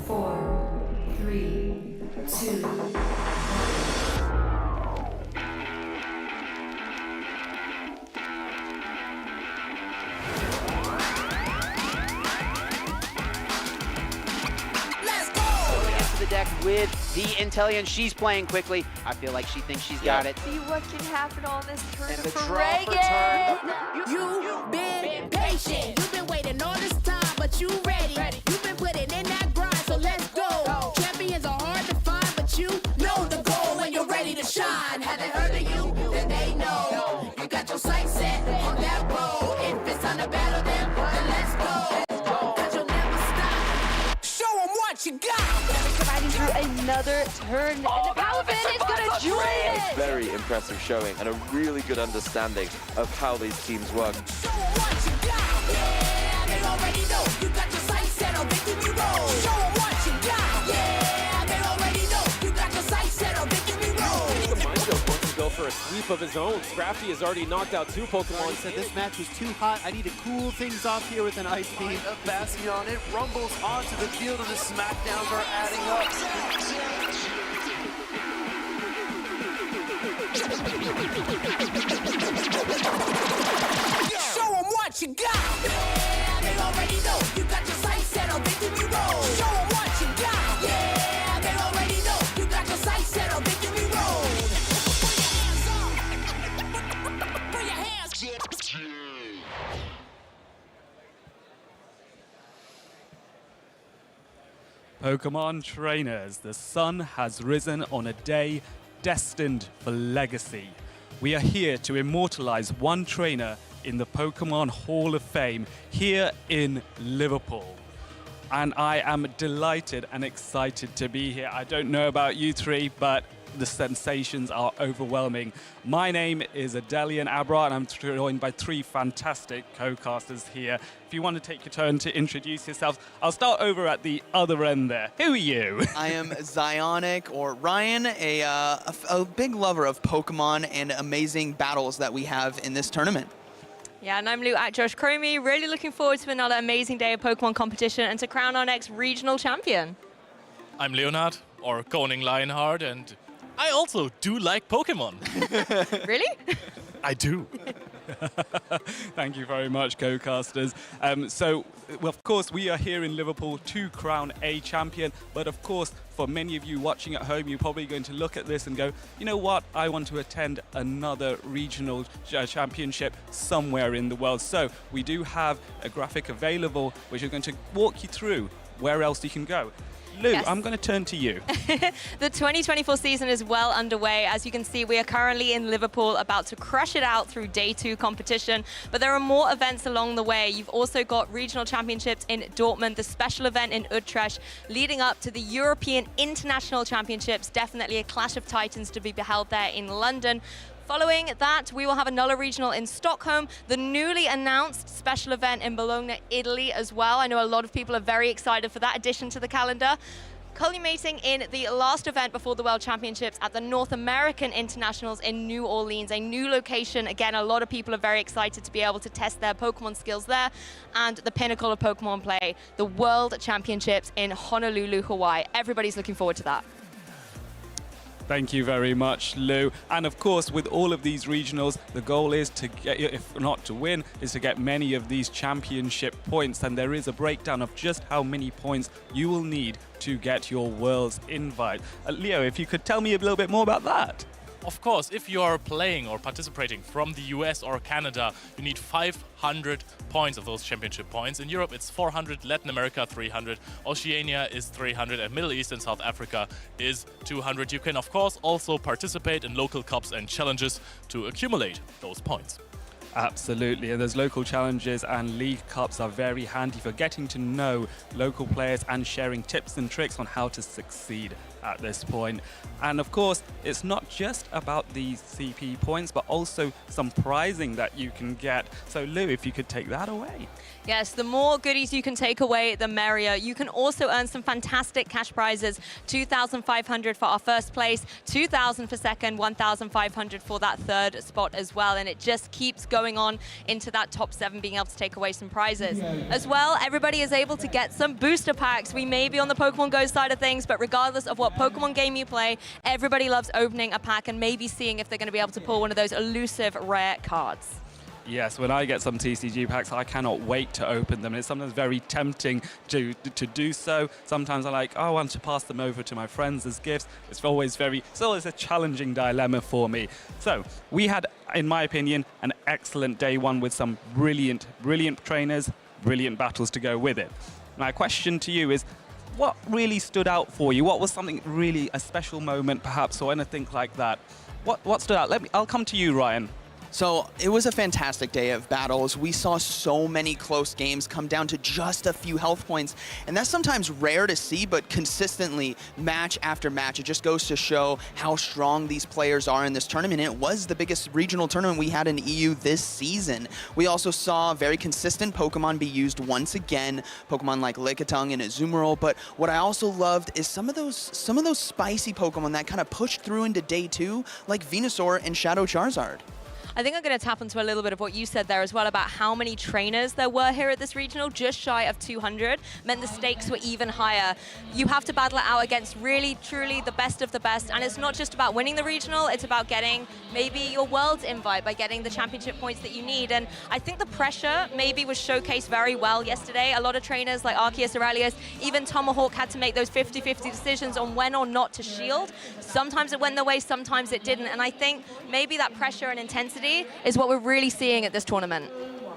4, 3, 2, 1. deck with the Intellion. She's playing quickly. I feel like she thinks she's got it. See what can happen on this turn And the for draw for Reagan. turn. You've been patient. You've been waiting all this time, but you ready. You've been putting in that grind, so let's go. Champions are hard to find, but you know the goal when you're ready to shine. Have they heard of you? Then they know. You got your sights set on that road. If it's on the battle, then let's go. 'Cause you'll never stop. Show them what you got. Riding through another turn. And the Paladin is going to drain it. Very impressive showing and a really good understanding of how these teams work. Show 'em what you got. Yeah, they already know. You got your sights set on victory road. Show 'em what you got. Yeah, they already know. You got your sights set on victory road. Mindo wants to go for a sweep of his own. Scrafty has already knocked out 2 Pokemon. He said this match was too hot. I need to cool things off here with an ice beam. A Bastion, it rumbles onto the field and the smackdowns are adding up. Show 'em what you got. Yeah, they already know. You got your sights set on victory road. Show 'em what you got. Yeah, they already know. You got your sights set on victory road. Put your hands up. Pokemon trainers, the sun has risen on a day destined for legacy. We are here to immortalize one trainer in the Pokemon Hall of Fame here in Liverpool. And I am delighted and excited to be here. I don't know about you three, but the sensations are overwhelming. My name is Adelian Abra, and I'm joined by 3 fantastic co-casters here. If you want to take your turn to introduce yourselves, I'll start over at the other end there. Who are you? I am Zionic, or Ryan, a big lover of Pokemon and amazing battles that we have in this tournament. Yeah, and I'm Lou at Josh Cromie. Really looking forward to another amazing day of Pokemon competition and to crown our next regional champion. I'm Leonard, or Koning Lionheart, and I also do like Pokemon. Really? I do. Thank you very much, co-casters. Well, of course, we are here in Liverpool to crown a champion. But of course, for many of you watching at home, you're probably going to look at this and go, you know what? I want to attend another regional championship somewhere in the world. So we do have a graphic available, which are going to walk you through where else you can go. Lou, Yes. I'm going to turn to you. The 2024 season is well underway. As you can see, we are currently in Liverpool about to crush it out through day 2 competition. But there are more events along the way. You've also got regional championships in Dortmund, the special event in Utrecht, leading up to the European International Championships. Definitely a clash of titans to be beheld there in London. Following that, we will have another regional in Stockholm, the newly announced special event in Bologna, Italy as well. I know a lot of people are very excited for that addition to the calendar. Culminating in the last event before the World Championships at the North American Internationals in New Orleans, a new location. Again, a lot of people are very excited to be able to test their Pokemon skills there. And the pinnacle of Pokemon play, the World Championships in Honolulu, Hawaii. Everybody's looking forward to that. Thank you very much, Lou. And of course, with all of these regionals, the goal is to get, if not to win, is to get many of these championship points. And there is a breakdown of just how many points you will need to get your Worlds invite. Leo, if you could tell me a little bit more about that. Of course, if you are playing or participating from the US or Canada, you need 500 points of those championship points. In Europe, it's 400, Latin America, 300, Oceania is 300, and Middle East and South Africa is 200. You can, of course, also participate in local cups and challenges to accumulate those points. Absolutely, and those local challenges and league cups are very handy for getting to know local players and sharing tips and tricks on how to succeed at this point. And of course, it's not just about the CP points, but also some prizing that you can get. So Lou, if you could take that away. Yes, the more goodies you can take away, the merrier. You can also earn some fantastic cash prizes. 2,500 for our first place, 2,000 for second, 1,500 for that third spot as well. And it just keeps going on into that top 7, being able to take away some prizes. As well, everybody is able to get some booster packs. We may be on the Pokemon Go side of things, but regardless of what Pokemon game you play, everybody loves opening a pack and maybe seeing if they're going to be able to pull one of those elusive rare cards. Yes, when I get some TCG packs, I cannot wait to open them. It's sometimes very tempting to do so. Sometimes I like, oh, I want to pass them over to my friends as gifts. It's always a challenging dilemma for me. So we had, in my opinion, an excellent day one with some brilliant trainers, brilliant battles to go with it. My question to you is, what really stood out for you? What was something really, a special moment perhaps, or anything like that? What stood out? I'll come to you, Ryan. So it was a fantastic day of battles. We saw so many close games come down to just a few health points, and that's sometimes rare to see, but consistently, match after match, it just goes to show how strong these players are in this tournament. And it was the biggest regional tournament we had in EU this season. We also saw very consistent Pokemon be used once again, Pokemon like Lickitung and Azumarill, but what I also loved is some of those spicy Pokemon that kind of pushed through into day two, like Venusaur and Shadow Charizard. I think I'm going to tap into a little bit of what you said there as well about how many trainers there were here at this regional. Just shy of 200 meant the stakes were even higher. You have to battle it out against really, truly the best of the best. And it's not just about winning the regional, it's about getting maybe your world's invite by getting the championship points that you need. And I think the pressure maybe was showcased very well yesterday. A lot of trainers like Arceus, Aurelius, even Tomahawk had to make those 50-50 decisions on when or not to shield. Sometimes it went their way, sometimes it didn't. And I think maybe that pressure and intensity is what we're really seeing at this tournament.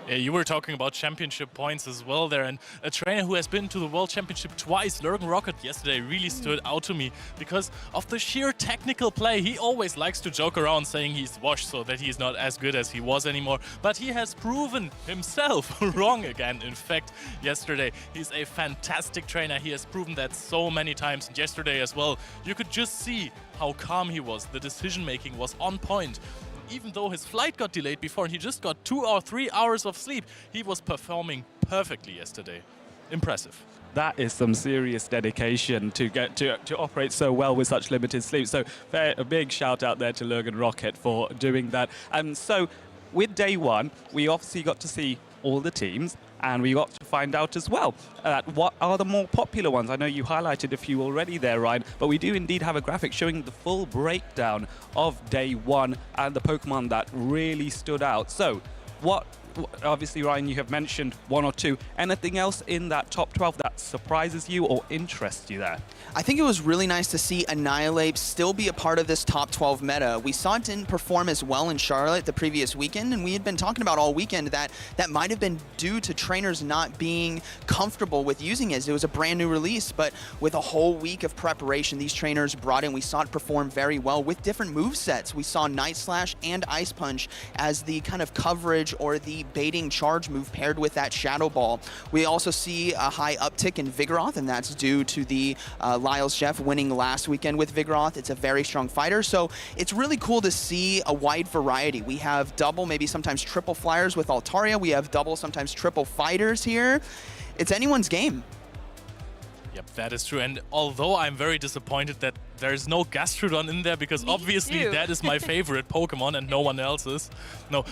Yeah, you were talking about championship points as well there, and a trainer who has been to the World Championship twice, Lurgan Rocket, yesterday really stood out to me because of the sheer technical play. He always likes to joke around saying he's washed, so that he's not as good as he was anymore, but he has proven himself wrong again. In fact, yesterday, he's a fantastic trainer. He has proven that so many times. And yesterday as well, you could just see how calm he was. The decision-making was on point. Even though his flight got delayed before and he just got 2 or 3 hours of sleep, he was performing perfectly yesterday. Impressive. That is some serious dedication to get to operate so well with such limited sleep. So a big shout out there to Lurgan Rocket for doing that. And so with day one, we obviously got to see all the teams, and we got to find out as well what are the more popular ones. I know you highlighted a few already there, Ryan, but we do indeed have a graphic showing the full breakdown of day one and the Pokemon that really stood out. So obviously, Ryan, you have mentioned one or two. Anything else in that top 12 that surprises you or interests you there? I think it was really nice to see Annihilate still be a part of this top 12 meta. We saw it didn't perform as well in Charlotte the previous weekend, and we had been talking about all weekend that might have been due to trainers not being comfortable with using it. It was a brand new release, but with a whole week of preparation, these trainers brought in, we saw it perform very well with different move sets. We saw Night Slash and Ice Punch as the kind of coverage or the baiting charge move paired with that Shadow Ball. We also see a high uptick in Vigoroth, and that's due to the Lyle's Chef winning last weekend with Vigoroth. It's a very strong fighter, so it's really cool to see a wide variety. We have double, maybe sometimes triple flyers with Altaria. We have double, sometimes triple fighters here. It's anyone's game. Yep, that is true. And although I'm very disappointed that there's no Gastrodon in there, because obviously that is my favorite Pokemon and no one else's. No,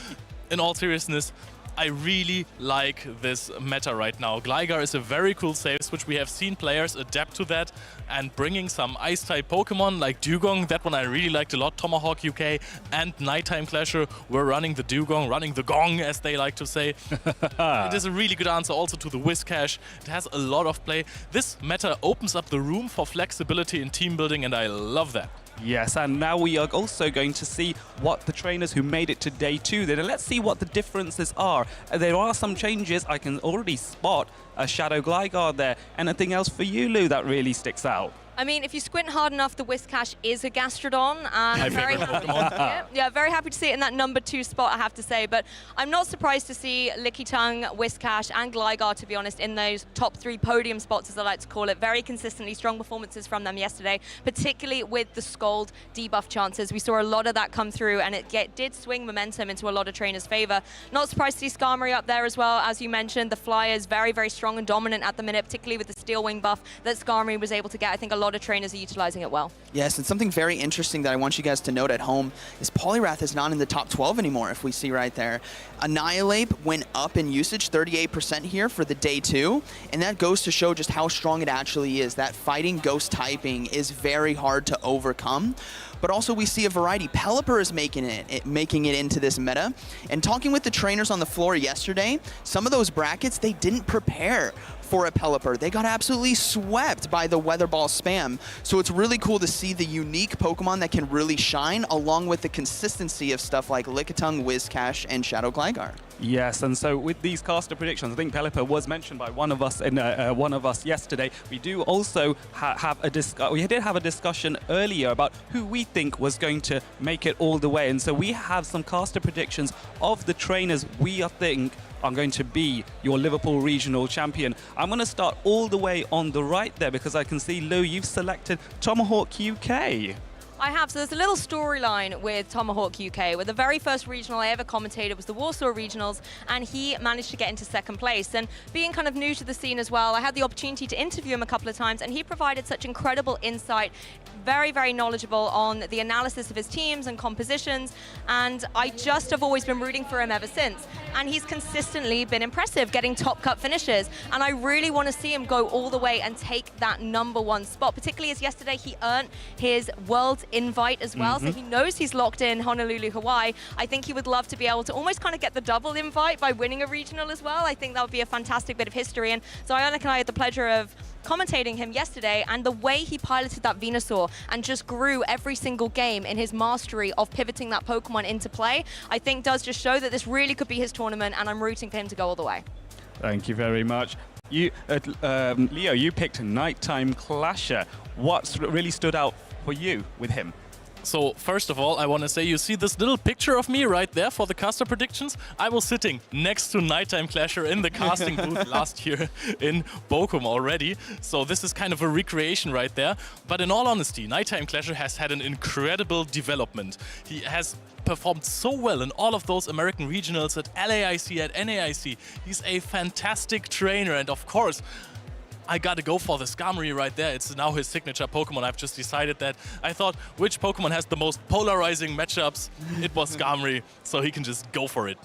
in all seriousness, I really like this meta right now. Gligar is a very cool save switch. We have seen players adapt to that and bringing some Ice-type Pokemon like Dugong. That one I really liked a lot. Tomahawk UK and Nighttime Clasher were running the Dugong, running the Gong, as they like to say. It is a really good answer also to the Whiscash. It has a lot of play. This meta opens up the room for flexibility in team building, and I love that. Yes, and now we are also going to see what the trainers who made it to day two did. And let's see what the differences are. There are some changes. I can already spot a Shadow Gligar there. Anything else for you, Lou, that really sticks out? I mean, if you squint hard enough, the Whiscash is a Gastrodon, and I'm very happy to see it. Yeah, very happy to see it in that number 2 spot, I have to say. But I'm not surprised to see Lickitung, Whiscash, and Gligar, to be honest, in those top 3 podium spots, as I like to call it. Very consistently strong performances from them yesterday, particularly with the Scald debuff chances. We saw a lot of that come through, and it did swing momentum into a lot of trainers' favor. Not surprised to see Skarmory up there as well. As you mentioned, the Flyers very, very strong strong and dominant at the minute, particularly with the steel wing buff that Skarmory was able to get. I think a lot of trainers are utilizing it well. Yes, and something very interesting that I want you guys to note at home is Poliwrath is not in the top 12 anymore, if we see right there. Annihilate went up in usage, 38% here for the day 2, and that goes to show just how strong it actually is. That fighting ghost typing is very hard to overcome. But also we see a variety. Pelipper is making it into this meta. And talking with the trainers on the floor yesterday, some of those brackets, they didn't prepare for a Pelipper. They got absolutely swept by the Weather Ball spam. So it's really cool to see the unique Pokemon that can really shine, along with the consistency of stuff like Lickitung, Whiscash, and Shadow Gligar. Yes, and so with these caster predictions, I think Pelipper was mentioned by one of us yesterday. We do also we did have a discussion earlier about who we think was going to make it all the way, and so we have some caster predictions of the trainers we think are going to be your Liverpool Regional Champion. I'm going to start all the way on the right there because I can see, Lou, you've selected Tomahawk UK. I have. So there's a little storyline with Tomahawk UK, where the very first regional I ever commentated was the Warsaw Regionals, and he managed to get into second place. And being kind of new to the scene as well, I had the opportunity to interview him a couple of times, and he provided such incredible insight, very, very knowledgeable on the analysis of his teams and compositions, and I just have always been rooting for him ever since. And he's consistently been impressive, getting top cut finishes, and I really want to see him go all the way and take that #1 spot, particularly as yesterday he earned his World invite as well, so he knows he's locked in Honolulu, Hawaii. I think he would love to be able to almost kind of get the double invite by winning a regional as well. I think that would be a fantastic bit of history, and so Ionic and I had the pleasure of commentating him yesterday, and the way he piloted that Venusaur and just grew every single game in his mastery of pivoting that Pokemon into play, I think does just show that this really could be his tournament, and I'm rooting for him to go all the way. Thank you very much. You, Leo, you picked Nighttime Clasher. What's really stood out for you with him? So first of all, I want to say, you see this little picture of me right there for the caster predictions? I was sitting next to Nighttime Clasher in the casting booth last year in Bochum already. So this is kind of a recreation right there. But in all honesty, Nighttime Clasher has had an incredible development. He has performed so well in all of those American regionals at LAIC, at NAIC. He's a fantastic trainer, and of course, I gotta go for the Skarmory right there. It's now his signature Pokemon. I've just decided that. I thought, which Pokemon has the most polarizing matchups? It was Skarmory, so he can just go for it.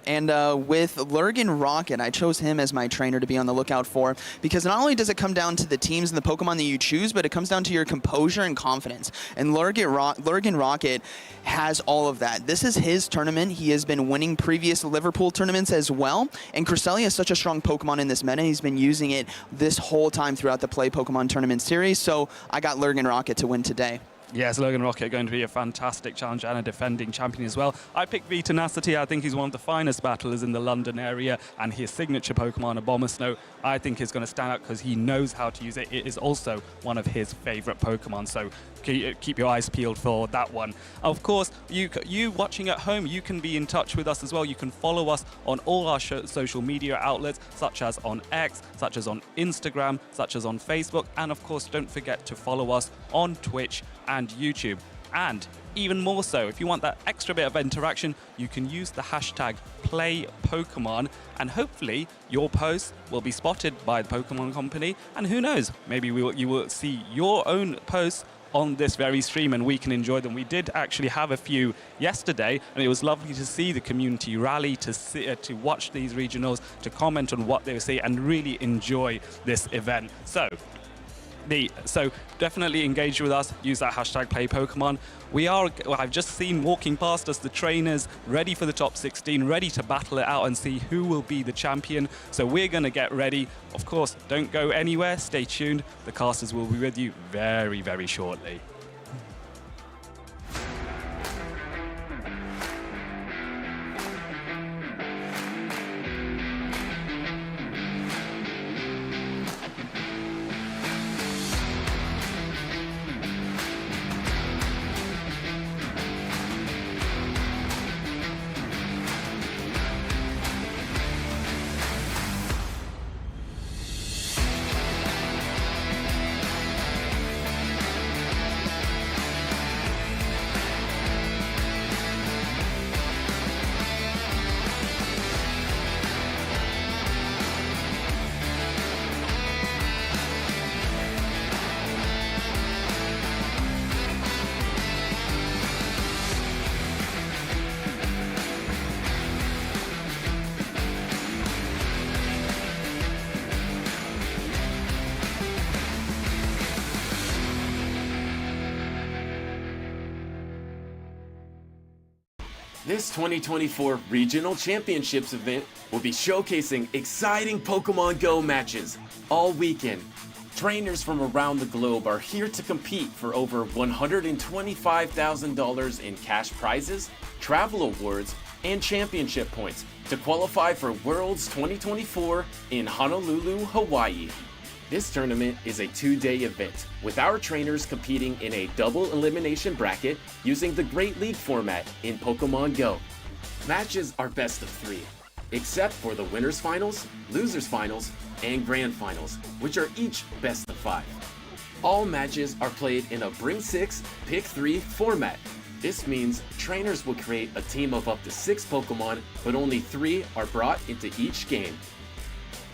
And with Lurgan Rocket, I chose him as my trainer to be on the lookout for, because not only does it come down to the teams and the Pokemon that you choose, but it comes down to your composure and confidence. And Lurgan Rocket has all of that. This is his tournament. He has been winning previous Liverpool tournaments as well. And Cresselia is such a strong Pokemon in this meta. He's been using it this whole time throughout the Play Pokemon Tournament series. So I got Lurgan Rocket to win today. Yes, Logan Rocket going to be a fantastic challenger and a defending champion as well. I picked V Tenacity. I think he's one of the finest battlers in the London area, and his signature Pokemon, Abomasnow, I think is going to stand out because he knows how to use it. It is also one of his favorite Pokemon, so keep your eyes peeled for that one. Of course, you watching at home, you can be in touch with us as well. You can follow us on all our social media outlets, such as on X, such as on Instagram, such as on Facebook, and of course, don't forget to follow us on Twitch and YouTube. And even more so, if you want that extra bit of interaction, you can use the hashtag #PlayPokemon, and hopefully your post will be spotted by the Pokemon Company, and who knows, maybe you will see your own posts on this very stream and we can enjoy them. We did actually have a few yesterday, and it was lovely to see the community rally, to watch these regionals, to comment on what they say and really enjoy this event. So definitely engage with us, use that hashtag #PlayPokemon. I've just seen walking past us the trainers ready for the top 16, ready to battle it out and see who will be the champion. So we're going to get ready. Of course, don't go anywhere, stay tuned. The casters will be with you very, very shortly. This 2024 Regional Championships event will be showcasing exciting Pokemon Go matches all weekend. Trainers from around the globe are here to compete for over $125,000 in cash prizes, travel awards, and championship points to qualify for Worlds 2024 in Honolulu, Hawaii. This tournament is a 2-day event, with our trainers competing in a double elimination bracket using the Great League format in Pokemon Go. Matches are best of 3, except for the winners finals, losers finals, and grand finals, which are each best of 5. All matches are played in a Bring 6, Pick 3 format. This means trainers will create a team of up to 6 Pokemon, but only 3 are brought into each game.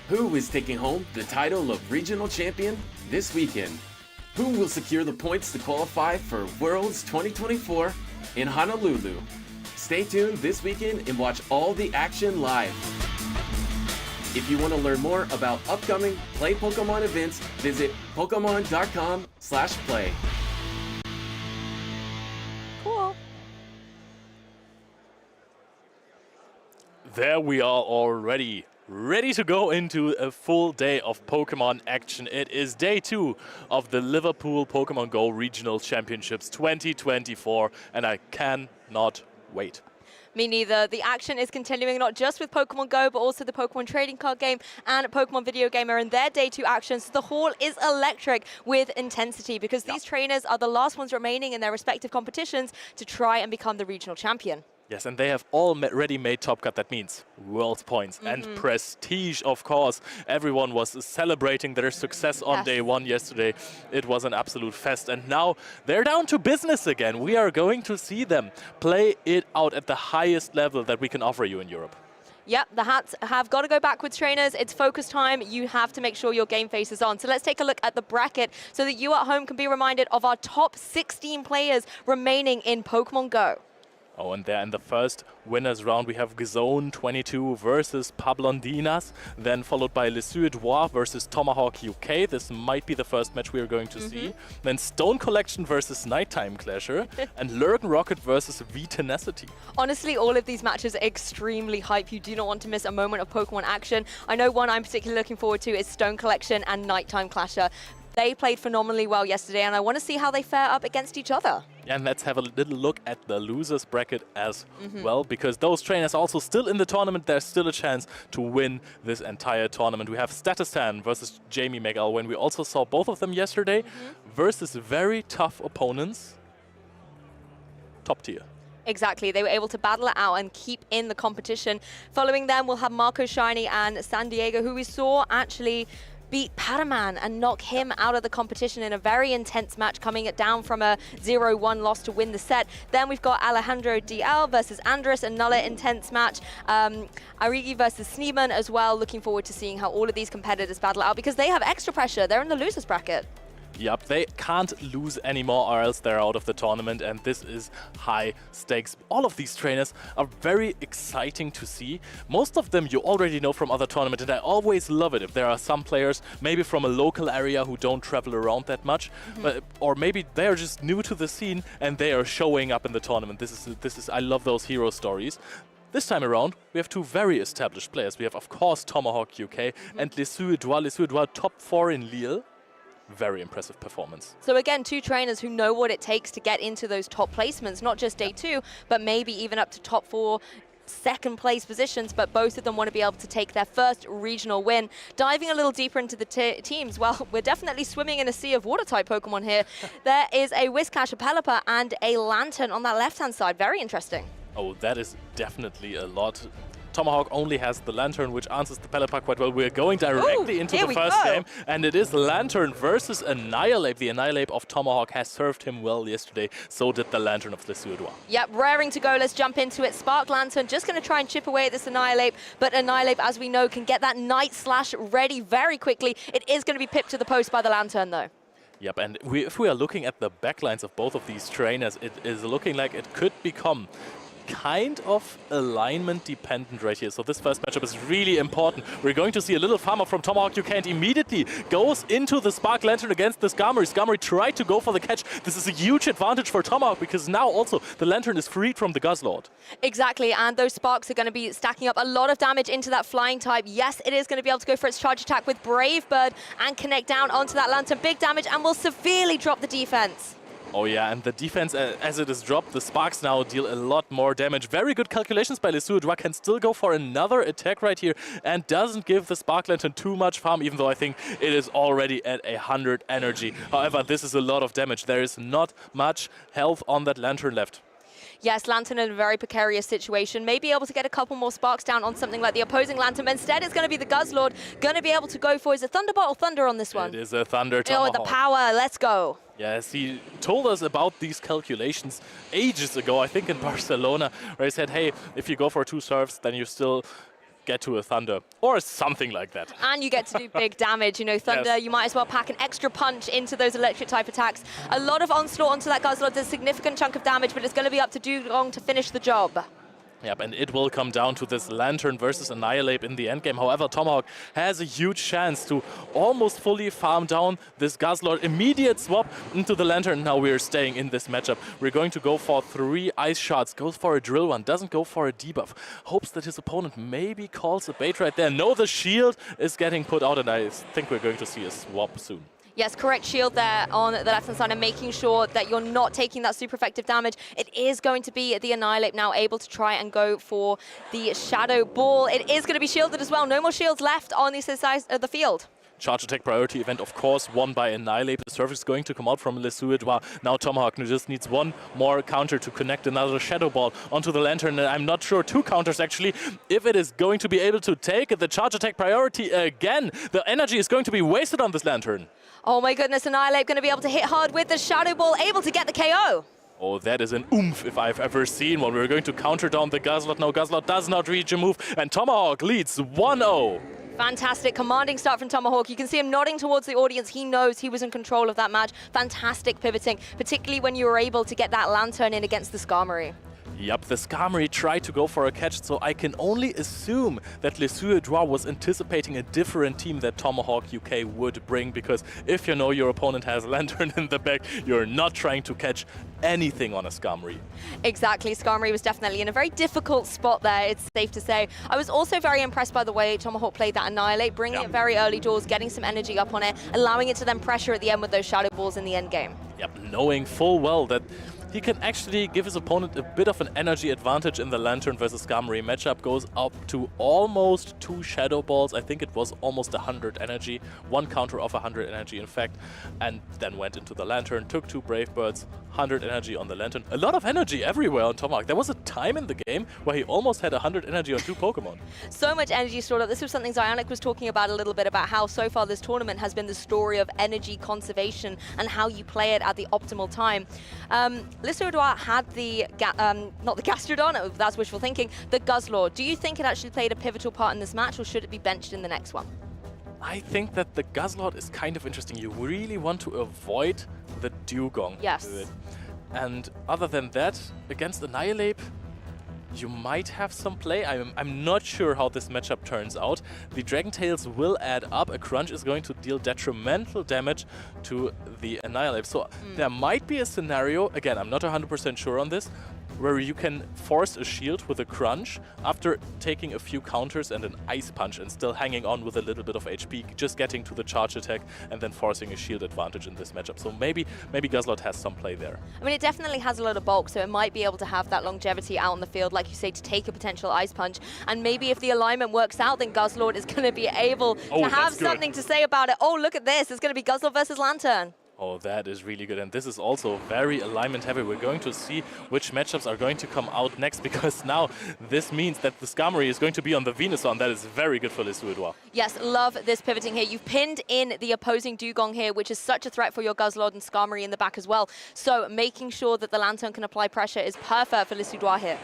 Who is taking home the title of Regional Champion this weekend? Who will secure the points to qualify for Worlds 2024 in Honolulu? Stay tuned this weekend and watch all the action live. If you want to learn more about upcoming Play Pokemon events, visit pokemon.com/play. Cool. There we are already, ready to go into a full day of Pokemon action. It is day 2 of the Liverpool Pokemon Go Regional Championships 2024, and I cannot wait. Me neither. The action is continuing not just with Pokemon Go, but also the Pokemon trading card game and Pokemon video game are in their day 2 actions. So the hall is electric with intensity because these trainers are the last ones remaining in their respective competitions to try and become the regional champion. Yes, and they have already made Top Cut. That means world points and prestige, of course. Everyone was celebrating their success on day 1 yesterday. It was an absolute fest. And now they're down to business again. We are going to see them play it out at the highest level that we can offer you in Europe. Yep, the hats have got to go backwards, trainers. It's focus time. You have to make sure your game face is on. So let's take a look at the bracket so that you at home can be reminded of our top 16 players remaining in Pokemon Go. Oh, and there in the first winners round, we have Gazone 22 versus Pablondinas, then followed by Le Suédois versus Tomahawk UK. This might be the first match we are going to see. Then Stone Collection versus Nighttime Clasher, and Lurgan Rocket versus V-Tenacity. Honestly, all of these matches are extremely hype. You do not want to miss a moment of Pokemon action. I know one I'm particularly looking forward to is Stone Collection and Nighttime Clasher. They played phenomenally well yesterday, and I want to see how they fare up against each other. And let's have a little look at the losers bracket as well, because those trainers are also still in the tournament. There's still a chance to win this entire tournament. We have Statistan versus Jamie McElwain. We also saw both of them yesterday versus very tough opponents. Top tier. Exactly. They were able to battle it out and keep in the competition. Following them, we'll have Marco Shiny and San Diego, who we saw actually beat Padaman and knock him out of the competition in a very intense match, coming it down from a 0-1 loss to win the set. Then we've got Alejandro DL versus Andres, another intense match. Arigi versus Sneeman as well. Looking forward to seeing how all of these competitors battle out because they have extra pressure. They're in the losers bracket. Yep, they can't lose anymore or else they're out of the tournament, and this is high stakes. All of these trainers are very exciting to see. Most of them you already know from other tournaments, and I always love it if there are some players maybe from a local area who don't travel around that much, or maybe they're just new to the scene and they are showing up in the tournament. This is I love those hero stories. This time around, we have 2 very established players. We have, of course, Tomahawk UK and Le Suédois top 4 in Lille. Very impressive performance. So again, 2 trainers who know what it takes to get into those top placements, not just day 2, but maybe even up to top 4 second place positions, but both of them want to be able to take their first regional win. Diving a little deeper into the teams, well, we're definitely swimming in a sea of water-type Pokemon here. There is a Whiscash, a Pelipper, and a Lantern on that left-hand side. Very interesting. Oh, that is definitely a lot. Tomahawk only has the Lantern, which answers the Pelipper quite well. We're going directly into the first game, and it is Lantern versus Annihilate. The Annihilate of Tomahawk has served him well yesterday, so did the Lantern of the Suédois. Yep, raring to go. Let's jump into it. Spark Lantern just going to try and chip away at this Annihilate, but Annihilate, as we know, can get that Night Slash ready very quickly. It is going to be pipped to the post by the Lantern, though. Yep, and if we are looking at the backlines of both of these trainers, it is looking like it could become kind of alignment dependent right here. So this first matchup is really important. We're going to see a little farm up from Tomahawk. You can't immediately goes into the Spark Lantern against the Skarmory. Skarmory tried to go for the catch. This is a huge advantage for Tomahawk because now also the Lantern is freed from the Guzzlord. Exactly, and those sparks are going to be stacking up a lot of damage into that flying type. Yes, it is going to be able to go for its charge attack with Brave Bird and connect down onto that Lantern. Big damage and will severely drop the defense. Oh yeah, and the defense, as it is dropped, the Sparks now deal a lot more damage. Very good calculations by Lesueur. Can still go for another attack right here and doesn't give the Spark Lantern too much farm, even though I think it is already at 100 energy. However, this is a lot of damage. There is not much health on that Lantern left. Yes, Lantern in a very precarious situation. May be able to get a couple more sparks down on something like the opposing Lantern, but instead it's going to be the Guzzlord going to be able to go for, is it Thunderbolt or Thunder on this one? It is a Thunder Tomahawk. Oh, the power, let's go. Yes, he told us about these calculations ages ago, I think in Barcelona, where he said, hey, if you go for 2 serves, then you still get to a Thunder, or something like that. And you get to do big damage. You know, Thunder, yes. You might as well pack an extra punch into those electric type attacks. A lot of onslaught onto that Guzzlord does a significant chunk of damage, but it's going to be up to Dugong to finish the job. Yep, and it will come down to this Lantern versus Annihilate in the endgame. However, Tomahawk has a huge chance to almost fully farm down this Guzzlord. Immediate swap into the Lantern. Now we're staying in this matchup. We're going to go for 3 ice shots. Goes for a drill one. Doesn't go for a debuff. Hopes that his opponent maybe calls a bait right there. No, the shield is getting put out, and I think we're going to see a swap soon. Yes, correct shield there on the left-hand side and making sure that you're not taking that super effective damage. It is going to be the Annihilate now able to try and go for the Shadow Ball. It is going to be shielded as well. No more shields left on the side of the field. Charge attack priority event, of course, won by Annihilate. The surf is going to come out from Lesueur. Now Tomahawk just needs one more counter to connect another Shadow Ball onto the Lantern. And I'm not sure, 2 counters actually, if it is going to be able to take the charge attack priority again. The energy is going to be wasted on this Lantern. Oh my goodness, Annihilate going to be able to hit hard with the Shadow Ball, able to get the KO. Oh, that is an oomph if I've ever seen one. We're going to counter down the Guzzlord. No, Guzzlord does not reach a move, and Tomahawk leads 1-0. Fantastic, commanding start from Tomahawk. You can see him nodding towards the audience. He knows he was in control of that match. Fantastic pivoting, particularly when you were able to get that Lantern in against the Skarmory. Yep, the Skarmory tried to go for a catch, so I can only assume that Lesueur was anticipating a different team that Tomahawk UK would bring, because if you know your opponent has Lantern in the back, you're not trying to catch anything on a Skarmory. Exactly, Skarmory was definitely in a very difficult spot there, it's safe to say. I was also very impressed by the way Tomahawk played that Annihilate, bringing it very early doors, getting some energy up on it, allowing it to then pressure at the end with those Shadow Balls in the end game. Yep, knowing full well that he can actually give his opponent a bit of an energy advantage in the Lantern versus Skarmory matchup. Goes up to almost 2 Shadow Balls. I think it was almost 100 energy. 1 counter of 100 energy, in fact. And then went into the Lantern, took 2 Brave Birds, 100 energy on the Lantern. A lot of energy everywhere on Tomahawk. There was a time in the game where he almost had 100 energy on 2 Pokemon. So much energy stored up. This was something Zionic was talking about a little bit, about how so far this tournament has been the story of energy conservation and how you play it at the optimal time. Lesueur had the, not the Gastrodon, that's wishful thinking, the Guzzlord. Do you think it actually played a pivotal part in this match, or should it be benched in the next one? I think that the Guzzlord is kind of interesting. You really want to avoid the Dugong. Yes. And other than that, against Annihilate, you might have some play. I'm not sure how this matchup turns out. The Dragon Tails will add up. A Crunch is going to deal detrimental damage to the Annihilate. So there might be a scenario, again, I'm not 100% sure on this, where you can force a shield with a Crunch after taking a few counters and an Ice Punch and still hanging on with a little bit of HP, just getting to the charge attack and then forcing a shield advantage in this matchup. So maybe Guzzlord has some play there. I mean, it definitely has a lot of bulk, so it might be able to have that longevity out on the field, like you say, to take a potential Ice Punch. And maybe if the alignment works out, then Guzzlord is going to be able to have something to say about it. Oh, look at this. It's going to be Guzzlord versus Lantern. Oh, that is really good. And this is also very alignment heavy. We're going to see which matchups are going to come out next, because now this means that the Skarmory is going to be on the Venusaur. That is very good for Lesueur. Yes, love this pivoting here. You've pinned in the opposing Dugong here, which is such a threat for your Guzzlord and Skarmory in the back as well. So making sure that the Lantern can apply pressure is perfect for Lesueur here.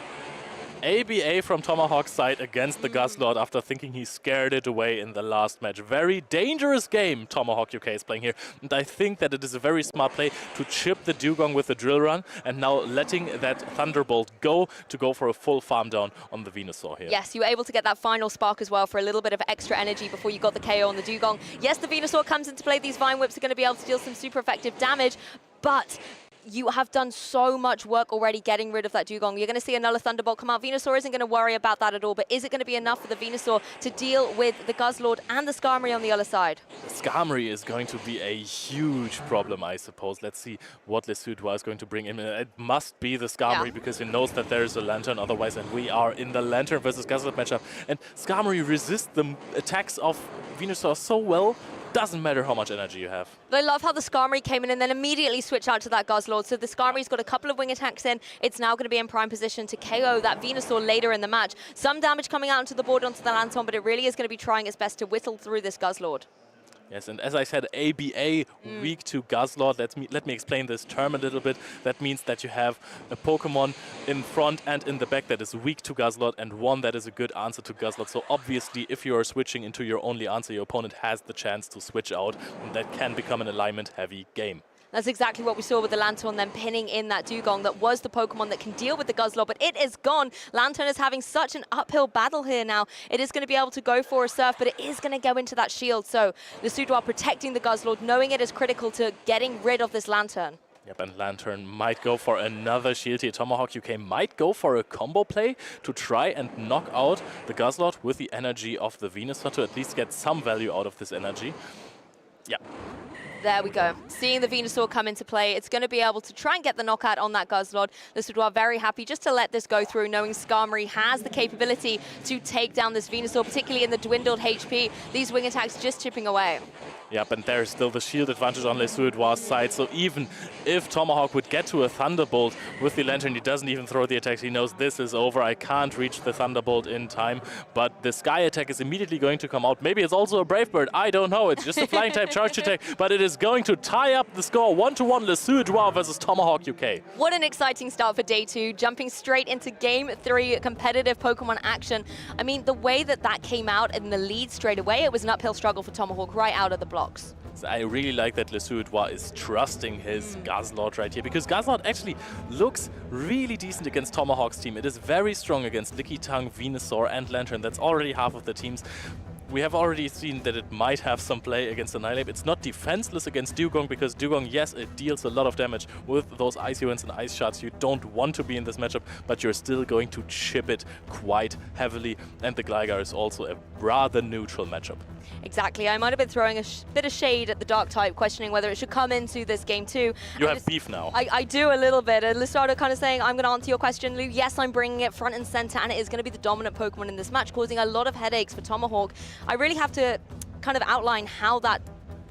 ABA from Tomahawk's side against the Guzzlord after thinking he scared it away in the last match. Very dangerous game Tomahawk UK is playing here. And I think that it is a very smart play to chip the Dugong with the drill run and now letting that Thunderbolt go to go for a full farm down on the Venusaur here. Yes, you were able to get that final spark as well for a little bit of extra energy before you got the KO on the Dugong. Yes, the Venusaur comes into play. These Vine Whips are going to be able to deal some super effective damage, but you have done so much work already getting rid of that Dugong. You're going to see another Thunderbolt come out. Venusaur isn't going to worry about that at all, but is it going to be enough for the Venusaur to deal with the Guzzlord and the Skarmory on the other side? Skarmory is going to be a huge problem, I suppose. Let's see what Lesudois is going to bring in. It must be the Skarmory because he knows that there is a Lantern otherwise, and we are in the Lantern versus Guzzlord matchup. And Skarmory resists the attacks of Venusaur so well. Doesn't matter how much energy you have. I love how the Skarmory came in and then immediately switched out to that Guzzlord. So the Skarmory's got a couple of wing attacks in. It's now going to be in prime position to KO that Venusaur later in the match. Some damage coming out onto the board onto the Lantern, but it really is going to be trying its best to whittle through this Guzzlord. Yes, and as I said, ABA weak to Guzzlord. Let me explain this term a little bit. That means that you have a Pokemon in front and in the back that is weak to Guzzlord and one that is a good answer to Guzzlord. So obviously, if you are switching into your only answer, your opponent has the chance to switch out, and that can become an alignment-heavy game. That's exactly what we saw with the Lantern then pinning in that Dugong that was the Pokemon that can deal with the Guzzlord, but it is gone. Lantern is having such an uphill battle here now. It is going to be able to go for a Surf, but it is going to go into that shield. So Lesudois protecting the Guzzlord, knowing it is critical to getting rid of this Lantern. Yep, and Lantern might go for another shield here. Tomahawk UK might go for a combo play to try and knock out the Guzzlord with the energy of the Venusaur to at least get some value out of this energy. Yeah. There we go. Seeing the Venusaur come into play, it's going to be able to try and get the knockout on that Guzzlord. Lesudois very happy just to let this go through, knowing Skarmory has the capability to take down this Venusaur, particularly in the dwindled HP. These wing attacks just chipping away. Yep, and there's still the shield advantage on Lesudois' side, so even if Tomahawk would get to a Thunderbolt with the Lantern, he doesn't even throw the attacks. He knows this is over, I can't reach the Thunderbolt in time, but the Sky attack is immediately going to come out. Maybe it's also a Brave Bird, I don't know. It's just a Flying type charge attack, but it is going to tie up the score 1-1 Lesudois versus Tomahawk UK. What an exciting start for day 2, jumping straight into game 3, competitive Pokemon action. I mean, the way that that came out in the lead straight away, it was an uphill struggle for Tomahawk right out of the blocks. So I really like that Lesudois is trusting his Guzzlord right here, because Guzzlord actually looks really decent against Tomahawk's team. It is very strong against Lickitung, Venusaur, and Lantern. That's already half of the teams. We have already seen that it might have some play against Annihilape. It's not defenseless against Dugong, because Dugong, yes, it deals a lot of damage with those Icy Winds and Ice Shards. You don't want to be in this matchup, but you're still going to chip it quite heavily. And the Gligar is also a rather neutral matchup. Exactly. I might have been throwing a bit of shade at the Dark type, questioning whether it should come into this game too. You have beef now. I do a little bit. Lesudois kind of saying, I'm going to answer your question, Lou. Yes, I'm bringing it front and center, and it is going to be the dominant Pokemon in this match, causing a lot of headaches for Tomahawk. I really have to kind of outline how that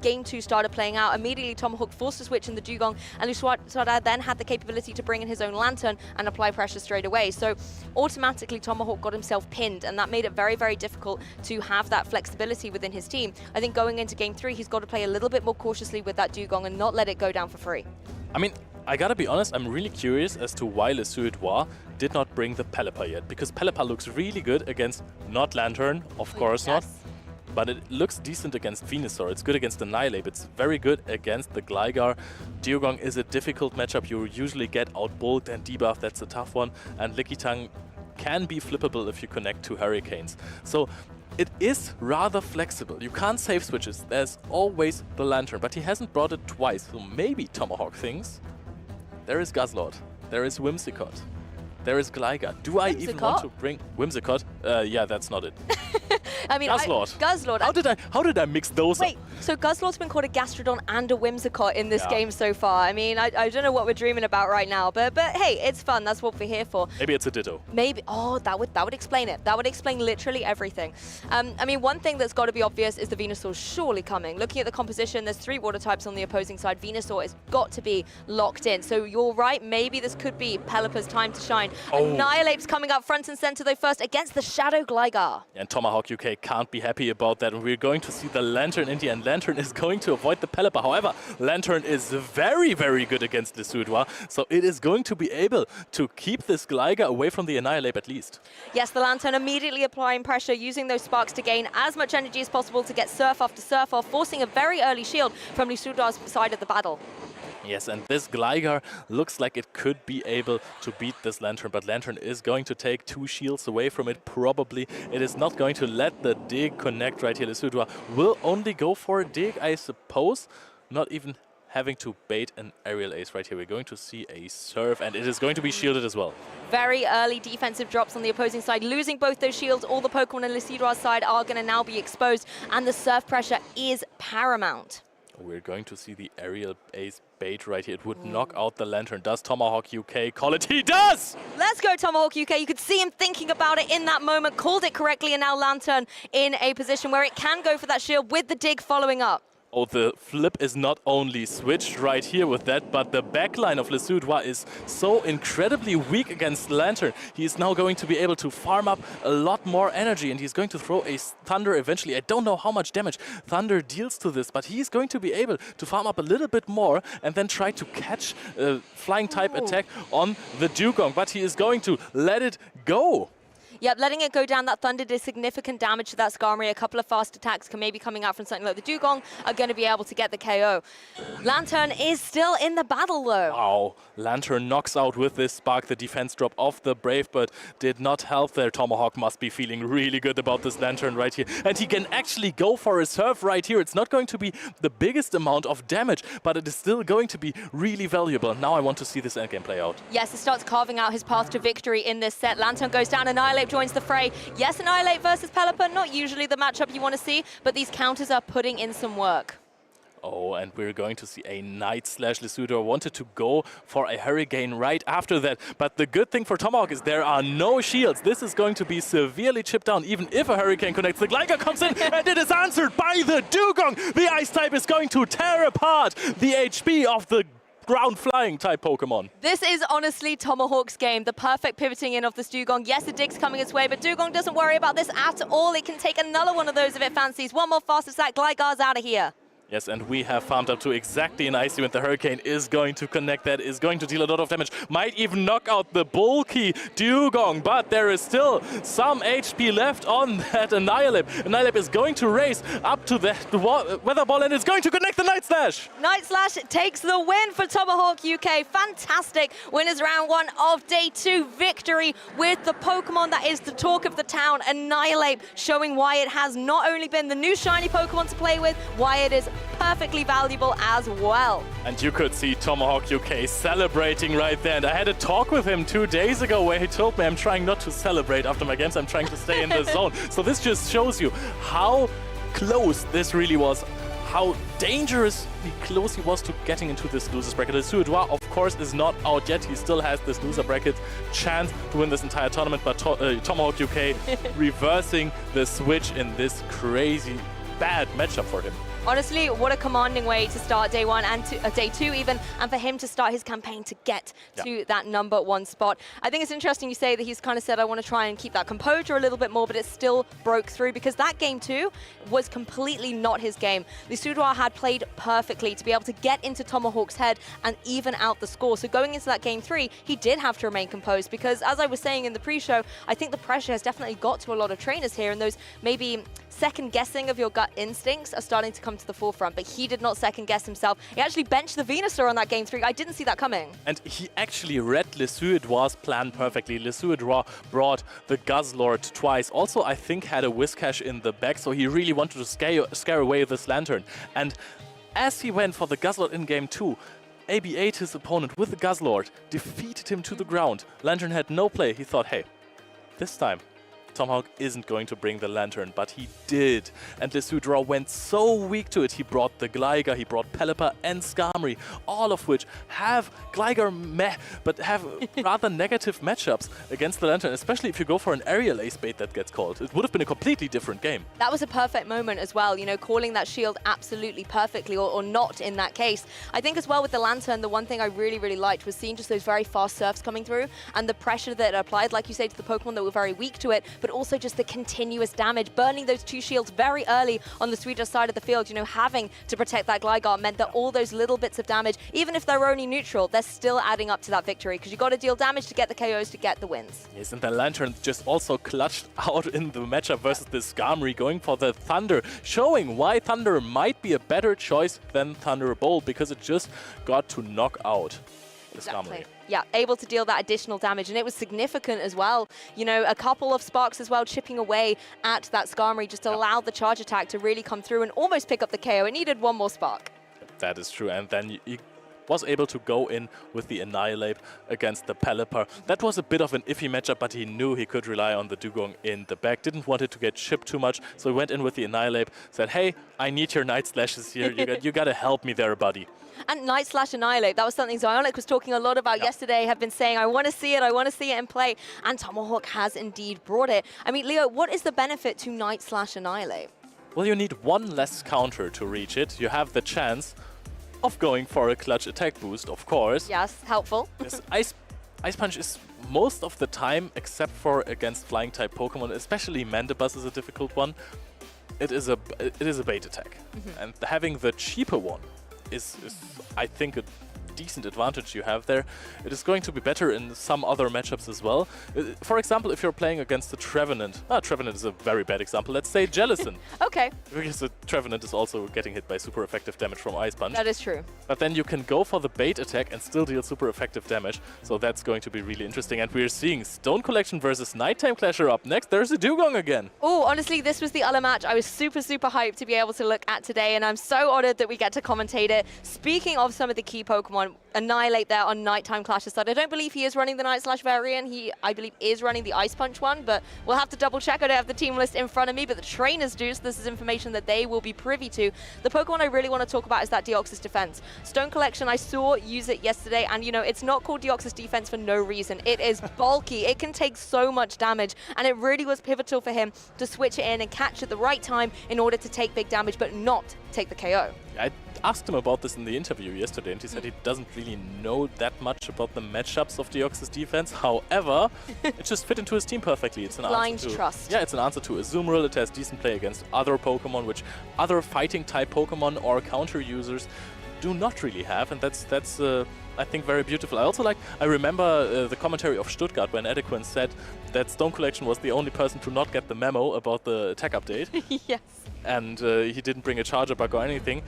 Game 2 started playing out. Immediately, Tomahawk forced a switch in the Dugong, and Lesudois then had the capability to bring in his own Lantern and apply pressure straight away. So automatically, Tomahawk got himself pinned, and that made it very, very difficult to have that flexibility within his team. I think going into Game 3, he's got to play a little bit more cautiously with that Dugong and not let it go down for free. I mean, I gotta be honest, I'm really curious as to why Lesudois did not bring the Pelipper yet, because Pelipper looks really good against not Lantern, of course not. But it looks decent against Venusaur. It's good against Annihilape. It's very good against the Gligar. Dugong is a difficult matchup. You usually get outbulked and debuffed. That's a tough one. And Lickitung can be flippable if you connect to Hurricanes. So it is rather flexible. You can't save switches. There's always the Lantern, but he hasn't brought it twice. So maybe Tomahawk thinks, there is Guzzlord, there is Whimsicott, there is Gligar. Do I even want to bring Whimsicott? Yeah, that's not it. I mean, Guzzlord. How did I mix those up? Wait, so Guzzlord's been called a Gastrodon and a Whimsicott in this game so far. I mean, I don't know what we're dreaming about right now, but hey, it's fun. That's what we're here for. Maybe it's a Ditto. Maybe. Oh, that would explain it. That would explain literally everything. I mean, one thing that's got to be obvious is the Venusaur's surely coming. Looking at the composition, there's 3 water types on the opposing side. Venusaur has got to be locked in. So you're right. Maybe this could be Pelipper's time to shine. Annihilape's coming up front and center though first against the Shadow Gligar. And Tomahawk UK can't be happy about that. And we're going to see the Lantern in the end. Lantern is going to avoid the Pelipper. However, Lantern is very, very good against Lesudois, so it is going to be able to keep this Gligar away from the Annihilate at least. Yes, the Lantern immediately applying pressure, using those sparks to gain as much energy as possible to get Surf after Surf off, forcing a very early shield from Lesudois' side of the battle. Yes, and this Gligar looks like it could be able to beat this Lantern, but Lantern is going to take 2 shields away from it, probably. It is not going to let the dig connect right here. Lesudois will only go for a dig, I suppose, not even having to bait an aerial ace right here. We're going to see a Surf, and it is going to be shielded as well. Very early defensive drops on the opposing side, losing both those shields. All the Pokemon on Lesudois' side are going to now be exposed, and the Surf pressure is paramount. We're going to see the aerial ace bait right here. It would knock out the Lantern. Does Tomahawk UK call it? He does! Let's go, Tomahawk UK. You could see him thinking about it in that moment, called it correctly, and now Lantern in a position where it can go for that shield with the dig following up. Oh, the flip is not only switched right here with that, but the backline of Lesudois is so incredibly weak against Lantern. He is now going to be able to farm up a lot more energy, and he's going to throw a Thunder eventually. I don't know how much damage Thunder deals to this, but he's going to be able to farm up a little bit more and then try to catch a flying type attack on the Dugong, but he is going to let it go. Yep, letting it go down. That Thunder did significant damage to that Skarmory. A couple of fast attacks can maybe coming out from something like the Dugong are going to be able to get the KO. Lantern is still in the battle, though. Wow, Lantern knocks out with this spark. The defense drop off the Brave Bird did not help there. Tomahawk must be feeling really good about this Lantern right here. And he can actually go for a Surf right here. It's not going to be the biggest amount of damage, but it is still going to be really valuable. Now I want to see this endgame play out. Yes, it starts carving out his path to victory in this set. Lantern goes down, Annihilate joins the fray. Yes, Annihilate versus Pelipper, not usually the matchup you want to see, but these counters are putting in some work. Oh, and we're going to see a Night Slash. Lesudois wanted to go for a Hurricane right after that, but the good thing for Tomahawk is there are no shields. This is going to be severely chipped down, even if a Hurricane connects. The Gligar comes in, and it is answered by the Dugong. The Ice type is going to tear apart the HP of the ground flying type Pokemon. This is honestly Tomahawk's game, the perfect pivoting in of this Dugong. Yes, the dig's coming its way, but Dugong doesn't worry about this at all. It can take another one of those if it fancies. One more fast attack, Gligar's out of here. Yes, and we have farmed up to exactly an Icy Wind. The Hurricane is going to connect. That is going to deal a lot of damage. Might even knock out the bulky Dugong, but there is still some HP left on that Annihilate. Annihilate is going to race up to the Weather Ball, and it's going to connect the Night Slash. Night Slash takes the win for Tomahawk UK. Fantastic winners round 1 of day 2 victory with the Pokemon that is the talk of the town, Annihilate, showing why it has not only been the new shiny Pokemon to play with, why it is perfectly valuable as well. And you could see Tomahawk UK celebrating right there. And I had a talk with him 2 days ago where he told me I'm trying not to celebrate after my games. I'm trying to stay in the zone. So this just shows you how close this really was, how dangerously close he was to getting into this loser's bracket. Lesudois, of course, is not out yet. He still has this loser bracket chance to win this entire tournament, but Tomahawk UK reversing the switch in this crazy bad matchup for him. Honestly, what a commanding way to start day 1 and day 2 even, and for him to start his campaign to get to that number 1 spot. I think it's interesting you say that he's kind of said, I want to try and keep that composure a little bit more, but it still broke through because that game 2 was completely not his game. Lesudois had played perfectly to be able to get into Tomahawk's head and even out the score. So going into that game 3, he did have to remain composed because, as I was saying in the pre-show, I think the pressure has definitely got to a lot of trainers here, and those maybe second guessing of your gut instincts are starting to come to the forefront, but he did not second guess himself. He actually benched the Venusaur on that game 3. I didn't see that coming. And he actually read Lesudois' plan perfectly. Lesudois brought the Guzzlord twice. Also, I think had a Whiscash in the back, so he really wanted to scare away this Lantern. And as he went for the Guzzlord in game 2, AB8 his opponent with the Guzzlord, defeated him to the ground. Lantern had no play. He thought, hey, this time Tomahawk isn't going to bring the Lantern, but he did. And Lesudois went so weak to it. He brought the Gligar, he brought Pelipper and Skarmory, all of which have Gligar meh, but have rather negative matchups against the Lantern, especially if you go for an aerial ace bait that gets called. It would have been a completely different game. That was a perfect moment as well, you know, calling that shield absolutely perfectly, or not in that case. I think as well with the Lantern, the one thing I really, really liked was seeing just those very fast surfs coming through and the pressure that it applied, like you say, to the Pokemon that were very weak to it, but but also just the continuous damage. Burning those 2 shields very early on the Swedish side of the field, you know, having to protect that Gligar meant that all those little bits of damage, even if they're only neutral, they're still adding up to that victory, because you got to deal damage to get the KOs, to get the wins. Yes, and the Lantern just also clutched out in the matchup versus the Skarmory, going for the Thunder, showing why Thunder might be a better choice than Thunderbolt, because it just got to knock out the Skarmory. Yeah, able to deal that additional damage, and it was significant as well. You know, a couple of sparks as well, chipping away at that Skarmory, just allowed the charge attack to really come through and almost pick up the KO. It needed one more spark. That is true, and then he was able to go in with the Annihilate against the Pelipper. That was a bit of an iffy matchup, but he knew he could rely on the Dugong in the back. Didn't want it to get chipped too much, so he went in with the Annihilate, said, hey, I need your Night Slashes here. You got to help me there, buddy. And Night Slash Annihilate, that was something Zionic was talking a lot about yesterday, have been saying, I want to see it in play. And Tomahawk has indeed brought it. I mean, Leo, what is the benefit to Night Slash Annihilate? Well, you need one less counter to reach it. You have the chance of going for a clutch attack boost, of course. Yes, helpful. Yes, Ice Punch is most of the time, except for against flying type Pokemon, especially Mandibuzz is a difficult one. It is a bait attack. And having the cheaper one is I think, a decent advantage you have there. It is going to be better in some other matchups as well. For example, if you're playing against the Trevenant. Trevenant is a very bad example. Let's say Jellicent. Okay. Because the Trevenant is also getting hit by super effective damage from Ice Punch. That is true. But then you can go for the bait attack and still deal super effective damage. So that's going to be really interesting. And we're seeing Stone Collection versus Nighttime Clasher up next. There's a Dugong again. Oh, honestly, this was the other match I was super, super hyped to be able to look at today. And I'm so honored that we get to commentate it. Speaking of some of the key Pokemon, Annihilate there on Nighttime Clasher side. I don't believe he is running the Night Slash variant. He, I believe, is running the Ice Punch one, but we'll have to double check. I don't have the team list in front of me, but the trainers do, so this is information that they will be privy to. The Pokemon I really want to talk about is that Deoxys Defense. Stone Collection, I saw use it yesterday, and you know, it's not called Deoxys Defense for no reason. It is bulky. It can take so much damage, and it really was pivotal for him to switch it in and catch at the right time in order to take big damage, but not take the KO. I asked him about this in the interview yesterday, and he said he doesn't really know that much about the matchups of Deoxys Defense. However, it just fit into his team perfectly. It's an blind answer to, trust. Yeah, it's an answer to Azumarill. It has decent play against other Pokemon, which other fighting type Pokemon or counter users do not really have, and that's I think very beautiful. I remember the commentary of Stuttgart when Edequin said that Stone Collection was the only person to not get the memo about the attack update. Yes. And he didn't bring a charger bug or anything.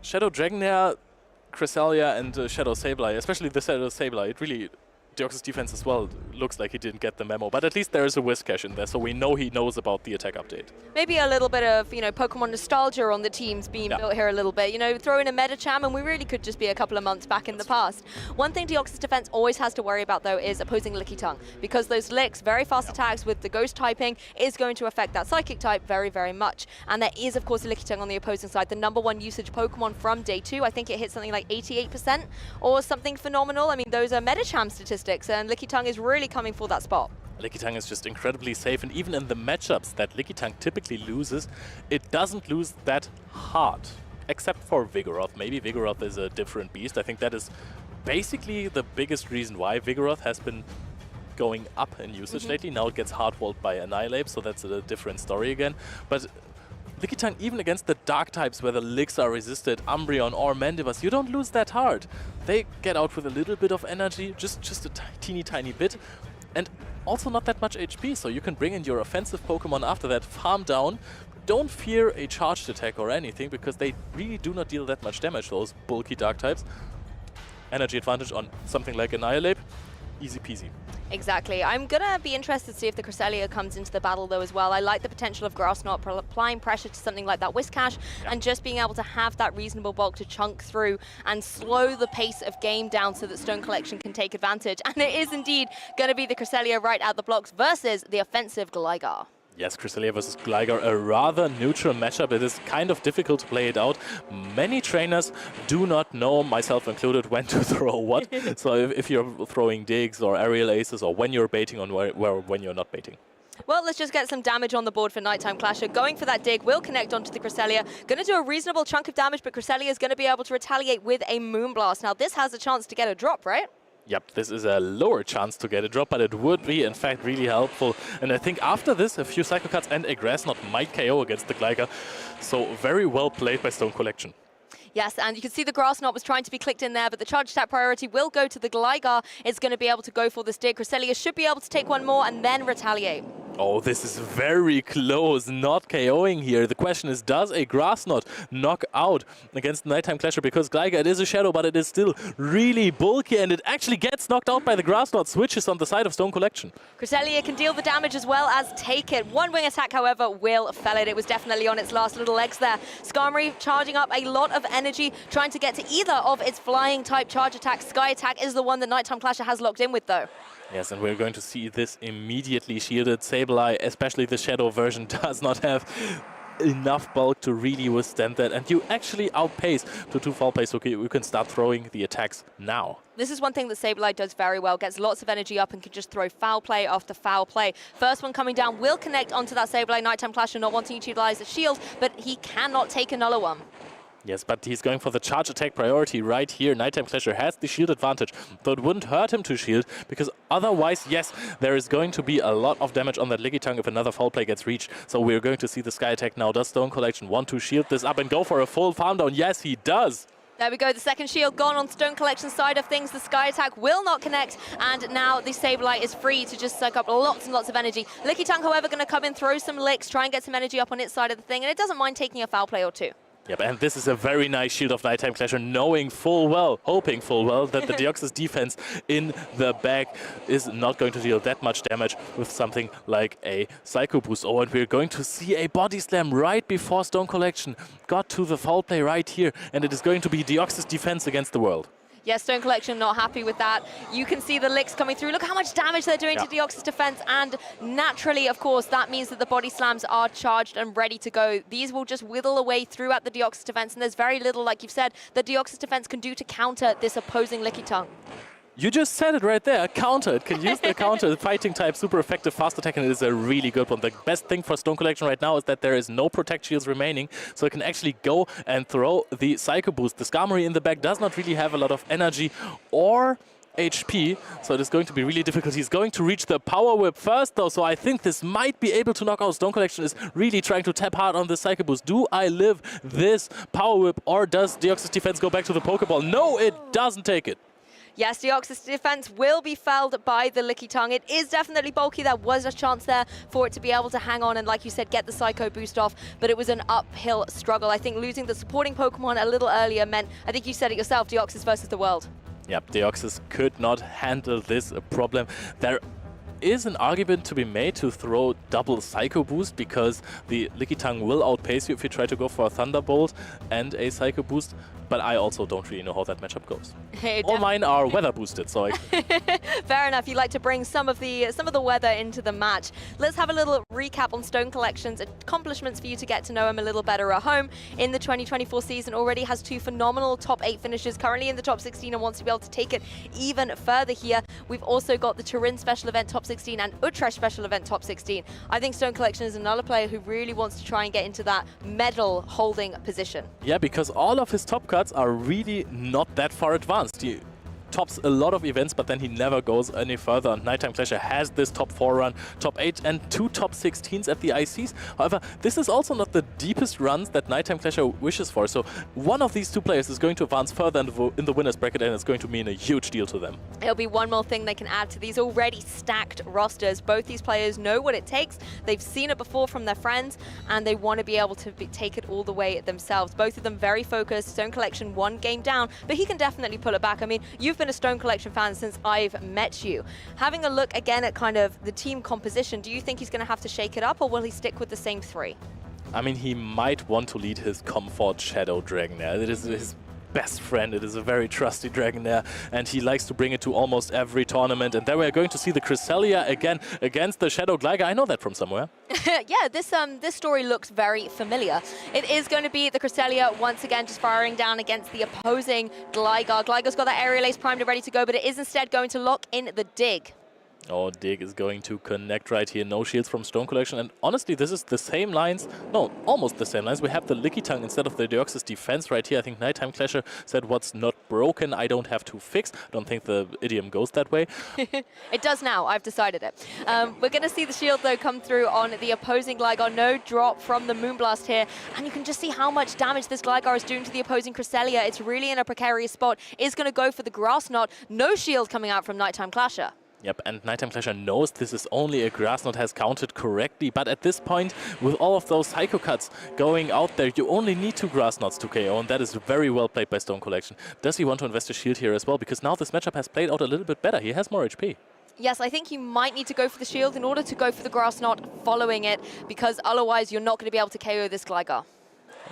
Shadow Dragonair, Cresselia, and Shadow Sableye, especially the Shadow Sableye, it really, Deoxys Defense as well, looks like he didn't get the memo. But at least there is a Whiscash in there, so we know he knows about the attack update. Maybe a little bit of, you know, Pokemon nostalgia on the teams being built here a little bit. You know, throw in a Medicham, and we really could just be a couple of months back in the past. One thing Deoxys Defense always has to worry about, though, is opposing Lickitung, because those Licks, very fast attacks with the Ghost typing, is going to affect that Psychic type very, very much. And there is, of course, a Lickitung on the opposing side, the #1 usage Pokemon from day 2. I think it hit something like 88% or something phenomenal. I mean, those are Medicham statistics, and Lickitung is really coming for that spot. Lickitung is just incredibly safe, and even in the matchups that Lickitung typically loses, it doesn't lose that hard, except for Vigoroth. Maybe Vigoroth is a different beast. I think that is basically the biggest reason why Vigoroth has been going up in usage lately. Now it gets hard-walled by Annihilate, so that's a different story again. But Lickitung, even against the dark types where the Licks are resisted, Umbreon or Mandibuzz, you don't lose that hard. They get out with a little bit of energy, just a teeny tiny bit, and also not that much HP, so you can bring in your offensive Pokemon after that, farm down. Don't fear a charged attack or anything, because they really do not deal that much damage, those bulky dark types. Energy advantage on something like Annihilate, easy peasy. Exactly. I'm going to be interested to see if the Cresselia comes into the battle, though, as well. I like the potential of Grass Knot applying pressure to something like that Whiscash and just being able to have that reasonable bulk to chunk through and slow the pace of game down so that Stone Collection can take advantage. And it is indeed going to be the Cresselia right out the blocks versus the offensive Gligar. Yes, Cresselia versus Gligar, a rather neutral matchup. It is kind of difficult to play it out. Many trainers do not know, myself included, when to throw what. So if you're throwing digs or aerial aces, or when you're baiting on when you're not baiting. Well, let's just get some damage on the board for Nighttime Clasher. Going for that dig, will connect onto the Cresselia. Going to do a reasonable chunk of damage, but Cresselia is going to be able to retaliate with a Moonblast. Now, this has a chance to get a drop, right? Yep, this is a lower chance to get a drop, but it would be, in fact, really helpful. And I think after this, a few Psycho Cuts and a Grass Knot might KO against the Gligar. So very well played by Stone Collection. Yes, and you can see the Grass Knot was trying to be clicked in there, but the charge attack priority will go to the Gligar. It's going to be able to go for this dig. Cresselia should be able to take one more and then retaliate. Oh, this is very close, not KOing here. The question is, does a Grass Knot knock out against Nighttime Clasher? Because Gligar, it is a Shadow, but it is still really bulky, and it actually gets knocked out by the Grass Knot. Switches on the side of Stone Collection. Cresselia can deal the damage as well as take it. One wing attack, however, will fell it. It was definitely on its last little legs there. Skarmory charging up a lot of energy, trying to get to either of its flying type charge attacks. Sky Attack is the one that Nighttime Clasher has locked in with, though. Yes, and we're going to see this immediately shielded. Sableye, especially the Shadow version, does not have enough bulk to really withstand that. And you actually outpace to 2 foul play, so you can start throwing the attacks now. This is one thing that Sableye does very well, gets lots of energy up and can just throw foul play after foul play. First one coming down will connect onto that Sableye. Nighttime Clasher not wanting to utilize the shield, but he cannot take another one. Yes, but he's going for the charge attack priority right here. Nighttime Clasher has the shield advantage, though it wouldn't hurt him to shield, because otherwise, yes, there is going to be a lot of damage on that Lickitung if another foul play gets reached. So we're going to see the Sky Attack now. Does Stone Collection want to shield this up and go for a full farm down? Yes, he does. There we go, the second shield gone on Stone Collection's side of things. The Sky Attack will not connect, and now the Sableye is free to just suck up lots and lots of energy. Lickitung, however, going to come in, throw some licks, try and get some energy up on its side of the thing, and it doesn't mind taking a foul play or two. Yep, and this is a very nice shield of Nighttime Clasher, knowing full well, hoping full well, that the Deoxys defense in the back is not going to deal that much damage with something like a Psycho Boost. Oh, and we're going to see a Body Slam right before Stone Collection got to the foul play right here, and it is going to be Deoxys defense against the world. Yes, Stone Collection not happy with that. You can see the licks coming through. Look how much damage they're doing to Deoxys defense. And naturally, of course, that means that the body slams are charged and ready to go. These will just whittle away throughout the Deoxys defense. And there's very little, like you've said, that Deoxys defense can do to counter this opposing Lickitung. You just said it right there, counter. It can use the counter, the fighting type, super effective, fast attack, and it is a really good one. The best thing for Stone Collection right now is that there is no Protect Shields remaining, so it can actually go and throw the Psycho Boost. The Skarmory in the back does not really have a lot of energy or HP, so it is going to be really difficult. He's going to reach the Power Whip first, though, so I think this might be able to knock out. Stone Collection is really trying to tap hard on the Psycho Boost. Do I live this Power Whip, or does Deoxys defense go back to the Pokeball? No, it doesn't take it. Yes, Deoxys defense will be felled by the Lickitung. It is definitely bulky. There was a chance there for it to be able to hang on and, like you said, get the Psycho Boost off, but it was an uphill struggle. I think losing the supporting Pokemon a little earlier meant, I think you said it yourself, Deoxys versus the world. Yep, Deoxys could not handle this problem. There is an argument to be made to throw double Psycho Boost, because the Lickitung will outpace you if you try to go for a Thunderbolt and a Psycho Boost, but I also don't really know how that matchup goes. All mine are weather boosted, so Fair enough. You like to bring some of the weather into the match. Let's have a little recap on Stone Collection's accomplishments for you to get to know him a little better at home. In the 2024 season, already has 2 phenomenal top 8 finishes, currently in the top 16, and wants to be able to take it even further here. We've also got the Turin Special Event top 16 and Utrecht Special Event top 16. I think Stone Collection is another player who really wants to try and get into that medal holding position. yeah, because all of his top cuts are really not that far advanced. He tops a lot of events, but then he never goes any further. And Nighttime Clasher has this top 4 run, top 8 and 2 top 16s at the ICs. However, this is also not the deepest runs that Nighttime Clasher wishes for. So one of these 2 players is going to advance further in the winner's bracket, and it's going to mean a huge deal to them. It'll be one more thing they can add to these already stacked rosters. Both these players know what it takes. They've seen it before from their friends, and they want to be able to take it all the way themselves. Both of them very focused. Stone Collection 1 game down, but he can definitely pull it back. I mean, you've been a Stone Collection fan since I've met you. Having a look again at kind of the team composition, do you think he's going to have to shake it up, or will he stick with the same 3? I mean, he might want to lead his comfort Shadow Dragonair. It is his best friend. It is a very trusty Dragonair, and he likes to bring it to almost every tournament. And then we're going to see the Cresselia again against the Shadow Gligar. I know that from somewhere. Yeah, this story looks very familiar. It is going to be the Cresselia once again just firing down against the opposing Gligar. Gligar's got that Aerial Ace primed and ready to go, but it is instead going to lock in the dig. Oh, Dig is going to connect right here. No shields from Stone Collection. And honestly, this is the same lines. No, almost the same lines. We have the Licky Tongue instead of the Deoxys defense right here. I think Nighttime Clasher said what's not broken, I don't have to fix. I don't think the idiom goes that way. It does now. I've decided it. We're going to see the shield, though, come through on the opposing Gligar. No drop from the Moonblast here. And you can just see how much damage this Gligar is doing to the opposing Cresselia. It's really in a precarious spot. Is going to go for the Grass Knot. No shield coming out from Nighttime Clasher. Yep, and Nighttime Clasher knows this is only a Grass Knot, has counted correctly, but at this point, with all of those Psycho Cuts going out there, you only need 2 Grass Knots to KO, and that is very well played by Stone Collection. Does he want to invest a shield here as well? Because now this matchup has played out a little bit better. He has more HP. Yes, I think you might need to go for the shield in order to go for the Grass Knot following it, because otherwise you're not going to be able to KO this Gligar.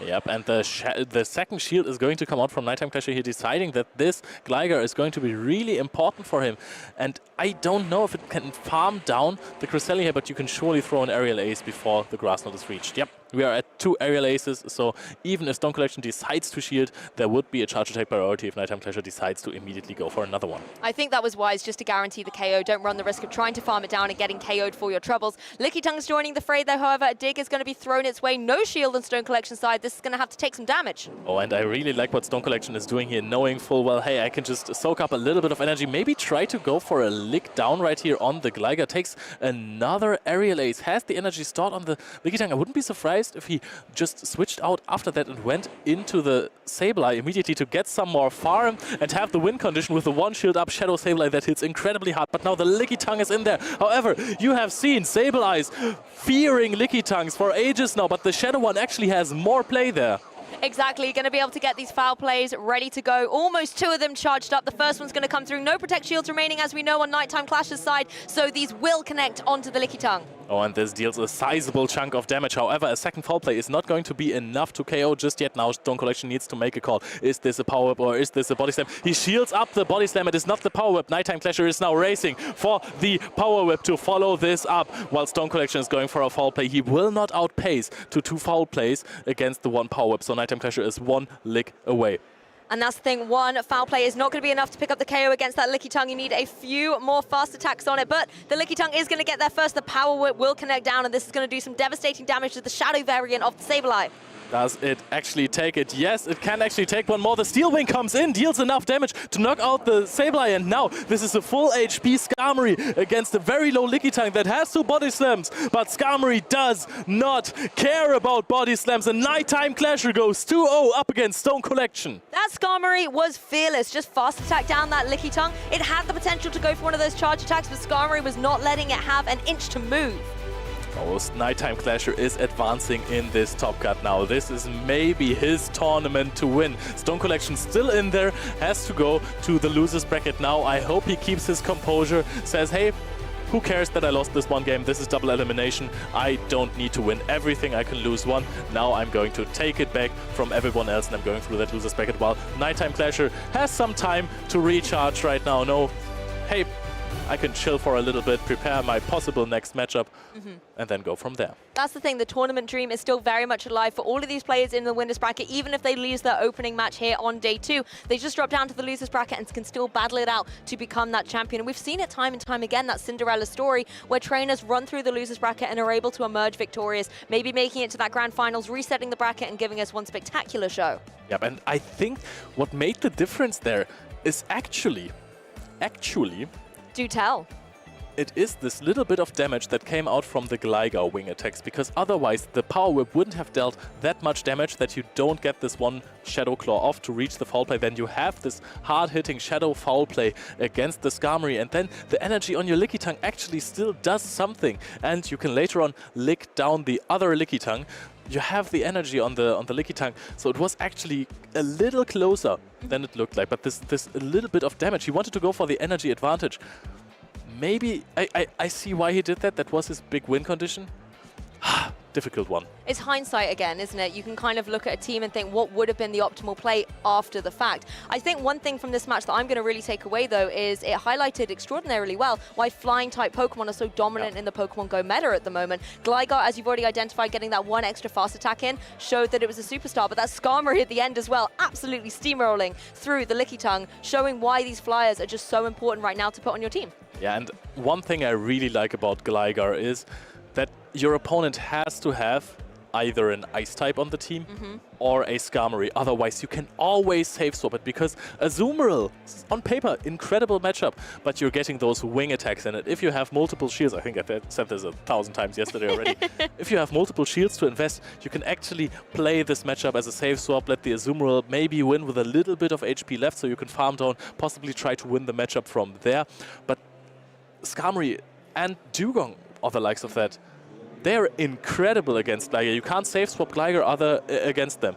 Yep, and the second shield is going to come out from Nighttime Clasher here, deciding that this Gligar is going to be really important for him. And I don't know if it can farm down the Cresselia here, but you can surely throw an Aerial Ace before the Grass Knot is reached. Yep, we are at 2 Aerial Aces, so even if Stone Collection decides to shield, there would be a charge attack priority if Nighttime Clasher decides to immediately go for another one. I think that was wise, just to guarantee the KO. Don't run the risk of trying to farm it down and getting KO'd for your troubles. Licky Tongue's joining the fray, though, however. Dig is going to be thrown its way. No shield on Stone Collection side. This is going to have to take some damage. Oh, and I really like what Stone Collection is doing here, knowing full well, hey, I can just soak up a little bit of energy, maybe try to go for a lick down right here on the Gligar. Takes another Aerial Ace, has the energy stored on the Licky Tongue. I wouldn't be surprised if he just switched out after that and went into the Sableye immediately to get some more farm and have the win condition with the 1 shield up Shadow Sableye that hits incredibly hard. But now the Licky Tongue is in there. However, you have seen Sableye's fearing Licky Tongues for ages now, but the Shadow one actually has more play there. Exactly, going to be able to get these foul plays ready to go. Almost 2 of them charged up. The first one's going to come through. No Protect Shields remaining, as we know, on Nighttime Clasher's side, so these will connect onto the Licky Tongue. Oh, and this deals a sizable chunk of damage. However, a second foul play is not going to be enough to KO just yet. Now Stone Collection needs to make a call. Is this a Power Whip or is this a Body Slam? He shields up the Body Slam. It is not the Power Whip. Nighttime Clasher is now racing for the Power Whip to follow this up, while Stone Collection is going for a foul play. He will not outpace to 2 foul plays against the 1 Power Whip. So Nighttime Clasher is 1 lick away. And that's the thing, 1 foul play is not going to be enough to pick up the KO against that Licky Tongue. You need a few more fast attacks on it, but the Licky Tongue is going to get there first. The Power Whip will connect down, and this is going to do some devastating damage to the Shadow variant of the Sableye. Does it actually take it? Yes, it can actually take one more. The Steel Wing comes in, deals enough damage to knock out the Sableye, and now this is a full HP Skarmory against a very low Licky Tongue that has 2 Body Slams, but Skarmory does not care about Body Slams, and Nighttime Clasher goes 2-0 up against Stone Collection. That Skarmory was fearless, just fast attack down that Licky Tongue. It had the potential to go for one of those charge attacks, but Skarmory was not letting it have an inch to move. Nighttime Clasher is advancing in this top cut now. This is maybe his tournament to win. Stone Collection still in there, has to go to the losers bracket now. I hope he keeps his composure, says, hey, who cares that I lost this 1 game? This is double elimination. I don't need to win everything. I can lose 1. Now I'm going to take it back from everyone else, and I'm going through that losers bracket while Nighttime Clasher has some time to recharge right now. No, hey, I can chill for a little bit, prepare my possible next matchup, and then go from there. That's the thing, the tournament dream is still very much alive for all of these players in the winners bracket. Even if they lose their opening match here on day 2, they just drop down to the losers bracket and can still battle it out to become that champion. And we've seen it time and time again, that Cinderella story, where trainers run through the losers bracket and are able to emerge victorious, maybe making it to that grand finals, resetting the bracket and giving us one spectacular show. Yep, and I think what made the difference there is actually, do tell. it is this little bit of damage that came out from the Gligar wing attacks, because otherwise the Power Whip wouldn't have dealt that much damage that you don't get this 1 Shadow Claw off to reach the foul play. Then you have this hard-hitting Shadow foul play against the Skarmory, and then the energy on your Licky Tongue actually still does something, and you can later on lick down the other Licky Tongue. You have the energy on the Licky Tongue, so it was actually a little closer than it looked like. But this a little bit of damage, he wanted to go for the energy advantage. Maybe I see why he did that. That was his big win condition. difficult one. It's hindsight again, isn't it? You can kind of look at a team and think what would have been the optimal play after the fact. I think one thing from this match that I'm going to really take away, though, is it highlighted extraordinarily well why flying-type Pokemon are so dominant in the Pokemon Go meta at the moment. Gligar, as you've already identified, getting that one extra fast attack in, showed that it was a superstar, but that Skarmory at the end as well, absolutely steamrolling through the Lickitung, showing why these flyers are just so important right now to put on your team. Yeah, and one thing I really like about Gligar is that your opponent has to have either an Ice type on the team or a Skarmory. Otherwise, you can always safe swap it because Azumarill, on paper, incredible matchup, but you're getting those wing attacks in it. If you have multiple shields, I think I said this 1,000 times yesterday already. If you have multiple shields to invest, you can actually play this matchup as a safe swap, let the Azumarill maybe win with a little bit of HP left so you can farm down, possibly try to win the matchup from there. But Skarmory and Dugong, or the likes of that, they're incredible against Gligar. You can't safe swap Gligar against them.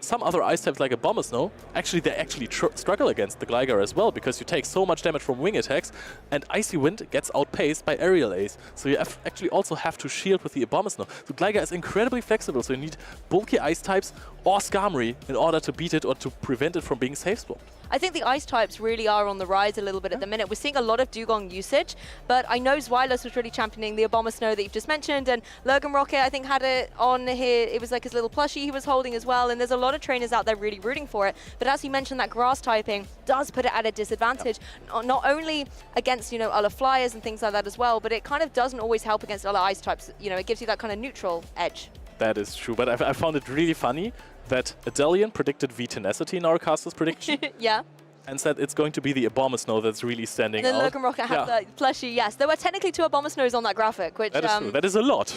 Some other ice types like Abomasnow, they struggle against the Gligar as well because you take so much damage from wing attacks and Icy Wind gets outpaced by Aerial Ace. So you actually also have to shield with the Abomasnow. So Gligar is incredibly flexible, so you need bulky ice types or Skarmory in order to beat it or to prevent it from being safe swapped. I think the ice types really are on the rise a little bit at the minute. We're seeing a lot of Dugong usage, but I know Zweilous was really championing the Abomasnow that you've just mentioned, and Lurgan Rocket, I think, had it on here. It was like his little plushie he was holding as well, and there's a lot of trainers out there really rooting for it. But as you mentioned, that grass typing does put it at a disadvantage, not only against, other flyers and things like that as well, but it kind of doesn't always help against other ice types. It gives you that kind of neutral edge. That is true, but I found it really funny that Adelian predicted V-Tenacity in our caster's prediction. Yeah. And said it's going to be the Abomasnow that's really standing out. And then Lurgan Rocket had the plushie, yes. There were technically 2 Abomasnows on that graphic, which... That is true. That is a lot.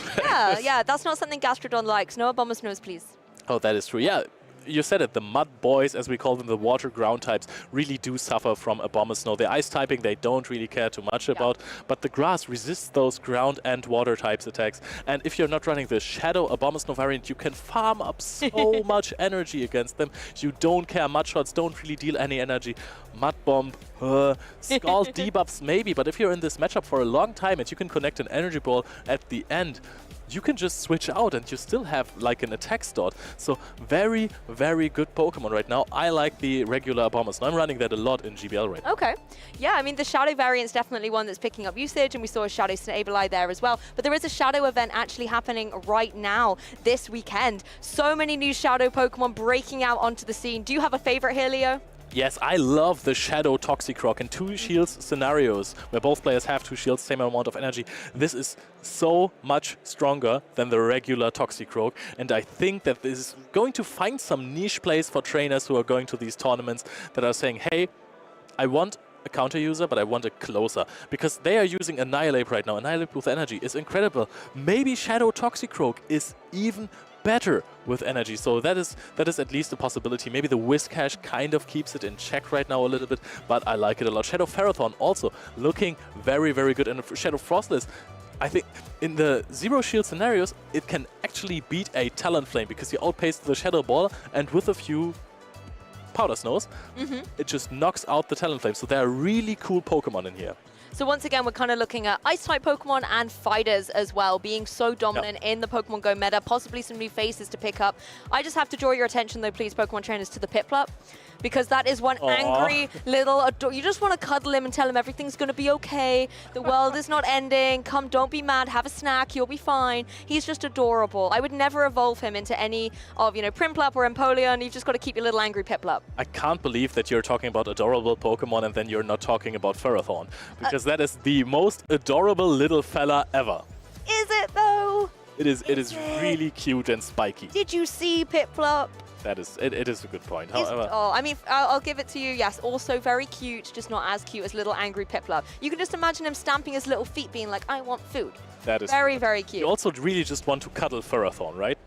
Yeah, that's not something Gastrodon likes. No Abomasnows, please. Oh, that is true. Yeah. You said it, the mud boys, as we call them, the water ground types, really do suffer from Abomasnow. The ice typing they don't really care too much about, but the grass resists those ground and water types attacks. And if you're not running the Shadow Abomasnow variant, you can farm up so much energy against them. You don't care. Mud shots don't really deal any energy. Mud Bomb, Scald debuffs maybe, but if you're in this matchup for a long time and you can connect an energy ball at the end, you can just switch out and you still have like an attack start. So very, very good Pokemon right now. I like the regular Abomasnow. I'm running that a lot in GBL right now. Okay. Yeah, I mean, the Shadow variant's definitely one that's picking up usage, and we saw a Shadow Sableye there as well. But there is a Shadow event actually happening right now this weekend. So many new Shadow Pokemon breaking out onto the scene. Do you have a favorite here, Leo? Yes, I love the Shadow Toxicroak in 2 shields scenarios where both players have 2 shields, same amount of energy. This is so much stronger than the regular Toxicroak, and I think that this is going to find some niche place for trainers who are going to these tournaments that are saying, hey, I want a counter user, but I want a closer, because they are using Annihilate right now. Annihilate with energy is incredible. Maybe Shadow Toxicroak is even better with energy, so that is at least a possibility. Maybe the Whiscash kind of keeps it in check right now a little bit, but I like it a lot. Shadow Ferrothorn also looking very, very good, and Shadow Frostless, I think in the zero shield scenarios, it can actually beat a Talonflame because you outpace the Shadow Ball, and with a few Powder Snows, it just knocks out the Talonflame. So there are really cool Pokemon in here. So once again, we're kind of looking at Ice-type Pokemon and Fighters as well, being so dominant in the Pokemon Go meta, possibly some new faces to pick up. I just have to draw your attention, though, please, Pokemon trainers, to the Piplup, because that is one angry little... You just want to cuddle him and tell him everything's going to be okay, the world is not ending, come, don't be mad, have a snack, you'll be fine. He's just adorable. I would never evolve him into any of, Primplup or Empoleon. You've just got to keep your little angry Piplup. I can't believe that you're talking about adorable Pokemon and then you're not talking about Ferrothorn, because that is the most adorable little fella ever. Is it, though? It is really cute and spiky. Did you see Piplup? That is, it is a good point. However, I mean, I'll give it to you, yes. Also very cute, just not as cute as little angry Piplup. You can just imagine him stamping his little feet being like, I want food. that is very, very cute. You also really just want to cuddle Ferrothorn, right?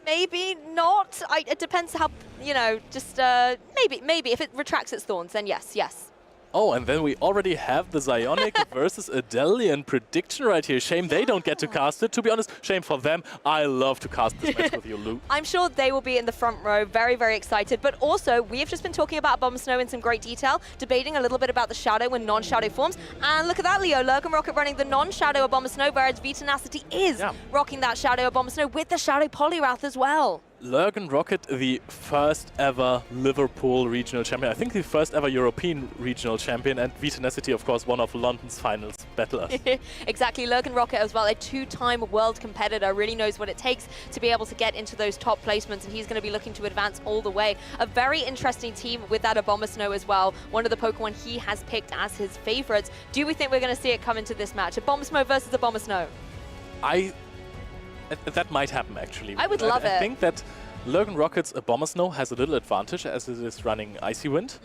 Maybe not. It depends how, maybe if it retracts its thorns, then yes. Oh, and then we already have the Zionic versus Adelian prediction right here. Shame they don't get to cast it. To be honest, shame for them. I love to cast this match with you, Lou. I'm sure they will be in the front row, very, very excited. But also, we have just been talking about Abomasnow in some great detail, debating a little bit about the Shadow and non-Shadow forms. And look at that, Leo. Lurgan Rocket running the non-Shadow Abomasnow, whereas Vitanacity is rocking that Shadow Abomasnow with the Shadow Poliwrath as well. Lurgan Rocket, the first ever Liverpool regional champion. I think the first ever European regional champion, and Vitanacity, of course, one of London's finals battlers. Exactly, Lurgan Rocket as well, a two-time world competitor, really knows what it takes to be able to get into those top placements, and he's going to be looking to advance all the way. A very interesting team with that Abomasnow as well, one of the Pokemon he has picked as his favorites. Do we think we're going to see it come into this match? Abomasnow versus Abomasnow? That might happen, actually. I would love it. I think that Lurgan Rocket's Abomasnow has a little advantage as it is running Icy Wind.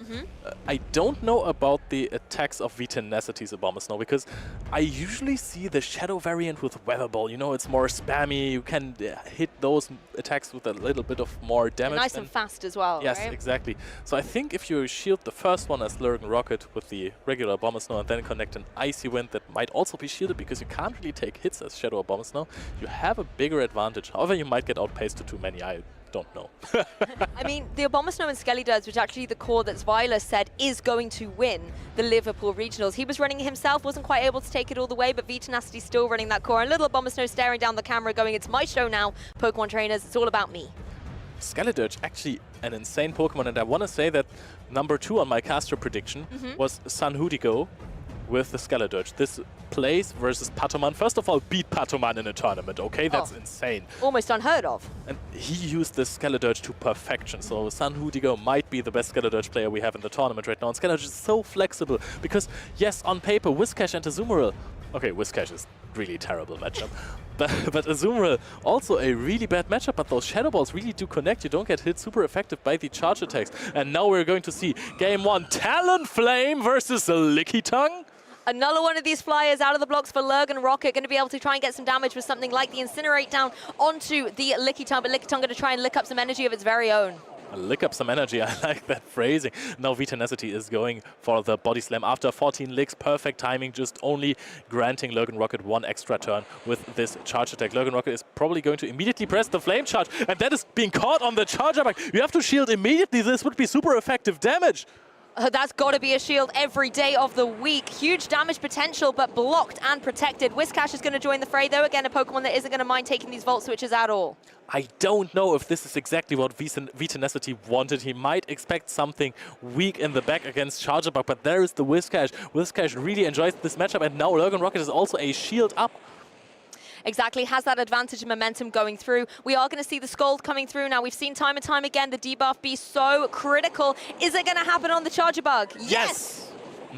I don't know about the attacks of Vitanacity's Abomasnow, because I usually see the Shadow variant with Weather Ball. You know, it's more spammy. You can hit those attacks with a little bit of more damage. Nice and fast as well, yes, right? exactly. So I think if you shield the first one as Lurgan Rocket with the regular Abomasnow and then connect an Icy Wind that might also be shielded, because you can't really take hits as Shadow Abomasnow, you have a bigger advantage. However, you might get outpaced to too many. I don't know. I mean, the Abomasnow and Skellydirge, which actually the core that Zwyler said is going to win the Liverpool Regionals. He was running it himself, wasn't quite able to take it all the way, but Vitanacity's still running that core. And little Abomasnow staring down the camera going, it's my show now, Pokemon trainers, it's all about me. Skellydirge, actually an insane Pokemon, and I want to say that number 2 on my caster prediction was Sanhudigo with the Skellydirge. This plays versus Patoman. First of all, beat Patoman in a tournament, okay? That's insane. Almost unheard of. And he used the Skellydirge to perfection, so Sanhudigo might be the best Skellydirge player we have in the tournament right now. And Skellydirge is so flexible, because yes, on paper, Whiscash and Azumarill, okay, Whiscash is really terrible matchup. But Azumarill, also a really bad matchup, but those Shadow Balls really do connect. You don't get hit super effective by the charge attacks. And now we're going to see Game 1, Talonflame versus Lickitung. Another one of these flyers out of the blocks for Lurgan Rocket, going to be able to try and get some damage with something like the Incinerate down onto the Lickitung, but Lickitung going to try and lick up some energy of its very own. Lick up some energy, I like that phrasing. Now Vitanacity is going for the Body Slam after 14 licks, perfect timing, just only granting Lurgan Rocket 1 extra turn with this charge attack. Lurgan Rocket is probably going to immediately press the Flame Charge, and that is being caught on the charge attack. You have to shield immediately, this would be super effective damage. That's got to be a shield every day of the week. Huge damage potential, but blocked and protected. Whiscash is going to join the fray, though. Again, a Pokemon that isn't going to mind taking these Volt Switches at all. I don't know if this is exactly what Vitanacity wanted. He might expect something weak in the back against Charjabug, but there is the Whiscash. Whiscash really enjoys this matchup, and now Lurgan Rocket is also a shield up. Exactly, has that advantage and momentum going through. We are going to see the Scald coming through now. We've seen time and time again the debuff be so critical. Is it going to happen on the Charjabug? Yes!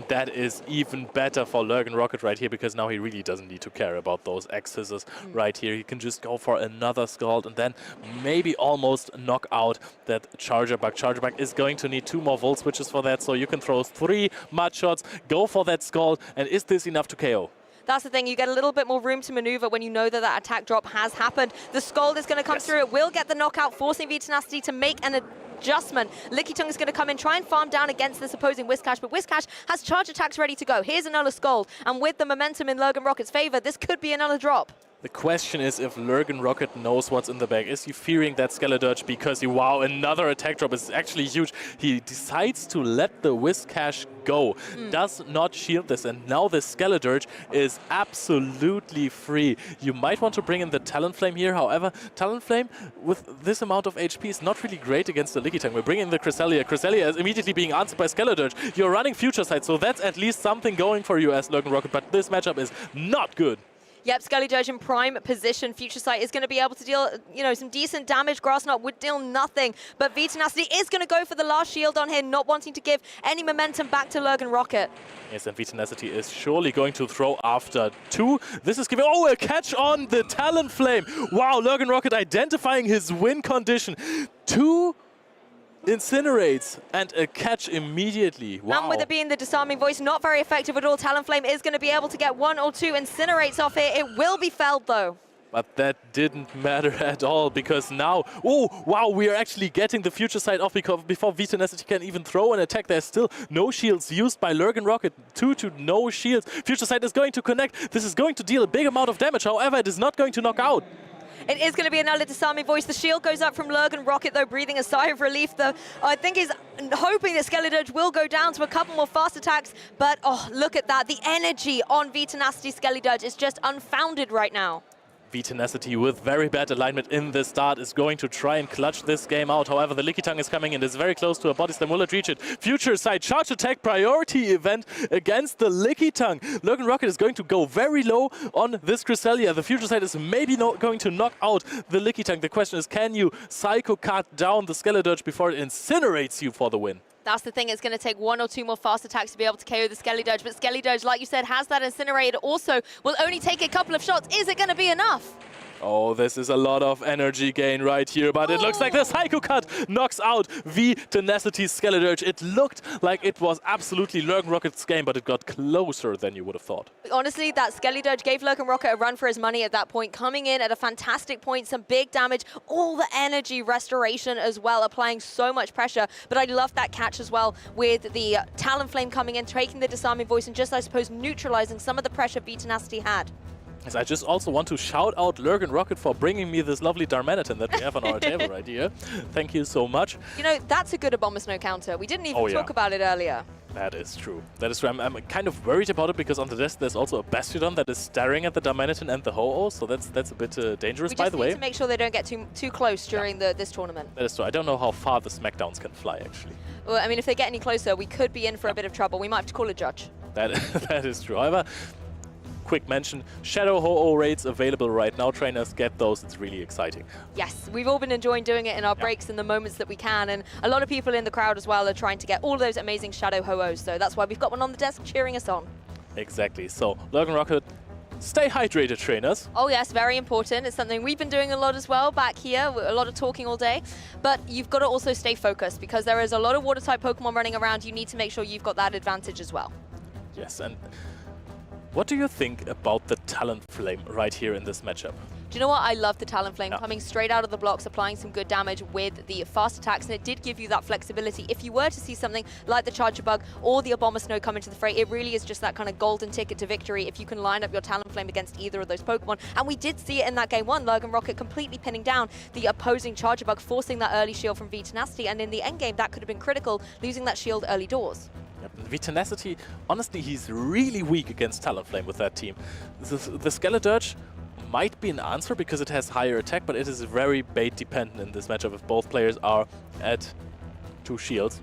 That is even better for Lurgan Rocket right here, because now he really doesn't need to care about those X-Scissors right here. He can just go for another Scald and then maybe almost knock out that Charjabug. Charjabug is going to need 2 more Volt Switches for that, so you can throw 3 Mud Shots, go for that Scald, and is this enough to KO? That's the thing, you get a little bit more room to maneuver when you know that that attack drop has happened. The Scald is going to come through, it will get the knockout, forcing Vitanacity to make an adjustment. Lickitung is going to come in, try and farm down against this opposing Whiscash, but Whiscash has charge attacks ready to go. Here's another Scald, and with the momentum in Lurgan Rocket's favor, this could be another drop. The question is if Lurgan Rocket knows what's in the bag. Is he fearing that Skellydirge because he, wow, another attack drop is actually huge. He decides to let the Whiscash go, does not shield this, and now the Skellydirge is absolutely free. You might want to bring in the Talonflame here, however, Talonflame with this amount of HP is not really great against the Lickitung. We're bringing in the Cresselia. Cresselia is immediately being answered by Skellydirge. You're running Future Sight, so that's at least something going for you as Lurgan Rocket, but this matchup is not good. Yep, Skellydirge in prime position. Future Sight is going to be able to deal, some decent damage. Grass Knot would deal nothing, but Vitanacity is going to go for the last shield on him, not wanting to give any momentum back to Lurgan Rocket. Yes, and Vitanacity is surely going to throw after 2. This is giving, a catch on the Talonflame. Wow, Lurgan Rocket identifying his win condition. 2 Incinerates and a catch immediately. Wow. And with it being the disarming voice, not very effective at all. Talonflame is going to be able to get 1 or 2 Incinerates off here. It will be felled, though. But that didn't matter at all, because now, oh, wow, we are actually getting the future side off before V-Tenacity can even throw an attack. There's still no shields used by Lurgan Rocket. 2 to no shields. Future side is going to connect. This is going to deal a big amount of damage. However, it is not going to knock out. It is going to be another disarming voice. The shield goes up from Lurgan Rocket, though, breathing a sigh of relief. Though I think he's hoping that Skellydirge will go down to a couple more fast attacks. But, oh, look at that. The energy on V-Tenacity Skellydirge is just unfounded right now. V-Tenacity with very bad alignment in the start is going to try and clutch this game out. However, the Lickitung is coming in. It's very close to a body slam. Will it reach it? Future side charge attack priority event against the Lickitung. Lurgan Rocket is going to go very low on this Cresselia. The future side is maybe not going to knock out the Lickitung. The question is, can you Psycho Cut down the Skellydirge before it incinerates you for the win? That's the thing. It's going to take 1 or 2 more fast attacks to be able to KO the Skellydirge. But Skellydirge, like you said, has that incinerator. Also, will only take a couple of shots. Is it going to be enough? Oh, this is a lot of energy gain right here, but it looks like the Psycho Cut knocks out V-Tenacity's Skellydirge. It looked like it was absolutely Lurgan Rocket's game, but it got closer than you would have thought. Honestly, that Skellydirge gave Lurgan Rocket a run for his money at that point, coming in at a fantastic point, some big damage, all the energy restoration as well, applying so much pressure. But I love that catch as well with the Talonflame coming in, taking the disarming voice, and just, I suppose, neutralizing some of the pressure V-Tenacity had. Yes, I just also want to shout out Lurgan Rocket for bringing me this lovely Darmanitan that we have on our table right here. Thank you so much. You know, that's a good Abomasnow counter. We didn't even talk about it earlier. That is true. That is true. I'm kind of worried about it because on the desk there's also a Bastiodon that is staring at the Darmanitan and the Ho-Oh, so that's a bit dangerous, by the way. We just need to make sure they don't get too close during this tournament. That is true. I don't know how far the Smackdowns can fly, actually. Well, I mean, if they get any closer, we could be in for a bit of trouble. We might have to call a judge. That is true. However, quick mention, Shadow Ho-Oh raids available right now. Trainers, get those. It's really exciting. Yes, we've all been enjoying doing it in our breaks and the moments that we can, and a lot of people in the crowd as well are trying to get all of those amazing Shadow Ho-Ohs, so that's why we've got one on the desk cheering us on. Exactly. So, Lurgan Rocket, stay hydrated, trainers. Oh yes, very important. It's something we've been doing a lot as well back here, a lot of talking all day, but you've got to also stay focused because there is a lot of water-type Pokemon running around. You need to make sure you've got that advantage as well. Yes, and what do you think about the Talonflame right here in this matchup? Do you know what? I love the Talonflame coming straight out of the blocks, applying some good damage with the fast attacks, and it did give you that flexibility. If you were to see something like the Charger Bug or the Abomasnow come into the fray, it really is just that kind of golden ticket to victory if you can line up your Talonflame against either of those Pokemon. And we did see it in that game 1, Lurgan Rocket completely pinning down the opposing Charger Bug, forcing that early shield from V-Tenacity, and in the endgame that could have been critical, losing that shield early doors. V-Tenacity, honestly, he's really weak against Talonflame with that team. The Skellydirge might be an answer because it has higher attack, but it is very bait dependent in this matchup if both players are at 2 shields.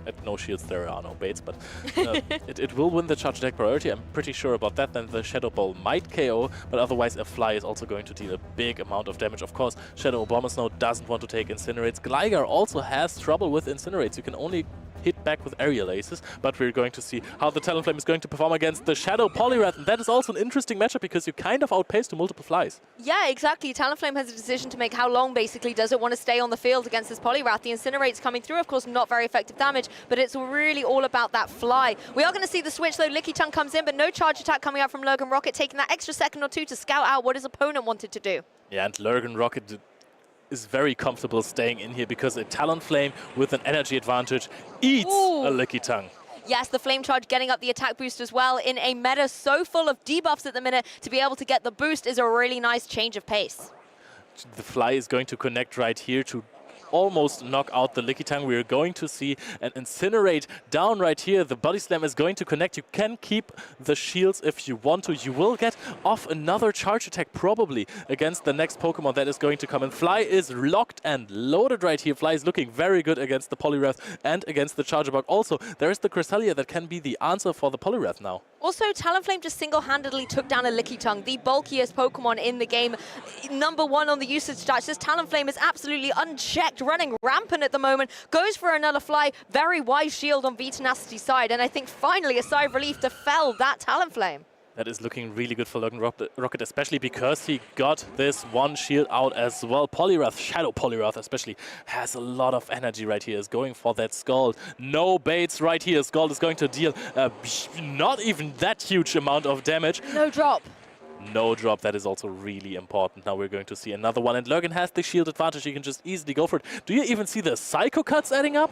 At no shields there are no baits, but it will win the charge attack priority. I'm pretty sure about that. Then the Shadow Ball might KO, but otherwise a Fly is also going to deal a big amount of damage. Of course, Shadow Abomasnow doesn't want to take Incinerates. Gligar also has trouble with Incinerates. You can only hit back with Aerial Aces, but we're going to see how the Talonflame is going to perform against the Shadow Poliwrath, and that is also an interesting matchup because you kind of outpace to multiple Flies. Yeah, exactly. Talonflame has a decision to make. How long, basically, does it want to stay on the field against this Poliwrath? The Incinerate's coming through, of course, not very effective damage, but it's really all about that Fly. We are going to see the switch, though. Lickitung comes in, but no charge attack coming out from Lurgan Rocket, taking that extra second or 2 to scout out what his opponent wanted to do. Yeah, and Lurgan Rocket is very comfortable staying in here because a Talonflame with an energy advantage eats a Lickitung. Yes, the Flame Charge getting up the attack boost as well in a meta so full of debuffs at the minute. To be able to get the boost is a really nice change of pace. The Fly is going to connect right here to almost knock out the Lickitung. We're going to see an Incinerate down right here. The Body Slam is going to connect. You can keep the shields if you want to. You will get off another charge attack probably against the next Pokemon that is going to come in. Fly is locked and loaded right here. Fly is looking very good against the Poliwrath and against the Charger Bug. Also, there is the Cresselia that can be the answer for the Poliwrath now. Also, Talonflame just single-handedly took down a Lickitung, the bulkiest Pokemon in the game. #1 on the usage stats. This Talonflame is absolutely unchecked, running rampant at the moment. Goes for another Fly. Very wise shield on V-Tenacity's side. And I think finally a sigh of relief to fell that Talonflame. That is looking really good for Lurgan Rocket, especially because he got this one shield out as well. Poliwrath, Shadow Poliwrath especially, has a lot of energy right here. Is going for that Scald. No baits right here. Scald is going to deal not even that huge amount of damage. No drop. no drop. That is also really important. Now we're going to see another one. And Lurgan has the shield advantage. He can just easily go for it. Do you even see the Psycho Cuts adding up?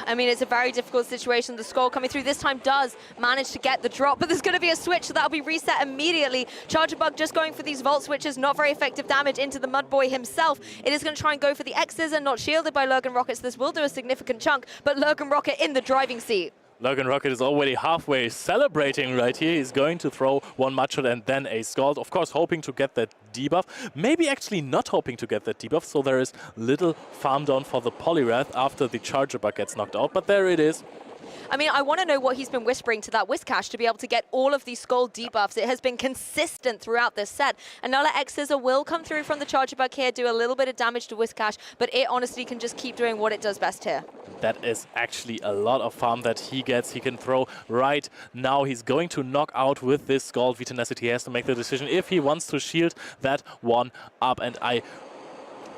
I mean, it's a very difficult situation. The Skull coming through this time does manage to get the drop, but there's going to be a switch, so that'll be reset immediately. Charger Bug just going for these Vault switches, not very effective damage into the Mud Boy himself. It is going to try and go for the X's and not shielded by Lurgan Rocket, so this will do a significant chunk, but Lurgan Rocket in the driving seat. Lurgan Rocket is already halfway celebrating right here. He's going to throw one Mudshot and then a Scald. Of course, hoping to get that debuff. Maybe actually not hoping to get that debuff. So there is little farm down for the Poliwrath after the Charger Bug gets knocked out. But there it is. I mean, I want to know what he's been whispering to that Whiscash to be able to get all of these Skull debuffs. It has been consistent throughout this set. Another X-Scissor will come through from the Charger Bug here, do a little bit of damage to Whiscash, but it honestly can just keep doing what it does best here. That is actually a lot of farm that he gets. He can throw right now. He's going to knock out with this Scald. V-Tenacity. He has to make the decision if he wants to shield that one up. And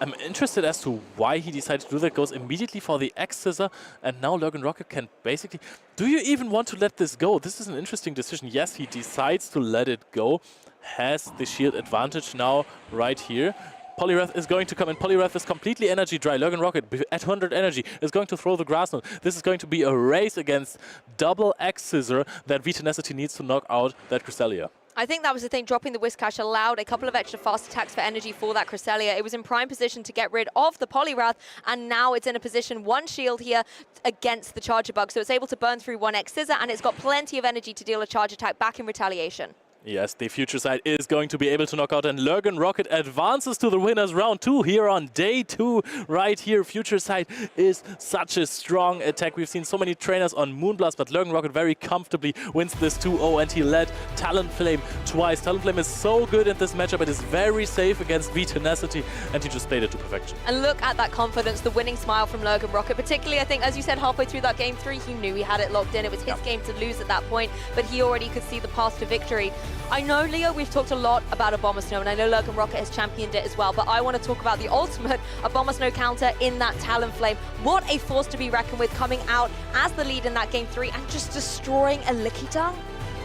I'm interested as to why he decided to do that. Goes immediately for the X-Scissor, and now Lurgan Rocket can basically... Do you even want to let this go? This is an interesting decision. Yes, he decides to let it go. Has the shield advantage now right here. Poliwrath is going to come in. Poliwrath is completely energy dry. Lurgan Rocket at 100 energy is going to throw the Grass Knot. This is going to be a race against double X-Scissor that V-Tenacity needs to knock out that Cresselia. I think that was the thing. Dropping the Whiscash allowed a couple of extra fast attacks for energy for that Cresselia. It was in prime position to get rid of the Poliwrath, and now it's in a position, one shield here against the Charger Bug. So it's able to burn through one X-Scissor, and it's got plenty of energy to deal a charge attack back in retaliation. Yes, the future side is going to be able to knock out, and Lurgan Rocket advances to the winners round 2 here on day 2 right here. Future side is such a strong attack. We've seen so many trainers on Moonblast, but Lurgan Rocket very comfortably wins this 2-0, and he led Talonflame twice. Talonflame is so good in this matchup. It is very safe against V-Tenacity, and he just played it to perfection. And look at that confidence, the winning smile from Lurgan Rocket. Particularly, I think, as you said, halfway through that game 3, he knew he had it locked in. It was his game to lose at that point, but he already could see the path to victory. I know, Leo, we've talked a lot about Abomasnow, and I know Lurgan Rocket has championed it as well, but I want to talk about the ultimate Abomasnow counter in that Talonflame. What a force to be reckoned with, coming out as the lead in that game 3 and just destroying a Lickitung.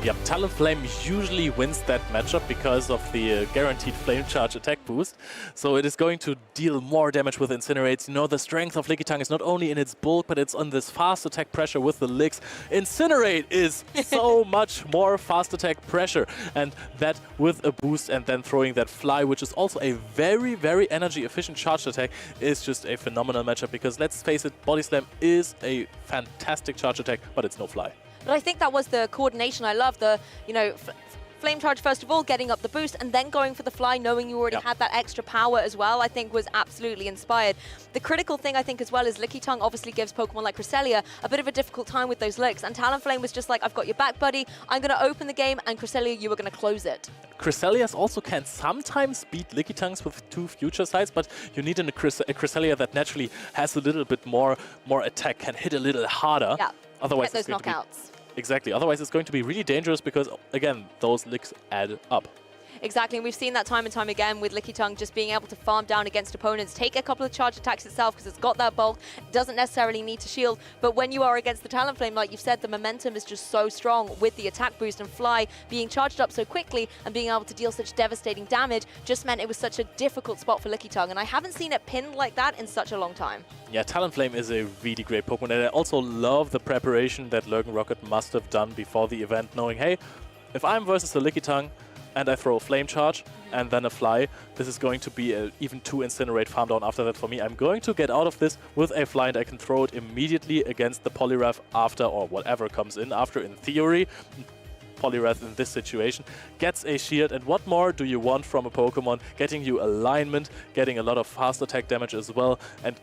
Yep, Talonflame usually wins that matchup because of the guaranteed Flame Charge attack boost. So it is going to deal more damage with Incinerates. You know, the strength of Lickitung is not only in its bulk, but it's on this fast attack pressure with the Licks. Incinerate is so much more fast attack pressure. And that with a boost and then throwing that Fly, which is also a very, very energy efficient charge attack, is just a phenomenal matchup because, let's face it, Body Slam is a fantastic charge attack, but it's no Fly. But I think that was the coordination. I love the, you know, Flame Charge first of all, getting up the boost, and then going for the Fly, knowing you already had that extra power as well, I think was absolutely inspired. The critical thing, I think, as well, is Lickitung obviously gives Pokemon like Cresselia a bit of a difficult time with those licks, and Talonflame was just like, I've got your back, buddy. I'm going to open the game, and Cresselia, you are going to close it. Cresselias also can sometimes beat Lickitungs with 2 future sides, but you need a Cresselia that naturally has a little bit more attack, can hit a little harder. Yeah, otherwise get those knockouts. Exactly. Otherwise, it's going to be really dangerous because, again, those licks add up. Exactly, and we've seen that time and time again with Lickitung just being able to farm down against opponents, take a couple of charge attacks itself because it's got that bulk, doesn't necessarily need to shield, but when you are against the Talonflame, like you've said, the momentum is just so strong with the attack boost, and Fly being charged up so quickly and being able to deal such devastating damage just meant it was such a difficult spot for Lickitung, and I haven't seen it pinned like that in such a long time. Yeah, Talonflame is a really great Pokemon, and I also love the preparation that Lurgan Rocket must have done before the event, knowing, hey, if I'm versus a Lickitung, and I throw a Flame Charge and then a Fly, this is going to be even 2 Incinerate farm down after that for me. I'm going to get out of this with a Fly, and I can throw it immediately against the Poliwrath after, or whatever comes in after, in theory. Poliwrath in this situation gets a shield, and what more do you want from a Pokemon? Getting you alignment, getting a lot of fast attack damage as well, and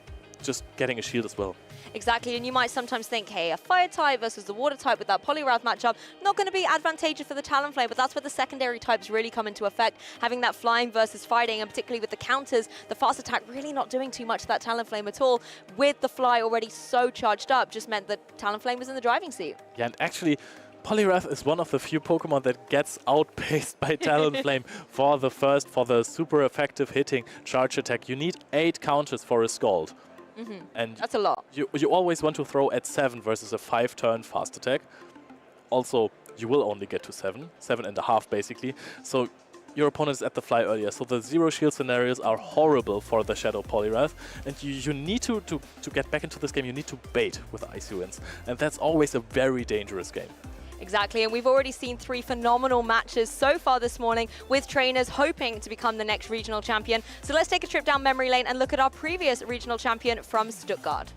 just getting a shield as well. Exactly, and you might sometimes think, hey, a fire type versus the water type with that Poliwrath matchup, not going to be advantageous for the Talonflame, but that's where the secondary types really come into effect. Having that flying versus fighting, and particularly with the counters, the fast attack really not doing too much to that Talonflame at all. With the Fly already so charged up, just meant that Talonflame was in the driving seat. Yeah, and actually, Poliwrath is one of the few Pokemon that gets outpaced by Talonflame for the super effective hitting charge attack. You need 8 counters for a Scald. And that's a lot. You always want to throw at 7 versus a 5-turn fast attack. Also, you will only get to 7.5 basically. So your opponent is at the fly earlier. So the zero shield scenarios are horrible for the Shadow Poliwrath. And you need to get back into this game, you need to bait with Icy Winds. And that's always a very dangerous game. Exactly, and we've already seen 3 phenomenal matches so far this morning with trainers hoping to become the next regional champion. So let's take a trip down memory lane and look at our previous regional champion from Stuttgart.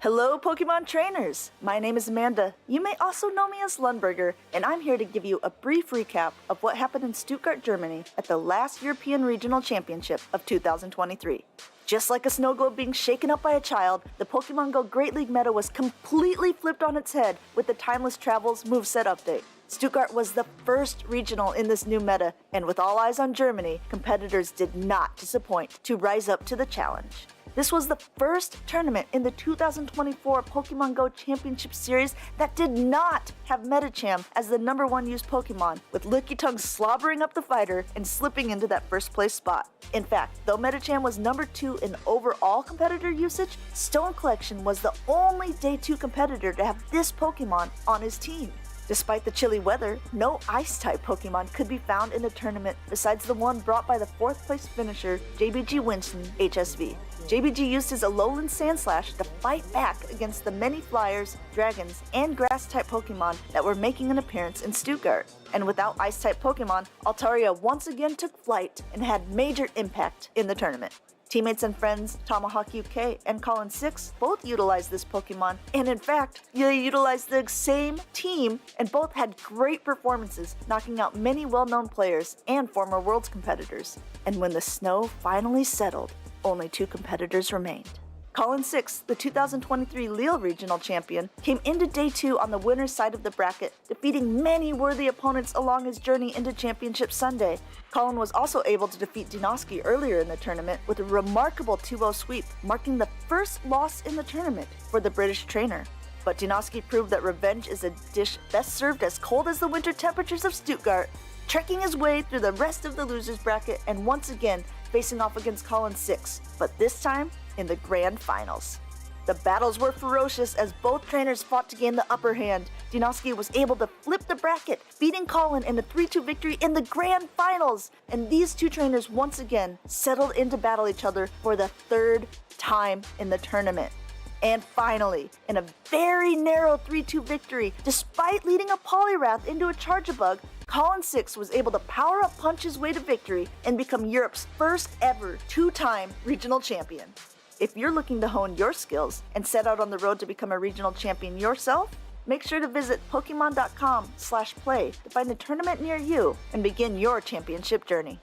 Hello, Pokemon trainers! My name is Amanda. You may also know me as Lundberger, and I'm here to give you a brief recap of what happened in Stuttgart, Germany at the last European Regional Championship of 2023. Just like a snow globe being shaken up by a child, the Pokemon Go Great League meta was completely flipped on its head with the Timeless Travels moveset update. Stuttgart was the first regional in this new meta, and with all eyes on Germany, competitors did not disappoint to rise up to the challenge. This was the first tournament in the 2024 Pokemon Go Championship Series that did not have Medicham as the #1 used Pokemon, with Lickitung slobbering up the fighter and slipping into that first place spot. In fact, though Medicham was #2 in overall competitor usage, Stone Collection was the only Day 2 competitor to have this Pokemon on his team. Despite the chilly weather, no Ice-type Pokemon could be found in the tournament besides the one brought by the 4th place finisher, JBG Winston HSV. JBG used his Alolan Sandslash to fight back against the many Flyers, Dragons, and Grass-type Pokemon that were making an appearance in Stuttgart. And without Ice-type Pokemon, Altaria once again took flight and had major impact in the tournament. Teammates and friends Tomahawk UK and Colin6 both utilized this Pokemon, and in fact, they utilized the same team and both had great performances, knocking out many well-known players and former Worlds competitors. And when the snow finally settled, only 2 competitors remained. Colin6, the 2023 Lille Regional Champion, came into Day 2 on the winner's side of the bracket, defeating many worthy opponents along his journey into Championship Sunday. Colin was also able to defeat Dinoski earlier in the tournament with a remarkable 2-0 sweep, marking the first loss in the tournament for the British trainer. But Dinoski proved that revenge is a dish best served as cold as the winter temperatures of Stuttgart, trekking his way through the rest of the losers bracket and once again facing off against Colin6, but this time in the grand finals. The battles were ferocious as both trainers fought to gain the upper hand. Dinoski was able to flip the bracket, beating Colin in a 3-2 victory in the grand finals, and these 2 trainers once again settled in to battle each other for the 3rd time in the tournament. And finally, in a very narrow 3-2 victory, despite leading a Poliwrath into a Charjabug, Colin6 was able to power-up punch his way to victory and become Europe's first ever 2-time regional champion. If you're looking to hone your skills and set out on the road to become a regional champion yourself, make sure to visit Pokemon.com/play to find a tournament near you and begin your championship journey.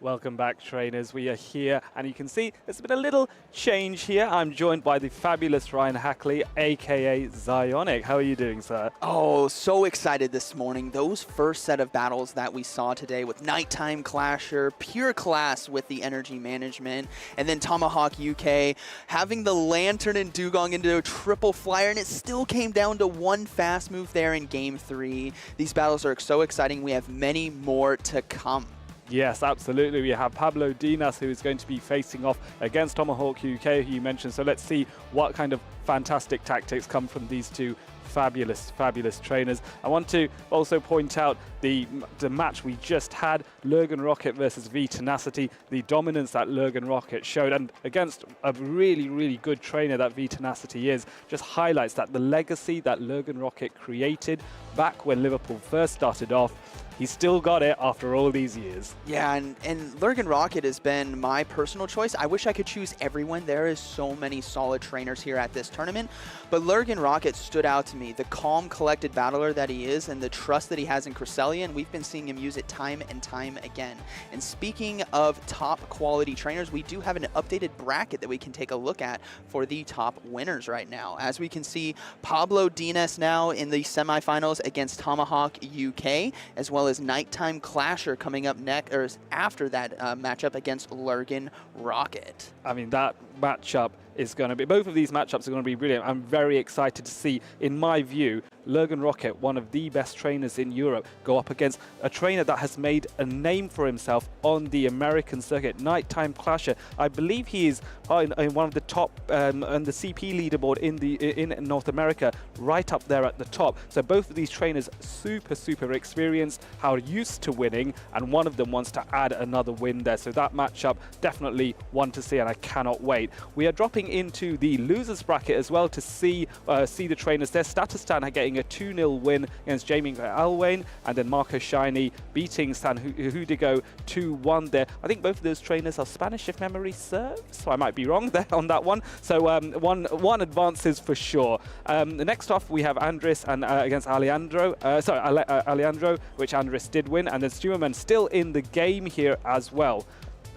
Welcome back, trainers. We are here, and you can see there's been a little change here. I'm joined by the fabulous Ryan Hackley, aka Zionic. How are you doing, sir? Oh, so excited this morning. Those first set of battles that we saw today with Nighttime Clasher, pure class with the energy management, and then Tomahawk UK having the Lantern and Dugong into a triple flyer, and it still came down to one fast move there in Game 3. These battles are so exciting. We have many more to come. Yes, absolutely. We have Pablo Dinas, who is going to be facing off against Tomahawk UK, who you mentioned. So let's see what kind of fantastic tactics come from these 2 fabulous trainers. I want to also point out the match we just had, Lurgan Rocket versus V Tenacity, the dominance that Lurgan Rocket showed, and against a really good trainer that V Tenacity is, just highlights that the legacy that Lurgan Rocket created back when Liverpool first started off, he's still got it after all these years. Yeah, and Lurgan Rocket has been my personal choice. I wish I could choose everyone. There is so many solid trainers here at this tournament, but Lurgan Rocket stood out to me. The calm, collected battler that he is and the trust that he has in Cresselia, we've been seeing him use it time and time again. And speaking of top quality trainers, we do have an updated bracket that we can take a look at for the top winners right now. As we can see, Pablo Dinas now in the semifinals against Tomahawk UK, as well as Nighttime Clasher coming up next, or after that matchup against Lurgan Rocket. I mean, that matchup is going to be, both of these matchups are going to be brilliant. I'm very excited to see, in my view, Lurgan Rocket, one of the best trainers in Europe, go up against a trainer that has made a name for himself on the American circuit, Nighttime Clasher. I believe he is in one of the top on the CP leaderboard in North America, right up there at the top. So both of these trainers super experienced, are used to winning, and one of them wants to add another win there. So that matchup, definitely one to see, and I cannot wait. We are dropping into the losers bracket as well to see the trainers there. Statistan are getting a 2-0 win against Jamie Alwayne, and then Marco Shiny beating San Hudigo 2-1 there. I think both of those trainers are Spanish, if memory serves, so I might be wrong there on that one. So one advances for sure. Next off, we have Andres and against Alejandro, Alejandro, which Andres did win, and then Stuerman still in the game here as well.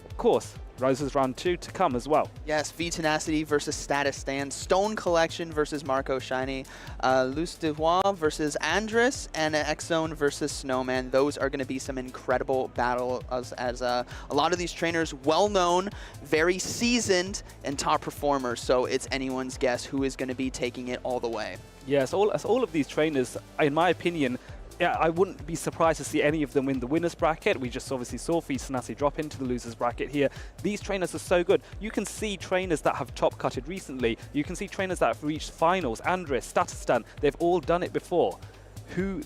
Of course, Roses round 2 to come as well. Yes, V Tenacity versus Status Stand, Stone Collection versus Marco Shiny, Luce de Roy versus Andres, and X-Zone versus Snowman. Those are going to be some incredible battles as a lot of these trainers well-known, very seasoned, and top performers. So it's anyone's guess who is going to be taking it all the way. Yes, all of these trainers, in my opinion, yeah, I wouldn't be surprised to see any of them win the winners bracket. We just obviously saw Fisanasi drop into the losers bracket here. These trainers are so good. You can see trainers that have top cutted recently. You can see trainers that have reached finals. Andres, Statistan, they've all done it before.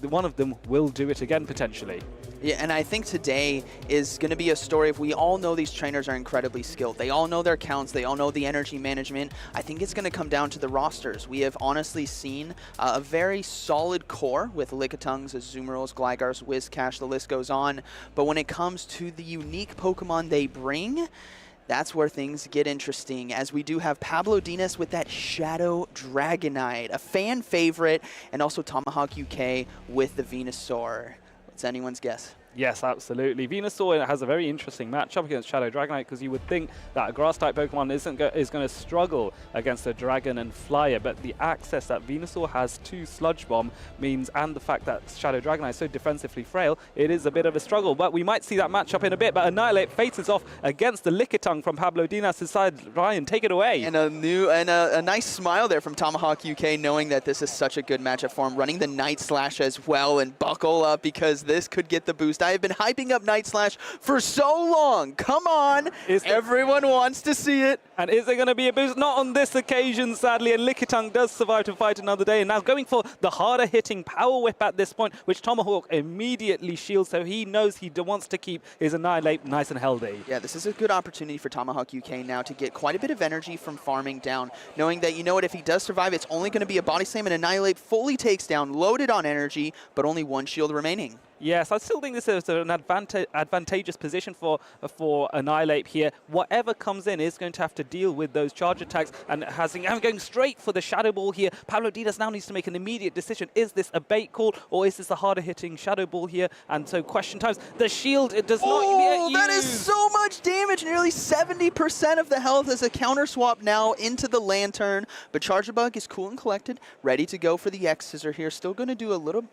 One of them will do it again potentially. Yeah, and I think today is going to be a story of we all know these trainers are incredibly skilled. They all know their counts. They all know the energy management. I think it's going to come down to the rosters. We have honestly seen a very solid core with Lickitungs, Azumarill, Glygars, Whiscash, the list goes on. But when it comes to the unique Pokemon they bring, that's where things get interesting, as we do have Pablo Dinas with that Shadow Dragonite, a fan favorite, and also Tomahawk UK with the Venusaur. What's anyone's guess? Yes, absolutely. Venusaur has a very interesting matchup against Shadow Dragonite, because you would think that a Grass-type Pokemon is going to struggle against a Dragon and Flyer, but the access that Venusaur has to Sludge Bomb means, and the fact that Shadow Dragonite is so defensively frail, it is a bit of a struggle. But we might see that matchup in a bit. But Annihilate faces off against the Lickitung from Pablo Dinas' side. Ryan, take it away. And a nice smile there from Tomahawk UK, knowing that this is such a good matchup for him, running the Night Slash as well, and buckle up because this could get the boost. I have been hyping up Night Slash for so long. Come on. Everyone wants to see it. And is there going to be a boost? Not on this occasion, sadly. And Lickitung does survive to fight another day. And now going for the harder hitting Power Whip at this point, which Tomahawk immediately shields. So he knows he wants to keep his Annihilate nice and healthy. Yeah, this is a good opportunity for Tomahawk UK now to get quite a bit of energy from farming down, knowing that, you know what, if he does survive, it's only going to be a Body Slam, and Annihilate fully takes down, loaded on energy, but only one shield remaining. Yes, I still think this is an advantageous position for Annihilate here. Whatever comes in is going to have to deal with those charge attacks, and going straight for the Shadow Ball here. Pablo Dinas now needs to make an immediate decision. Is this a bait call, or is this a harder hitting Shadow Ball here? And so question times. The shield, it does not get used. That is so much damage. Nearly 70% of the health as a counter swap now into the Lantern. But Charjabug is cool and collected, ready to go for the X-Scissor here. Still going to do a little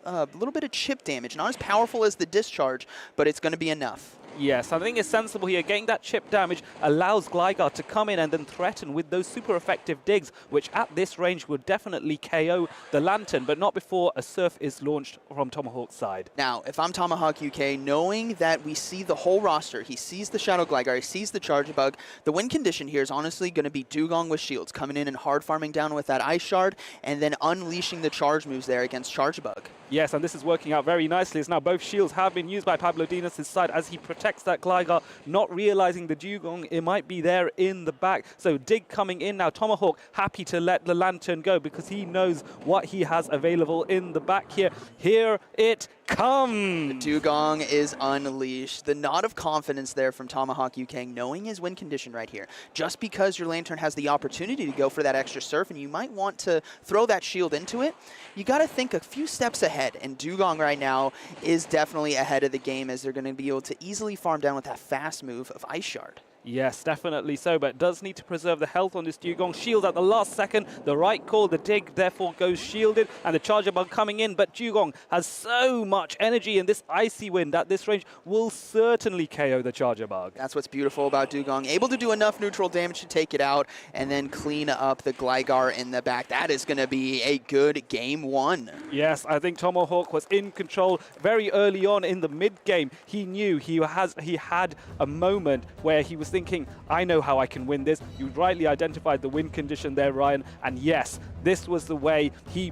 bit of chip damage. Not as powerful as the discharge, but it's going to be enough. Yes, I think it's sensible here. Getting that chip damage allows Gligar to come in and then threaten with those super effective digs, which at this range would definitely KO the Lantern, but not before a Surf is launched from Tomahawk's side. Now, if I'm Tomahawk UK, knowing that we see the whole roster, he sees the Shadow Gligar, he sees the Charjabug, the win condition here is honestly going to be Dugong with shields, coming in and hard farming down with that Ice Shard, and then unleashing the charge moves there against Charjabug. Yes, and this is working out very nicely, as now both shields have been used by Pablo Dinas' side as he protects that Gligar, not realizing the Dugong, it might be there in the back. So Dig coming in now. Tomahawk happy to let the Lantern go because he knows what he has available in the back here. Here it comes. The Dugong is unleashed. The nod of confidence there from Tomahawk UK, knowing his win condition right here. Just because your Lantern has the opportunity to go for that extra Surf and you might want to throw that shield into it, you got to think a few steps ahead. And Dugong right now is definitely ahead of the game, as they're going to be able to easily farm down with that fast move of Ice Shard. Yes, definitely so, but does need to preserve the health on this Dugong. Shields at the last second. The right call, the dig, therefore goes shielded, and the Charger Bug coming in, but Dugong has so much energy, and this Icy Wind at this range will certainly KO the Charger Bug. That's what's beautiful about Dugong. Able to do enough neutral damage to take it out, and then clean up the Gligar in the back. That is going to be a good game one. Yes, I think Tomahawk was in control very early on in the mid-game. He knew he had a moment where he was thinking, I know how I can win this. You rightly identified the win condition there, Ryan. And yes, this was the way he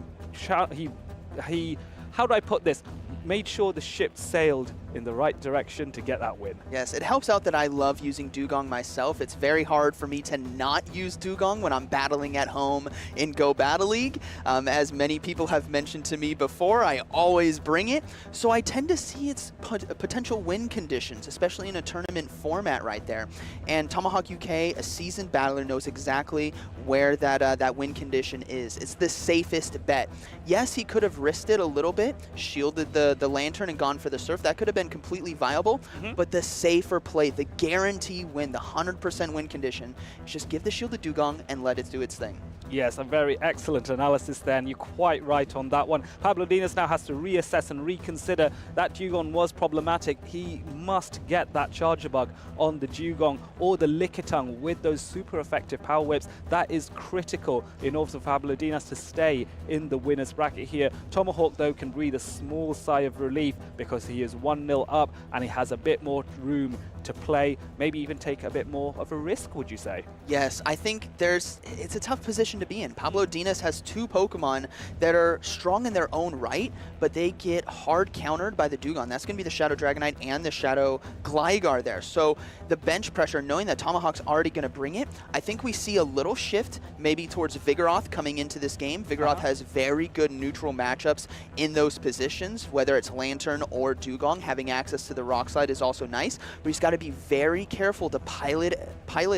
how do I put this? Made sure the ship sailed in the right direction to get that win. Yes, it helps out that I love using Dugong myself. It's very hard for me to not use Dugong when I'm battling at home in Go Battle League. As many people have mentioned to me before, I always bring it. So I tend to see its potential win conditions, especially in a tournament format right there. And Tomahawk UK, a seasoned battler, knows exactly where that win condition is. It's the safest bet. Yes, he could have risked it a little bit, shielded the Lantern and gone for the Surf. That could have been completely viable, but the safer play, the guarantee win, the 100% win condition, is just give the shield to Dugong and let it do its thing. Yes, a very excellent analysis there, and you're quite right on that one. Pablo Dinas now has to reassess and reconsider that Dugong was problematic. He must get that Charger Bug on the Dugong or the Lickitung with those super effective Power Whips. That is critical in order for Pablo Dinas to stay in the winner's bracket here. Tomahawk, though, can breathe a small sigh of relief because he is 1-0 up and he has a bit more room to play, maybe even take a bit more of a risk, would you say? Yes, I think it's a tough position to be in. Pablo Dinas has two Pokemon that are strong in their own right, but they get hard countered by the Dugong. That's going to be the Shadow Dragonite and the Shadow Gligar there. So the bench pressure, knowing that Tomahawk's already going to bring it, I think we see a little shift maybe towards Vigoroth coming into this game. Vigoroth has very good neutral matchups in those positions, whether it's Lantern or Dugong. Having access to the Rock Slide is also nice, but he's got to be very careful to pilot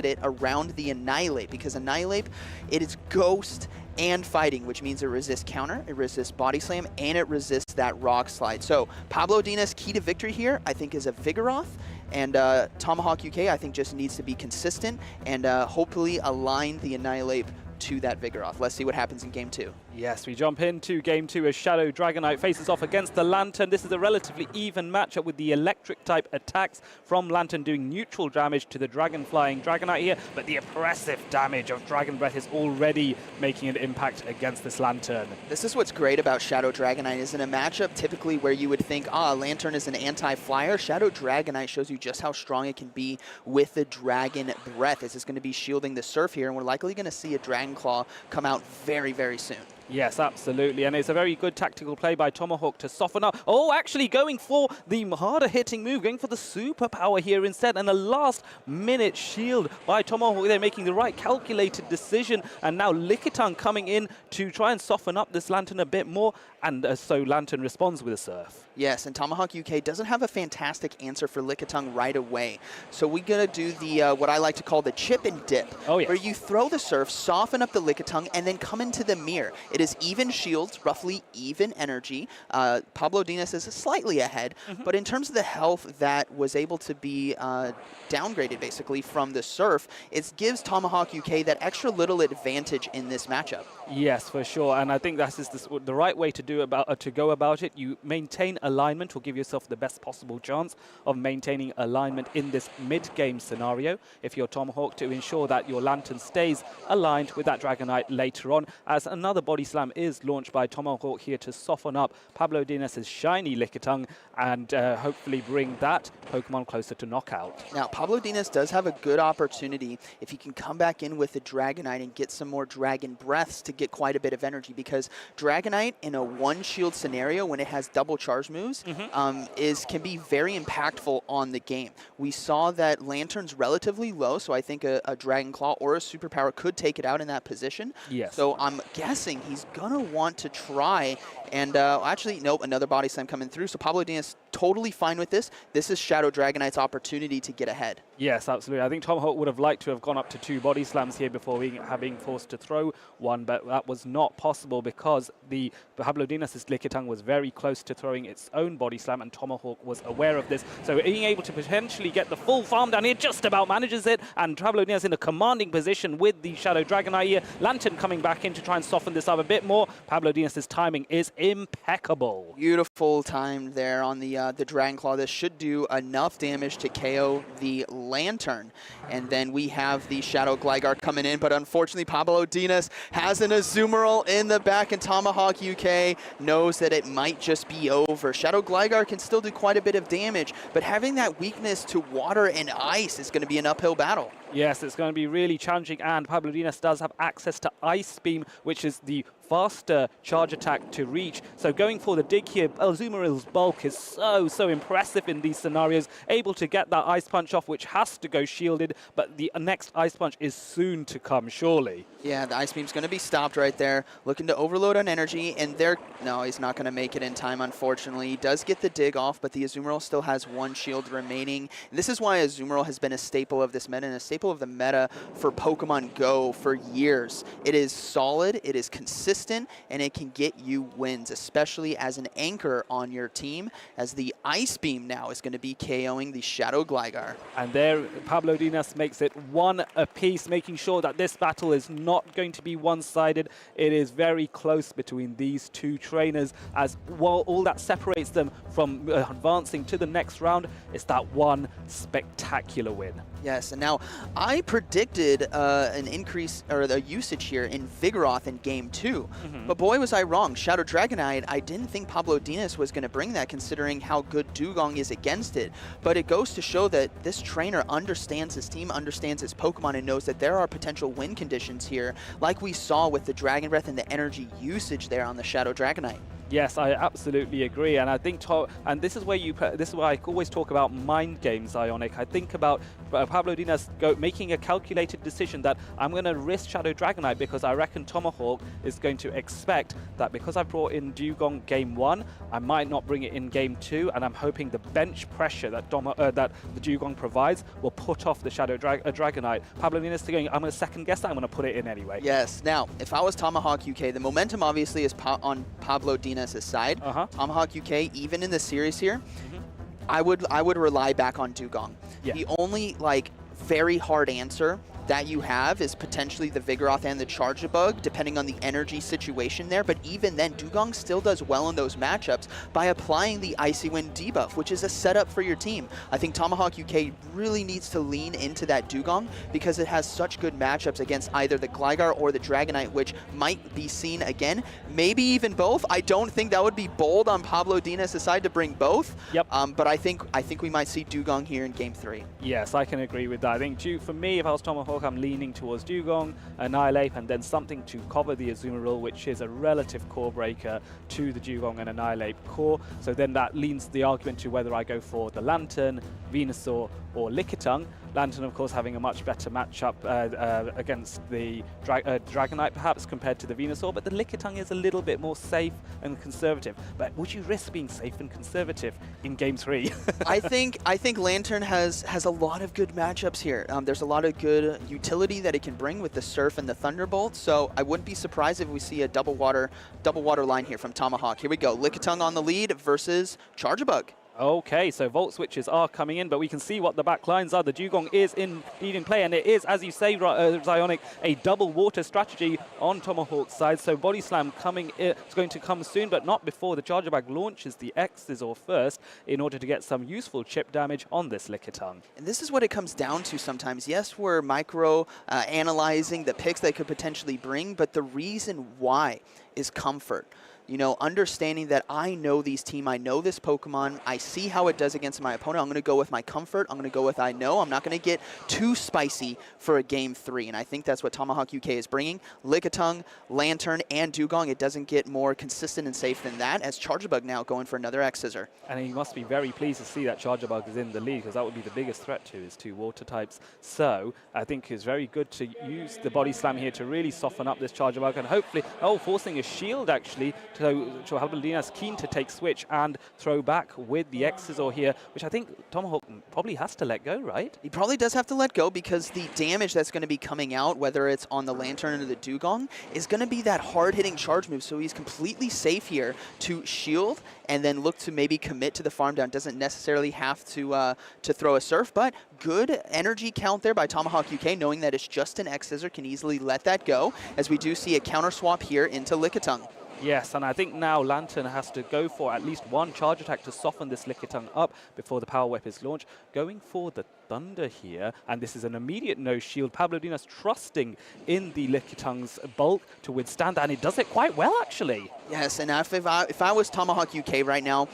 it around the Annihilate, because Annihilate, it is Ghost and Fighting, which means it resists counter, it resists Body Slam, and it resists that Rock Slide. So Pablo Dinas' key to victory here, I think, is a Vigoroth, and Tomahawk UK, I think, just needs to be consistent and hopefully align the Annihilate to that Vigoroth. Let's see what happens in Game 2. Yes, we jump into Game 2 as Shadow Dragonite faces off against the Lantern. This is a relatively even matchup with the electric-type attacks from Lantern doing neutral damage to the Dragon-flying Dragonite here, but the oppressive damage of Dragon Breath is already making an impact against this Lantern. This is what's great about Shadow Dragonite, is in a matchup typically where you would think, Lantern is an anti-flyer, Shadow Dragonite shows you just how strong it can be with the Dragon Breath. This is going to be shielding the Surf here, and we're likely going to see a Dragon Claw come out very, very soon. Yes, absolutely, and it's a very good tactical play by Tomahawk to soften up. Oh, actually going for the harder hitting move, going for the superpower here instead, and a last-minute shield by Tomahawk. They're making the right calculated decision, and now Lickitung coming in to try and soften up this Lantern a bit more, and so Lantern responds with a Surf. Yes, and Tomahawk UK doesn't have a fantastic answer for Lickitung right away. So we're going to do the what I like to call the chip and dip, where you throw the Surf, soften up the Lickitung, and then come into the mirror. It is even shields, roughly even energy. Pablo Dinas is slightly ahead, but in terms of the health that was able to be downgraded basically from the Surf, it gives Tomahawk UK that extra little advantage in this matchup. Yes, for sure, and I think that is the right way to go about it. You maintain alignment, will give yourself the best possible chance of maintaining alignment in this mid-game scenario if you're Tomahawk, to ensure that your Lantern stays aligned with that Dragonite later on, as another Body Slam is launched by Tomahawk here to soften up Pablo Dinas' shiny Lickitung and hopefully bring that Pokemon closer to knockout. Now, Pablo Dinas does have a good opportunity if he can come back in with the Dragonite and get some more Dragon Breaths to get quite a bit of energy, because Dragonite in a one-shield scenario, when it has double charge moves, can be very impactful on the game. We saw that Lantern's relatively low, so I think a Dragon Claw or a Superpower could take it out in that position. Yes. So I'm guessing he's going to want to try, and actually, nope, another Body Slam coming through, so Pablo Dinas totally fine with this. This is Shadow Dragonite's opportunity to get ahead. Yes, absolutely. I think Tomahawk would have liked to have gone up to 2 body slams here before having forced to throw one, but that was not possible because the Pablo Dinas' Lickitung was very close to throwing its own body slam, and Tomahawk was aware of this. So being able to potentially get the full farm down here just about manages it, and Pablo Dinas in a commanding position with the Shadow Dragonite here. Lantern coming back in to try and soften this up a bit more. Pablo Dinas' timing is impeccable. Beautiful time there on the Dragon Claw. This should do enough damage to KO the Lantern. And then we have the Shadow Gligar coming in, but unfortunately Pablo Dinas has an Azumarill in the back, and Tomahawk UK knows that it might just be over. Shadow Gligar can still do quite a bit of damage, but having that weakness to water and ice is going to be an uphill battle. Yes, it's going to be really challenging, and Pablo Dinas does have access to Ice Beam, which is the faster charge attack to reach. So going for the dig here, Azumarill's bulk is so impressive in these scenarios, able to get that Ice Punch off, which has to go shielded, but the next Ice Punch is soon to come, surely. Yeah, the Ice Beam's going to be stopped right there, looking to overload on energy, and no, he's not going to make it in time, unfortunately. He does get the dig off, but the Azumarill still has 1 shield remaining. And this is why Azumarill has been a staple of this meta, and a staple of the meta for Pokemon Go for years. It is solid, it is consistent, and it can get you wins, especially as an anchor on your team, as the Ice Beam now is going to be KOing the Shadow Gligar. And there, Pablo Dinas makes it 1 apiece, making sure that this battle is not going to be one-sided. It is very close between these 2 trainers, as while all that separates them from advancing to the next round is that one spectacular win. Yes, and now I predicted an increase or the usage here in Vigoroth in Game 2, but boy was I wrong. Shadow Dragonite, I didn't think Pablo Dinas was going to bring that considering how good Dugong is against it, but it goes to show that this trainer understands his team, understands his Pokemon, and knows that there are potential win conditions here, like we saw with the Dragon Breath and the energy usage there on the Shadow Dragonite. Yes, I absolutely agree, and I think, and this is where this is why I always talk about mind games, Ionic. I think about Pablo Dinas making a calculated decision that I'm going to risk Shadow Dragonite because I reckon Tomahawk is going to expect that because I brought in Dugong Game 1, I might not bring it in Game 2, and I'm hoping the bench pressure that the Dugong provides will put off the Shadow Dragonite. Pablo Dinas is going, I'm going to second guess that, I'm going to put it in anyway. Yes, now, if I was Tomahawk UK, the momentum obviously is on Pablo Dinas' side. Tomahawk UK, even in the series here, I would rely back on Dugong. Yeah. The only very hard answer that you have is potentially the Vigoroth and the Charjabug, depending on the energy situation there. But even then, Dugong still does well in those matchups by applying the Icy Wind debuff, which is a setup for your team. I think Tomahawk UK really needs to lean into that Dugong because it has such good matchups against either the Gligar or the Dragonite, which might be seen again, maybe even both. I don't think that would be bold on Pablo Dinas' side to bring both. Yep. But I think we might see Dugong here in Game 3. Yes, I can agree with that. I think for me, if I was Tomahawk, I'm leaning towards Dugong, Annihilate, and then something to cover the Azumarill, which is a relative core breaker to the Dugong and Annihilate core. So then that leans the argument to whether I go for the Lantern, Venusaur, or Lickitung. Lantern, of course, having a much better matchup against the Dragonite, perhaps, compared to the Venusaur, but the Lickitung is a little bit more safe and conservative. But would you risk being safe and conservative in Game 3? I think Lantern has a lot of good matchups here. There's a lot of good utility that it can bring with the Surf and the Thunderbolt, so I wouldn't be surprised if we see a double water line here from Tomahawk. Here we go, Lickitung on the lead versus Charjabug. Okay, so Volt Switches are coming in, but we can see what the back lines are. The Dugong is indeed in play, and it is, as you say, Zionic, a double water strategy on Tomahawk's side. So Body Slam is going to come soon, but not before the Charjabug launches the X-Scissor first in order to get some useful chip damage on this Lickitung. And this is what it comes down to sometimes. Yes, we're analyzing the picks they could potentially bring, but the reason why is comfort. You know, understanding that I know these team, I know this Pokemon, I see how it does against my opponent. I'm going to go with my comfort. I'm going to go with I know. I'm not going to get too spicy for a Game 3, and I think that's what Tomahawk UK is bringing. Lickitung, Lantern, and Dugong. It doesn't get more consistent and safe than that, as Charjabug now going for another X-Scissor. And he must be very pleased to see that Charjabug is in the lead, because that would be the biggest threat to his 2 water types. So I think it's very good to use the Body Slam here to really soften up this Charjabug, and hopefully, forcing a shield actually So Pablodinas keen to take switch and throw back with the X-Scissor here, which I think Tomahawk probably has to let go, right? He probably does have to let go because the damage that's going to be coming out, whether it's on the Lantern or the Dugong, is going to be that hard-hitting charge move. So he's completely safe here to shield and then look to maybe commit to the farm down. Doesn't necessarily have to throw a Surf, but good energy count there by Tomahawk UK, knowing that it's just an X-Scissor, can easily let that go, as we do see a counter swap here into Lickitung. Yes, and I think now Lantern has to go for at least one charge attack to soften this Lickitung up before the Power Whip is launched. Going for the Thunder here, and this is an immediate no shield. Pablodinas trusting in the Lickitung's bulk to withstand that, and it does it quite well, actually. Yes, and if I was Tomahawk UK right now,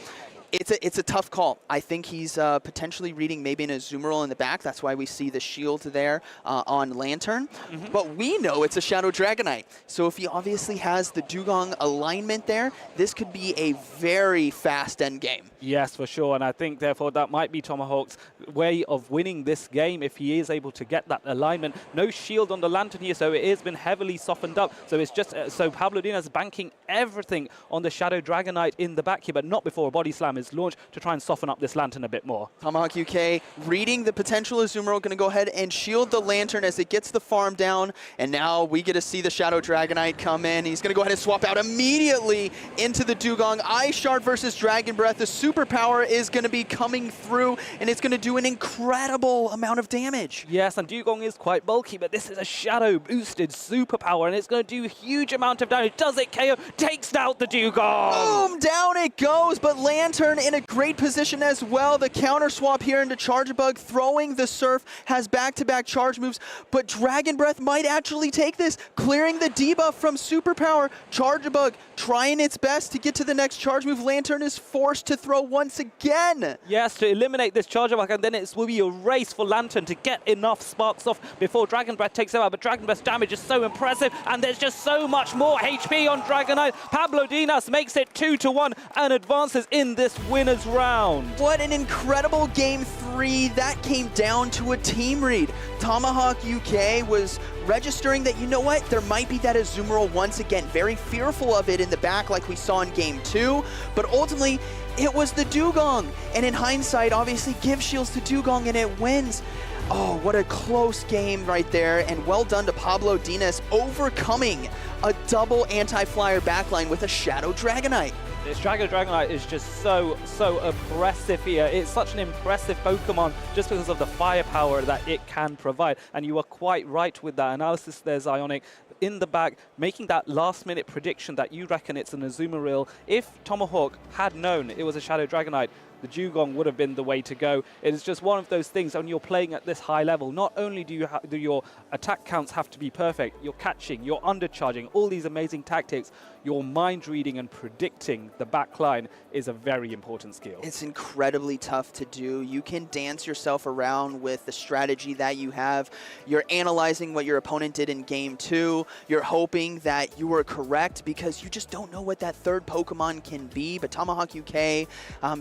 it's a tough call. I think he's potentially reading maybe an Azumarill in the back. That's why we see the shield there on Lantern. But we know it's a Shadow Dragonite. So if he obviously has the Dugong alignment there, this could be a very fast end game. Yes, for sure. And I think, therefore, that might be Tomahawk's way of winning this game if he is able to get that alignment. No shield on the Lantern here, so it has been heavily softened up. So it's just so Pablodinas banking everything on the Shadow Dragonite in the back here, but not before a body slam is launched to try and soften up this Lantern a bit more. Tomahawk UK reading the potential Azumarill, going to go ahead and shield the Lantern as it gets the farm down, and now we get to see the Shadow Dragonite come in. He's going to go ahead and swap out immediately into the Dugong. Ice Shard versus Dragon Breath. The superpower is going to be coming through, and it's going to do an incredible amount of damage. Yes, and Dugong is quite bulky, but this is a Shadow boosted superpower, and it's going to do a huge amount of damage. Does it KO? Takes out the Dugong! Boom! Down it goes, but Lantern in a great position as well. The counter swap here into Charjabug, throwing the Surf, has back-to-back charge moves, but Dragon Breath might actually take this, clearing the debuff from Superpower. Charjabug trying its best to get to the next charge move. Lantern is forced to throw once again. Yes, to eliminate this Charjabug, and then it will be a race for Lantern to get enough sparks off before Dragon Breath takes it out. But Dragon Breath's damage is so impressive, and there's just so much more HP on Dragonite. Pablodinas makes it 2-1 and advances in this winner's round. What an incredible Game 3. That came down to a team read. Tomahawk UK was registering that, you know what, there might be that Azumarill once again. Very fearful of it in the back like we saw in Game 2, but ultimately it was the Dugong. And in hindsight, obviously, give shields to Dugong and it wins. Oh, what a close game right there, and well done to Pablodinas, overcoming a double anti-flyer backline with a Shadow Dragonite. This Shadow Dragonite is just so oppressive here. It's such an impressive Pokemon just because of the firepower that it can provide. And you are quite right with that analysis there, Zionic. In the back, making that last-minute prediction that you reckon it's an Azumarill. If Tomahawk had known it was a Shadow Dragonite, the Dugong would have been the way to go. It is just one of those things when you're playing at this high level. Not only do your attack counts have to be perfect, you're catching, you're undercharging, all these amazing tactics, your mind reading and predicting the back line is a very important skill. It's incredibly tough to do. You can dance yourself around with the strategy that you have. You're analyzing what your opponent did in Game 2. You're hoping that you were correct because you just don't know what that third Pokemon can be. But Tomahawk UK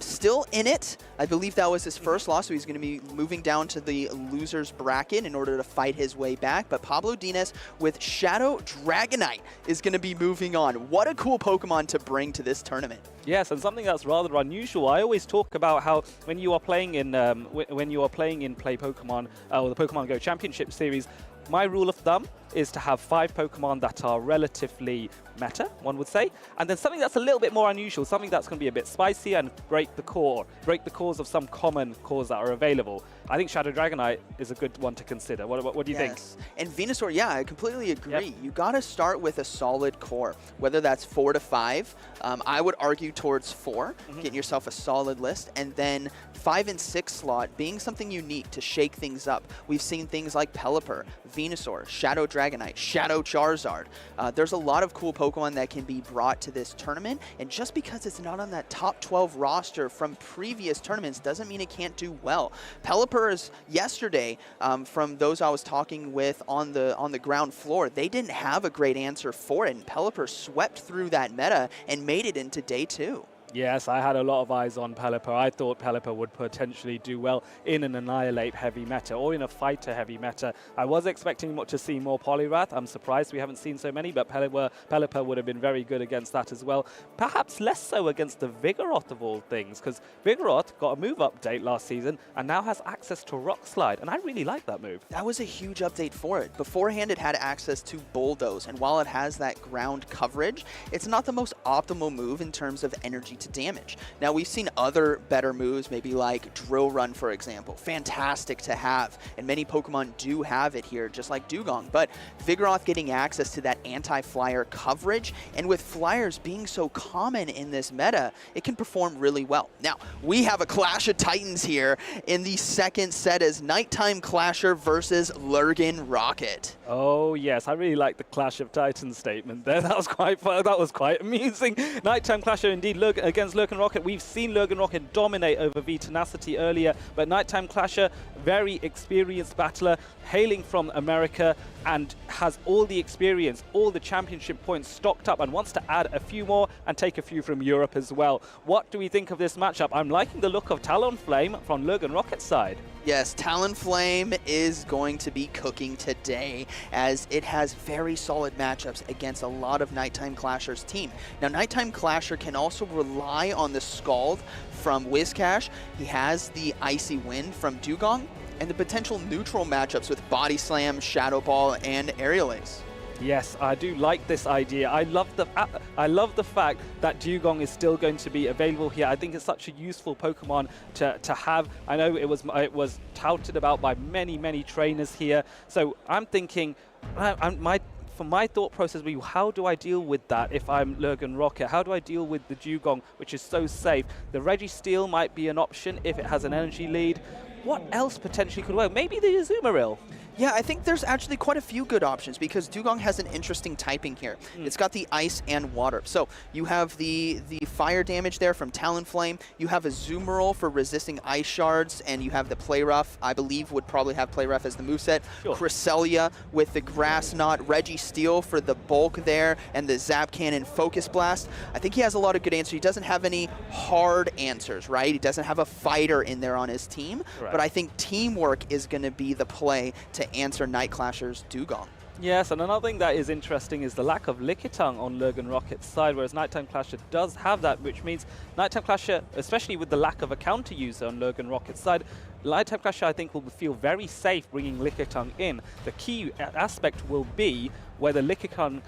still in it. I believe that was his first loss, so he's going to be moving down to the loser's bracket in order to fight his way back. But Pablodinas with Shadow Dragonite is going to be moving on. What a cool Pokemon to bring to this tournament. Yes, and something that's rather unusual. I always talk about how when you are playing in Play Pokemon or the Pokemon Go Championship Series, my rule of thumb is to have 5 Pokemon that are relatively meta, one would say, and then something that's a little bit more unusual, something that's going to be a bit spicy and break the cores of some common cores that are available. I think Shadow Dragonite is a good one to consider. What do you think? And Venusaur, yeah, I completely agree. Yep. You got to start with a solid core, whether that's 4 to 5. I would argue towards 4, getting yourself a solid list, and then 5 and 6 slot being something unique to shake things up. We've seen things like Pelipper, Venusaur, Shadow Dragonite, Shadow Charizard. There's a lot of cool Pokemon that can be brought to this tournament, and just because it's not on that top 12 roster from previous tournaments doesn't mean it can't do well. Pelipper is yesterday, from those I was talking with on the ground floor, they didn't have a great answer for it, and Pelipper swept through that meta and made it into day 2. Yes, I had a lot of eyes on Pelipper. I thought Pelipper would potentially do well in an Annihilate heavy meta or in a fighter heavy meta. I was expecting to see more Poliwrath. I'm surprised we haven't seen so many, but Pelipper would have been very good against that as well. Perhaps less so against the Vigoroth of all things, because Vigoroth got a move update last season and now has access to Rock Slide, and I really like that move. That was a huge update for it. Beforehand, it had access to Bulldoze, and while it has that ground coverage, it's not the most optimal move in terms of energy to damage. Now, we've seen other better moves, maybe like Drill Run, for example. Fantastic to have, and many Pokemon do have it here, just like Dugong. But Vigoroth getting access to that anti-flyer coverage, and with flyers being so common in this meta, it can perform really well. Now, we have a Clash of Titans here in the second set as Nighttime Clasher versus Lurgan Rocket. Oh yes, I really like the Clash of Titans statement there. That was quite fun. That was quite amusing. Nighttime Clasher indeed against Lurgan Rocket. We've seen Lurgan Rocket dominate over V Tenacity earlier, but Nighttime Clasher, very experienced battler, hailing from America, and has all the experience, all the championship points stocked up, and wants to add a few more and take a few from Europe as well. What do we think of this matchup? I'm liking the look of Talonflame from Lurgan Rocket's side. Yes, Talonflame is going to be cooking today, as it has very solid matchups against a lot of Nighttime Clasher's team. Now, Nighttime Clasher can also rely on the Scald from Whiscash. He has the Icy Wind from Dugong, and the potential neutral matchups with Body Slam, Shadow Ball, and Aerial Ace. Yes, I do like this idea. I love the fact that Dugong is still going to be available here. I think it's such a useful Pokemon to have. I know it was touted about by many trainers here. So I'm thinking, for my thought process, how do I deal with that if I'm Lurgan Rocket? How do I deal with the Dugong, which is so safe? The Registeel might be an option if it has an energy lead. What else potentially could work? Maybe the Azumarill. Yeah, I think there's actually quite a few good options because Dugong has an interesting typing here. It's got the ice and water. So you have the fire damage there from Talonflame. You have Azumarill for resisting ice shards, and you have the Play Rough. I believe would probably have Play Rough as the moveset. Sure. Cresselia with the Grass Knot, Registeel for the bulk there, and the Zap Cannon Focus Blast. I think he has a lot of good answers. He doesn't have any hard answers, right? He doesn't have a fighter in there on his team. Right. But I think teamwork is going to be the play to answer Night Clasher's Dugong. Yes, and another thing that is interesting is the lack of Lickitung on Lurgan Rocket's side, whereas Nighttime Clasher does have that, which means Nighttime Clasher, especially with the lack of a counter user on Lurgan Rocket's side, Nighttime Clasher, I think, will feel very safe bringing Lickitung in. The key aspect will be whether Lickitung,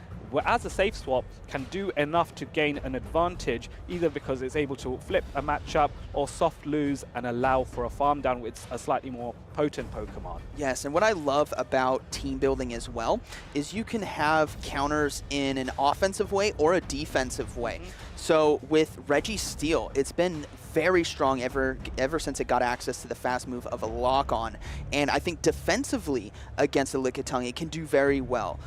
as a safe swap, can do enough to gain an advantage, either because it's able to flip a matchup or soft lose and allow for a farm down with a slightly more potent Pokemon. Yes, and what I love about team building as well is you can have counters in an offensive way or a defensive way. So with Registeel, it's been very strong ever since it got access to the fast move of a lock-on. And I think defensively against the Lickitung, it can do very well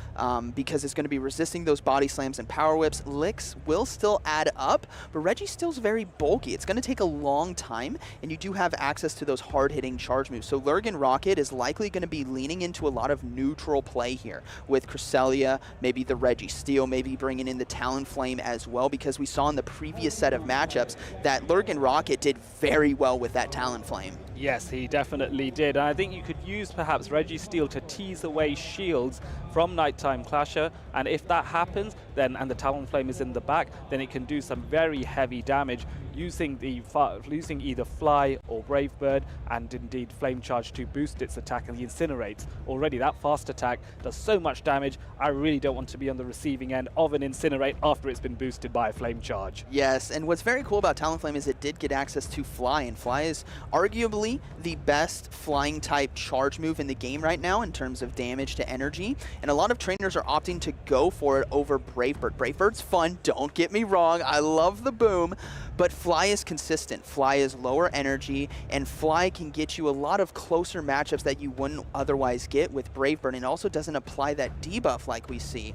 because it's going to be resisting those body slams and power whips. Licks will still add up, but Registeel's very bulky. It's going to take a long time, and you do have access to those hard-hitting charge moves. So Lurgan Rocket is likely going to be leaning into a lot of neutral play here with Cresselia, maybe the Registeel, maybe bringing in the Talonflame as well, because we saw in the previous set of matchups that Lurgan Rocket did very well with that Talonflame. Yes, he definitely did. And I think you could use perhaps Registeel to tease away shields from Nighttime Clasher, and if that happens, then and the Talonflame is in the back, then it can do some very heavy damage using either Fly or Brave Bird, and indeed Flame Charge to boost its attack, and the Incinerates. Already that fast attack does so much damage. I really don't want to be on the receiving end of an Incinerate after it's been boosted by a Flame Charge. Yes, and what's very cool about Talonflame is it did get access to Fly, and Fly is arguably the best flying type charge move in the game right now in terms of damage to energy, and a lot of trainers are opting to go for it over Brave Bird. Brave Bird's fun, don't get me wrong, I love the boom, but Fly is consistent. Fly is lower energy, and Fly can get you a lot of closer matchups that you wouldn't otherwise get with Brave Bird, and also doesn't apply that debuff like we see.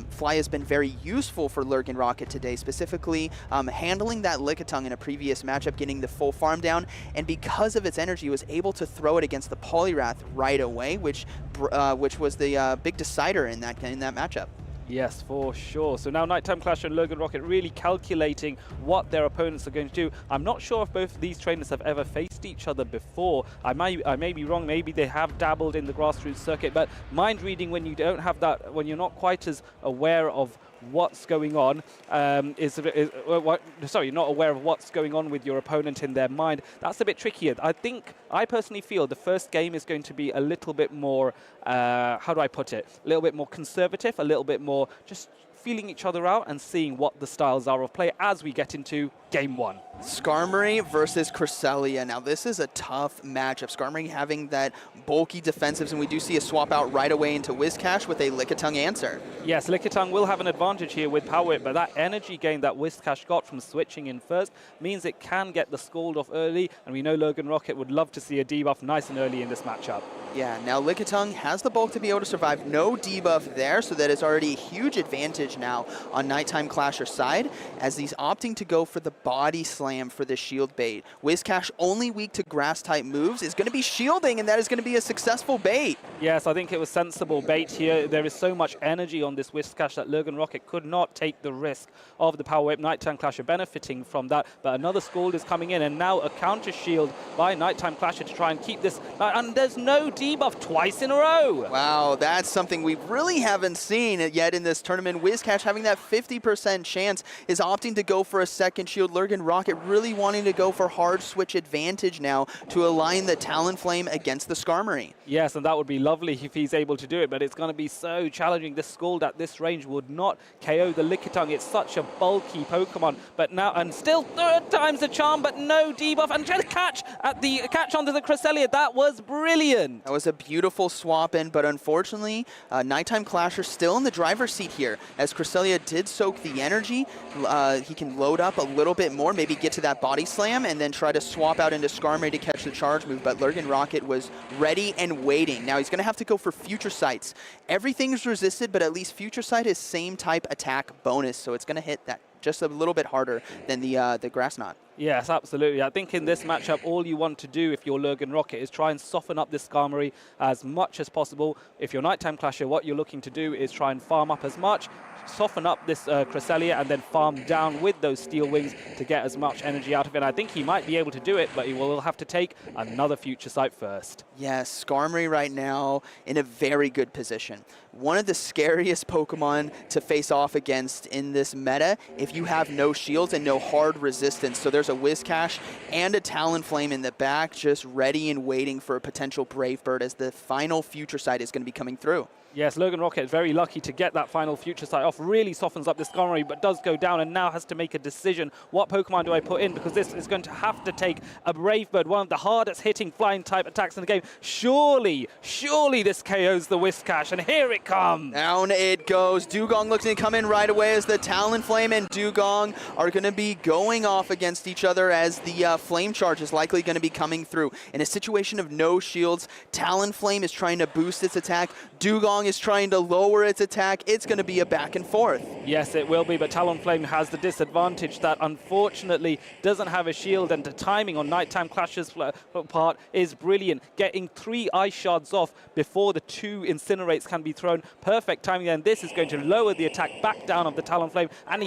Fly has been very useful for Lurgan Rocket today, specifically handling that Lickitung in a previous matchup, getting the full farm down, and because of its energy, was able to throw it against the Poliwrath right away, which was the big decider in that matchup. Yes, for sure. So now Nighttime Clash and Logan Rocket really calculating what their opponents are going to do. I'm not sure if both of these trainers have ever faced each other before. I may be wrong. Maybe they have dabbled in the grassroots circuit, but mind reading when you don't have that, when you're not quite as aware of what's going on, sorry, not aware of what's going on with your opponent in their mind, that's a bit trickier. I personally feel the first game is going to be a little bit more, how do I put it, a little bit more conservative, a little bit more just feeling each other out and seeing what the styles are of play as we get into game one. Skarmory versus Cresselia. Now this is a tough matchup. Skarmory having that bulky defensives, and we do see a swap out right away into Whiscash with a Lickitung answer. Yes, Lickitung will have an advantage here with Power Whip, but that energy gain that Whiscash got from switching in first means it can get the Scald off early, and we know Logan Rocket would love to see a debuff nice and early in this matchup. Yeah, now Lickitung has the bulk to be able to survive. No debuff there, so that is already a huge advantage now on Nighttime Clasher's side, as he's opting to go for the body slam for the shield bait. Whiscash, only weak to grass-type moves, is going to be shielding, and that is going to be a successful bait. Yes, I think it was sensible bait here. There is so much energy on this Whiscash that Logan Rocket could not take the risk of the Power Whip. Nighttime Clasher benefiting from that, but another Scald is coming in, and now a counter shield by Nighttime Clasher to try and keep this, and there's no debuff twice in a row. Wow, that's something we really haven't seen yet in this tournament. Whiscash having that 50% chance is opting to go for a second shield. Logan Rocket really wanting to go for hard switch advantage now to align the Talonflame against the Skarmory. Yes, and that would be lovely if he's able to do it, but it's going to be so challenging. This Scald at this range would not KO the Lickitung. It's such a bulky Pokemon, but now, and still third time's the charm, but no debuff, and just catch onto the Cresselia. That was brilliant. That was a beautiful swap in, but unfortunately, Nighttime Clasher still in the driver's seat here, as Cresselia did soak the energy. He can load up a little bit more, maybe get to that body slam, and then try to swap out into Skarmory to catch the charge move, but Logan Rocket was ready and waiting. Now he's going to have to go for Future Sights. Everything's resisted, but at least Future Sight is same type attack bonus, so it's going to hit that just a little bit harder than the Grass Knot. Yes, absolutely. I think in this matchup, all you want to do if you're Logan Rocket is try and soften up this Skarmory as much as possible. If you're Nighttime Clasher, what you're looking to do is try and farm up as much, soften up this Cresselia, and then farm down with those Steel Wings to get as much energy out of it. And I think he might be able to do it, but he will have to take another Future Sight first. Yes, Skarmory right now in a very good position. One of the scariest Pokemon to face off against in this meta if you have no shields and no hard resistance. So there's a Whiscash and a Talonflame in the back, just ready and waiting for a potential Brave Bird as the final Future Sight is going to be coming through. Yes, Logan Rocket is very lucky to get that final Future Sight off. Really softens up this Skarmory, but does go down and now has to make a decision. What Pokemon do I put in? Because this is going to have to take a Brave Bird, one of the hardest hitting flying type attacks in the game. Surely this KOs the Whiscash, and here it comes. Down it goes. Dugong looking to come in right away as the Talonflame and Dugong are going to be going off against each other as the Flame Charge is likely going to be coming through. In a situation of no shields, Talonflame is trying to boost its attack. Dugong is trying to lower its attack. It's going to be a back and forth. Yes, it will be, but Talonflame has the disadvantage that unfortunately doesn't have a shield, and the timing on Nighttime Clasher's part is brilliant. Getting 3 Ice Shards off before the 2 Incinerates can be thrown. Perfect timing, and this is going to lower the attack back down of the Talonflame, and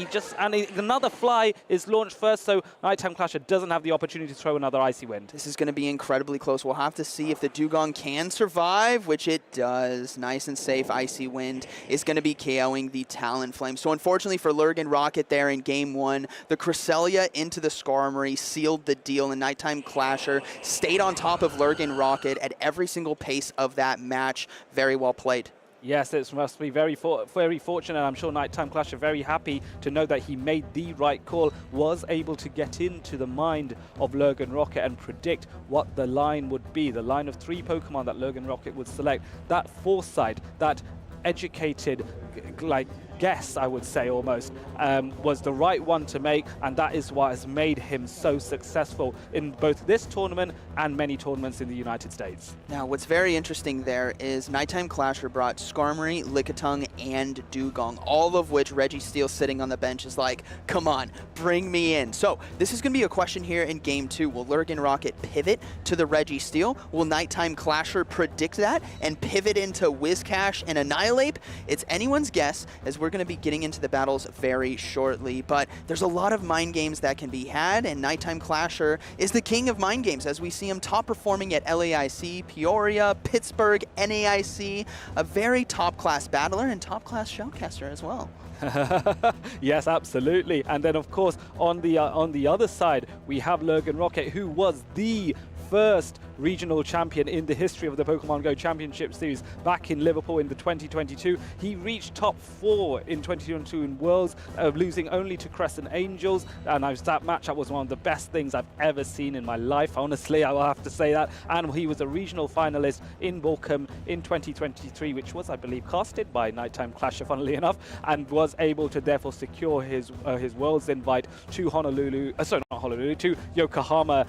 another Fly is launched first, so Nighttime Clasher doesn't have the opportunity to throw another Icy Wind. This is going to be incredibly close. We'll have to see if the Dugong can survive, which it does. Nice and safe. Icy Wind is going to be KOing the Talonflame. So unfortunately for Logan Rocket there in game 1, the Cresselia into the Skarmory sealed the deal, and Nighttime Clasher stayed on top of Logan Rocket at every single pace of that match. Very well played. Yes, it must be very fortunate. I'm sure Nighttime Clasher very happy to know that he made the right call, was able to get into the mind of Logan Rocket and predict what the line would be, the line of 3 Pokemon that Logan Rocket would select. That foresight, that educated guess, I would say almost, was the right one to make, and that is what has made him so successful in both this tournament and many tournaments in the United States. Now, what's very interesting there is Nighttime Clasher brought Skarmory, Lickitung, and Dugong, all of which Reggie Steele sitting on the bench is like, come on, bring me in. So this is going to be a question here in game 2. Will Logan Rocket pivot to the Reggie Steele? Will Nighttime Clasher predict that and pivot into Whiscash and Annihilate? It's anyone's guess, as we're we're going to be getting into the battles very shortly, but there's a lot of mind games that can be had, and Nighttime Clasher is the king of mind games as we see him top performing at LAIC, Peoria, Pittsburgh, NAIC, a very top-class battler and top-class shellcaster as well. Yes, absolutely. And then, of course, on the other side, we have Logan Rocket, who was the first regional champion in the history of the Pokemon Go Championship Series back in Liverpool in the 2022. He reached top 4 in 2022 in Worlds, losing only to Crescent Angels, and that matchup was one of the best things I've ever seen in my life, honestly, I will have to say that. And he was a regional finalist in Morecambe in 2023, which was, I believe, casted by Nighttime Clasher, funnily enough, and was able to therefore secure his Worlds invite to Honolulu, to Yokohama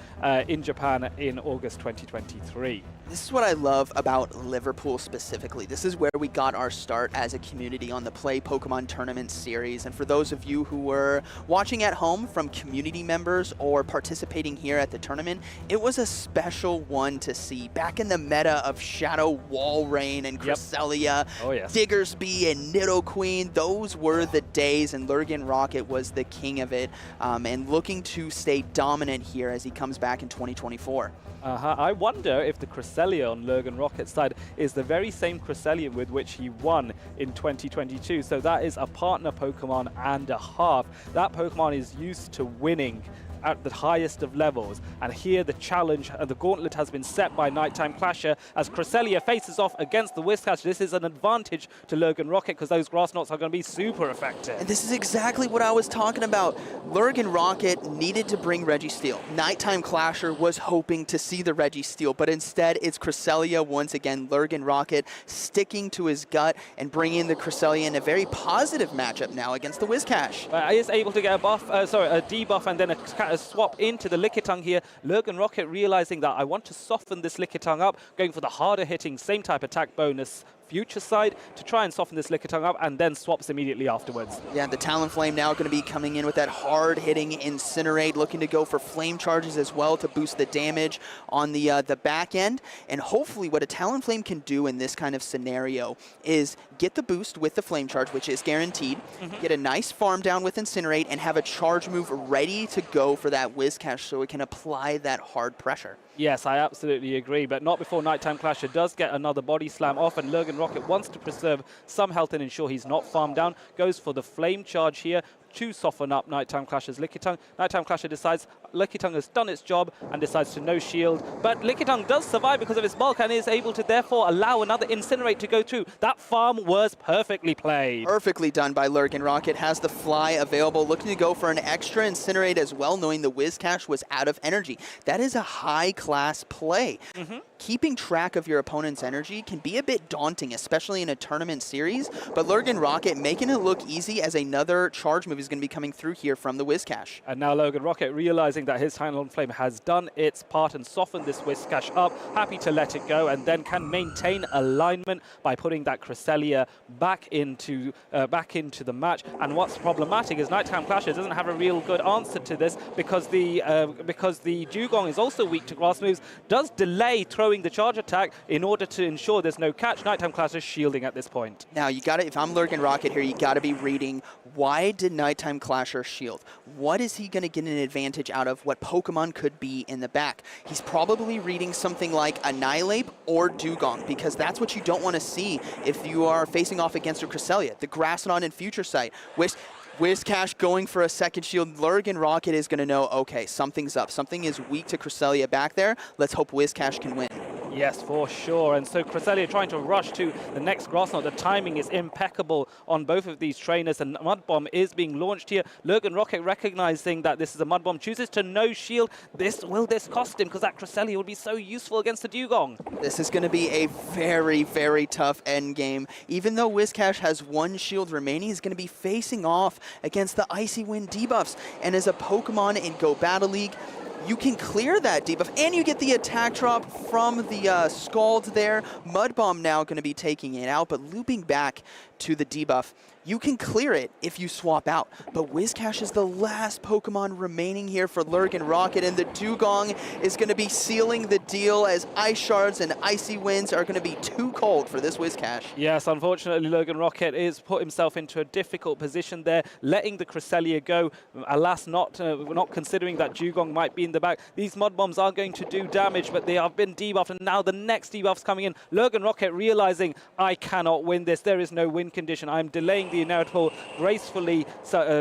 in Japan in August 2023. This is what I love about Liverpool specifically. This is where we got our start as a community on the Play Pokemon Tournament series. And for those of you who were watching at home from community members or participating here at the tournament, it was a special one to see. Back in the meta of Shadow Walrein and Cresselia, Diggersby and Nidoqueen, those were the days, and Lurgan Rocket was the king of it, and looking to stay dominant here as he comes back in 2024. I wonder if the Cresselia on Lurgan Rocket's side is the very same Cresselia with which he won in 2022. So that is a partner Pokemon and a half. That Pokemon is used to winning at the highest of levels, and here the challenge and the gauntlet has been set by Nighttime Clasher as Cresselia faces off against the Whiscash. This is an advantage to Lurgan Rocket because those grass knots are going to be super effective. And this is exactly what I was talking about. Lurgan Rocket needed to bring Registeel. Nighttime Clasher was hoping to see the Registeel, but instead it's Cresselia once again. Lurgan Rocket sticking to his gut and bringing the Cresselia in a very positive matchup now against the Whiscash. He is able to get a buff, a debuff, and then a swap into the Lickitung here. Lurgan Rocket realizing that I want to soften this Lickitung up, going for the harder hitting, same type attack bonus future side to try and soften this Lickitung up, and then swaps immediately afterwards. Yeah, the Talonflame now going to be coming in with that hard-hitting Incinerate, looking to go for Flame Charges as well to boost the damage on the back end. And hopefully what a Talonflame can do in this kind of scenario is get the boost with the Flame Charge, which is guaranteed, get a nice farm down with Incinerate, and have a charge move ready to go for that Whiscash so it can apply that hard pressure. Yes, I absolutely agree, but not before Nighttime Clasher does get another body slam off, and Lurgan Rocket wants to preserve some health and ensure he's not farmed down. Goes for the Flame Charge here to soften up Nighttime Clasher's Lickitung. Nighttime Clasher decides Lickitung has done its job and decides to no shield, but Lickitung does survive because of its bulk and is able to therefore allow another Incinerate to go through. That farm was perfectly played. Perfectly done by Lurgan Rocket. Has the fly available, looking to go for an extra Incinerate as well, knowing the Whiscash was out of energy. That is a high-class play. Keeping track of your opponent's energy can be a bit daunting, especially in a tournament series, but Lurgan Rocket making it look easy as another charge move is going to be coming through here from the Whiscash. And now Lurgan Rocket realizing that his Talonflame has done its part and softened this Whiscash up, happy to let it go, and then can maintain alignment by putting that Cresselia back into the match. And what's problematic is Nighttime Clasher doesn't have a real good answer to this because the Dugong is also weak to grass moves, does delay throwing the charge attack in order to ensure there's no catch. Nighttime Clasher shielding at this point. Now you got to, if I'm Lurgan Rocket here, you got to be reading, why did Nighttime Clasher shield? What is he going to get an advantage out of? What Pokemon could be in the back? He's probably reading something like Annihilate or Dugong, because that's what you don't want to see if you are facing off against a Cresselia. The Grassnot and Future Sight. Whiscash going for a second shield. Lurgan Rocket is going to know, okay, something's up. Something is weak to Cresselia back there. Let's hope Whiscash can win. Yes, for sure. And so Cresselia trying to rush to the next grass knot. The timing is impeccable on both of these trainers, and Mud Bomb is being launched here. Lurgan Rocket recognizing that this is a Mud Bomb, chooses to no shield. Will this cost him? Because that Cresselia would be so useful against the Dugong. This is going to be a very, very tough end game. Even though Whiscash has one shield remaining, he's going to be facing off against the Icy Wind debuffs. And as a Pokemon in Go Battle League, you can clear that debuff, and you get the attack drop from the Scald there. Mud Bomb now going to be taking it out, but looping back to the debuff. you can clear it if you swap out. But Whiscash is the last Pokemon remaining here for Lurgan Rocket, and the Dugong is going to be sealing the deal as Ice Shards and Icy Winds are going to be too cold for this Whiscash. Yes, unfortunately, Lurgan Rocket is put himself into a difficult position there, letting the Cresselia go. Alas, not considering that Dugong might be in the back. These Mud Bombs are going to do damage, but they have been debuffed, and now the next debuff's coming in. Lurgan Rocket realizing, I cannot win this. There is no win condition. I'm delaying the inevitable, gracefully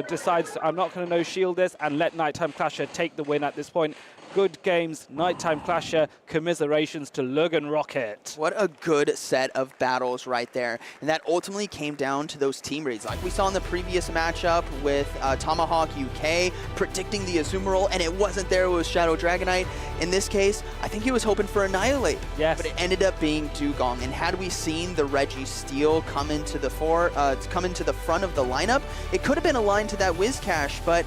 decides I'm not going to no-shield this and let Nighttime Clasher take the win at this point. Good games, Nighttime Clasher, commiserations to Lurgan Rocket. What a good set of battles right there. And that ultimately came down to those team reads. Like we saw in the previous matchup with Tomahawk UK, predicting the Azumarill, and it wasn't there, it was Shadow Dragonite. In this case, I think he was hoping for Annihilate. Yes. But it ended up being Dugong. And had we seen the Registeel come into the front of the lineup, it could have been aligned to that Whiscash, but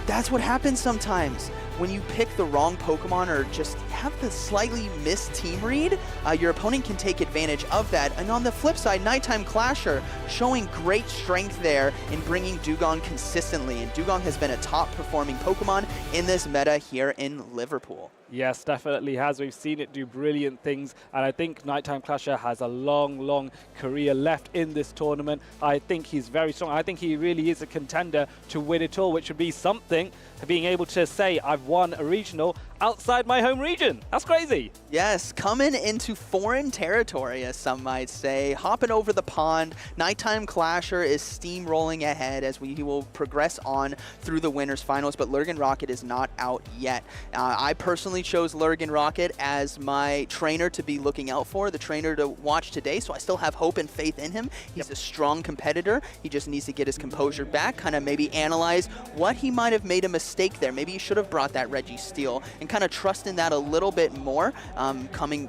that's what happens sometimes. When you pick the wrong Pokemon or just have the slightly missed team read, your opponent can take advantage of that. And on the flip side, Nighttime Clasher showing great strength there in bringing Dugong consistently. And Dugong has been a top performing Pokemon in this meta here in Liverpool. Yes, definitely has. We've seen it do brilliant things, and I think Nighttime Clasher has a long, long career left in this tournament. I think he's very strong. I think he really is a contender to win it all, which would be something, being able to say, I've won a regional outside my home region. That's crazy. Yes, coming into foreign territory, as some might say, hopping over the pond. Nighttime Clasher is steamrolling ahead as he will progress on through the winners finals, but Lurgan Rocket is not out yet. I personally chose Lurgan Rocket as my trainer to be looking out for, the trainer to watch today, so I still have hope and faith in him. He's a strong competitor. He just needs to get his composure back, kind of maybe analyze what he might have made a mistake there. Maybe he should have brought that Registeel and kind of trust in that a little bit more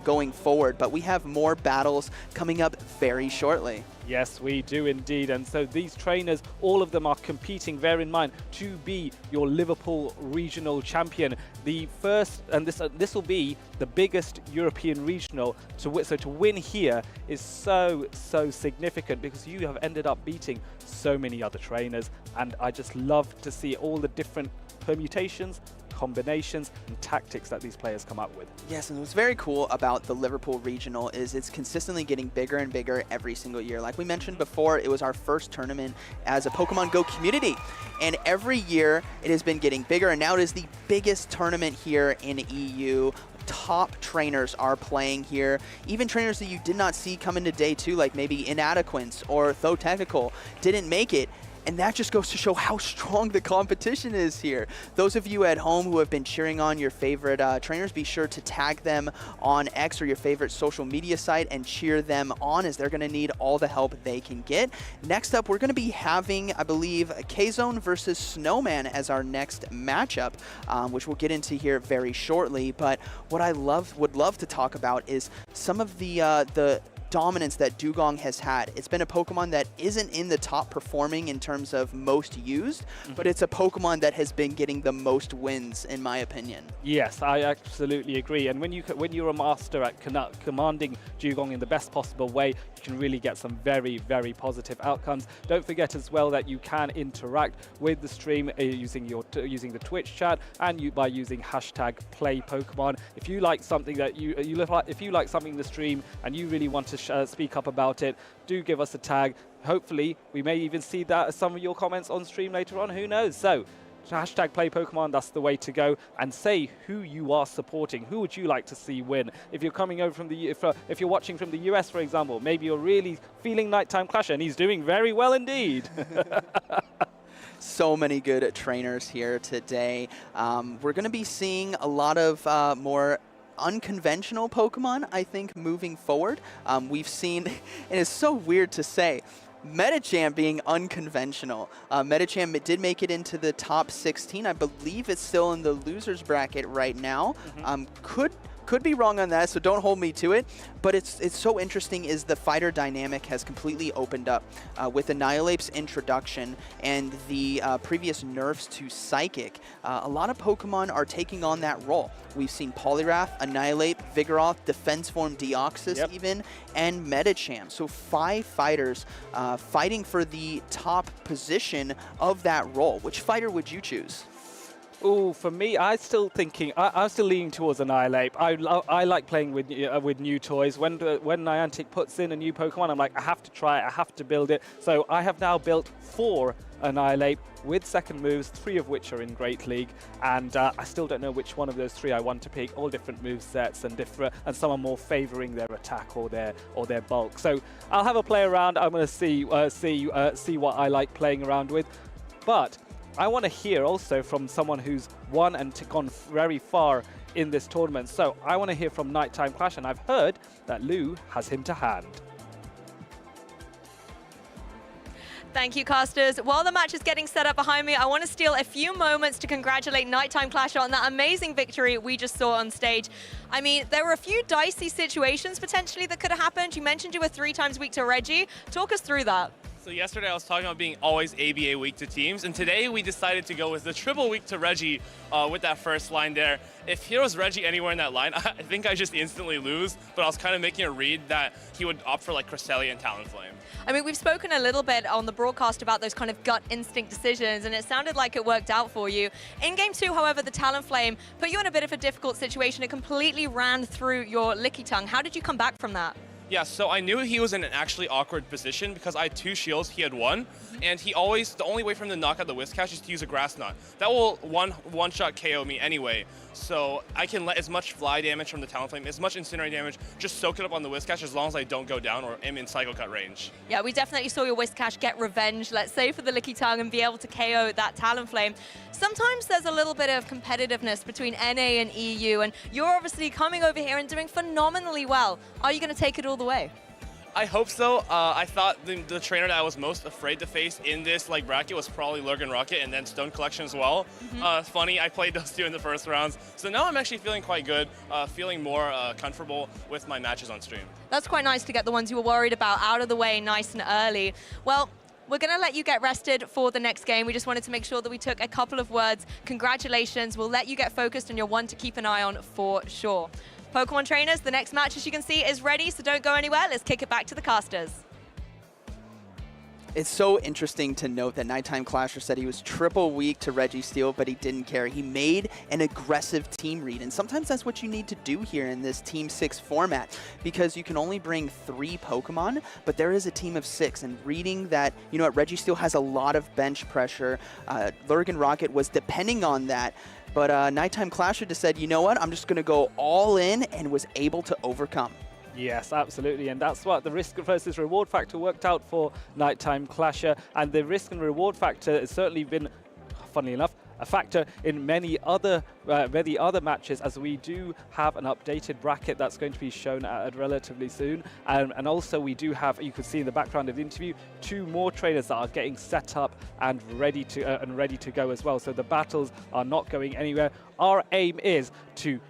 going forward. But we have more battles coming up very shortly. Yes, we do indeed. And so these trainers, all of them are competing, bear in mind, to be your Liverpool regional champion. The first, and this will be the biggest European regional. So to win here is so significant because you have ended up beating so many other trainers. And I just love to see all the different permutations, combinations and tactics that these players come up with. Yes, and what's very cool about the Liverpool Regional is it's consistently getting bigger and bigger every single year. Like we mentioned before, it was our first tournament as a Pokemon Go community. And every year it has been getting bigger, and now it is the biggest tournament here in EU. Top trainers are playing here. Even trainers that you did not see come into day two, like maybe Inadequance or Though Technical, didn't make it. And that just goes to show how strong the competition is here. Those of you at home who have been cheering on your favorite trainers, be sure to tag them on X or your favorite social media site and cheer them on, as they're going to need all the help they can get. Next up, we're going to be having, I believe, K-Zone versus Snowman as our next matchup, which we'll get into here very shortly. But what I would love to talk about is some of the dominance that Dugong has had. It's been a Pokemon that isn't in the top performing in terms of most used, but it's a Pokemon that has been getting the most wins, in my opinion. Yes, I absolutely agree. And when you're a master at commanding Dugong in the best possible way, you can really get some very, very positive outcomes. Don't forget as well that you can interact with the stream using the Twitch chat and by using #PlayPokemon. If you like something that if you like something in the stream and you really want to speak up about it, do give us a tag. Hopefully, we may even see that some of your comments on stream later on. Who knows? So, #PlayPokemon, that's the way to go. And say who you are supporting. Who would you like to see win? If you're coming over from if you're watching from the US, for example, maybe you're really feeling Nighttime Clasher, and he's doing very well indeed. So many good trainers here today. We're going to be seeing a lot of more unconventional Pokemon, I think, moving forward. We've seen, and it's so weird to say, Medicham being unconventional. Medicham did make it into the top 16. I believe it's still in the losers bracket right now. Could Could be wrong on that, so don't hold me to it. But it's so interesting is the fighter dynamic has completely opened up with Annihilape's introduction and the previous nerfs to Psychic. A lot of Pokemon are taking on that role. We've seen Poliwrath, Annihilape, Vigoroth, Defense Form Deoxys even, and Medicham. So 5 fighters fighting for the top position of that role. Which fighter would you choose? Oh, for me, I'm still leaning towards Annihilate. I like playing with new toys. When Niantic puts in a new Pokemon, I'm like, I have to try it, I have to build it. So I have now built 4 Annihilate with second moves, 3 of which are in Great League, and I still don't know which one of those 3 I want to pick. All different move sets and some are more favoring their attack or their bulk. So I'll have a play around. I'm going to see what I like playing around with, but I want to hear also from someone who's won and gone very far in this tournament. So I want to hear from Nighttime Clash, and I've heard that Lou has him to hand. Thank you, casters. While the match is getting set up behind me, I want to steal a few moments to congratulate Nighttime Clash on that amazing victory we just saw on stage. I mean, there were a few dicey situations potentially that could have happened. You mentioned you were 3 times weak to Reggie. Talk us through that. So yesterday I was talking about being always ABA weak to teams, and today we decided to go with the triple weak to Reggie with that first line there. If here was Reggie anywhere in that line, I think I just instantly lose, but I was kind of making a read that he would opt for like Cresselia and Talonflame. I mean, we've spoken a little bit on the broadcast about those kind of gut instinct decisions, and it sounded like it worked out for you. In Game 2, however, the Talonflame put you in a bit of a difficult situation. It completely ran through your Licky Tongue. How did you come back from that? Yeah, so I knew he was in an actually awkward position because I had 2 shields, he had 1, and the only way for him to knock out the Whiscash is to use a Grass Knot. That will one-shot KO me anyway, so I can let as much fly damage from the Talonflame, as much incinerate damage, just soak it up on the Whiscash as long as I don't go down or am in Psycho Cut range. Yeah, we definitely saw your Whiscash get revenge, let's say, for the Licky Tongue and be able to KO that Talonflame. Sometimes there's a little bit of competitiveness between NA and EU, and you're obviously coming over here and doing phenomenally well. Are you going to take it all the way? I hope so. I thought the trainer that I was most afraid to face in this bracket was probably Lurgan Rocket and then Stone Collection as well. Funny, I played those 2 in the first rounds. So now I'm actually feeling quite good, feeling more comfortable with my matches on stream. That's quite nice to get the ones you were worried about out of the way nice and early. Well, we're going to let you get rested for the next game. We just wanted to make sure that we took a couple of words. Congratulations. We'll let you get focused on your one to keep an eye on for sure. Pokemon trainers, the next match, as you can see, is ready, so don't go anywhere. Let's kick it back to the casters. It's so interesting to note that Nighttime Clasher said he was triple weak to Registeel, but he didn't care. He made an aggressive team read, and sometimes that's what you need to do here in this Team 6 format, because you can only bring 3 Pokemon, but there is a team of 6, and reading that, you know what, Registeel has a lot of bench pressure. Lurgan Rocket was depending on that, but Nighttime Clasher just said, you know what, I'm just going to go all in, and was able to overcome. Yes, absolutely, and that's what the risk versus reward factor worked out for Nighttime Clasher, and the risk and reward factor has certainly been, funnily enough, a factor in many other matches, as we do have an updated bracket that's going to be shown relatively soon, and also we do have, you could see in the background of the interview, 2 more trainers that are getting set up and ready to go as well. So the battles are not going anywhere. Our aim is to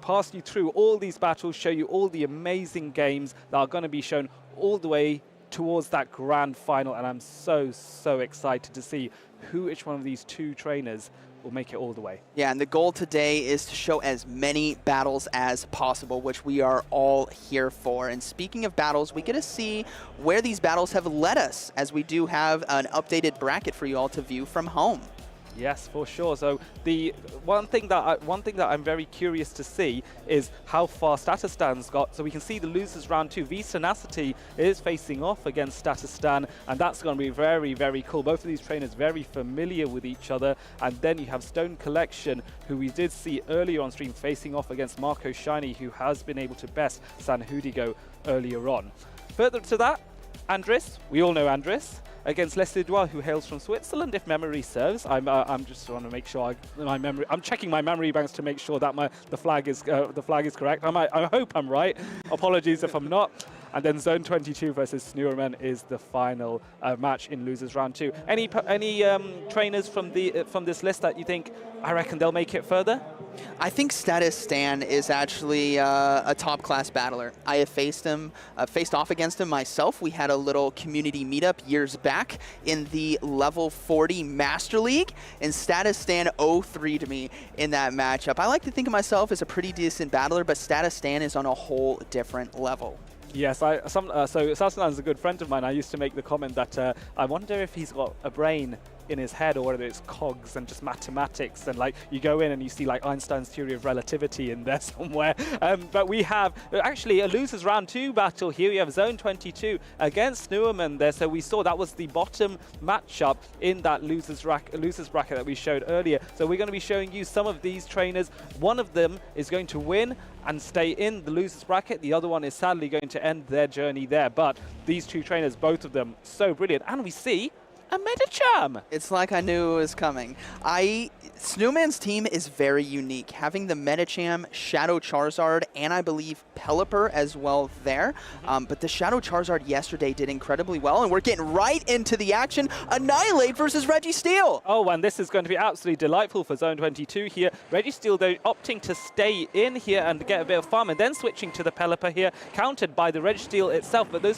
pass you through all these battles, show you all the amazing games that are going to be shown all the way towards that grand final, and I'm so excited to see which one of these 2 trainers will make it all the way. Yeah, and the goal today is to show as many battles as possible, which we are all here for. And speaking of battles, we get to see where these battles have led us, as we do have an updated bracket for you all to view from home. Yes, for sure. So the one thing that I'm very curious to see is how far Statistan's got. So we can see the losers round 2. V-Tenacity is facing off against Statistan, and that's going to be very, very cool. Both of these trainers very familiar with each other. And then you have Stone Collection, who we did see earlier on stream facing off against Marco Shiny, who has been able to best San Hudigo earlier on. Further to that, Andres, we all know Andres, against Leslie Edouard, who hails from Switzerland, if memory serves. I'm just want to make sure I'm checking my memory banks to make sure that the flag is correct. I hope I'm right. Apologies if I'm not. And then Zone 22 versus Snurman is the final match in losers round 2. Any trainers from this list that you think, I reckon they'll make it further? I think Status Stan is actually a top-class battler. I have faced off against him myself. We had a little community meetup years back in the level 40 Master League, and Status Stan 0-3 to me in that matchup. I like to think of myself as a pretty decent battler, but Status Stan is on a whole different level. Yes, so Sasanan is a good friend of mine. I used to make the comment that I wonder if he's got a brain in his head or whether it's cogs and just mathematics, and like you go in and you see like Einstein's theory of relativity in there somewhere. But we have actually a losers round 2 battle here. We have Zone 22 against Snurman there. So we saw that was the bottom matchup in that losers bracket that we showed earlier. So we're going to be showing you some of these trainers. One of them is going to win and stay in the losers bracket. The other one is sadly going to end their journey there. But these two trainers, both of them, so brilliant. And we see a Medicham. It's like I knew it was coming. Snowman's team is very unique, having the Medicham, Shadow Charizard, and I believe Pelipper as well there. But the Shadow Charizard yesterday did incredibly well, and we're getting right into the action. Annihilate versus Registeel. Oh, and this is going to be absolutely delightful for Zone 22 here. Registeel, though, opting to stay in here and get a bit of farm, and then switching to the Pelipper here, countered by the Registeel itself. But the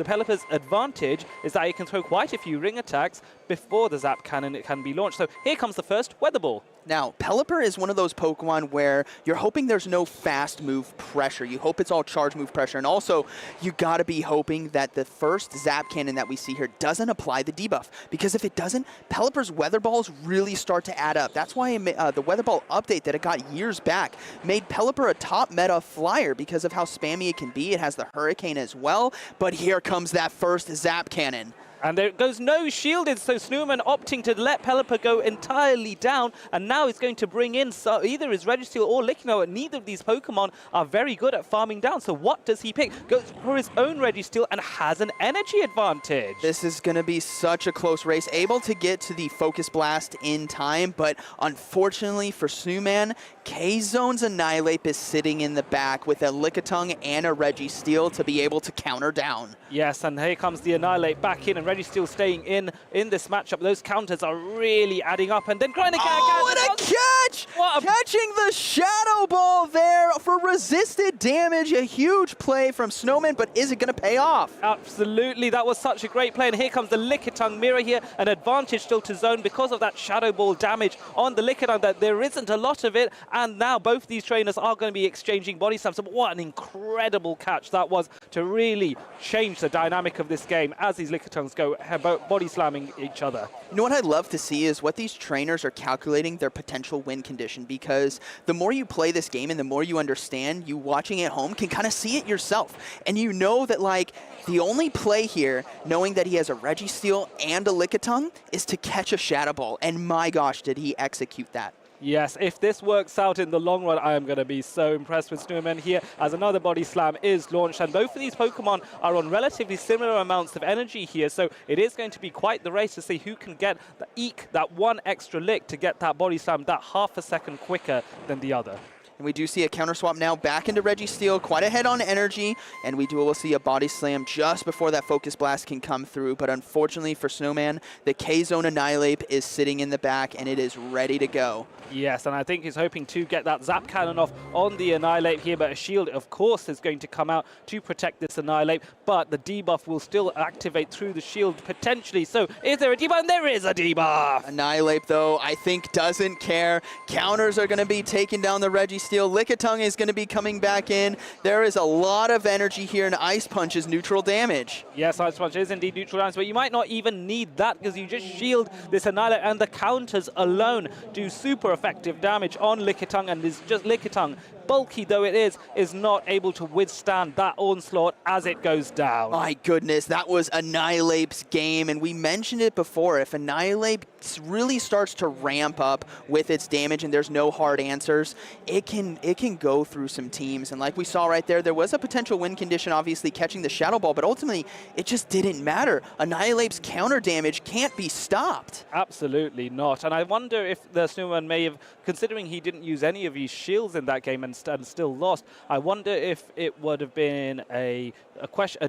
Pelipper's advantage is that it can throw quite a few ring attacks before the Zap Cannon can be launched. So here comes the first Weather Ball. Now, Pelipper is one of those Pokemon where you're hoping there's no fast move pressure. You hope it's all charge move pressure. And also, you got to be hoping that the first Zap Cannon that we see here doesn't apply the debuff. Because if it doesn't, Pelipper's Weather Balls really start to add up. That's why the Weather Ball update that it got years back made Pelipper a top meta flyer because of how spammy it can be. It has the Hurricane as well. But here comes that first Zap Cannon. And there goes no shielded, so Snurman opting to let Pelipper go entirely down, and now he's going to bring in either his Registeel or Lickitung. Neither of these Pokemon are very good at farming down, so what does he pick? Goes for his own Registeel and has an energy advantage. This is going to be such a close race, able to get to the Focus Blast in time, but unfortunately for Snowman, K-Zone's Annihilate is sitting in the back with a Lickitung and a Registeel to be able to counter down. Yes, and here comes the Annihilate back in, and Registeel staying in this matchup. Those counters are really adding up, and then grinding. Oh, what a catch! Catching the Shadow Ball there for resisted damage. A huge play from Snowman, but is it going to pay off? Absolutely, that was such a great play, and here comes the Lickitung mirror here. An advantage still to Zone because of that Shadow Ball damage on the Lickitung, that there isn't a lot of it, and now both these trainers are going to be exchanging body slams. What an incredible catch that was to really change the dynamic of this game as these Lickitungs go body slamming each other. You know what I'd love to see is what these trainers are calculating their potential win condition, because the more you play this game and the more you understand, you watching at home can kind of see it yourself. And you know that like the only play here, knowing that he has a Registeel and a Lickitung, is to catch a Shadow Ball. And my gosh, did he execute that. Yes, if this works out in the long run, I am going to be so impressed with Snowman here as another body slam is launched. And both of these Pokemon are on relatively similar amounts of energy here. So it is going to be quite the race to see who can get that one extra lick to get that body slam that half a second quicker than the other. And we do see a counter swap now back into Registeel, quite ahead on energy, and we will see a body slam just before that Focus Blast can come through. But unfortunately for Snowman, the K-Zone Annihilate is sitting in the back and it is ready to go. Yes, and I think he's hoping to get that Zap Cannon off on the Annihilate here, but a shield, of course, is going to come out to protect this Annihilate, but the debuff will still activate through the shield potentially. So is there a debuff? And there is a debuff! Annihilate, though, I think doesn't care. Counters are going to be taking down the Registeel. Lickitung is going to be coming back in. There is a lot of energy here, and Ice Punch is neutral damage. Yes, Ice Punch is indeed neutral damage, but you might not even need that because you just shield this Annihilate, and the counters alone do super effective damage on Lickitung, and it's just Lickitung, bulky though it is not able to withstand that onslaught as it goes down. My goodness, that was Annihilate's game, and we mentioned it before. If Annihilate really starts to ramp up with its damage and there's no hard answers, it can go through some teams. And like we saw right there was a potential win condition, obviously catching the Shadow Ball, but ultimately it just didn't matter. Annihilate's counter damage can't be stopped. Absolutely not. And I wonder if the Snowman may have, considering he didn't use any of his shields in that game and and still lost. I wonder if it would have been a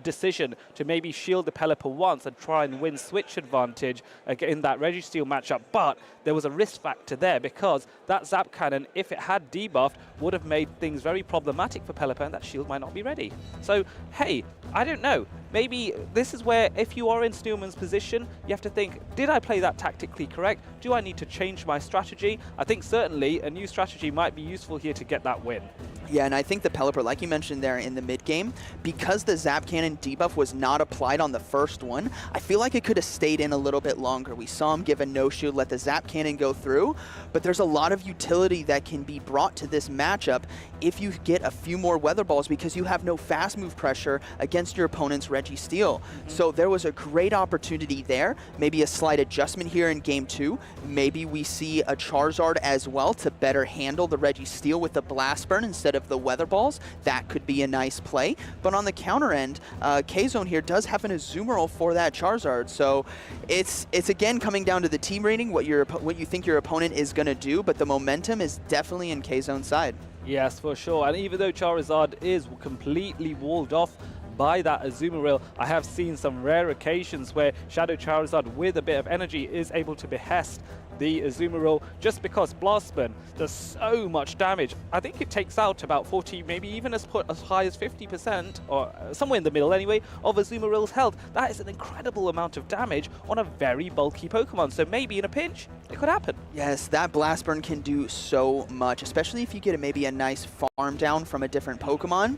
decision to maybe shield the Pelipper once and try and win switch advantage in that Registeel matchup, but there was a risk factor there because that Zap Cannon, if it had debuffed, would have made things very problematic for Pelipper, and that shield might not be ready. So, hey, I don't know. Maybe this is where, if you are in Snowman's position, you have to think, did I play that tactically correct? Do I need to change my strategy? I think certainly a new strategy might be useful here to get that win. Yeah, and I think the Pelipper, like you mentioned there in the mid-game, because the Zap Cannon debuff was not applied on the first one, I feel like it could have stayed in a little bit longer. We saw him give a no-shield, let the Zap Cannon go through, but there's a lot of utility that can be brought to this matchup if you get a few more Weather Balls because you have no fast move pressure against your opponent's Registeel. So there was a great opportunity there. Maybe a slight adjustment here in Game 2. Maybe we see a Charizard as well to better handle the Registeel with the Blast Burn instead of the Weather Balls. That could be a nice play. But on the counter end, K-Zone here does have an Azumarill for that Charizard. So it's again coming down to the team rating, what you think your opponent is going to do, but the momentum is definitely in K-Zone's side. Yes, for sure. And even though Charizard is completely walled off by that Azumarill, I have seen some rare occasions where Shadow Charizard with a bit of energy is able to behest the Azumarill just because Blast Burn does so much damage. I think it takes out about 40, maybe even as high as 50%, or somewhere in the middle anyway, of Azumarill's health. That is an incredible amount of damage on a very bulky Pokemon, so maybe in a pinch, it could happen. Yes, that Blast Burn can do so much, especially if you get maybe a nice farm down from a different Pokemon.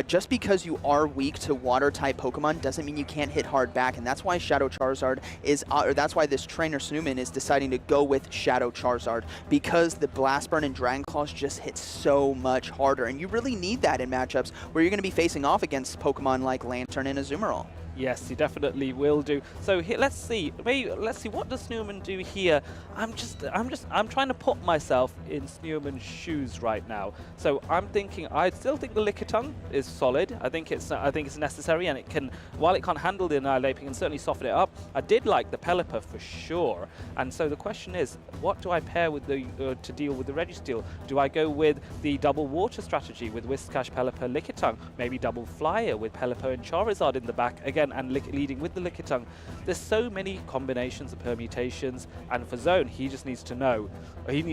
Just because you are weak to Water-type Pokemon doesn't mean you can't hit hard back, and that's why Shadow Charizard is, or that's why this trainer Snowman is deciding to go with Shadow Charizard, because the Blast Burn and Dragon Claws just hit so much harder, and you really need that in matchups where you're going to be facing off against Pokemon like Lantern and Azumarill. Yes, he definitely will do. So here, let's see. Let's see what does Snowman do here. I'm trying to put myself in Snowman's shoes right now. So I'm thinking, I still think the Lickitung is solid. I think it's necessary, and it can, while it can't handle the Annihilate, it can certainly soften it up. I did like the Pelipper for sure. And so the question is, what do I pair with the to deal with the Registeel? Do I go with the double water strategy with Whiscash, Pelipper, Lickitung? Maybe double Flyer with Pelipper and Charizard in the back again, and leading with the Lickitung. There's so many combinations and permutations, and for Zone, he just needs to know. He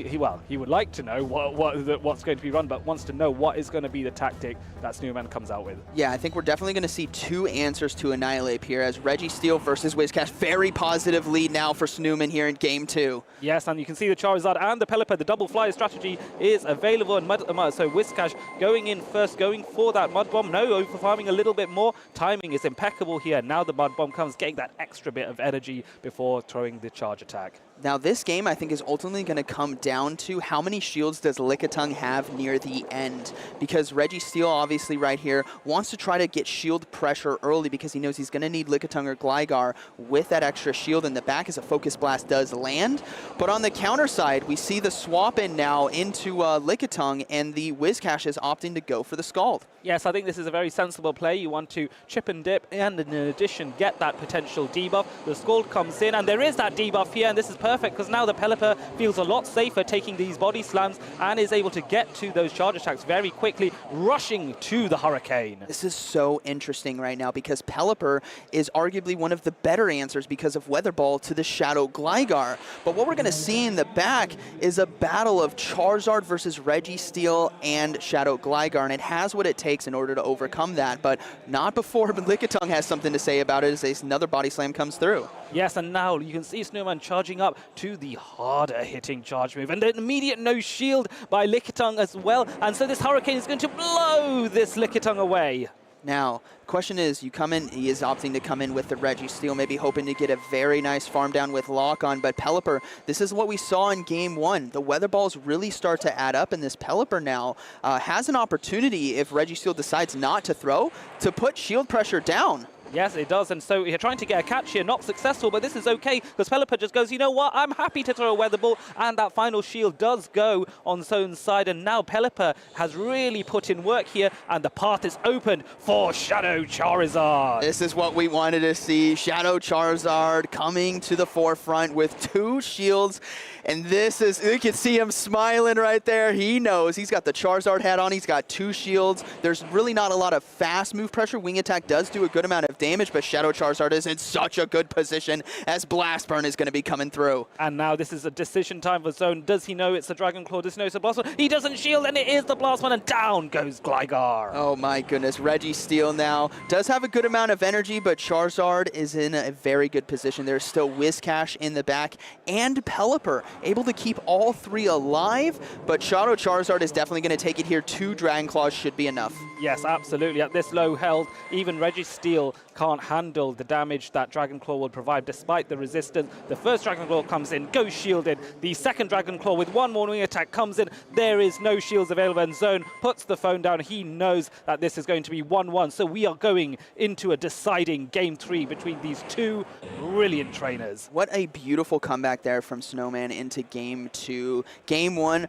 would like to know what's going to be run, but wants to know what is going to be the tactic that Snowman comes out with. Yeah, I think we're definitely going to see two answers to Annihilate here, as Registeel versus Whiscash. Very positive lead now for Snowman here in Game 2. Yes, and you can see the Charizard and the Pelipper. The double Flyer strategy is available, and so Whiscash going in first, going for that Mud Bomb. No, overfarming a little bit more. Timing is impeccable here. Now the Mud Bomb comes, getting that extra bit of energy before throwing the charge attack. Now this game, I think, is ultimately going to come down to how many shields does Lickitung have near the end, because Registeel, obviously right here, wants to try to get shield pressure early because he knows he's going to need Lickitung or Gligar with that extra shield in the back as a Focus Blast does land. But on the counter side, we see the swap in now into Lickitung, and the Whiscash is opting to go for the Scald. Yes, I think this is a very sensible play. You want to chip and dip, and in addition, get that potential debuff. The Scald comes in, and there is that debuff here, and this is perfect because now the Pelipper feels a lot safer taking these body slams and is able to get to those charge attacks very quickly, rushing to the Hurricane. This is so interesting right now because Pelipper is arguably one of the better answers because of Weather Ball to the Shadow Gligar. But what we're going to see in the back is a battle of Charizard versus Registeel and Shadow Gligar, and it has what it takes in order to overcome that, but not before Lickitung has something to say about it as another body slam comes through. Yes, and now you can see Snowman charging up to the harder hitting charge move, and an immediate no shield by Lickitung as well, and so this Hurricane is going to blow this Lickitung away. Now, the question is, you come in, he is opting to come in with the Registeel, maybe hoping to get a very nice farm down with Lock on, but Pelipper, this is what we saw in Game 1. The Weather Balls really start to add up, and this Pelipper now has an opportunity, if Registeel decides not to throw, to put shield pressure down. Yes, it does, and so you're trying to get a catch here, not successful, but this is okay, because Pelipper just goes, you know what, I'm happy to throw a weather ball, and that final shield does go on Zone's side, and now Pelipper has really put in work here, and the path is opened for Shadow Charizard. This is what we wanted to see. Shadow Charizard coming to the forefront with 2 shields, and this is, you can see him smiling right there. He knows he's got the Charizard hat on, he's got 2 shields. There's really not a lot of fast move pressure. Wing attack does do a good amount of damage, but Shadow Charizard is in such a good position as Blast Burn is going to be coming through. And now this is a decision time for Zone. Does he know it's a Dragon Claw? Does he know it's a Blast One? He doesn't shield, and it is the Blast One, and down goes Gligar. Oh my goodness, Registeel now does have a good amount of energy, but Charizard is in a very good position. There's still Whiscash in the back, and Pelipper able to keep all 3 alive, but Shadow Charizard is definitely going to take it here. 2 Dragon Claws should be enough. Yes, absolutely. At this low health, even Registeel can't handle the damage that Dragon Claw will provide despite the resistance. The first Dragon Claw comes in, goes shielded. The second Dragon Claw with 1 more wing attack comes in. There is no shields available, and Zone puts the phone down. He knows that this is going to be 1-1, so we are going into a deciding Game 3 between these 2 brilliant trainers. What a beautiful comeback there from Snowman into Game 2. Game 1,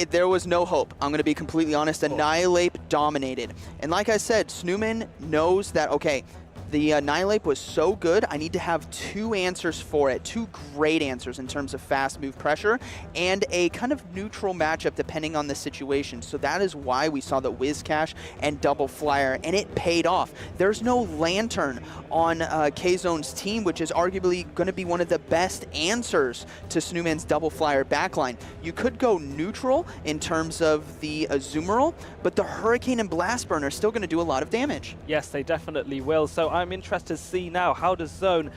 there was no hope. I'm going to be completely honest. Annihilate dominated. And like I said, Snowman knows that, okay, the Annihilate was so good, I need to have 2 answers for it, 2 great answers in terms of fast move pressure and a kind of neutral matchup depending on the situation. So that is why we saw the Whiscash and Double Flyer, and it paid off. There's no Lantern on K-Zone's team, which is arguably going to be one of the best answers to Snowman's Double Flyer backline. You could go neutral in terms of the Azumarill, but the Hurricane and Blast Burn are still going to do a lot of damage. Yes, they definitely will. So I'm interested to see now how does Zone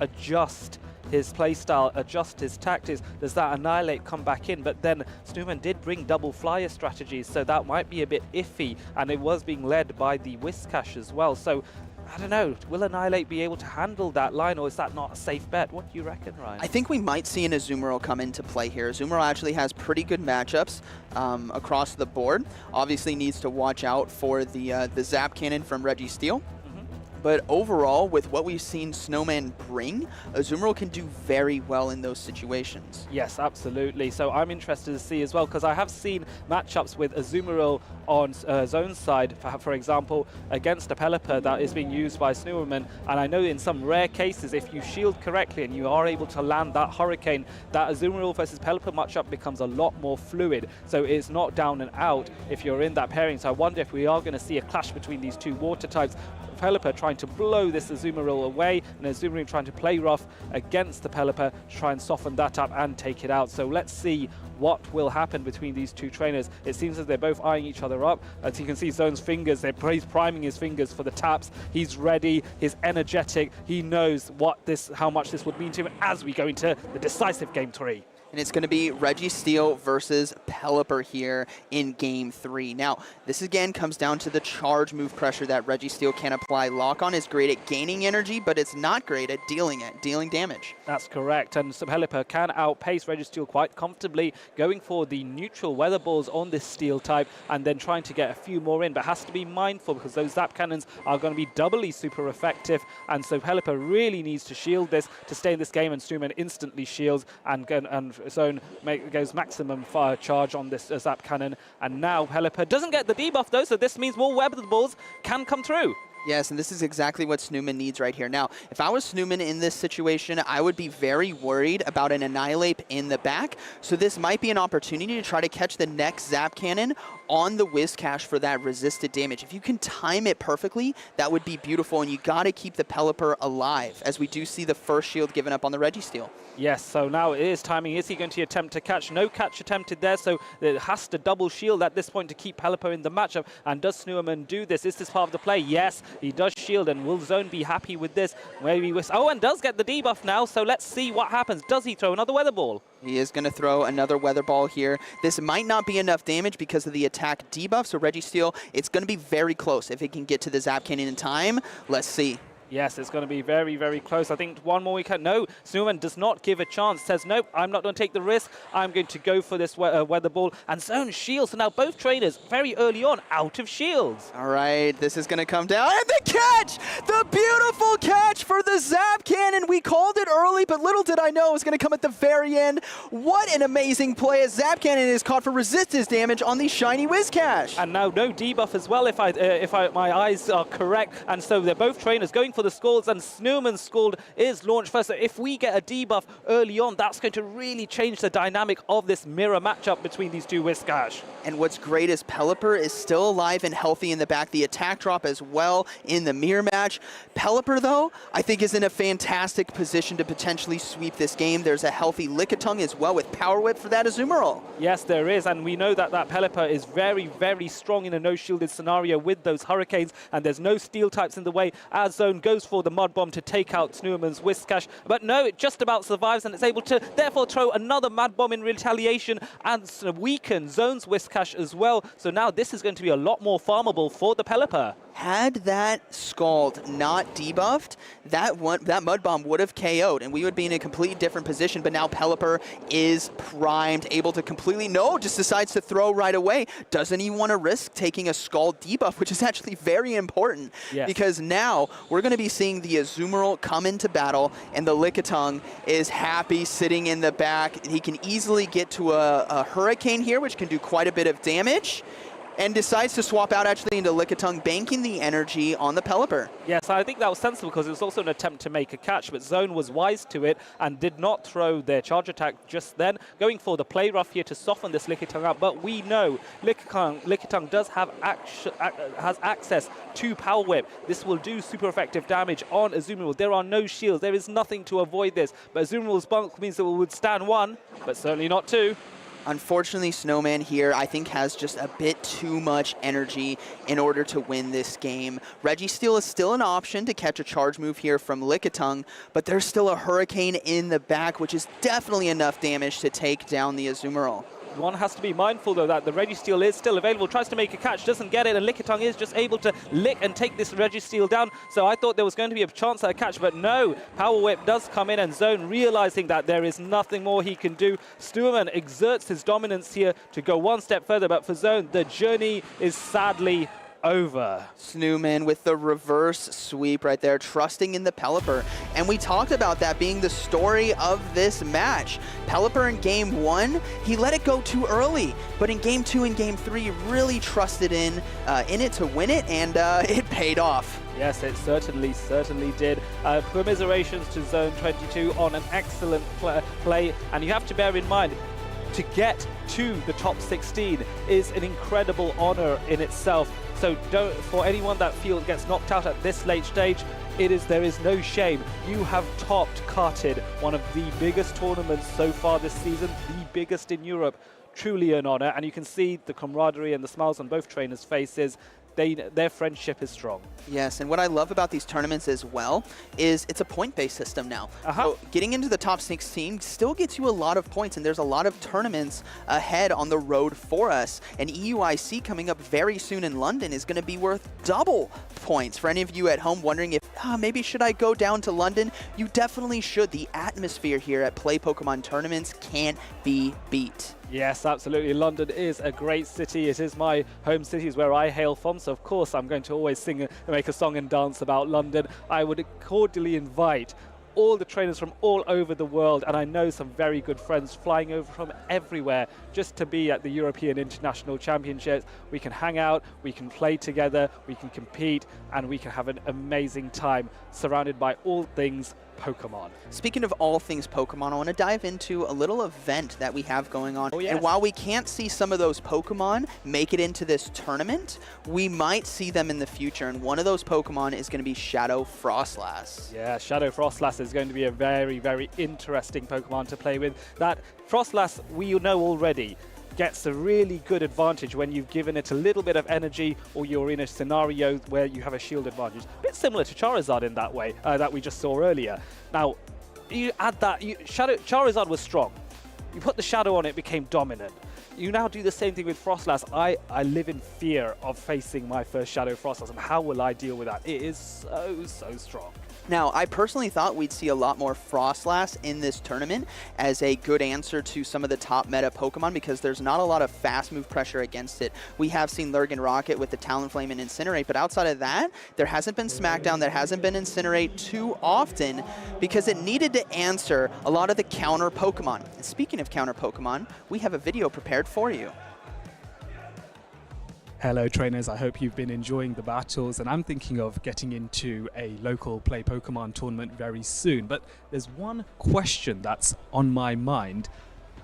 adjust his playstyle, adjust his tactics. Does that Annihilate come back in? But then Snowman did bring Double Flyer strategies, so that might be a bit iffy, and it was being led by the Whiscash as well. So I don't know, will Annihilate be able to handle that line, or is that not a safe bet? What do you reckon, Ryan? I think we might see an Azumarill come into play here. Azumarill actually has pretty good matchups across the board. Obviously needs to watch out for the Zap Cannon from Registeel. But overall, with what we've seen Snowman bring, Azumarill can do very well in those situations. Yes, absolutely. So I'm interested to see as well, because I have seen matchups with Azumarill on Zone's side, for example, against a Pelipper that is being used by Snowman. And I know in some rare cases, if you shield correctly and you are able to land that Hurricane, that Azumarill versus Pelipper matchup becomes a lot more fluid. So it's not down and out if you're in that pairing. So I wonder if we are going to see a clash between these 2 water types. Pelipper trying to blow this Azumarill away, and Azumarill trying to play rough against the Pelipper to try and soften that up and take it out. So let's see what will happen between these 2 trainers. It seems as they're both eyeing each other up. As you can see, Zone's fingers, he's priming his fingers for the taps. He's ready, he's energetic, he knows how much this would mean to him as we go into the decisive Game 3. And it's going to be Registeel versus Pelipper here in Game 3. Now, this again comes down to the charge move pressure that Registeel can apply. Lock-on is great at gaining energy, but it's not great at dealing damage. That's correct, and so Pelipper can outpace Registeel quite comfortably, going for the neutral weather balls on this steel type and then trying to get a few more in, but has to be mindful because those Zap Cannons are going to be doubly super effective, and so Pelipper really needs to shield this to stay in this game, and Snowman instantly shields and Zone goes maximum fire charge on this Zap Cannon, and now Pelipper doesn't get the debuff though, so this means more weather balls can come through. Yes, and this is exactly what Snowman needs right here. Now, if I was Snowman in this situation, I would be very worried about an Annihilate in the back. So this might be an opportunity to try to catch the next Zap Cannon on the Whiscash for that resisted damage. If you can time it perfectly, that would be beautiful, and you got to keep the Pelipper alive, as we do see the first shield given up on the Registeel. Yes, so now it is timing. Is he going to attempt to catch? No catch attempted there, so it has to double shield at this point to keep Pelipper in the matchup. And does Snowman do this? Is this part of the play? Yes, he does shield, and will Zone be happy with this? Maybe and does get the debuff now, so let's see what happens. Does he throw another weather ball? He is going to throw another weather ball here. This might not be enough damage because of the attack debuff, so Registeel, it's going to be very close if it can get to the Zap Cannon in time. Let's see. Yes, it's going to be very, very close. I think one more we can. No, Snowman does not give a chance. Says, nope, I'm not going to take the risk. I'm going to go for this weather ball. And Zone shields. So now both trainers very early on out of shields. All right, this is going to come down. And the catch! The beautiful catch for the Zap Cannon. We called it early, but little did I know it was going to come at the very end. What an amazing play as Zap Cannon is caught for resistance damage on the Shiny Whiscash. And now no debuff as well, if my eyes are correct. And so they're both trainers going for the Scalds, and Snowman's Scald is launched first. So if we get a debuff early on, that's going to really change the dynamic of this mirror matchup between these two Whiscash. And what's great is Pelipper is still alive and healthy in the back. The attack drop as well in the mirror match. Pelipper, though, I think is in a fantastic position to potentially sweep this game. There's a healthy Lickitung as well with Power Whip for that Azumarill. Yes, there is, and we know that Pelipper is very, very strong in a no-shielded scenario with those Hurricanes, and there's no steel types in the way as Zone goes for the Mud Bomb to take out Snowman's Whiscash. But no, it just about survives, and it's able to therefore throw another Mud Bomb in retaliation and weaken Zone's Whiscash as well. So now this is going to be a lot more farmable for the Pelipper. Had that Scald not debuffed, that Mud Bomb would have KO'd, and we would be in a completely different position. But now Pelipper is primed, able to completely, just decides to throw right away. Doesn't he want to risk taking a Scald debuff, which is actually very important. Yes. Because now we're going to be seeing the Azumarill come into battle, and the Lickitung is happy sitting in the back. He can easily get to a Hurricane here, which can do quite a bit of damage, and decides to swap out actually into Lickitung, banking the energy on the Pelipper. Yes, I think that was sensible because it was also an attempt to make a catch, but Zone was wise to it and did not throw their charge attack just then, going for the play rough here to soften this Lickitung out. But we know Lickitung does have has access to Power Whip. This will do super effective damage on Azumarill. There are no shields. There is nothing to avoid this. But Azumarill's bulk means that we would stand one, but certainly not two. Unfortunately, Snowman here, I think, has just a bit too much energy in order to win this game. Registeel is still an option to catch a charge move here from Lickitung, but there's still a Hurricane in the back, which is definitely enough damage to take down the Azumarill. One has to be mindful, though, that the Registeel is still available, tries to make a catch, doesn't get it, and Lickitung is just able to lick and take this Registeel down. So I thought there was going to be a chance at a catch, but no. Power Whip does come in, and Zone, realizing that there is nothing more he can do, Snowman exerts his dominance here to go one step further, but for Zone, the journey is sadly over. Snowman with the reverse sweep right there, trusting in the Pelipper. And we talked about that being the story of this match. Pelipper in game 1, he let it go too early, but in game 2 and game 3, really trusted in it to win it, and it paid off. Yes, it certainly did. Commiserations to Zone 22 on an excellent play, and you have to bear in mind, to get to the top 16 is an incredible honor in itself. So for anyone that gets knocked out at this late stage, there is no shame. You have carted one of the biggest tournaments so far this season, the biggest in Europe. Truly an honor, and you can see the camaraderie and the smiles on both trainers' faces. Their friendship is strong. Yes, and what I love about these tournaments as well is it's a point-based system now. So getting into the top 16 still gets you a lot of points, and there's a lot of tournaments ahead on the road for us. And EUIC coming up very soon in London is going to be worth double points. For any of you at home wondering if, maybe should I go down to London? You definitely should. The atmosphere here at Play Pokemon tournaments can't be beat. Yes, absolutely. London is a great city. It is my home city, is where I hail from. So, of course, I'm going to always make a song and dance about London. I would cordially invite all the trainers from all over the world, and I know some very good friends flying over from everywhere just to be at the European International Championships. We can hang out, we can play together, we can compete, and we can have an amazing time surrounded by all things Pokemon. Speaking of all things Pokemon, I want to dive into a little event that we have going on. Oh, yes. And while we can't see some of those Pokemon make it into this tournament, we might see them in the future. And one of those Pokemon is going to be Shadow Frostlass. Yeah, Shadow Frostlass is going to be a very, very interesting Pokemon to play with. That Frostlass, we know already, gets a really good advantage when you've given it a little bit of energy or you're in a scenario where you have a shield advantage. A bit similar to Charizard in that way, that we just saw earlier. Now, you add that, Charizard was strong. You put the shadow on it, became dominant. you now do the same thing with Frostlass. I live in fear of facing my first Shadow Frostlass, and how will I deal with that? It is so strong. Now, I personally thought we'd see a lot more Frostlass in this tournament as a good answer to some of the top meta Pokemon because there's not a lot of fast move pressure against it. We have seen Lurgan Rocket with the Talonflame and Incinerate, but outside of that, there hasn't been Smackdown, there hasn't been Incinerate too often because it needed to answer a lot of the counter Pokemon. And speaking of counter Pokemon, we have a video prepared for you. Hello trainers, I hope you've been enjoying the battles, and I'm thinking of getting into a local Play Pokemon tournament very soon, but there's one question that's on my mind.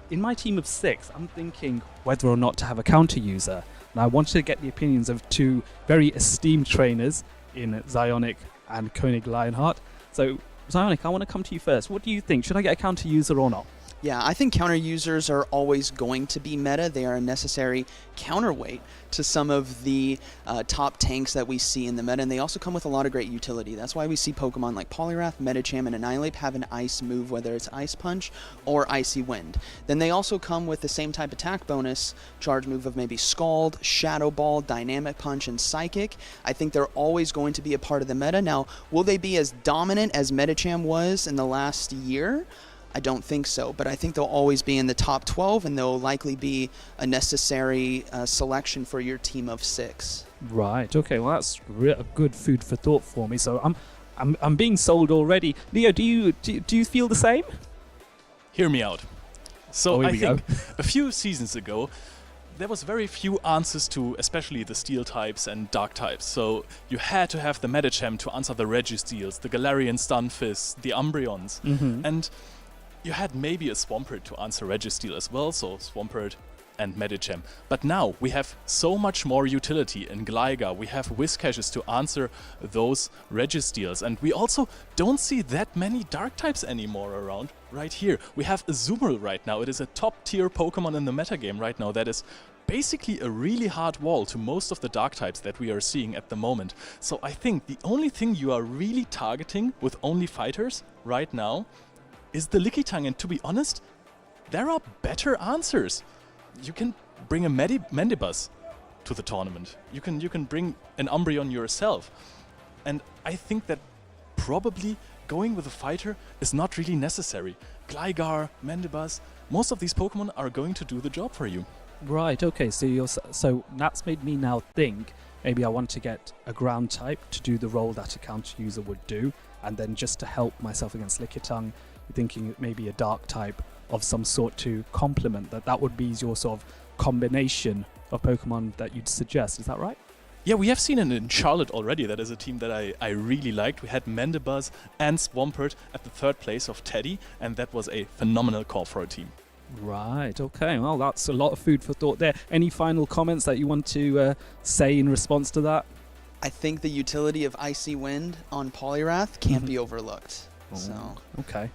In my team of 6, I'm thinking whether or not to have a counter user, and I wanted to get the opinions of 2 very esteemed trainers in Zionic and Koenig Lionheart. So Zionic, I want to come to you first. What do you think? Should I get a counter user or not? Yeah, I think counter users are always going to be meta. They are a necessary counterweight to some of the top tanks that we see in the meta, and they also come with a lot of great utility. That's why we see Pokemon like Poliwrath, Medicham, and Annihilape have an ice move, whether it's Ice Punch or Icy Wind. Then they also come with the same type attack bonus charge move of maybe Scald, Shadow Ball, Dynamic Punch, and Psychic. I think they're always going to be a part of the meta. Now, will they be as dominant as Medicham was in the last year? I don't think so, but I think they'll always be in the top 12, and they'll likely be a necessary selection for your team of 6. Right. Okay. Well, that's a good food for thought for me. So I'm being sold already. Leo, do you feel the same? Hear me out. So I think go. a few seasons ago, there was very few answers to especially the Steel types and Dark types. So you had to have the Medicham to answer the Registeels, the Galarian Stunfisk, the Umbreons, and you had maybe a Swampert to answer Registeel as well, so Swampert and Medicham. But now we have so much more utility in Gligar. We have Whiscaches to answer those Registeels, and we also don't see that many Dark types anymore around. Right here, we have Azumarill right now. It is a top-tier Pokemon in the metagame right now that is basically a really hard wall to most of the Dark types that we are seeing at the moment. So I think the only thing you are really targeting with only fighters right now is the Lickitung, and to be honest, there are better answers. You can bring a Mandibuzz to the tournament. You can bring an Umbreon yourself. And I think that probably going with a fighter is not really necessary. Gligar, Mandibuzz, most of these Pokemon are going to do the job for you. Right. Okay. So that's made me now think maybe I want to get a ground type to do the role that a counter user would do, and then just to help myself against Lickitung, thinking maybe a dark type of some sort to complement that. That would be your sort of combination of Pokemon that you'd suggest. Is that right? Yeah, we have seen it in Charlotte already. That is a team that I really liked. We had Mandibuzz and Swampert at the 3rd place of Teddy, and that was a phenomenal call for a team. Right, okay. Well, that's a lot of food for thought there. Any final comments that you want to say in response to that? I think the utility of Icy Wind on Poliwrath can't be overlooked. So. Okay.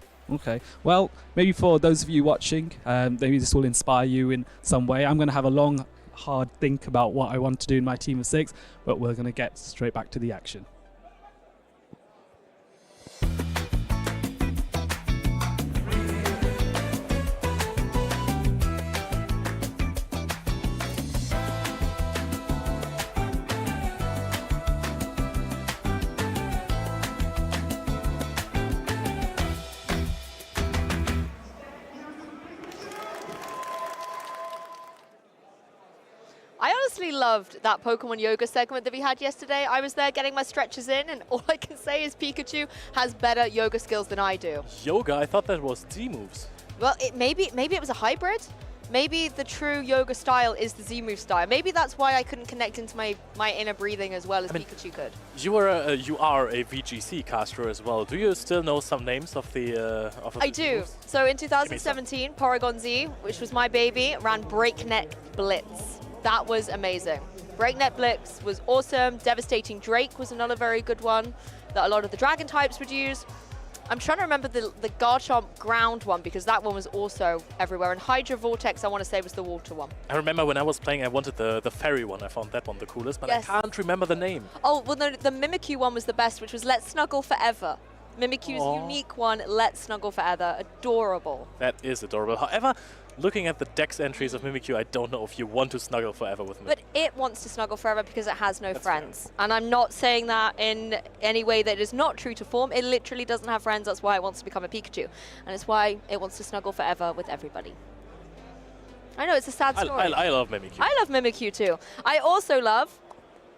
Well, maybe for those of you watching, maybe this will inspire you in some way. I'm going to have a long, hard think about what I want to do in my team of 6, but we're going to get straight back to the action. I honestly loved that Pokemon Yoga segment that we had yesterday. I was there getting my stretches in, and all I can say is Pikachu has better yoga skills than I do. Yoga? I thought that was Z moves. Well, maybe it was a hybrid. Maybe the true yoga style is the Z-move style. Maybe that's why I couldn't connect into my inner breathing as well as Pikachu could. You are a VGC caster as well. Do you still know some names of the I do. moves? So in 2017, Porygon Z, which was my baby, ran Breakneck Blitz. That was amazing. Breakneck Blitz was awesome. Devastating Drake was another very good one that a lot of the Dragon types would use. I'm trying to remember the Garchomp ground one because that one was also everywhere. And Hydra Vortex, I want to say, was the water one. I remember when I was playing, I wanted the fairy one. I found that one the coolest, but Yes. I can't remember the name. Oh, well, the Mimikyu one was the best, which was Let's Snuggle Forever. Mimikyu's unique one, Let's Snuggle Forever. Adorable. That is adorable. However, looking at the dex entries of Mimikyu, I don't know if you want to snuggle forever with me. But it wants to snuggle forever because it has no friends. And I'm not saying that in any way that is not true to form. It literally doesn't have friends. That's why it wants to become a Pikachu. And it's why it wants to snuggle forever with everybody. I know, it's a sad story. I love Mimikyu. I love Mimikyu too. I also love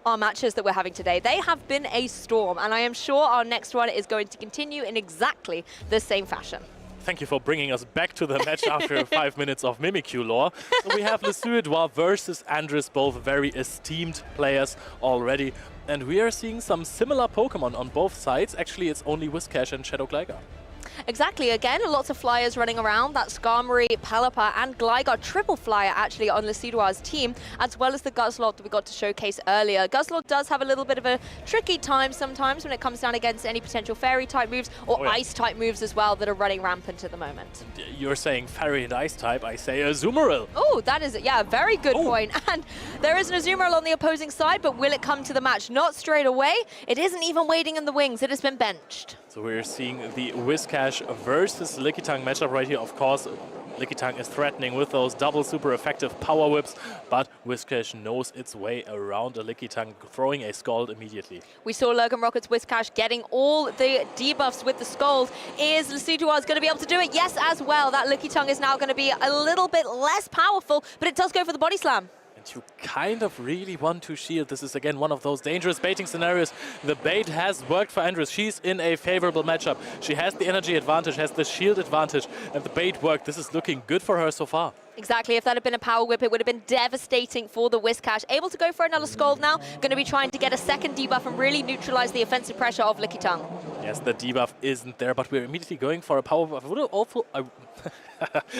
our matches that we're having today. They have been a storm, and I am sure our next one is going to continue in exactly the same fashion. Thank you for bringing us back to the match after 5 minutes of Mimikyu lore. So we have Lesueur versus Andres, both very esteemed players already. And we are seeing some similar Pokemon on both sides. Actually, it's only Whiscash and Shadow Gligar. Exactly. Again, lots of flyers running around. That's Skarmory, Pelipper, and Gligar. Triple flyer, actually, on Lesueur's team, as well as the Guzzlord that we got to showcase earlier. Guzzlord does have a little bit of a tricky time sometimes when it comes down against any potential Fairy-type moves or Ice-type moves as well that are running rampant at the moment. You're saying Fairy and Ice-type. I say Azumarill. Oh, that is, yeah, a very good point. And there is an Azumarill on the opposing side, but will it come to the match? Not straight away. It isn't even waiting in the wings. It has been benched. So we're seeing the Whiscash versus Lickitung matchup right here. Of course, Lickitung is threatening with those double super effective power whips, but Whiscash knows its way around a Lickitung, throwing a Scald immediately. We saw Logan Rocket's Whiscash getting all the debuffs with the Scald. Is Lesueur going to be able to do it? Yes, as well. That Lickitung is now going to be a little bit less powerful, but it does go for the body slam. And you kind of really want to shield. This is, again, one of those dangerous baiting scenarios. The bait has worked for Andres. She's in a favorable matchup. She has the energy advantage, has the shield advantage, and the bait worked. This is looking good for her so far. Exactly. If that had been a power whip, it would have been devastating for the Whiscash. Able to go for another Scald now. Going to be trying to get a second debuff and really neutralize the offensive pressure of Lickitung. Yes, the debuff isn't there, but we're immediately going for a power buff.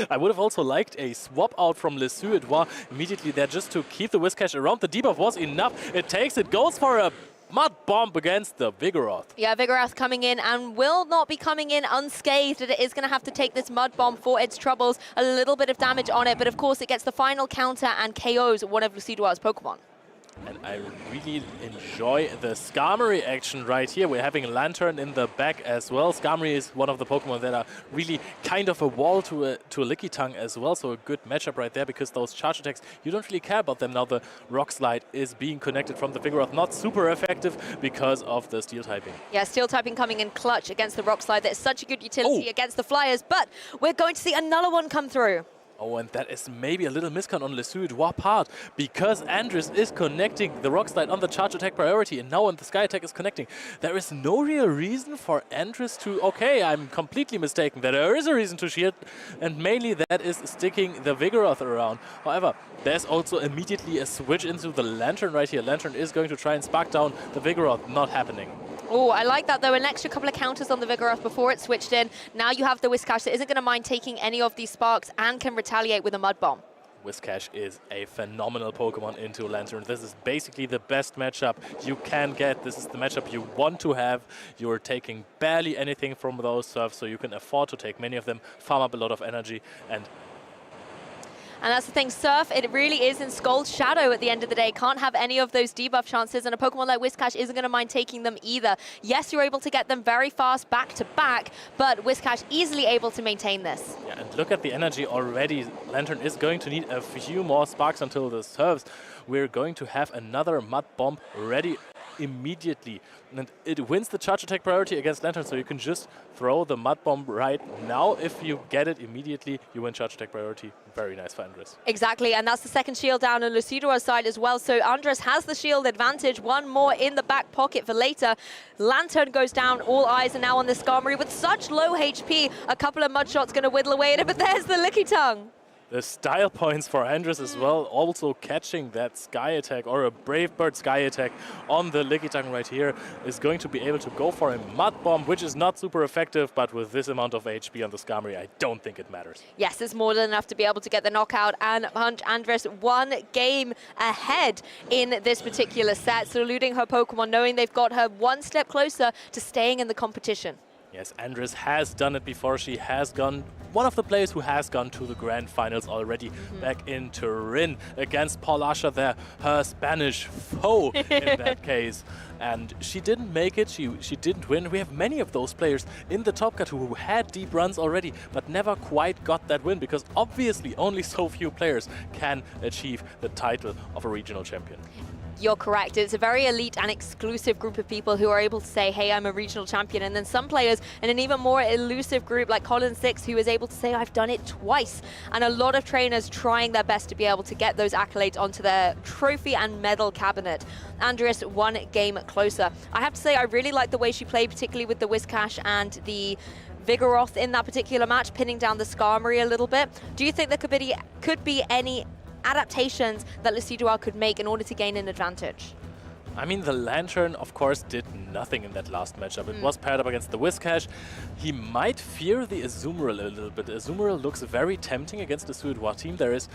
I would have also liked a swap out from Lesueur immediately there just to keep the Whiscash around. The debuff was enough. It takes it, goes for a Mud Bomb against the Vigoroth. Yeah, Vigoroth coming in and will not be coming in unscathed. It is going to have to take this Mud Bomb for its troubles. A little bit of damage on it, but of course it gets the final counter and KOs one of Lesueur's Pokemon. And I really enjoy the Skarmory action right here. We're having Lantern in the back as well. Skarmory is one of the Pokemon that are really kind of a wall to a Lickitung as well. So a good matchup right there because those charge attacks, you don't really care about them. Now the Rock Slide is being connected from the Vigoroth. Not super effective because of the Steel typing. Yeah, Steel typing coming in clutch against the Rock Slide. That is such a good utility against the Flyers. But we're going to see another one come through. Oh, and that is maybe a little miscount on Lesueur part because Andres is connecting the Rock Slide on the charge attack priority and now on the Sky Attack is connecting. There is no real reason for Andres to... Okay, I'm completely mistaken. There is a reason to shield and mainly that is sticking the Vigoroth around. However, there's also immediately a switch into the Lantern right here. Lantern is going to try and spark down the Vigoroth. Not happening. Oh, I like that, though. An extra couple of counters on the Vigoroth before it switched in. Now you have the Whiscash that isn't going to mind taking any of these sparks and can retaliate with a Mud Bomb. Whiscash is a phenomenal Pokemon into Lantern. This is basically the best matchup you can get. This is the matchup you want to have. You're taking barely anything from those serves, so you can afford to take many of them, farm up a lot of energy, and that's the thing, Surf, it really is in Scald's shadow at the end of the day. Can't have any of those debuff chances, and a Pokemon like Whiscash isn't going to mind taking them either. Yes, you're able to get them very fast back to back, but Whiscash easily able to maintain this. Yeah, and look at the energy already. Lantern is going to need a few more sparks until this serves. We're going to have another Mud Bomb ready immediately. And it wins the charge attack priority against Lantern, so you can just throw the Mud Bomb right now. If you get it immediately, you win charge attack priority. Very nice for Andres. Exactly, and that's the second shield down on Lesueur's side as well. So Andres has the shield advantage. One more in the back pocket for later. Lantern goes down. All eyes are now on the Skarmory with such low HP. A couple of mud shots going to whittle away at it, but there's the Lickitung. The style points for Andres as well, also catching that Sky Attack or a Brave Bird Sky Attack on the Lickitung right here is going to be able to go for a Mud Bomb, which is not super effective, but with this amount of HP on the Skarmory, I don't think it matters. Yes, it's more than enough to be able to get the knockout and punch Andres one game ahead in this particular set, saluting her Pokemon, knowing they've got her one step closer to staying in the competition. Yes, Andres has done it before. She has gone, one of the players who has gone to the grand finals already, back in Turin against Paul Asher there, her Spanish foe in that case. And she didn't make it, she didn't win. We have many of those players in the top cut who had deep runs already, but never quite got that win, because obviously only so few players can achieve the title of a regional champion. You're correct. It's a very elite and exclusive group of people who are able to say, hey, I'm a regional champion. And then some players in an even more elusive group like Colin Six, who is able to say, I've done it twice. And a lot of trainers trying their best to be able to get those accolades onto their trophy and medal cabinet. Andres one game closer. I have to say, I really like the way she played, particularly with the Whiscash and the Vigoroth in that particular match, pinning down the Skarmory a little bit. Do you think there could be any adaptations that Lucidua could make in order to gain an advantage? I mean, the Lantern, of course, did nothing in that last matchup. It was paired up against the Whiscash. He might fear the Azumarill a little bit. Azumarill looks very tempting against the Suidois team. There is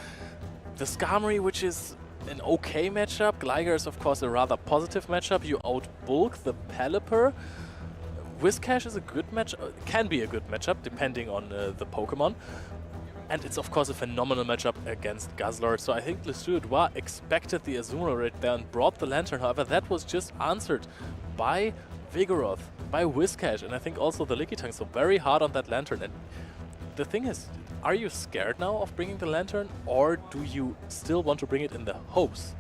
the Skarmory, which is an okay matchup. Gligar is, of course, a rather positive matchup. You outbulk the Pelipper. Whiscash is a good matchup, can be a good matchup, depending on the Pokemon. And it's, of course, a phenomenal matchup against Guzzlord. So I think Le Suédois expected the Azumarill right there and brought the Lantern. However, that was just answered by Vigoroth, by Whiscash, and I think also the Lickitung. So very hard on that Lantern. And the thing is, are you scared now of bringing the Lantern, or do you still want to bring it in the hopes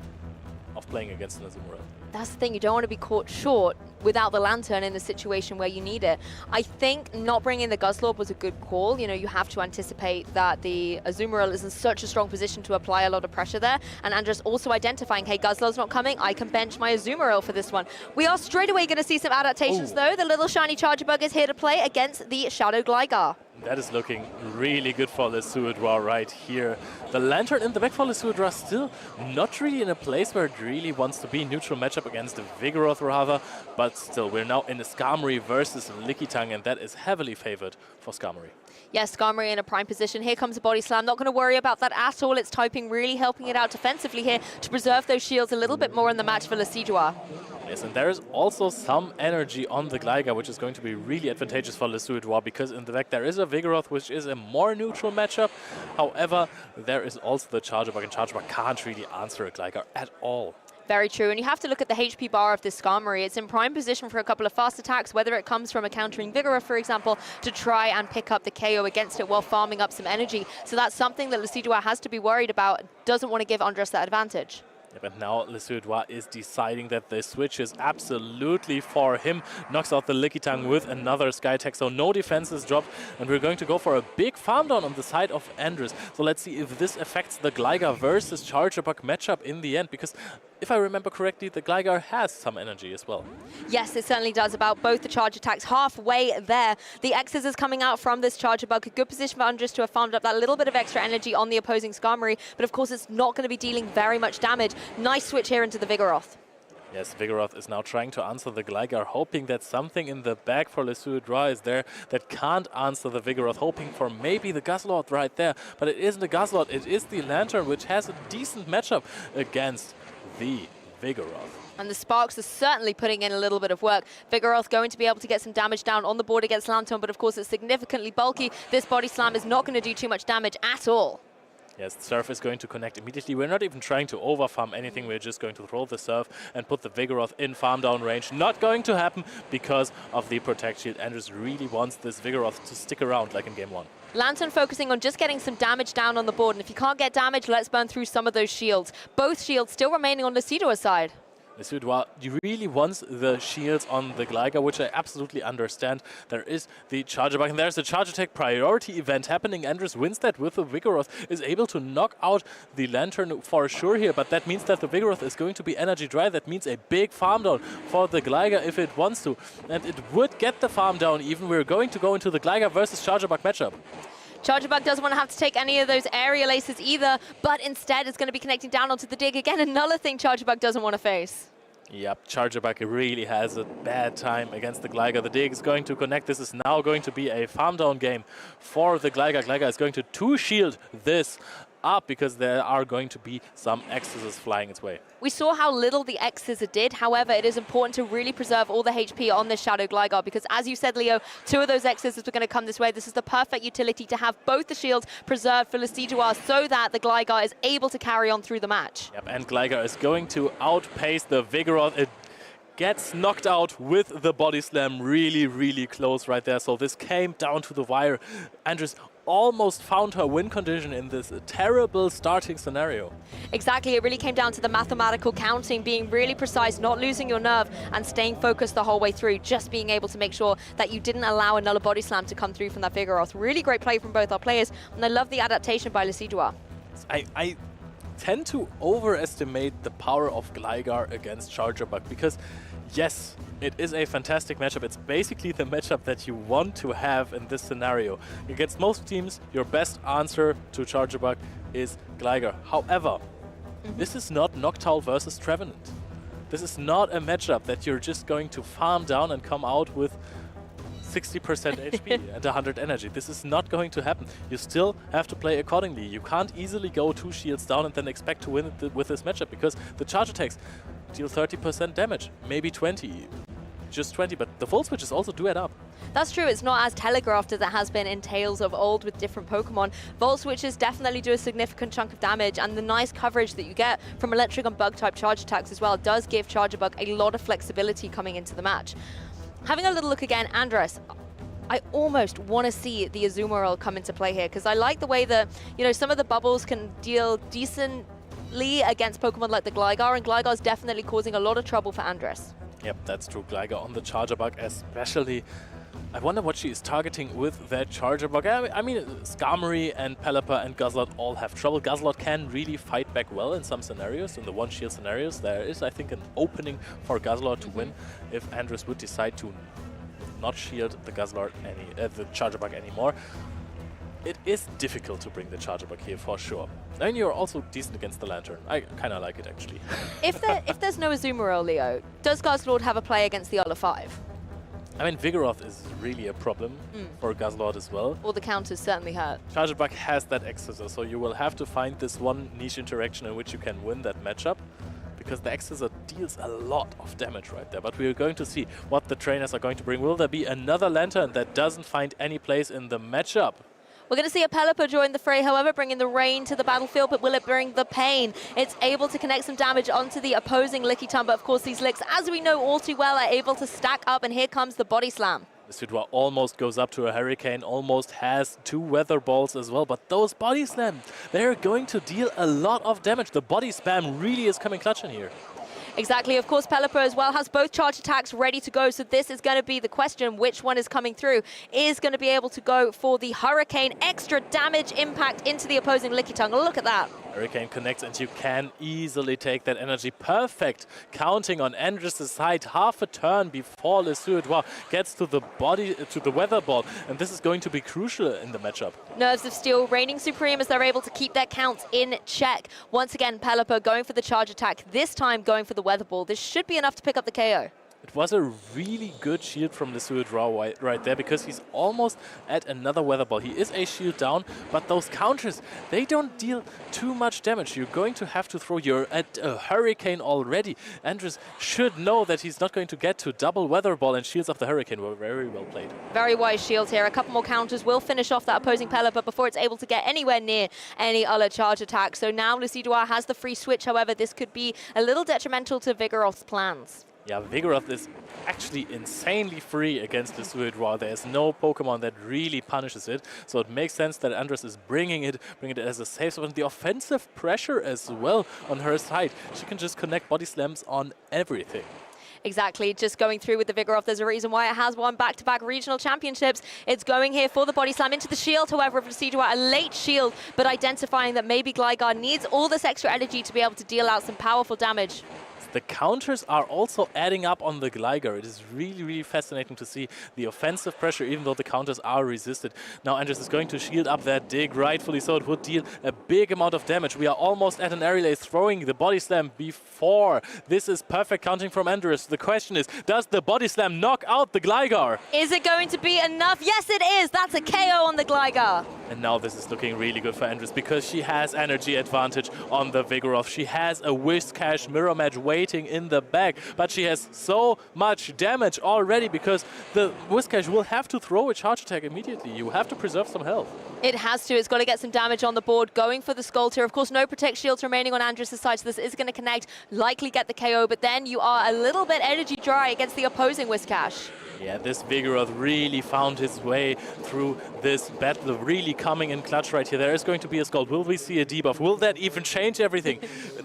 of playing against an Azumarill? That's the thing, you don't want to be caught short without the Lantern in a situation where you need it. I think not bringing the Guzzlord was a good call. You know, you have to anticipate that the Azumarill is in such a strong position to apply a lot of pressure there. And Andres also identifying, hey, Guzzlord's not coming, I can bench my Azumarill for this one. We are straight away going to see some adaptations though. The little shiny Charger Bug is here to play against the Shadow Gligar. That is looking really good for Le Suédois right here. The Lantern in the back for Le Suédois still not really in a place where it really wants to be. Neutral matchup against the Vigoroth rather, but still we're now in a Skarmory versus Lickitung, and that is heavily favored for Skarmory. Yes, Skarmory in a prime position. Here comes a Body Slam. Not going to worry about that at all. It's typing, really helping it out defensively here to preserve those shields a little bit more in the match for Le Suédois. Yes, and there is also some energy on the Gligar, which is going to be really advantageous for Le Suédois, because in the back there is a Vigoroth, which is a more neutral matchup. However, there is also the Charger Bug, and Charger Bug can't really answer a Gligar at all. Very true, and you have to look at the HP bar of this Skarmory. It's in prime position for a couple of fast attacks, whether it comes from a countering Vigoroth, for example, to try and pick up the KO against it while farming up some energy. So that's something that Le Suédois has to be worried about, doesn't want to give Andres that advantage. But now Le Suédois is deciding that the switch is absolutely for him. Knocks out the Lickitung with another Sky Tech, so no defense is dropped. And we're going to go for a big farm down on the side of Andres. So let's see if this affects the Gligar versus Charger Bug matchup in the end, because if I remember correctly, the Gligar has some energy as well. Yes, it certainly does. About both the charge attacks, halfway there. The X's is coming out from this Charger Bug. A good position for Andres to have farmed up that little bit of extra energy on the opposing Skarmory, but of course it's not going to be dealing very much damage. Nice switch here into the Vigoroth. Yes, Vigoroth is now trying to answer the Gligar, hoping that something in the back for Le Suédois is there that can't answer the Vigoroth, hoping for maybe the Guzzlord right there. But it isn't the Guzzlord, it is the Lantern, which has a decent matchup against the Vigoroth. And the Sparks are certainly putting in a little bit of work. Vigoroth going to be able to get some damage down on the board against Lantern, but of course it's significantly bulky. This Body Slam is not going to do too much damage at all. Yes, Surf is going to connect immediately. We're not even trying to overfarm anything. We're just going to throw the Surf and put the Vigoroth in farm down range. Not going to happen because of the Protect Shield. Andres really wants this Vigoroth to stick around like in game one. Lantern focusing on just getting some damage down on the board. And if you can't get damage, let's burn through some of those shields. Both shields still remaining on Le Suédois' side. Le Suédois really wants the shields on the Gligar, which I absolutely understand. There is the Charger Bug, and there's the Charge Attack priority event happening. Andres wins that with the Vigoroth, is able to knock out the Lantern for sure here, but that means that the Vigoroth is going to be energy dry. That means a big farm down for the Gligar if it wants to, and it would get the farm down even. We're going to go into the Gligar versus Charger Bug matchup. Charger Bug doesn't want to have to take any of those aerial aces either, but instead is going to be connecting down onto the dig. Again, another thing Charger Bug doesn't want to face. Yep, Charger Bug really has a bad time against the Gligar. The dig is going to connect. This is now going to be a farm down game for the Gligar. Gligar is going to two-shield this up because there are going to be some X's flying its way. We saw how little the X-Scissor did. However, it is important to really preserve all the HP on this Shadow Gligar because, as you said, Leo, 2 of those X-Scissors were going to come this way. This is the perfect utility to have both the shields preserved for Decidueye so that the Gligar is able to carry on through the match. Yep, and Gligar is going to outpace the Vigoroth. It gets knocked out with the Body Slam really, really close right there. So this came down to the wire. Andres almost found her win condition in this terrible starting scenario. Exactly, it really came down to the mathematical counting, being really precise, not losing your nerve and staying focused the whole way through, just being able to make sure that you didn't allow another Body Slam to come through from that Vigoroth. Really great play from both our players, and I love the adaptation by Decidueye. I tend to overestimate the power of Gligar against Charjabug because, yes, it is a fantastic matchup. It's basically the matchup that you want to have in this scenario. Against most teams, your best answer to Charjabug is Gligar. However, this is not Noctowl versus Trevenant. This is not a matchup that you're just going to farm down and come out with 60% HP and 100 energy. This is not going to happen. You still have to play accordingly. You can't easily go 2 shields down and then expect to win it with this matchup because the charge attacks deal 30% damage, maybe 20. Just 20, but the Volt Switches also do add up. That's true, it's not as telegraphed as it has been in Tales of Old with different Pokemon. Volt Switches definitely do a significant chunk of damage, and the nice coverage that you get from Electric and Bug-type charge attacks as well does give Charjabug a lot of flexibility coming into the match. Having a little look again, Andres, I almost want to see the Azumarill come into play here, because I like the way that, you know, some of the bubbles can deal decently against Pokemon like the Gligar, and Gligar is definitely causing a lot of trouble for Andres. Yep, that's true. Gligar on the Charjabug especially. I wonder what she is targeting with that Charjabug. I mean, Skarmory and Pelipper and Guzzlord all have trouble. Guzzlord can really fight back well in some scenarios. In the one-shield scenarios, there is, I think, an opening for Guzzlord to win if Andres would decide to not shield the Guzzlord the Charjabug anymore. It is difficult to bring the Charjabug here for sure. And you're also decent against the Lantern. I kind of like it actually. If there's no Azumarill, Leo, does Guzzlord have a play against the other 5? I mean, Vigoroth is really a problem for Guzzlord as well. All the counters certainly hurt. Charjabug has that X-Scissor, so you will have to find this one niche interaction in which you can win that matchup, because the X-Scissor deals a lot of damage right there. But we're going to see what the trainers are going to bring. Will there be another Lantern that doesn't find any place in the matchup? We're going to see a Pelipper join the fray, however, bringing the rain to the battlefield, but will it bring the pain? It's able to connect some damage onto the opposing Lickitung, but of course these Licks, as we know all too well, are able to stack up, and here comes the Body Slam. Decidueye almost goes up to a Hurricane, almost has 2 Weather Balls as well, but those Body Slams, they're going to deal a lot of damage. The Body Spam really is coming clutch in here. Exactly. Of course, Pelipper as well has both charge attacks ready to go. So this is going to be the question. Which one is coming through? Is going to be able to go for the Hurricane. Extra damage impact into the opposing Lickitung. Look at that. Hurricane connects and you can easily take that energy. Perfect counting on Andres' side. Half a turn before Decidueye gets to the Weather Ball. And this is going to be crucial in the matchup. Nerves of Steel reigning supreme as they're able to keep their counts in check. Once again, Pelipper going for the charge attack. This time going for the Weather Ball. This should be enough to pick up the KO. It was a really good shield from Decidueye right there, because he's almost at another Weather Ball. He is a shield down, but those counters, they don't deal too much damage. You're going to have to throw your at a Hurricane already. Andres should know that he's not going to get to double Weather Ball, and shields of the Hurricane were very well played. Very wise shields here. A couple more counters will finish off that opposing Pelipper before it's able to get anywhere near any other charge attack. So now Decidueye has the free switch. However, this could be a little detrimental to Vigoroth's plans. Yeah, Vigoroth is actually insanely free against the Decidueye. There is no Pokemon that really punishes it, so it makes sense that Andres is bringing it as a safe zone. The offensive pressure as well on her side. She can just connect Body Slams on everything. Exactly, just going through with the Vigoroth. There's a reason why it has won back-to-back regional championships. It's going here for the Body Slam into the shield, however, for Decidueye, a late shield, but identifying that maybe Gligar needs all this extra energy to be able to deal out some powerful damage. The counters are also adding up on the Gligar. It is really, really fascinating to see the offensive pressure, even though the counters are resisted. Now Andres is going to shield up that dig, rightfully so. It would deal a big amount of damage. We are almost at an aerial ace, throwing the body slam before. This is perfect counting from Andres. The question is, does the body slam knock out the Gligar? Is it going to be enough? Yes, it is. That's a KO on the Gligar. And now this is looking really good for Andres because she has energy advantage on the Vigoroth. She has a Whiscash mirror match waiting in the back, but she has so much damage already because the Whiscash will have to throw a charge attack immediately. You have to preserve some health. It has to. It's got to get some damage on the board. Going for the Skull Tier. Of course, no Protect Shields remaining on Andres' side, so this is going to connect, likely get the KO, but then you are a little bit energy dry against the opposing Whiscash. Yeah, this Vigoroth really found his way through this battle, really coming in clutch right here. There is going to be a Scald. Will we see a debuff? Will that even change everything?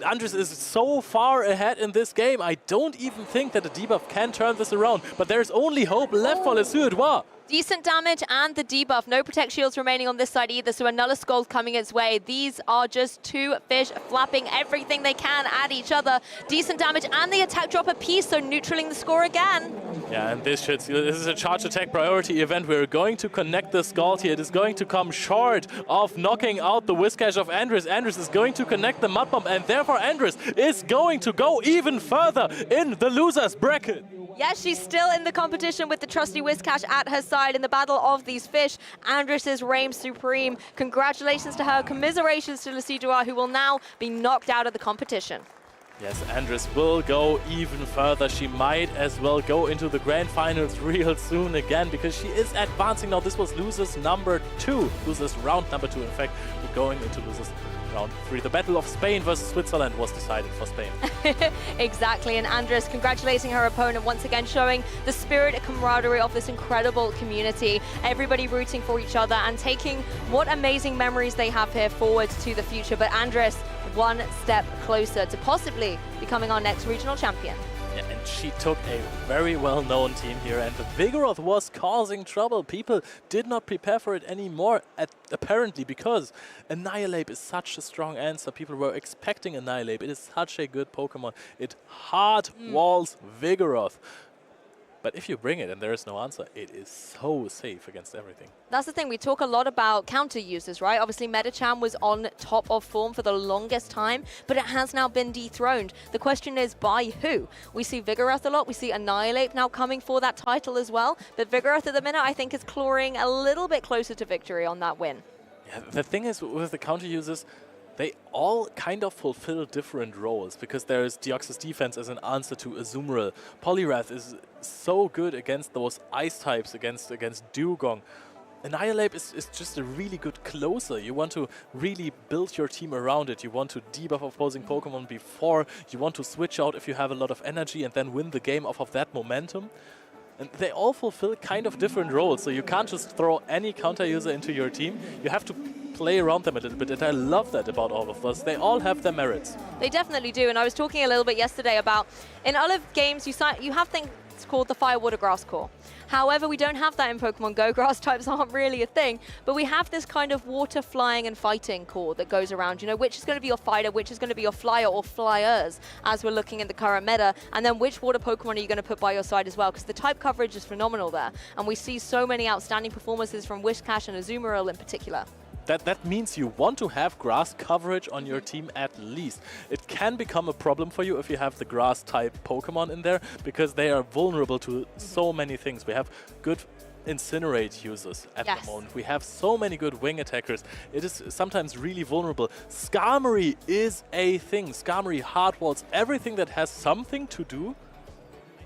Andres is so far ahead in this game. I don't even think that a debuff can turn this around, but there's only hope left for Le Suédois. Decent damage and the debuff. No Protect Shields remaining on this side either, so another Skull coming its way. These are just two fish flapping everything they can at each other. Decent damage and the attack drop a piece, so neutraling the score again. Yeah, and this is a charge attack priority event. We're going to connect the Scald here. It is going to come short of knocking out the Whiscash of Andres. Andres is going to connect the Mud Bomb, and therefore Andres is going to go even further in the losers bracket. Yes, she's still in the competition with the trusty Whiscash at her side in the battle of these fish. Andres reigns supreme. Congratulations to her. Commiserations to Le Suédois, who will now be knocked out of the competition. Yes, Andres will go even further. She might as well go into the grand finals real soon again because she is advancing now. This was losers number 2, losers round number 2. In fact, we're going into losers round 3. The Battle of Spain versus Switzerland was decided for Spain. Exactly, and Andres congratulating her opponent once again, showing the spirit and camaraderie of this incredible community. Everybody rooting for each other and taking what amazing memories they have here forward to the future. But Andres, one step closer to possibly becoming our next regional champion. Yeah, and she took a very well-known team here, and the Vigoroth was causing trouble. People did not prepare for it anymore, apparently, because Annihilate is such a strong answer. People were expecting Annihilate. It is such a good Pokemon. It hard walls Vigoroth. But if you bring it and there is no answer, it is so safe against everything. That's the thing. We talk a lot about counter users, right? Obviously, Medicham was on top of form for the longest time, but it has now been dethroned. The question is, by who? We see Vigoroth a lot. We see Annihilate now coming for that title as well. But Vigoroth at the minute, I think, is clawing a little bit closer to victory on that win. Yeah, the thing is, with the counter users, they all kind of fulfill different roles because there is Deoxys Defense as an answer to Azumarill. Poliwrath is so good against those ice types, against Dugong. Annihilate is just a really good closer. You want to really build your team around it. You want to debuff opposing Pokemon before. You want to switch out if you have a lot of energy and then win the game off of that momentum. And they all fulfill kind of different roles, so you can't just throw any counter user into your team. You have to play around them a little bit, and I love that about all of us. They all have their merits. They definitely do, and I was talking a little bit yesterday about, in other games, you have things called the Fire, Water, Grass core. However, we don't have that in Pokemon Go. Grass types aren't really a thing, but we have this kind of water, flying, and fighting core that goes around, you know, which is going to be your fighter, which is going to be your flyer or flyers, as we're looking at the current meta, and then which water Pokemon are you going to put by your side as well, because the type coverage is phenomenal there, and we see so many outstanding performances from Whiscash and Azumarill in particular. That means you want to have grass coverage on your team at least. It can become a problem for you if you have the grass type Pokemon in there because they are vulnerable to so many things. We have good Incinerate users at the moment. We have so many good wing attackers. It is sometimes really vulnerable. Skarmory is a thing. Skarmory hardwalls everything that has something to do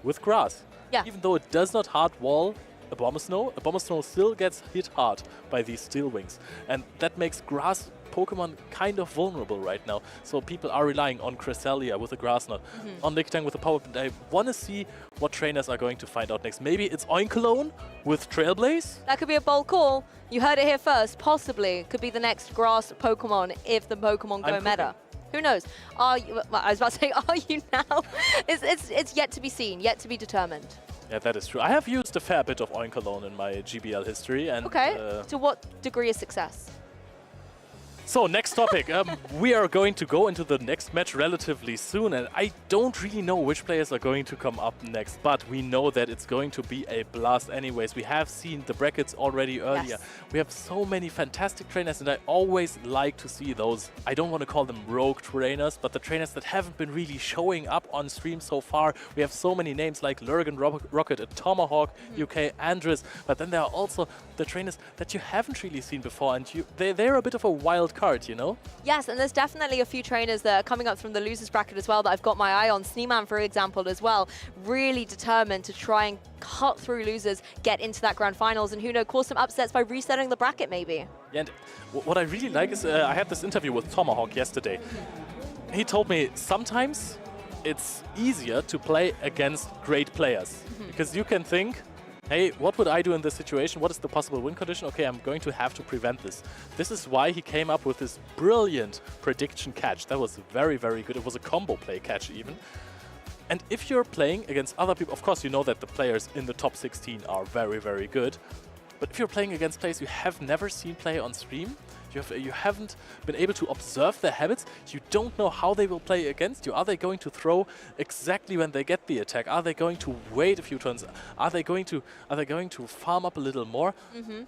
with grass. Yeah. Even though it does not hardwall Abomasnow still gets hit hard by these Steel Wings. And that makes grass Pokemon kind of vulnerable right now. So people are relying on Cresselia with a Grass Knot, on Lickitung with a Power Plant. I want to see what trainers are going to find out next. Maybe it's Oinkologne with Trailblaze? That could be a bold call. You heard it here first. Possibly could be the next grass Pokemon if the Pokemon Go meta. Who knows? Are you, well, I was about to say, are you now? It's yet to be seen, yet to be determined. Yeah, that is true. I have used a fair bit of Oinkologne in my GBL history. And okay, to what degree of success? So, next topic. We are going to go into the next match relatively soon, and I don't really know which players are going to come up next, but we know that it's going to be a blast anyways. We have seen the brackets already earlier. Yes. We have so many fantastic trainers, and I always like to see those, I don't want to call them rogue trainers, but the trainers that haven't been really showing up on stream so far. We have so many names like Lurgan Rocket, a Tomahawk, UK, Andres, but then there are also the trainers that you haven't really seen before, and they're a bit of a wild card, you know? Yes, and there's definitely a few trainers that are coming up from the losers bracket as well that I've got my eye on. Sneeman, for example, as well, really determined to try and cut through losers, get into that grand finals, and who knows, cause some upsets by resetting the bracket maybe. Yeah, and what I really like is I had this interview with Tomahawk yesterday. He told me sometimes it's easier to play against great players because you can think, hey, what would I do in this situation? What is the possible win condition? Okay, I'm going to have to prevent this. This is why he came up with this brilliant prediction catch. That was very, very good. It was a combo play catch even. And if you're playing against other people, of course you know that the players in the top 16 are very, very good. But if you're playing against players you have never seen play on stream, you haven't been able to observe their habits, you don't know how they will play against you. Are they going to throw exactly when they get the attack? Are they going to wait a few turns? Are they going to farm up a little more?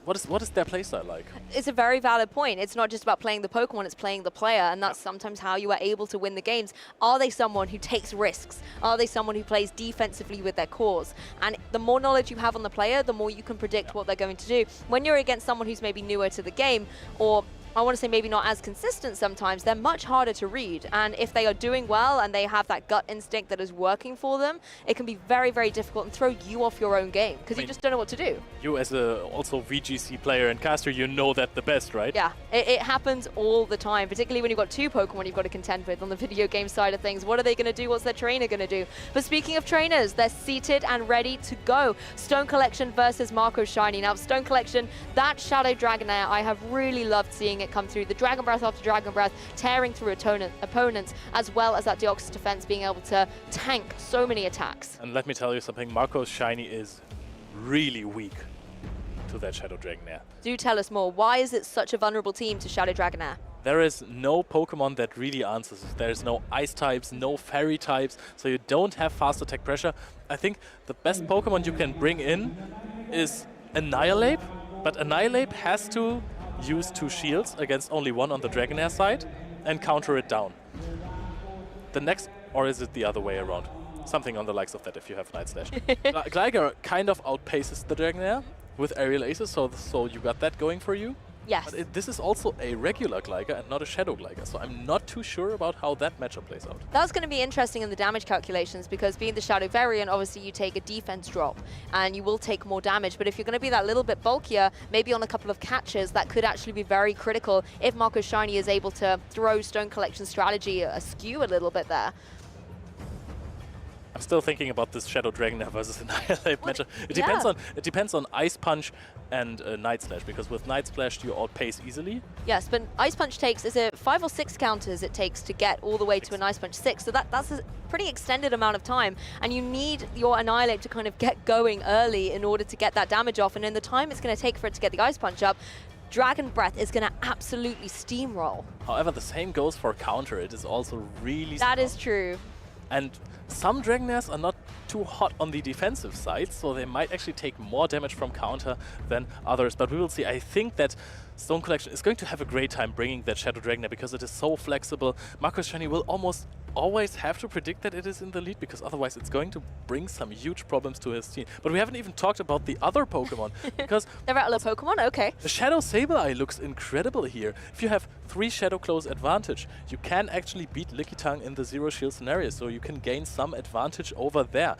What is their playstyle like? It's a very valid point. It's not just about playing the Pokemon, it's playing the player, and that's sometimes how you are able to win the games. Are they someone who takes risks? Are they someone who plays defensively with their cores? And the more knowledge you have on the player, the more you can predict what they're going to do. When you're against someone who's maybe newer to the game, or I want to say maybe not as consistent sometimes, they're much harder to read. And if they are doing well and they have that gut instinct that is working for them, it can be very, very difficult and throw you off your own game because you just don't know what to do. You as a also VGC player and caster, you know that the best, right? Yeah, it happens all the time, particularly when you've got two Pokemon you've got to contend with on the video game side of things. What are they going to do? What's their trainer going to do? But speaking of trainers, they're seated and ready to go. Stone Collection versus Marco Shiny. Now, Stone Collection, that Shadow Dragonair, I have really loved seeing it come through. The Dragon Breath after Dragon Breath, tearing through opponents, as well as that Deoxys defense being able to tank so many attacks. And let me tell you something, Marco's Shiny is really weak to that Shadow Dragonair. Do tell us more. Why is it such a vulnerable team to Shadow Dragonair? There is no Pokemon that really answers. There's no Ice types, no Fairy types, so you don't have fast attack pressure. I think the best Pokemon you can bring in is Annihilate, but Annihilate has to use 2 shields against only 1 on the Dragonair side and counter it down. The next, or is it the other way around? Something on the likes of that if you have Night Slash. Gligar kind of outpaces the Dragonair with Aerial Aces, so you got that going for you. Yes. But this is also a regular Gligar and not a Shadow Gligar, so I'm not too sure about how that matchup plays out. That's going to be interesting in the damage calculations because being the Shadow variant, obviously you take a defense drop and you will take more damage. But if you're going to be that little bit bulkier, maybe on a couple of catches, that could actually be very critical if Marco Shiny is able to throw Stone Collection strategy askew a little bit there. I'm still thinking about this Shadow Dragonair versus Annihilate matchup. It depends on Ice Punch and Night Slash, because with Night Slash you outpace easily. Yes, but Ice Punch takes, is it 5 or 6 counters it takes to get all the way to an Ice Punch? 6, so that's a pretty extended amount of time, and you need your Annihilate to kind of get going early in order to get that damage off, and in the time it's going to take for it to get the Ice Punch up, Dragon Breath is going to absolutely steamroll. However, the same goes for counter. It is also really That is true. And some Dragonairs are not too hot on the defensive side, so they might actually take more damage from counter than others. But we will see. I think that Stone Collection is going to have a great time bringing that Shadow Dragonair because it is so flexible. Marco Shiny will almost always have to predict that it is in the lead, because otherwise it's going to bring some huge problems to his team. But we haven't even talked about the other Pokemon, because the Rattler Pokemon, okay. The Shadow Sableye looks incredible here. If you have 3 Shadow Close advantage, you can actually beat Lickitung in the zero shield scenario, so you can gain some advantage over there.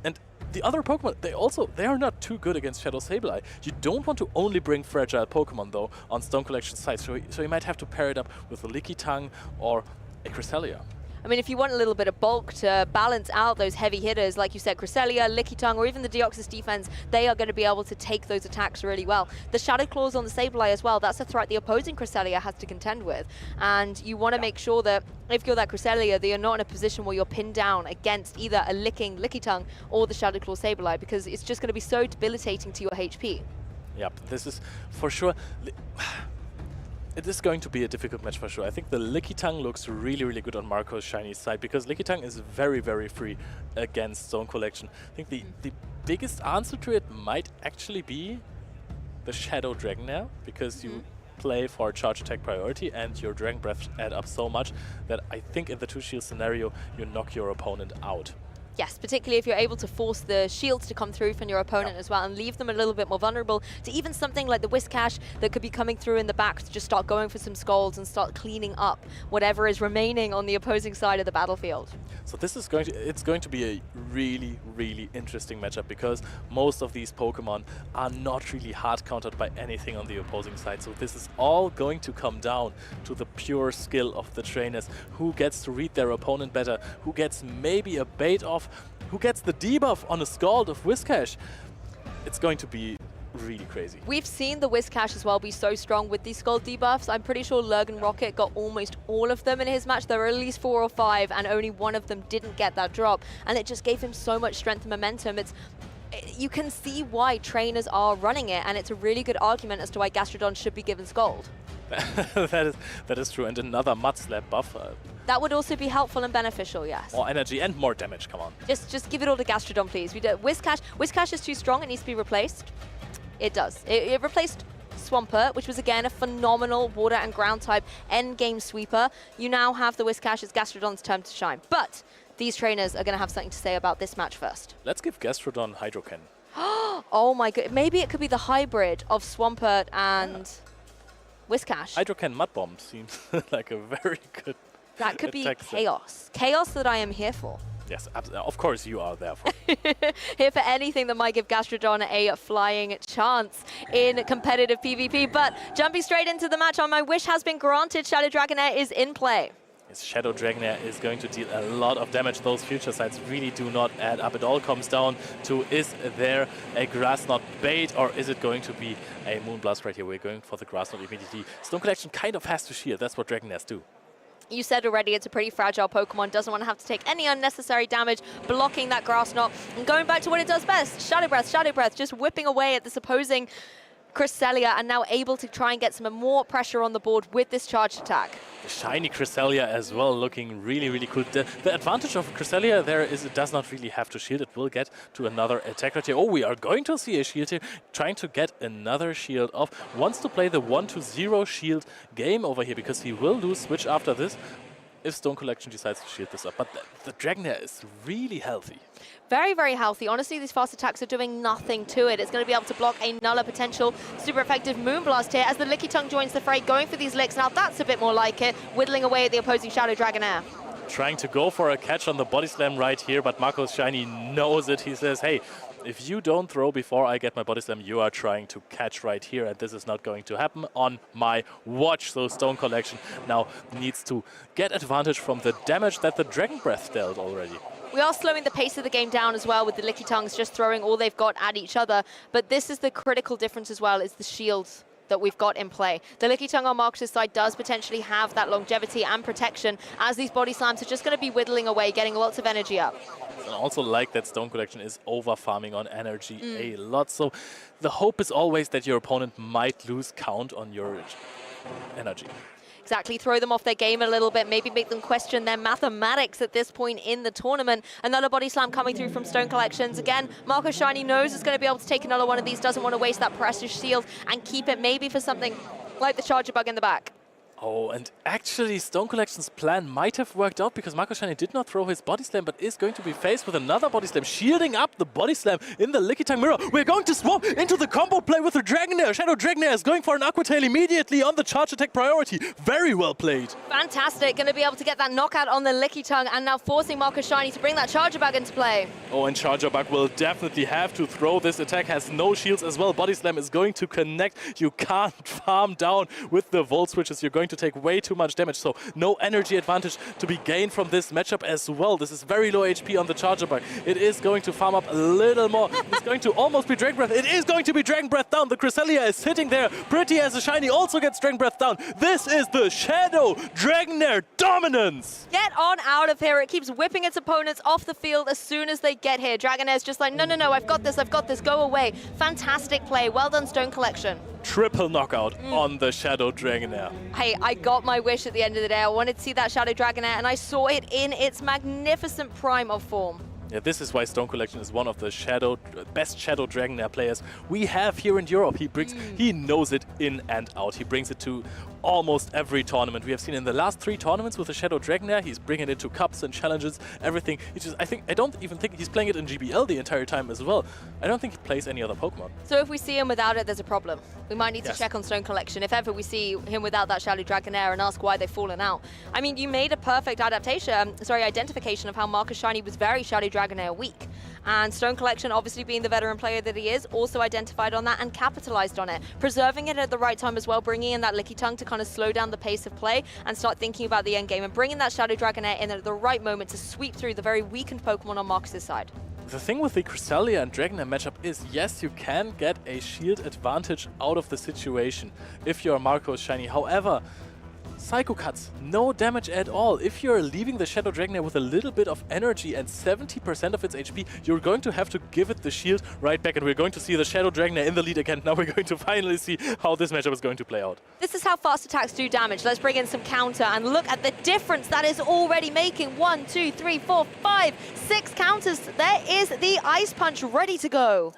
And the other Pokemon, they are not too good against Shadow Sableye. You don't want to only bring fragile Pokemon though on Stone Collection side, so you might have to pair it up with a Lickitung or a Cresselia. I mean, if you want a little bit of bulk to balance out those heavy hitters, like you said, Cresselia, Lickitung, or even the Deoxys defense, they are going to be able to take those attacks really well. The Shadow Claws on the Sableye as well, that's a threat the opposing Cresselia has to contend with. And you want to make sure that if you're that Cresselia, that you're not in a position where you're pinned down against either a Lickitung or the Shadow Claw Sableye, because it's just going to be so debilitating to your HP. Yep, this is for sure. It is going to be a difficult match for sure. I think the Licky Tongue looks really, really good on Marco's Shiny's side because Licky Tongue is very, very free against Stone Collection. I think the biggest answer to it might actually be the Shadow Dragonair, because you play for charge attack priority and your Dragon Breath add up so much that I think in the 2-shield scenario you knock your opponent out. Yes, particularly if you're able to force the shields to come through from your opponent as well and leave them a little bit more vulnerable to even something like the Whiscash that could be coming through in the back to just start going for some scolds and start cleaning up whatever is remaining on the opposing side of the battlefield. So this is going to be a really, really interesting matchup because most of these Pokemon are not really hard countered by anything on the opposing side. So this is all going to come down to the pure skill of the trainers. Who gets to read their opponent better? Who gets maybe a bait off? Who gets the debuff on a Scald of Whiscash? It's going to be really crazy. We've seen the Whiscash as well be so strong with these Scald debuffs. I'm pretty sure Lurgan Rocket got almost all of them in his match. There were at least 4 or 5 and only one of them didn't get that drop. And it just gave him so much strength and momentum. You can see why trainers are running it, and it's a really good argument as to why Gastrodon should be given Scald. that is true. And another Mud Slap buff. That would also be helpful and beneficial, yes. More energy and more damage, come on. Just give it all to Gastrodon, please. Whiscash is too strong, it needs to be replaced. It does. It replaced Swampert, which was again a phenomenal water and ground type endgame sweeper. You now have the Whiscash. It's Gastrodon's turn to shine. But these trainers are going to have something to say about this match first. Let's give Gastrodon Hydrocan. Oh my god. Maybe it could be the hybrid of Swampert and Whiscash. Hydrocan Mud Bomb seems like a very good That could be attack chaos. set. Chaos that I am here for. Yes, of course you are there for. Here for anything that might give Gastrodon a flying chance in competitive PvP. But jumping straight into the match on my wish has been granted. Shadow Dragonair is in play. His Shadow Dragonair is going to deal a lot of damage. Those future sights really do not add up. It all comes down to, is there a Grass Knot bait or is it going to be a Moonblast right here? We're going for the Grass Knot immediately. Stone Collection kind of has to shield. That's what Dragonairs do. You said already it's a pretty fragile Pokemon, doesn't want to have to take any unnecessary damage, blocking that Grass Knot and going back to what it does best. Shadow Breath, just whipping away at this opposing Cresselia and now able to try and get some more pressure on the board with this charged attack. The shiny Cresselia as well, looking really, really cool. The advantage of Cresselia there is it does not really have to shield. It will get to another attack right here. Oh, we are going to see a shield here, trying to get another shield off. Wants to play the 1-0 shield game over here because he will lose switch after this if Stone Collection decides to shield this up. But the Dragonair is really healthy. Very, very healthy. Honestly, these fast attacks are doing nothing to it. It's going to be able to block another potential super effective Moonblast here as the Licky Tongue joins the fray, going for these licks. Now that's a bit more like it, whittling away at the opposing Shadow Dragonair. Trying to go for a catch on the Body Slam right here, but Marco's Shiny knows it. He says, hey, if you don't throw before I get my Body Slam, you are trying to catch right here, and this is not going to happen on my watch. So Stone Collection now needs to get advantage from the damage that the Dragon Breath dealt already. We are slowing the pace of the game down as well with the Licky Tongues just throwing all they've got at each other. But this is the critical difference as well, is the shields that we've got in play. The Licky Tongue on Marcus' side does potentially have that longevity and protection as these Body Slams are just going to be whittling away, getting lots of energy up. And also like that Stone Collection is over-farming on energy a lot. So the hope is always that your opponent might lose count on your energy. Exactly, throw them off their game a little bit, maybe make them question their mathematics at this point in the tournament. Another Body Slam coming through from Stone Collections. Again, Marco Shiny knows it's going to be able to take another one of these, doesn't want to waste that precious shield and keep it maybe for something like the Charger Bug in the back. Oh, and actually Stone Collection's plan might have worked out because Marco Shiny did not throw his Body Slam, but is going to be faced with another Body Slam, shielding up the Body Slam in the Licky Tongue mirror. We're going to swap into the combo play with the Dragonair. Shadow Dragonair is going for an Aqua Tail immediately on the charge attack priority. Very well played. Fantastic, going to be able to get that knockout on the Licky Tongue and now forcing Marco Shiny to bring that Charger Bug into play. Oh, and Charger Bug will definitely have to throw. This attack has no shields as well. Body Slam is going to connect. You can't farm down with the Volt Switches. You're going to to take way too much damage. So no energy advantage to be gained from this matchup as well. This is very low HP on the Charger bug. It is going to farm up a little more. It's going to almost be Dragon Breath. It is going to be Dragon Breath down. The Cresselia is sitting there. Pretty as a shiny also gets Dragon Breath down. This is the Shadow Dragonair dominance. Get on out of here. It keeps whipping its opponents off the field as soon as they get here. Dragonair's just like, no, I've got this, go away. Fantastic play. Well done, Stone Collection. Triple knockout on the Shadow Dragonair. Hey, I got my wish at the end of the day. I wanted to see that Shadow Dragonair, and I saw it in its magnificent prime of form. Yeah, this is why Stone Collection is one of the best Shadow Dragonair players we have here in Europe. He knows it in and out. He brings it to almost every tournament we have seen in the last 3 tournaments with the Shadow Dragonair. He's bringing it to cups and challenges, everything. I don't even think he's playing it in GBL the entire time as well. I don't think he plays any other Pokemon. So if we see him without it, there's a problem. We might need to check on Stone Collection if ever we see him without that Shadow Dragonair and ask why they've fallen out. I mean, you made a perfect identification of how Marcus Shiny was very Shadow Dragonair weak. And Stone Collection, obviously being the veteran player that he is, also identified on that and capitalized on it, preserving it at the right time as well, bringing in that Licky Tongue to kind of slow down the pace of play and start thinking about the end game, and bringing that Shadow Dragonair in at the right moment to sweep through the very weakened Pokemon on Marcus's side. The thing with the Cresselia and Dragonair matchup is, yes, you can get a shield advantage out of the situation if you're Marcus Shiny. However, Psycho Cuts, no damage at all. If you're leaving the Shadow Dragonair with a little bit of energy and 70% of its HP, you're going to have to give it the shield right back, and we're going to see the Shadow Dragonair in the lead again. Now we're going to finally see how this matchup is going to play out. This is how fast attacks do damage. Let's bring in some counter and look at the difference that is already making. 1, 2, 3, 4, 5, 6 counters. There is the Ice Punch ready to go.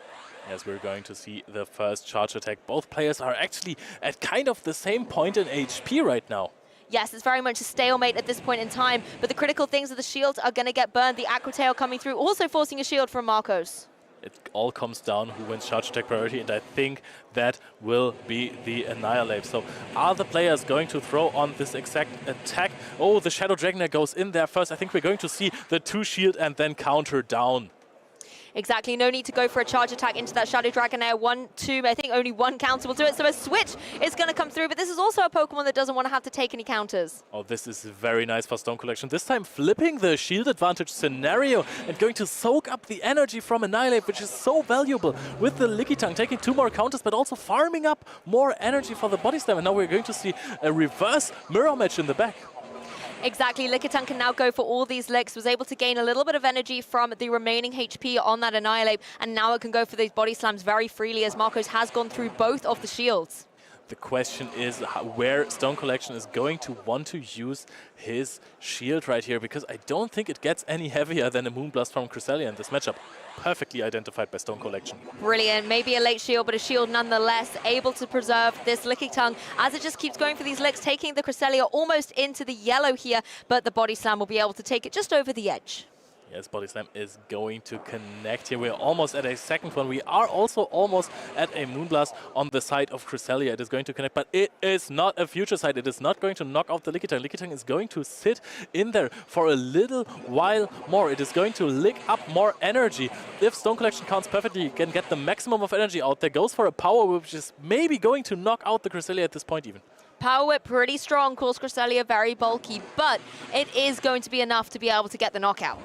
Yes, we're going to see the first charge attack. Both players are actually at kind of the same point in HP right now. Yes, it's very much a stalemate at this point in time, but the critical things of the shields are going to get burned. The Aqua Tail coming through, also forcing a shield from Marcos. It all comes down who wins charge attack priority, and I think that will be the Annihilate. So are the players going to throw on this exact attack? Oh, the Shadow Dragonair goes in there first. I think we're going to see the 2 shield and then counter down. Exactly, no need to go for a charge attack into that Shadow Dragonair. 1, 2, I think only 1 counter will do it. So a switch is going to come through, but this is also a Pokemon that doesn't want to have to take any counters. Oh, this is very nice for Stone Collection. This time flipping the shield advantage scenario and going to soak up the energy from Annihilate, which is so valuable with the Licky Tongue, taking 2 more counters, but also farming up more energy for the Body Slam. And now we're going to see a reverse mirror match in the back. Exactly, Lickitung can now go for all these licks, was able to gain a little bit of energy from the remaining HP on that Annihilate, and now it can go for these body slams very freely as Marcos has gone through both of the shields. The question is where Stone Collection is going to want to use his shield right here, because I don't think it gets any heavier than a Moonblast from Cresselia in this matchup. Perfectly identified by Stone Collection. Brilliant. Maybe a late shield, but a shield nonetheless, able to preserve this Lickitung as it just keeps going for these licks, taking the Cresselia almost into the yellow here, but the Body Slam will be able to take it just over the edge. Yes, Body Slam is going to connect here. We're almost at a second one. We are also almost at a Moonblast on the side of Cresselia. It is going to connect, but it is not a future side. It is not going to knock out the Lickitung. Lickitung is going to sit in there for a little while more. It is going to lick up more energy. If Stone Collection counts perfectly, you can get the maximum of energy out there. Goes for a Power Whip, which is maybe going to knock out the Cresselia at this point even. Power Whip pretty strong, calls Cresselia very bulky, but it is going to be enough to be able to get the knockout.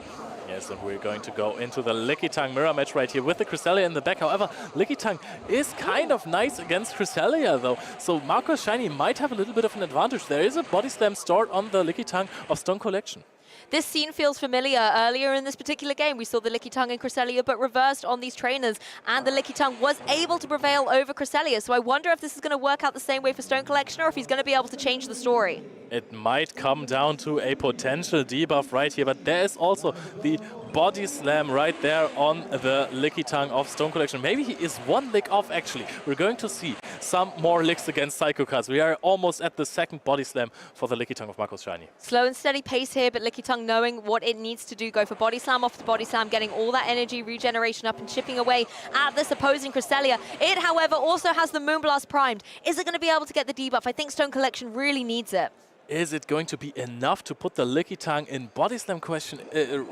Yes, and we're going to go into the Lickitung mirror match right here with the Cresselia in the back. However, Lickitung is kind of nice against Cresselia though, so Marcos Shiny might have a little bit of an advantage. There is a Body Slam stored on the Lickitung of Stone Collection. This scene feels familiar. Earlier in this particular game, we saw the Lickitung and Cresselia, but reversed on these trainers, and the Lickitung was able to prevail over Cresselia. So I wonder if this is going to work out the same way for Stone Collection, or if he's going to be able to change the story. It might come down to a potential debuff right here, but there is also the Body Slam right there on the Lickitung of Stone Collection. Maybe he is 1 lick off actually. We're going to see some more licks against Psycho Cards. We are almost at the second Body Slam for the Lickitung of Marcos Shiny. Slow and steady pace here, but Lickitung knowing what it needs to do. Go for Body Slam off the Body Slam, getting all that energy regeneration up and chipping away at this opposing Cresselia. It, however, also has the Moonblast primed. Is it going to be able to get the debuff? I think Stone Collection really needs it. Is it going to be enough to put the Licky Tongue in body slam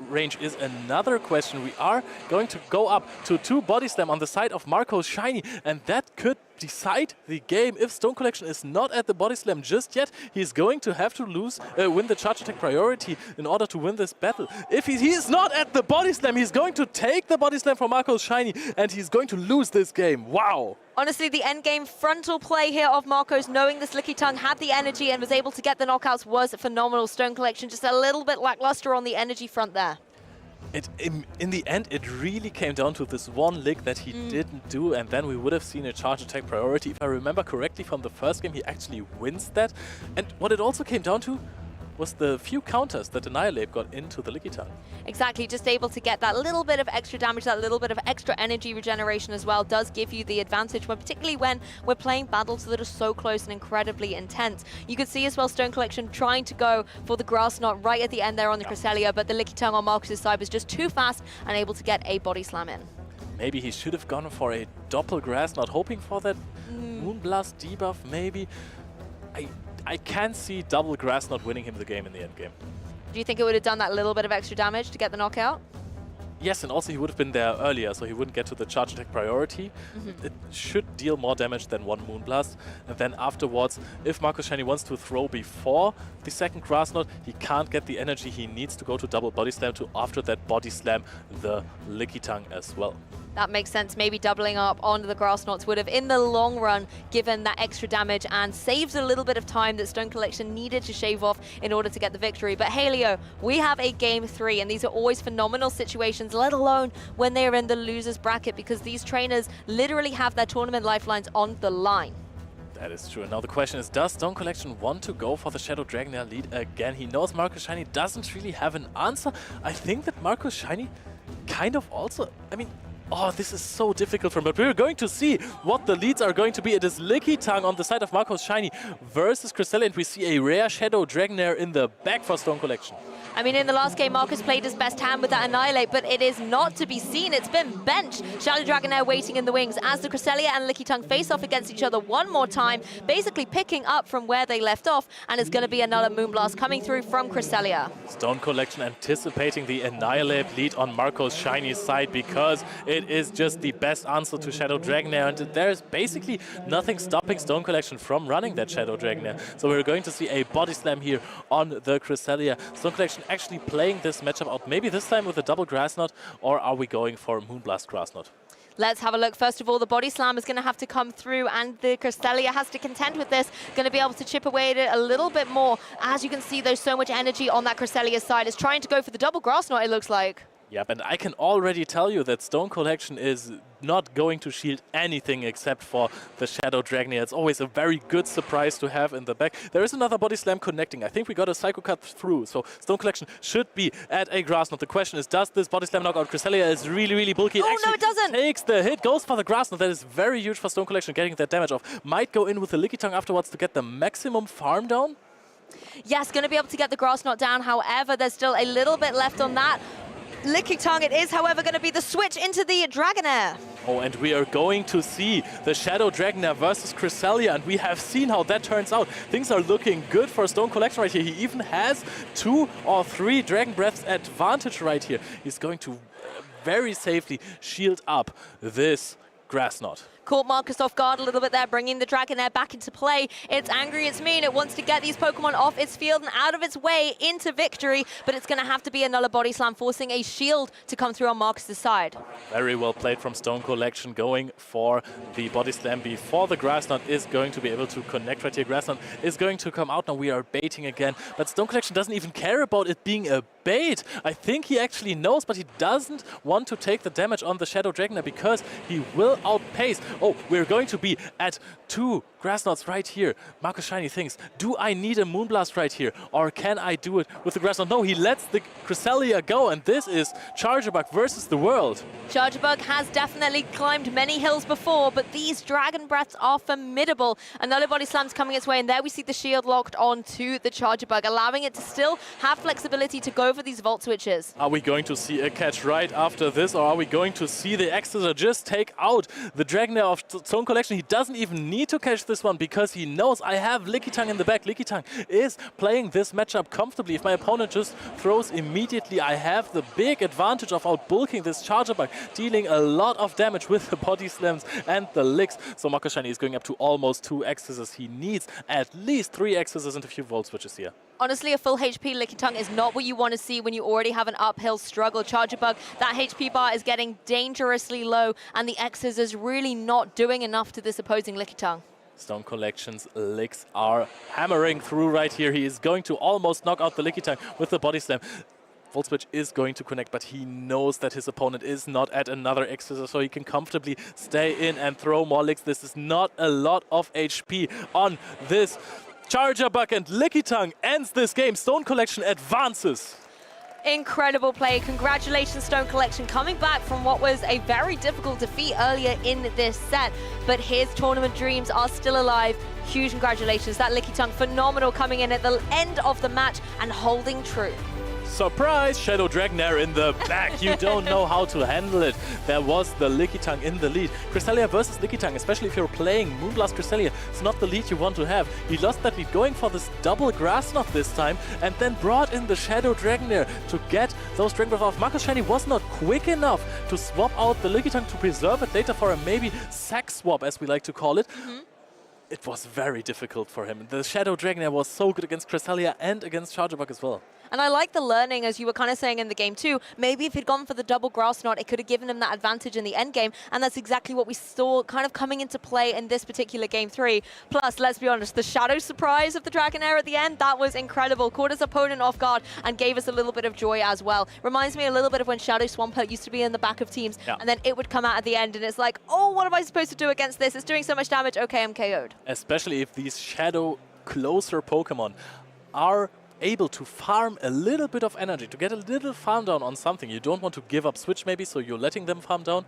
range is another question. We are going to go up to 2 body slam on the side of Marco Shiny, and that could decide the game. If Stone Collection is not at the body slam just yet, he's going to have to win the charge attack priority in order to win this battle. If he is not at the body slam, he's going to take the body slam from Marco Shiny, and he's going to lose this game. Wow. Honestly, the endgame frontal play here of Marcos, knowing this Licky Tongue had the energy and was able to get the knockouts, was phenomenal. Stone Collection just a little bit lackluster on the energy front there. In the end, it really came down to this one lick that he didn't do, and then we would have seen a charge attack priority. If I remember correctly from the first game, he actually wins that. And what it also came down to was the few counters that Annihilate got into the Licky Tongue. Exactly, just able to get that little bit of extra damage, that little bit of extra energy regeneration as well, does give you the advantage, particularly when we're playing battles that are so close and incredibly intense. You could see as well Stone Collection trying to go for the Grass Knot right at the end there on the Cresselia, but the Licky Tongue on Marcus' side was just too fast and able to get a body slam in. Maybe he should have gone for a doppel Grass Knot, hoping for that Moonblast debuff, maybe. I can see double Grass Knot winning him the game in the end game. Do you think it would have done that little bit of extra damage to get the knockout? Yes, and also he would have been there earlier, so he wouldn't get to the charge attack priority. It should deal more damage than one Moonblast. And then afterwards, if Marco Shiny wants to throw before the second Grass Knot, he can't get the energy he needs to go to double body slam to, after that body slam, the Licky Tongue as well. That makes sense. Maybe doubling up onto the Grass Knots would have, in the long run, given that extra damage and saved a little bit of time that Stone Collection needed to shave off in order to get the victory. But hey, Leo, we have a Game 3, and these are always phenomenal situations, let alone when they're in the loser's bracket, because these trainers literally have their tournament lifelines on the line. That is true. And now the question is, does Stone Collection want to go for the Shadow Dragonair lead again? He knows Marco Shiny doesn't really have an answer. I think that Marco Shiny kind of also, I mean, oh, this is so difficult for him, but we're going to see what the leads are going to be. It is Licky Tongue on the side of Marco Shiny versus Cresselia, and we see a rare Shadow Dragonair in the back for Stone Collection. I mean, in the last game, Marcus played his best hand with that Annihilate, but it is not to be seen. It's been benched. Shadow Dragonair waiting in the wings as the Cresselia and Licky Tongue face off against each other one more time, basically picking up from where they left off, and it's going to be another Moonblast coming through from Cresselia. Stone Collection anticipating the Annihilate lead on Marco Shiny's side, because it is just the best answer to Shadow Dragonair, and there's basically nothing stopping Stone Collection from running that Shadow Dragonair. So we're going to see a body slam here on the Cresselia. Stone Collection actually playing this matchup out, maybe this time with a double Grass Knot, or are we going for Moonblast Grass Knot? Let's have a look. First of all, the body slam is going to have to come through, and the Cresselia has to contend with this. Going to be able to chip away at it a little bit more. As you can see, there's so much energy on that Cresselia side. It's trying to go for the double Grass Knot, it looks like. Yep, and I can already tell you that Stone Collection is not going to shield anything except for the Shadow Dragonair. It's always a very good surprise to have in the back. There is another body slam connecting. I think we got a Psycho Cut through, so Stone Collection should be at a Grass Knot. The question is, does this body slam knock out? Cresselia is really, really bulky. Oh, no, it doesn't! Takes the hit, goes for the Grass Knot. That is very huge for Stone Collection, getting that damage off. Might go in with the Licky Tongue afterwards to get the maximum farm down. Yes, going to be able to get the Grass Knot down. However, there's still a little bit left on that. Licky Tongue, it is, however, going to be the switch into the Dragonair. Oh, and we are going to see the Shadow Dragonair versus Cresselia, and we have seen how that turns out. Things are looking good for Stone Collection right here. He even has 2 or 3 Dragon Breaths advantage right here. He's going to very safely shield up this Grass Knot. Caught Marcus off guard a little bit there, bringing the Dragonair back into play. It's angry, it's mean, it wants to get these Pokemon off its field and out of its way into victory, but it's going to have to be another body slam, forcing a shield to come through on Marcus' side. Very well played from Stone Collection, going for the body slam before the Grass Knot is going to be able to connect right here. Grass Knot is going to come out now. We are baiting again, but Stone Collection doesn't even care about it being a bait. I think he actually knows, but he doesn't want to take the damage on the Shadow Dragonair because he will outpace. Oh, we're going to be at 2 Grass Knots right here. Marco Shiny thinks, do I need a Moonblast right here? Or can I do it with the Grass Knot? No, he lets the Cresselia go, and this is Charjabug versus the world. Charjabug has definitely climbed many hills before, but these Dragon Breaths are formidable. Another body slam's coming its way, and there we see the shield locked onto the Charjabug, allowing it to still have flexibility to go for these Volt Switches. Are we going to see a catch right after this, or are we going to see the Exeter just take out the Dragonair of Stone Collection? He doesn't even need to catch this one because he knows I have Lickitung in the back. Lickitung is playing this matchup comfortably. If my opponent just throws immediately, I have the big advantage of outbulking this Charger Bug, dealing a lot of damage with the body slams and the licks. So Makashani is going up to almost 2 X-scissors. He needs at least 3 X-scissors and a few volt switches here. Honestly, a full HP Lickitung is not what you want to see when you already have an uphill struggle. Charger Bug, that HP bar is getting dangerously low, and the X's is really not doing enough to this opposing Lickitung. Stone Collection's licks are hammering through right here. He is going to almost knock out the Lickitung with the body slam. Volt Switch is going to connect, but he knows that his opponent is not at another X-scissor, so he can comfortably stay in and throw more licks. This is not a lot of HP on this Charger Bug, and Lickitung ends this game. Stone Collection advances. Incredible play. Congratulations, Stone Collection, coming back from what was a very difficult defeat earlier in this set. But his tournament dreams are still alive. Huge congratulations. That Lickitung, phenomenal, coming in at the end of the match and holding true. Surprise! Shadow Dragonair in the back. You don't know how to handle it. There was the Lickitung in the lead. Cresselia versus Lickitung, especially if you're playing Moonblast Cresselia, it's not the lead you want to have. He lost that lead going for this double Grass Knot this time, and then brought in the Shadow Dragonair to get those Dragon Breath off. Marcus Shiny was not quick enough to swap out the Lickitung to preserve it later for a maybe sack swap, as we like to call it. It was very difficult for him. The Shadow Dragonair was so good against Cresselia and against Charger Bug as well. And I like the learning, as you were kind of saying in the game too. Maybe if he'd gone for the double Grass Knot, it could have given him that advantage in the end game. And that's exactly what we saw kind of coming into play in this particular game 3. Plus, let's be honest, the Shadow surprise of the Dragonair at the end, that was incredible. Caught his opponent off guard and gave us a little bit of joy as well. Reminds me a little bit of when Shadow Swampert used to be in the back of teams. And then it would come out at the end and it's like, oh, what am I supposed to do against this? It's doing so much damage. Okay, I'm KO'd. Especially if these Shadow closer Pokemon are able to farm a little bit of energy, to get a little farm down on something. You don't want to give up switch maybe, so you're letting them farm down.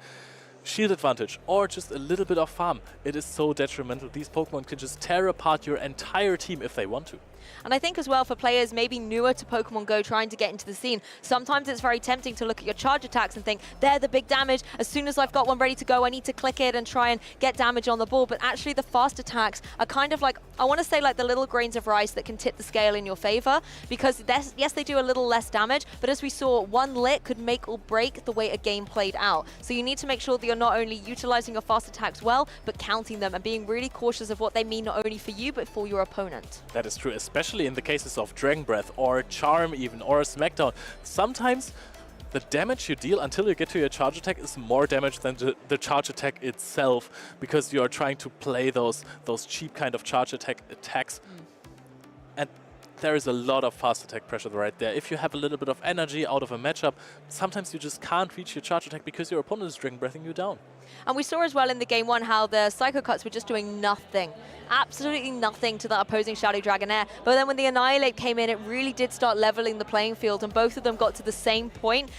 Shield advantage or just a little bit of farm. It is so detrimental. These Pokemon can just tear apart your entire team if they want to. And I think as well for players maybe newer to Pokemon Go trying to get into the scene, sometimes it's very tempting to look at your charge attacks and think, they're the big damage. As soon as I've got one ready to go, I need to click it and try and get damage on the ball. But actually the fast attacks are kind of like, I want to say like the little grains of rice that can tip the scale in your favor. Because yes, they do a little less damage, but as we saw, one lick could make or break the way a game played out. So you need to make sure that you're not only utilizing your fast attacks well, but counting them and being really cautious of what they mean not only for you, but for your opponent. That is true, especially in the cases of Dragon Breath or Charm even, or Smackdown. Sometimes the damage you deal until you get to your charge attack is more damage than the charge attack itself, because you are trying to play those cheap kind of charge attacks. And there is a lot of fast attack pressure right there. If you have a little bit of energy out of a matchup, sometimes you just can't reach your charge attack because your opponent is Dragon Breathing you down. And we saw as well in the game 1 how the Psycho Cuts were just doing nothing. Absolutely nothing to that opposing Shadow Dragonair. But then when the Annihilate came in, it really did start leveling the playing field, and both of them got to the same point.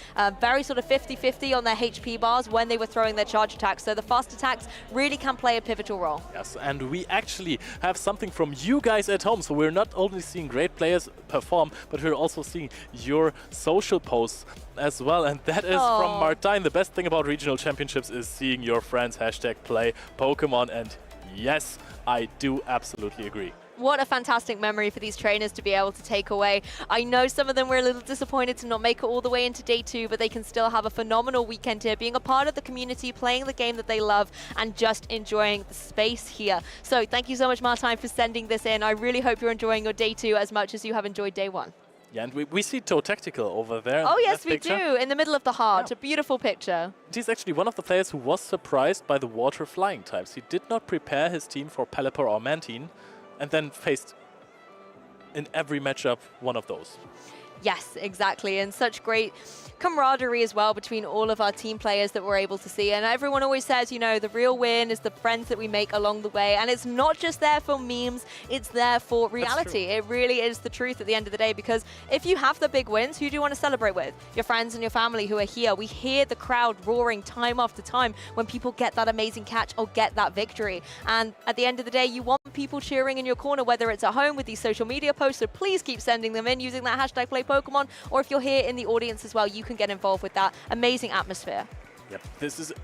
Very sort of 50-50 on their HP bars when they were throwing their charge attacks. So the fast attacks really can play a pivotal role. Yes, and we actually have something from you guys at home. So we're not only seeing great players perform, but we're also seeing your social posts as well. And that is from Martijn. The best thing about regional championships is seeing your friends #play Pokemon. And yes, I do absolutely agree. What a fantastic memory for these trainers to be able to take away. I know some of them were a little disappointed to not make it all the way into day 2, but they can still have a phenomenal weekend here, being a part of the community, playing the game that they love, and just enjoying the space here. So thank you so much, Martijn, for sending this in. I really hope you're enjoying your day 2 as much as you have enjoyed day 1. Yeah, and we see Toe Tactical over there. Oh yes, we do, in the middle of the heart. Yeah. A beautiful picture. He's actually one of the players who was surprised by the water flying types. He did not prepare his team for Pelipper or Mantine, and then faced in every matchup one of those. Yes, exactly, and such great camaraderie as well between all of our team players that we're able to see. And everyone always says, you know, the real win is the friends that we make along the way. And it's not just there for memes, it's there for reality. It really is the truth at the end of the day, because if you have the big wins, who do you want to celebrate with? Your friends and your family who are here. We hear the crowd roaring time after time when people get that amazing catch or get that victory. And at the end of the day, you want people cheering in your corner, whether it's at home with these social media posts. So please keep sending them in using that #PlayPokemon, or if you're here in the audience as well, you can get involved with that amazing atmosphere. Yep,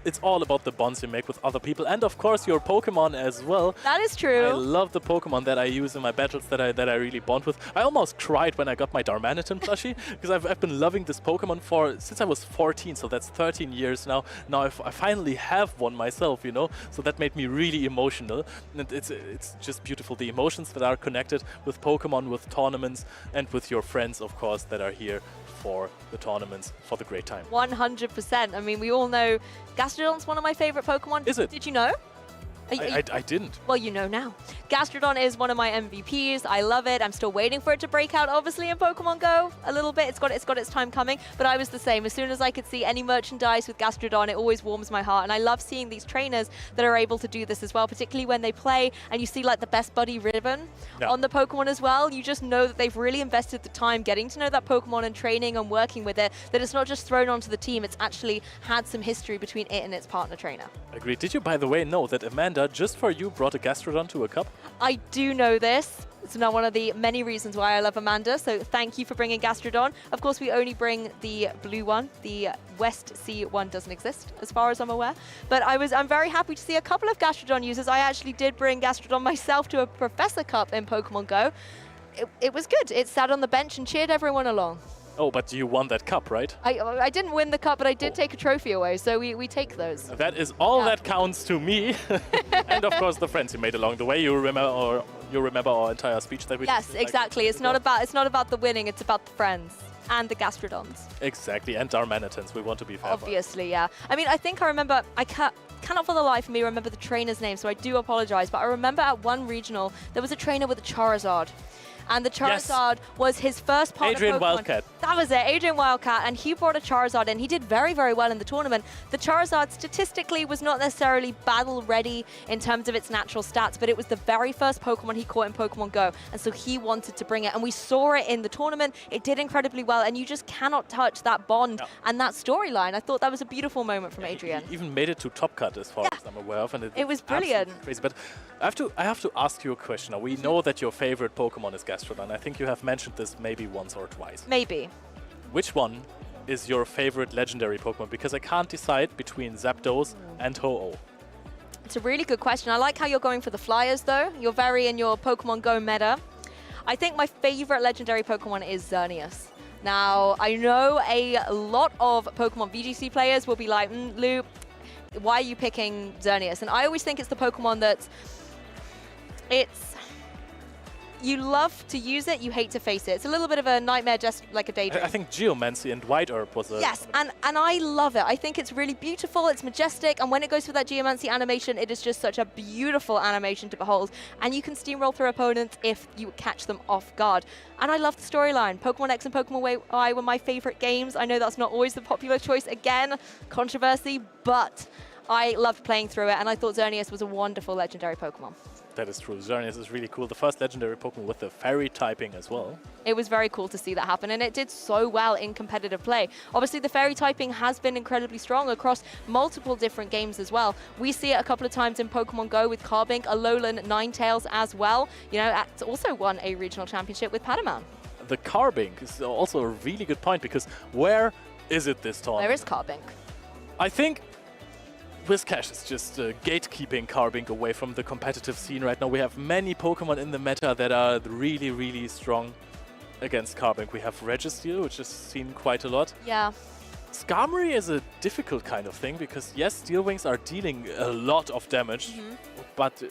it's all about the bonds you make with other people, and of course your Pokemon as well. That is true. I love the Pokemon that I use in my battles that I really bond with. I almost cried when I got my Darmanitan plushie because I've been loving this Pokemon since I was 14, so that's 13 years now. Now I finally have one myself, you know, so that made me really emotional, and it's just beautiful, the emotions that are connected with Pokemon, with tournaments, and with your friends, of course, that are here for the tournaments, for the great time. 100%. I mean, we all know Gastrodon's one of my favorite Pokemon. Is it? Did you know? I didn't. Well, you know now. Gastrodon is one of my MVPs. I love it. I'm still waiting for it to break out, obviously, in Pokemon Go a little bit. It's got its time coming, but I was the same. As soon as I could see any merchandise with Gastrodon, it always warms my heart. And I love seeing these trainers that are able to do this as well, particularly when they play and you see like the best buddy ribbon on the Pokemon as well. You just know that they've really invested the time getting to know that Pokemon and training and working with it, that it's not just thrown onto the team, it's actually had some history between it and its partner trainer. Agreed. Did you, by the way, know that Amanda, just for you, brought a Gastrodon to a cup? I do know this. It's not one of the many reasons why I love Amanda, so thank you for bringing Gastrodon. Of course, we only bring the blue one. The West Sea one doesn't exist, as far as I'm aware. But I'm very happy to see a couple of Gastrodon users. I actually did bring Gastrodon myself to a Professor Cup in Pokemon Go. It was good. It sat on the bench and cheered everyone along. Oh, but you won that cup, right? I didn't win the cup, but I did take a trophy away, so we take those. That is all that counts to me. And of course the friends you made along the way. You remember our entire speech that we did. Yes, exactly. It's not about the winning, it's about the friends and the Gastrodons. Exactly, and Darmanitans. We want to be fair. Obviously, yeah. I mean, I think I remember, I cannot for the life of me remember the trainer's name, so I do apologize, but I remember at one regional there was a trainer with a Charizard. And the Charizard was his first partner Adrian Pokemon. Wildcat. That was it, Adrian Wildcat, and he brought a Charizard in. He did very, very well in the tournament. The Charizard statistically was not necessarily battle ready in terms of its natural stats, but it was the very first Pokemon he caught in Pokemon Go, and so he wanted to bring it. And we saw it in the tournament. It did incredibly well, and you just cannot touch that bond and that storyline. I thought that was a beautiful moment from Adrian. He even made it to Top Cut, as far as I'm aware of, and it was brilliant. Crazy. But I have to ask you a question. Now, we know that your favorite Pokemon is Gastrodon. I think you have mentioned this maybe once or twice. Maybe. Which one is your favorite legendary Pokemon? Because I can't decide between Zapdos and Ho-Oh. It's a really good question. I like how you're going for the flyers, though. You're very in your Pokemon Go meta. I think my favorite legendary Pokemon is Xerneas. Now, I know a lot of Pokemon VGC players will be like, Lou, why are you picking Xerneas? And I always think it's the Pokemon that's... You love to use it, you hate to face it. It's a little bit of a nightmare, just like a daydream. I think Geomancy and White Herb was a... Yes, and I love it. I think it's really beautiful, it's majestic, and when it goes for that Geomancy animation, it is just such a beautiful animation to behold. And you can steamroll through opponents if you catch them off guard. And I love the storyline. Pokemon X and Pokemon Y were my favorite games. I know that's not always the popular choice. Again, controversy, but I loved playing through it, and I thought Xerneas was a wonderful legendary Pokemon. That is true. Xerneas is really cool. The first legendary Pokemon with the fairy typing as well. It was very cool to see that happen, and it did so well in competitive play. Obviously, the fairy typing has been incredibly strong across multiple different games as well. We see it a couple of times in Pokemon Go with Carbink, Alolan, Ninetales as well. You know, it's also won a regional championship with Padaman. The Carbink is also a really good point, because where is it this tournament? Where is Carbink? I think Whiscash is just gatekeeping Carbink away from the competitive scene right now. We have many Pokemon in the meta that are really, really strong against Carbink. We have Registeel, which is seen quite a lot. Yeah. Skarmory is a difficult kind of thing, because yes, Steel Wings are dealing a lot of damage, but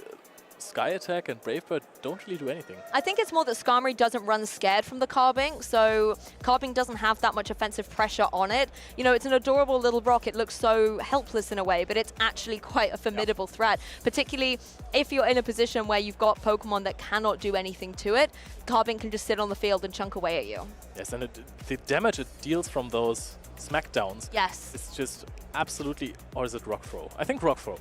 Sky Attack and Brave Bird don't really do anything. I think it's more that Skarmory doesn't run scared from the Carbink, so Carbink doesn't have that much offensive pressure on it. You know, it's an adorable little rock. It looks so helpless in a way, but it's actually quite a formidable threat, particularly if you're in a position where you've got Pokemon that cannot do anything to it. Carbink can just sit on the field and chunk away at you. Yes, and the damage it deals from those smackdowns is just absolutely... Or is it Rock Throw? I think Rock Throw.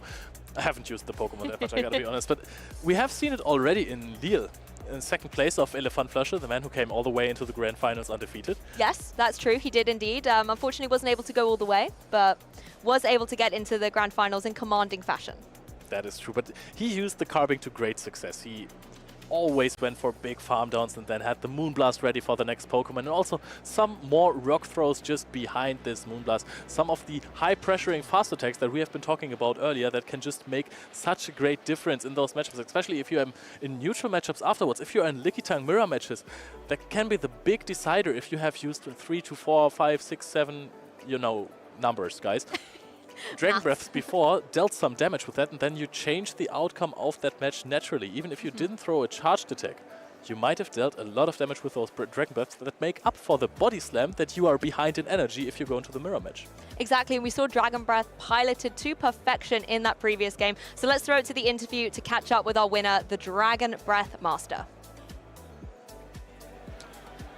I haven't used the Pokemon that much, I gotta be honest, but we have seen it already in Lille, in second place of Elephant Flusher, the man who came all the way into the grand finals undefeated. Yes, that's true, he did indeed. Unfortunately wasn't able to go all the way, but was able to get into the grand finals in commanding fashion. That is true, but he used the Carbink to great success. He always went for big farm downs and then had the Moonblast ready for the next Pokemon, and also some more rock throws just behind this Moonblast. Some of the high pressuring fast attacks that we have been talking about earlier that can just make such a great difference in those matchups, especially if you're in neutral matchups afterwards. If you're in Lickitung mirror matches, that can be the big decider if you have used 3 to 4, 5, 6, 7, you know, numbers, guys. Dragon Breaths before dealt some damage with that, and then you change the outcome of that match naturally. Even if you didn't throw a charged attack, you might have dealt a lot of damage with those Dragon Breaths that make up for the body slam that you are behind in energy if you go into the mirror match. Exactly, and we saw Dragon Breath piloted to perfection in that previous game. So let's throw it to the interview to catch up with our winner, the Dragon Breath Master.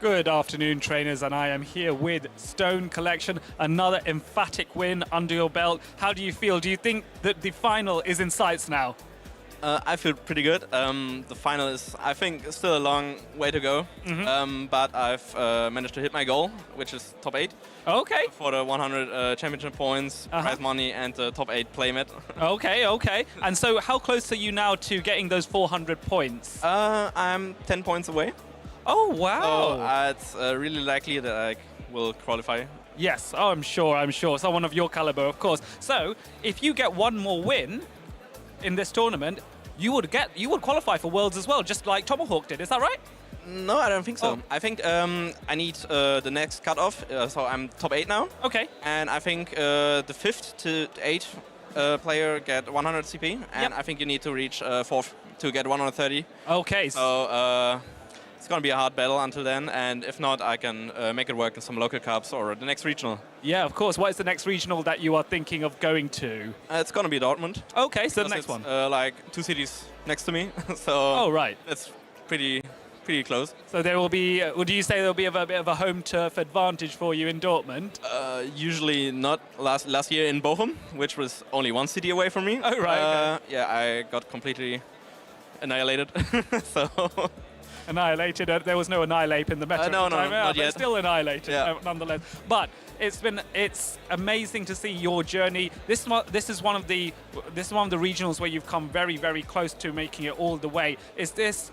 Good afternoon, trainers, and I am here with Stone Collection. Another emphatic win under your belt. How do you feel? Do you think that the final is in sights now? I feel pretty good. The final is, I think, still a long way to go. But I've managed to hit my goal, which is top 8. Okay. For the 100 championship points, prize money, and the top 8 playmat. Okay. And so how close are you now to getting those 400 points? I'm 10 points away. Oh, wow. So it's really likely that I will qualify. Yes, oh, I'm sure. Someone of your caliber, of course. So if you get one more win in this tournament, you would qualify for Worlds as well, just like Tomahawk did. Is that right? No, I don't think so. I think I need the next cutoff, so I'm top 8 now. Okay. And I think the 5th to 8th player get 100 CP, and I think you need to reach 4th to get 130. Okay. So it's going to be a hard battle until then, and if not, I can make it work in some local cups or the next regional. Yeah, of course. What is the next regional that you are thinking of going to? It's going to be Dortmund. Okay, so the next one. Like 2 cities next to me, so oh, right. It's pretty close. So there will be, would you say there will be a bit of a home turf advantage for you in Dortmund? Usually not. Last year in Bochum, which was only 1 city away from me. Oh, right. Okay. Yeah, I got completely annihilated, so... Annihilated. There was no annihilate in the meta. No, not yet. But still annihilated, nonetheless. But it's amazing to see your journey. This is one of the regionals where you've come very, very close to making it all the way.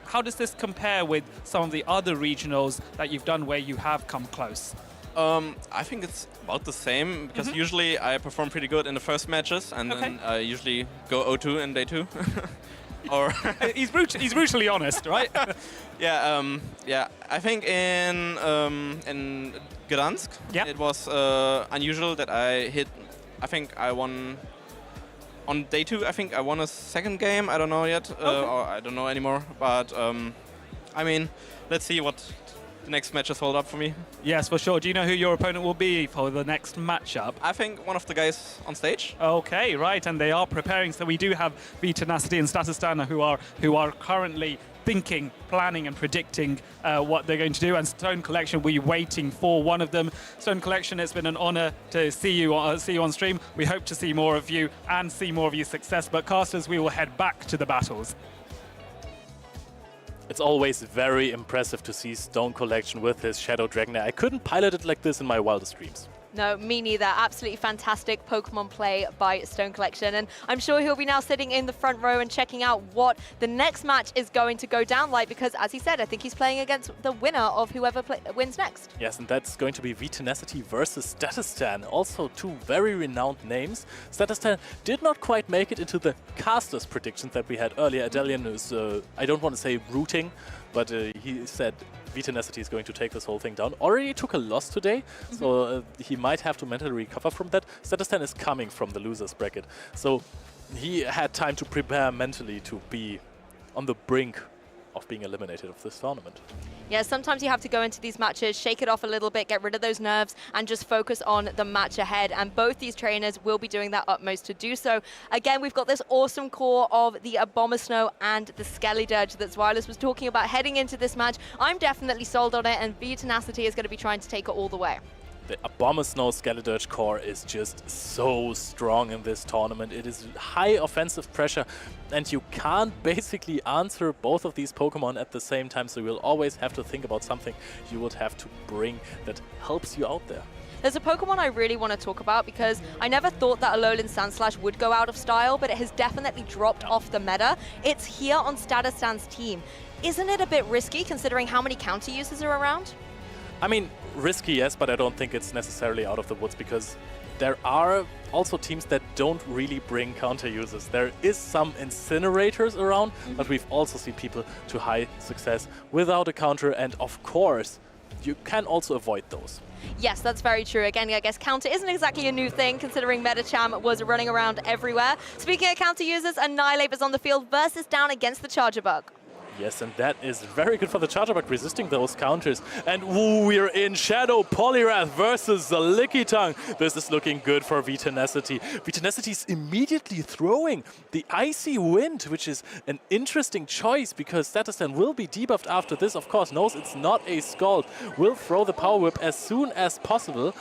How does this compare with some of the other regionals that you've done where you have come close? I think it's about the same, because usually I perform pretty good in the first matches, and then I usually go 0-2 in day 2. Or he's brutally honest, right? Yeah. I think in Gdansk, it was unusual that I hit. I think I won on day 2. I think I won a second game. I don't know yet, or I don't know anymore. But I mean, let's see what the next matches hold up for me. Yes, for sure. Do you know who your opponent will be for the next matchup? I think one of the guys on stage. Okay, right, and they are preparing. So we do have V-Tenacity and Statistana who are currently thinking, planning, and predicting what they're going to do. And Stone Collection, we're waiting for one of them. Stone Collection, it's been an honor to see you on stream. We hope to see more of you and see more of your success. But casters, we will head back to the battles. It's always very impressive to see Stone Collection with his Shadow Dragonair. I couldn't pilot it like this in my wildest dreams. No, me neither. Absolutely fantastic Pokemon play by Stone Collection. And I'm sure he'll be now sitting in the front row and checking out what the next match is going to go down like, because as he said, I think he's playing against the winner of whoever wins next. Yes, and that's going to be V-Tenacity versus Statistan. Also 2 very renowned names. Statistan did not quite make it into the casters predictions that we had earlier. Adelian is, I don't want to say rooting, but he said V-Tenacity is going to take this whole thing down. Already took a loss today, so he might have to mentally recover from that. Statistan is coming from the losers bracket, so he had time to prepare mentally to be on the brink of being eliminated of this tournament. Yeah, sometimes you have to go into these matches, shake it off a little bit, get rid of those nerves, and just focus on the match ahead. And both these trainers will be doing their utmost to do so. Again, we've got this awesome core of the Abomasnow and the Skellydirge that Zweilis was talking about heading into this match. I'm definitely sold on it, and V-Tenacity is going to be trying to take it all the way. The Abomasnow Skeledirge core is just so strong in this tournament. It is high offensive pressure, and you can't basically answer both of these Pokemon at the same time, so you'll always have to think about something you would have to bring that helps you out there. There's a Pokemon I really want to talk about because I never thought that Alolan Sandslash would go out of style, but it has definitely dropped off the meta. It's here on Statistan's team. Isn't it a bit risky considering how many counter uses are around? I mean, risky, yes, but I don't think it's necessarily out of the woods because there are also teams that don't really bring counter users. There is some incinerators around, but we've also seen people to high success without a counter, and of course, you can also avoid those. Yes, that's very true. Again, I guess counter isn't exactly a new thing considering Metacham was running around everywhere. Speaking of counter users, Annihilate is on the field versus down against the Charger Bug. Yes, and that is very good for the Charger Bug, resisting those counters. And ooh, we're in Shadow Poliwrath versus the Lickitung. This is looking good for V-Tenacity. V-Tenacity is immediately throwing the Icy Wind, which is an interesting choice because Statistan will be debuffed after this. Of course, knows it's not a Scald. Will throw the Power Whip as soon as possible.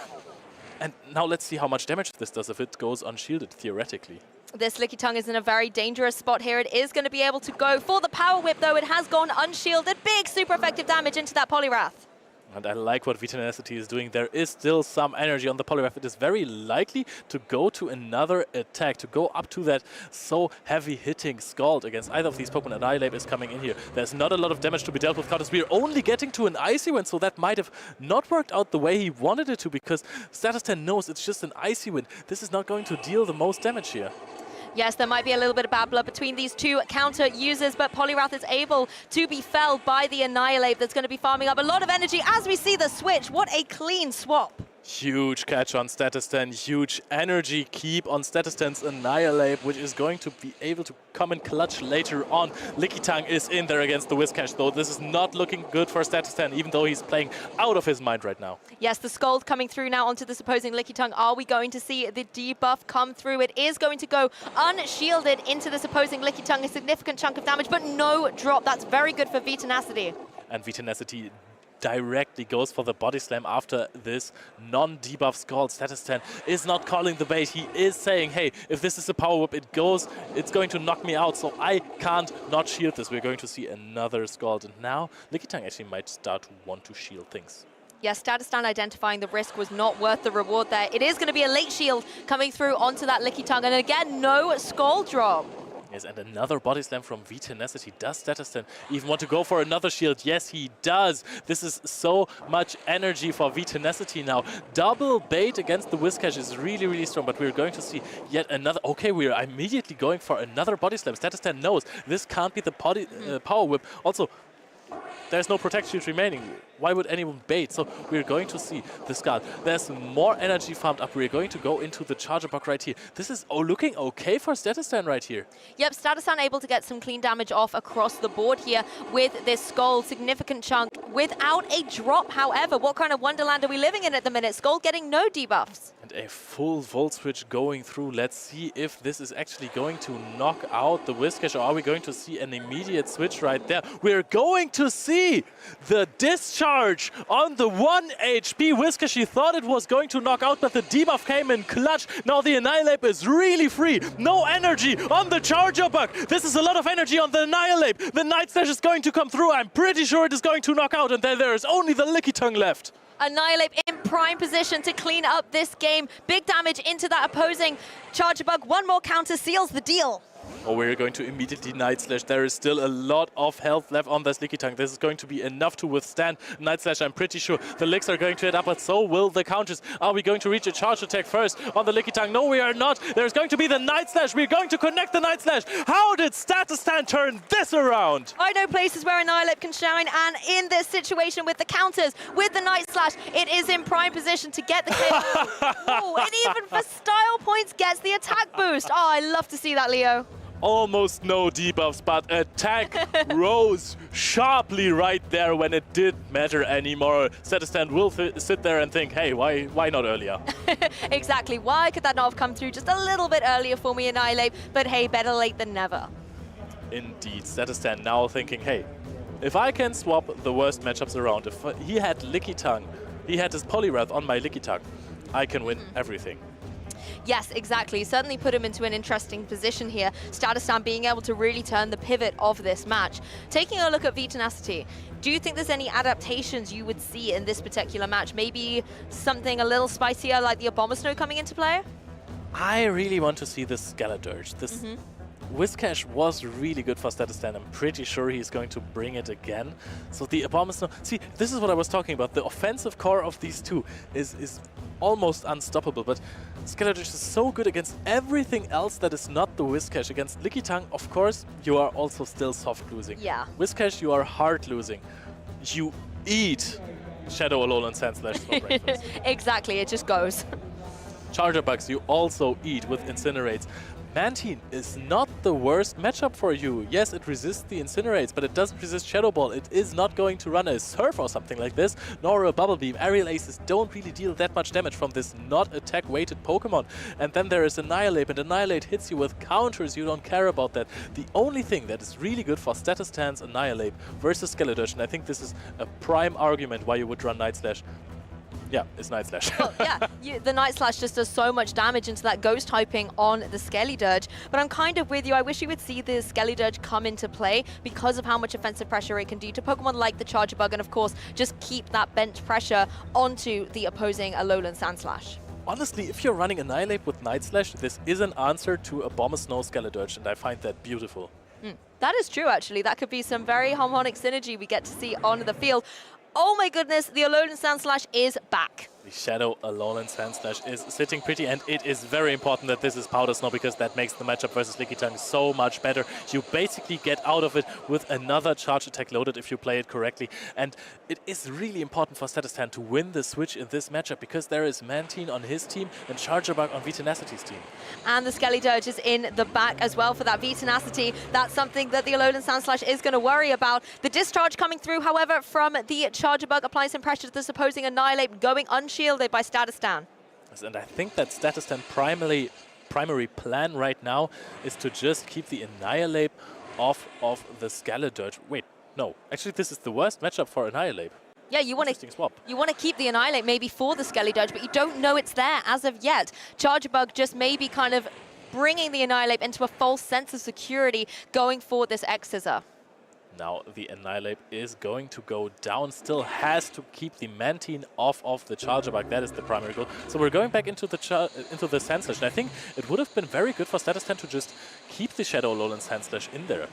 And now let's see how much damage this does if it goes unshielded, theoretically. This Lickitung is in a very dangerous spot here. It is going to be able to go for the Power Whip, though. It has gone unshielded. Big, super effective damage into that Poliwrath. And I like what V-Tenacity is doing. There is still some energy on the Poliwrath. It is very likely to go to another attack, to go up to that so heavy-hitting Scald against either of these Pokemon. Annihilate is coming in here. There's not a lot of damage to be dealt with counters. We're only getting to an Icy Wind, so that might have not worked out the way he wanted it to because Statistan knows it's just an Icy Wind. This is not going to deal the most damage here. Yes, there might be a little bit of bad blood between these two counter users, but Poliwrath is able to be felled by the Annihilate that's going to be farming up a lot of energy as we see the switch. What a clean swap. Huge catch on Statistan, huge energy keep on Statistan's Annihilate, which is going to be able to come in clutch later on. Lickitung is in there against the Whiscash, though. This is not looking good for Statistan, even though he's playing out of his mind right now. Yes, the Scald coming through now onto this opposing Lickitung. Are we going to see the debuff come through? It is going to go unshielded into this opposing Lickitung, a significant chunk of damage, but no drop. That's very good for V-Tenacity. And V-Tenacity directly goes for the body slam after this non-debuff Scald. Statistan is not calling the bait. He is saying, hey, if this is a Power Whip, it's going to knock me out, so I can't not shield this. We're going to see another Scald. And now Lickitung actually might start to want to shield things. Yes, Statistan identifying the risk was not worth the reward there. It is going to be a late shield coming through onto that Lickitung. And again, no Scald drop. Yes, and another body slam from V-Tenacity. Does Statistan even want to go for another shield? Yes, he does. This is so much energy for V-Tenacity now. Double bait against the Whiscash is really, really strong, but we're going to see yet another. Okay, we're immediately going for another body slam. Statistan knows this can't be the Power Whip. Also, there's no protect shield remaining. Why would anyone bait? So we're going to see the Scald. There's more energy farmed up. We're going to go into the Charger Bug right here. This is looking okay for Statistan right here. Yep, Statistan able to get some clean damage off across the board here with this Scald. Significant chunk without a drop, however. What kind of wonderland are we living in at the minute? Scald getting no debuffs. And a full Volt Switch going through. Let's see if this is actually going to knock out the Whiscash, or are we going to see an immediate switch right there? We're going to see the discharge on the 1 HP Whiscash. He thought it was going to knock out, but the debuff came in clutch. Now the Annihilate is really free. No energy on the Charger Bug. This is a lot of energy on the Annihilate. The Night Slash is going to come through. I'm pretty sure it is going to knock out, and then there is only the Lickitung left. Annihilate in prime position to clean up this game. Big damage into that opposing Charger Bug. One more counter seals the deal. Oh, we're going to immediately Night Slash. There is still a lot of health left on this Lickitung. This is going to be enough to withstand Night Slash. I'm pretty sure the Licks are going to hit up, but so will the counters. Are we going to reach a charge attack first on the Lickitung? No, we are not. There's going to be the Night Slash. We're going to connect the Night Slash. How did Statistan turn this around? I know places where Annihilate can shine, and in this situation with the counters, with the Night Slash, it is in prime position to get the KO. Oh, and even for style points gets the attack boost. Oh, I love to see that, Leo. Almost no debuffs, but attack rose sharply right there when it didn't matter anymore. Statistan will sit there and think, hey, why not earlier? Exactly. Why could that not have come through just a little bit earlier for me, Annihilate? But hey, better late than never. Indeed. Statistan now thinking, hey, if I can swap the worst matchups around, if he had Lickitung he had his Poliwrath on my Lickitung. I can win everything. Yes, exactly. Certainly put him into an interesting position here. Statistan being able to really turn the pivot of this match. Taking a look at V-Tenacity, do you think there's any adaptations you would see in this particular match? Maybe something a little spicier like the Abomasnow coming into play? I really want to see this Skeledirge. This Whiscash was really good for Statistan. I'm pretty sure he's going to bring it again. So the Abomasnow... See, this is what I was talking about. The offensive core of these two is almost unstoppable, but Skeledirge is so good against everything else that is not the Whiscash. Against Lickitung, of course, you are also still soft losing. Yeah. Whiscash, you are hard losing. You eat Shadow Alolan Sandslash for breakfast. Exactly, it just goes. Charger Bugs you also eat with Incinerates. Mantine is not the worst matchup for you. Yes, it resists the Incinerates, but it doesn't resist Shadow Ball. It is not going to run a Surf or something like this, nor a Bubble Beam. Aerial Aces don't really deal that much damage from this not attack-weighted Pokemon. And then there is Annihilate, and Annihilate hits you with counters. You don't care about that. The only thing that is really good for Statistan's Annihilate versus Skeledirge, and I think this is a prime argument why you would run Night Slash. Yeah, it's Night Slash. Well, yeah, the Night Slash just does so much damage into that Ghost typing on the Skeledirge. But I'm kind of with you. I wish you would see the Skeledirge come into play because of how much offensive pressure it can do to Pokemon like the Charger Bug, and of course, just keep that bench pressure onto the opposing Alolan Sandslash. Honestly, if you're running Annihilate with Night Slash, this is an answer to Abomasnow Skeledirge, and I find that beautiful. That is true, actually. That could be some very harmonic synergy we get to see on the field. Oh my goodness, the Alolan Sandslash is back. The Shadow Alolan Sandslash is sitting pretty, and it is very important that this is Powder Snow because that makes the matchup versus Lickitung so much better. You basically get out of it with another charge attack loaded if you play it correctly. And it is really important for Statistan to win the switch in this matchup because there is Mantine on his team and Charger Bug on V-Tenacity's team. And the Skeledirge is in the back as well for that V-Tenacity. That's something that the Alolan Sandslash is going to worry about. The discharge coming through, however, from the Charger Bug applies some pressure to the opposing Annihilate, going unshielded by Statistan. Yes, and I think that Statistan primary plan right now is to just keep the Annihilate off of the Skeledirge. Wait, no. Actually, this is the worst matchup for Annihilate. Yeah, you want to keep the Annihilate maybe for the Skeledirge, but you don't know it's there as of yet. Charger Bug just maybe kind of bringing the Annihilate into a false sense of security going for this X-Scissor. Now the Annihilate is going to go down, still has to keep the Mantine off of the Charger Bug. That is the primary goal. So we're going back into the Sandslash, and I think it would have been very good for Statistan to just keep the Shadow Alolan Sandslash in there.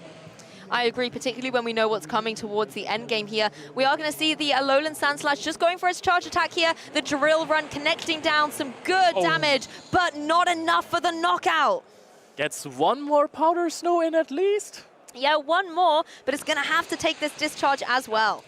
I agree, particularly when we know what's coming towards the end game here. We are going to see the Alolan Sandslash just going for its charge attack here. The Drill Run connecting down, some good damage, but not enough for the knockout. Gets one more Powder Snow in at least. Yeah, one more, but it's going to have to take this discharge as well.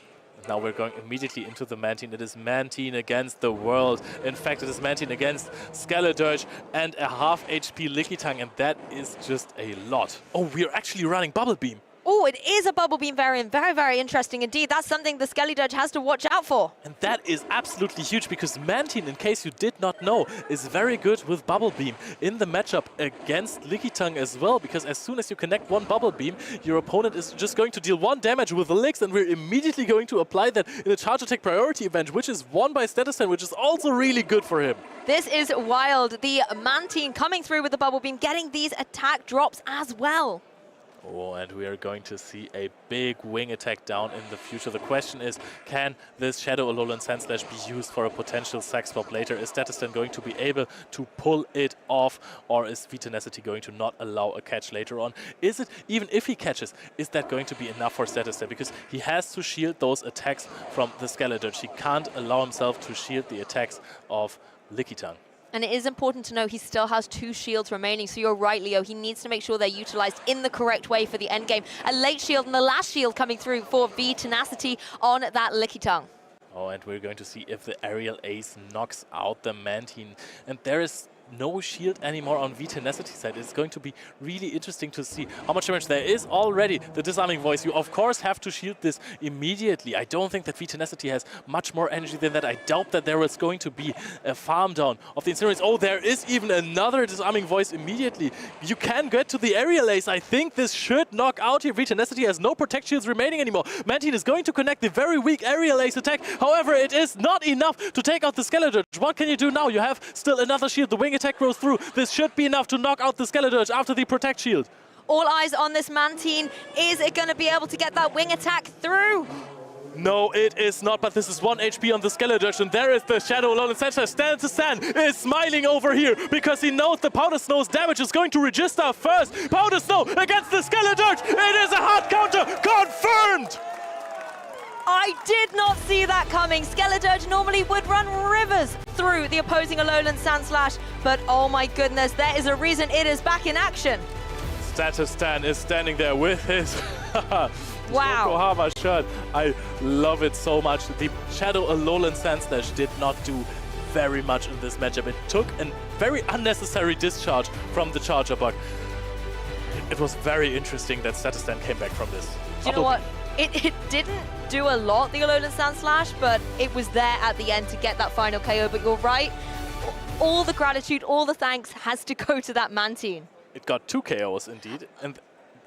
Now we're going immediately into the Mantine. It is Mantine against the world. In fact, it is Mantine against Skeledirge and a half HP Lickitung, and that is just a lot. Oh, we are actually running Bubble Beam. Oh, it is a Bubble Beam variant. Very, very interesting indeed. That's something the Skeledirge has to watch out for. And that is absolutely huge because Mantine, in case you did not know, is very good with Bubble Beam in the matchup against Lickitung as well, because as soon as you connect one Bubble Beam, your opponent is just going to deal one damage with the Licks, and we're immediately going to apply that in a Charge Attack priority event, which is won by Statistan, which is also really good for him. This is wild. The Mantine coming through with the Bubble Beam, getting these attack drops as well. Oh, and we are going to see a big wing attack down in the future. The question is, can this Shadow Alolan Sandslash be used for a potential sack swap later? Is Statistan going to be able to pull it off, or is V-Tenacity going to not allow a catch later on? Is it, even if he catches, is that going to be enough for Statistan? Because he has to shield those attacks from the Skeledirge. He can't allow himself to shield the attacks of Lickitung. And it is important to know he still has 2 shields remaining. So you're right, Leo. He needs to make sure they're utilized in the correct way for the end game. A late shield and the last shield coming through for V-Tenacity on that Lickitung. Oh, and we're going to see if the Aerial Ace knocks out the Mantine. And there is no shield anymore on V-Tenacity side. It's going to be really interesting to see how much damage there is already. The disarming voice, you of course have to shield this immediately. I don't think that V-Tenacity has much more energy than that. I doubt that there is going to be a farm down of the Incinerates. Oh, there is even another disarming voice immediately. You can get to the aerial ace. I think this should knock out here. V-Tenacity has no protect shields remaining anymore. Mantine is going to connect the very weak aerial ace attack. However, it is not enough to take out the Skeledirge. What can you do now? You have still another shield. The wing attack goes through. This should be enough to knock out the Skeledirge after the protect shield. All eyes on this Mantine. Is it going to be able to get that wing attack through? No, it is not, but this is 1 HP on the Skeledirge, and there is the Shadow Alolan Sandslash. Stand to Stand is smiling over here because he knows the Powder Snow's damage is going to register first. Powder Snow against the Skeledirge. It is a hard counter, confirmed! I did not see that coming. Skeledirge normally would run rivers through the opposing Alolan Sandslash, but oh my goodness, there is a reason it is back in action. Status Stan is standing there with his wow. Yokohama shirt. I love it so much. The Shadow Alolan Sandslash did not do very much in this matchup. It took a very unnecessary discharge from the Charger Bug. It was very interesting that Status Stan came back from this. Do you know what? It didn't do a lot, the Alolan Sandslash, but it was there at the end to get that final KO. But you're right, all the gratitude, all the thanks has to go to that Mantine. It got 2 KOs indeed. And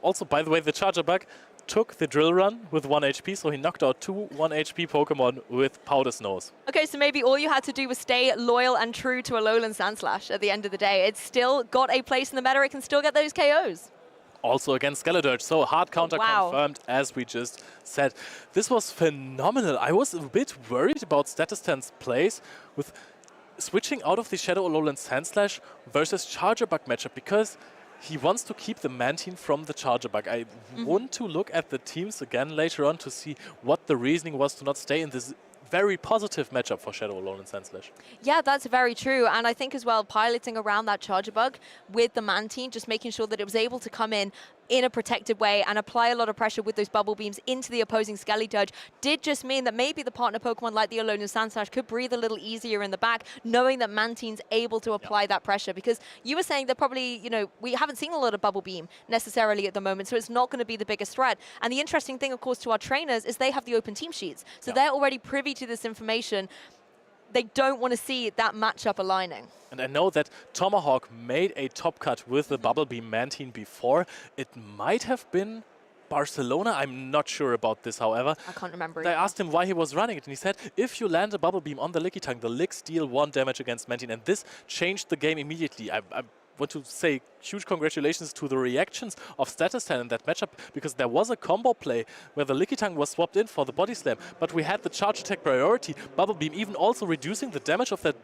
also, by the way, the Charger Bug took the Drill Run with 1 HP, so he knocked out 2 1 HP Pokemon with Powder Snows. Okay, so maybe all you had to do was stay loyal and true to Alolan Sandslash at the end of the day. It's still got a place in the meta, it can still get those KOs. Also against Skeledirge, so hard counter confirmed, as we just said. This was phenomenal. I was a bit worried about Status Stan's plays with switching out of the Shadow Alolan Sandslash versus Charger Bug matchup because he wants to keep the Mantine from the Charger Bug. I want to look at the teams again later on to see what the reasoning was to not stay in this very positive matchup for Shadow Alolan Sandslash. Yeah, that's very true. And I think as well, piloting around that Charger Bug with the Mantine, just making sure that it was able to come in a protected way and apply a lot of pressure with those bubble beams into the opposing Skeledirge did just mean that maybe the partner Pokemon like the Alolan Sandslash could breathe a little easier in the back, knowing that Mantine's able to apply that pressure. Because you were saying that probably, you know, we haven't seen a lot of bubble beam necessarily at the moment, so it's not going to be the biggest threat. And the interesting thing, of course, to our trainers is they have the open team sheets. So they're already privy to this information. They don't want to see that matchup aligning. And I know that Tomahawk made a top cut with the Bubble Beam Mantine before. It might have been Barcelona. I'm not sure about this, however. I can't remember. I asked him why he was running it, and he said, if you land a Bubble Beam on the Lickitung, the Licks deal 1 damage against Mantine, and this changed the game immediately. I want to say huge congratulations to the reactions of Status Stan in that matchup, because there was a combo play where the Lickitung was swapped in for the Body Slam, but we had the charge attack priority, Bubble Beam even also reducing the damage of that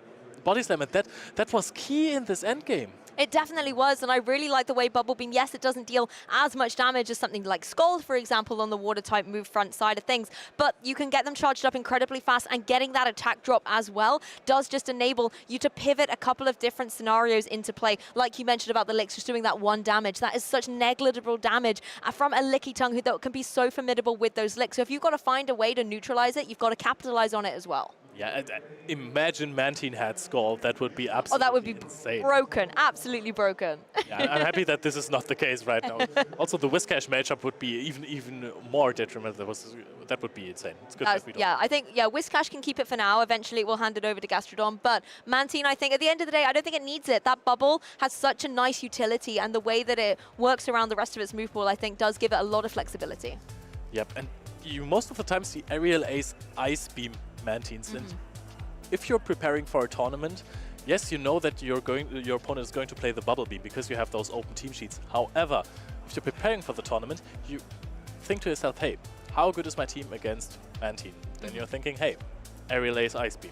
Body Slam, and that was key in this endgame. It definitely was, and I really like the way Bubble Beam, yes, it doesn't deal as much damage as something like Scald, for example, on the water-type move front side of things, but you can get them charged up incredibly fast, and getting that attack drop as well does just enable you to pivot a couple of different scenarios into play. Like you mentioned about the Licks, just doing that 1 damage. That is such negligible damage from a Lickitung that can be so formidable with those Licks. So if you've got to find a way to neutralize it, you've got to capitalize on it as well. Yeah, imagine Mantine had Scald. That would be absolutely that would be insane. Broken, absolutely broken. Yeah, I'm happy that this is not the case right now. Also, the Whiscash matchup would be even more detrimental. That would be insane. It's good that we don't. Yeah, I think Whiscash can keep it for now. Eventually, it will hand it over to Gastrodon. But Mantine, I think, at the end of the day, I don't think it needs it. That bubble has such a nice utility, and the way that it works around the rest of its move pool, I think, does give it a lot of flexibility. Yep, and you most of the time see Aerial Ace Ice Beam Mantines, and if you're preparing for a tournament, yes, you know that your opponent is going to play the Bubble Beam because you have those open team sheets. However, if you're preparing for the tournament, you think to yourself, hey, how good is my team against Mantine? Then you're thinking, hey, Aerial Ace Ice Beam.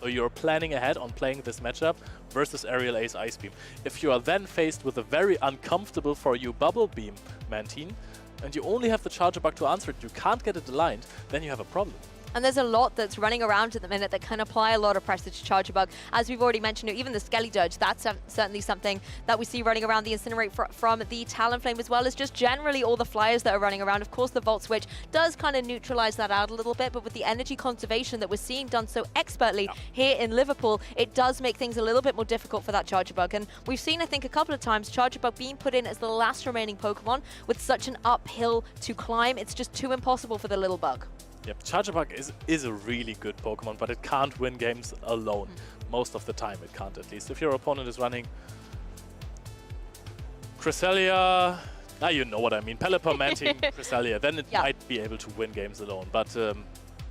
So you're planning ahead on playing this matchup versus Aerial Ace Ice Beam. If you are then faced with a very uncomfortable for you Bubble Beam Mantine, and you only have the Charger Bug to answer it, you can't get it aligned, then you have a problem. And there's a lot that's running around at the minute that can apply a lot of pressure to Chargebug. As we've already mentioned, even the Skelly Dirge, that's certainly something that we see running around the Incinerate from the Talonflame, as well as just generally all the flyers that are running around. Of course, the Volt Switch does kind of neutralize that out a little bit, but with the energy conservation that we're seeing done so expertly here in Liverpool, it does make things a little bit more difficult for that Chargebug. And we've seen, I think, a couple of times Chargebug being put in as the last remaining Pokemon with such an uphill to climb. It's just too impossible for the little bug. Yep, Chargebug is a really good Pokemon, but it can't win games alone. Most of the time it can't, at least. If your opponent is running Cresselia, now you know what I mean, Pelipper, Manting, Cresselia, then it might be able to win games alone. But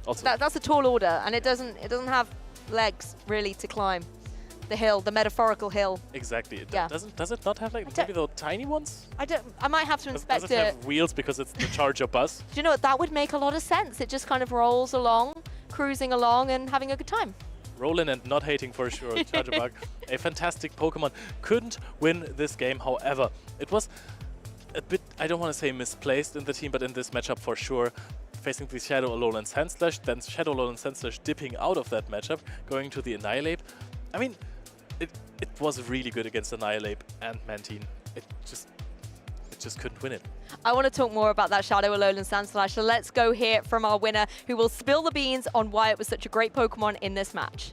also that's a tall order, and it doesn't have legs really to climb the hill, the metaphorical hill. Exactly. Does it not have like maybe the tiny ones? I might have to inspect it. Does it have wheels because it's the Charger bus? Do you know what? That would make a lot of sense. It just kind of rolls along, cruising along and having a good time. Rolling and not hating for sure. Chargebug, a fantastic Pokemon. Couldn't win this game, however. It was a bit, I don't want to say misplaced in the team, but in this matchup for sure. Facing the Shadow Alolan Sandslash, then Shadow Alolan Sandslash dipping out of that matchup, going to the Annihilate. I mean, it was really good against Annihilate and Mantine. It just couldn't win it. I want to talk more about that Shadow Alolan Sandslash, so let's go hear from our winner, who will spill the beans on why it was such a great Pokemon in this match.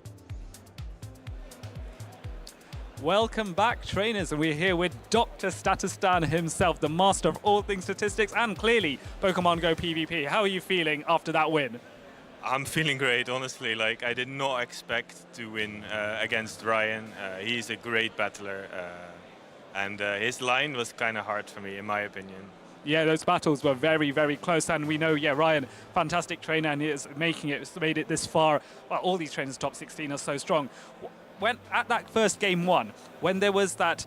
Welcome back, trainers, and we're here with Dr. Statistan himself, the master of all things statistics and clearly Pokemon Go PvP. How are you feeling after that win? I'm feeling great, honestly. Like, I did not expect to win against Ryan. He's a great battler, and his line was kind of hard for me, in my opinion. Yeah, those battles were very, very close, and we know, Ryan, fantastic trainer, and he is made it this far. Well, all these trainers top 16 are so strong. When at that first game one, when there was that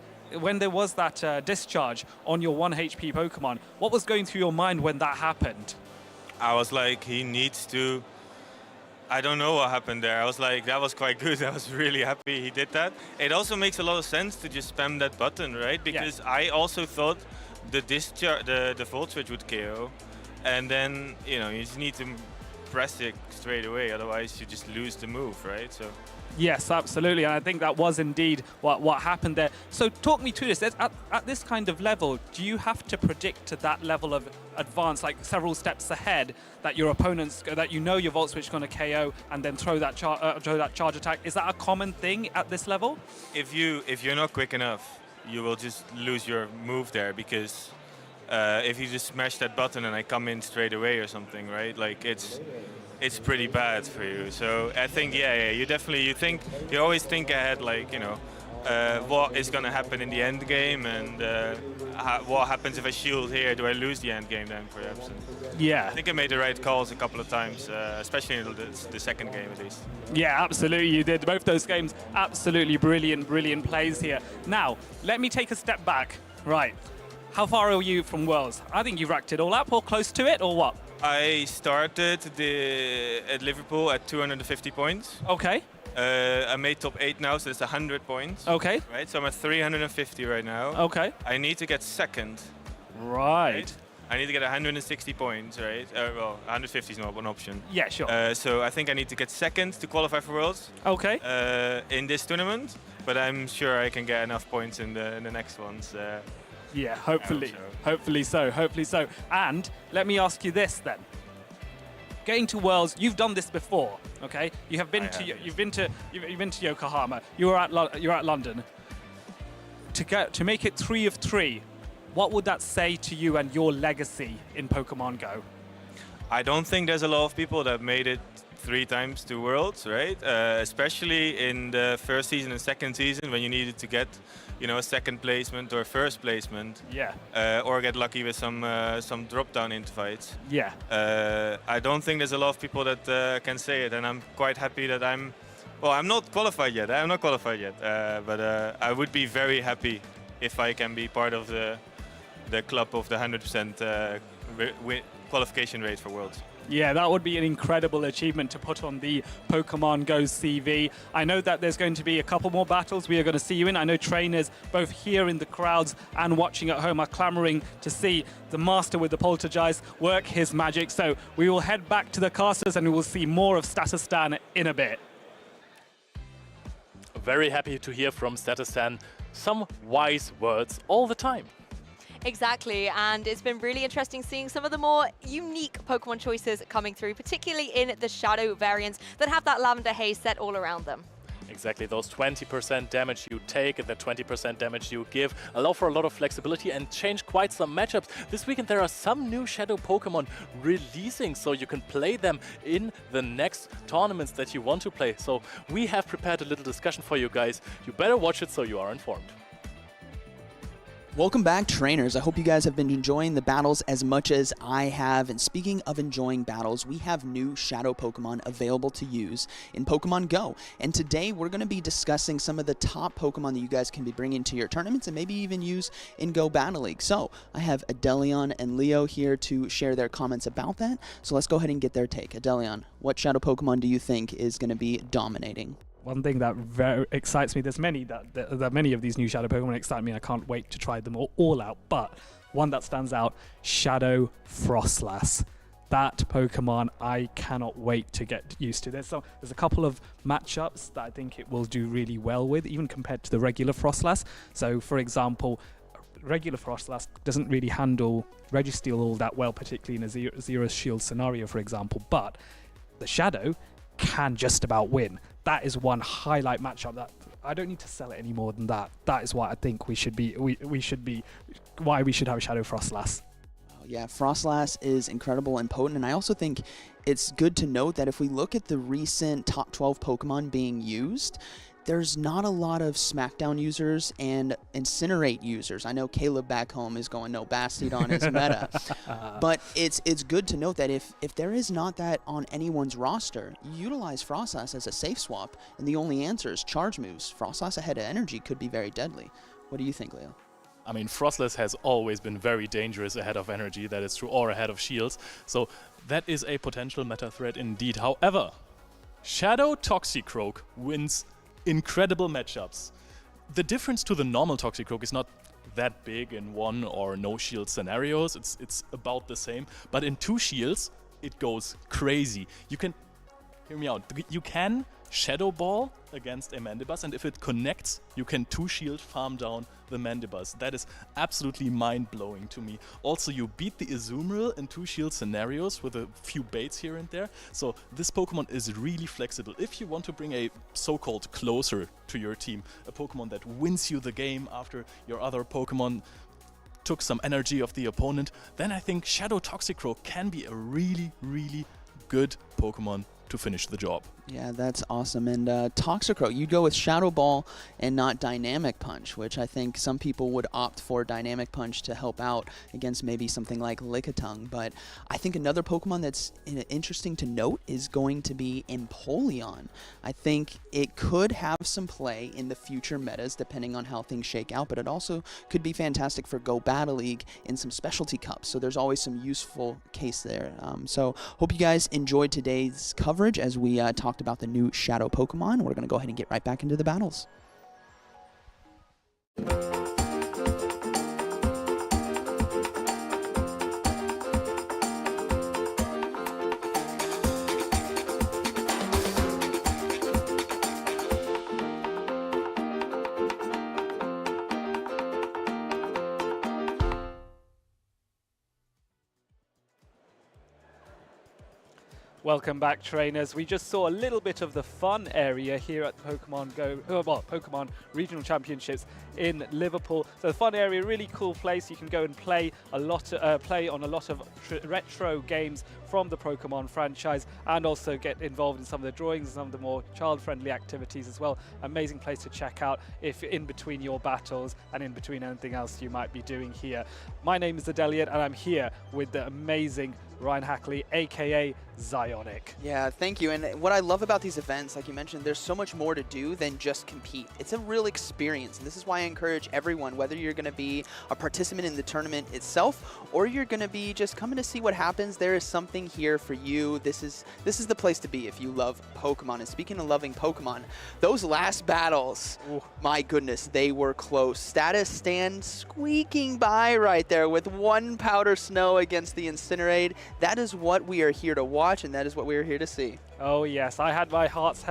discharge on your 1 HP Pokemon, what was going through your mind when that happened? I was like, he needs to. I don't know what happened there. I was like, that was quite good. I was really happy he did that. It also makes a lot of sense to just spam that button, right? Because I also thought the Volt Switch would KO. And then, you just need to press it straight away. Otherwise, you just lose the move, right? So. Yes, absolutely. And I think that was indeed what happened there. So talk me through this. At this kind of level, do you have to predict to that level of advance, like several steps ahead, that your opponents, that you know your Volt Switch is going to KO and then throw that charge attack? Is that a common thing at this level? If you're not quick enough, you will just lose your move there, because if you just smash that button and I come in straight away or something, right? Like it's pretty bad for you. So I think, you always think ahead, like, what is going to happen in the end game, and what happens if I shield here? Do I lose the end game then, perhaps? And yeah. I think I made the right calls a couple of times, especially in the second game at least. Yeah, absolutely, you did. Both those games, absolutely brilliant plays here. Now, let me take a step back. Right. How far are you from Worlds? I think you've racked it all up, or close to it, or what? I started at Liverpool at 250 points. Okay. I made top 8 now, so it's 100 points. Okay. Right, so I'm at 350 right now. Okay. I need to get second. Right. I need to get 160 points, right? Well, 150 is not an option. Yeah, sure. So I think I need to get second to qualify for Worlds. Okay. In this tournament, but I'm sure I can get enough points in the next ones. Yeah, hopefully. Hopefully so. And let me ask you this then. Getting to Worlds, you've done this before, okay? You've been to Yokohama. You're at London. To make it 3 of 3, what would that say to you and your legacy in Pokemon Go? I don't think there's a lot of people that made it 3 times to Worlds, right? Especially in the first season and second season, when you needed to get, a second placement or first placement. Yeah. Or get lucky with some drop-down into fights. Yeah. I don't think there's a lot of people that can say it, and I'm quite happy that I'm not qualified yet. I'm not qualified yet, but I would be very happy if I can be part of the club of the 100% qualification rate for Worlds. Yeah, that would be an incredible achievement to put on the Pokemon Go CV. I know that there's going to be a couple more battles we are going to see you in. I know trainers both here in the crowds and watching at home are clamoring to see the master with the Poltergeist work his magic. So we will head back to the casters and we will see more of Statustan in a bit. Very happy to hear from Statustan some wise words all the time. Exactly, and it's been really interesting seeing some of the more unique Pokemon choices coming through, particularly in the Shadow variants that have that lavender haze set all around them. Exactly, those 20% damage you take and the 20% damage you give allow for a lot of flexibility and change quite some matchups. This weekend there are some new Shadow Pokemon releasing, so you can play them in the next tournaments that you want to play. So we have prepared a little discussion for you guys. You better watch it so you are informed. Welcome back, trainers. I hope you guys have been enjoying the battles as much as I have. And speaking of enjoying battles, we have new Shadow Pokemon available to use in Pokemon Go. And today we're going to be discussing some of the top Pokemon that you guys can be bringing to your tournaments and maybe even use in Go Battle League. So I have Adelion and Leo here to share their comments about that. So let's go ahead and get their take. Adelion, what Shadow Pokemon do you think is going to be dominating? One thing that very excites me, there's many that many of these new Shadow Pokemon excite me, and I can't wait to try them all out, but one that stands out, Shadow Frostlass. That Pokemon I cannot wait to get used to. There's a couple of matchups that I think it will do really well with, even compared to the regular Frostlass. So for example, regular Frostlass doesn't really handle Registeel all that well, particularly in a Zero Shield scenario, for example, but the Shadow can just about win. That is one highlight matchup that I don't need to sell it any more than that. That is why I think we should why we should have a Shadow Frostlass. Yeah, Frostlass is incredible and potent, and I also think it's good to note that if we look at the recent top 12 Pokemon being used, there's not a lot of Smackdown users and Incinerate users. I know Caleb back home is going no Bastiodon is meta, but it's good to note that if there is not that on anyone's roster, utilize Frostlass as a safe swap, and the only answer is charge moves. Frostlass ahead of Energy could be very deadly. What do you think, Leo? I mean, Frostlass has always been very dangerous ahead of Energy, that is true, or ahead of Shields, so that is a potential meta threat indeed. However, Shadow Toxicroak wins incredible matchups. The difference to the normal Toxicroak is not that big in one or no shield scenarios. It's about the same, but in 2 shields it goes crazy. You can hear me out. You can Shadow Ball against a Mandibuzz, and if it connects, you can 2-shield farm down the Mandibuzz. That is absolutely mind-blowing to me. Also, you beat the Azumarill in 2-shield scenarios with a few baits here and there. So this Pokemon is really flexible. If you want to bring a so-called closer to your team, a Pokemon that wins you the game after your other Pokemon took some energy of the opponent, then I think Shadow Toxicroak can be a really, really good Pokemon to finish the job. Yeah, that's awesome. And Toxicroak, you'd go with Shadow Ball and not Dynamic Punch, which I think some people would opt for Dynamic Punch to help out against maybe something like Lickitung. But I think another Pokemon that's interesting to note is going to be Empoleon. I think it could have some play in the future metas depending on how things shake out, but it also could be fantastic for Go Battle League in some specialty cups. So there's always some useful case there. So hope you guys enjoyed today's coverage as we talked about the new Shadow Pokemon. We're going to go ahead and get right back into the battles. Welcome back, trainers. We just saw a little bit of the fun area here at the Pokemon Regional Championships in Liverpool. So the fun area, really cool place. You can go and play on a lot of retro games from the Pokemon franchise, and also get involved in some of the drawings and some of the more child-friendly activities as well. Amazing place to check out if in between your battles and in between anything else you might be doing here. My name is Adelion, and I'm here with the amazing Ryan Hackley, aka Zionic. Yeah, thank you. And what I love about these events, like you mentioned, there's so much more to do than just compete. It's a real experience. And this is why I encourage everyone, whether you're going to be a participant in the tournament itself or you're going to be just coming to see what happens, there is something here for you. This is the place to be if you love Pokemon. And speaking of loving Pokemon, those last battles, my goodness, they were close. Status Stand squeaking by right there with one Powder Snow against the Incinerate. That is what we are here to watch, and that is what we are here to see. Oh yes, I had my heart's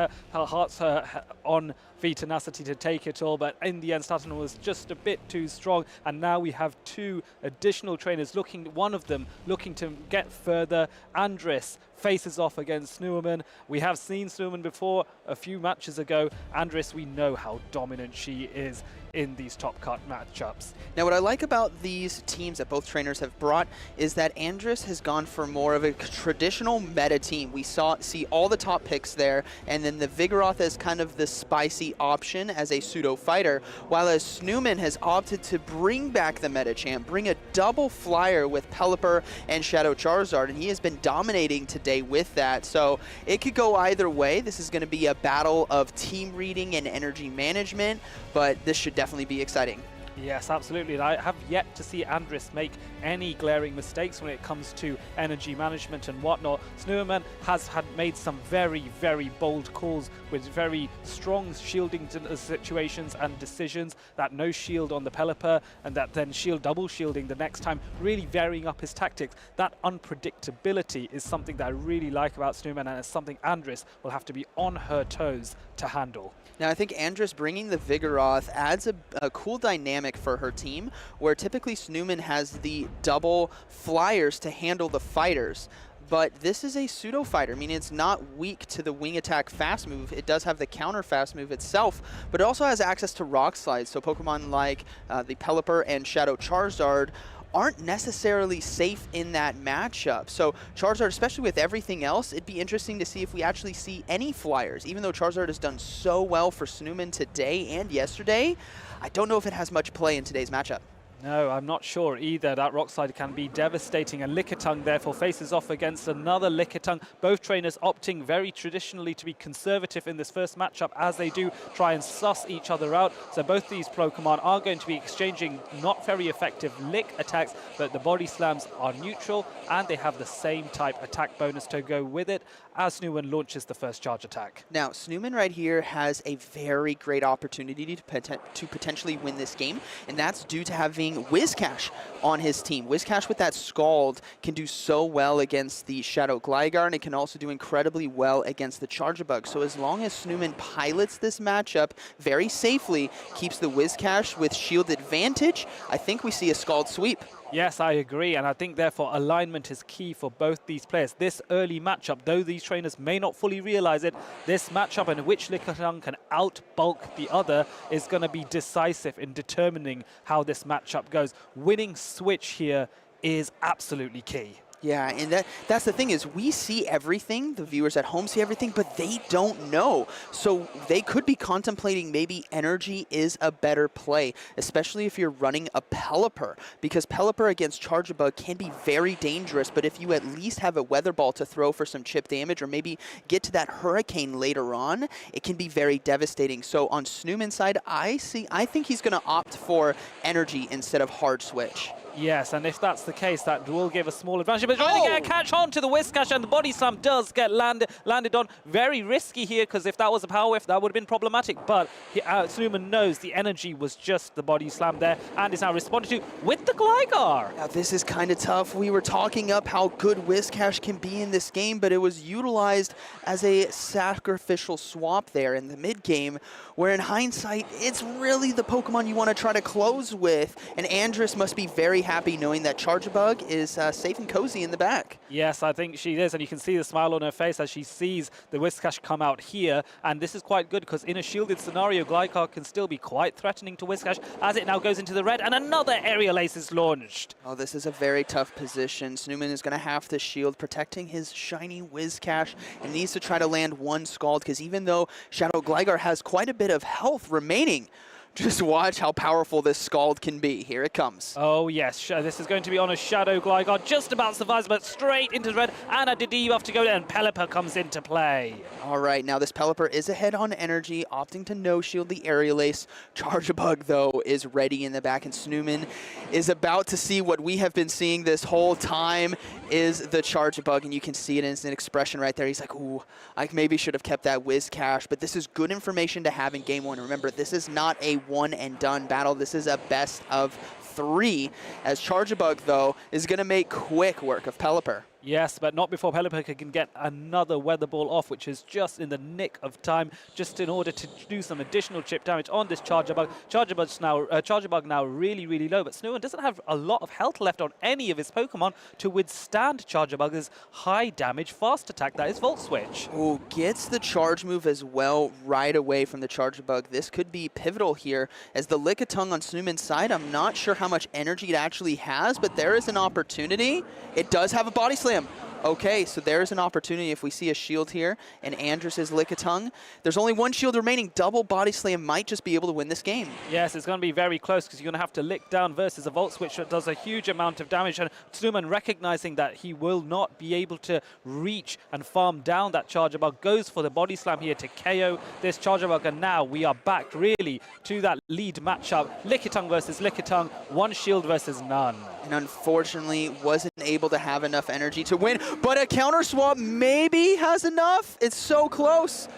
on V Tenacity to take it all, but in the end Staten was just a bit too strong, and now we have two additional trainers one of them looking to get further. Andres faces off against Snooman. We have seen Snooman before a few matches ago. Andres, we know how dominant she is in these top cut matchups. Now what I like about these teams that both trainers have brought is that Andres has gone for more of a traditional meta team. We see all the top picks there, and then the Vigoroth as kind of the spicy option as a pseudo fighter, while as Snooman has opted to bring back the meta champ, bring a double flyer with Pelipper and Shadow Charizard, and he has been dominating today with that. So it could go either way. This is going to be a battle of team reading and energy management, but this should definitely be exciting. Yes, absolutely. And I have yet to see Andres make any glaring mistakes when it comes to energy management and whatnot. Snowman has made some very, very bold calls with very strong shielding situations and decisions. That no shield on the Pelipper and that then double shielding the next time, really varying up his tactics. That unpredictability is something that I really like about Snowman, and it's something Andres will have to be on her toes to handle. Now I think Andres bringing the Vigoroth adds a cool dynamic for her team, where typically Snooman has the double flyers to handle the fighters. But this is a pseudo fighter, meaning it's not weak to the wing attack fast move. It does have the counter fast move itself, but it also has access to rock slides. So Pokemon like the Pelipper and Shadow Charizard aren't necessarily safe in that matchup. So Charizard, especially with everything else, it'd be interesting to see if we actually see any flyers. Even though Charizard has done so well for Snooman today and yesterday, I don't know if it has much play in today's matchup. No, I'm not sure either. That rock slide can be devastating, and Lickitung therefore faces off against another Lickitung. Both trainers opting very traditionally to be conservative in this first matchup as they do try and suss each other out. So both these Pokemon are going to be exchanging not very effective lick attacks, but the body slams are neutral and they have the same type attack bonus to go with it as Snooman launches the first charge attack. Now, Snooman right here has a very great opportunity to potentially win this game, and that's due to having Whiscash on his team. Whiscash with that Scald can do so well against the Shadow Gligar, and it can also do incredibly well against the Charjabug. So as long as Snooman pilots this matchup very safely, keeps the Whiscash with shield advantage, I think we see a Scald sweep. Yes, I agree, and I think therefore alignment is key for both these players. This early matchup, though these trainers may not fully realize it, this matchup in which Lickitung can outbulk the other is going to be decisive in determining how this matchup goes. Winning switch here is absolutely key. Yeah, and that's the thing is we see everything, the viewers at home see everything, but they don't know. So they could be contemplating maybe energy is a better play, especially if you're running a Pelipper, because Pelipper against Charjabug can be very dangerous, but if you at least have a Weather Ball to throw for some chip damage or maybe get to that Hurricane later on, it can be very devastating. So on Snooman's side, I think he's going to opt for energy instead of hard switch. Yes, and if that's the case, that will give a small advantage. But trying to get a catch on to the Whiscash, and the body slam does get landed on. Very risky here, because if that was a power whiff, that would have been problematic. But Snooman knows the energy was just the body slam there, and is now responded to with the Gligar. Now this is kind of tough. We were talking up how good Whiscash can be in this game, but it was utilized as a sacrificial swap there in the mid-game, where in hindsight, it's really the Pokemon you want to try to close with. And Andres must be very happy knowing that Charjabug is safe and cozy in the back. Yes, I think she is, and you can see the smile on her face as she sees the Whiscash come out here, and this is quite good because in a shielded scenario, Gligar can still be quite threatening to Whiscash as it now goes into the red, and another aerial ace is launched. Oh, this is a very tough position. Snooman is going to have to shield, protecting his shiny Whiscash, and needs to try to land one Scald, because even though Shadow Gligar has quite a bit of health remaining, Just watch how powerful this Scald can be. Here it comes. Oh, yes. This is going to be on a Shadow Gligar. Just about survives, but straight into the red. And a debuff to go there, and Pelipper comes into play. All right, now this Pelipper is ahead on energy, opting to no-shield the Aerial Ace. Charjabug, though, is ready in the back, and Snooman is about to see what we have been seeing this whole time is the Charjabug, and you can see it in his expression right there. He's like, ooh, I maybe should have kept that Whiz Cash, but this is good information to have in Game 1. Remember, this is not a one-and-done battle. This is a best of 3, as Charjabug, though, is going to make quick work of Pelipper. Yes, but not before Pelipper can get another Weather Ball off, which is just in the nick of time, just in order to do some additional chip damage on this Charjabug. Charjabug now really, really low, but Snooman doesn't have a lot of health left on any of his Pokemon to withstand Charjabug's high damage, fast attack that is Volt Switch. Oh, gets the charge move as well right away from the Charjabug. This could be pivotal here, as the Lickitung on Snooman's side, I'm not sure how much energy it actually has, but there is an opportunity. It does have a Body Slam. Okay, so there's an opportunity if we see a shield here, and Andrus' Lickitung. There's only one shield remaining. Double Body Slam might just be able to win this game. Yes, it's going to be very close because you're going to have to lick down versus a Volt Switch that does a huge amount of damage, and Snooman, recognizing that he will not be able to reach and farm down that Charjabug, goes for the Body Slam here to KO this Charjabug, and now we are back really to that lead matchup. Lickitung versus Lickitung, one shield versus none. And unfortunately wasn't able to have enough energy to win, but a counter swap maybe has enough. It's so close.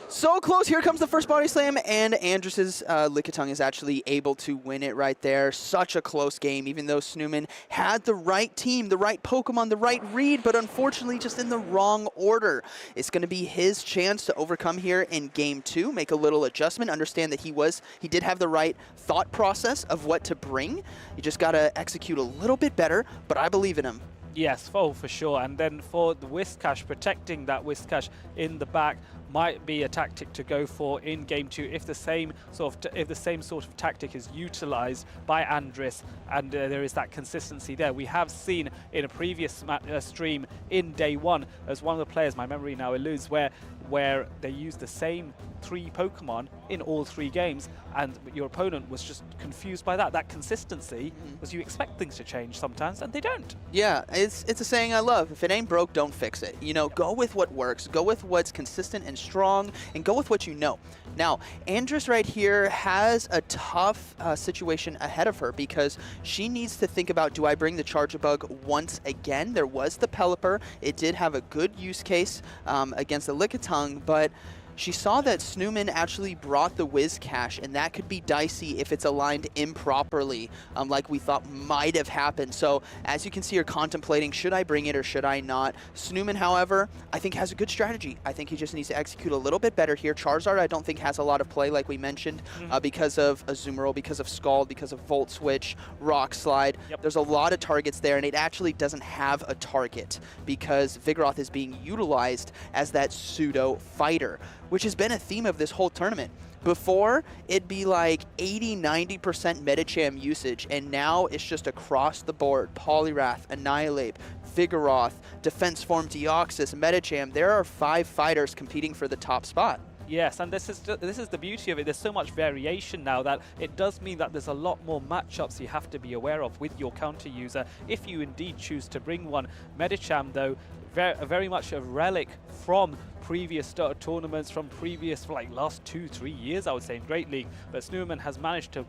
So close. Here comes the first Body Slam, and Andrus' Lickitung is actually able to win it right there. Such a close game, even though Snooman had the right team, the right Pokemon, the right read, but unfortunately just in the wrong order. It's going to be his chance to overcome here in Game 2, make a little adjustment, understand that he did have the right thought process of what to bring. You just got to execute a little bit better, but I believe in him. Yes, oh, for sure. And then for the Whiscash, protecting that Whiscash in the back might be a tactic to go for in Game 2 if the same sort of tactic is utilized by Andrus, and there is that consistency there. We have seen in a previous stream in Day 1, as one of the players, my memory now eludes, where they used the same 3 Pokemon in all 3 games, and your opponent was just confused by that. That consistency was, you expect things to change sometimes, and they don't. Yeah, it's a saying I love. If it ain't broke, don't fix it. You know, go with what works, go with what's consistent and strong, and go with what you know. Now, Andrus right here has a tough situation ahead of her, because she needs to think about, do I bring the Charjabug once again? There was the Pelipper. It did have a good use case against the Lickitung, but she saw that Snooman actually brought the Whiz Cash, and that could be dicey if it's aligned improperly, like we thought might have happened. So as you can see, you're contemplating, should I bring it or should I not? Snooman, however, I think has a good strategy. I think he just needs to execute a little bit better here. Charizard, I don't think has a lot of play, like we mentioned, because of Azumarill, because of Scald, because of Volt Switch, Rock Slide. There's a lot of targets there, and it actually doesn't have a target because Vigoroth is being utilized as that pseudo fighter, which has been a theme of this whole tournament. Before, it'd be like 80–90% Medicham usage, and now it's just across the board. Poliwrath, Annihilate, Vigoroth, Defense Form Deoxys, Medicham. There are 5 fighters competing for the top spot. Yes, and this is the beauty of it. There's so much variation now that it does mean that there's a lot more matchups you have to be aware of with your counter user if you indeed choose to bring one. Medicham, though, very much a relic from previous tournaments, from previous, like, last 2-3 years, I would say, in Great League. But Snooman has managed to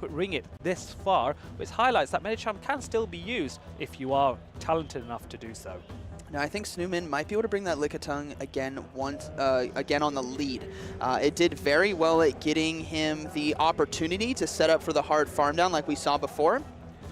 ring it this far, which highlights that Medicham can still be used if you are talented enough to do so. Now, I think Snooman might be able to bring that Lickitung again on the lead. It did very well at getting him the opportunity to set up for the hard farm down like we saw before.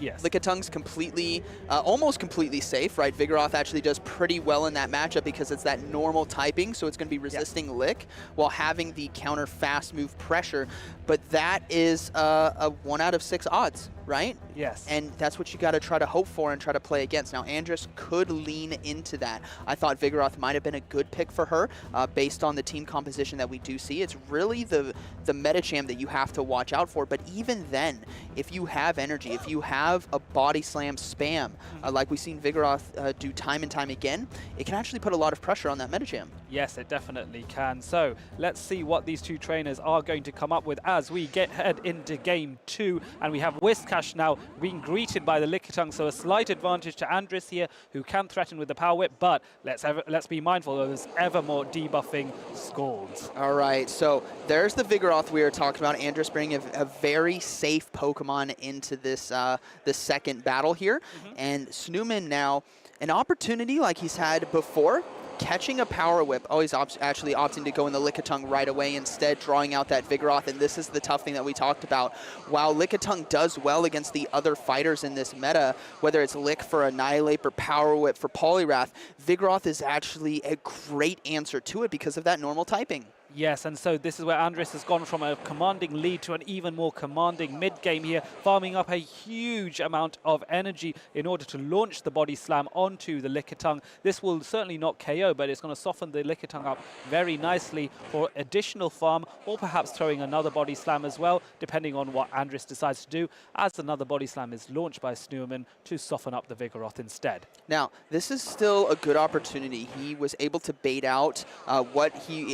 Yes. Lickitung's completely, almost completely safe, right? Vigoroth actually does pretty well in that matchup because it's that normal typing, so it's going to be resisting Lick while having the counter fast move pressure. But that is a 1 out of 6 odds. right? Yes. And that's what you got to try to hope for and try to play against. Now, Andress could lean into that. I thought Vigoroth might have been a good pick for her based on the team composition that we do see. It's really the Medicham that you have to watch out for. But even then, if you have energy, if you have a body slam spam, like we've seen Vigoroth do time and time again, it can actually put a lot of pressure on that Medicham. Yes, it definitely can. So let's see what these two trainers are going to come up with as we head into game 2. And we have Whiscash now being greeted by the Lickitung. So a slight advantage to Andress here, who can threaten with the Power Whip. But let's be mindful of this ever more debuffing Scalds. All right, so there's the Vigoroth we were talking about. Andress bringing a very safe Pokemon into this the second battle here. And Snooman now, an opportunity like he's had before, catching a Power Whip. Oh, he's actually opting to go in the Lickitung right away, instead drawing out that Vigoroth, and this is the tough thing that we talked about. While Lickitung does well against the other fighters in this meta, whether it's Lick for Annihilate or Power Whip for Poliwrath, Vigoroth is actually a great answer to it because of that normal typing. Yes, and so this is where Andress has gone from a commanding lead to an even more commanding mid-game here, farming up a huge amount of energy in order to launch the Body Slam onto the Lickitung. This will certainly not KO, but it's going to soften the Lickitung up very nicely for additional farm, or perhaps throwing another Body Slam as well, depending on what Andress decides to do, as another Body Slam is launched by Snooman to soften up the Vigoroth instead. Now, this is still a good opportunity. He was able to bait out I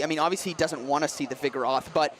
mean, obviously he doesn't want to see the Vigoroth, but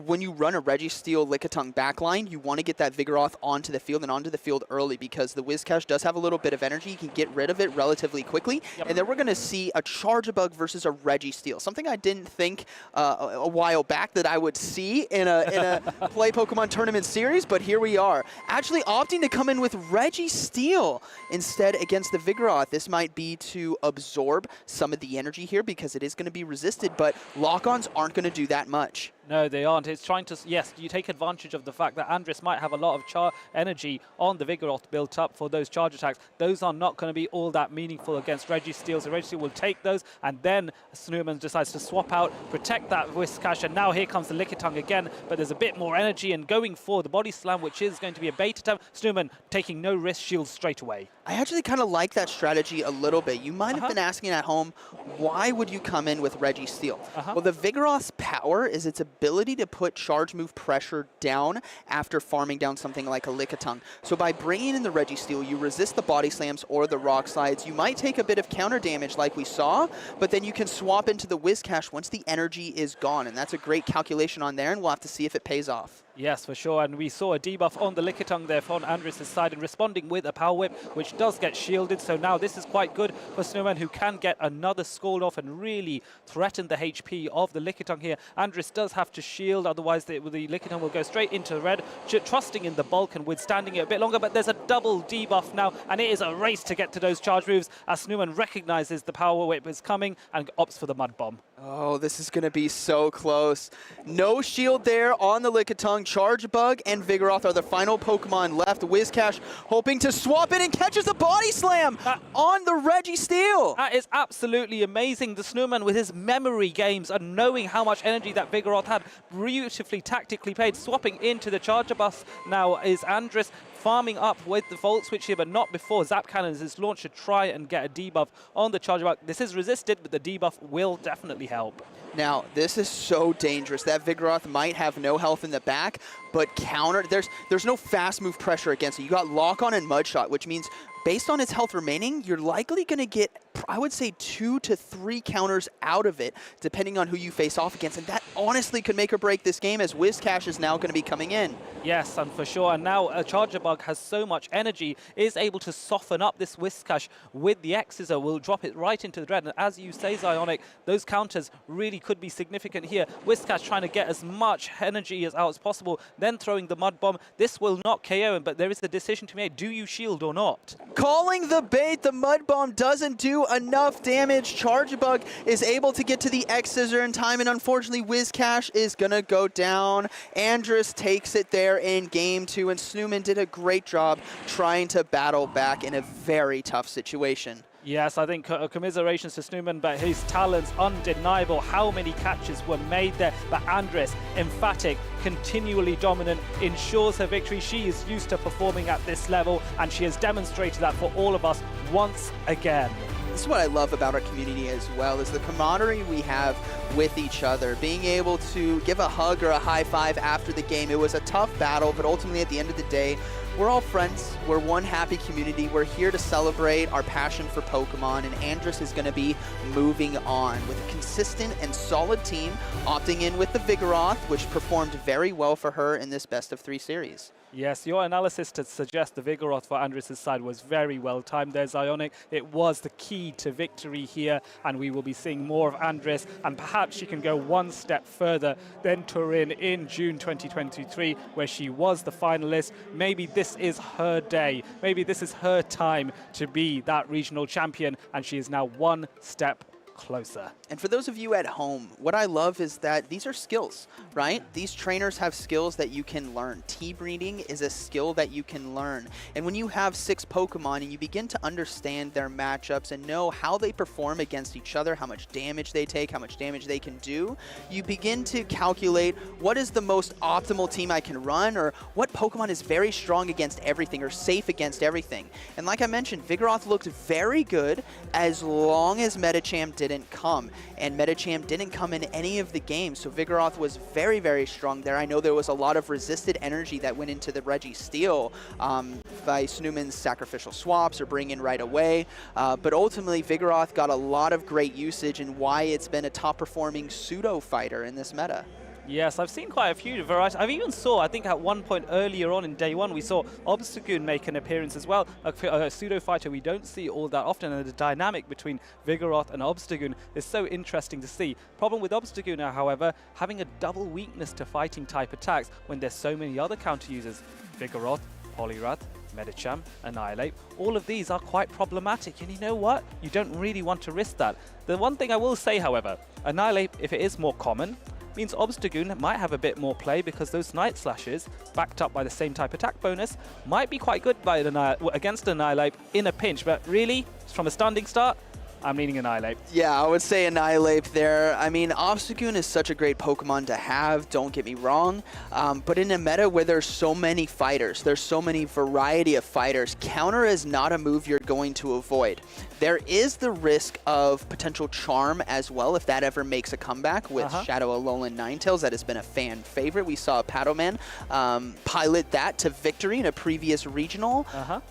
when you run a Registeel Lickitung backline, you want to get that Vigoroth onto the field and onto the field early, because the Whiscash does have a little bit of energy. You can get rid of it relatively quickly. And then we're going to see a Charjabug versus a Registeel, something I didn't think a while back that I would see in a Play Pokemon Tournament series, but here we are. Actually opting to come in with Registeel instead against the Vigoroth. This might be to absorb some of the energy here because it is going to be resisted, but lock-ons aren't going to do that much. No, they aren't. It's trying to, yes, you take advantage of the fact that Andress might have a lot of energy on the Vigoroth built up for those charge attacks. Those are not going to be all that meaningful against Registeel, so Registeel will take those, and then Snooman decides to swap out, protect that Whiscash, and now here comes the Lickitung again, but there's a bit more energy, and going for the Body Slam, which is going to be a bait attempt. Snooman taking no risk, shields straight away. I actually kind of like that strategy a little bit. You might have been asking at home, why would you come in with Registeel? Well, the Vigoroth's power is its ability to put charge move pressure down after farming down something like a Lickitung. So by bringing in the Registeel, you resist the Body Slams or the Rock Slides. You might take a bit of counter damage like we saw, but then you can swap into the Whiscash once the energy is gone, and that's a great calculation on there, and we'll have to see if it pays off. Yes, for sure, and we saw a debuff on the Lickitung there on Andress' side, and responding with a Power Whip, which does get shielded, so now this is quite good for Snowman, who can get another Scald off and really threaten the HP of the Lickitung here. Andress does have to shield, otherwise the Lickitung will go straight into red, trusting in the bulk and withstanding it a bit longer, but there's a double debuff now, and it is a race to get to those charge moves as Snowman recognizes the Power Whip is coming and opts for the Mud Bomb. Oh, this is going to be so close. No shield there on the Lickitung. Charjabug and Vigoroth are the final Pokemon left. Whiscash hoping to swap in and catches a Body Slam on the Registeel. That is absolutely amazing. The Snowman with his memory games and knowing how much energy that Vigoroth had, beautifully tactically played, swapping into the Charjabug now is Andress, farming up with the Volt Switch here, but not before Zap Cannons is launched to try and get a debuff on the Charjabug. This is resisted, but the debuff will definitely help. Now, this is so dangerous. That Vigoroth might have no health in the back, but counter, there's no fast move pressure against it. You got Lock On and Mud Shot, which means based on its health remaining, you're likely going to get, I would say, 2 to 3 counters out of it, depending on who you face off against. And that honestly could make or break this game, as Whiscash is now going to be coming in. Yes, and for sure. And now Charjabug has so much energy, is able to soften up this Whiscash with the X-Scissor, will drop it right into the red. And as you say, Zionic, those counters really could be significant here. Whiscash trying to get as much energy out as possible, then throwing the Mud Bomb. This will not KO him, but there is a decision to be made. Do you shield or not? Calling the bait, the Mud Bomb doesn't do enough damage. Charjabug is able to get to the X-Scissor in time, and unfortunately Whiscash is going to go down. Andress takes it there in game 2, and Snooman did a great job trying to battle back in a very tough situation. Yes, I think commiserations to Snowman, but his talent's undeniable. How many catches were made there? But Andres, emphatic, continually dominant, ensures her victory. She is used to performing at this level, and she has demonstrated that for all of us once again. This is what I love about our community as well, is the camaraderie we have with each other. Being able to give a hug or a high five after the game. It was a tough battle, but ultimately at the end of the day, we're all friends. We're one happy community. We're here to celebrate our passion for Pokemon, and Andres is going to be moving on with a consistent and solid team, opting in with the Vigoroth, which performed very well for her in this best-of-3 series. Yes, your analysis to suggest the Vigoroth for Andres' side was very well timed there, Zionic. It was the key to victory here, and we will be seeing more of Andres, and perhaps she can go one step further than Turin in June 2023, where she was the finalist. Maybe this is her day. Maybe this is her time to be that regional champion, and she is now one step closer. And for those of you at home, what I love is that these are skills, right? These trainers have skills that you can learn. T-breeding is a skill that you can learn. And when you have 6 Pokemon and you begin to understand their matchups and know how they perform against each other, how much damage they take, how much damage they can do, you begin to calculate what is the most optimal team I can run, or what Pokemon is very strong against everything or safe against everything. And like I mentioned, Vigoroth looked very good as long as Medicham didn't come. And Medicham didn't come in any of the games, so Vigoroth was very, very strong there. I know there was a lot of resisted energy that went into the Registeel by Snowman's sacrificial swaps or bring in right away, but ultimately Vigoroth got a lot of great usage, and why it's been a top-performing pseudo-fighter in this meta. Yes, I've seen quite a few varieties. I've even saw, I think at one point earlier on in day 1, we saw Obstagoon make an appearance as well. A pseudo-fighter we don't see all that often, and the dynamic between Vigoroth and Obstagoon is so interesting to see. Problem with Obstagoon now, however, having a double weakness to fighting type attacks when there's so many other counter users. Vigoroth, Poliwrath, Medicham, Annihilate, all of these are quite problematic, and you know what? You don't really want to risk that. The one thing I will say, however, Annihilate, if it is more common, means Obstagoon might have a bit more play, because those Night Slashes, backed up by the same type attack bonus, might be quite good by against Annihilate in a pinch. But really, from a standing start, I'm leaning Annihilate. Yeah, I would say Annihilate there. I mean, Obstagoon is such a great Pokemon to have, don't get me wrong. But in a meta where there's so many fighters, there's so many variety of fighters, counter is not a move you're going to avoid. There is the risk of potential Charm as well, if that ever makes a comeback with Shadow Alolan Ninetales. That has been a fan favorite. We saw Paddleman pilot that to victory in a previous regional.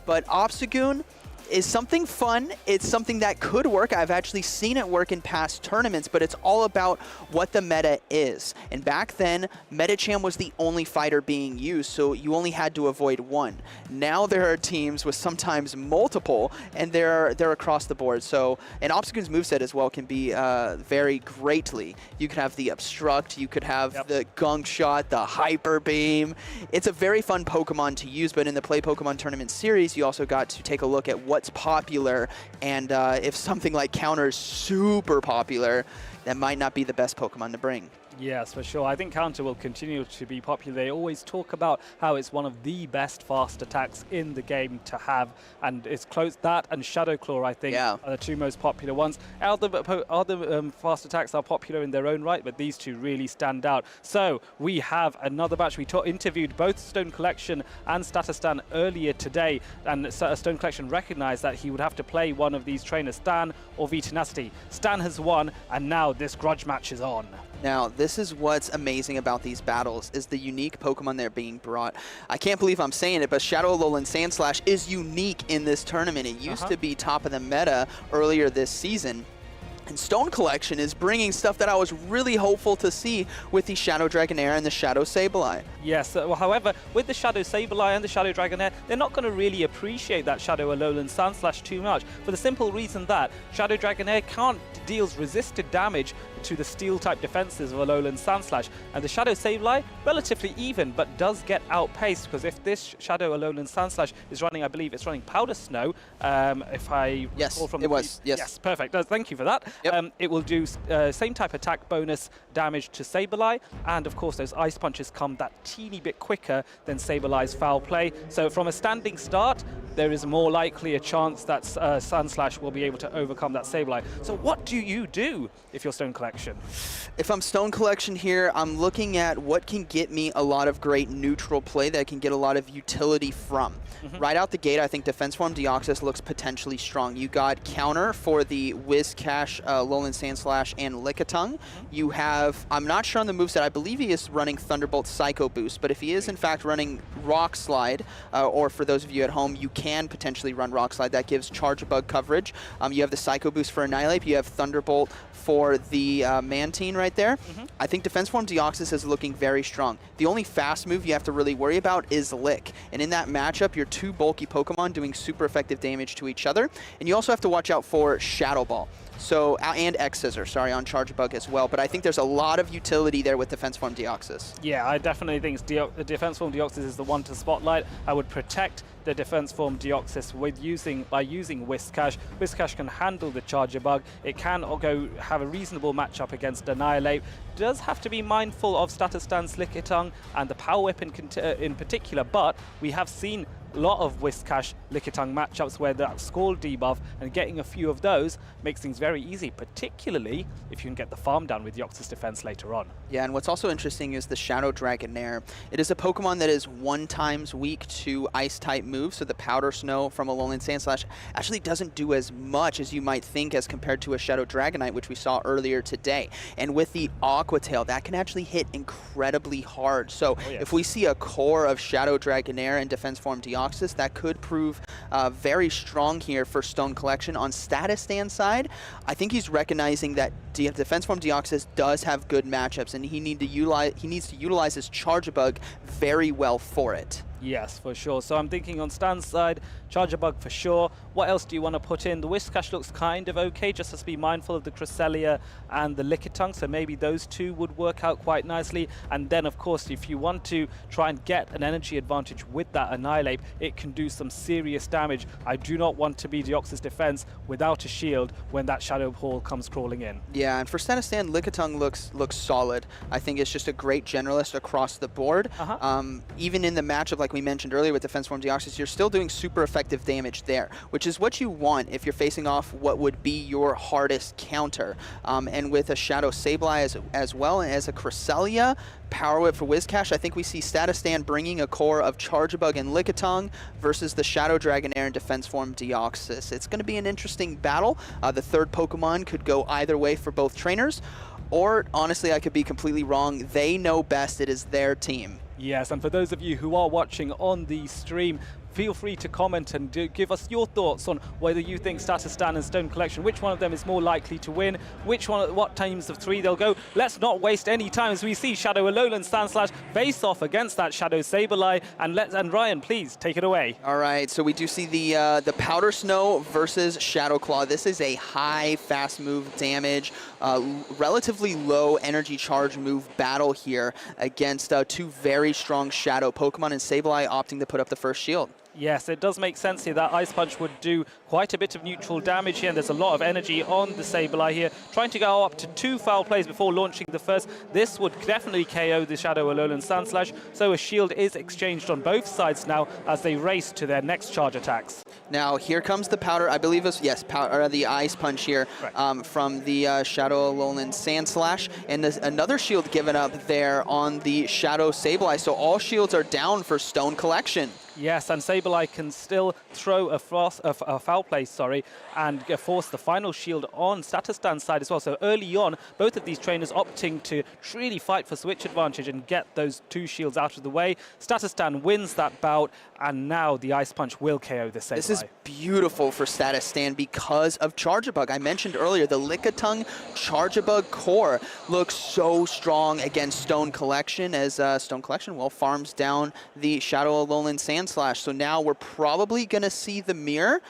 But Obstagoon is something fun. It's something that could work. I've actually seen it work in past tournaments, but it's all about what the meta is. And back then, Medicham was the only fighter being used, so you only had to avoid one. Now there are teams with sometimes multiple, and they're across the board. So, and Obstagoon's moveset as well can be vary greatly. You could have the Obstruct, you could have the Gunk Shot, the Hyper Beam. It's a very fun Pokemon to use, but in the Play Pokemon Tournament series, you also got to take a look at what's popular, and if something like Counter is super popular, that might not be the best Pokemon to bring. Yes, for sure. I think Counter will continue to be popular. They always talk about how it's one of the best fast attacks in the game to have, and it's close. That and Shadow Claw, I think, are the 2 most popular ones. Other fast attacks are popular in their own right, but these 2 really stand out. So we have another batch. We interviewed both Stone Collection and Statistan earlier today, and Stone Collection recognized that he would have to play one of these trainers, Stan or V-Tenacity. Stan has won, and now this grudge match is on. Now, this is what's amazing about these battles, is the unique Pokemon that are being brought. I can't believe I'm saying it, but Shadow Alolan Sandslash is unique in this tournament. It used to be top of the meta earlier this season. And Stone Collection is bringing stuff that I was really hopeful to see with the Shadow Dragonair and the Shadow Sableye. Yes, well, however, with the Shadow Sableye and the Shadow Dragonair, they're not going to really appreciate that Shadow Alolan Sandslash too much, for the simple reason that Shadow Dragonair deals resisted damage to the Steel-type defenses of Alolan Sandslash, and the Shadow Sableye, relatively even, but does get outpaced, because if this Shadow Alolan Sandslash is running, I believe it's running Powder Snow, if I recall from Yes, perfect. Thank you for that. It will do same type attack bonus damage to Sableye, and of course those Ice Punches come that teeny bit quicker than Sableye's Foul Play. So from a standing start, there is more likely a chance that Sandslash will be able to overcome that Sableye. So what do you do if you're Stone Collection? If I'm Stone Collection here, I'm looking at what can get me a lot of great neutral play that I can get a lot of utility from. Right out the gate, I think Defense Form Deoxys looks potentially strong. You got counter for the Whiscash, Alolan Sandslash, and Lickitung. You have, I'm not sure on the moveset, I believe he is running Thunderbolt Psycho Boost, but if he is in fact running Rock Slide, or for those of you at home, you can potentially run Rock Slide. That gives Charge Bug coverage. You have the Psycho Boost for Annihilate. You have Thunderbolt for the Mantine right there. I think Defense Form Deoxys is looking very strong. The only fast move you have to really worry about is Lick. And in that matchup, you're two bulky Pokemon doing super effective damage to each other. And you also have to watch out for Shadow Ball. So, and X-Scissor, sorry, on Charge Bug as well. But I think there's a lot of utility there with Defense Form Deoxys. Yeah, I definitely think the Defense Form Deoxys is the one to spotlight. I would protect the Defense Form Deoxys by using Whiscash. Whiscash can handle the Charger Bug. It can go have a reasonable matchup against Annihilate. Does have to be mindful of Status Stance Lickitung and the Power Whip in particular, but we have seen a lot of Whiscash Lickitung matchups where that Scald debuff and getting a few of those makes things very easy, particularly if you can get the farm down with Deoxys defense later on. Yeah, and what's also interesting is the Shadow Dragonair. It is a Pokemon that is 1x weak to Ice-type moves, so the Powder Snow from Alolan Sandslash actually doesn't do as much as you might think as compared to a Shadow Dragonite, which we saw earlier today. And with the Aqua Tail, that can actually hit incredibly hard. So if we see a core of Shadow Dragonair and Defense Form Deoxys, that could prove very strong here for Stone Collection. On Status Stand side, I think he's recognizing that Defense Form Deoxys does have good matchups, and he needs to utilize his Charge Bug very well for it. Yes, for sure. So I'm thinking on Stan's side, Charger Bug for sure. What else do you want to put in? The Whiscash looks kind of okay, just has to be mindful of the Cresselia and the Lickitung, so maybe those two would work out quite nicely. And then, of course, if you want to try and get an energy advantage with that Annihilate, it can do some serious damage. I do not want to be Deoxys defense without a shield when that Shadow Ball comes crawling in. Yeah, and for Status Stand, Lickitung looks solid. I think it's just a great generalist across the board. Even in the matchup, like we mentioned earlier with Defense Form Deoxys, you're still doing super effective damage there, which is what you want if you're facing off what would be your hardest counter. And with a Shadow Sableye as well as a Cresselia, Power Whip for Whiscash, I think we see Status Stand bringing a core of Charge Bug and Lickitung versus the Shadow Dragonair and Defense Form Deoxys. It's going to be an interesting battle. The third Pokemon could go either way for both trainers, or honestly, I could be completely wrong. They know best. It is their team. Yes, and for those of you who are watching on the stream, feel free to comment and give us your thoughts on whether you think Status Stand and Stone Collection, which one of them is more likely to win, what times of 3 they'll go. Let's not waste any time as we see Shadow Alolan Sandslash face off against that Shadow Sableye, and Ryan, please take it away. All right, so we do see the Powder Snow versus Shadow Claw. This is a high fast move damage, relatively low energy charge move battle here against two very strong Shadow Pokemon, and Sableye opting to put up the first shield. Yes, it does make sense here. That Ice Punch would do quite a bit of neutral damage here, and there's a lot of energy on the Sableye here. Trying to go up to 2 foul plays before launching the first. This would definitely KO the Shadow Alolan Sandslash, so a shield is exchanged on both sides now as they race to their next charge attacks. Now, here comes the Powder, I believe it's, yes, the Ice Punch here from the Shadow Alolan Sandslash, and there's another shield given up there on the Shadow Sableye, so all shields are down for Stone Collection. Yes, and Sableye can still throw a foul play, and force the final shield on Status Stand's side as well. So early on, both of these trainers opting to really fight for switch advantage and get those 2 shields out of the way. Status Stand wins that bout, and now the Ice Punch will KO the Sableye. This is beautiful for Status Stand because of Charge Bug. I mentioned earlier, the Lickitung Charge Bug core looks so strong against Stone Collection as Stone Collection, well, farms down the Shadow Alolan Sandslash. So now we're probably going to see the mirror.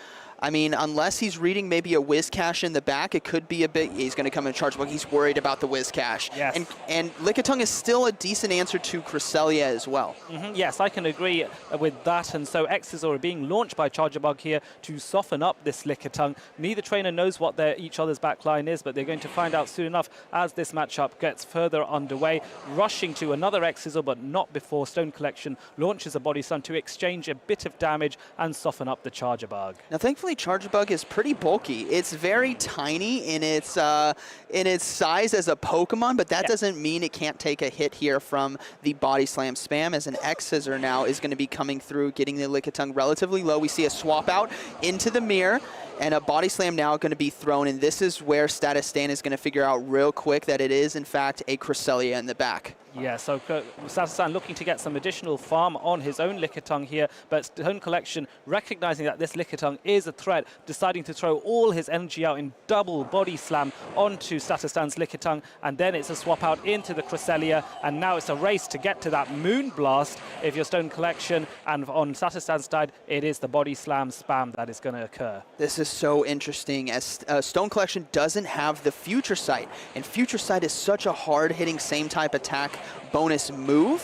I mean, unless he's reading maybe a whiz cash in the back, it could be a bit. He's going to come in charge, but he's worried about the whiz cash. Yes. And Lickitung is still a decent answer to Cresselia as well. Yes, I can agree with that. And so X's are being launched by Charjabug here to soften up this Lickitung. Neither trainer knows what each other's backline is, but they're going to find out soon enough as this matchup gets further underway. Rushing to another X-Sizzle, but not before Stone Collection launches a Body Slam to exchange a bit of damage and soften up the Charjabug. Now, thankfully, Charjabug is pretty bulky. It's very tiny in its size as a Pokemon, but that doesn't mean it can't take a hit here from the Body Slam spam, as an X-Scissor now is going to be coming through, getting the Lickitung relatively low. We see a swap out into the mirror, and a Body Slam now going to be thrown, and this is where Status Stan is going to figure out real quick that it is, in fact, a Cresselia in the back. Yeah, so Status Stan looking to get some additional farm on his own Lickitung here, but Stone Collection, recognizing that this Lickitung is a threat, deciding to throw all his energy out in double Body Slam onto Status Stan's Lickitung, and then it's a swap out into the Cresselia, and now it's a race to get to that Moon Blast if you're Stone Collection, and on Status Stan's side, it is the Body Slam spam that is going to occur. This is so interesting, as Stone Collection doesn't have the Future Sight, and Future Sight is such a hard-hitting same-type attack bonus move,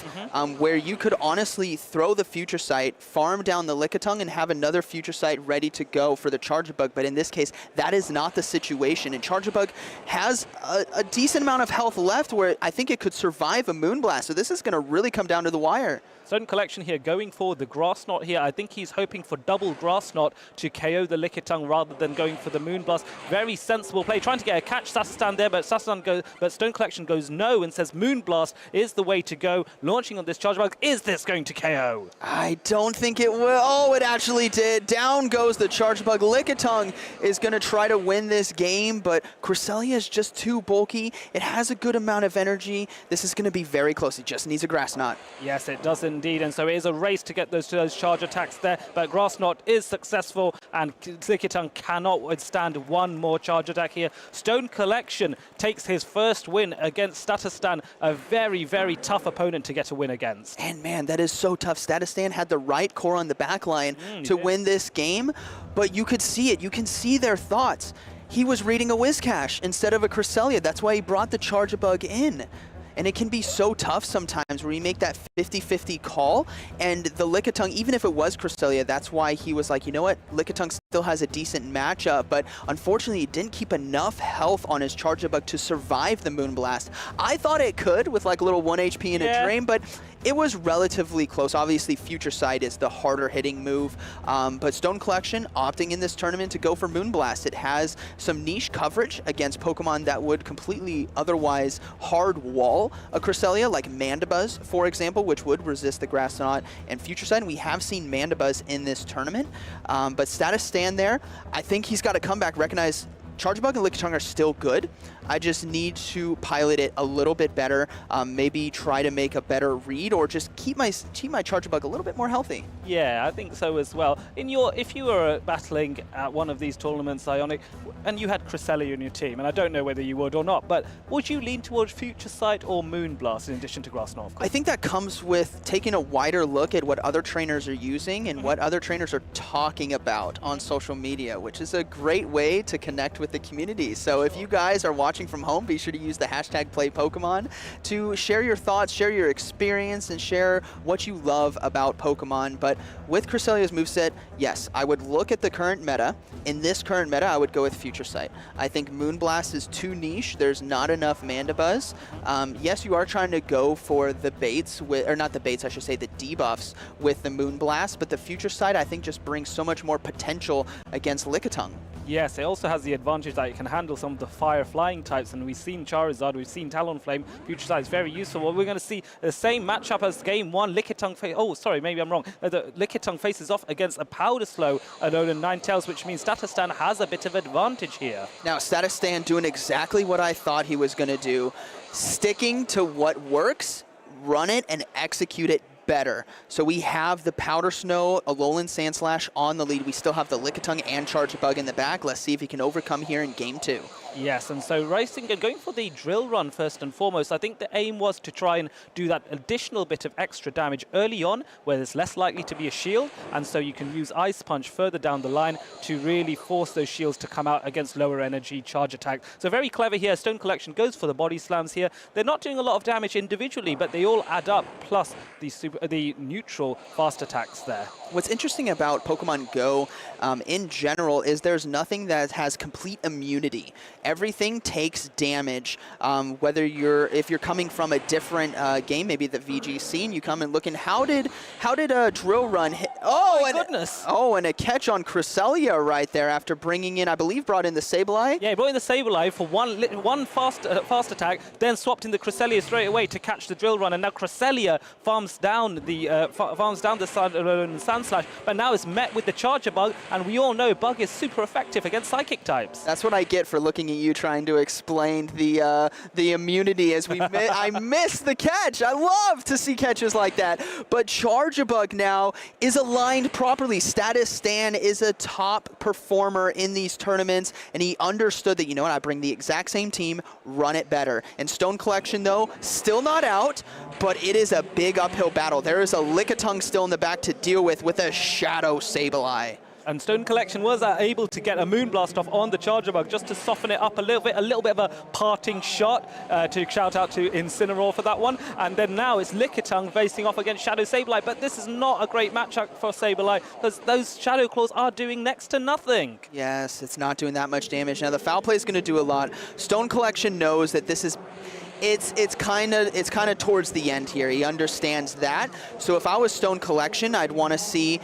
where you could honestly throw the Future Sight, farm down the Lickitung, and have another Future Sight ready to go for the Charjabug. But in this case, that is not the situation. And Charjabug has a decent amount of health left, where I think it could survive a Moonblast. So this is going to really come down to the wire. Stone Collection here going for the Grass Knot here. I think he's hoping for double Grass Knot to KO the Lickitung rather than going for the Moonblast. Very sensible play, trying to get a catch Status Stan there, but Stone Collection goes no and says Moonblast is the way to go. Launching on this Charjabug, is this going to KO? I don't think it will. Oh, it actually did. Down goes the Charjabug. Lickitung is going to try to win this game, but Cresselia is just too bulky. It has a good amount of energy. This is going to be very close. It just needs a Grass Knot. Yes, it does indeed, and so it is a race to get those charge attacks there, but Grass Knot is successful, and Lickitung cannot withstand one more charge attack here. Stone Collection takes his first win against Status Stan, a very, very tough opponent to get a win against. And man, that is so tough. Status Stan had the right core on the back line to win this game, but you could see it. You can see their thoughts. He was reading a Whiscash instead of a Cresselia. That's why he brought the Charjabug in. And it can be so tough sometimes where you make that 50-50 call, and the Lickitung, even if it was Cresselia, that's why he was like, you know what, Lickitung still has a decent matchup, but unfortunately he didn't keep enough health on his Charjabug to survive the Moonblast. I thought it could with like a little 1 HP and a Drain, but it was relatively close. Obviously, Future Sight is the harder hitting move, but Stone Collection opting in this tournament to go for Moonblast. It has some niche coverage against Pokemon that would completely otherwise hard wall a Cresselia, like Mandibuzz, for example, which would resist the Grass Knot and Future Sight. And we have seen Mandibuzz in this tournament, but Status Stan there, I think he's got to come back, recognize Charjabug and Lickitung are still good. I just need to pilot it a little bit better, maybe try to make a better read, or just keep my Charjabug a little bit more healthy. Yeah, I think so as well. If you were battling at one of these tournaments, Ionic, and you had Cresselia in your team, and I don't know whether you would or not, but would you lean towards Future Sight or Moonblast in addition to Grass Knot? I think that comes with taking a wider look at what other trainers are using and what other trainers are talking about on social media, which is a great way to connect with the community. So if you guys are watching from home, be sure to use the hashtag #PlayPokemon to share your thoughts, share your experience, and share what you love about Pokemon. But with Cresselia's moveset, yes, I would look at the current meta. In this current meta, I would go with Future Sight. I think Moonblast is too niche. There's not enough Mandibuzz. Yes, you are trying to go for the baits, or not the baits, I should say the debuffs with the Moonblast, but the Future Sight, I think, just brings so much more potential against Lickitung. Yes, it also has the advantage that it can handle some of the fire flying types, and we've seen Charizard, we've seen Talonflame. Future Sight is very useful. Well, we're going to see the same matchup as game one. Lickitung the Lickitung faces off against a Powder Slow Alolan Ninetales, which means Status Stan has a bit of advantage here. Now, Status Stan doing exactly what I thought he was going to do, sticking to what works, run it, and execute it better. So we have the Powder Snow, Alolan Sandslash on the lead. We still have the Lickitung and Charjabug in the back. Let's see if he can overcome here in game two. Yes, and so racing and going for the drill run first and foremost. I think the aim was to try and do that additional bit of extra damage early on, where there's less likely to be a shield, and so you can use Ice Punch further down the line to really force those shields to come out against lower energy charge attack. So very clever here. Stone Collection goes for the body slams here. They're not doing a lot of damage individually, but they all add up, plus the neutral fast attacks there. What's interesting about Pokemon Go in general is there's nothing that has complete immunity. Everything takes damage, whether if you're coming from a different game, maybe the VGC, and you come and look, and how did a drill run hit? Oh, my goodness! Oh, and a catch on Cresselia right there after bringing in, I believe, brought in the Sableye. Yeah, he brought in the Sableye for one fast attack, then swapped in the Cresselia straight away to catch the drill run, and now Cresselia farms down the Sand Slash, but now it's met with the Charger Bug, and we all know Bug is super effective against Psychic types. That's what I get for looking at you trying to explain the immunity as we I missed the catch. I love to see catches like that. But Charjabug now is aligned properly. Status Stan is a top performer in these tournaments, and he understood that, you know what, I bring the exact same team, run it better. And Stone Collection, though, still not out, but it is a big uphill battle. There is a Lickitung still in the back to deal with a Shadow Sableye. And Stone Collection was able to get a Moonblast off on the Charger Bug just to soften it up a little bit of a parting shot to shout out to Incineroar for that one. And then now it's Lickitung facing off against Shadow Sableye, but this is not a great matchup for Sableye because those Shadow Claws are doing next to nothing. Yes, it's not doing that much damage. Now the Foul Play is going to do a lot. Stone Collection knows that this is it's kind of towards the end here. He understands that. So if I was Stone Collection, I'd want to see,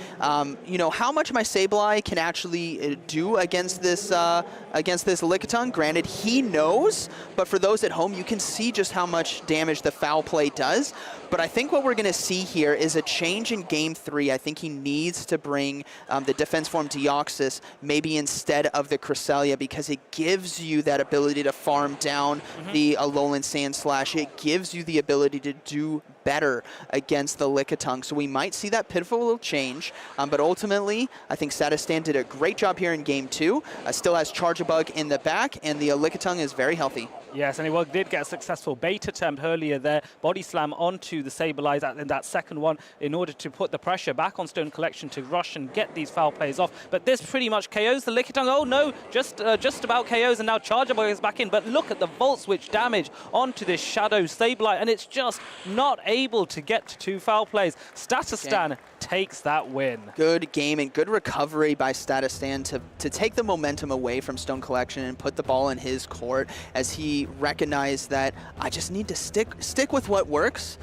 you know, how much my Sableye can actually do against this Lickitung. Granted, he knows, but for those at home, you can see just how much damage the Foul Play does. But I think what we're going to see here is a change in Game 3. I think he needs to bring the Defense Form Deoxys maybe instead of the Cresselia, because it gives you that ability to farm down the Alolan Sand Slash. It gives you the ability to do better against the Lickitung. So we might see that pitiful little change. But ultimately, I think Status Stan did a great job here in Game 2. Still has Charjabug in the back, and the Lickitung is very healthy. Yes, and he did get a successful bait attempt earlier there. Body slam onto the Sableye in that second one in order to put the pressure back on Stone Collection to rush and get these foul plays off. But this pretty much KOs the Lickitung. Oh no, just about KOs, and now Charjabug is back in. But look at the Volt Switch damage onto this Shadow Sableye, and it's just not able to get to 2 foul plays. Status Stan takes that win. Good game and good recovery by Status Stan to take the momentum away from Stone Collection and put the ball in his court as he recognized that I just need to stick with what works,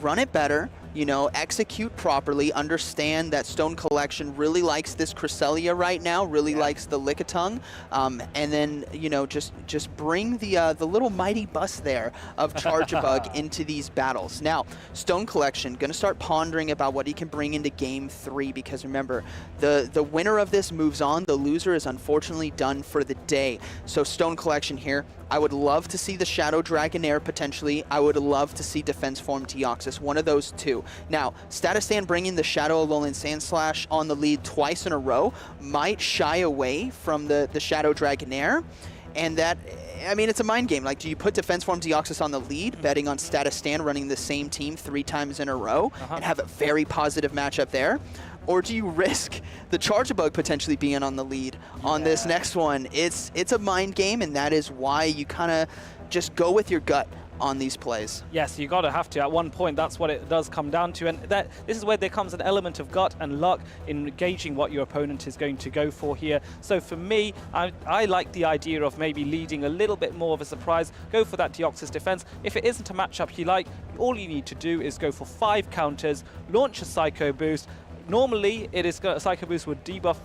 run it better, you know, execute properly, understand that Stone Collection really likes this Cresselia right now, really likes the Lickitung, and then, you know, just bring the little mighty bus there of Charjabug into these battles. Now, Stone Collection going to start pondering about what he can bring into Game 3, because remember, the winner of this moves on, the loser is unfortunately done for the day. So Stone Collection here, I would love to see the Shadow Dragonair potentially. I would love to see Defense Form Deoxys, one of those two. Now, Status Stan bringing the Shadow Alolan Sand Slash on the lead twice in a row might shy away from the Shadow Dragonair. And that, I mean, it's a mind game. Like, do you put Defense Form Deoxys on the lead, betting on Status Stan running the same team 3 times in a row, and have a very positive matchup there? Or do you risk the Charjabug potentially being on the lead on this next one? It's a mind game, and that is why you kind of just go with your gut on these plays. Yes, you have to. At one point, that's what it does come down to. And this is where there comes an element of gut and luck in gauging what your opponent is going to go for here. So for me, I like the idea of maybe leading a little bit more of a surprise. Go for that Deoxys defense. If it isn't a matchup you like, all you need to do is go for 5 counters, launch a Psycho Boost. Normally, it is Psycho Boost would debuff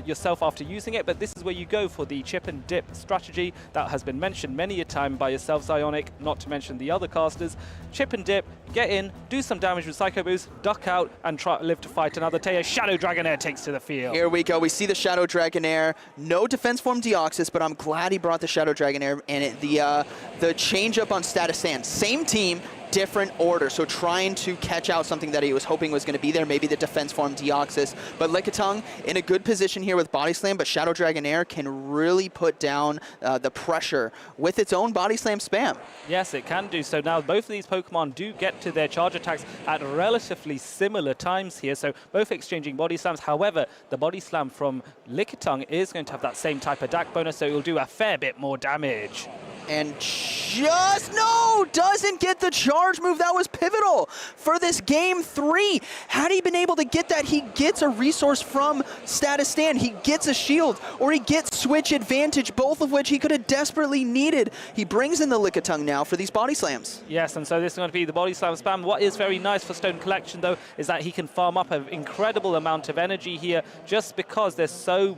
yourself after using it, but this is where you go for the chip and dip strategy that has been mentioned many a time by yourself, Zionic, not to mention the other casters. Chip and dip, get in, do some damage with Psycho Boost, duck out, and live to fight another Teo. Shadow Dragonair takes to the field. Here we go. We see the Shadow Dragonair. No Defense Form Deoxys, but I'm glad he brought the Shadow Dragonair, and the change up on Status Stan. Same team, different order. So trying to catch out something that he was hoping was going to be there, maybe the defense form Deoxys. But Lickitung in a good position here with Body Slam, but Shadow Dragonair can really put down the pressure with its own Body Slam spam. Yes, it can do so. Now, both of these Pokemon do get to their charge attacks at relatively similar times here, so both exchanging Body Slams. However, the Body Slam from Lickitung is going to have that same type of DAC bonus, so it will do a fair bit more damage. And just, no, doesn't get the charge move. That was pivotal for this game 3. Had he been able to get that, he gets a resource from Status Stand. He gets a shield, or he gets switch advantage, both of which he could have desperately needed. He brings in the Lickitung now for these Body Slams. Yes, and so this is going to be the Body Slam spam. What is very nice for Stone Collection, though, is that he can farm up an incredible amount of energy here, just because there's so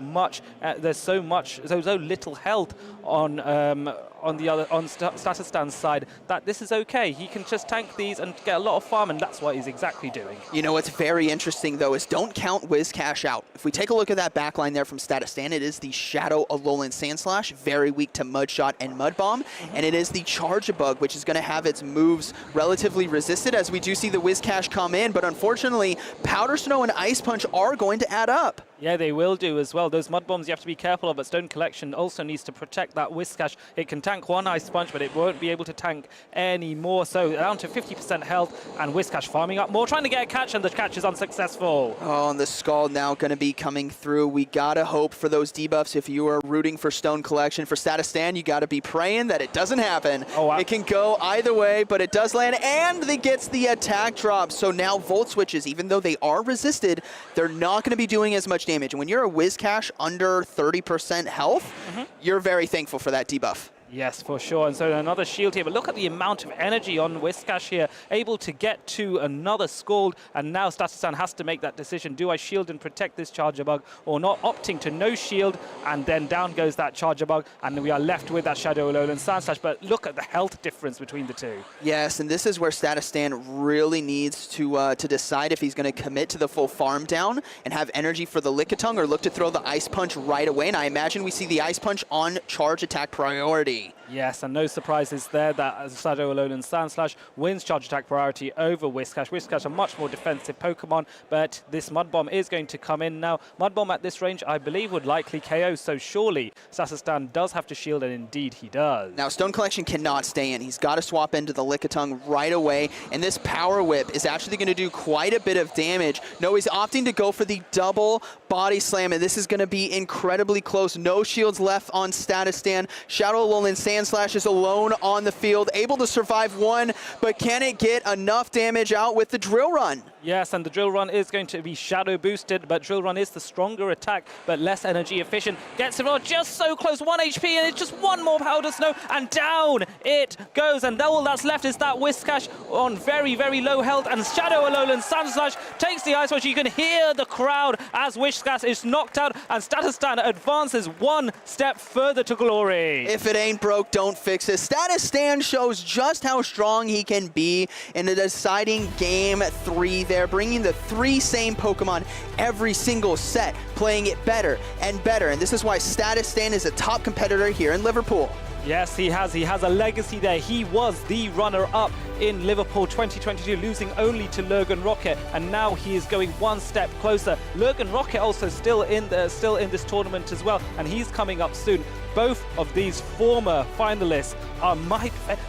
little health on Status Stand's side, that this is okay. He can just tank these and get a lot of farm, and that's what he's exactly doing. You know what's very interesting, though, is don't count Whiscash out. If we take a look at that backline there from Status Stand, it is the Shadow Alolan Sandslash, very weak to Mudshot and Mud Bomb, and it is the Charjabug, which is going to have its moves relatively resisted, as we do see the Whiscash come in, but unfortunately, Powder Snow and Ice Punch are going to add up. Yeah, they will do as well. Those Mud Bombs you have to be careful of, but Stone Collection also needs to protect that Whiscash. It can tank one Ice Punch, but it won't be able to tank any more. So down to 50% health, and Whiscash farming up more, trying to get a catch, and the catch is unsuccessful. Oh, and the Scald now going to be coming through. We got to hope for those debuffs. If you are rooting for Stone Collection for Status Stand, you got to be praying that it doesn't happen. Oh, wow. It can go either way, but it does land, and it gets the attack drop. So now Volt Switches, even though they are resisted, they're not going to be doing as much damage. And when you're a Whiscash under 30% health, you're very thankful for that debuff. Yes, for sure. And so another shield here. But look at the amount of energy on Whiscash here, able to get to another Scald. And now Status Stand has to make that decision. Do I shield and protect this Charjabug or not? Opting to no shield, and then down goes that Charjabug. And we are left with that Shadow Alolan Sandslash. But look at the health difference between the two. Yes, and this is where Status Stand really needs to decide if he's going to commit to the full farm down and have energy for the Lickitung, or look to throw the Ice Punch right away. And I imagine we see the Ice Punch on charge attack priority. Yes, and no surprises there that Shadow Alolan Sandslash wins charge attack priority over Whiscash. Whiscash a much more defensive Pokemon, but this Mud Bomb is going to come in now. Mud Bomb at this range, I believe, would likely KO, so surely Status Stand does have to shield, and indeed he does. Now, Stone Collection cannot stay in. He's got to swap into the Lickitung right away, and this Power Whip is actually going to do quite a bit of damage. No, he's opting to go for the double Body Slam, and this is going to be incredibly close. No shields left on Status Stand. Shadow Alolan Sandslash is alone on the field, able to survive one, but can it get enough damage out with the Drill Run? Yes, and the Drill Run is going to be shadow boosted, but Drill Run is the stronger attack, but less energy efficient. Gets it just so close, 1 HP, and it's just one more Powder Snow, and down it goes. And all that's left is that Whiscash on very, very low health, and Shadow Alolan Sandslash takes the Ice Punch. You can hear the crowd as Whiscash is knocked out, and Status Stand advances one step further to glory. If it ain't broke, don't fix it. Status Stand shows just how strong he can be in the deciding game 3 there, bringing the 3 same Pokemon every single set, playing it better and better. And this is why Status Stand is a top competitor here in Liverpool. Yes, he has a legacy there. He was the runner-up in Liverpool 2022, losing only to Lurgan Rocket, and now he is going one step closer. Lurgan Rocket also still in this tournament as well, and he's coming up soon. Both of these former finalists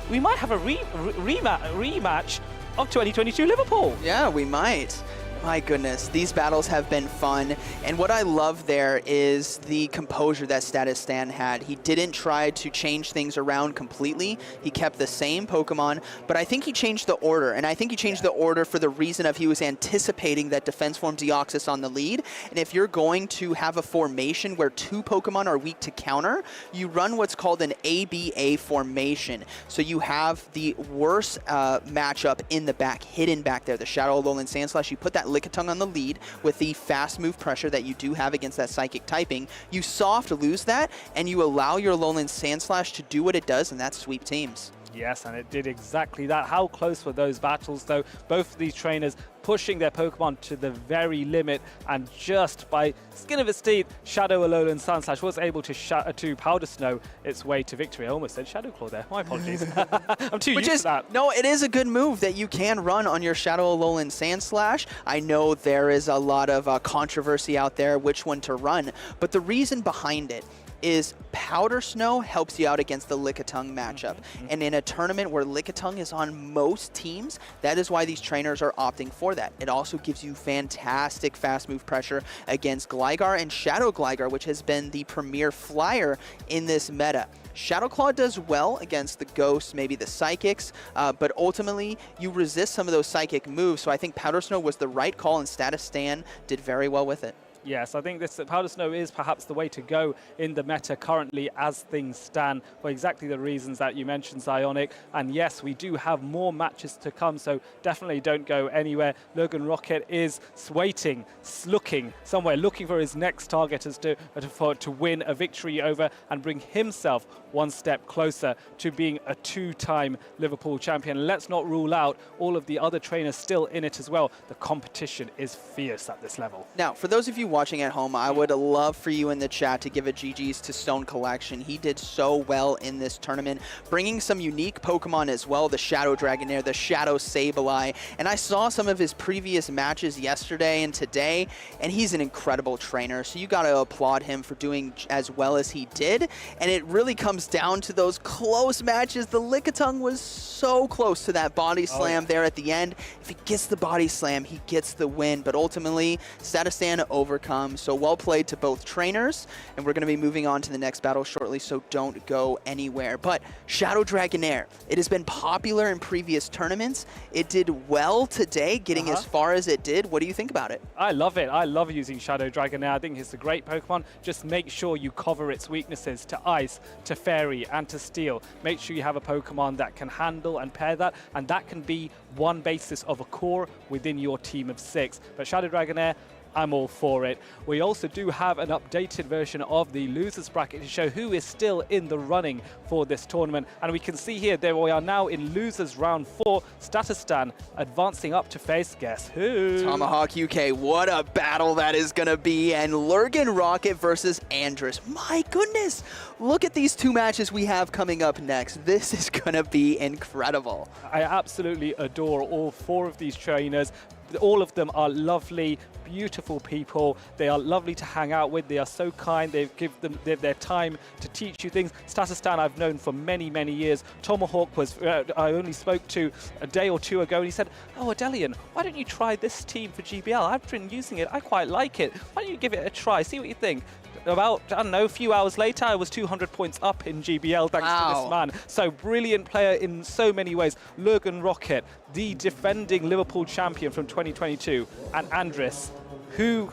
we might have a rematch of 2022 Liverpool. Yeah, we might. My goodness, these battles have been fun. And what I love there is the composure that Status Stand had. He didn't try to change things around completely. He kept the same Pokemon, but I think he changed the order. And I think he changed the order for the reason of he was anticipating that Defense Form Deoxys on the lead. And if you're going to have a formation where 2 Pokemon are weak to counter, you run what's called an ABA formation. So you have the worst matchup in the back, hidden back there, the Shadow Alolan Sandslash. You put that Lickitung on the lead with the fast move pressure that you do have against that Psychic typing. You soft lose that, and you allow your Alolan Sandslash to do what it does, and that's sweep teams. Yes, and it did exactly that. How close were those battles, though? Both of these trainers pushing their Pokemon to the very limit, and just by skin of its teeth, Shadow Alolan Sandslash was able to Powder Snow its way to victory. I almost said Shadow Claw there. My apologies. I'm too used to that. No, it is a good move that you can run on your Shadow Alolan Sandslash. I know there is a lot of controversy out there which one to run, but the reason behind it is Powder Snow helps you out against the Lickitung matchup. And in a tournament where Lickitung is on most teams, that is why these trainers are opting for that. It also gives you fantastic fast move pressure against Gligar and Shadow Gligar, which has been the premier flyer in this meta. Shadow Claw does well against the Ghosts, maybe the Psychics, but ultimately you resist some of those Psychic moves, so I think Powder Snow was the right call, and Status Stan did very well with it. Yes, I think this Powder Snow is perhaps the way to go in the meta currently as things stand for exactly the reasons that you mentioned, Zionic. And yes, we do have more matches to come, so definitely don't go anywhere. Logan Rocket is waiting, looking somewhere, looking for his next target as to win a victory over and bring himself one step closer to being a two-time Liverpool champion. Let's not rule out all of the other trainers still in it as well. The competition is fierce at this level. Now, for those of you watching at home, I would love for you in the chat to give a GG's to Stone Collection. He did so well in this tournament, bringing some unique Pokemon as well, the Shadow Dragonair, the Shadow Sableye, and I saw some of his previous matches yesterday and today, and he's an incredible trainer, so you got to applaud him for doing as well as he did, and it really comes down to those close matches. The Lickitung was so close to that body slam there at the end. If he gets the body slam, he gets the win, but ultimately, Status Stan overcome. So well played to both trainers, and we're going to be moving on to the next battle shortly, so don't go anywhere. But Shadow Dragonair, it has been popular in previous tournaments. It did well today, getting as far as it did. What do you think about it? I love it. I love using Shadow Dragonair. I think it's a great Pokemon. Just make sure you cover its weaknesses to Ice, to Fairy, and to Steel. Make sure you have a Pokemon that can handle and pair that, and that can be one basis of a core within your team of 6. But Shadow Dragonair, I'm all for it. We also do have an updated version of the losers bracket to show who is still in the running for this tournament. And we can see here that we are now in losers round 4. Status Stan advancing up to face, guess who? Tomahawk UK, what a battle that is going to be. And Lurgan Rocket versus Andrus. My goodness, look at these two matches we have coming up next. This is going to be incredible. I absolutely adore all 4 of these trainers. All of them are lovely, beautiful people. They are lovely to hang out with. They are so kind. They give them their time to teach you things. Status Stan I've known for many, many years. Tomahawk was I only spoke to a day or 2 ago, and he said, "Oh, Adelian, why don't you try this team for GBL? I've been using it. I quite like it. Why don't you give it a try? See what you think." About, I don't know, a few hours later, I was 200 points up in GBL thanks to this man. So brilliant player in so many ways. Lurgan Rocket, the defending Liverpool champion from 2022, and Andrus, who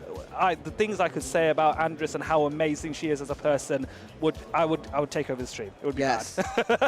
the things I could say about Andrus and how amazing she is as a person, I would take over the stream. It would be bad.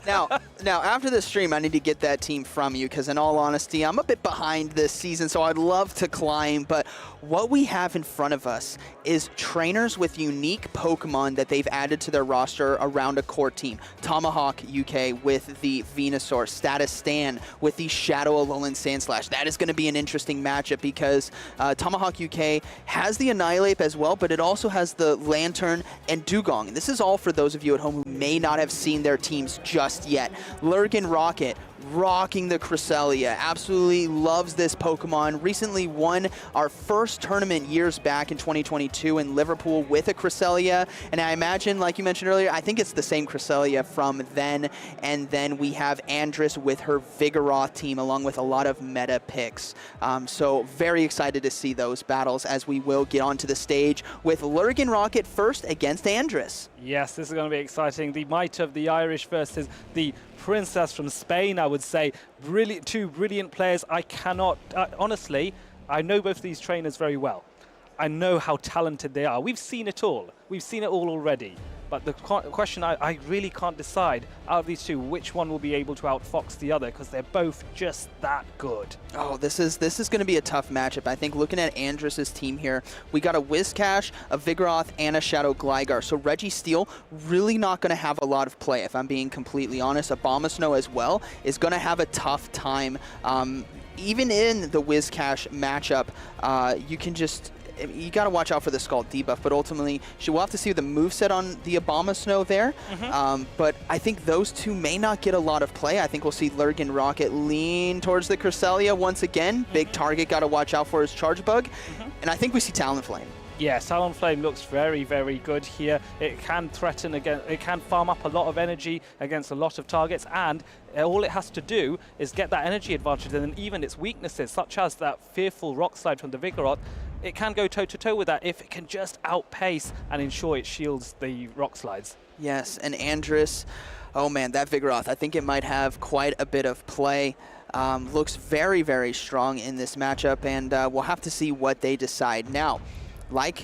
now after the stream, I need to get that team from you, because in all honesty, I'm a bit behind this season, so I'd love to climb. But what we have in front of us is trainers with unique Pokemon that they've added to their roster around a core team. Tomahawk UK with the Venusaur, Status Stan with the Shadow Alolan Sandslash. That is going to be an interesting matchup, because Tomahawk UK has the Annihilape as well, but it also has the Lantern and Dugong. And this is all for those of you at home who may not have seen their teams just yet. Lurgan Rocket, rocking the Cresselia, absolutely loves this Pokemon. Recently won our first tournament years back in 2022 in Liverpool with a Cresselia, and I imagine, like you mentioned earlier, I think it's the same Cresselia from then. And then we have Andrus with her Vigoroth team, along with a lot of meta picks. So very excited to see those battles, as we will get onto the stage with Lurgan Rocket first against Andrus. Yes, this is going to be exciting. The might of the Irish versus the princess from Spain, I would say. Brilliant, 2 brilliant players. I cannot, honestly, I know both of these trainers very well. I know how talented they are. We've seen it all. We've seen it all already. But the question I really can't decide out of these two which one will be able to outfox the other, because they're both just that good. Oh, this is going to be a tough matchup. I think looking at Andrus's team here, we got a Whiscash, a Vigoroth, and a Shadow Gligar. So Registeel really not going to have a lot of play, if I'm being completely honest. Abomasnow as well is going to have a tough time. Even in the Whiscash matchup, you got to watch out for the Scald debuff, but ultimately, we'll have to see the moveset on the Abomasnow there. But I think those two may not get a lot of play. I think we'll see Lurgan Rocket lean towards the Cresselia once again. Big target, got to watch out for his Charge Bug. And I think we see Talonflame. Yeah, Talonflame looks very, very good here. It can threaten again, it can farm up a lot of energy against a lot of targets, and all it has to do is get that energy advantage, and then even its weaknesses, such as that fearful Rock Slide from the Vigoroth, it can go toe-to-toe with that if it can just outpace and ensure it shields the Rock Slides. Yes, and Andrus, oh man, that Vigoroth, I think it might have quite a bit of play. Looks very, very strong in this matchup, and we'll have to see what they decide. Now, like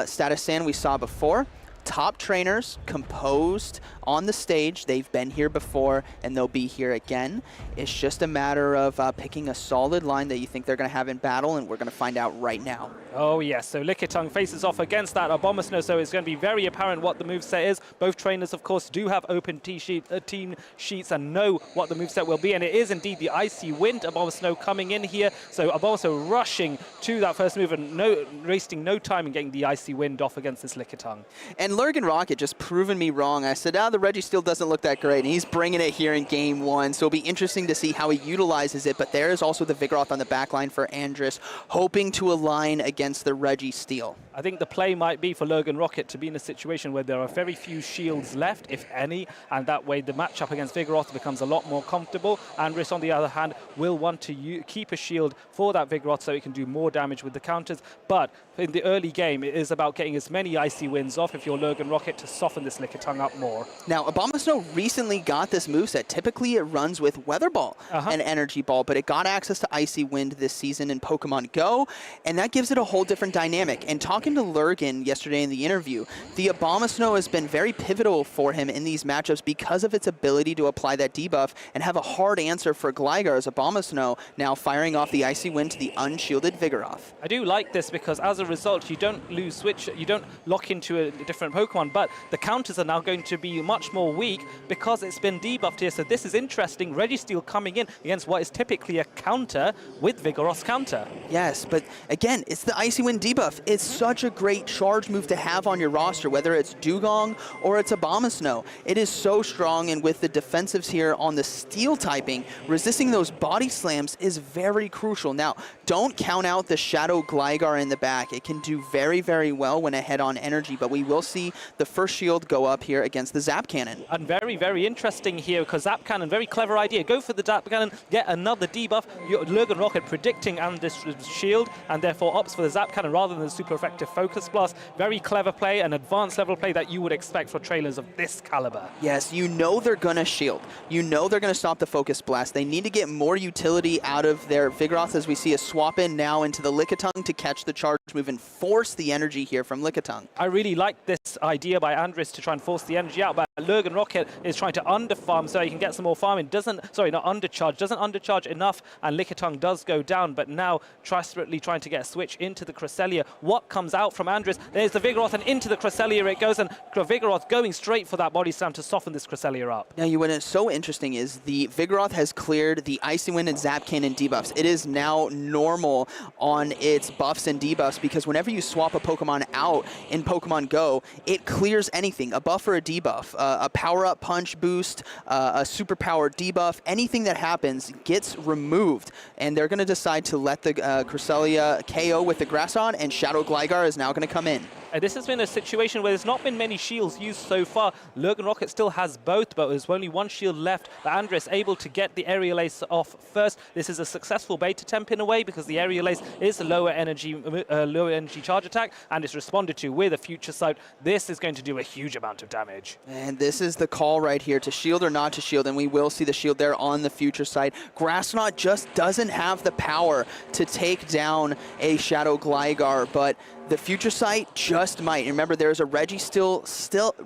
Status Sand we saw before, top trainers composed on the stage. They've been here before, and they'll be here again. It's just a matter of picking a solid line that you think they're going to have in battle, and we're going to find out right now. Oh yes, so Lickitung faces off against that Abomasnow, so it's going to be very apparent what the moveset is. Both trainers, of course, do have open team sheets and know what the moveset will be, and it is indeed the Icy Wind Abomasnow coming in here. So Abomasnow rushing to that first move and wasting no time in getting the Icy Wind off against this Lickitung. And Lurgan Rocket just proven me wrong. I said, the Registeel doesn't look that great, and he's bringing it here in game one, so it'll be interesting to see how he utilizes it. But there is also the Vigoroth on the back line for Andrus, hoping to align against the Registeel. I think the play might be for Lurgan Rocket to be in a situation where there are very few shields left, if any, and that way the matchup against Vigoroth becomes a lot more comfortable. Andrus, on the other hand, will want to keep a shield for that Vigoroth so it can do more damage with the counters. But in the early game, it is about getting as many Icy Winds off if you're Lurgan Rocket to soften this Lickitung up more. Now, Abomasnow recently got this moveset. Typically, it runs with Weather Ball and Energy Ball, but it got access to Icy Wind this season in Pokemon Go, and that gives it a whole different dynamic. And talking to Lurgan yesterday in the interview, the Abomasnow has been very pivotal for him in these matchups because of its ability to apply that debuff and have a hard answer for Gligar's Abomasnow, now firing off the Icy Wind to the unshielded Vigoroth. I do like this because as a result, you don't lose switch, you don't lock into a different Pokemon, but the counters are now going to be much more weak because it's been debuffed here. So this is interesting. Registeel coming in against what is typically a counter with Vigoroth's counter. Yes, but again, it's the Icy Wind debuff. It's such a great charge move to have on your roster, whether it's Dugong or it's Abomasnow. It is so strong, and with the defensives here on the Steel typing, resisting those body slams is very crucial. Now, don't count out the Shadow Gligar in the back. It can do very, very well when ahead on energy, but we will see the first shield go up here against the Zap Cannon. And very, very interesting here because Zap Cannon, very clever idea. Go for the Zap Cannon, get another debuff. Lurgan Rocket predicting Andrus' shield and therefore opts for the Zap Cannon rather than the super effective Focus Blast. Very clever play, an advanced level play that you would expect for trailers of this caliber. Yes, you know they're going to shield. You know they're going to stop the Focus Blast. They need to get more utility out of their Vigoroth, as we see a swap in now into the Lickitung to catch the charge move and force the energy here from Lickitung. I really like this idea by Andrus to try and force the energy out, but Lurgan Rocket is trying to underfarm so he can get some more farming. Not undercharge. Doesn't undercharge enough, and Lickitung does go down, but now desperately trying to get a switch into the Cresselia. What comes out from Andrus? There's the Vigoroth, and into the Cresselia it goes, and Vigoroth going straight for that body slam to soften this Cresselia up. Now, what is so interesting is the Vigoroth has cleared the Icy Wind and Zap Cannon debuffs. It is now normal on its buffs and debuffs because whenever you swap a Pokemon out in Pokemon Go, it clears anything, a buff or a debuff, a power-up punch boost, a superpower debuff, anything that happens gets removed, and they're going to decide to let the Cresselia KO with the Grasson, and Shadow Gligar is now going to come in. This has been a situation where there's not been many shields used so far. Lurgan Rocket still has both, but there's only one shield left. But Andrus able to get the Aerial Ace off first. This is a successful bait attempt in a way because the Aerial Ace is a lower energy charge attack, and it's responded to with a Future Sight. This is going to do a huge amount of damage. And this is the call right here to shield or not to shield, and we will see the shield there on the Future Sight. Grassnot just doesn't have the power to take down a Shadow Gligar, but the Future Sight just just might. Remember, there's a Reggie Steele still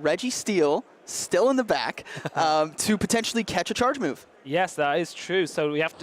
in the back to potentially catch a charge move. Yes, that is true. So we have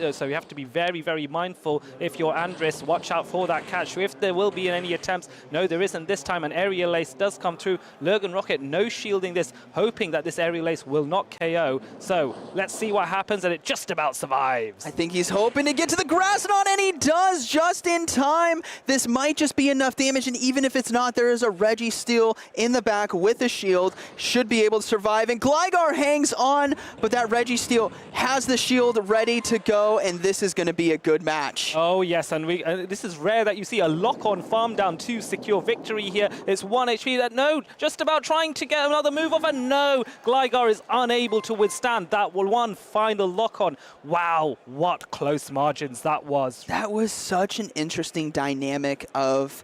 to be very, very mindful. If you're Andres, watch out for that catch. If there will be any attempts, no, there isn't this time. An aerial ace does come through. Lurgan Rocket no shielding this, hoping that this aerial ace will not KO. So let's see what happens, and it just about survives. I think he's hoping to get to the grass knot, and he does just in time. This might just be enough damage, and even if it's not, there is a Reggie Steele in the back with a shield. Should be able to survive, and Gligar hangs on, but that Reggie Steele has the shield ready to go, and this is going to be a good match. Oh yes, and this is rare that you see a lock-on farm down to secure victory here. It's 1 HP that, no, just about trying to get another move off, and no, Gligar is unable to withstand that one final lock-on. Wow, what close margins that was. That was such an interesting dynamic of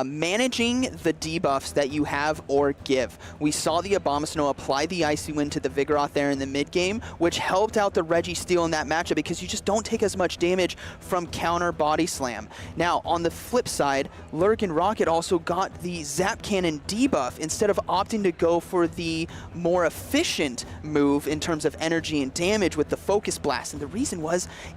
managing the debuffs that you have or give. We saw the Abomasnow apply the Icy Wind to the Vigoroth there in the mid-game, which helped out the Reggie Steele in that matchup because you just don't take as much damage from counter body slam. Now, on the flip side, Lurgan Rocket also got the Zap Cannon debuff instead of opting to go for the more efficient move in terms of energy and damage with the Focus Blast. And the reason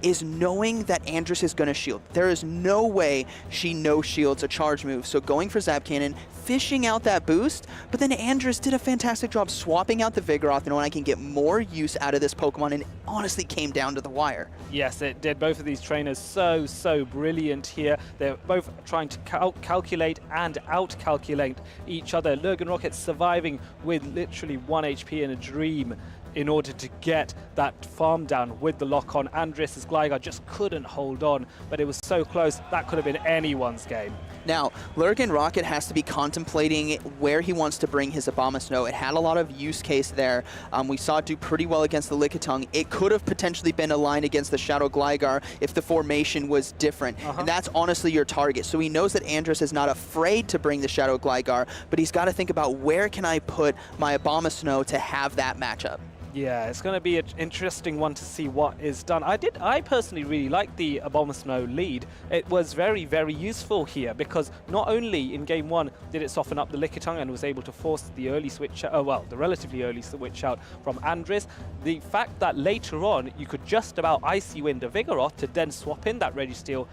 is knowing that Andres is going to shield. There is no way she no-shields a charge move. So going for Zap Cannon, fishing out that boost, but then Andres did a fantastic job swapping out the Vigoroth, and when I can get more use out of this Pokemon, and it honestly came down to the wire. Yes, it did. Both of these trainers so brilliant here. They're both trying to calculate and out-calculate each other. Lurgan Rocket surviving with literally 1 HP in a dream in order to get that farm down with the lock-on. Andres' Gligar just couldn't hold on, but it was so close, that could have been anyone's game. Now, Lurgan Rocket has to be contemplating where he wants to bring his Abomasnow. It had a lot of use case there. We saw it do pretty well against the Lickitung. It could have potentially been aligned against the Shadow Gligar if the formation was different. And that's honestly your target. So he knows that Andres is not afraid to bring the Shadow Gligar, but he's got to think about where can I put my Abomasnow to have that matchup. Yeah, it's going to be an interesting one to see what is done. I personally really like the Abomasnow lead. It was very, very useful here because not only in game 1 did it soften up the Lickitung and was able to force the early switch, the relatively early switch out from Andres, the fact that later on you could just about Icy Wind a Vigoroth to then swap in that Reggie Steele,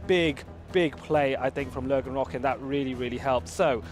big play, I think, from Lurgan Rocket, and that really, really helped. So,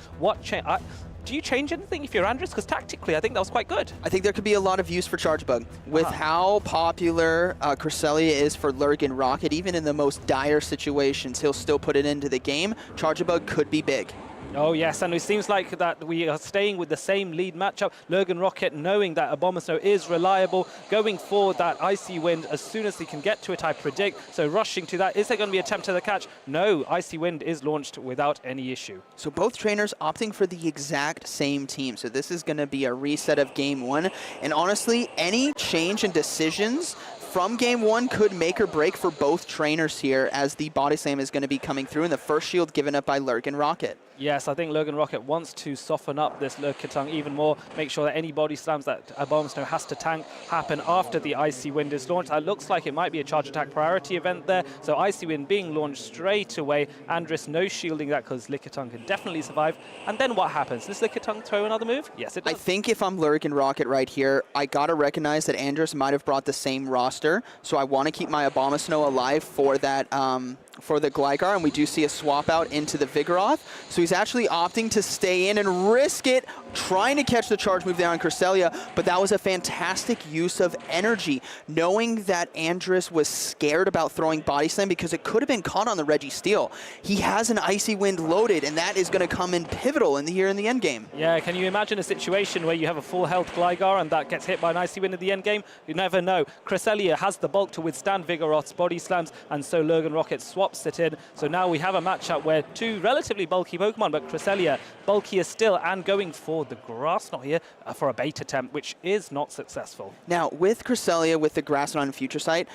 do you change anything if you're Andres? Because tactically, I think that was quite good. I think there could be a lot of use for Charge Bug. With how popular Cresselia is for Lurgan Rocket, even in the most dire situations, he'll still put it into the game. Charge Bug could be big. Oh yes, and it seems like that we are staying with the same lead matchup. Lurgan Rocket knowing that Abomasnow is reliable, going for that Icy Wind as soon as he can get to it, I predict. So rushing to that. Is there going to be an attempt to the catch? No, Icy Wind is launched without any issue. So both trainers opting for the exact same team. So this is going to be a reset of game 1. And honestly, any change in decisions from game 1 could make or break for both trainers here, as the body slam is going to be coming through and the first shield given up by Lurgan Rocket. Yes, I think Lurgan Rocket wants to soften up this Lickitung even more, make sure that any body slams that Abomasnow has to tank happen after the Icy Wind is launched. It looks like it might be a charge attack priority event there, so Icy Wind being launched straight away. Andres no shielding that because Lickitung can definitely survive. And then what happens? Does Lickitung throw another move? Yes, it does. I think if I'm Lurgan Rocket right here, I gotta recognize that Andres might have brought the same roster, so I want to keep my Abomasnow alive for that for the Gligar, and we do see a swap out into the Vigoroth. So he's actually opting to stay in and risk it, trying to catch the charge move there on Cresselia, but that was a fantastic use of energy, knowing that Andres was scared about throwing Body Slam because it could have been caught on the Reggie Steele. He has an Icy Wind loaded, and that is going to come in pivotal in the end game. Yeah, can you imagine a situation where you have a full health Gligar and that gets hit by an Icy Wind in the end game? You never know. Cresselia has the bulk to withstand Vigoroth's body slams, and so Lurgan Rocket swaps it in. So now we have a matchup where two relatively bulky Pokemon, but Cresselia bulkier still and going for the Grass Knot here for a bait attempt, which is not successful. Now, with Cresselia, with the Grass Knot and Future Sight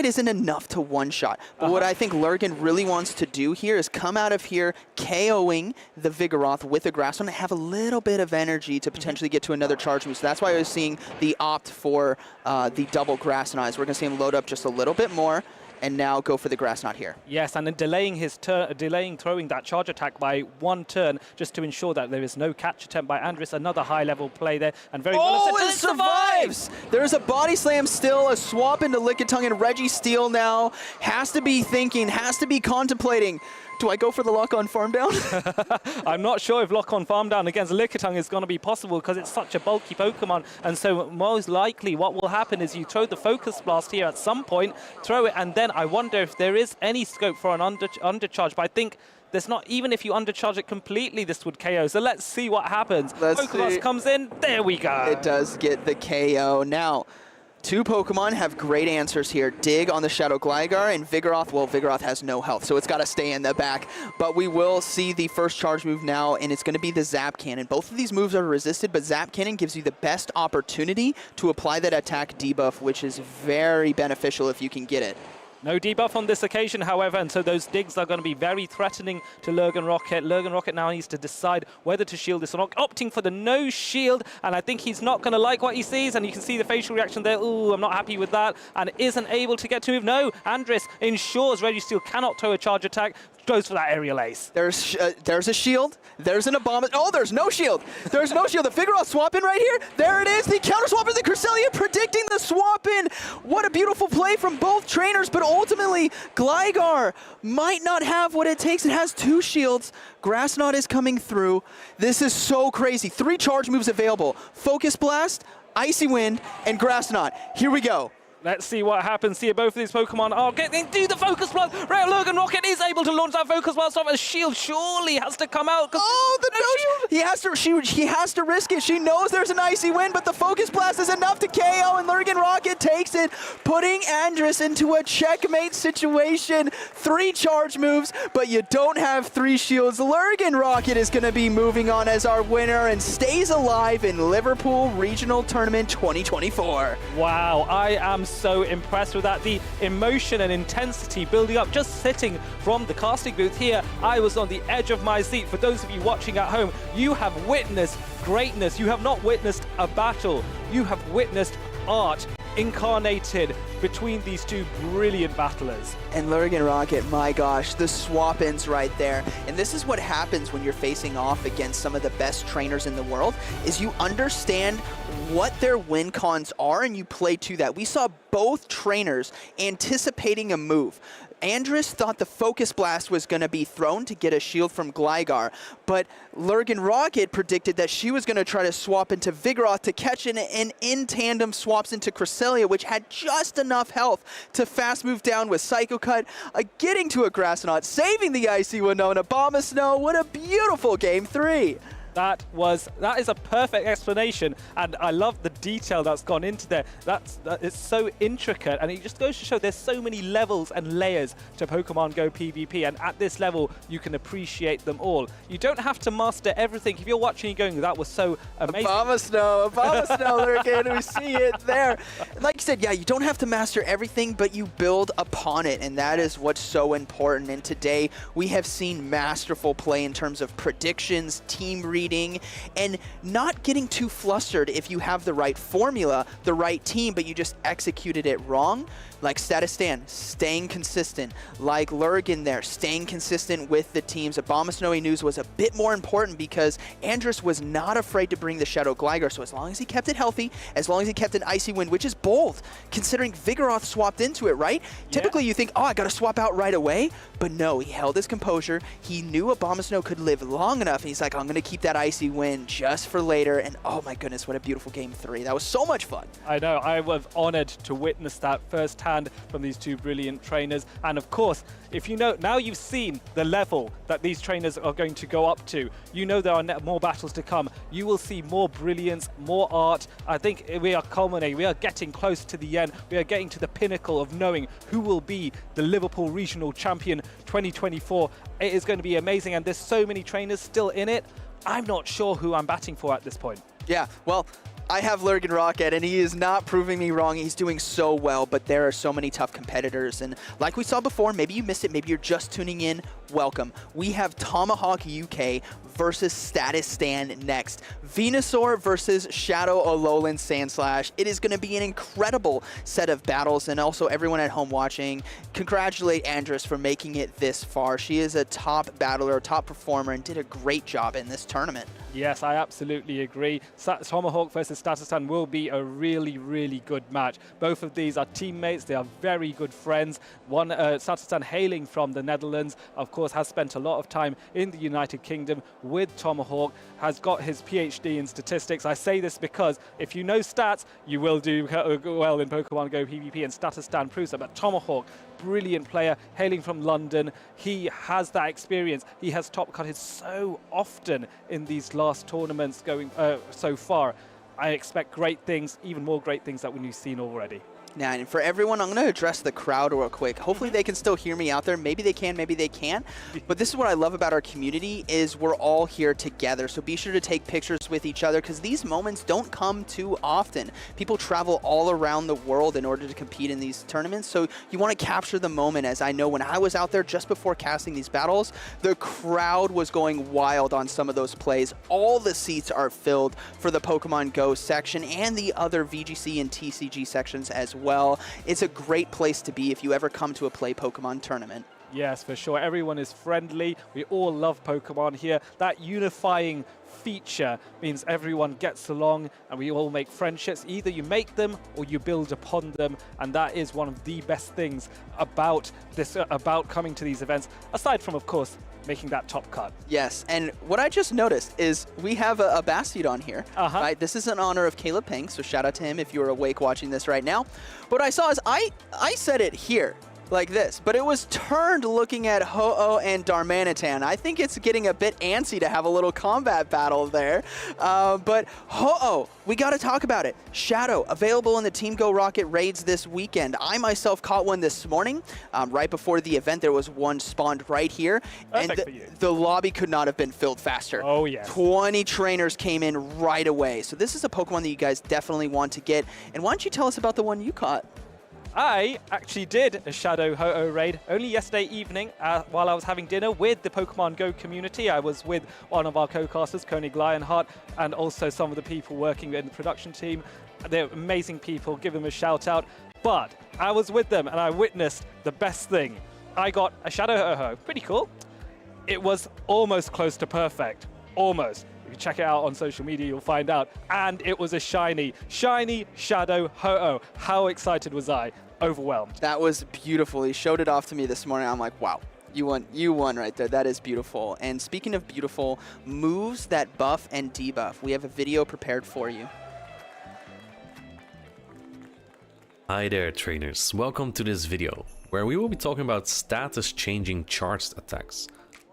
isn't enough to one-shot. But what I think Lurgan really wants to do here is come out of here KOing the Vigoroth with a Grass Knot and have a little bit of energy to potentially get to another charge move. So that's why I was seeing the opt for the double Grass Knives. We're going to see him load up just a little bit more. and now go for the Grass Knot here. Yes, and then delaying throwing that charge attack by 1 turn just to ensure that there is no catch attempt by Andres. Another high-level play there, and very well. Oh, it survives! There's a body slam still, a swap into Lickitung, and Reggie Steele now has to be thinking, has to be contemplating. Do I go for the lock-on farm down? I'm not sure if lock-on farm down against Lickitung is going to be possible because it's such a bulky Pokemon, and so most likely what will happen is you throw the Focus Blast here at some point, throw it, and then I wonder if there is any scope for an undercharge, but I think there's not. Even if you undercharge it completely, this would KO. So let's see what happens. Focus comes in. There we go. It does get the KO. Now, 2 Pokemon have great answers here. Dig on the Shadow Gligar, and Vigoroth, well, Vigoroth has no health, so it's got to stay in the back. But we will see the first charge move now, and it's going to be the Zap Cannon. Both of these moves are resisted, but Zap Cannon gives you the best opportunity to apply that attack debuff, which is very beneficial if you can get it. No debuff on this occasion, however, and so those digs are going to be very threatening to Lurgan Rocket. Lurgan Rocket now needs to decide whether to shield this or not, opting for the no shield, and I think he's not going to like what he sees, and you can see the facial reaction there. Ooh, I'm not happy with that, and isn't able to get to move. No, Andres ensures Reggie Steele cannot throw a charge attack, goes for that aerial ace. There's a shield, there's an Abomination. Oh, there's no shield. There's no shield. The Vigoroth swap in right here. There it is. The counter swap in the Cresselia, predicting the swap in. What a beautiful play from both trainers, but ultimately Gligar might not have what it takes. It has 2 shields. Grass Knot is coming through. This is so crazy. 3 charge moves available. Focus Blast, Icy Wind, and Grass Knot. Here we go. Let's see what happens here. Both of these Pokemon are getting do the Focus Blast. Lurgan Rocket is able to launch that Focus Blast off. A shield surely has to come out. Oh, the no shield! He has to risk it. She knows there's an Icy Wind, but the Focus Blast is enough to KO, and Lurgan Rocket takes it, putting Andres into a checkmate situation. 3 charge moves, but you don't have 3 shields. Lurgan Rocket is going to be moving on as our winner and stays alive in Liverpool Regional Tournament 2024. Wow, I am so impressed with that. The emotion and intensity building up, just sitting from the casting booth here, I was on the edge of my seat. For those of you watching at home, you have witnessed greatness. You have not witnessed a battle. You have witnessed art incarnated between these 2 brilliant battlers. And Lurgan Rocket, my gosh, the swap-ins right there. And this is what happens when you're facing off against some of the best trainers in the world, is you understand what their win cons are and you play to that. We saw both trainers anticipating a move. Andres thought the Focus Blast was going to be thrown to get a shield from Gligar, but Lurgan Rocket predicted that she was going to try to swap into Vigoroth to catch it, and in tandem swaps into Cresselia, which had just enough health to fast move down with Psycho Cut, getting to a Grass Knot, saving the Icy Winona. Abomasnow, what a beautiful Game 3. That is a perfect explanation, and I love the detail that's gone into there. It's so intricate, and it just goes to show there's so many levels and layers to Pokemon Go PvP, and at this level you can appreciate them all. You don't have to master everything. If you're watching and going, that was so amazing. Abomasnow, Lurgan, we see it there. Like you said, yeah, you don't have to master everything, but you build upon it, and that is what's so important. And today we have seen masterful play in terms of predictions, team reading, and not getting too flustered if you have the right formula, the right team, but you just executed it wrong. Like Statistan, staying consistent. Like Lurgan there, staying consistent with the teams. Abomasnow News was a bit more important because Andres was not afraid to bring the Shadow Gligar, so as long as he kept it healthy, as long as he kept an Icy Wind, which is bold, considering Vigoroth swapped into it, right? Yeah. Typically you think, oh, I gotta swap out right away, but no, he held his composure. He knew Abomasnow could live long enough, and he's like, I'm gonna keep that Icy Wind just for later, and oh my goodness, what a beautiful Game 3. That was so much fun. I know, I was honored to witness that firsthand from these 2 brilliant trainers. And of course, if you know, now you've seen the level that these trainers are going to go up to, you know there are more battles to come. You will see more brilliance, more art. I think we are culminating, we are getting close to the end. We are getting to the pinnacle of knowing who will be the Liverpool Regional Champion 2024. It is going to be amazing, and there's so many trainers still in it. I'm not sure who I'm batting for at this point. Yeah, well, I have Lurgan Rocket, and he is not proving me wrong. He's doing so well, but there are so many tough competitors. And like we saw before, maybe you missed it, maybe you're just tuning in. welcome. We have Tomahawk UK versus Status Stan next. Venusaur versus Shadow Alolan Sandslash. It is going to be an incredible set of battles, and also everyone at home watching, congratulate Andress for making it this far. She is a top battler, top performer, and did a great job in this tournament. Yes, I absolutely agree. Tomahawk versus Statustan will be a really, really good match. Both of these are teammates. They are very good friends. One, Statustan hailing from the Netherlands, of course, has spent a lot of time in the United Kingdom with Tomahawk, has got his PhD in statistics. I say this because if you know stats, you will do well in Pokemon Go PvP, and Statustan proves that. But Tomahawk, brilliant player, hailing from London. He has that experience. He has top cutted so often in these last tournaments going so far. I expect great things, even more great things that we've seen already. Now, and for everyone, I'm going to address the crowd real quick. Hopefully they can still hear me out there. Maybe they can, maybe they can't. But this is what I love about our community is we're all here together. So be sure to take pictures with each other because these moments don't come too often. People travel all around the world in order to compete in these tournaments. So you want to capture the moment. As I know when I was out there just before casting these battles, the crowd was going wild on some of those plays. All the seats are filled for the Pokemon Go section and the other VGC and TCG sections as well. It's a great place to be if you ever come to a Play Pokemon tournament. Yes, for sure. Everyone is friendly. We all love Pokemon here. That unifying feature means everyone gets along and we all make friendships. Either you make them or you build upon them, and that is one of the best things about this, about coming to these events, aside from, of course, making that top cut. Yes, and what I just noticed is we have a Bastiodon here. Right? This is in honor of Caleb Pink, so shout out to him if you're awake watching this right now. What I saw is I said it here, like this, but it was turned looking at Ho-Oh and Darmanitan. I think it's getting a bit antsy to have a little combat battle there. But Ho-Oh, we got to talk about it. Shadow, available in the Team Go Rocket raids this weekend. I myself caught one this morning. Right before the event, there was one spawned right here. Perfect and the lobby could not have been filled faster. Oh, yes. 20 trainers came in right away. So this is a Pokemon that you guys definitely want to get. And why don't you tell us about the one you caught? I actually did a Shadow Ho-Oh raid only yesterday evening while I was having dinner with the Pokemon Go community. I was with one of our co-casters, Koenig Lionheart, and also some of the people working in the production team. They're amazing people, give them a shout out. But I was with them and I witnessed the best thing. I got a Shadow Ho-Oh, pretty cool. It was almost close to perfect, almost. If you check it out on social media, you'll find out. And it was a shiny Shadow Ho-Oh. How excited was I? Overwhelmed. That was beautiful. He showed it off to me this morning. I'm like, wow, you won right there. That is beautiful. And speaking of beautiful, moves that buff and debuff, we have a video prepared for you. Hi there, trainers. Welcome to this video, where we will be talking about status changing charged attacks.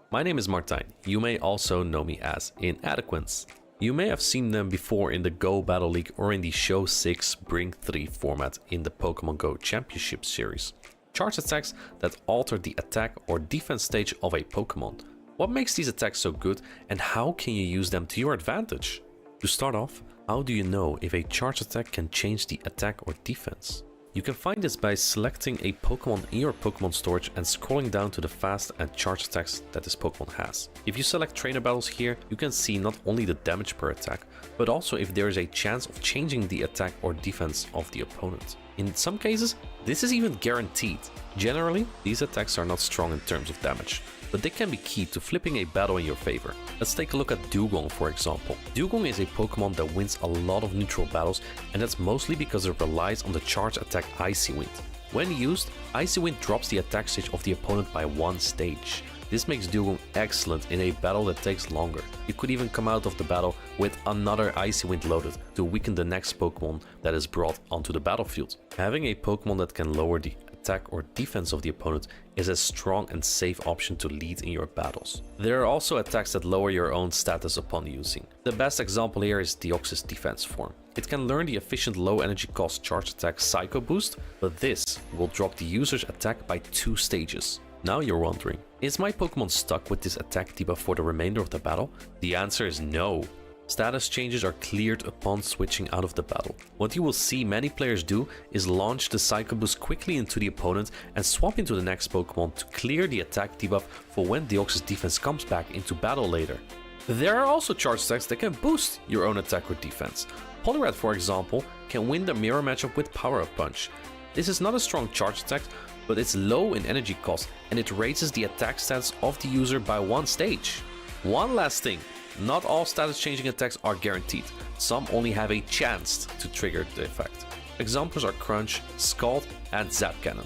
My name is Martijn. You may also know me as Inadequance. You may have seen them before in the Go Battle League or in the Show 6 Bring 3 format in the Pokemon Go Championship series. Charged attacks that alter the attack or defense stage of a Pokemon. What makes these attacks so good and how can you use them to your advantage? To start off, how do you know if a charged attack can change the attack or defense? You can find this by selecting a Pokemon in your Pokemon storage and scrolling down to the fast and charge attacks that this Pokemon has. If you select trainer battles here, you can see not only the damage per attack, but also if there is a chance of changing the attack or defense of the opponent. In some cases, this is even guaranteed. Generally, these attacks are not strong in terms of damage, but they can be key to flipping a battle in your favor. Let's take a look at Dugong, for example. Dugong is a Pokemon that wins a lot of neutral battles, and that's mostly because it relies on the charge attack Icy Wind. When used, Icy Wind drops the attack stage of the opponent by 1 stage. This makes Dugong excellent in a battle that takes longer. You could even come out of the battle with another Icy Wind loaded to weaken the next Pokemon that is brought onto the battlefield. Having a Pokemon that can lower the attack or defense of the opponent is a strong and safe option to lead in your battles. There are also attacks that lower your own status upon using. The best example here is Deoxys defense form. It can learn the efficient low energy cost charge attack Psycho Boost, but this will drop the user's attack by 2 stages. Now you're wondering, is my Pokemon stuck with this attack debuff for the remainder of the battle? The answer is no. Status changes are cleared upon switching out of the battle. What you will see many players do is launch the Psycho Boost quickly into the opponent and swap into the next Pokemon to clear the attack debuff for when Deoxys defense comes back into battle later. There are also charge attacks that can boost your own attack or defense. Poliwrath, for example, can win the mirror matchup with Power Up Punch. This is not a strong charge attack, but it's low in energy cost and it raises the attack stats of the user by 1 stage. One last thing. Not all status changing attacks are guaranteed, some only have a chance to trigger the effect. Examples are Crunch, Scald and Zap Cannon.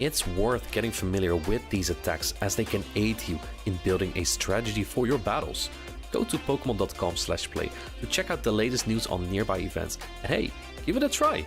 It's worth getting familiar with these attacks as they can aid you in building a strategy for your battles. Go to Pokemon.com/play to check out the latest news on nearby events and hey, give it a try!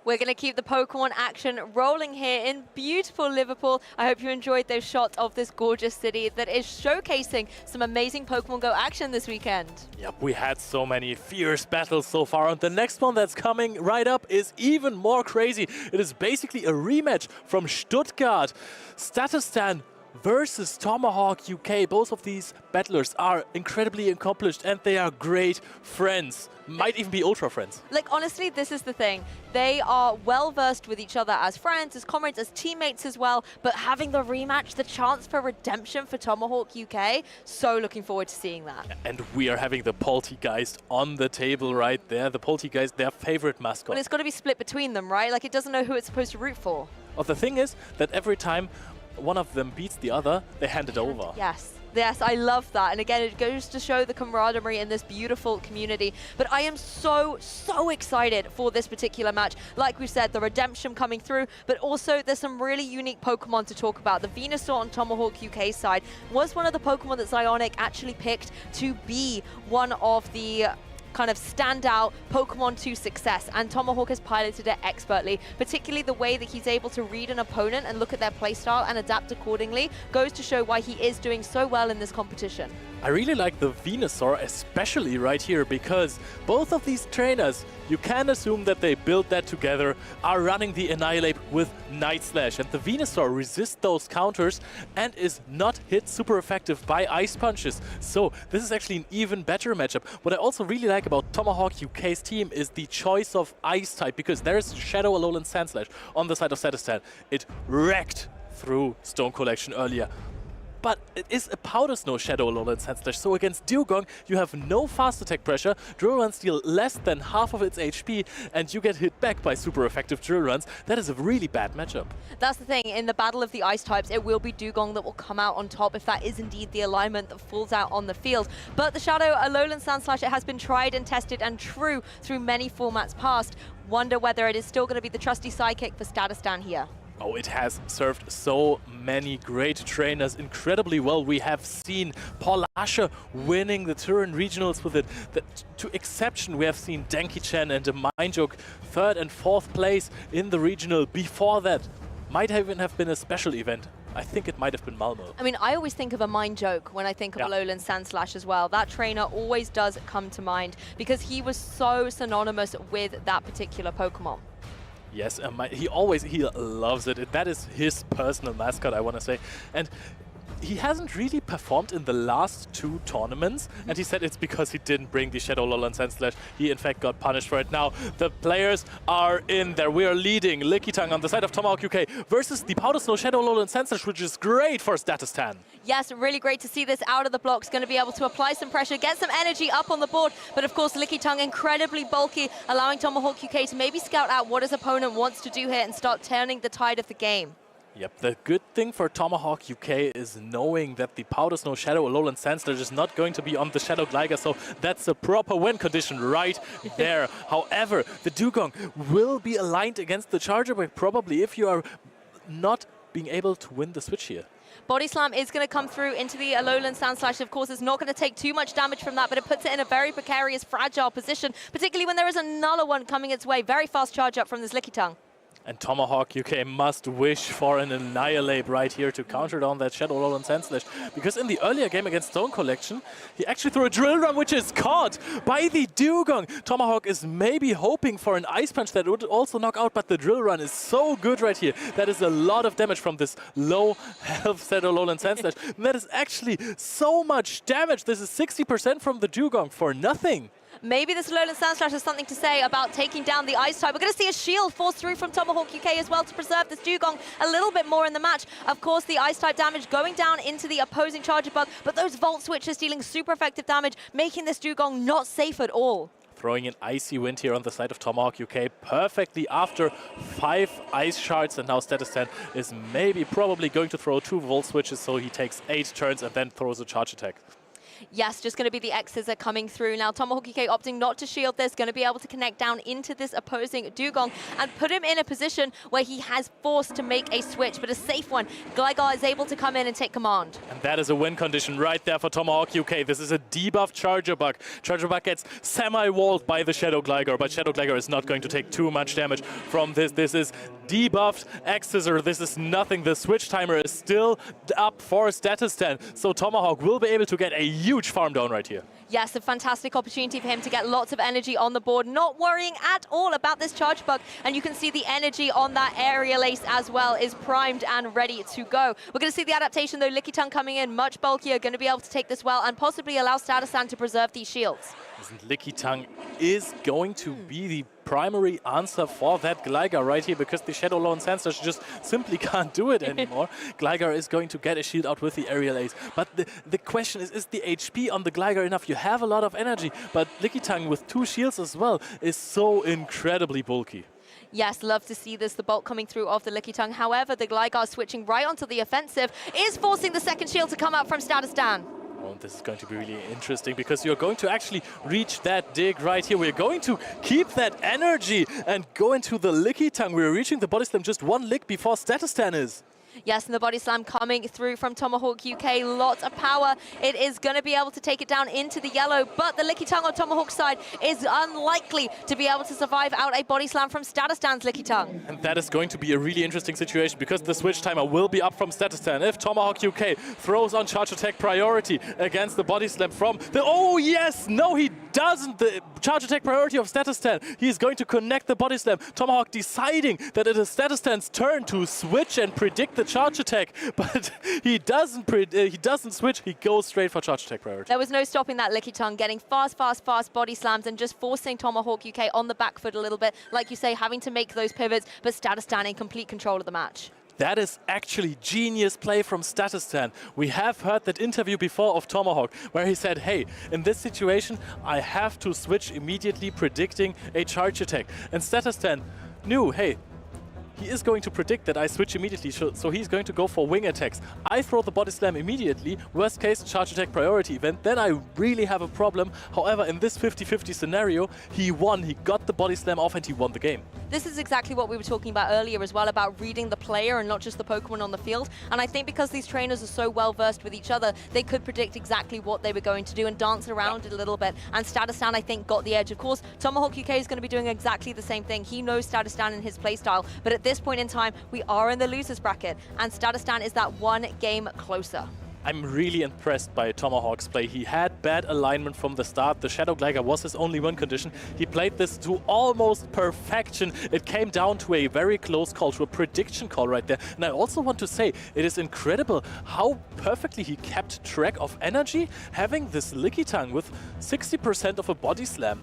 We're going to keep the Pokemon action rolling here in beautiful Liverpool. I hope you enjoyed those shots of this gorgeous city that is showcasing some amazing Pokemon Go action this weekend. Yep, we had so many fierce battles so far, and the next one that's coming right up is even more crazy. It is basically a rematch from Stuttgart. Statistan versus Tomahawk UK. Both of these battlers are incredibly accomplished and they are great friends. Might even be ultra friends. Like, honestly, this is the thing. They are well versed with each other as friends, as comrades, as teammates as well. But having the rematch, the chance for redemption for Tomahawk UK, so looking forward to seeing that. And we are having the Poltegeist on the table right there. The Poltegeist, their favorite mascot. Well, it's got to be split between them, right? Like, it doesn't know who it's supposed to root for. Well, the thing is that every time one of them beats the other, they hand it over. Yes. Yes, I love that. And again, it goes to show the camaraderie in this beautiful community. But I am so excited for this particular match. Like we said, the redemption coming through, but also there's some really unique Pokemon to talk about. The Venusaur on Tomahawk UK side was one of the Pokemon that Zionic actually picked to be one of the kind of standout Pokemon to success, and Tomahawk has piloted it expertly. Particularly the way that he's able to read an opponent and look at their playstyle and adapt accordingly goes to show why he is doing so well in this competition. I really like the Venusaur, especially right here, because both of these trainers, you can assume that they built that together, are running the Annihilate with Night Slash. And the Venusaur resists those counters and is not hit super effective by Ice Punches. So this is actually an even better matchup. What I also really like about Tomahawk UK's team is the choice of Ice type, because there's Shadow Alolan Sandslash on the side of Statistan. It wrecked through Stone Collection earlier. But it is a Powder Snow Shadow Alolan Sandslash, so against Dewgong you have no fast attack pressure, Drill Runs deal less than half of its HP, and you get hit back by super effective Drill Runs. That is a really bad matchup. That's the thing, in the battle of the Ice types, it will be Dewgong that will come out on top if that is indeed the alignment that falls out on the field. But the Shadow Alolan Sandslash, it has been tried and tested and true through many formats past. Wonder whether it is still going to be the trusty sidekick for Statistan here. Oh, it has served so many great trainers incredibly well. We have seen Paul Asher winning the Turin Regionals with it. To exception, we have seen Denki-chan and a Mindjoke 3rd and 4th place in the regional. Before that, might even have been a special event. I think it might have been Malmo. I mean, I always think of a Mindjoke when I think of Alolan Sandslash as well. That trainer always does come to mind because he was so synonymous with that particular Pokemon. Yes, he loves it. That is his personal mascot, I want to say. And he hasn't really performed in the last 2 tournaments, and he said it's because he didn't bring the Shadow Lull and Sand Slash. He in fact got punished for it. Now the players are in there. We are leading Lickitung on the side of Tomahawk UK versus the Powder Snow, Shadow Lull and Sand Slash, which is great for Statistan. Yes, really great to see this out of the blocks. Going to be able to apply some pressure, get some energy up on the board. But of course, Lickitung incredibly bulky, allowing Tomahawk UK to maybe scout out what his opponent wants to do here and start turning the tide of the game. Yep, the good thing for Tomahawk UK is knowing that the Powder Snow, Shadow, Alolan Sandslash is not going to be on the Shadow Gligar, so that's a proper win condition right there. However, the Dugong will be aligned against the Charger Bug, probably if you are not being able to win the switch here. Body Slam is going to come through into the Alolan Sandslash. Of course, it's not going to take too much damage from that, but it puts it in a very precarious, fragile position, particularly when there is another one coming its way. Very fast charge up from this Lickitung. And Tomahawk UK must wish for an Annihilate right here to counter down that Shadow Alolan Sandslash. Because in the earlier game against Stone Collection, he actually threw a Drill Run, which is caught by the Dugong. Tomahawk is maybe hoping for an Ice Punch that would also knock out, but the Drill Run is so good right here. That is a lot of damage from this low health Shadow Alolan Sandslash. And that is actually so much damage. This is 60% from the Dugong for nothing. Maybe this Alolan Sandslash has something to say about taking down the Ice type. We're going to see a shield force through from Tomahawk UK as well to preserve this Dugong a little bit more in the match. Of course, the Ice type damage going down into the opposing Charger Bug, but those Volt Switches dealing super effective damage, making this Dugong not safe at all. Throwing an Icy Wind here on the side of Tomahawk UK perfectly after 5 Ice Shards, and now Statistan is probably going to throw 2 Volt Switches, so he takes 8 turns and then throws a Charge Attack. Yes, just going to be the X's are coming through. Now, Tomahawk UK opting not to shield this, going to be able to connect down into this opposing Dugong and put him in a position where he has forced to make a switch, but a safe one. Gligar is able to come in and take command. And that is a win condition right there for Tomahawk UK. This is a debuffed Charger Bug. Charger Bug gets semi-walled by the Shadow Gligar, but Shadow Gligar is not going to take too much damage from this. This is debuffed X-Scissor. This is nothing. The switch timer is still up for Statistan, so Tomahawk will be able to get a huge farm down right here. Yes, a fantastic opportunity for him to get lots of energy on the board, not worrying at all about this Charge Bug. And you can see the energy on that Aerial Ace as well is primed and ready to go. We're going to see the adaptation though, Lickitung coming in much bulkier, going to be able to take this well and possibly allow Statistan to preserve these shields. Lickitung is going to be the primary answer for that Gligar right here, because the Shadow Alolan Sandslash just simply can't do it anymore. Gligar is going to get a shield out with the Aerial Ace. But the question is the HP on the Gligar enough? You have a lot of energy, but Lickitung with 2 shields as well is so incredibly bulky. Yes, love to see this, the bulk coming through of the Lickitung. However, the Gligar switching right onto the offensive is forcing the second shield to come out from Statistan. Oh, this is going to be really interesting, because you're going to actually reach that dig right here. We're going to keep that energy and go into the Lickitung. We're reaching the Body Slam just 1 lick before Statistan is. Yes, and the Body Slam coming through from Tomahawk UK. Lots of power. It is going to be able to take it down into the yellow, but the Lickitung on Tomahawk's side is unlikely to be able to survive out a Body Slam from Statistan's Lickitung. And that is going to be a really interesting situation, because the switch timer will be up from Statistan. If Tomahawk UK throws on Charge Attack priority against the Body Slam from the... Oh, yes! No, he doesn't! The Charge Attack priority of Statistan. He is going to connect the Body Slam. Tomahawk deciding that it is Statistan's turn to switch and predict the Charge Attack, but he doesn't switch. He goes straight for Charge Attack priority. There was no stopping that Lickitung, getting fast Body Slams and just forcing Tomahawk UK on the back foot a little bit. Like you say, having to make those pivots, but Statistan in complete control of the match. That is actually genius play from Statistan. We have heard that interview before of Tomahawk, where he said, hey, in this situation, I have to switch immediately, predicting a Charge Attack. And Statistan knew, hey, he is going to predict that I switch immediately, so he's going to go for wing attacks. I throw the Body Slam immediately, worst case Charge Attack priority event, then I really have a problem. However, in this 50-50 scenario, he won. He got the Body Slam off and he won the game. This is exactly what we were talking about earlier as well, about reading the player and not just the Pokemon on the field. And I think because these trainers are so well versed with each other, they could predict exactly what they were going to do and dance around it a little bit. And Statistan, I think, got the edge. Of course, Tomahawk UK is going to be doing exactly the same thing. He knows Statistan and his playstyle, but at this point in time, we are in the losers bracket, and Statistan is that 1 game closer. I'm really impressed by Tomahawk's play. He had bad alignment from the start. The Shadow Glider was his only win condition. He played this to almost perfection. It came down to a very close call, to a prediction call right there. And I also want to say, it is incredible how perfectly he kept track of energy, having this Licky Tongue with 60% of a body slam.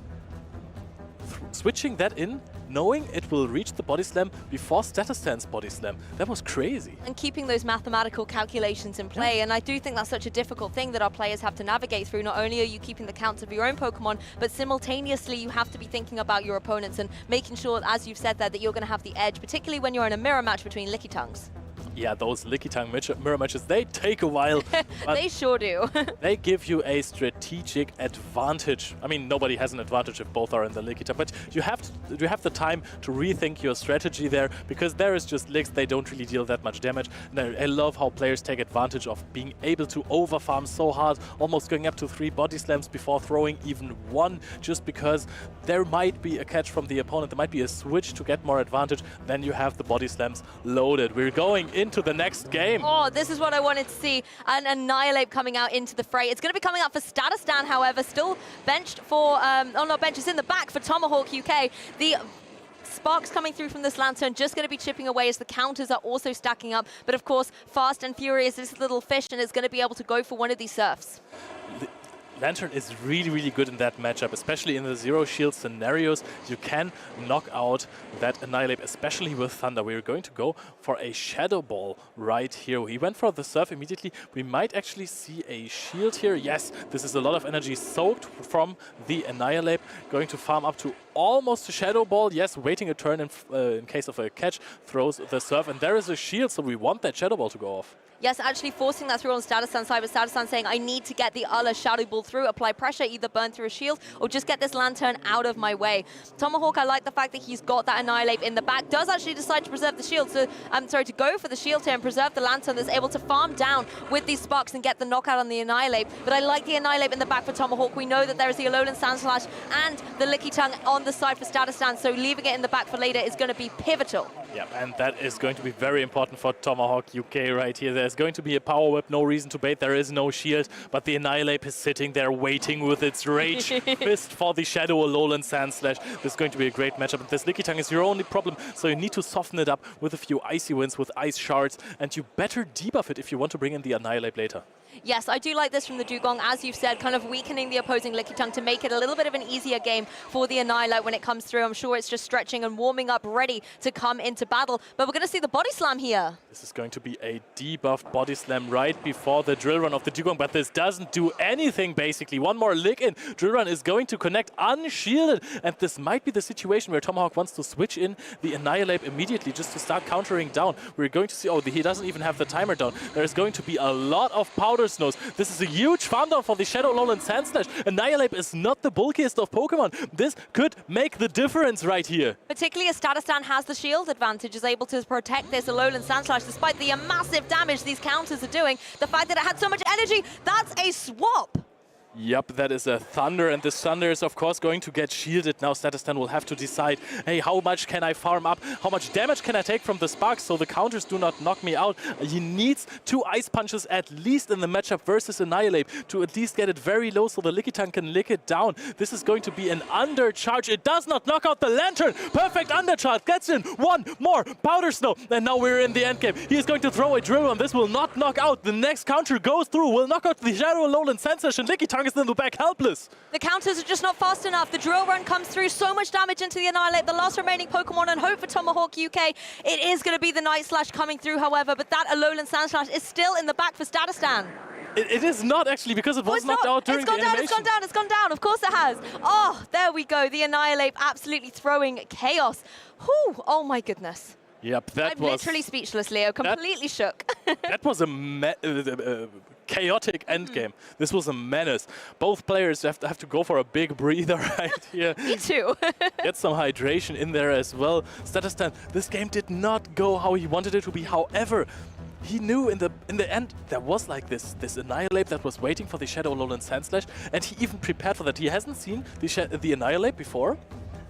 Switching that in, knowing it will reach the body slam before Statistan's body slam. That was crazy. And keeping those mathematical calculations in play. And I do think that's such a difficult thing that our players have to navigate through. Not only are you keeping the counts of your own Pokemon, but simultaneously you have to be thinking about your opponents and making sure, as you've said there, that you're going to have the edge, particularly when you're in a mirror match between Licky Tongues. Yeah, those Licky Tongue mirror matches, they take a while. They sure do. They give you a strategic advantage. I mean, nobody has an advantage if both are in the Licky Tongue, but you have the time to rethink your strategy there, because there is just licks, they don't really deal that much damage. And I love how players take advantage of being able to overfarm so hard, almost going up to 3 body slams before throwing even 1, just because there might be a catch from the opponent, there might be a switch to get more advantage, then you have the body slams loaded. We're going into the next game. Oh, this is what I wanted to see. An Annihilate coming out into the fray. It's going to be coming out for Statistan, however, still benched for, oh, not benched, it's in the back for Tomahawk UK. The sparks coming through from this Lantern just going to be chipping away as the counters are also stacking up. But of course, Fast and Furious is this little fish and is going to be able to go for one of these surfs. Lantern is really, really good in that matchup, especially in the zero shield scenarios. You can knock out that Annihilate, especially with Thunder. We're going to go for a Shadow Ball right here. He went for the Surf immediately. We might actually see a shield here. Yes, this is a lot of energy soaked from the Annihilate. Going to farm up to almost a Shadow Ball. Yes, waiting a turn in case of a catch, throws the Surf. And there is a shield, so we want that Shadow Ball to go off. Yes, actually forcing that through on Statistan's side, but Statistan saying, I need to get the other Shadow Ball through, apply pressure, either burn through a shield, or just get this Lantern out of my way. Tomahawk, I like the fact that he's got that Annihilate in the back, does actually decide to preserve the shield, so I'm sorry, to go for the shield here and preserve the Lantern that's able to farm down with these sparks and get the knockout on the Annihilate. But I like the Annihilate in the back for Tomahawk. We know that there is the Alolan Sandslash and the Licky Tongue on the side for Statistan, so leaving it in the back for later is going to be pivotal. Yeah, and that is going to be very important for Tomahawk UK right here. There's going to be a Power Whip, no reason to bait, there is no shield, but the Annihilate is sitting there waiting with its Rage Fist for the Shadow Alolan Sandslash. This is going to be a great matchup, and this Licky Tongue is your only problem, so you need to soften it up with a few Icy Winds, with Ice Shards, and you better debuff it if you want to bring in the Annihilate later. Yes, I do like this from the Dugong, as you've said, kind of weakening the opposing Licky Tongue to make it a little bit of an easier game for the Annihilate when it comes through. I'm sure it's just stretching and warming up, ready to come into battle. But we're going to see the Body Slam here. This is going to be a debuffed Body Slam right before the Drill Run of the Dugong, but this doesn't do anything, basically. One more lick in. Drill Run is going to connect unshielded, and this might be the situation where Tomahawk wants to switch in the Annihilate immediately just to start countering down. We're going to see, oh, he doesn't even have the timer down. There's going to be a lot of Powder Snows. This is a huge farm down for the Shadow Alolan Sandslash. Annihilate is not the bulkiest of Pokemon. This could make the difference right here. Particularly as Statistan has the shield advantage, is able to protect this Alolan Sandslash despite the massive damage these counters are doing. The fact that it had so much energy, that's a swap. Yep, that is a Thunder, and this Thunder is of course going to get shielded. Now Statistan will have to decide, hey, how much can I farm up? How much damage can I take from the sparks so the counters do not knock me out? He needs 2 Ice Punches at least in the matchup versus Annihilate to at least get it very low so the Licky Tongue can lick it down. This is going to be an undercharge. It does not knock out the Lantern. Perfect undercharge. Gets in 1 more Powder Snow. And now we're in the endgame. He is going to throw a Drill Run. This will not knock out. The next counter goes through. Will knock out the Shadow Alolan Sandslash, and Licky Tongue is in the back helpless. The counters are just not fast enough. The Drill Run comes through, so much damage into the Annihilate. The last remaining Pokemon and hope for Tomahawk UK. It is going to be the Night Slash coming through, however, but that Alolan Sandslash is still in the back for Statistan. It is not actually, because it was knocked out during the animation. It's gone down, of course it has. Oh, there we go. The Annihilate absolutely throwing chaos. Whew, oh my goodness. Yep, I'm literally speechless, Leo, completely shook. That was a chaotic endgame. This was a menace. Both players have to go for a big breather right here. Me too. Get some hydration in there as well. Statistan, this game did not go how he wanted it to be. However, he knew in the end there was like this Annihilate that was waiting for the Shadow Alolan Sandslash, and he even prepared for that. He hasn't seen the Annihilate before.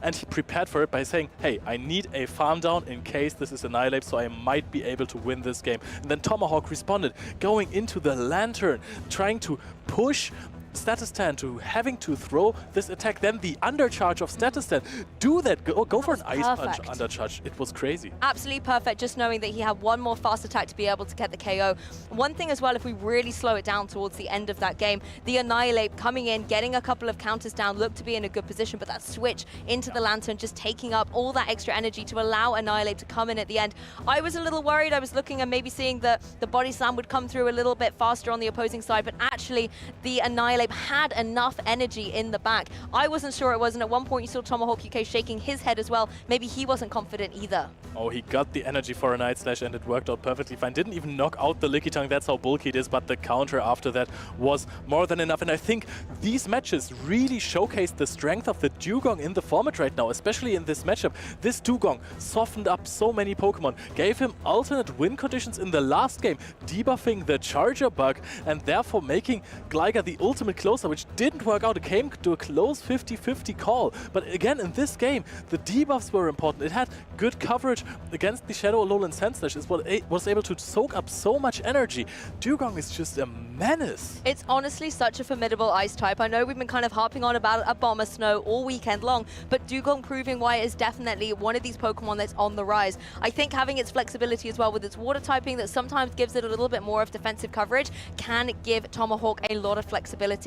and he prepared for it by saying, hey, I need a farm down in case this is Annihilate, so I might be able to win this game. And then Tomahawk responded, going into the Lantern, trying to push Statistan to having to throw this attack, then the undercharge of Statistan. Do that, go for an Ice Punch undercharge. It was crazy. Absolutely perfect, just knowing that he had one more fast attack to be able to get the KO. One thing as well, if we really slow it down towards the end of that game, the Annihilate coming in, getting a couple of counters down, looked to be in a good position, but that switch into the Lantern just taking up all that extra energy to allow Annihilate to come in at the end. I was a little worried. I was looking and maybe seeing that the body slam would come through a little bit faster on the opposing side, but actually the Annihilate had enough energy in the back. I wasn't sure it was, and at one point you saw Tomahawk UK shaking his head as well. Maybe he wasn't confident either. Oh, he got the energy for a Night Slash and it worked out perfectly fine. Didn't even knock out the Licky Tongue, that's how bulky it is, but the counter after that was more than enough. And I think these matches really showcased the strength of the Dugong in the format right now, especially in this matchup. This Dugong softened up so many Pokemon, gave him alternate win conditions in the last game, debuffing the Charger bug and therefore making Gligar the ultimate closer, which didn't work out. It came to a close 50-50 call. But again, in this game, the debuffs were important. It had good coverage against the Shadow Alolan Sandslash. It was able to soak up so much energy. Dugong is just a menace. It's honestly such a formidable ice type. I know we've been kind of harping on about a Bomber Snow all weekend long, but Dugong proving why it is definitely one of these Pokemon that's on the rise. I think having its flexibility as well with its water typing that sometimes gives it a little bit more of defensive coverage can give Tomahawk a lot of flexibility.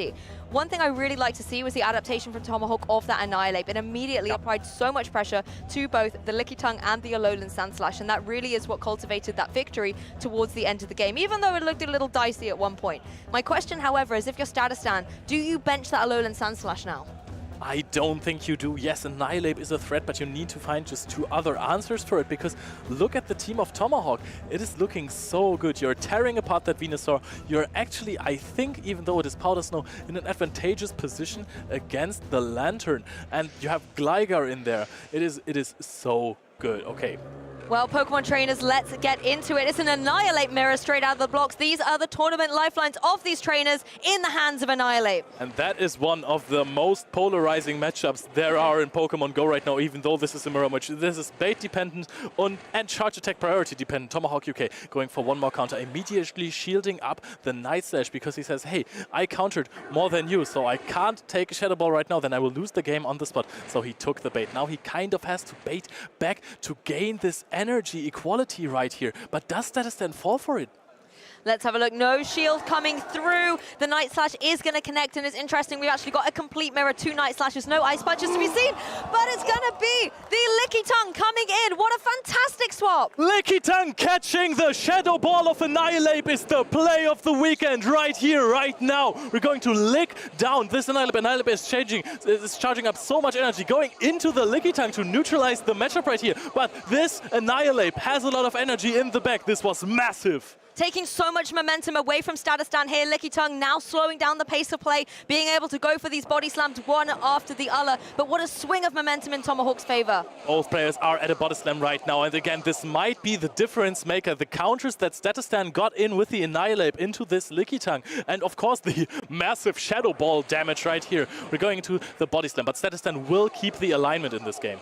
One thing I really like to see was the adaptation from Tomahawk of that Annihilate. It immediately applied so much pressure to both the Licky Tongue and the Alolan Sandslash, and that really is what cultivated that victory towards the end of the game, even though it looked a little dicey at one point. My question, however, is if you're Statistan, do you bench that Alolan Sandslash now? I don't think you do. Yes, Annihilate is a threat, but you need to find just two other answers for it, because look at the team of Tomahawk. It is looking so good. You're tearing apart that Venusaur. You're actually, I think, even though it is Powder Snow, in an advantageous position against the Lantern. And you have Gligar in there. It is so good. Okay. Well, Pokemon trainers, let's get into it. It's an Annihilate mirror straight out of the blocks. These are the tournament lifelines of these trainers in the hands of Annihilate. And that is one of the most polarizing matchups there are in Pokemon Go right now, even though this is a mirror match. This is bait dependent and charge attack priority dependent. Tomahawk UK going for one more counter, immediately shielding up the Night Slash because he says, hey, I countered more than you, so I can't take a Shadow Ball right now, then I will lose the game on the spot. So he took the bait. Now he kind of has to bait back to gain this energy equality right here. But does Statistan fall for it? Let's have a look. No shield coming through. The Night Slash is going to connect, and it's interesting. We've actually got a complete mirror, two Night Slashes, no Ice Punches to be seen, but it's going to be the Licky Tongue coming in. What a fantastic swap. Licky Tongue catching the Shadow Ball of Annihilate is the play of the weekend right here, right now. We're going to lick down this Annihilate. Annihilate is charging up so much energy, going into the Licky Tongue to neutralize the matchup right here. But this Annihilate has a lot of energy in the back. This was massive. Taking so much momentum away from Statistan here. Licky Tongue now slowing down the pace of play, being able to go for these body slams one after the other. But what a swing of momentum in Tomahawk's favor. Both players are at a body slam right now. And again, this might be the difference maker. The counters that Statistan got in with the Annihilate into this Licky Tongue. And of course, the massive Shadow Ball damage right here. We're going into the body slam, but Statistan will keep the alignment in this game.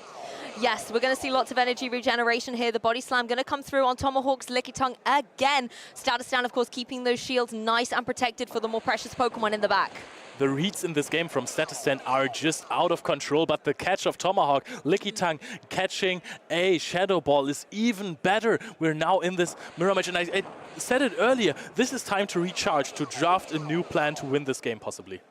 Yes, we're going to see lots of energy regeneration here. The body slam going to come through on Tomahawk's Licky Tongue again. Statistan, of course, keeping those shields nice and protected for the more precious Pokemon in the back. The reads in this game from Statistan are just out of control, but the catch of Tomahawk, Licky Tongue catching a Shadow Ball is even better. We're now in this mirror match, and I said it earlier, this is time to recharge, to draft a new plan to win this game possibly.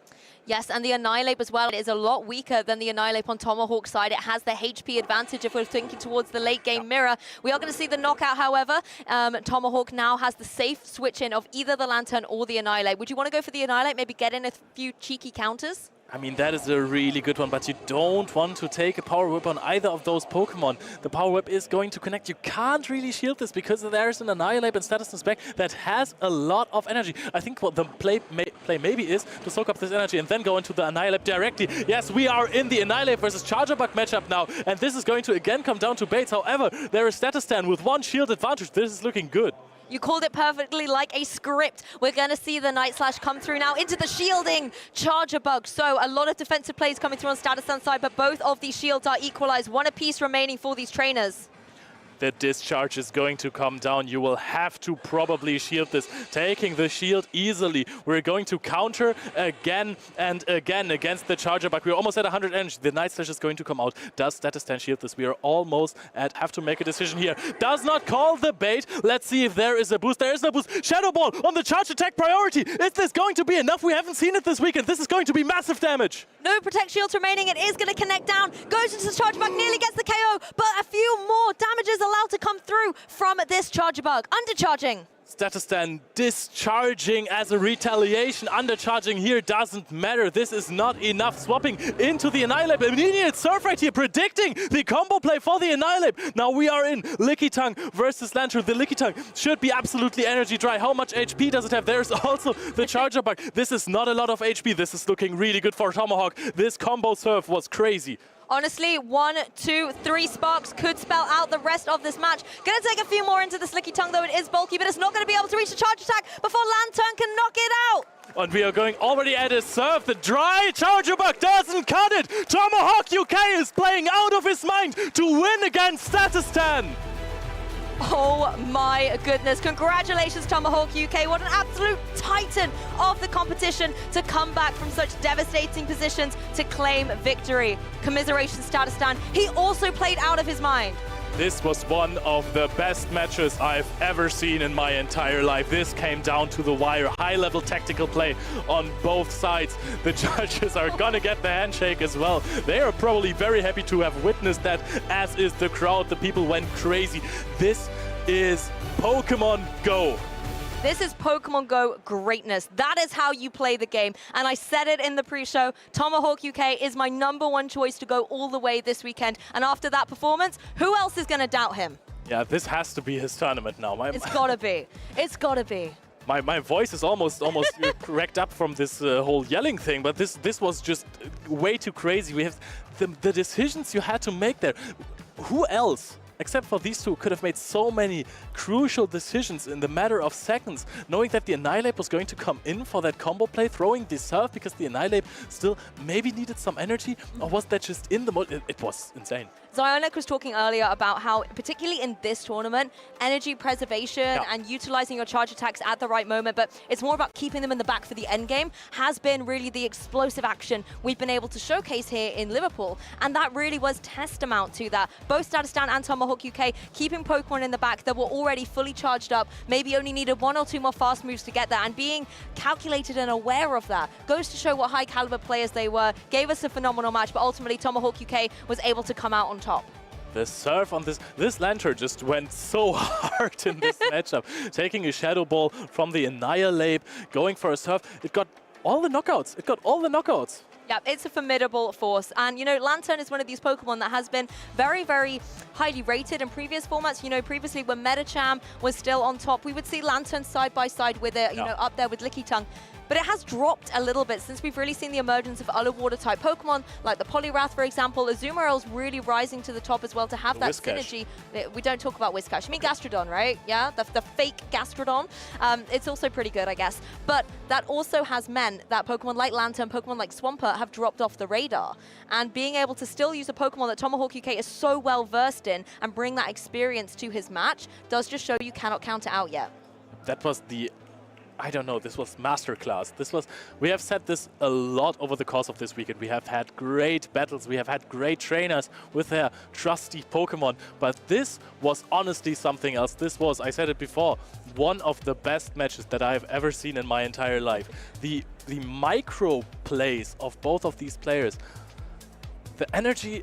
Yes, and the Annihilate as well is a lot weaker than the Annihilate on Tomahawk's side. It has the HP advantage if we're thinking towards the late game mirror. We are going to see the knockout, however. Tomahawk now has the safe switch in of either the Lantern or the Annihilate. Would you want to go for the Annihilate, maybe get in a few cheeky counters? I mean, that is a really good one, but you don't want to take a Power Whip on either of those Pokemon. The Power Whip is going to connect. You can't really shield this because there's an Annihilate in Statistan's back that has a lot of energy. I think what the play maybe is to soak up this energy and then go into the Annihilate directly. Yes, we are in the Annihilate versus Charger Bug matchup now, and this is going to again come down to baits. However, there is Statistan with one shield advantage. This is looking good. You called it perfectly, like a script. We're going to see the Night Slash come through now into the shielding charger bug. So a lot of defensive plays coming through on Statistan side, but both of these shields are equalized. One apiece remaining for these trainers. The discharge is going to come down. You will have to probably shield this. Taking the shield easily. We're going to counter again and again against the charger bug. We're almost at 100 energy. The Night Slash is going to come out. Does Statistan shield this? We are almost at, have to make a decision here. Does not call the bait. Let's see if there is a boost. There is no boost. Shadow Ball on the charge attack priority. Is this going to be enough? We haven't seen it this weekend. This is going to be massive damage. No Protect shields remaining. It is going to connect down. Goes into the charger bug, nearly gets the KO, but a few more damages allowed to come through from this charger bug. Undercharging. Statistan discharging as a retaliation. Undercharging here doesn't matter. This is not enough. Swapping into the Annihilate. Immediate surf right here, predicting the combo play for the Annihilate. Now we are in Licky Tongue versus Lantern. The Licky Tongue should be absolutely energy dry. How much HP does it have? There's also the charger bug. This is not a lot of HP. This is looking really good for Tomahawk. This combo surf was crazy. Honestly, 1, 2, 3 sparks could spell out the rest of this match. Gonna take a few more into the Slicky Tongue, though it is bulky, but it's not gonna be able to reach the charge attack before Lantern can knock it out. And we are going already at a surf. The dry charger bug doesn't cut it. Tomahawk UK is playing out of his mind to win against Statistan. Oh my goodness. Congratulations, Tomahawk UK. What an absolute titan of the competition to come back from such devastating positions to claim victory. Commiserations, Statistan. He also played out of his mind. This was one of the best matches I've ever seen in my entire life. This came down to the wire. High-level tactical play on both sides. The judges are gonna get the handshake as well. They are probably very happy to have witnessed that, as is the crowd. The people went crazy. This is Pokémon Go. This is Pokémon Go greatness. That is how you play the game. And I said it in the pre-show, Tomahawk UK is my #1 choice to go all the way this weekend. And after that performance, who else is going to doubt him? Yeah, this has to be his tournament now. It's got to be. It's got to be. My voice is almost cracked up from this whole yelling thing, but this was just way too crazy. We have the decisions you had to make there. Who else, except for these two, could have made so many crucial decisions in the matter of seconds, knowing that the Annihilate was going to come in for that combo play, throwing the surf because the Annihilate still maybe needed some energy, or was that just in the mode? It was insane. Zionic was talking earlier about how, particularly in this tournament, energy preservation and utilizing your charge attacks at the right moment, but it's more about keeping them in the back for the end game, has been really the explosive action we've been able to showcase here in Liverpool. And that really was testament to that. Both Statistan and Tomahawk UK keeping Pokemon in the back that were already fully charged up, maybe only needed 1 or 2 more fast moves to get there, and being calculated and aware of that goes to show what high caliber players they were, gave us a phenomenal match, but ultimately Tomahawk UK was able to come out on top. The surf on this Lantern just went so hard in this matchup. Taking a Shadow Ball from the Annihilate, going for a surf. It got all the knockouts. It got all the knockouts. Yeah, it's a formidable force. And, you know, Lantern is one of these Pokemon that has been very, very highly rated in previous formats. You know, previously when Medicham was still on top, we would see Lantern side by side with it, you know, up there with Licky Tongue. But it has dropped a little bit since we've really seen the emergence of other water-type Pokemon, like the Poliwrath, for example. Azumarill's really rising to the top as well to have that synergy. We don't talk about Whiscash. I mean Gastrodon, right? Yeah, the fake Gastrodon. It's also pretty good, I guess. But that also has meant that Pokemon like Lantern, Pokemon like Swampert have dropped off the radar. And being able to still use a Pokemon that Tomahawk UK is so well versed in and bring that experience to his match does just show you cannot count it out yet. That was the... I don't know, this was masterclass. We have said this a lot over the course of this weekend. We have had great battles, we have had great trainers with their trusty Pokemon, but this was honestly something else. This was, I said it before, one of the best matches that I've ever seen in my entire life. The micro plays of both of these players, the energy,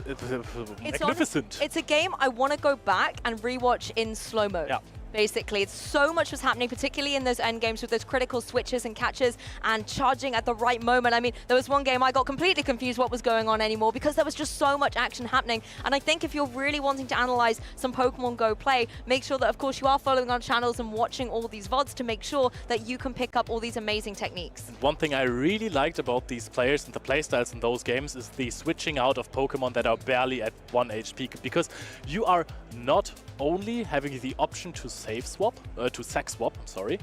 magnificent. It's a game I want to go back and rewatch in slow mode. Yeah. Basically, it's so much was happening, particularly in those end games with those critical switches and catches and charging at the right moment. I mean, there was one game I got completely confused what was going on anymore because there was just so much action happening. And I think if you're really wanting to analyze some Pokemon Go play, make sure that, of course, you are following our channels and watching all these VODs to make sure that you can pick up all these amazing techniques. And one thing I really liked about these players and the playstyles in those games is the switching out of Pokemon that are barely at 1 HP, because you are not only having the option to sack swap, sorry,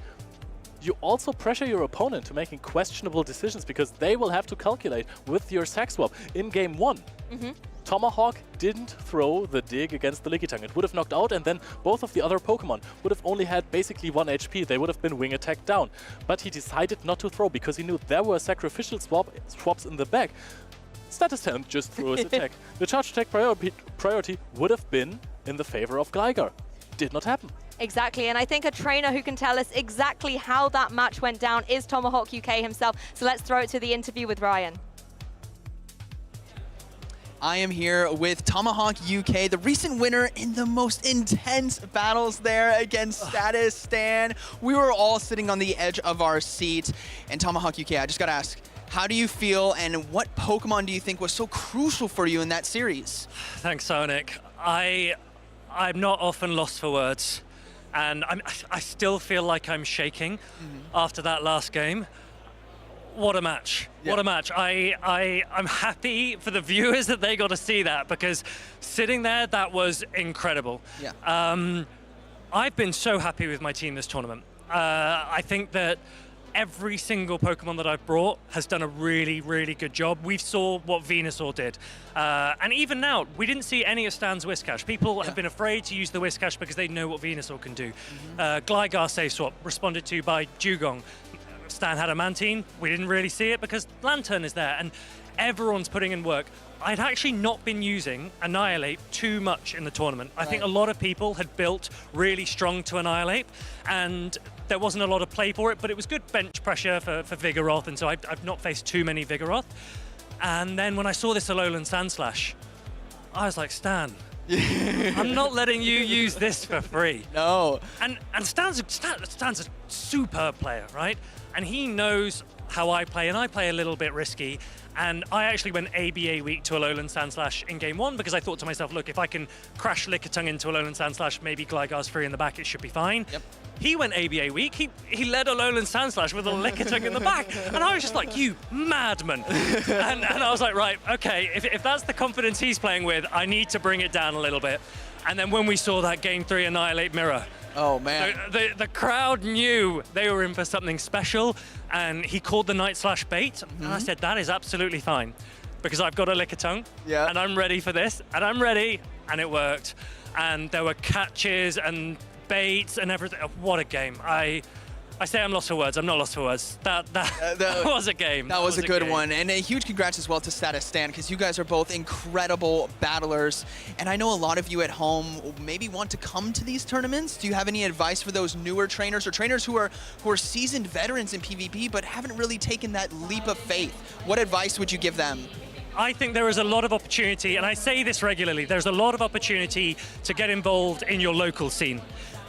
you also pressure your opponent to making questionable decisions because they will have to calculate with your sack swap in game 1. Tomahawk didn't throw the dig against the Lickitung. It would have knocked out, and then both of the other Pokemon would have only had basically 1 HP. They would have been wing attack down. But he decided not to throw because he knew there were sacrificial swaps in the back. Statustan just threw his attack. The charge attack priority would have been in the favor of Gligar. Did not happen. Exactly, and I think a trainer who can tell us exactly how that match went down is Tomahawk UK himself. So let's throw it to the interview with Ryan. I am here with Tomahawk UK, the recent winner in the most intense battles there against Statustan. We were all sitting on the edge of our seat. And Tomahawk UK, I just got to ask, how do you feel and what Pokemon do you think was so crucial for you in that series? Thanks, Sonic. I'm not often lost for words. And I still feel like I'm shaking after that last game. What a match. Yeah. What a match. I'm happy for the viewers that they got to see that because sitting there, that was incredible. Yeah. I've been so happy with my team this tournament. I think that every single Pokemon that I've brought has done a really, really good job. We saw what Venusaur did. And even now, we didn't see any of Stan's Whiscash. People have been afraid to use the Whiscash because they know what Venusaur can do. Gligar safe swap, responded to by Dugong. Stan had a Mantine. We didn't really see it because Lantern is there. And everyone's putting in work. I'd actually not been using Annihilate too much in the tournament. I think a lot of people had built really strong to Annihilate, and there wasn't a lot of play for it, but it was good bench pressure for Vigoroth, and so I've not faced too many Vigoroth. And then when I saw this Alolan Sandslash, I was like, Stan, I'm not letting you use this for free. No. And Stan's a superb player, right? And he knows how I play, and I play a little bit risky. And I actually went ABA weak to Alolan Sandslash in game 1 because I thought to myself, look, if I can crash Lickitung into Alolan Sandslash, maybe Gligar's free in the back, it should be fine. Yep. He went ABA weak. He led Alolan Sandslash with a Lickitung in the back. And I was just like, you madman. and I was like, right, okay, if that's the confidence he's playing with, I need to bring it down a little bit. And then when we saw that game 3 Annihilate Mirror, oh man, the crowd knew they were in for something special, and he called the Night Slash bait, and I said, that is absolutely fine, because I've got a Lickitung, and I'm ready for this, and I'm ready, and it worked. And there were catches and baits and everything. What a game. I say I'm lost for words. I'm not lost for words. That was a game. That was a good one. And a huge congrats as well to Statustan because you guys are both incredible battlers. And I know a lot of you at home maybe want to come to these tournaments. Do you have any advice for those newer trainers or trainers who are seasoned veterans in PvP but haven't really taken that leap of faith? What advice would you give them? I think there is a lot of opportunity, and I say this regularly, there's a lot of opportunity to get involved in your local scene.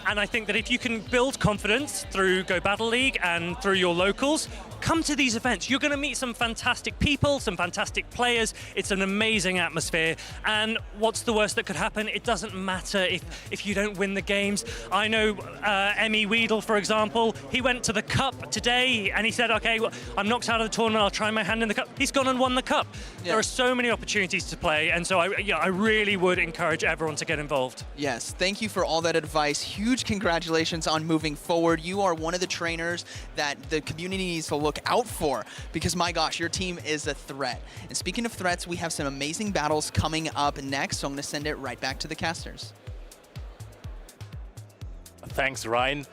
And I think that if you can build confidence through Go Battle League and through your locals, come to these events. You're going to meet some fantastic people, some fantastic players. It's an amazing atmosphere. And what's the worst that could happen? It doesn't matter if you don't win the games. I know Emmy Weedle, for example, he went to the Cup today and he said, okay, well, I'm knocked out of the tournament. I'll try my hand in the Cup. He's gone and won the Cup. Yeah. There are so many opportunities to play. And so I really would encourage everyone to get involved. Yes, thank you for all that advice. Huge congratulations on moving forward. You are one of the trainers that the community needs to look out for because, my gosh, your team is a threat. And speaking of threats, we have some amazing battles coming up next, so I'm going to send it right back to the casters. Thanks, Ryan.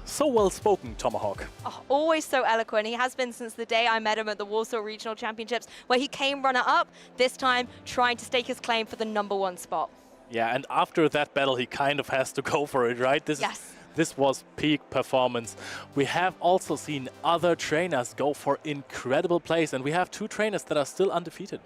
So well spoken, Tomahawk. Oh, always so eloquent. He has been since the day I met him at the Warsaw Regional Championships, where he came runner-up, this time trying to stake his claim for the #1 spot. Yeah, and after that battle, he kind of has to go for it, right? This was peak performance. We have also seen other trainers go for incredible plays, and we have 2 trainers that are still undefeated.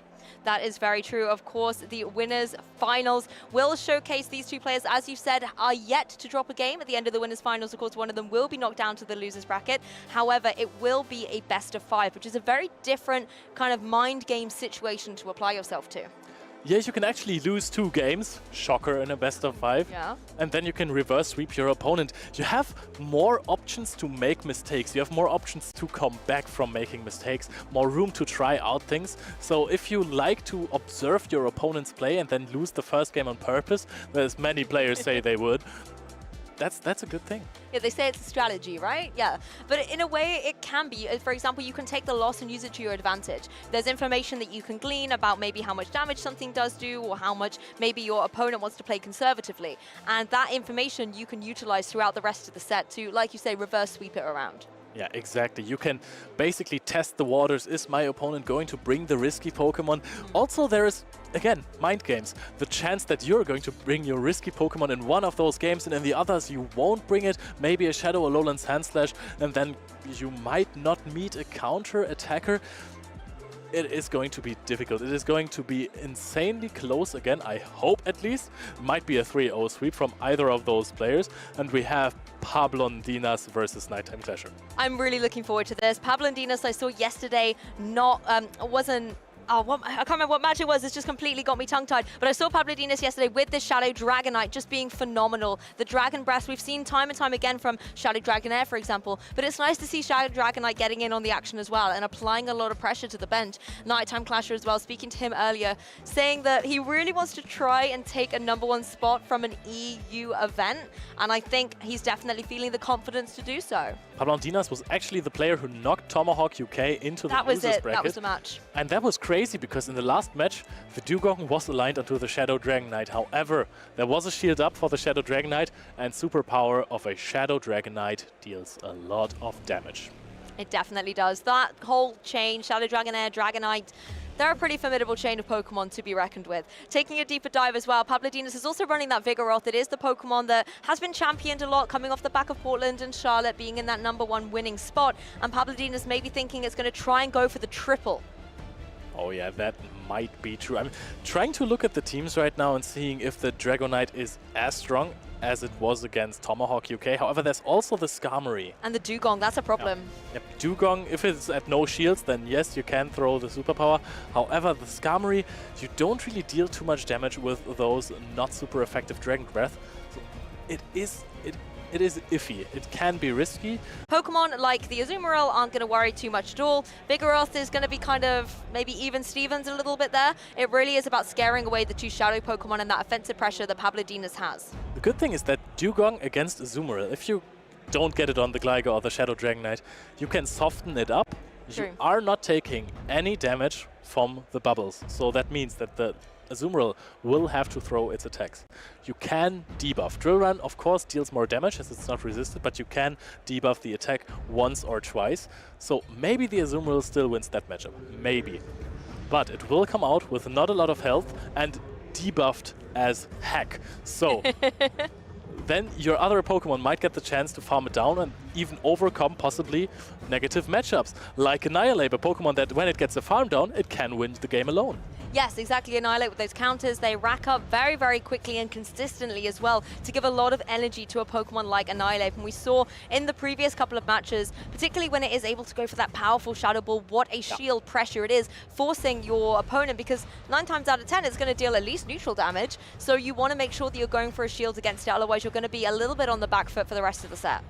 That is very true. Of course, the winners' finals will showcase these 2 players, as you said, are yet to drop a game at the end of the winners' finals. Of course, one of them will be knocked down to the losers' bracket. However, it will be a best of 5, which is a very different kind of mind game situation to apply yourself to. Yeah, you can actually lose 2 games, shocker, in a best of 5. Yeah. And then you can reverse sweep your opponent. You have more options to make mistakes. You have more options to come back from making mistakes, more room to try out things. So if you like to observe your opponent's play and then lose the first game on purpose, as many players say they would, that's a good thing. Yeah, they say it's a strategy, right? Yeah, but in a way it can be. For example, you can take the loss and use it to your advantage. There's information that you can glean about maybe how much damage something does do or how much maybe your opponent wants to play conservatively. And that information you can utilize throughout the rest of the set to, like you say, reverse sweep it around. Yeah, exactly. You can basically test the waters. Is my opponent going to bring the risky Pokemon? Also, there is, again, mind games. The chance that you're going to bring your risky Pokemon in one of those games and in the others you won't bring it. Maybe a Shadow or Lowland Sandslash, and then you might not meet a counter attacker. It is going to be difficult. It is going to be insanely close again, I hope at least. Might be a 3-0 sweep from either of those players. And we have Pablondinas versus Nighttime Clasher. I'm really looking forward to this. Pablondinas I saw yesterday wasn't... I can't remember what match it was. It's just completely got me tongue-tied. But I saw Pablondinas yesterday with this Shadow Dragonite just being phenomenal. The Dragon Breath we've seen time and time again from Shadow Dragonair, for example. But it's nice to see Shadow Dragonite getting in on the action as well and applying a lot of pressure to the bench. Nighttime Clasher as well, speaking to him earlier, saying that he really wants to try and take a #1 spot from an EU event. And I think he's definitely feeling the confidence to do so. Pablondinas was actually the player who knocked Tomahawk UK into the losers bracket. That was the match. And that was crazy because in the last match, the Dugong was aligned onto the Shadow Dragonite. However, there was a shield up for the Shadow Dragonite, and superpower of a Shadow Dragonite deals a lot of damage. It definitely does. That whole chain, Shadow Dragonair, Dragonite, they're a pretty formidable chain of Pokemon to be reckoned with. Taking a deeper dive as well, Pablondinas is also running that Vigoroth. It is the Pokemon that has been championed a lot, coming off the back of Portland and Charlotte being in that #1 winning spot. And Pablondinas may be thinking it's going to try and go for the triple. Oh yeah, that might be true. I'm trying to look at the teams right now and seeing if the Dragonite is as strong as it was against Tomahawk UK. However, there's also the Skarmory. And the Dugong, that's a problem. Yep, Dugong, if it's at no shields, then yes, you can throw the superpower. However, the Skarmory, you don't really deal too much damage with those not super effective Dragon Breath. So it is iffy. It can be risky. Pokemon like the Azumarill aren't going to worry too much at all. Vigoroth is going to be kind of maybe even Stevens a little bit there. It really is about scaring away the 2 Shadow Pokemon and that offensive pressure that Pablondinas has. The good thing is that Dugong against Azumarill, if you don't get it on the Gligar or the Shadow Dragonite, you can soften it up. True. You are not taking any damage from the bubbles. So that means that the Azumarill will have to throw its attacks. You can debuff. Drill Run, of course, deals more damage as it's not resisted, but you can debuff the attack once or twice. So maybe the Azumarill still wins that matchup. Maybe. But it will come out with not a lot of health and debuffed as heck. So then your other Pokemon might get the chance to farm it down and even overcome possibly negative matchups. Like Annihilate, a Pokemon that when it gets a farm down, it can win the game alone. Yes, exactly. Annihilate with those counters. They rack up very, very quickly and consistently as well to give a lot of energy to a Pokemon like Annihilate. And we saw in the previous couple of matches, particularly when it is able to go for that powerful Shadow Ball, what a shield pressure it is, forcing your opponent, because 9 times out of 10 it's going to deal at least neutral damage. So you want to make sure that you're going for a shield against it, otherwise you're going to be a little bit on the back foot for the rest of the set.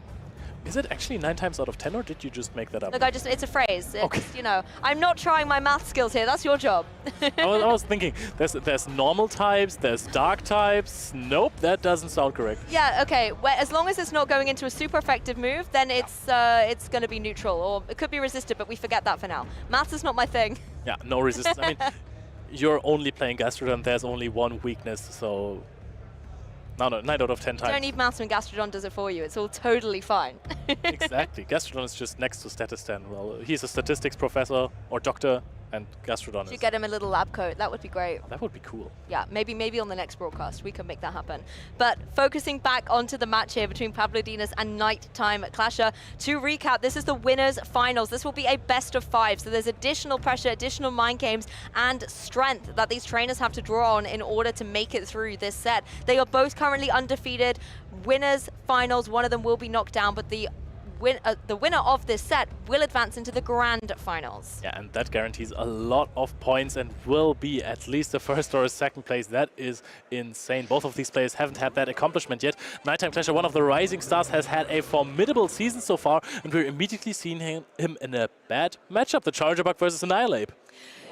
Is it actually 9 times out of 10, or did you just make that up? Look, it's a phrase. It's, okay. You know, I'm not trying my math skills here. That's your job. I was thinking, there's normal types, there's dark types. Nope, that doesn't sound correct. Yeah, okay. Well, as long as it's not going into a super effective move, then it's going to be neutral, or it could be resisted, but we forget that for now. Math is not my thing. Yeah, no resistance. I mean, you're only playing Gastrodon. There's only one weakness, so... No, 9 out of 10 times. You don't need maths when Gastrodon does it for you. It's all totally fine. Exactly. Gastrodon is just next to Statistan. Well, he's a statistics professor or doctor, and Gastrodon is... You get him a little lab coat. That would be great. That would be cool. Yeah, maybe on the next broadcast we can make that happen. But focusing back onto the match here between Pablondinas and Nighttime Clasher. To recap, this is the winners finals. This will be a best of 5. So there's additional pressure, additional mind games, and strength that these trainers have to draw on in order to make it through this set. They are both currently undefeated. Winners finals, one of them will be knocked down, but the the winner of this set will advance into the grand finals. Yeah, and that guarantees a lot of points and will be at least a first or a second place. That is insane. Both of these players haven't had that accomplishment yet. Nighttime Clasher, one of the rising stars, has had a formidable season so far, and we're immediately seeing him in a bad matchup, the Charger Bug versus Annihilate.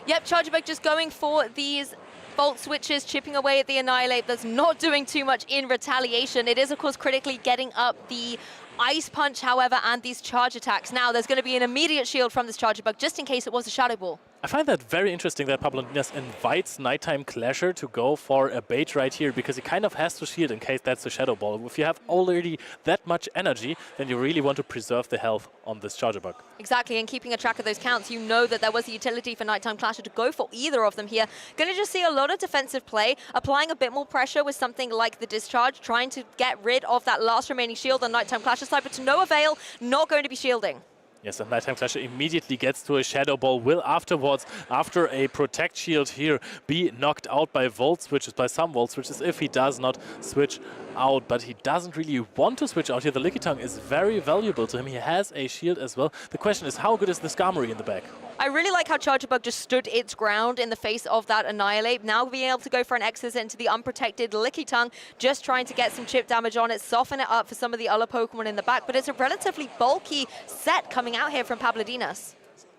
Yep, Charger Bug just going for these Bolt switches, chipping away at the Annihilate. That's not doing too much in retaliation. It is, of course, critically getting up the Ice Punch, however, and these charge attacks. Now, there's going to be an immediate shield from this Charger Bug, just in case it was a Shadow Ball. I find that very interesting that Pablodinas invites Nighttime Clasher to go for a bait right here, because he kind of has to shield in case that's a Shadow Ball. If you have already that much energy, then you really want to preserve the health on this Charger Bug. Exactly, and keeping a track of those counts, you know that there was a utility for Nighttime Clasher to go for either of them here. Going to just see a lot of defensive play, applying a bit more pressure with something like the Discharge, trying to get rid of that last remaining shield on Nighttime Clasher's side, but to no avail, not going to be shielding. Yes, and Nighttime Clasher immediately gets to a Shadow Ball, will afterwards, after a Protect Shield here, be knocked out by Volt Switches, by some Volt Switches, if he does not switch out. But he doesn't really want to switch out here. The Licky Tongue is very valuable to him. He has a shield as well. The question is, how good is the Skarmory in the back? I really like how Charger Bug just stood its ground in the face of that Annihilate. Now being able to go for an X's into the unprotected Licky Tongue, just trying to get some chip damage on it, soften it up for some of the other Pokemon in the back. But it's a relatively bulky set coming out here from Pablodinas.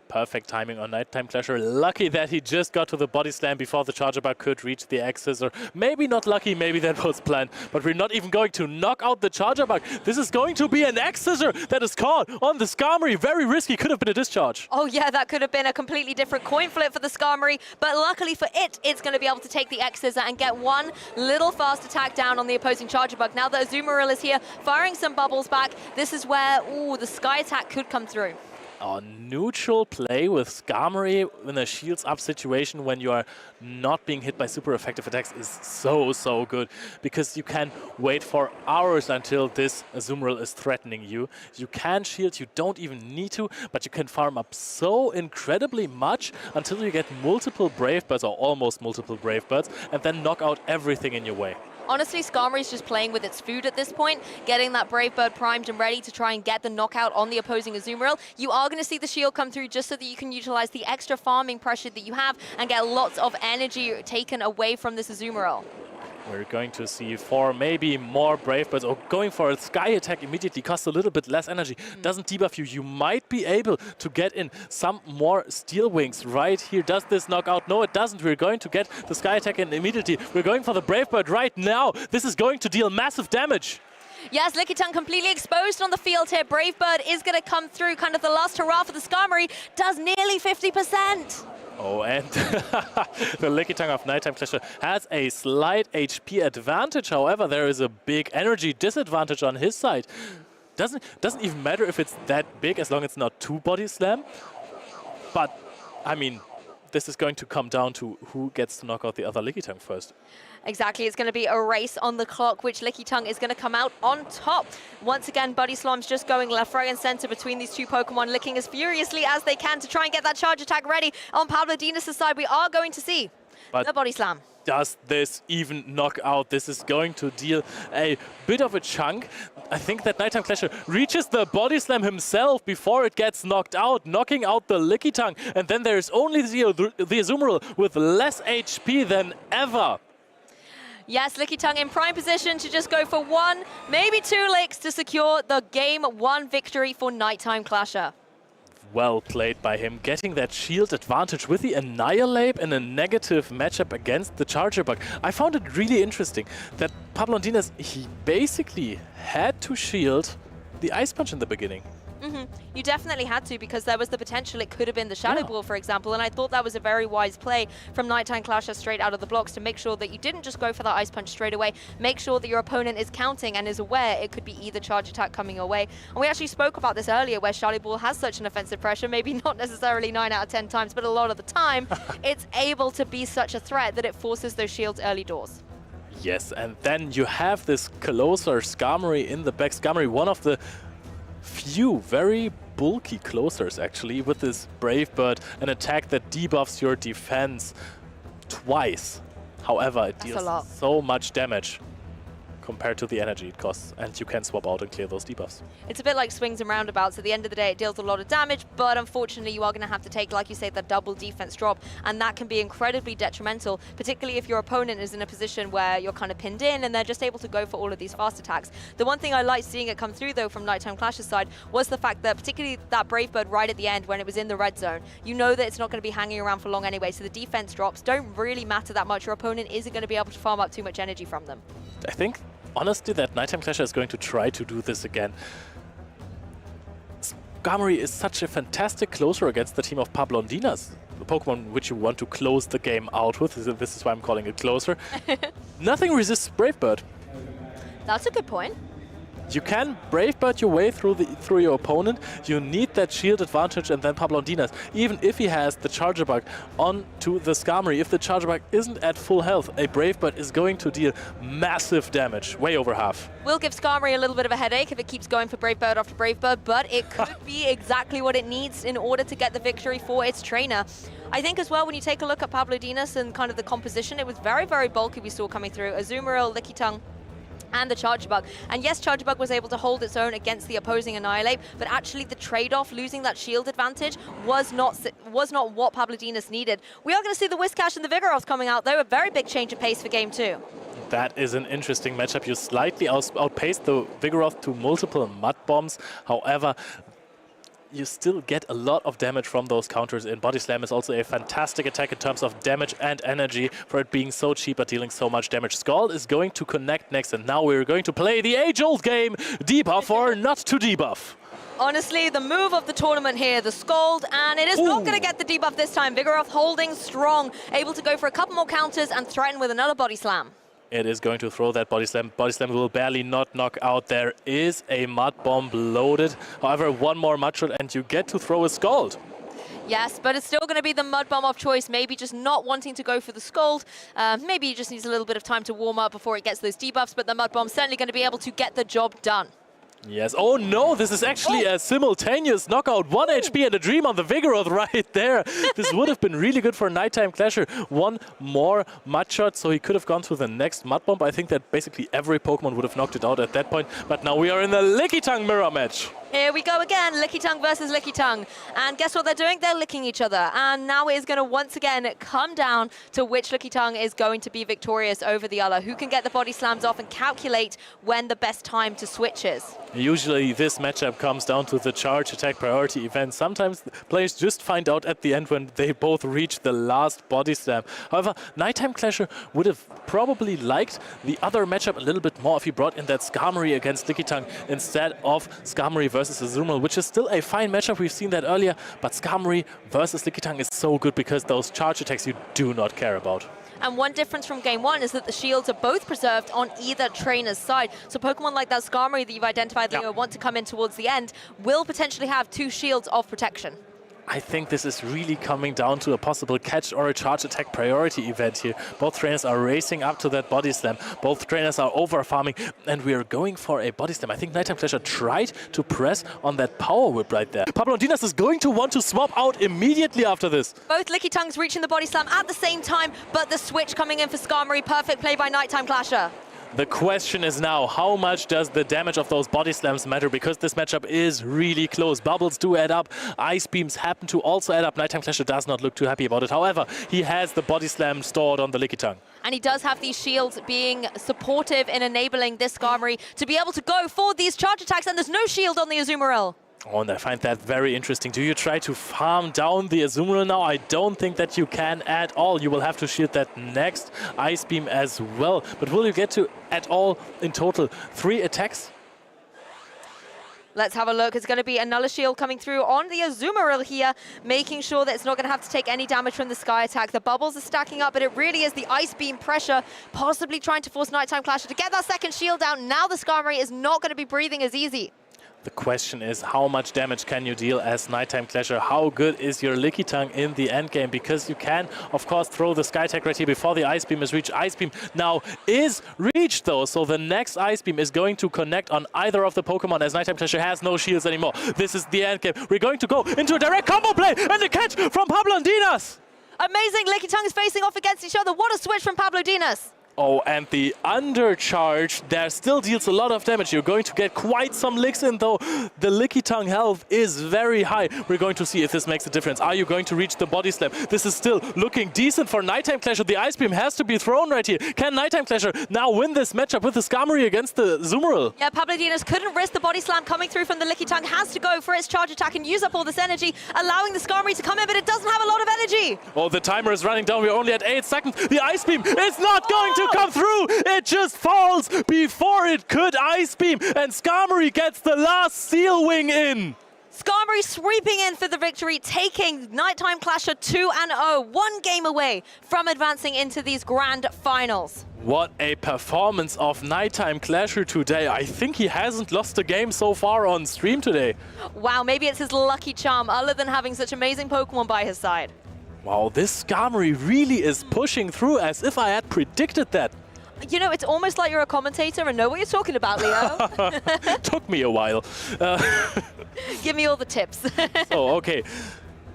Perfect timing on Nighttime Clasher. Lucky that he just got to the Body Slam before the Charger Bug could reach the Axis. Or maybe not lucky, maybe that was planned. But we're not even going to knock out the Charger Bug. This is going to be an X-Scissor that is caught on the Skarmory. Very risky, could have been a Discharge. Oh yeah, that could have been a completely different coin flip for the Skarmory. But luckily for it, it's going to be able to take the X-Scissor and get one little fast attack down on the opposing Charger Bug. Now that Azumarill is here, firing some bubbles back, this is where, ooh, the Sky Attack could come through. A neutral play with Skarmory in a shields up situation when you are not being hit by super effective attacks is so good, because you can wait for hours until this Azumarill is threatening you. You can shield, you don't even need to, but you can farm up so incredibly much until you get multiple Brave Birds, or almost multiple Brave Birds, and then knock out everything in your way. Honestly, Skarmory's just playing with its food at this point, getting that Brave Bird primed and ready to try and get the knockout on the opposing Azumarill. You are going to see the shield come through just so that you can utilize the extra farming pressure that you have and get lots of energy taken away from this Azumarill. We're going to see 4, maybe more Brave Birds, or going for a Sky Attack immediately costs a little bit less energy. Doesn't debuff you. You might be able to get in some more Steel Wings right here. Does this knock out? No, it doesn't. We're going to get the Sky Attack in immediately. We're going for the Brave Bird right now. This is going to deal massive damage. Yes, Licky Tongue completely exposed on the field here. Brave Bird is going to come through, kind of the last hurrah for the Skarmory. Does nearly 50%. Oh, and the Licky Tongue of Nighttime Clasher has a slight HP advantage. However, there is a big energy disadvantage on his side. Doesn't even matter if it's that big, as long as it's not 2 Body Slam. But, I mean, this is going to come down to who gets to knock out the other Licky Tongue first. Exactly, it's going to be a race on the clock, which Licky Tongue is going to come out on top. Once again, Body Slam's just going left, right, and center between these two Pokemon, licking as furiously as they can to try and get that charge attack ready. On Pablodinas' side, we are going to see the Body Slam. Does this even knock out? This is going to deal a bit of a chunk. I think that Nighttime Clasher reaches the Body Slam himself before it gets knocked out, knocking out the Licky Tongue. And then there's only the Azumarill with less HP than ever. Yes, Licky Tongue in prime position to just go for 1, maybe 2 licks to secure the Game 1 victory for Nighttime Clasher. Well played by him, getting that shield advantage with the Annihilate in a negative matchup against the Charger Bug. I found it really interesting that Pablodinas, he basically had to shield the Ice Punch in the beginning. You definitely had to, because there was the potential it could have been the Shadow Ball, for example, and I thought that was a very wise play from Nighttime Clasher straight out of the blocks to make sure that you didn't just go for that Ice Punch straight away. Make sure that your opponent is counting and is aware it could be either charge attack coming your way. And we actually spoke about this earlier, where Shadow Ball has such an offensive pressure, maybe not necessarily 9 out of 10 times, but a lot of the time, it's able to be such a threat that it forces those shields early doors. Yes, and then you have this closer Skarmory in the back. Skarmory, one of the few very bulky closers actually, with this Brave Bird, an attack that debuffs your defense twice. However, it deals so much damage. compared to the energy it costs, and you can swap out and clear those debuffs. It's a bit like swings and roundabouts. At the end of the day, it deals a lot of damage, but unfortunately you are going to have to take, like you say, the double defense drop, and that can be incredibly detrimental, particularly if your opponent is in a position where you're kind of pinned in and they're just able to go for all of these fast attacks. The one thing I liked seeing it come through, though, from Nighttime Clash's side was the fact that, particularly that Brave Bird right at the end when it was in the red zone, you know that it's not going to be hanging around for long anyway, so the defense drops don't really matter that much. Your opponent isn't going to be able to farm up too much energy from them. I think, honestly, that Nighttime Clasher is going to try to do this again. Skarmory is such a fantastic closer against the team of Pablondinas, the Pokemon which you want to close the game out with. This is why I'm calling it closer. Nothing resists Brave Bird. That's a good point. You can Brave Bird your way through your opponent. You need that shield advantage, and then Pablondinas, even if he has the Charger Bug onto the Skarmory, if the Charger Bug isn't at full health, a Brave Bird is going to deal massive damage, way over half. Will give Skarmory a little bit of a headache if it keeps going for Brave Bird after Brave Bird, but it could be exactly what it needs in order to get the victory for its trainer. I think as well, when you take a look at Pablondinas and kind of the composition, it was very, very bulky we saw coming through. Azumarill, Lickitung, and the Charger Bug. And yes, Charger Bug was able to hold its own against the opposing Annihilate, but actually the trade-off, losing that shield advantage, was not what Pablondinas needed. We are going to see the Whiscash and the Vigoroth coming out, though. A very big change of pace for game 2. That is an interesting matchup. You slightly outpaced the Vigoroth to multiple Mud Bombs. However, you still get a lot of damage from those counters in. Body Slam is also a fantastic attack in terms of damage and energy for it being so cheap at dealing so much damage. Scald is going to connect next, and now we're going to play the age-old game, debuff or not to debuff. Honestly, the move of the tournament here, the Scald, and it is not going to get the debuff this time. Vigoroth holding strong, able to go for a couple more counters and threaten with another Body Slam. It is going to throw that Body Slam. Body Slam will barely not knock out. There is a Mud Bomb loaded. However, one more Mud Shot and you get to throw a Scald. Yes, but it's still going to be the Mud Bomb of choice. Maybe just not wanting to go for the Scald. Maybe he just needs a little bit of time to warm up before it gets those debuffs, but the Mud Bomb's certainly going to be able to get the job done. Yes. Oh no, this is actually a simultaneous knockout. 1 HP and a Dream on the Vigoroth right there. This would have been really good for Nighttime Clasher. One more Mud Shot, so he could have gone to the next Mud Bomb. I think that basically every Pokemon would have knocked it out at that point. But now we are in the Lickitung mirror match. Here we go again, Lickitung versus Lickitung. And guess what they're doing? They're licking each other. And now it is going to once again come down to which Lickitung is going to be victorious over the other. Who can get the Body Slams off and calculate when the best time to switch is. Usually this matchup comes down to the charge attack priority event. Sometimes players just find out at the end when they both reach the last Body Slam. However, Nighttime Clasher would have probably liked the other matchup a little bit more if he brought in that Skarmory against Lickitung instead of Skarmory versus Azumarill, which is still a fine matchup. We've seen that earlier, but Skarmory versus Lickitung is so good because those charge attacks you do not care about. And one difference from game 1 is that the shields are both preserved on either trainer's side. So Pokemon like that Skarmory that you've identified, Leo, want to come in towards the end, will potentially have 2 shields of protection. I think this is really coming down to a possible catch or a charge attack priority event here. Both trainers are racing up to that Body Slam. Both trainers are over farming, and we are going for a Body Slam. I think Nighttime Clasher tried to press on that Power Whip right there. Pablondinas is going to want to swap out immediately after this. Both Lickitungs reaching the Body Slam at the same time, but the switch coming in for Skarmory. Perfect play by Nighttime Clasher. The question is now, how much does the damage of those Body Slams matter? Because this matchup is really close. Bubbles do add up. Ice Beams happen to also add up. Nighttime Clasher does not look too happy about it. However, he has the Body Slam stored on the Lickitung. And he does have these shields being supportive in enabling this Skarmory to be able to go for these charge attacks, and there's no shield on the Azumarill. Oh, and I find that very interesting. Do you try to farm down the Azumarill now? I don't think that you can at all. You will have to shield that next Ice Beam as well. But will you get to, at all, in total, 3 attacks? Let's have a look. It's going to be another shield coming through on the Azumarill here, making sure that it's not going to have to take any damage from the Sky Attack. The bubbles are stacking up, but it really is the Ice Beam pressure, possibly trying to force Nighttime Clasher to get that second shield out. Now the Skarmory is not going to be breathing as easy. The question is, how much damage can you deal as Nighttime Clasher? How good is your Lickitung in the end game? Because you can, of course, throw the Sky Attack right here before the Ice Beam is reached. Ice Beam now is reached, though, so the next Ice Beam is going to connect on either of the Pokemon as Nighttime Clasher has no shields anymore. This is the end game. We're going to go into a direct combo play, and the catch from Pablondinas! Amazing. Lickitungs facing off against each other. What a switch from Pablondinas. Oh, and the undercharge there still deals a lot of damage. You're going to get quite some licks in, though. The Licky Tongue health is very high. We're going to see if this makes a difference. Are you going to reach the body slam? This is still looking decent for Nighttime Clasher. The Ice Beam has to be thrown right here. Can Nighttime Clasher now win this matchup with the Skarmory against the Azumarill? Yeah, Pablodinas couldn't risk the body slam coming through from the Licky Tongue. Has to go for its charge attack and use up all this energy, allowing the Skarmory to come in, but it doesn't have a lot of energy. Oh, the timer is running down. We're only at 8 seconds. The Ice Beam is not going to come through. It just falls before it could Ice Beam, and Skarmory gets the last Seal Wing in. Skarmory sweeping in for the victory, taking Nighttime Clasher 2-0, 1 game away from advancing into these grand finals. What a performance of Nighttime Clasher today. I think he hasn't lost a game so far on stream today. Wow, maybe it's his lucky charm, other than having such amazing Pokemon by his side. Wow, this Skarmory really is pushing through as if I had predicted that. You know, it's almost like you're a commentator and know what you're talking about, Leo. Took me a while. Give me all the tips. So, okay.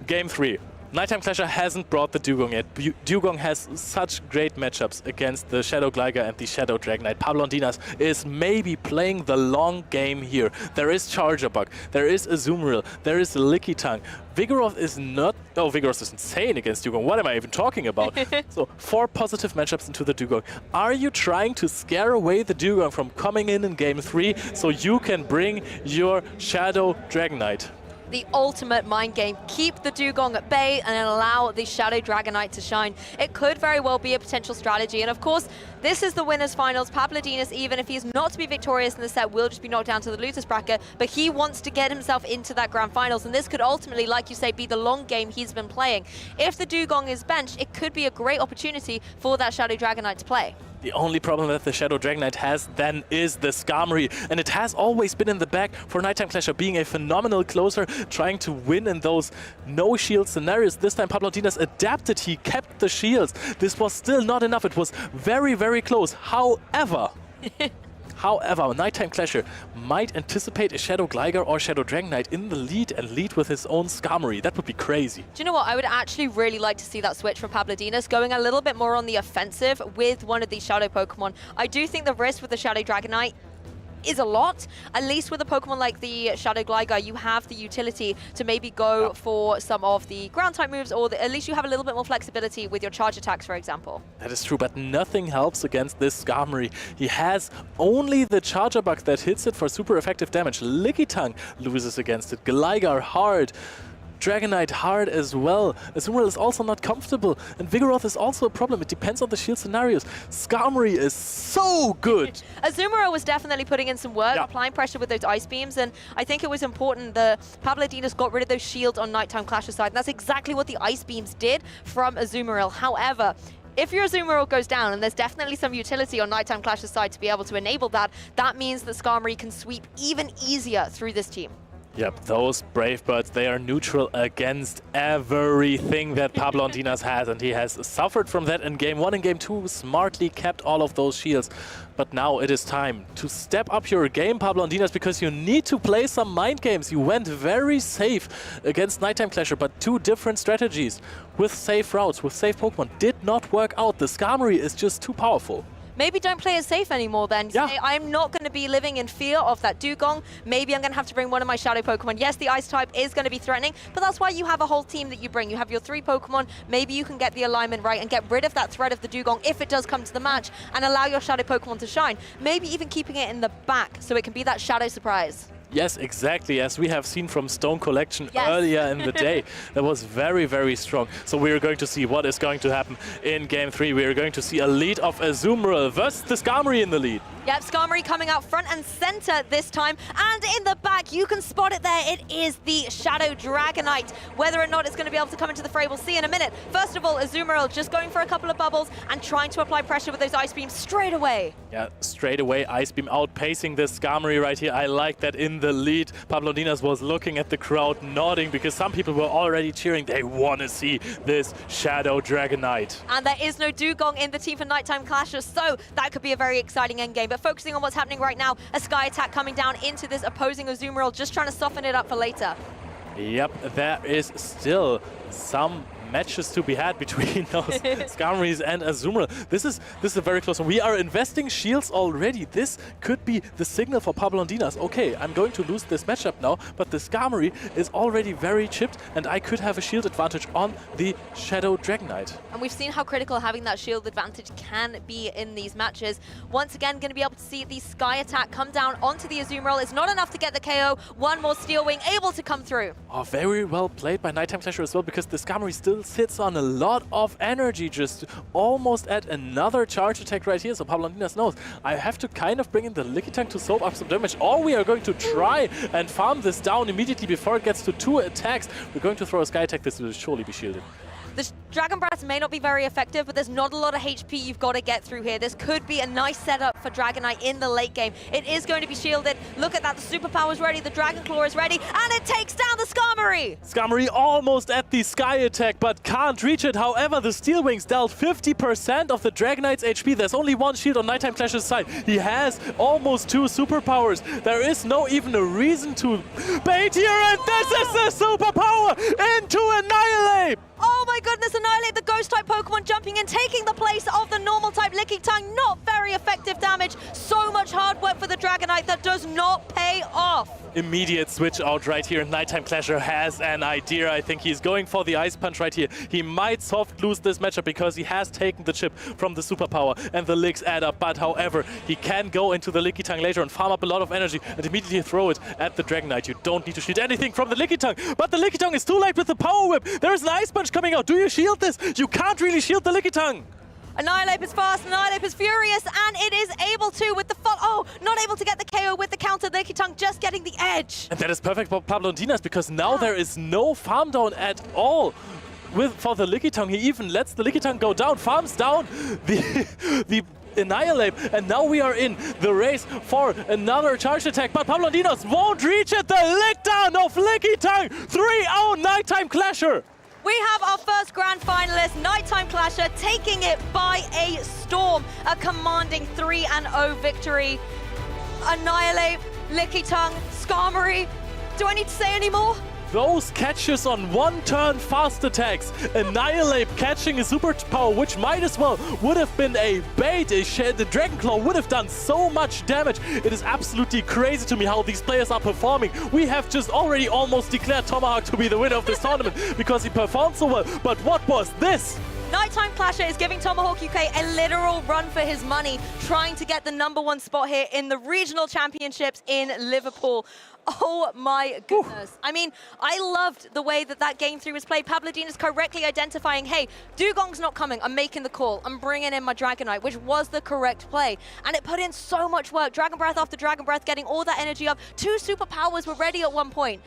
Game 3. Nighttime Clasher hasn't brought the Dugong yet. Dugong has such great matchups against the Shadow Gligar and the Shadow Dragonite. Pablodinas is maybe playing the long game here. There is Charger Bug, there is Azumarill, there is Licky Tongue. Vigoroth is not... Oh, Vigoroth is insane against Dugong. What am I even talking about? So, 4 positive matchups into the Dugong. Are you trying to scare away the Dugong from coming in Game 3 so you can bring your Shadow Dragonite? The ultimate mind game. Keep the Dugong at bay and allow the Shadow Dragonite to shine. It could very well be a potential strategy. And of course, this is the winners finals. Pablodinas, even if he's not to be victorious in the set, will just be knocked down to the losers bracket. But he wants to get himself into that grand finals. And this could ultimately, like you say, be the long game he's been playing. If the Dugong is benched, it could be a great opportunity for that Shadow Dragonite to play. The only problem that the Shadow Dragonite has then is the Skarmory, and it has always been in the back for Nighttime Clasher, being a phenomenal closer, trying to win in those no-shield scenarios. This time Pablodinas adapted, he kept the shields. This was still not enough, it was very, very close. However, Nighttime Clasher might anticipate a Shadow Gligar or Shadow Dragonite in the lead and lead with his own Skarmory. That would be crazy. Do you know what? I would actually really like to see that switch from Pablodinas, going a little bit more on the offensive with one of these Shadow Pokemon. I do think the risk with the Shadow Dragonite is a lot. At least with a Pokemon like the Shadow Gligar, you have the utility to maybe go for some of the ground type moves, or at least you have a little bit more flexibility with your charge attacks, for example. That is true, but nothing helps against this Skarmory. He has only the Charger Bug that hits it for super effective damage. Licky Tongue loses against it. Gligar hard. Dragonite hard as well. Azumarill is also not comfortable, and Vigoroth is also a problem. It depends on the shield scenarios. Skarmory is so good. Azumarill was definitely putting in some work, applying pressure with those Ice Beams, and I think it was important that Pablodinas got rid of those shields on Nighttime Clasher's side, and that's exactly what the Ice Beams did from Azumarill. However, if your Azumarill goes down, and there's definitely some utility on Nighttime Clasher's side to be able to enable that, that means that Skarmory can sweep even easier through this team. Yep, those Brave Birds, they are neutral against everything that Pablodinas has, and he has suffered from that in Game 1 and Game 2, smartly kept all of those shields. But now it is time to step up your game, Pablodinas, because you need to play some mind games. You went very safe against Nighttime Clasher, but 2 different strategies with safe routes, with safe Pokemon, did not work out. The Skarmory is just too powerful. Maybe don't play it safe anymore then. Yeah. Say, I'm not going to be living in fear of that Dugong. Maybe I'm going to have to bring one of my Shadow Pokemon. Yes, the Ice type is going to be threatening, but that's why you have a whole team that you bring. You have your 3 Pokemon. Maybe you can get the alignment right and get rid of that threat of the Dugong if it does come to the match and allow your Shadow Pokemon to shine. Maybe even keeping it in the back so it can be that Shadow surprise. Yes, exactly, as we have seen from Stone Collection earlier in the day. That was very, very strong. So we are going to see what is going to happen in Game 3. We are going to see a lead of Azumarill versus the Skarmory in the lead. Yep, Skarmory coming out front and center this time. And in the back, you can spot it there. It is the Shadow Dragonite. Whether or not it's going to be able to come into the fray, we'll see in a minute. First of all, Azumarill just going for a couple of bubbles and trying to apply pressure with those Ice Beams straight away. Yeah, straight away, Ice Beam outpacing the Skarmory right here. I like that in the lead. Pablodinas was looking at the crowd, nodding, because some people were already cheering. They want to see this Shadow Dragonite. And there is no Dugong in the team for Nighttime Clasher, so that could be a very exciting endgame. But focusing on what's happening right now, a Sky Attack coming down into this opposing Azumarill, just trying to soften it up for later. Yep, there is still some matches to be had between those Skarmories and Azumarill. This is a very close one. We are investing shields already. This could be the signal for Pablondinas. Okay, I'm going to lose this matchup now, but the Skarmory is already very chipped, and I could have a shield advantage on the Shadow Dragonite. And we've seen how critical having that shield advantage can be in these matches. Once again, going to be able to see the Sky attack come down onto the Azumarill. It's not enough to get the KO. One more Steel Wing able to come through. Oh, very well played by Nighttime Clasher as well, because the Skarmory still sits on a lot of energy, just almost at another charge attack right here. So Pablondinas knows, I have to kind of bring in the Lickitung to soak up some damage, or we are going to try and farm this down immediately before it gets to 2 attacks. We're going to throw a Sky attack. This will surely be shielded. The Dragon Breath may not be very effective, but there's not a lot of HP you've got to get through here. This could be a nice setup for Dragonite in the late game. It is going to be shielded. Look at that, the Superpower is ready, the Dragon Claw is ready, and it takes down the Skarmory! Skarmory almost at the Sky attack, but can't reach it. However, the Steel Wings dealt 50% of the Dragonite's HP. There's only one shield on Nighttime Clasher's side. He has almost 2 superpowers. There is no even a reason to bait here, and this is the superpower into Annihilate! Oh my goodness, Annihilate, the Ghost-type Pokemon jumping in, taking the place of the Normal-type Lickitung. Not very effective damage. So much hard work for the Dragonite that does not pay off. Immediate switch out right here. Nighttime Clasher has an idea. I think he's going for the Ice Punch right here. He might soft lose this matchup because he has taken the chip from the superpower and the licks add up. But however, he can go into the Lickitung later and farm up a lot of energy and immediately throw it at the Dragonite. You don't need to shield anything from the Lickitung, but the Lickitung is too late with the Power Whip. There is an Ice Punch coming out. Do you shield this? You can't really shield the Lickitung. Annihilate is fast, Annihilate is furious, and it is able to with the not able to get the KO with the counter. Lickitung just getting the edge. And that is perfect for Pablondinas, because now there is no farm down at all for the Lickitung. He even lets the Lickitung go down, farms down the Annihilate, and now we are in the race for another charge attack, but Pablondinas won't reach it. The lick down of Lickitung, 3-0 Nighttime Clasher. We have our first grand finalist, Nighttime Clasher, taking it by a storm. A commanding 3-0 victory. Annihilate, Lickitung, Skarmory. Do I need to say any more? Those catches on one-turn fast attacks. Annihilate catching a superpower, which might as well would have been a bait. The Dragon Claw would have done so much damage. It is absolutely crazy to me how these players are performing. We have just already almost declared Tomahawk to be the winner of this tournament because he performed so well. But what was this? Nighttime Clasher is giving Tomahawk UK a literal run for his money, trying to get the #1 spot here in the Regional Championships in Liverpool. Oh my goodness. I mean, I loved the way that game 3 was played. Pablondinas correctly identifying, hey, Dugong's not coming. I'm making the call. I'm bringing in my Dragonite, which was the correct play. And it put in so much work. Dragon Breath after Dragon Breath, getting all that energy up. 2 superpowers were ready at one point.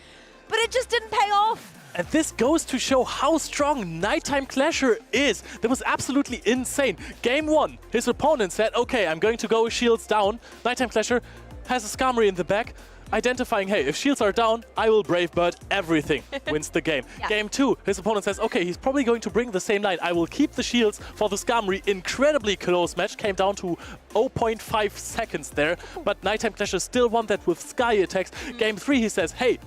But it just didn't pay off. And this goes to show how strong Nighttime Clasher is. That was absolutely insane. Game 1, his opponent said, okay, I'm going to go shields down. Nighttime Clasher has a Skarmory in the back, identifying, hey, if shields are down, I will Brave Bird everything. Wins the game. Yeah. Game 2, his opponent says, okay, he's probably going to bring the same line. I will keep the shields for the Skarmory. Incredibly close match. Came down to 0.5 seconds there. But Nighttime Clasher still won that with Sky attacks. Game 3, he says, hey,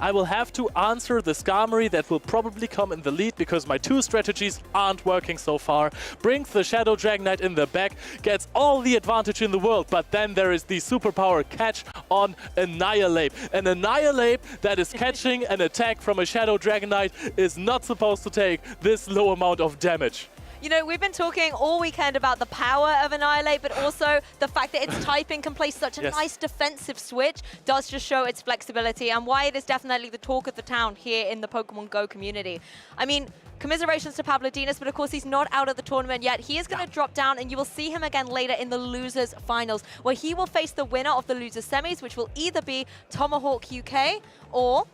I will have to answer the Skarmory that will probably come in the lead because my 2 strategies aren't working so far. Brings the Shadow Dragonite in the back, gets all the advantage in the world, but then there is the superpower catch on Annihilate. An Annihilate that is catching an attack from a Shadow Dragonite is not supposed to take this low amount of damage. You know, we've been talking all weekend about the power of Annihilate, but also the fact that its typing can play such a nice defensive switch does just show its flexibility and why it is definitely the talk of the town here in the Pokemon Go community. I mean, commiserations to Pablondinas, but of course he's not out of the tournament yet. He is going to drop down, and you will see him again later in the losers finals, where he will face the winner of the losers semis, which will either be Tomahawk UK or...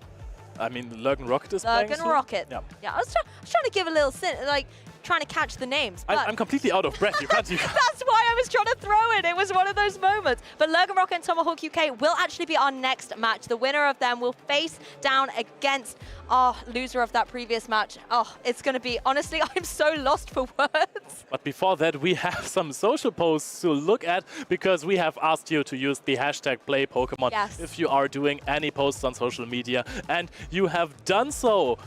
I mean, Lurgan Rocket is playing Lurgan Rocket. Yeah, I was trying to give a little... trying to catch the names. But I'm completely out of breath. You can't. That's why I was trying to throw it. It was one of those moments. But Lurgan Rocket and Tomahawk UK will actually be our next match. The winner of them will face down against our loser of that previous match. Oh, it's going to be, honestly, I'm so lost for words. But before that, we have some social posts to look at because we have asked you to use the hashtag #PlayPokemon if you are doing any posts on social media, and you have done so.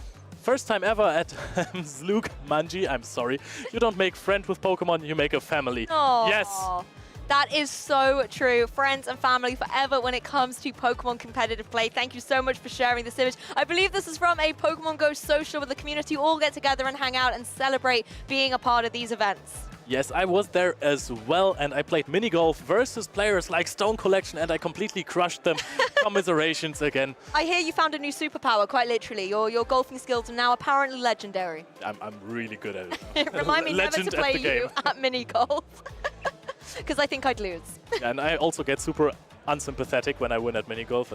First time ever at Zluk Manji. I'm sorry. You don't make friends with Pokemon, you make a family. Aww. Yes. That is so true. Friends and family forever when it comes to Pokemon competitive play. Thank you so much for sharing this image. I believe this is from a Pokemon Go social where the community all get together and hang out and celebrate being a part of these events. Yes, I was there as well, and I played mini golf versus players like Stone Collection, and I completely crushed them. Commiserations again. I hear you found a new superpower, quite literally. Your golfing skills are now apparently legendary. I'm really good at it. Remind me never to play you at mini golf, because I think I'd lose. And I also get super unsympathetic when I win at mini golf.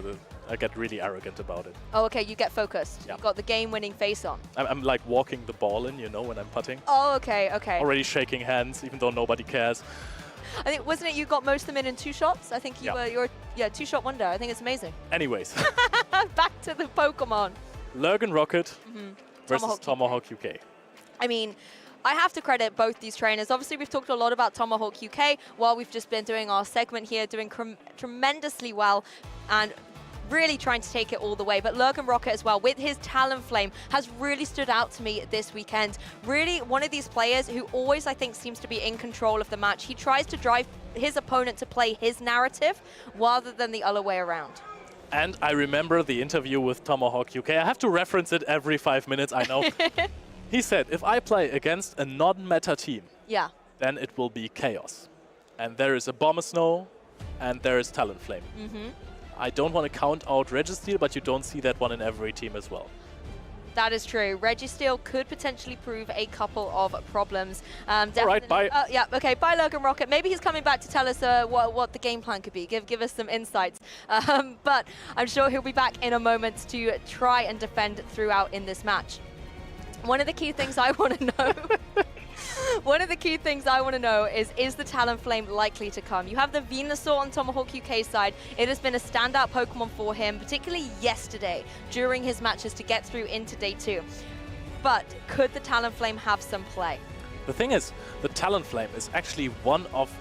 I get really arrogant about it. Oh, okay, you get focused. Yeah. You've got the game-winning face on. I'm like walking the ball in, you know, when I'm putting. Oh, okay. Already shaking hands, even though nobody cares. I think, wasn't it you got most of them in 2 shots? I think you're 2-shot wonder. I think it's amazing. Anyways. Back to the Pokemon. Lurgan Rocket versus Tomahawk UK. I mean, I have to credit both these trainers. Obviously, we've talked a lot about Tomahawk UK while we've just been doing our segment here, doing tremendously well and really trying to take it all the way. But Lurgan Rocket as well, with his Talonflame, has really stood out to me this weekend. Really one of these players who always, I think, seems to be in control of the match. He tries to drive his opponent to play his narrative rather than the other way around. And I remember the interview with Tomahawk UK. I have to reference it every 5 minutes, I know. He said, if I play against a non-meta team, then it will be chaos. And there is a Abomasnow, and there is Talonflame. I don't want to count out Registeel, but you don't see that one in every team as well. That is true. Registeel could potentially prove a couple of problems. All right, bye. Yeah, okay, bye Lurgan Rocket. Maybe he's coming back to tell us what the game plan could be. Give us some insights. But I'm sure he'll be back in a moment to try and defend throughout in this match. One of the key things I want to know is the Talonflame likely to come? You have the Venusaur on Tomahawk UK side. It has been a standout Pokemon for him, particularly yesterday during his matches to get through into day 2. But could the Talonflame have some play? The thing is, the Talonflame is actually one of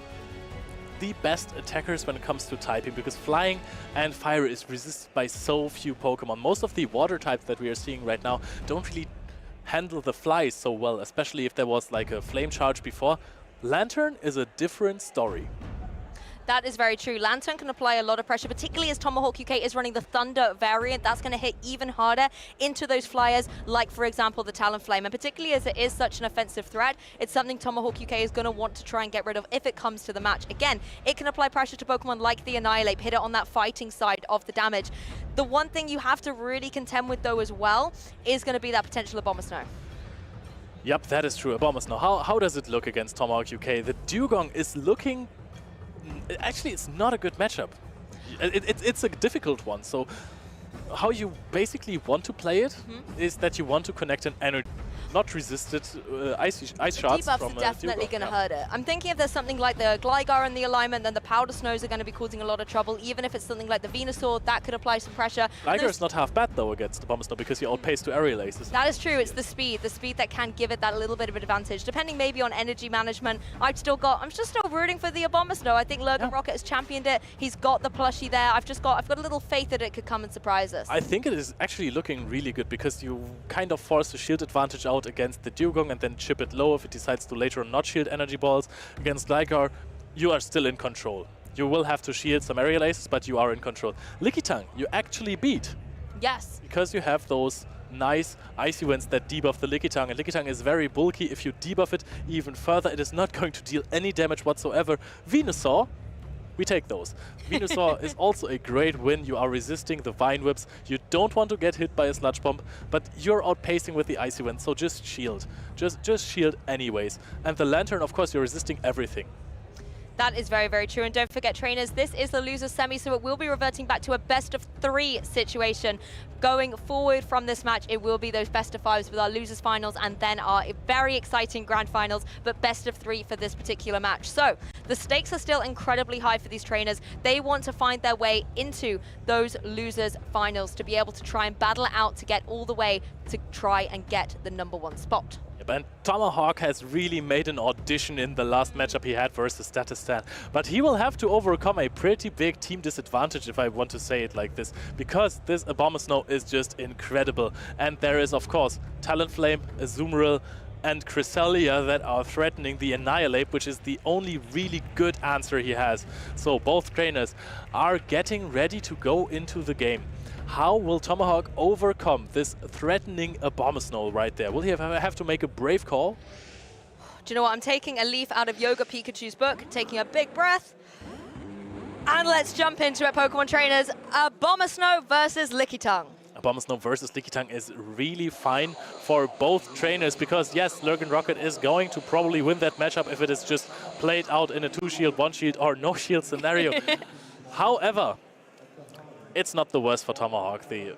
the best attackers when it comes to typing, because flying and fire is resisted by so few Pokemon. Most of the water types that we are seeing right now don't really handle the flies so well, especially if there was like a flame charge before. Lantern is a different story. That is very true. Lantern can apply a lot of pressure, particularly as Tomahawk UK is running the Thunder variant. That's going to hit even harder into those flyers, like, for example, the Talonflame. And particularly as it is such an offensive threat, it's something Tomahawk UK is going to want to try and get rid of if it comes to the match. Again, it can apply pressure to Pokemon like the Annihilate, hit it on that fighting side of the damage. The one thing you have to really contend with, though, as well, is going to be that potential Abomasnow. Yep, that is true. Abomasnow. How does it look against Tomahawk UK? The Dugong is looking... Actually, it's not a good matchup. It's a difficult one. So how you basically want to play it is that you want to connect an energy, not resisted ice shots Debuffs from are definitely going to hurt it. I'm thinking if there's something like the Gligar in the alignment, then the Powder Snows are going to be causing a lot of trouble. Even if it's something like the Venusaur, that could apply some pressure. Gligar is not half bad though against the Abomasnow because he outpaced to Aerial Aces. That is true. It's the speed that can give it that little bit of an advantage. Depending maybe on energy management, I'm just still rooting for the Abomasnow. I think Lurgan Rocket has championed it. He's got the plushie there. I've got a little faith that it could come and surprise us. I think it is actually looking really good because you kind of force the shield advantage out against the Dugong and then chip it low if it decides to later on not shield energy balls. Against Gligar, you are still in control. You will have to shield some Aerial Aces, but you are in control. Lickitung, you actually beat. Yes. Because you have those nice Icy Winds that debuff the Lickitung, and Lickitung is very bulky. If you debuff it even further, it is not going to deal any damage whatsoever. Venusaur, we take those. Venusaur is also a great win. You are resisting the Vine Whips. You don't want to get hit by a Sludge Bomb, but you're outpacing with the Icy Wind, so just shield. Just shield anyways. And the Lantern, of course, you're resisting everything. That is very, very true. And don't forget, trainers, this is the loser semi, so it will be reverting back to a best-of-3 situation. Going forward from this match, it will be those best-of-5s with our losers finals and then our very exciting grand finals, but best-of-3 for this particular match. So the stakes are still incredibly high for these trainers. They want to find their way into those losers finals to be able to try and battle it out to get all the way to try and get the #1 spot. And Tomahawk has really made an audition in the last matchup he had versus Statistan. But he will have to overcome a pretty big team disadvantage, if I want to say it like this, because this Abomasnow is just incredible. And there is, of course, Talonflame, Azumarill, and Cresselia that are threatening the Annihilate, which is the only really good answer he has. So both trainers are getting ready to go into the game. How will Tomahawk overcome this threatening Abomasnow right there? Will he have to make a brave call? Do you know what? I'm taking a leaf out of Yoga Pikachu's book, taking a big breath. And let's jump into it, Pokemon trainers. Abomasnow versus Lickitung. Abomasnow versus Lickitung is really fine for both trainers because, yes, Lurgan Rocket is going to probably win that matchup if it is just played out in a 2-shield, 1-shield or no-shield scenario. However, it's not the worst for Tomahawk. The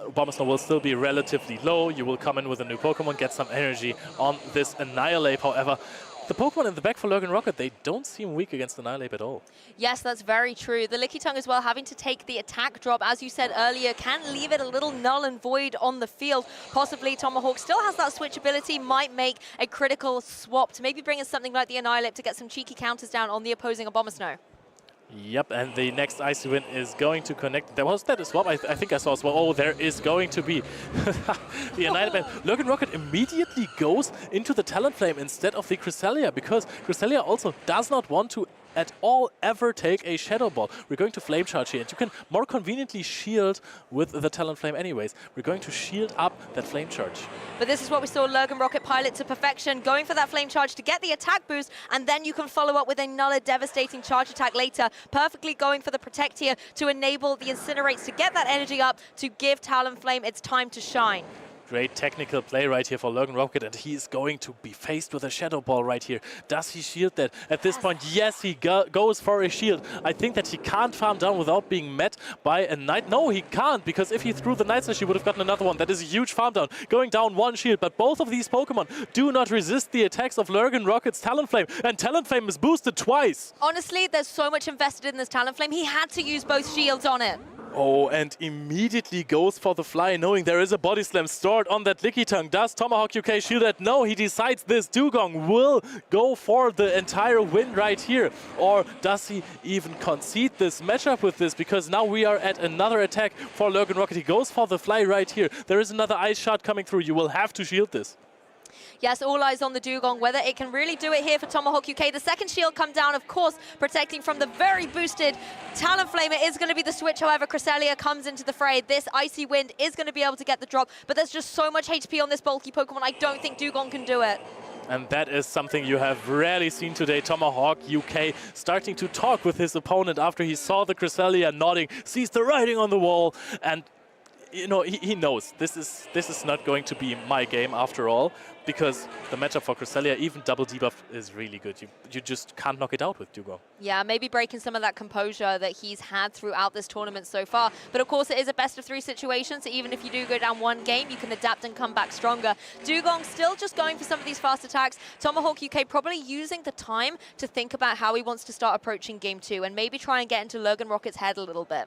Abomasnow will still be relatively low. You will come in with a new Pokemon, get some energy on this Annihilate. However, the Pokemon in the back for Lurgan Rocket, they don't seem weak against Annihilate at all. Yes, that's very true. The Lickitung as well, having to take the attack drop, as you said earlier, can leave it a little null and void on the field. Possibly Tomahawk still has that switch ability, might make a critical swap to maybe bring in something like the Annihilate to get some cheeky counters down on the opposing Abomasnow. Yep, and the next Icy Wind is going to connect. There was that a swap? I think I saw a swap. Oh, there is going to be the Annihilate. Lurgan Rocket immediately goes into the Talonflame instead of the Cresselia, because Cresselia also does not want to at all ever take a Shadow Ball. We're going to Flame Charge here, and you can more conveniently shield with the Talonflame anyways. We're going to shield up that Flame Charge. But this is what we saw Lurgan Rocket pilot to perfection, going for that Flame Charge to get the attack boost, and then you can follow up with another devastating charge attack later, perfectly going for the Protect here to enable the Incinerates to get that energy up to give Talonflame its time to shine. Great technical play right here for Lurgan Rocket, and he's going to be faced with a Shadow Ball right here. Does he shield that? At this point, yes, he goes for a shield. I think that he can't farm down without being met by a Night. No, he can't, because if he threw the Night Slash, he would have gotten another one. That is a huge farm down, going down one shield. But both of these Pokemon do not resist the attacks of Lurgan Rocket's Talonflame, and Talonflame is boosted twice. Honestly, there's so much invested in this Talonflame. He had to use both shields on it. Oh, and immediately goes for the fly, knowing there is a Body Slam stored on that Lickitung. Does Tomahawk UK shield that? No, he decides this Dugong will go for the entire win right here. Or does he even concede this matchup with this? Because now we are at another attack for Lurgan Rocket. He goes for the fly right here. There is another Ice Shard coming through. You will have to shield this. Yes, all eyes on the Dugong, whether it can really do it here for Tomahawk UK. The second shield come down, of course, protecting from the very boosted Talonflame. It is going to be the switch, however, Cresselia comes into the fray. This Icy Wind is going to be able to get the drop, but there's just so much HP on this bulky Pokemon, I don't think Dugong can do it. And that is something you have rarely seen today. Tomahawk UK starting to talk with his opponent after he saw the Cresselia nodding, sees the writing on the wall, and you know, he knows this is not going to be my game after all, because the matchup for Cresselia, even double debuff, is really good. You just can't knock it out with Dugong. Yeah, maybe breaking some of that composure that he's had throughout this tournament so far. But of course, it is a best-of-3 situation, so even if you do go down one game, you can adapt and come back stronger. Dugong still just going for some of these fast attacks. Tomahawk UK probably using the time to think about how he wants to start approaching game 2 and maybe try and get into Lurgan Rocket's head a little bit.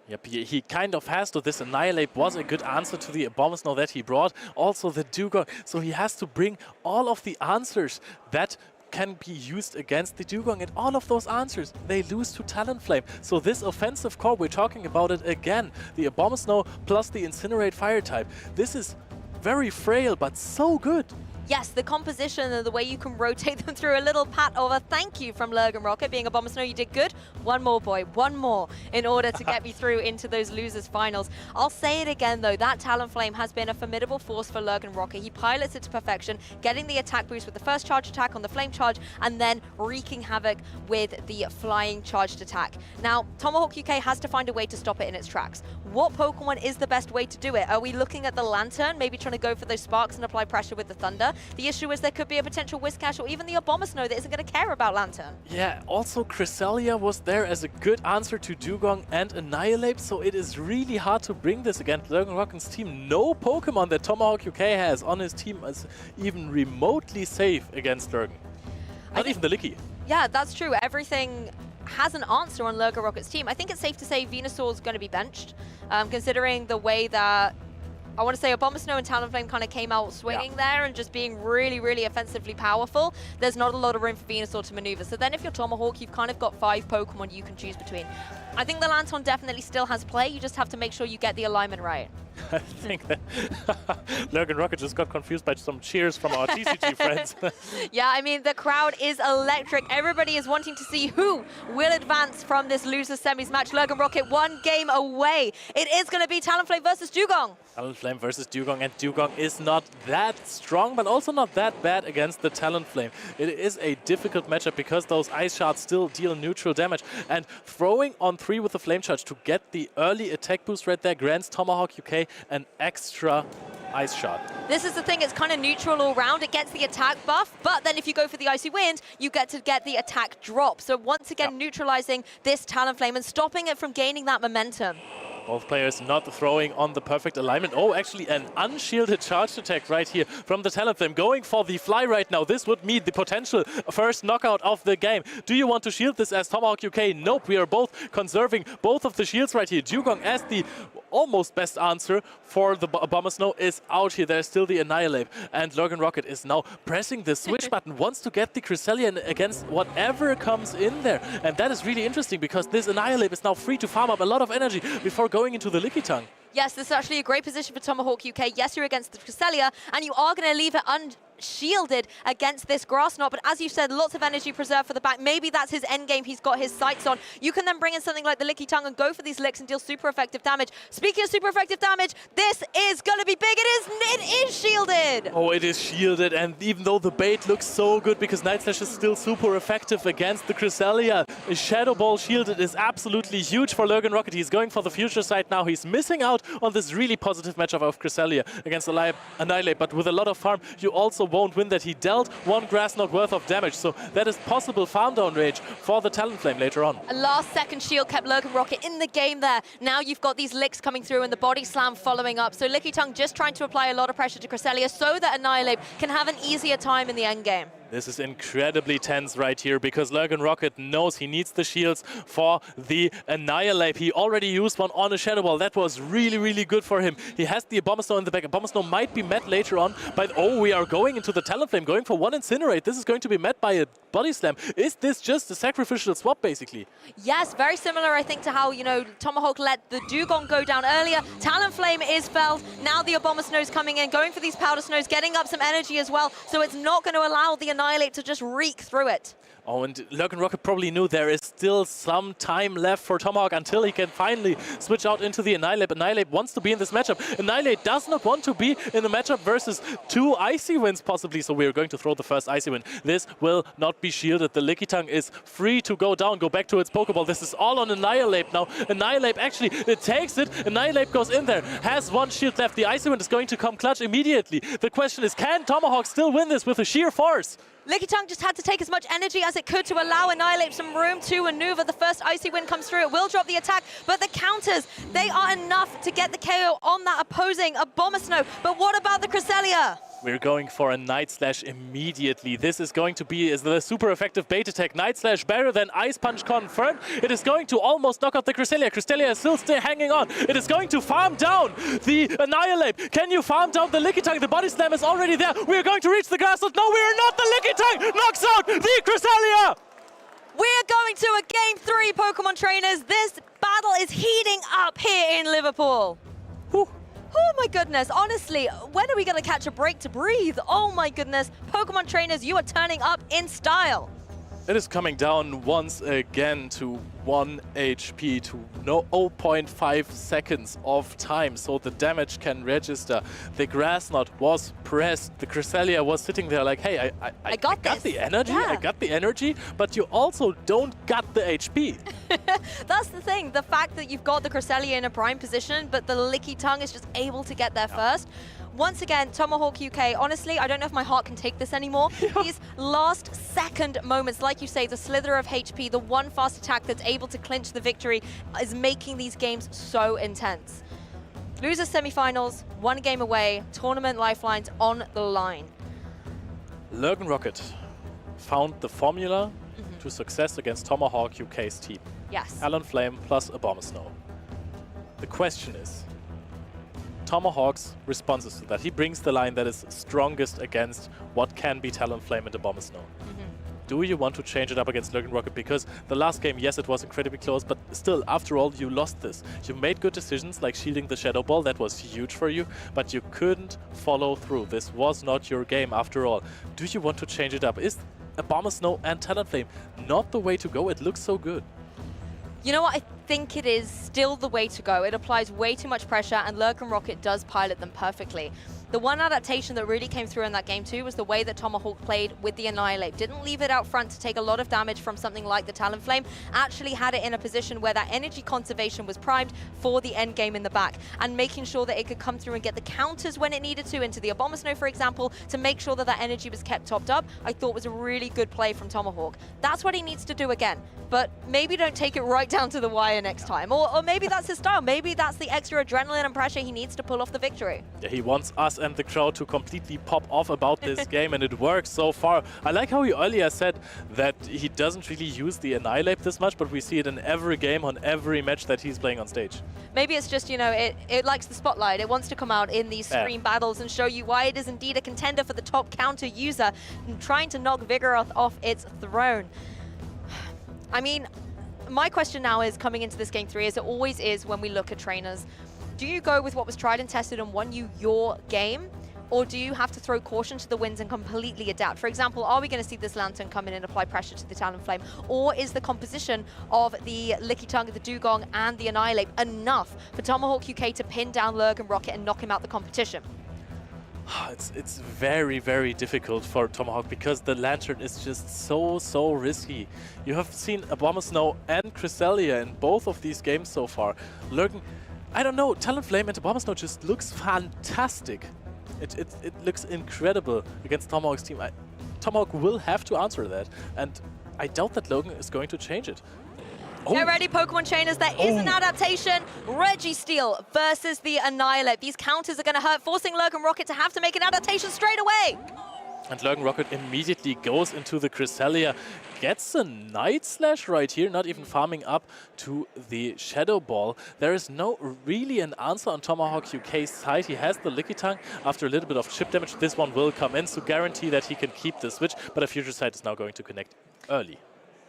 Yep, he kind of has to. This Annihilate was a good answer to the Abomasnow that he brought. Also the Dugong. So he has to bring all of the answers that can be used against the Dugong. And all of those answers, they lose to Talonflame. So this offensive core, we're talking about it again. The Abomasnow plus the Incinerate Fire type. This is very frail, but so good. Yes, the composition and the way you can rotate them through. A little pat of a thank you from Lurgan Rocket. Being Abomasnow, you did good. One more, boy, one more in order to get me through into those losers finals. I'll say it again, though. That Talonflame has been a formidable force for Lurgan Rocket. He pilots it to perfection, getting the attack boost with the first charge attack on the Flame Charge, and then wreaking havoc with the flying charged attack. Now, Tomahawk UK has to find a way to stop it in its tracks. What Pokemon is the best way to do it? Are we looking at the Lantern, maybe trying to go for those sparks and apply pressure with the Thunder? The issue is there could be a potential Whiscash or even the Abomasnow that isn't going to care about Lantern. Yeah, also Cresselia was there as a good answer to Dugong and Annihilate, so it is really hard to bring this against Lurgan Rocket's team. No Pokemon that Tomahawk UK has on his team is even remotely safe against Lurgan. Not even the Licky. Yeah, that's true. Everything has an answer on Lurgan Rocket's team. I think it's safe to say Venusaur's going to be benched, considering the way that I want to say Abomasnow and Talonflame kind of came out swinging there and just being really, really offensively powerful. There's not a lot of room for Venusaur to maneuver. So then if you're Tomahawk, you've kind of got 5 Pokemon you can choose between. I think the Lanton definitely still has play. You just have to make sure you get the alignment right. I think that Lurgan Rocket just got confused by some cheers from our TCG friends. Yeah, I mean, the crowd is electric. Everybody is wanting to see who will advance from this losers semis match. Lurgan Rocket 1 game away. It is going to be Talonflame versus Dugong. Talonflame versus Dugong, and Dugong is not that strong, but also not that bad against the Talonflame. It is a difficult matchup because those Ice Shards still deal neutral damage, and throwing on 3 with the Flame Charge to get the early attack boost right there grants Tomahawk UK an extra Ice Shard. This is the thing, it's kind of neutral all round. It gets the attack buff, but then if you go for the Icy Wind, you get to get the attack drop. So once again, neutralizing this Talonflame and stopping it from gaining that momentum. Both players not throwing on the perfect alignment. Oh, actually an unshielded charged attack right here from the Talonflame. Going for the fly right now. This would mean the potential first knockout of the game. Do you want to shield this as Tomahawk UK? Nope, we are both conserving both of the shields right here. Dugong as the almost best answer for the Abomasnow is out here. There's still the Annihilate. And Lurgan Rocket is now pressing the switch button. Wants to get the Cresselia against whatever comes in there. And that is really interesting because this Annihilate is now free to farm up a lot of energy before going into the Lickitung. Yes, this is actually a great position for Tomahawk UK. Yes, you're against the Cresselia, and you are going to leave it unshielded against this Grass Knot. But as you said, lots of energy preserved for the back. Maybe that's his end game he's got his sights on. You can then bring in something like the Lickitung and go for these licks and deal super effective damage. Speaking of super effective damage, this is going to be big. It is shielded. Oh, it is shielded, and even though the bait looks so good because Night Slash is still super effective against the Cresselia, a Shadow Ball shielded is absolutely huge for Lurgan Rocket. He's going for the future side now. He's missing out on this really positive matchup of Cresselia against Annihilate, but with a lot of farm, you also won't win that. He dealt 1 Grass Knot worth of damage, so that is possible farm down range for the Talonflame later on. A last second shield kept Lurgan Rocket in the game there. Now you've got these licks coming through and the body slam following up. So Lickitung just trying to apply a lot of pressure to Cresselia so that Annihilate can have an easier time in the end game. This is incredibly tense right here because Lurgan Rocket knows he needs the shields for the Annihilate. He already used one on a Shadow Ball. That was really, really good for him. He has the Abomasnow in the back. Abomasnow might be met later on, but oh, we are going into the Talonflame, going for 1 Incinerate. This is going to be met by a Body Slam. Is this just a sacrificial swap, basically? Yes, very similar, I think, to how, you know, Tomahawk let the Dugong go down earlier. Talonflame is felled. Now the Abomasnow's coming in, going for these Powder Snows, getting up some energy as well. So it's not going to allow the Annihilate to just reek through it. Oh, and Lurgan Rocket probably knew there is still some time left for Tomahawk until he can finally switch out into the Annihilate. Annihilate wants to be in this matchup. Annihilate does not want to be in the matchup versus 2 Icy Winds possibly, so we are going to throw the first Icy Wind. This will not be shielded. The Lickitung is free to go down, go back to its Pokeball. This is all on Annihilate now. Annihilate actually, it takes it. Annihilate goes in there, has 1 shield left. The Icy Wind is going to come clutch immediately. The question is, can Tomahawk still win this with a sheer force? Lickitung just had to take as much energy as it could to allow Annihilate some room to maneuver. The first Icy Wind comes through. It will drop the attack, but the counters, they are enough to get the KO on that opposing Abomasnow. But what about the Cresselia? We're going for a Night Slash immediately. This is going to be the super effective bait attack. Night Slash better than Ice Punch confirmed. It is going to almost knock out the Cresselia. Cresselia is still hanging on. It is going to farm down the Annihilate. Can you farm down the Lickitung? The Body Slam is already there. We're going to reach the Grass Knot. No, we are not. The Lickitung knocks out the Cresselia. We're going to a Game 3, Pokemon trainers. This battle is heating up here in Liverpool. Whew. Oh my goodness, honestly, when are we going to catch a break to breathe? Oh my goodness, Pokemon trainers, you are turning up in style. It is coming down once again to 1 HP to 0.5 seconds of time, so the damage can register. The Grass Knot was pressed. The Cresselia was sitting there like, hey, I got the energy, yeah. I got the energy, but you also don't got the HP. That's the thing, the fact that you've got the Cresselia in a prime position, but the Lickitung is just able to get there first. Once again, Tomahawk UK, honestly, I don't know if my heart can take this anymore. These last second moments, like you say, the slither of HP, the one fast attack that's able to clinch the victory is making these games so intense. Losers semifinals, 1 game away, tournament lifelines on the line. Lurgan Rocket found the formula to success against Tomahawk UK's team. Yes. Talonflame plus Abomasnow. The question is, Tomahawk's responses to that. He brings the line that is strongest against what can be Talonflame and Abomasnow. Do you want to change it up against Lurgan Rocket? Because the last game, yes, it was incredibly close, but still, after all, you lost this. You made good decisions, like shielding the Shadow Ball. That was huge for you, but you couldn't follow through. This was not your game, after all. Do you want to change it up? Is Abomasnow and Talonflame not the way to go? It looks so good. You know what? I think it is still the way to go. It applies way too much pressure, and Lurgan Rocket does pilot them perfectly. The one adaptation that really came through in that game too was the way that Tomahawk played with the Annihilate. Didn't leave it out front to take a lot of damage from something like the Talonflame. Actually had it in a position where that energy conservation was primed for the end game in the back, and making sure that it could come through and get the counters when it needed to into the Abomasnow, for example, to make sure that that energy was kept topped up. I thought was a really good play from Tomahawk. That's what he needs to do again, but maybe don't take it right down to the wire next time. Or maybe that's his style. Maybe that's the extra adrenaline and pressure he needs to pull off the victory. Yeah, he wants us and the crowd to completely pop off about this game, and it works so far. I like how he earlier said that he doesn't really use the Annihilate this much, but we see it in every game, on every match that he's playing on stage. Maybe it's just, you know, it likes the spotlight. It wants to come out in these stream battles and show you why it is indeed a contender for the top counter user, and trying to knock Vigoroth off its throne. I mean, my question now is, coming into this game 3, as it always is when we look at trainers, do you go with what was tried and tested and won you your game? Or do you have to throw caution to the winds and completely adapt? For example, are we going to see this Lantern come in and apply pressure to the Talonflame? Or is the composition of the Lickitung, the Dugong, and the Annihilate enough for Tomahawk UK to pin down Lurgan Rocket and knock him out the competition? It's very, very difficult for Tomahawk because the Lantern is just so risky. You have seen Abomasnow and Cresselia in both of these games so far. Lurgan, I don't know, Talonflame and Abomasnow just looks fantastic. It looks incredible against Tomahawk's team. Tomahawk will have to answer that, and I doubt that Logan is going to change it. Get ready, Pokemon trainers. There is an adaptation. Registeel versus the Annihilate. These counters are going to hurt, forcing Lurgan Rocket to have to make an adaptation straight away. And Lurgan Rocket immediately goes into the Cresselia, gets a Night Slash right here, not even farming up to the Shadow Ball. There is no really an answer on Tomahawk UK's side. He has the Lickitung after a little bit of chip damage. This one will come in to guarantee that he can keep the switch, but a Future Sight is now going to connect early.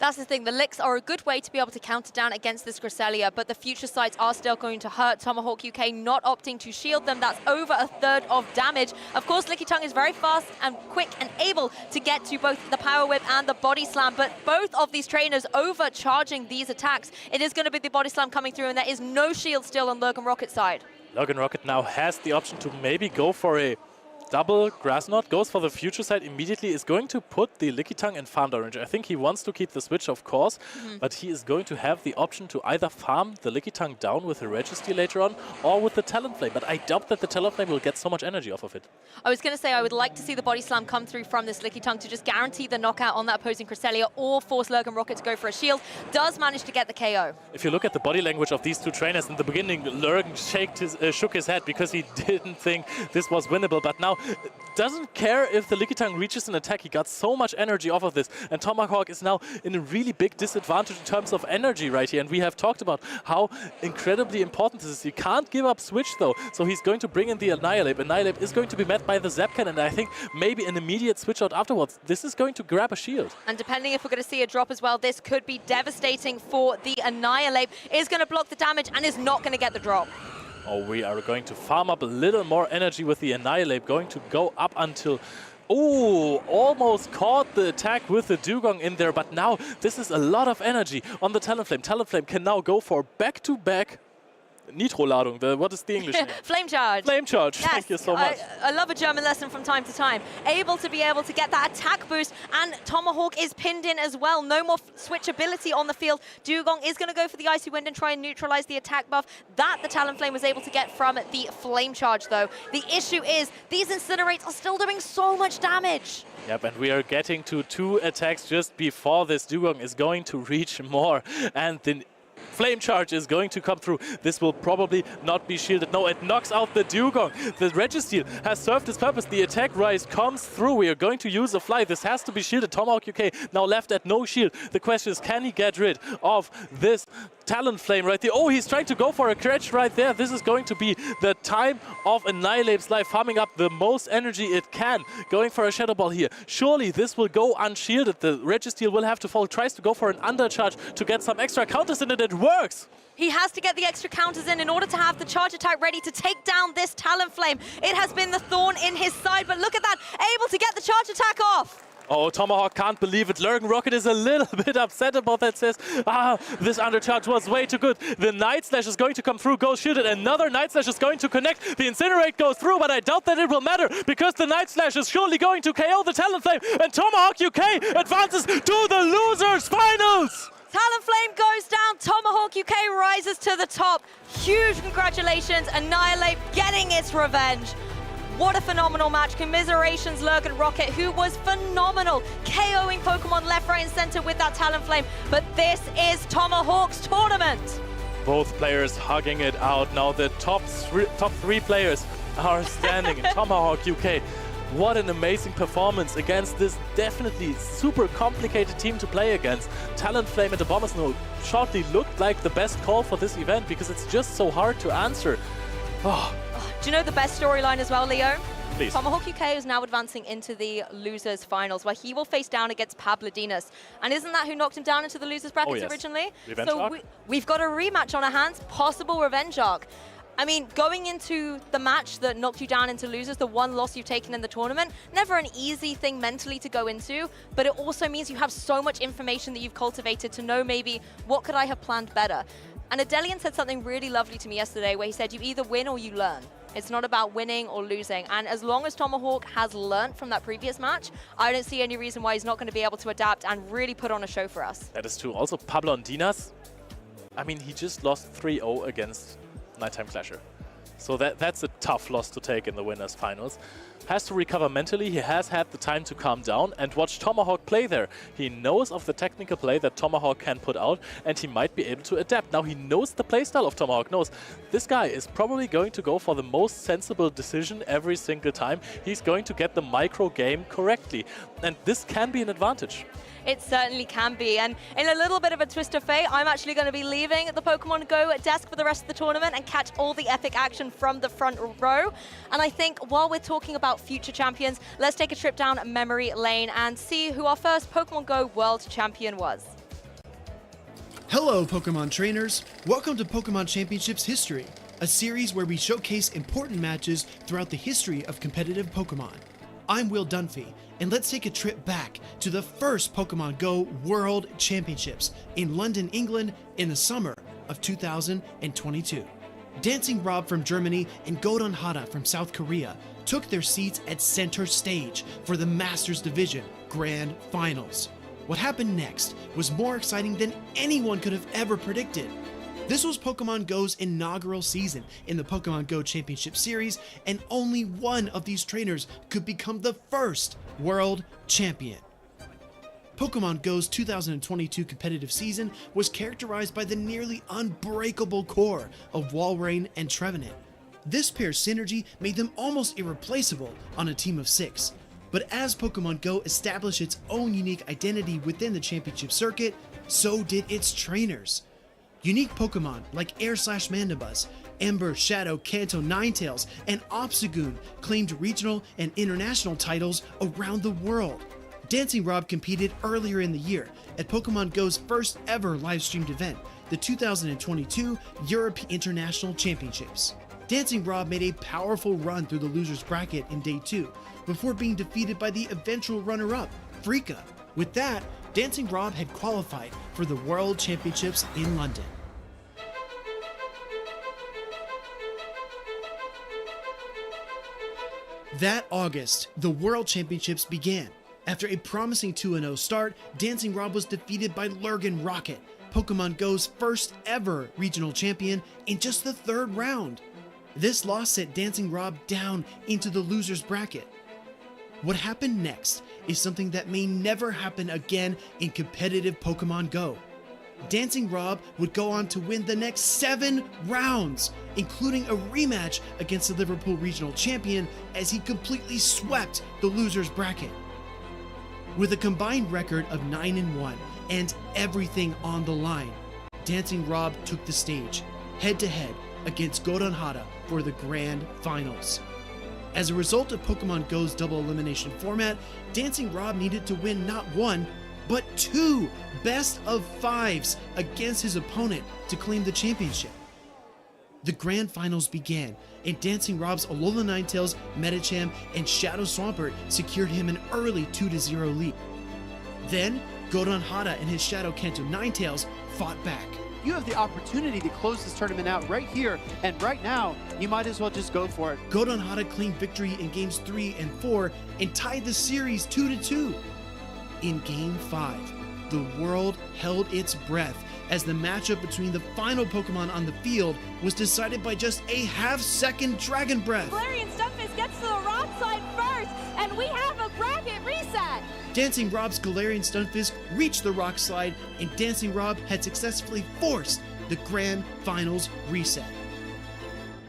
That's the thing, the licks are a good way to be able to counter down against this Cresselia, but the Future Sights are still going to hurt. Tomahawk UK not opting to shield them. That's over a third of damage. Of course, Lickitung is very fast and quick and able to get to both the Power Whip and the Body Slam, but both of these trainers overcharging these attacks. It is going to be the Body Slam coming through, and there is no shield still on Lurgan Rocket's side. Lurgan Rocket now has the option to maybe go for a double Grass Knot, goes for the Future Sight immediately, is going to put the Lickitung in farm range. I think he wants to keep the switch, of course, but he is going to have the option to either farm the Lickitung down with the Registeel later on or with the Talonflame, but I doubt that the Talonflame will get so much energy off of it. I was going to say I would like to see the Body Slam come through from this Lickitung to just guarantee the knockout on that opposing Cresselia or force Lurgan Rocket to go for a shield. Does manage to get the KO. If you look at the body language of these two trainers, in the beginning, Lurgan shook his head because he didn't think this was winnable, but now doesn't care if the Lickitung reaches an attack. He got so much energy off of this, and Tomahawk is now in a really big disadvantage in terms of energy right here, and we have talked about how incredibly important this is. He can't give up switch though, so he's going to bring in the Annihilate. Annihilate is going to be met by the Zap Cannon, and I think maybe an immediate switch out afterwards. This is going to grab a shield. And depending if we're going to see a drop as well, this could be devastating for the Annihilate. Is going to block the damage and is not going to get the drop. Oh, we are going to farm up a little more energy with the Annihilate, going to go up until... Oh, almost caught the attack with the Dugong in there, but now this is a lot of energy on the Talonflame. Talonflame can now go for back-to-back Nitro-Ladung. What is the English name? Flame Charge. Flame Charge. Yes, Thank you so much. I love a German lesson from time to time. Able to get that attack boost, and Tomahawk is pinned in as well. No more switchability on the field. Dugong is going to go for the Icy Wind and try and neutralize the attack buff that the Talonflame was able to get from the Flame Charge, though. The issue is these Incinerates are still doing so much damage. Yep, and we are getting to 2 attacks just before this Dugong is going to reach more, and the Flame Charge is going to come through. This will probably not be shielded. No, it knocks out the Dugong. The Registeel has served its purpose. The attack rise comes through. We are going to use a fly. This has to be shielded. Tomahawk UK now left at no shield. The question is, can he get rid of this Talonflame right there. Oh, he's trying to go for a catch right there. This is going to be the time of Annihilape's life, farming up the most energy it can, going for a Shadow Ball here. Surely this will go unshielded. The Registeel will have to fall, tries to go for an undercharge to get some extra counters in it. It works! He has to get the extra counters in order to have the charge attack ready to take down this Talonflame. It has been the thorn in his side, but look at that, able to get the charge attack off. Oh, Tomahawk can't believe it. Lurgan Rocket is a little bit upset about that, says, this undercharge was way too good. The Night Slash is going to come through, go shoot it. Another Night Slash is going to connect. The Incinerate goes through, but I doubt that it will matter because the Night Slash is surely going to KO the Talonflame, and Tomahawk UK advances to the losers finals. Talonflame goes down, Tomahawk UK rises to the top. Huge congratulations, Annihilape getting its revenge. What a phenomenal match. Commiserations, Lurgan Rocket, who was phenomenal, KOing Pokemon left, right, and center with that Talonflame. But this is Tomahawk's tournament. Both players hugging it out. Now the top three players are standing in Tomahawk UK. What an amazing performance against this definitely super complicated team to play against. Talonflame and Abomasnow shortly looked like the best call for this event because it's just so hard to answer. Oh. Do you know the best storyline as well, Leo? Please. Tomahawk UK is now advancing into the losers finals, where he will face down against Pabladinas. And isn't that who knocked him down into the losers brackets originally? Revenge so arc? we've got a rematch on our hands, possible revenge arc. I mean, going into the match that knocked you down into losers, the one loss you've taken in the tournament, never an easy thing mentally to go into, but it also means you have so much information that you've cultivated to know maybe what could I have planned better. And Adelian said something really lovely to me yesterday where he said you either win or you learn. It's not about winning or losing. And as long as Tomahawk has learned from that previous match, I don't see any reason why he's not going to be able to adapt and really put on a show for us. That is true. Also, Pabladinas, I mean, he just lost 3-0 against Nighttime Clasher. So that's a tough loss to take in the winners finals. Has to recover mentally. He has had the time to calm down and watch Tomahawk play there. He knows of the technical play that Tomahawk can put out, and he might be able to adapt. Now he knows the playstyle of Tomahawk, knows this guy is probably going to go for the most sensible decision every single time. He's going to get the micro game correctly, and this can be an advantage. It certainly can be. And in a little bit of a twist of fate, I'm actually going to be leaving the Pokemon Go desk for the rest of the tournament and catch all the epic action from the front row. And I think while we're talking about future champions, let's take a trip down memory lane and see who our first Pokemon Go World Champion was. Hello, Pokemon trainers. Welcome to Pokemon Championships History, a series where we showcase important matches throughout the history of competitive Pokemon. I'm Will Dunphy, and let's take a trip back to the first Pokemon Go World Championships in London, England in the summer of 2022. Dancing Rob from Germany and Godon Hada from South Korea took their seats at center stage for the Masters Division Grand Finals. What happened next was more exciting than anyone could have ever predicted. This was Pokemon Go's inaugural season in the Pokemon Go Championship Series, and only one of these trainers could become the first world champion. Pokemon Go's 2022 competitive season was characterized by the nearly unbreakable core of Walrein and Trevenant. This pair's synergy made them almost irreplaceable on a team of 6. But as Pokemon Go established its own unique identity within the championship circuit, so did its trainers. Unique Pokemon like Air/Mandibuzz, Ember, Shadow, Kanto, Ninetales, and Obstagoon claimed regional and international titles around the world. Dancing Rob competed earlier in the year at Pokemon Go's first ever live-streamed event, the 2022 Europe International Championships. Dancing Rob made a powerful run through the losers bracket in Day 2, before being defeated by the eventual runner-up, Freaka. With that, Dancing Rob had qualified for the World Championships in London. That August, the World Championships began. After a promising 2-0 start, Dancing Rob was defeated by Lurgan Rocket, Pokemon Go's first ever regional champion, in just the 3rd round. This loss set Dancing Rob down into the losers bracket. What happened next is something that may never happen again in competitive Pokemon Go. Dancing Rob would go on to win the next 7 rounds, including a rematch against the Liverpool Regional Champion as he completely swept the losers bracket. With a combined record of 9-1 and everything on the line, Dancing Rob took the stage, head-to-head against Godon Hada for the Grand Finals. As a result of Pokemon Go's double elimination format, Dancing Rob needed to win not one, but 2 best of 5s against his opponent to claim the championship. The Grand Finals began, and Dancing Rob's Alola Ninetales, Medicham, and Shadow Swampert secured him an early 2-0 lead. Then, Godon Hada and his Shadow Kanto Ninetales fought back. You have the opportunity to close this tournament out right here and right now. You might as well just go for it. Godon Hada claimed victory in games 3 and 4 and tied the series 2-2. In Game 5, the world held its breath as the matchup between the final Pokemon on the field was decided by just a half-second Dragon Breath. Galarian Stunfisk gets to the rock side first, and we have a bracket reset. Dancing Rob's Galarian Stunfisk reached the rock slide, and Dancing Rob had successfully forced the Grand Finals reset.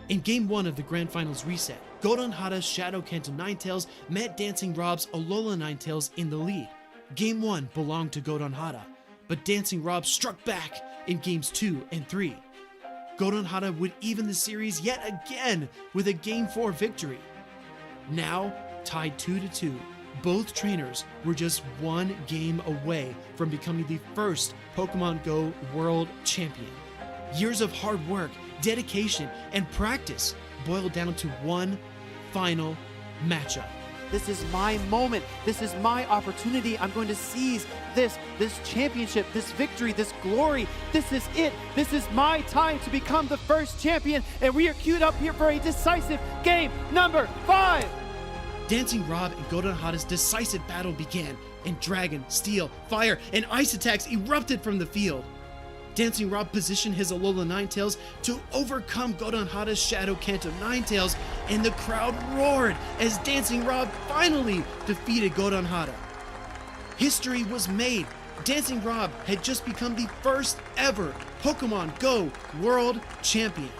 In Game 1 of the Grand Finals reset, Godon Hada's Shadow Kanto Ninetales met Dancing Rob's Alola Ninetales in the lead. Game 1 belonged to Godon Hada, but Dancing Rob struck back in Games 2 and 3. Godon Hada would even the series yet again with a Game 4 victory. Now, tied 2-2, both trainers were just one game away from becoming the first Pokemon Go World Champion. Years of hard work, dedication, and practice boiled down to one final matchup. This is my moment. This is my opportunity. I'm going to seize this championship, this victory, this glory. This is it. This is my time to become the first champion. And we are queued up here for a decisive game number 5. Dancing Rob and Godon Hada's decisive battle began, and Dragon, Steel, Fire, and Ice attacks erupted from the field. Dancing Rob positioned his Alola Ninetales to overcome Godon Hada's Shadow Kanto Ninetales, and the crowd roared as Dancing Rob finally defeated Godon Hada. History was made. Dancing Rob had just become the first ever Pokemon Go World Champion.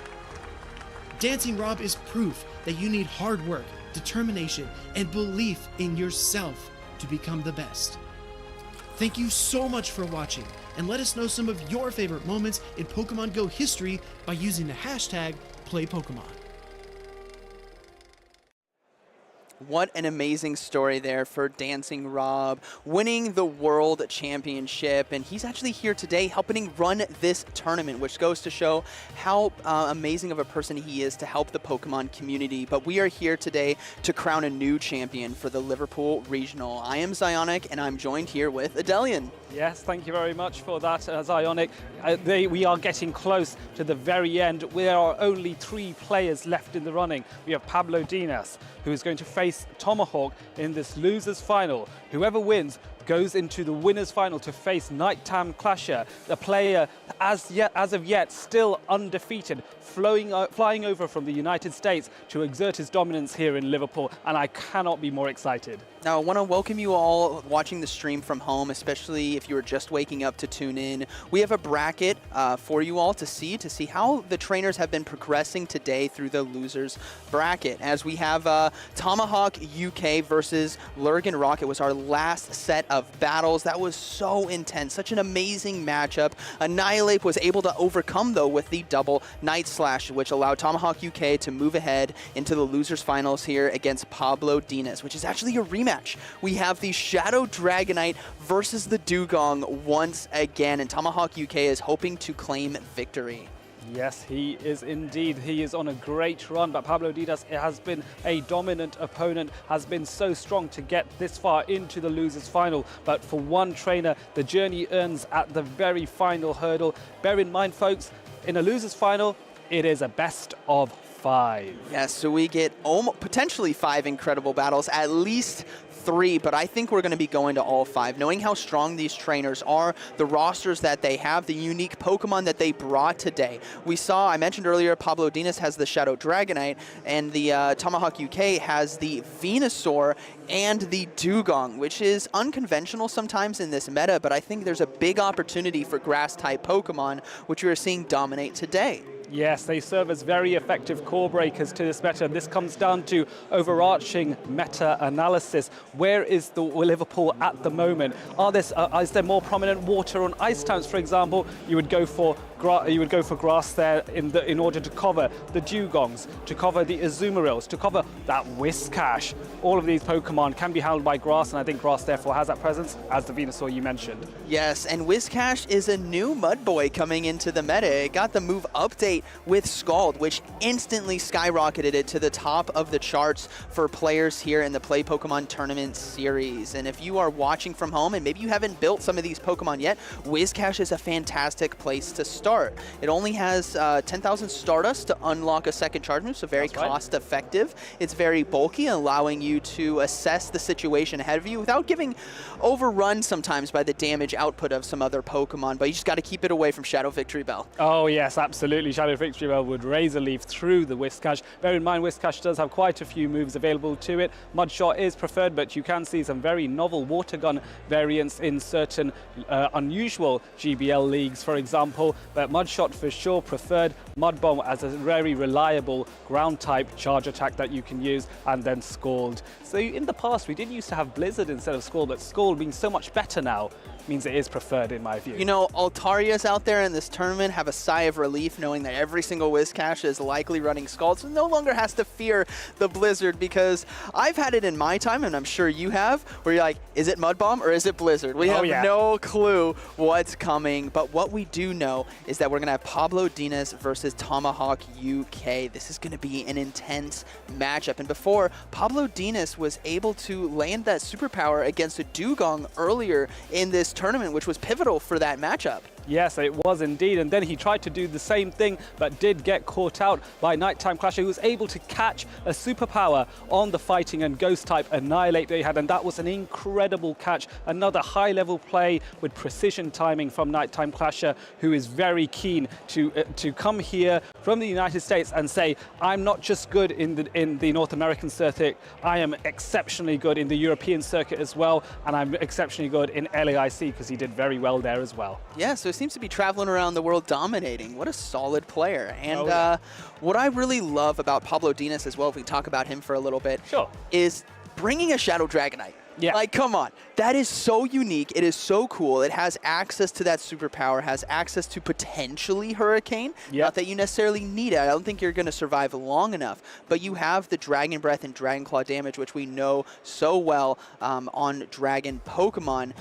Dancing Rob is proof that you need hard work, determination, and belief in yourself to become the best. Thank you so much for watching, and let us know some of your favorite moments in Pokemon Go history by using the hashtag #PlayPokemon. What an amazing story there for Dancing Rob, winning the World Championship. And he's actually here today helping run this tournament, which goes to show how amazing of a person he is to help the Pokemon community. But we are here today to crown a new champion for the Liverpool Regional. I am Zionic, and I'm joined here with Adelian. Yes, thank you very much for that, Zionic. We are getting close to the very end. There are only 3 players left in the running. We have Pablo Dinas, who is going to face Tomahawk in this losers final. Whoever wins goes into the winners final to face Nighttime Clasher, a player as of yet still undefeated, flying over from the United States to exert his dominance here in Liverpool, and I cannot be more excited. Now, I want to welcome you all watching the stream from home, especially if you were just waking up to tune in. We have a bracket for you all to see how the trainers have been progressing today through the losers bracket. As we have Tomahawk UK versus Lurgan Rock. It was our last set of battles. That was so intense, such an amazing matchup. Annihilate was able to overcome, though, with the double Night Slash, which allowed Tomahawk UK to move ahead into the losers finals here against Pablo Dinas, which is actually a rematch. We have the Shadow Dragonite versus the Dugong once again, and Tomahawk UK is hoping to claim victory. Yes, he is indeed. He is on a great run, but Pablo Dinas has been a dominant opponent, has been so strong to get this far into the losers final. But for one trainer, the journey ends at the very final hurdle. Bear in mind, folks, in a losers final, it is a best of 5. Yes, so we get potentially 5 incredible battles, at least 3, but I think we're going to be going to all 5. Knowing how strong these trainers are, the rosters that they have, the unique Pokemon that they brought today. I mentioned earlier, Pablo Dinas has the Shadow Dragonite, and the Tomahawk UK has the Venusaur and the Dugong, which is unconventional sometimes in this meta, but I think there's a big opportunity for Grass-type Pokemon, which we are seeing dominate today. Yes, they serve as very effective core breakers to this meta. This comes down to overarching meta analysis. Where is the Liverpool at the moment? Is there more prominent water on ice types, for example? You would go for for grass there in order to cover the dugongs, to cover the Azumarils, to cover that Whiscash. All of these Pokemon can be handled by grass, and I think grass therefore has that presence, as the Venusaur you mentioned. Yes, and Whiscash is a new Mud Boy coming into the meta. It got the move update with Scald, which instantly skyrocketed it to the top of the charts for players here in the Play Pokemon Tournament series. And if you are watching from home and maybe you haven't built some of these Pokemon yet, Whiscash is a fantastic place to start. It only has 10,000 Stardust to unlock a second charge move, so very cost effective. It's very bulky, allowing you to assess the situation ahead of you without getting overrun sometimes by the damage output of some other Pokemon, but you just got to keep it away from Shadow Victory Bell. Oh yes, absolutely. Shadow Victory Bell would razor leaf through the Whiscash. Bear in mind, Whiscash does have quite a few moves available to it. Mud Shot is preferred, but you can see some very novel Water Gun variants in certain unusual GBL leagues, for example, but Mud Shot for sure preferred. Mud Bomb as a very reliable ground type charge attack that you can use, and then Scald. So in the past we did used to have Blizzard instead of Scald, but Scald being so much better now means it is preferred in my view. You know, Altarias out there in this tournament have a sigh of relief knowing that every single Whiscash is likely running Scald, so no longer has to fear the Blizzard, because I've had it in my time, and I'm sure you have, where you're like, is it Mud Bomb or is it Blizzard? We have no clue what's coming, but what we do know is that we're going to have Pablo Dinas versus Tomahawk UK. This is going to be an intense matchup, and before, Pablo Dinas was able to land that superpower against a Dugong earlier in this tournament, which was pivotal for that matchup. Yes, it was indeed, and then he tried to do the same thing, but did get caught out by Nighttime Clasher, who was able to catch a superpower on the Fighting and Ghost type Annihilate that he had, and that was an incredible catch. Another high-level play with precision timing from Nighttime Clasher, who is very keen to come here from the United States and say, I'm not just good in the North American circuit, I am exceptionally good in the European circuit as well, and I'm exceptionally good in LAIC, because he did very well there as well. Yeah, so he seems to be traveling around the world dominating. What a solid player. And what I really love about Pablo Dinas as well, if we talk about him for a little bit, is bringing a Shadow Dragonite. Yeah. Like, come on. That is so unique. It is so cool. It has access to that superpower, has access to potentially Hurricane. Not that you necessarily need it. I don't think you're going to survive long enough. But you have the Dragon Breath and Dragon Claw damage, which we know so well on Dragon Pokemon.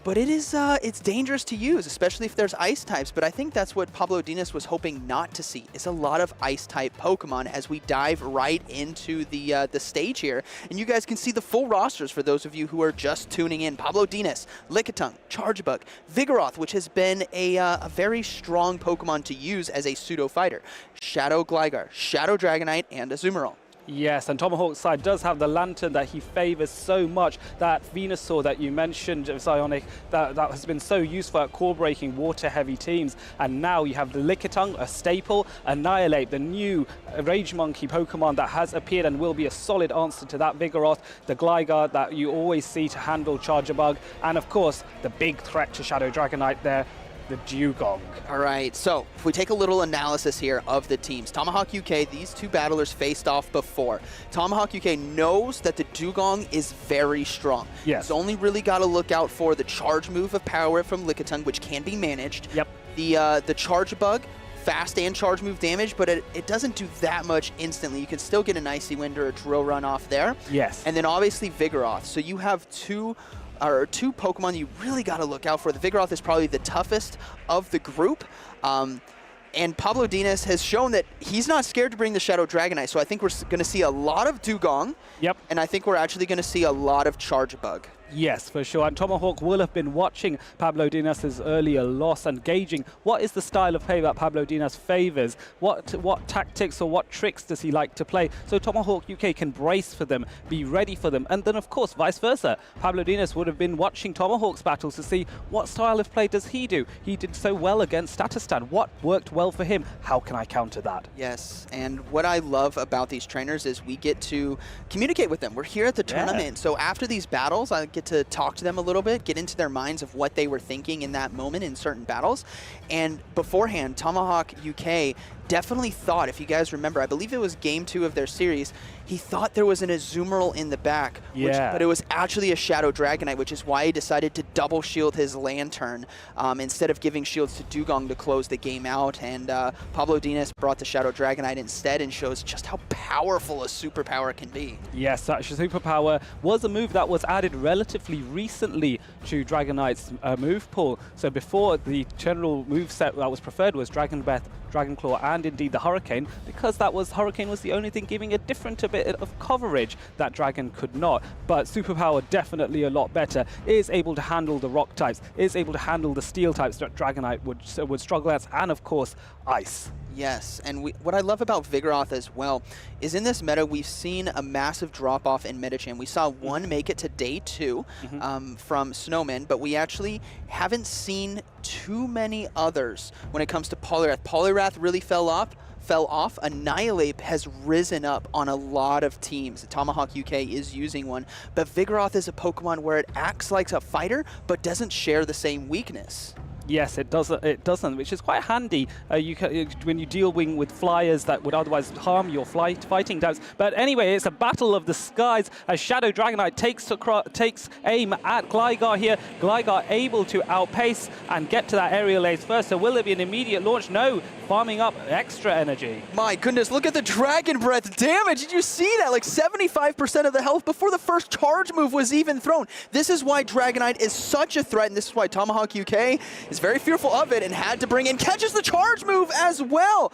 But it is it's dangerous to use, especially if there's ice types. But I think that's what Pablo Dinas was hoping not to see, is a lot of ice type Pokemon as we dive right into the stage here. And you guys can see the full rosters for those of you who are just tuning in. Pablo Dinas, Lickitung, Charjabug, Vigoroth, which has been a very strong Pokemon to use as a pseudo fighter, Shadow Gligar, Shadow Dragonite, and Azumarill. Yes, and Tomahawk's side does have the Lantern that he favors so much. That Venusaur that you mentioned, Psionic, that has been so useful at core-breaking water-heavy teams. And now you have the Lickitung, a staple, Annihilate, the new Rage Monkey Pokemon that has appeared and will be a solid answer to that Vigoroth, the Gligar that you always see to handle Charjabug, and of course, the big threat to Shadow Dragonite there, the Dugong. All right, so if we take a little analysis here of the teams, Tomahawk UK, these two battlers faced off before. Tomahawk UK knows that the Dugong is very strong. Yes. He's only really got to look out for the charge move of Power from Lickitung, which can be managed. Yep. The Charjabug, fast and charge move damage, but it doesn't do that much instantly. You can still get an Icy Wind or a Drill Run off there. Yes. And then obviously Vigoroth. So you have two Pokemon you really got to look out for. The Vigoroth is probably the toughest of the group. And Pablo Dinas has shown that he's not scared to bring the Shadow Dragonite. So I think we're going to see a lot of Dugong. Yep. And I think we're actually going to see a lot of Charjabug. Yes, for sure. And Tomahawk will have been watching Pablo Dinas' earlier loss and gauging what is the style of play that Pablo Dinas favors, what tactics or what tricks does he like to play. So Tomahawk UK can brace for them, be ready for them. And then, of course, vice versa. Pablo Dinas would have been watching Tomahawk's battles to see what style of play does he do. He did so well against Statistan. What worked well for him? How can I counter that? Yes, and what I love about these trainers is we get to communicate with them. We're here at the tournament, so after these battles, I get to talk to them a little bit, get into their minds of what they were thinking in that moment in certain battles. And beforehand, Tomahawk UK definitely thought, if you guys remember, I believe it was game 2 of their series, he thought there was an Azumarill in the back, but it was actually a Shadow Dragonite, which is why he decided to double shield his Lantern instead of giving shields to Dugong to close the game out. And Pablo Dinas brought the Shadow Dragonite instead and shows just how powerful a superpower can be. Yes, that superpower was a move that was added relatively recently to Dragonite's move pool. So before, the general move set that was preferred was Dragon Breath, Dragon Claw, and indeed the Hurricane, because Hurricane was the only thing giving a different bit of coverage that Dragon could not. But superpower definitely a lot better, is able to handle the rock types, is able to handle the steel types that Dragonite would struggle at, and of course Ice. Yes, and what I love about Vigoroth as well is in this meta, we've seen a massive drop-off in Metachan. We saw one make it to day 2 from Snowman, but we actually haven't seen too many others when it comes to Poliwrath. Poliwrath really fell off. Annihilate has risen up on a lot of teams. Tomahawk UK is using one, but Vigoroth is a Pokemon where it acts like a fighter, but doesn't share the same weakness. Yes, it doesn't, which is quite handy when you deal with flyers that would otherwise harm your fighting types. But anyway, it's a battle of the skies as Shadow Dragonite takes aim at Gligar here. Gligar able to outpace and get to that aerial ace first. So will there be an immediate launch? No, farming up extra energy. My goodness, look at the Dragon Breath damage. Did you see that? Like 75% of the health before the first charge move was even thrown. This is why Dragonite is such a threat, and this is why Tomahawk UK is very fearful of it and had to bring in, catches the charge move as well.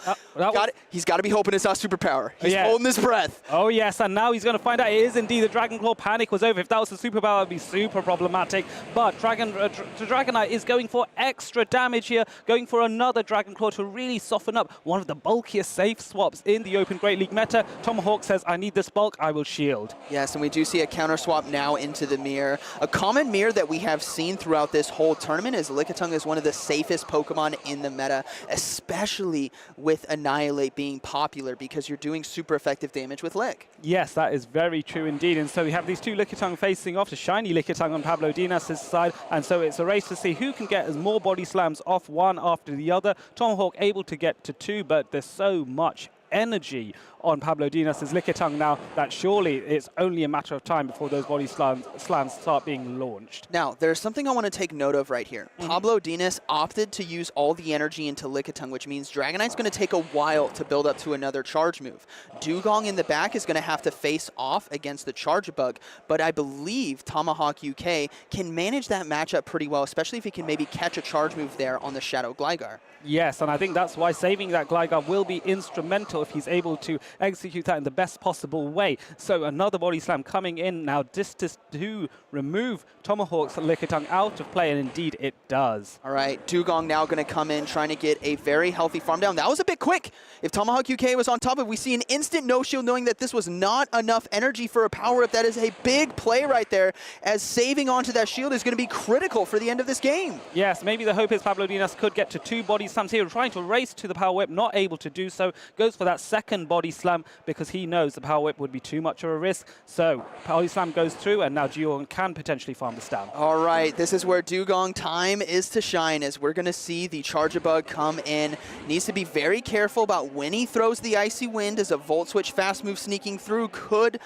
He's got to be hoping it's not superpower. He's holding his breath. Oh yes, and now he's going to find out it is indeed the Dragon Claw. Panic was over. If that was a superpower, it would be super problematic. But Dragonite is going for extra damage here, going for another Dragon Claw to really soften up one of the bulkiest safe swaps in the Open Great League meta. Tomahawk says, I need this bulk, I will shield. Yes, and we do see a counter swap now into the mirror. A common mirror that we have seen throughout this whole tournament is Lickitung is one of the safest Pokemon in the meta, especially with Annihilate being popular because you're doing super effective damage with Lick. Yes, that is very true indeed. And so we have these two Lickitung facing off, a shiny Lickitung on Pablo Dinas' side, and so it's a race to see who can get as more body slams off one after the other. Tomahawk able to get to 2, but there's so much energy on Pablo Dinas' Lickitung now that surely it's only a matter of time before those body slams start being launched. Now, there's something I want to take note of right here. Pablo Dinas opted to use all the energy into Lickitung, which means Dragonite's going to take a while to build up to another charge move. Dugong in the back is going to have to face off against the Charge-Bug, but I believe Tomahawk UK can manage that matchup pretty well, especially if he can maybe catch a charge move there on the Shadow Gligar. Yes, and I think that's why saving that Gligar will be instrumental if he's able to execute that in the best possible way. So another body slam coming in now, just to remove Tomahawk's Lickitung out of play, and indeed it does. All right, Dugong now going to come in trying to get a very healthy farm down. That was a bit quick. If Tomahawk UK was on top of it, we see an instant no-shield knowing that this was not enough energy for a power-up. That is a big play right there, as saving onto that shield is going to be critical for the end of this game. Yes, maybe the hope is Pablo Dinas could get to 2 body slams here, trying to race to the Power Whip, not able to do so. Goes for that second body slam because he knows the Power Whip would be too much of a risk. So body slam goes through, and now Dugong can potentially farm this down. All right, this is where Dugong time is to shine, as we're going to see the Charge-Bug come in. Needs to be very careful about when he throws the Icy Wind, as a Volt Switch fast move sneaking through could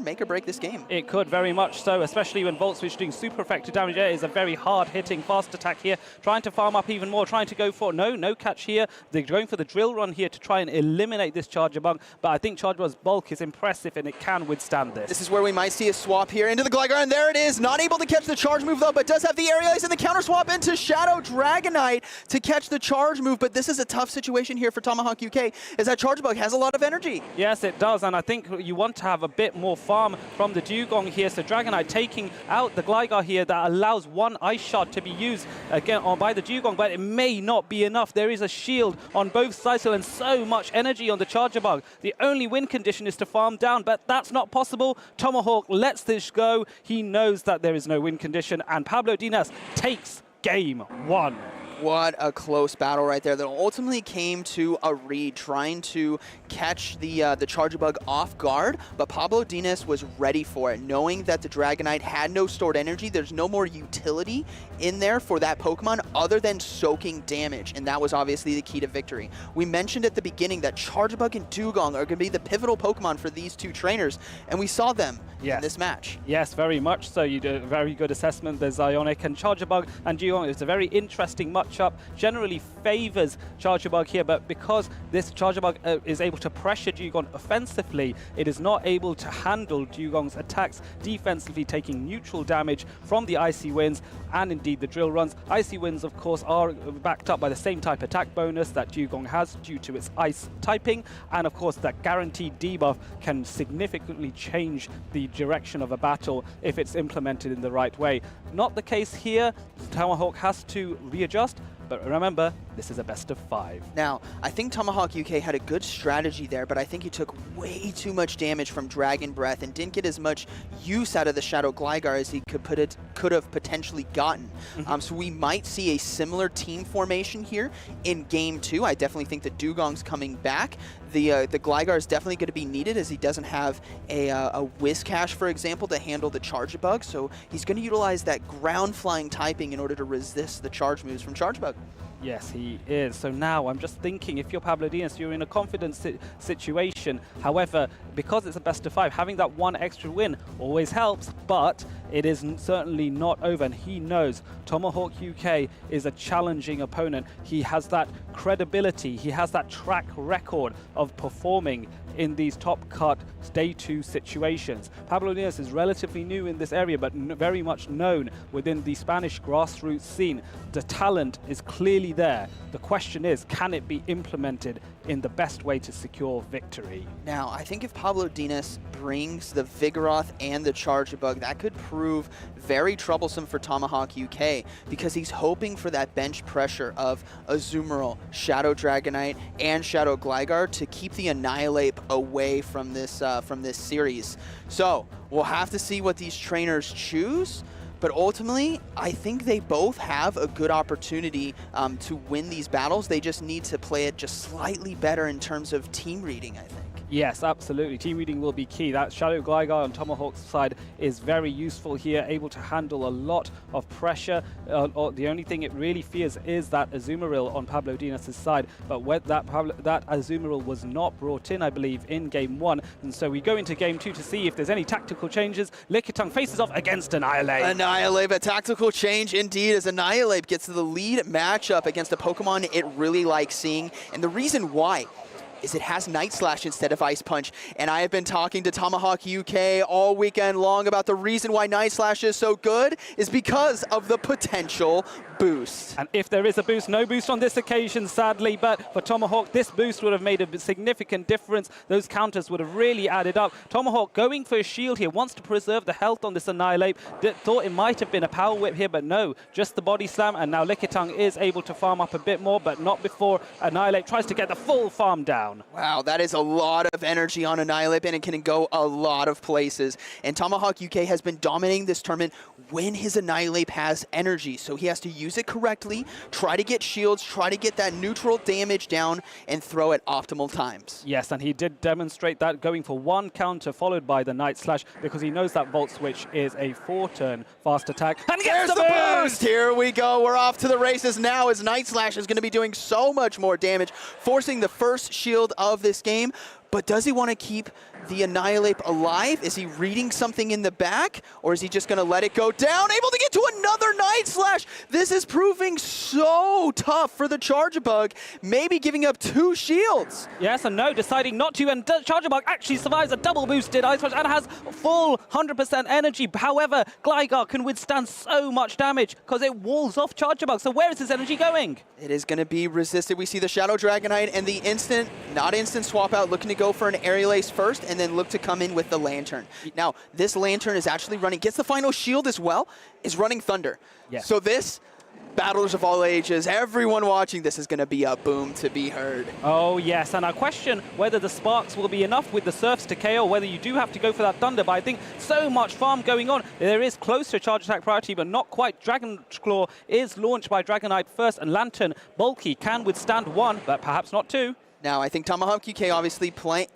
make or break this game. It could very much so, especially when Volt Switch doing super effective damage. It is a very hard-hitting fast attack here, trying to farm up even more, trying to go for no catch here. They're going for the drill run here to try and eliminate this Charge-Bug, but I think Charge-Bug's bulk is impressive and it can withstand this. This is where we might see a swap here into the Gligar, and there it is. Not able to catch the charge move though, but does have the aerial ace and the counter swap into Shadow Dragonite to catch the charge move. But this is a tough situation here for Tomahawk UK, as that Charge-Bug has a lot of energy. Yes, it does, and I think you want to have a bit more farm from the Dugong here. So Dragonite taking out the Gligar here, that allows one Ice Shard to be used again by the Dugong, but it may not be enough. There is a shield on both sides and so much energy on the Charge-Bug. The only win condition is to farm down, but that's not possible. Tomahawk lets this go. He knows that there is no win condition, and Pablo Dinas takes game 1. What a close battle right there that ultimately came to a read, trying to catch the Charger Bug off guard, but Pablo Dinas was ready for it, knowing that the Dragonite had no stored energy. There's no more utility in there for that Pokemon other than soaking damage, and that was obviously the key to victory. We mentioned at the beginning that Charger Bug and Dugong are going to be the pivotal Pokemon for these two trainers, and we saw them in this match. Yes, very much so. You did a very good assessment. There's Ionic and Charger Bug and Dugong. It's a very interesting matchup. Generally favors Charger Bug here, but because this Charger Bug is able to pressure Dugong offensively, it is not able to handle Dugong's attacks defensively, taking neutral damage from the Icy Winds and indeed the Drill Runs. Icy Winds, of course, are backed up by the same type attack bonus that Dugong has due to its ice typing, and of course that guaranteed debuff can significantly change the direction of a battle if it's implemented in the right way. Not the case here. Tomahawk has to readjust, but remember, this is a best of 5. Now, I think Tomahawk UK had a good strategy there, but I think he took way too much damage from Dragon Breath and didn't get as much use out of the Shadow Gligar as he could have potentially gotten. So we might see a similar team formation here in Game 2. I definitely think the Dugong's coming back. The Gligar is definitely going to be needed as he doesn't have a Whiscash, for example, to handle the Charge Bug. So he's going to utilize that ground flying typing in order to resist the charge moves from Charge Bug. Yes, he is. So now I'm just thinking, if you're Pablo Dinas, you're in a confident situation. However, because it's a best of 5, having that one extra win always helps, but it is certainly not over, and he knows Tomahawk UK is a challenging opponent. He has that credibility, he has that track record of performing in these top cut day 2 situations. Pablo Dinas is relatively new in this area, but very much known within the Spanish grassroots scene. The talent is clearly there. The question is, can it be implemented in the best way to secure victory? Now, I think if Pablo Dinas brings the Vigoroth and the Charger Bug, that could prove very troublesome for Tomahawk UK, because he's hoping for that bench pressure of Azumarill, Shadow Dragonite, and Shadow Gligar to keep the Annihilate away from this series. So we'll have to see what these trainers choose. But ultimately, I think they both have a good opportunity to win these battles. They just need to play it just slightly better in terms of team reading, I think. Yes, absolutely. Team reading will be key. That Shadow Gligar on Tomahawk's side is very useful here, able to handle a lot of pressure. The only thing it really fears is that Azumarill on Pablo Dinas' side, but that Azumarill was not brought in, I believe, in Game 1. And so we go into Game 2 to see if there's any tactical changes. Lickitung faces off against Annihilate. Annihilate, a tactical change indeed, as Annihilate gets the lead matchup against a Pokemon it really likes seeing. And the reason why is it has Night Slash instead of Ice Punch. And I have been talking to Tomahawk UK all weekend long about the reason why Night Slash is so good is because of the potential boost. And if there is a boost, no boost on this occasion, sadly, but for Tomahawk, this boost would have made a significant difference. Those counters would have really added up. Tomahawk going for a shield here, wants to preserve the health on this Annihilate. Thought it might have been a Power Whip here, but no, just the Body Slam, and now Lickitung is able to farm up a bit more, but not before Annihilate tries to get the full farm down. Wow, that is a lot of energy on Annihilate, and it can go a lot of places. And Tomahawk UK has been dominating this tournament when his Annihilate has energy, so he has to use it correctly, try to get shields, try to get that neutral damage down, and throw at optimal times. Yes, and he did demonstrate that, going for one counter followed by the Night Slash, because he knows that Volt Switch is a 4-turn fast attack. And there's the boost! Here we go, we're off to the races now, as Night Slash is going to be doing so much more damage, forcing the first shield of this game. But does he want to keep the Annihilate alive? Is he reading something in the back? Or is he just going to let it go down? Able to get to another Night Slash! This is proving so tough for the Charger Bug, maybe giving up 2 shields. Yes and no, deciding not to, and Charger Bug actually survives a double boosted Ice Punch and has full 100% energy. However, Gligar can withstand so much damage because it walls off Charger Bug. So where is his energy going? It is going to be resisted. We see the Shadow Dragonite and the not instant swap out, looking to go for an Aerial Ace first and then look to come in with the Lantern. Now, this Lantern is actually running, gets the final shield as well, is running Thunder. Yes. So this battlers of all ages, everyone watching this is going to be a boom to be heard. Oh, yes, and I question whether the sparks will be enough with the surfs to KO, whether you do have to go for that thunder, but I think so much farm going on. There is close to charge attack priority, but not quite. Dragon Claw is launched by Dragonite first, and Lantern, bulky, can withstand one, but perhaps not two. Now, I think Tomahawk UK obviously playing,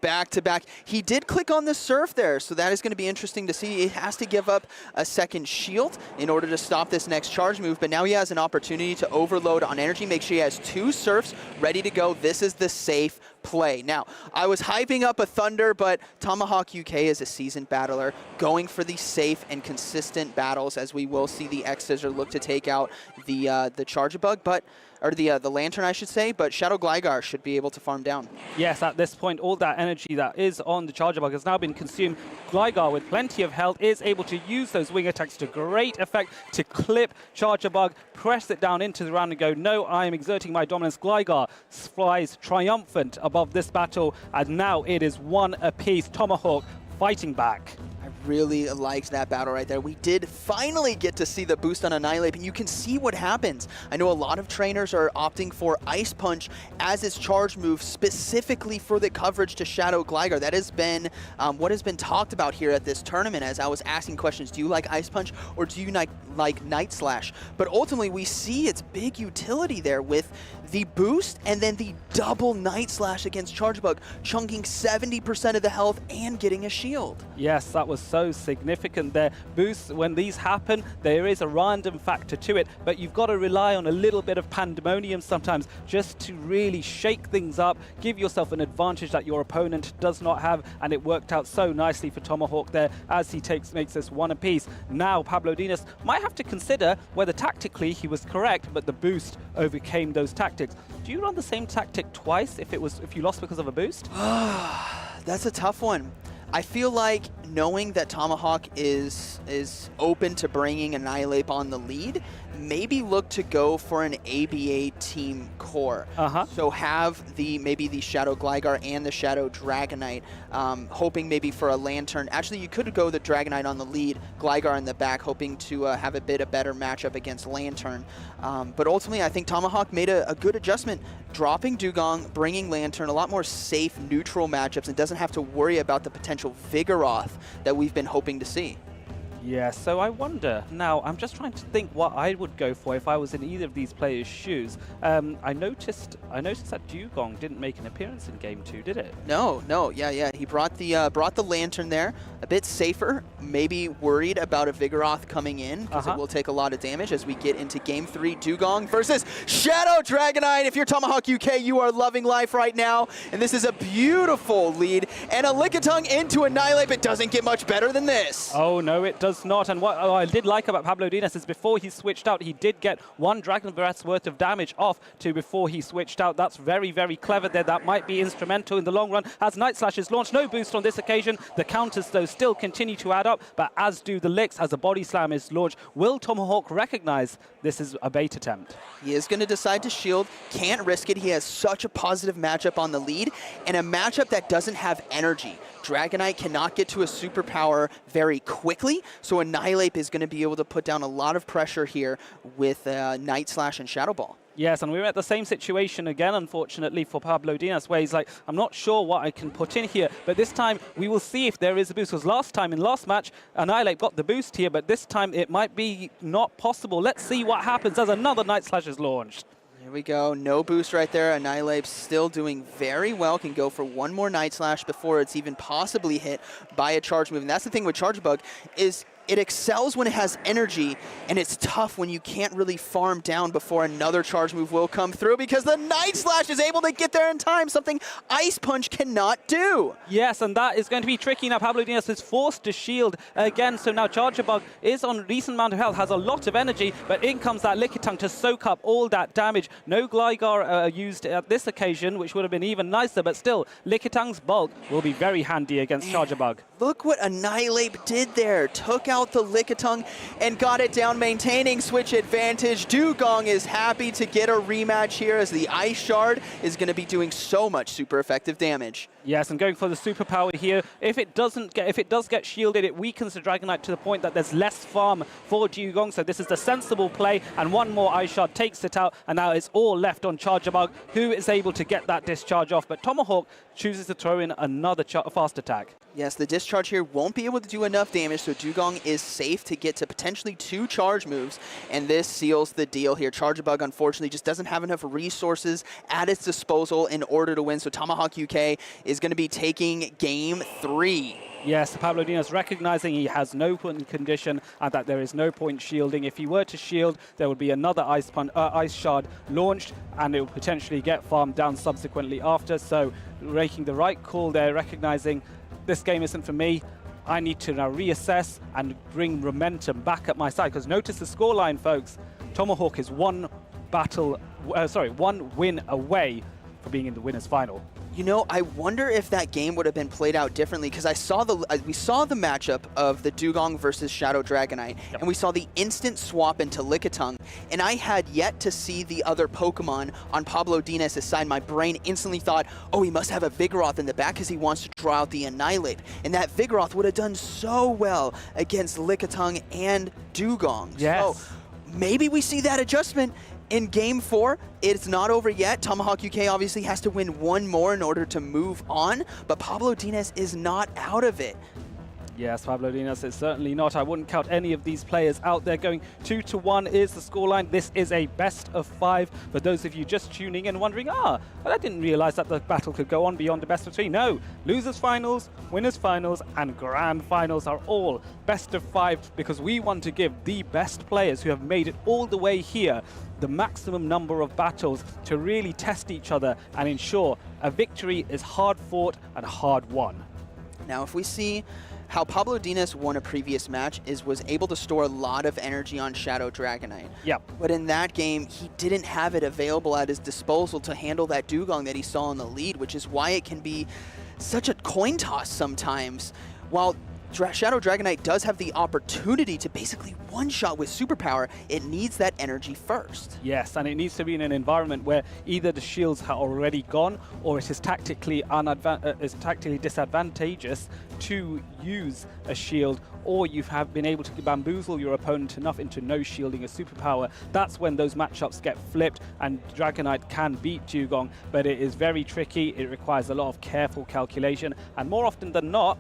back-to-back. He did click on the surf there, so that is going to be interesting to see. He has to give up a second shield in order to stop this next charge move, but now he has an opportunity to overload on energy, make sure he has 2 surfs ready to go. This is the safe play. Now, I was hyping up a Thunder, but Tomahawk UK is a seasoned battler, going for the safe and consistent battles, as we will see the X-Scissor look to take out the Charjabug, or the Lantern, I should say, but Shadow Gligar should be able to farm down. Yes, at this point, all that energy that is on the Charjabug has now been consumed. Gligar, with plenty of health, is able to use those wing attacks to great effect to clip Charjabug, press it down into the round and go, no, I am exerting my dominance. Gligar flies triumphant above this battle, and now it is 1 apiece. Tomahawk fighting back. Really liked that battle right there. We did finally get to see the boost on Annihilate, and you can see what happens. I know a lot of trainers are opting for Ice Punch as its charge move, specifically for the coverage to Shadow Gligar. That has been what has been talked about here at this tournament, as I was asking questions. Do you like Ice Punch, or do you like Night Slash? But ultimately, we see its big utility there with the boost and then the double Night Slash against Charjabug, chunking 70% of the health and getting a shield. Yes, that was so significant there. Boosts, when these happen, there is a random factor to it, but you've got to rely on a little bit of pandemonium sometimes just to really shake things up, give yourself an advantage that your opponent does not have, and it worked out so nicely for Tomahawk there as he makes this 1 apiece. Now Pablo Dinas might have to consider whether tactically he was correct, but the boost overcame those tactics. Do you run the same tactic twice if you lost because of a boost? That's a tough one. I feel like knowing that Tomahawk is open to bringing Annihilate on the lead, maybe look to go for an ABA team core. So have maybe the Shadow Gligar and the Shadow Dragonite, hoping maybe for a Lantern. Actually, you could go the Dragonite on the lead, Gligar in the back, hoping to have a better matchup against Lantern. But ultimately, I think Tomahawk made a good adjustment, dropping Dugong, bringing Lantern, a lot more safe, neutral matchups, and doesn't have to worry about the potential Vigoroth that we've been hoping to see. Yeah, so I wonder, now I'm just trying to think what I would go for if I was in either of these players' shoes. I noticed that Dugong didn't make an appearance in Game 2, did it? No, yeah. He brought the Lantern there, a bit safer, maybe worried about a Vigoroth coming in, because it will take a lot of damage as we get into Game 3. Dugong versus Shadow Dragonite. If you're Tomahawk UK, you are loving life right now, and this is a beautiful lead, and a Lickitung into Annihilate, but doesn't get much better than this. Oh, no, it does not. And what I did like about Pablo Dinas is before he switched out, he did get 1 Dragon Breath's worth of damage off to before he switched out. That's very, very clever there. That might be instrumental in the long run. As Night Slash is launched, no boost on this occasion. The counters, though, still continue to add up, but as do the licks as a Body Slam is launched. Will Tomahawk recognize this is a bait attempt? He is going to decide to shield. Can't risk it. He has such a positive matchup on the lead, and a matchup that doesn't have energy. Dragonite cannot get to a superpower very quickly, so Annihilate is going to be able to put down a lot of pressure here with Night Slash and Shadow Ball. Yes, and we're at the same situation again, unfortunately, for Pablo Dinas, where he's like, I'm not sure what I can put in here, but this time we will see if there is a boost. Because last time, in last match, Annihilate got the boost here, but this time it might be not possible. Let's see what happens as another Night Slash is launched. Here we go, no boost right there. Annihilate still doing very well, can go for 1 more Night Slash before it's even possibly hit by a charge move. And that's the thing with Charjabug, is it excels when it has energy, and it's tough when you can't really farm down before another charge move will come through, because the Night Slash is able to get there in time, something Ice Punch cannot do. Yes, and that is going to be tricky. Now Pablo Dinas is forced to shield again, so now Charjabug is on a decent amount of health, has a lot of energy, but in comes that Lickitung to soak up all that damage. No Gligar used at this occasion, which would have been even nicer, but still, Lickitung's bulk will be very handy against Charjabug. Look what Annihilate did there. Took out out the Lickitung and got it down, maintaining switch advantage. Dugong is happy to get a rematch here as the Ice Shard is going to be doing so much super effective damage. Yes, and going for the superpower here. If it does get shielded, it weakens the Dragonite to the point that there's less farm for Dugong. So this is the sensible play, and one more Ice Shard takes it out, and now it's all left on Charjabug, who is able to get that discharge off. But Tomahawk chooses to throw in another fast attack. Yes, the discharge here won't be able to do enough damage, so Dugong is safe to get to potentially 2 charge moves, and this seals the deal here. Charjabug, unfortunately, just doesn't have enough resources at its disposal in order to win, so Tomahawk UK is going to be taking Game 3. Yes, Pablo Dinas recognizing he has no condition and that there is no point shielding. If he were to shield, there would be another Ice Shard launched, and it would potentially get farmed down subsequently after. So making the right call there, recognizing this game isn't for me. I need to now reassess and bring momentum back at my side. Because notice the scoreline, folks. Tomahawk is one win away for being in the winners' final. You know, I wonder if that game would have been played out differently, because we saw the matchup of the Dugong versus Shadow Dragonite, and we saw the instant swap into Lickitung, and I had yet to see the other Pokemon on Pablo Dinas' side. My brain instantly thought, oh, he must have a Vigoroth in the back because he wants to draw out the Annihilate, and that Vigoroth would have done so well against Lickitung and Dugong. Yes. So maybe we see that adjustment in Game 4. It's not over yet. Tomahawk UK obviously has to win one more in order to move on, but Pablo Dinas is not out of it. Yes, Pablo Dinas is certainly not. I wouldn't count any of these players out there. Going 2-1 is the scoreline. This is a best of 5. For those of you just tuning in wondering, I didn't realize that the battle could go on beyond the best of 3. No, losers finals, winners finals, and grand finals are all best of 5, because we want to give the best players who have made it all the way here the maximum number of battles to really test each other and ensure a victory is hard fought and hard won. Now, if we see how Pablo Dinas won a previous match, was able to store a lot of energy on Shadow Dragonite. Yep. But in that game, he didn't have it available at his disposal to handle that Dugong that he saw in the lead, which is why it can be such a coin toss sometimes. While Shadow Dragonite does have the opportunity to basically one-shot with superpower, it needs that energy first. Yes, and it needs to be in an environment where either the shields are already gone, or it is tactically disadvantageous to use a shield, or you have been able to bamboozle your opponent enough into no shielding a superpower. That's when those matchups get flipped, and Dragonite can beat Dugong, but it is very tricky. It requires a lot of careful calculation, and more often than not,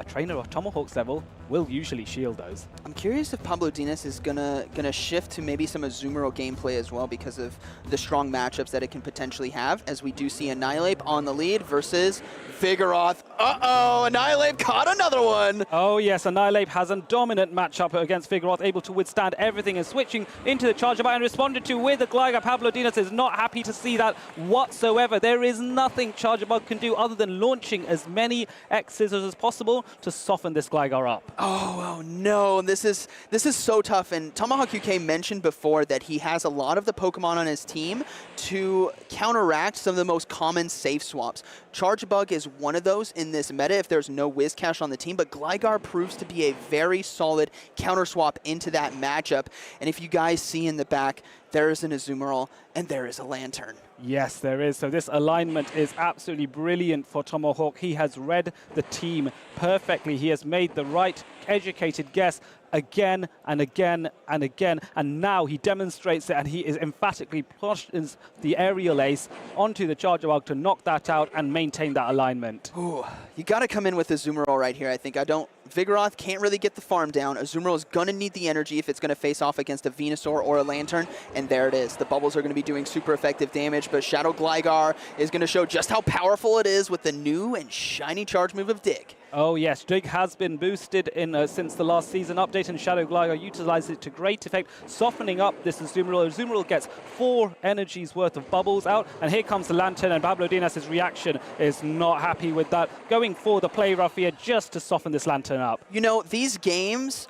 a trainer of Tomahawk's level will usually shield those. I'm curious if Pablo Dinas is gonna shift to maybe some Azumarill gameplay as well, because of the strong matchups that it can potentially have, as we do see Annihilate on the lead versus Vigoroth. Uh-oh, Annihilate caught another one! Oh yes, Annihilate has a dominant matchup against Vigoroth, able to withstand everything and switching into the Charjabug and responded to with a Gligar. Pablo Dinas is not happy to see that whatsoever. There is nothing Charjabug can do other than launching as many X-Scissors as possible to soften this Gligar up. Oh no, this is so tough, and Tomahawk UK mentioned before that he has a lot of the Pokemon on his team to counteract some of the most common safe swaps. Charjabug is one of those in this meta if there's no Whiscash on the team, but Gligar proves to be a very solid counter swap into that matchup. And if you guys see in the back, there is an Azumarill and there is a Lantern. Yes, there is. So this alignment is absolutely brilliant for Tomahawk. He has read the team perfectly. He has made the right educated guess again and again and again, and now he demonstrates it, and he is emphatically pushes the aerial ace onto the Charjabug to knock that out and maintain that alignment. Ooh, you got to come in with Azumarill right here, I think. Vigoroth can't really get the farm down. Azumarill is going to need the energy if it's going to face off against a Venusaur or a Lantern, and there it is. The bubbles are going to be doing super effective damage, but Shadow Gligar is going to show just how powerful it is with the new and shiny charge move of Dig. Oh yes, Dig has been boosted since the last season update, and Shadow Gligar utilizes it to great effect, softening up this Azumarill. Azumarill gets 4 energies worth of bubbles out, and here comes the Lantern, and Pablo Dinas' reaction is not happy with that, going for the play rough here just to soften this Lantern. doubling up. You know, these games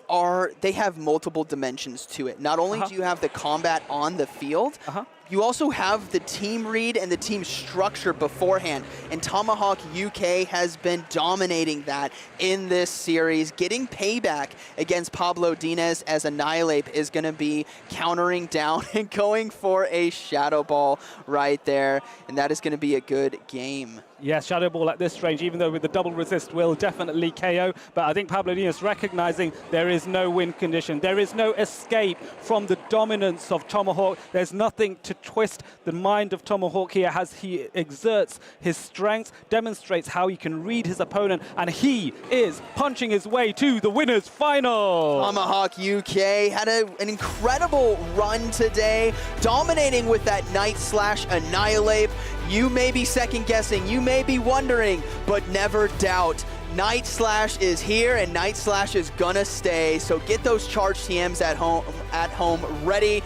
they have multiple dimensions to it. Not only do you have the combat on the field, you also have the team read and the team structure beforehand. And Tomahawk UK has been dominating that in this series. Getting payback against Pablo Dines as Annihilate is going to be countering down and going for a Shadow Ball right there. And that is going to be a good game. Yes, Shadow Ball at this range, even though with the double resist, will definitely KO. But I think Pablo Dines recognizing there is no win condition. There is no escape from the dominance of Tomahawk. There's nothing to twist the mind of Tomahawk here as he exerts his strength, demonstrates how he can read his opponent, and he is punching his way to the winner's final. Tomahawk UK had an incredible run today, dominating with that Night Slash Annihilate. You may be second guessing, you may be wondering, but never doubt. Night Slash is here and Night Slash is gonna stay. So get those charge TMs at home ready,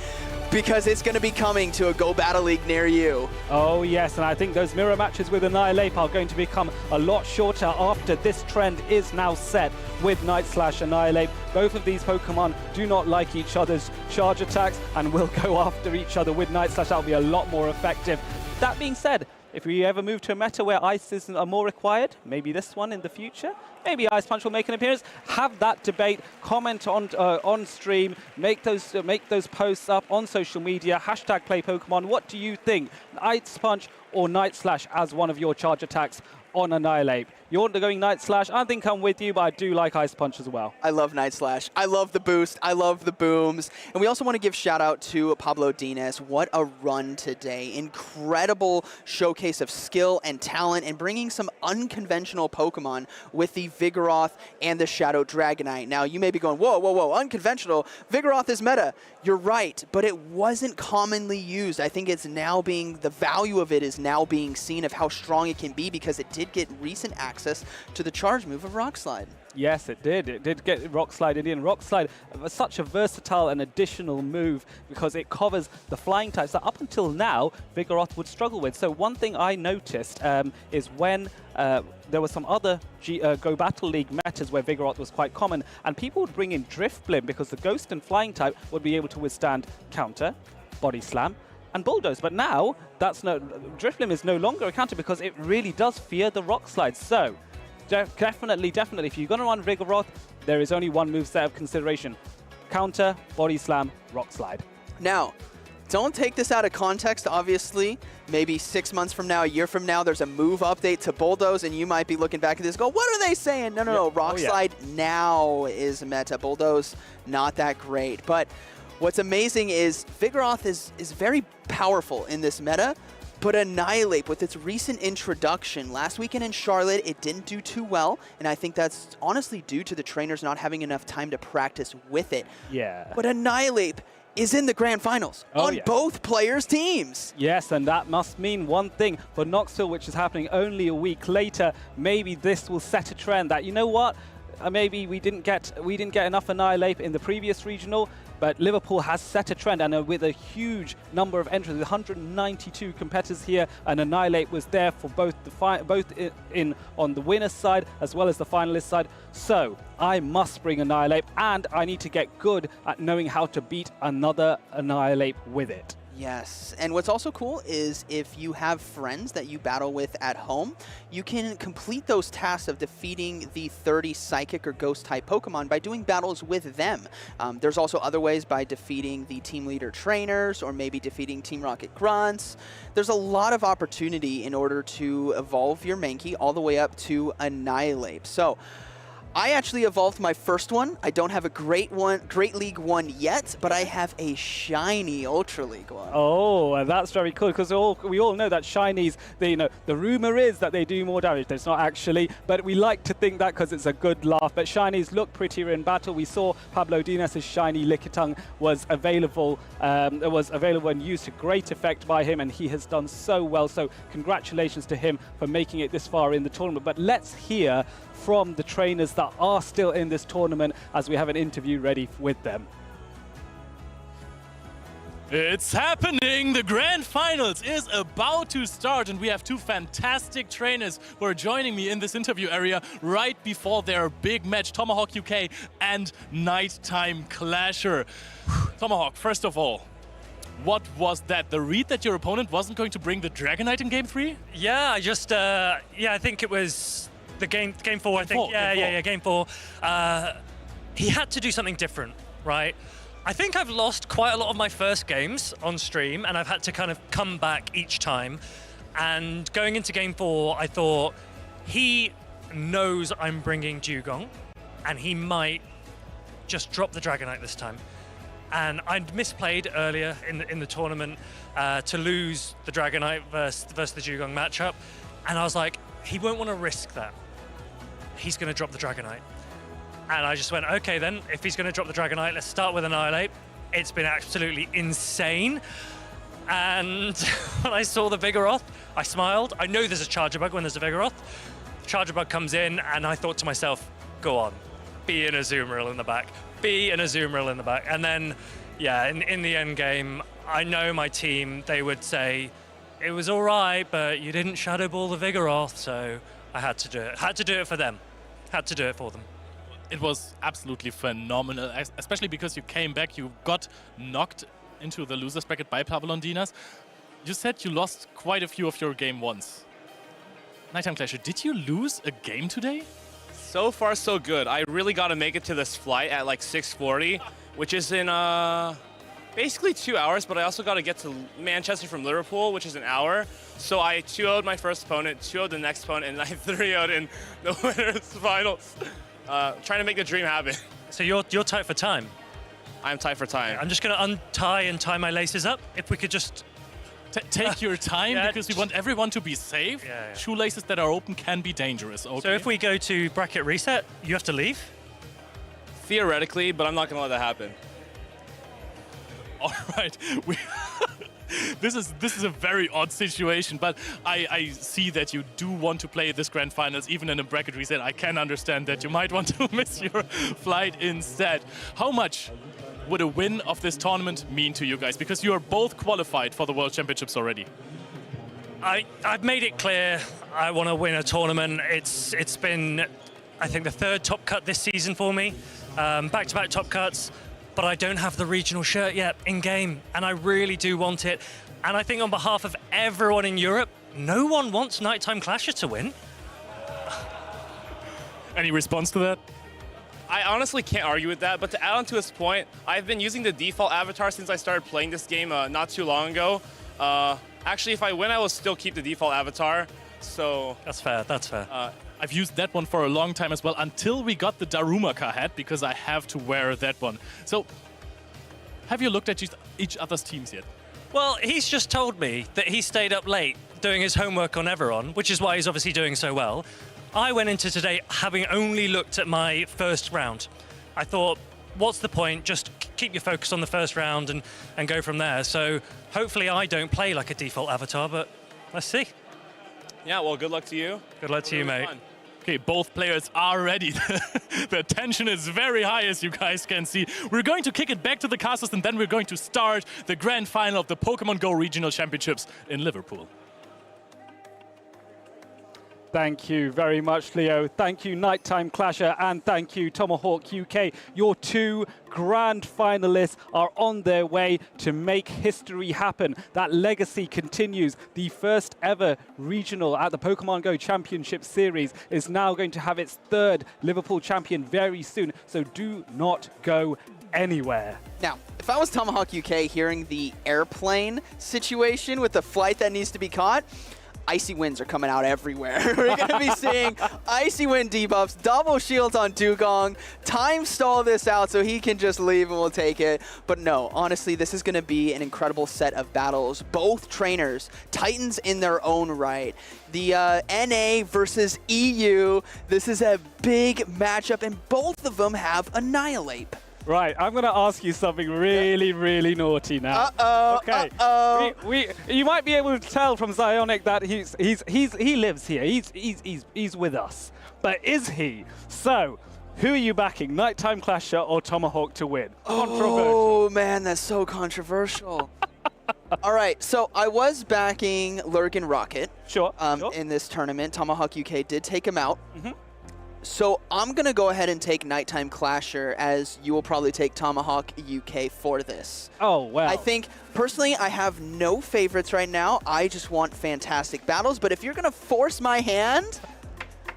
because it's going to be coming to a Go Battle League near you. Oh yes, and I think those mirror matches with Annihilate are going to become a lot shorter after this trend is now set with Night Slash Annihilate. Both of these Pokemon do not like each other's charge attacks and will go after each other with Night Slash. That'll be a lot more effective. That being said, if we ever move to a meta where ices are more required, maybe this one in the future, maybe Ice Punch will make an appearance. Have that debate, comment on stream, make those posts up on social media, #PlayPokemon. What do you think, Ice Punch or Night Slash as one of your charge attacks on Annihilate? You're going Night Slash. I think I'm with you, but I do like Ice Punch as well. I love Night Slash. I love the boost. I love the booms. And we also want to give shout out to Pablo Dines. What a run today. Incredible showcase of skill and talent and bringing some unconventional Pokemon with the Vigoroth and the Shadow Dragonite. Now, you may be going, whoa, whoa, whoa, unconventional. Vigoroth is meta. You're right, but it wasn't commonly used. I think it's now the value of it is now being seen of how strong it can be, because it did get recent access to the charge move of Rock Slide. Yes, it did. It did get Rock Slide in. Rock Slide was such a versatile and additional move because it covers the flying types that up until now Vigoroth would struggle with. So one thing I noticed is when there were some other Go Battle League metas where Vigoroth was quite common, and people would bring in Drifblim because the Ghost and Flying type would be able to withstand Counter, Body Slam, and Bulldoze. But now Drifblim is no longer a counter because it really does fear the Rock Slide. So definitely, if you're going to run Vigoroth, there is only one moveset of consideration: Counter, Body Slam, Rock Slide. Now, don't take this out of context. Obviously, maybe 6 months from now, a year from now, there's a move update to Bulldoze, and you might be looking back at this and go, what are they saying? No. Rock Slide now is meta. Bulldoze, not that great. But what's amazing is Vigoroth is very powerful in this meta, but Annihilate, with its recent introduction last weekend in Charlotte, it didn't do too well, and I think that's honestly due to the trainers not having enough time to practice with it. Yeah. But Annihilate is in the grand finals on both players' teams. Yes, and that must mean one thing for Knoxville, which is happening only a week later. Maybe this will set a trend that, you know what, maybe we didn't get enough Annihilate in the previous regional, but Liverpool has set a trend, and with a huge number of entrants, 192 competitors here, and Annihilate was there for both on the winner's side as well as the finalist side. So I must bring Annihilate, and I need to get good at knowing how to beat another Annihilate with it. Yes, and what's also cool is if you have friends that you battle with at home, you can complete those tasks of defeating the 30 Psychic or Ghost-type Pokemon by doing battles with them. There's also other ways by defeating the Team Leader trainers or maybe defeating Team Rocket Grunts. There's a lot of opportunity in order to evolve your Mankey all the way up to Annihilate. So I actually evolved my first one. I don't have a Great League one yet, but I have a shiny Ultra League one. Oh, that's very cool, because we all know that shinies, the rumor is that they do more damage. It's not actually, but we like to think that because it's a good laugh. But shinies look prettier in battle. We saw Pablo Dines' shiny Lickitung was available and used to great effect by him, and he has done so well. So congratulations to him for making it this far in the tournament. But let's hear from the trainers that are still in this tournament as we have an interview ready with them. It's happening! The Grand Finals is about to start, and we have two fantastic trainers who are joining me in this interview area right before their big match, Tomahawk UK and Nighttime Clasher. Tomahawk, first of all, what was that? The read that your opponent wasn't going to bring the Dragonite in Game 3? Yeah, I just, I think it was the game 4, I think. Game 4. He had to do something different, right? I think I've lost quite a lot of my first games on stream, and I've had to kind of come back each time. And going into Game 4, I thought, he knows I'm bringing Dugong, and he might just drop the Dragonite this time. And I'd misplayed earlier in the tournament to lose the Dragonite versus the Dugong matchup. And I was like, he won't want to risk that. He's going to drop the Dragonite. And I just went, okay then, if he's going to drop the Dragonite, let's start with Annihilate. It's been absolutely insane. And when I saw the Vigoroth, I smiled. I know there's a Charger Bug when there's a Vigoroth. Charger Bug comes in, and I thought to myself, go on, be an Azumarill in the back. Be an Azumarill in the back. And then, yeah, in the end game, I know my team, they would say, it was all right, but you didn't Shadow Ball the Vigoroth, so I had to do it. Had to do it for them. Had to do it for them. It was absolutely phenomenal, especially because you came back, you got knocked into the loser's bracket by Pablondinas. You said you lost quite a few of your game ones. Nighttime Clasher, did you lose a game today? So far, so good. I really got to make it to this flight at like 6:40, which is in basically 2 hours, but I also got to get to Manchester from Liverpool, which is an hour. So I 2-0'd my first opponent, 2-0'd the next opponent, and I 3-0'd in the winners finals. Trying to make the dream happen. So you're tight for time? I'm tight for time. I'm just going to untie and tie my laces up. If we could just... Take your time, because we want everyone to be safe. Yeah. Shoelaces that are open can be dangerous, okay? So if we go to bracket reset, you have to leave? Theoretically, but I'm not going to let that happen. All right. This is a very odd situation, but I see that you do want to play this Grand Finals, even in a bracket reset. I can understand that you might want to miss your flight instead. How much would a win of this tournament mean to you guys? Because you are both qualified for the World Championships already. I've made it clear I want to win a tournament. It's been, I think, the third top cut this season for me. Back-to-back top cuts. But I don't have the regional shirt yet in-game, and I really do want it. And I think on behalf of everyone in Europe, no one wants Nighttime Clasher to win. Any response to that? I honestly can't argue with that, but to add on to his point, I've been using the default avatar since I started playing this game not too long ago. Actually, if I win, I will still keep the default avatar, so... That's fair, that's fair. I've used that one for a long time as well, until we got the Darumaka hat, because I have to wear that one. So, have you looked at each other's teams yet? Well, he's just told me that he stayed up late doing his homework on Everon, which is why he's obviously doing so well. I went into today having only looked at my first round. I thought, what's the point? Just keep your focus on the first round and go from there. So, hopefully I don't play like a default avatar, but let's see. Yeah, well, good luck to you. Good luck to you, mate. Fun. Okay, both players are ready. The tension is very high, as you guys can see. We're going to kick it back to the casters, and then we're going to start the grand final of the Pokémon Go Regional Championships in Liverpool. Thank you very much, Leo. Thank you, Nighttime Clasher, and thank you, Tomahawk UK. Your two grand finalists are on their way to make history happen. That legacy continues. The first ever regional at the Pokémon Go Championship Series is now going to have its third Liverpool champion very soon, so do not go anywhere. Now, if I was Tomahawk UK hearing the airplane situation with the flight that needs to be caught, Icy Winds are coming out everywhere. We're going to be seeing Icy Wind debuffs, double shields on Dugong, time stall this out so he can just leave and we'll take it. But no, honestly, this is going to be an incredible set of battles. Both trainers, titans in their own right. The NA versus EU, this is a big matchup, and both of them have Annihilate. Right, I'm going to ask you something really, really naughty now. Okay. You might be able to tell from Zionic that he lives here. He's with us. But is he? So, Who are you backing, Nighttime Clasher or Tomahawk to win? Oh, man, that's so controversial. All right, so I was backing Lurgan Rocket. Sure. In this tournament. Tomahawk UK did take him out. So I'm going to go ahead and take Nighttime Clasher, as you will probably take Tomahawk UK for this. Oh, wow. I think, personally, I have no favorites right now. I just want fantastic battles. But if you're going to force my hand,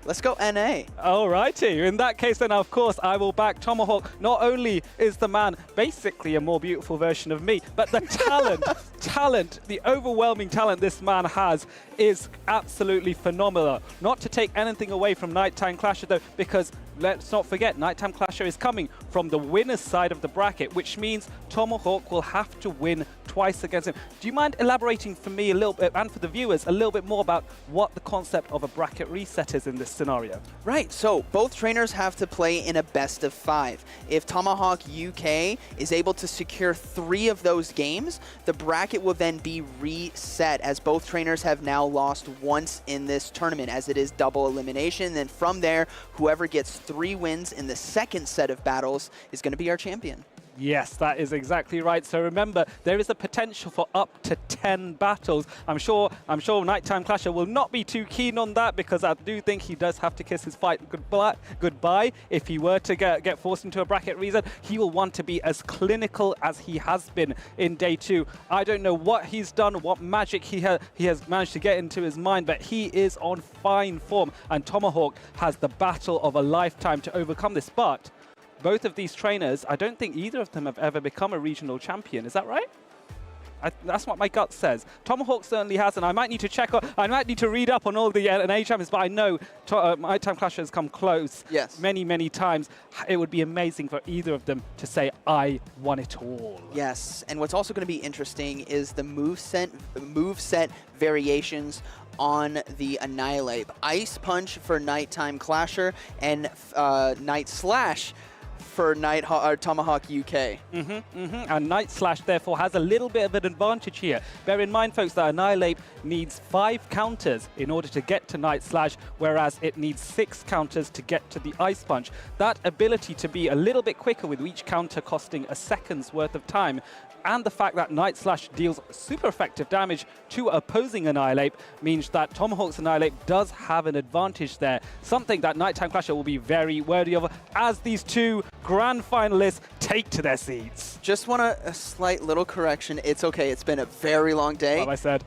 let's go NA. All righty. In that case, then, of course, I will back Tomahawk. Not only is the man basically a more beautiful version of me, but the talent, the overwhelming talent this man has is absolutely phenomenal. Not to take anything away from Nighttime Clasher, though, because let's not forget, Nighttime Clasher is coming from the winner's side of the bracket, which means Tomahawk will have to win twice against him. Do you mind elaborating for me a little bit, and for the viewers, a little bit more about what the concept of a bracket reset is in this scenario? Right, so both trainers have to play in a best of 5. If Tomahawk UK is able to secure 3 of those games, the bracket will then be reset, as both trainers have now lost once in this tournament, as it is double elimination. Then from there, whoever gets 3 wins in the second set of battles is going to be our champion. Yes, that is exactly right. So remember, there is a potential for up to 10 battles. I'm sure Nighttime Clasher will not be too keen on that, because I do think he does have to kiss his fight goodbye if he were to get forced into a bracket reset. He will want to be as clinical as he has been in day 2. I don't know what he's done, what magic he has managed to get into his mind, but he is on fine form, and Tomahawk has the battle of a lifetime to overcome this. But both of these trainers, I don't think either of them have ever become a regional champion. Is that right? That's what my gut says. Tomahawk certainly has, and I might need to check. I might need to read up on all the NA champions, but I know Nighttime Clasher has come close many times. It would be amazing for either of them to say, I won it all. Yes, and what's also going to be interesting is the moveset variations on the Annihilate. Ice Punch for Nighttime Clasher and Night Slash for Tomahawk UK. And Night Slash, therefore, has a little bit of an advantage here. Bear in mind, folks, that Annihilate needs 5 counters in order to get to Night Slash, whereas it needs 6 counters to get to the Ice Punch. That ability to be a little bit quicker with each counter costing a second's worth of time, and the fact that Night Slash deals super effective damage to opposing Annihilate, means that Tomahawk's Annihilate does have an advantage there. Something that Nighttime Clasher will be very worthy of, as these 2 grand finalists take to their seats. Just want a slight little correction. It's okay, it's been a very long day. What I said.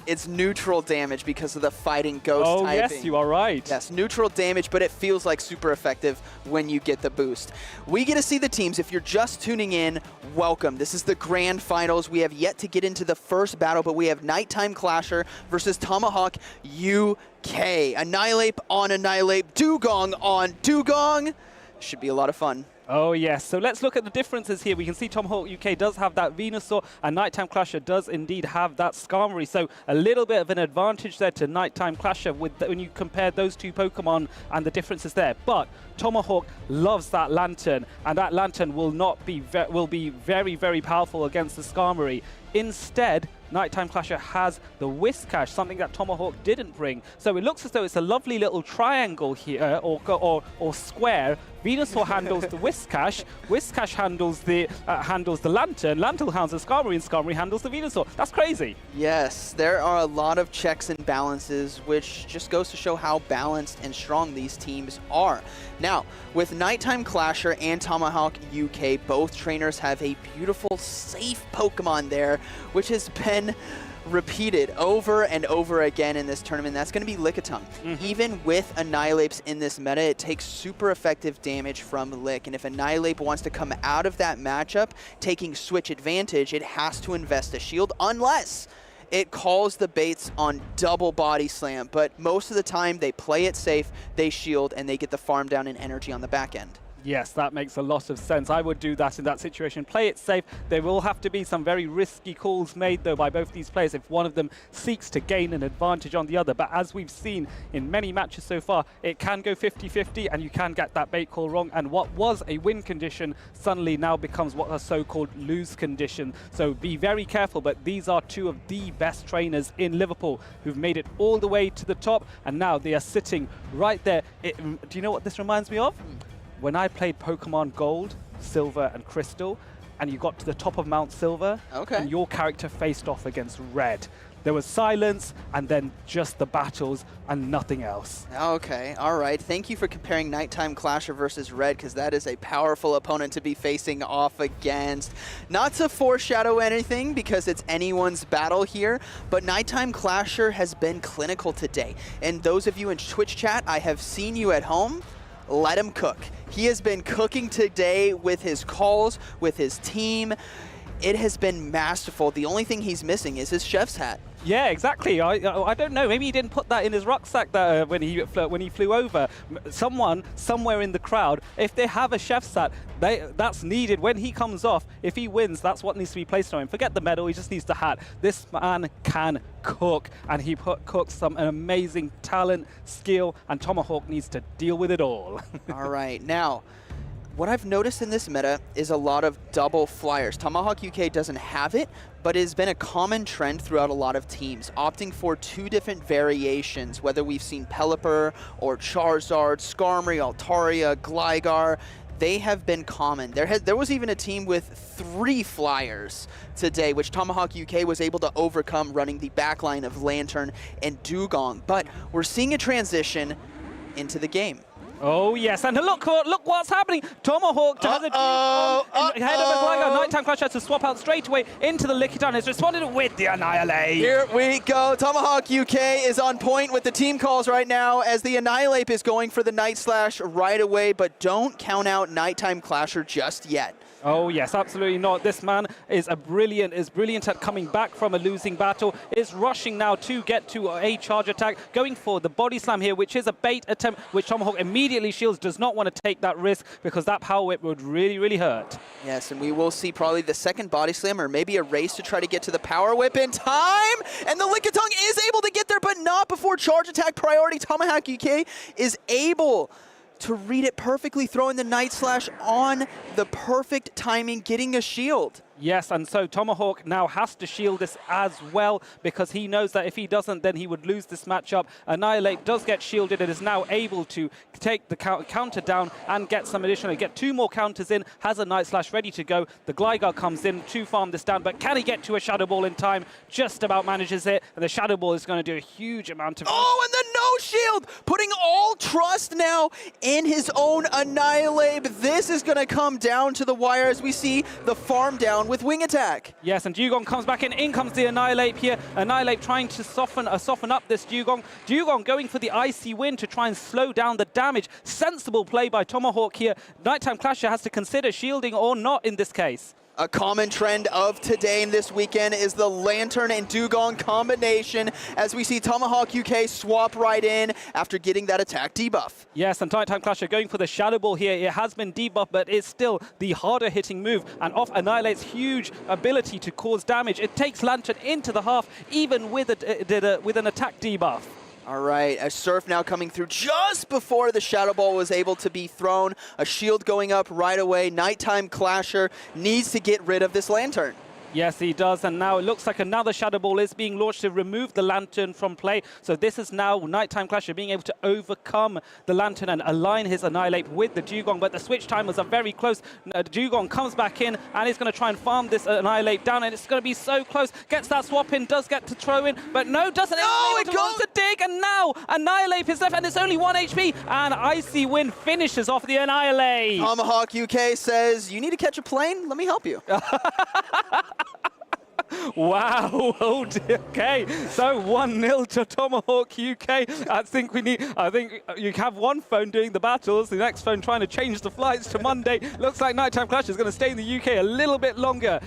It's neutral damage because of the fighting ghost typing. Oh, yes, you are right. Yes, neutral damage, but it feels like super effective when you get the boost. We get to see the teams. If you're just tuning in, welcome. This is the grand finals. We have yet to get into the first battle, but we have Nighttime Clasher versus Tomahawk UK. Annihilate on Annihilate, Dugong on Dugong. Should be a lot of fun. Oh, yes. So let's look at the differences here. We can see Tomahawk UK does have that Venusaur, and Nighttime Clasher does indeed have that Skarmory. So a little bit of an advantage there to Nighttime Clasher when you compare those 2 Pokemon and the differences there. But Tomahawk loves that Lantern, and that Lantern will be very powerful against the Skarmory. Instead, Nighttime Clasher has the Whiscash, something that Tomahawk didn't bring. So it looks as though it's a lovely little triangle here, or square. Venusaur handles the Whiscash, Whiscash handles the Lantern, Lantern handles the Skarmory, and Skarmory handles the Venusaur. That's crazy. Yes, there are a lot of checks and balances, which just goes to show how balanced and strong these teams are. Now, with Nighttime Clasher and Tomahawk UK, both trainers have a beautiful, safe Pokemon there, which has been repeated over and over again in this tournament. That's going to be Lickitung. Even with Annihilapes in this meta, it takes super effective damage from Lick, and if Annihilate wants to come out of that matchup taking switch advantage, it has to invest a shield, unless it calls the baits on double body slam. But most of the time they play it safe, they shield, and they get the farm down in energy on the back end. Yes, that makes a lot of sense. I would do that in that situation. Play it safe. There will have to be some very risky calls made, though, by both these players if one of them seeks to gain an advantage on the other. But as we've seen in many matches so far, it can go 50-50, and you can get that bait call wrong. And what was a win condition suddenly now becomes what a so-called lose condition. So be very careful, but these are 2 of the best trainers in Liverpool who've made it all the way to the top, and now they are sitting right there. Do you know what this reminds me of? when I played Pokemon Gold, Silver, and Crystal, and you got to the top of Mount Silver, and your character faced off against Red. There was silence, and then just the battles, and nothing else. Okay, all right. Thank you for comparing Nighttime Clasher versus Red, because that is a powerful opponent to be facing off against. Not to foreshadow anything, because it's anyone's battle here, but Nighttime Clasher has been clinical today. And those of you in Twitch chat, I have seen you at home. Let him cook. He has been cooking today with his calls, with his team. It has been masterful. The only thing he's missing is his chef's hat. Yeah, exactly. I don't know. Maybe he didn't put that in his rucksack when he flew over. Someone somewhere in the crowd, if they have a chef's hat, that's needed when he comes off. If he wins, that's what needs to be placed on him. Forget the medal. He just needs the hat. This man can cook, and he cooks an amazing talent, skill, and Tomahawk needs to deal with it all. All right, now. What I've noticed in this meta is a lot of double flyers. Tomahawk UK doesn't have it, but it has been a common trend throughout a lot of teams, opting for 2 different variations, whether we've seen Pelipper or Charizard, Skarmory, Altaria, Gligar. They have been common. There was even a team with 3 flyers today, which Tomahawk UK was able to overcome running the backline of Lantern and Dugong. But we're seeing a transition into the game. Oh, yes, and look what's happening. Tomahawk has a head of the Gligar. Nighttime Clash has to swap out straight away into the Lickitung. Has responded with the Annihilate. Here we go. Tomahawk UK is on point with the team calls right now as the Annihilate is going for the Night Slash right away, but don't count out Nighttime Clasher just yet. Oh yes, absolutely not. This man is brilliant at coming back from a losing battle. Is rushing now to get to a charge attack, going for the body slam here, which is a bait attempt, which Tomahawk immediately shields. Does not want to take that risk because that power whip would really, really hurt. Yes, and we will see probably the second body slam or maybe a race to try to get to the power whip in time. And the Lickitung is able to get there, but not before charge attack priority. Tomahawk UK is able to read it perfectly, throwing the Night Slash on the perfect timing, getting a shield. Yes, and so Tomahawk now has to shield this as well because he knows that if he doesn't, then he would lose this matchup. Annihilate does get shielded and is now able to take the counter down and get some additional, get 2 more counters in, has a Night Slash ready to go. The Gligar comes in to farm this down, but can he get to a Shadow Ball in time? Just about manages it, and the Shadow Ball is going to do a huge amount of... Oh, and the no shield! Putting all trust now in his own Annihilate. This is going to come down to the wire as we see the farm down with Wing Attack. Yes, and Dugong comes back in. In comes the Annihilate here. Annihilate trying to soften up this Dugong. Dugong going for the Icy Wind to try and slow down the damage. Sensible play by Tomahawk here. Nighttime Clasher has to consider shielding or not in this case. A common trend of today and this weekend is the Lantern and Dugong combination as we see Tomahawk UK swap right in after getting that attack debuff. Yes, and Nighttime Clasher going for the Shadow Ball here. It has been debuffed, but it's still the harder hitting move and off Annihilate's huge ability to cause damage. It takes Lantern into the half even with an attack debuff. All right, a Surf now coming through just before the Shadow Ball was able to be thrown. A shield going up right away. Nighttime Clasher needs to get rid of this Lantern. Yes, he does, and now it looks like another Shadow Ball is being launched to remove the Lantern from play. So this is now Nighttime Clasher being able to overcome the Lantern and align his Annihilate with the Dugong, but the switch timers are very close. Dugong comes back in and is going to try and farm this Annihilate down, and it's going to be so close. Gets that swap in, does get to throw in, but no, doesn't. No, it goes to dig, and now Annihilate is left, and it's only 1 HP, and Icy Wind finishes off the Annihilate. Tomahawk UK says, you need to catch a plane? Let me help you. Wow, oh dear. Okay, so 1-0 to Tomahawk UK. I think you have one phone doing the battles, the next phone trying to change the flights to Monday. Looks like Nighttime Clash is going to stay in the UK a little bit longer.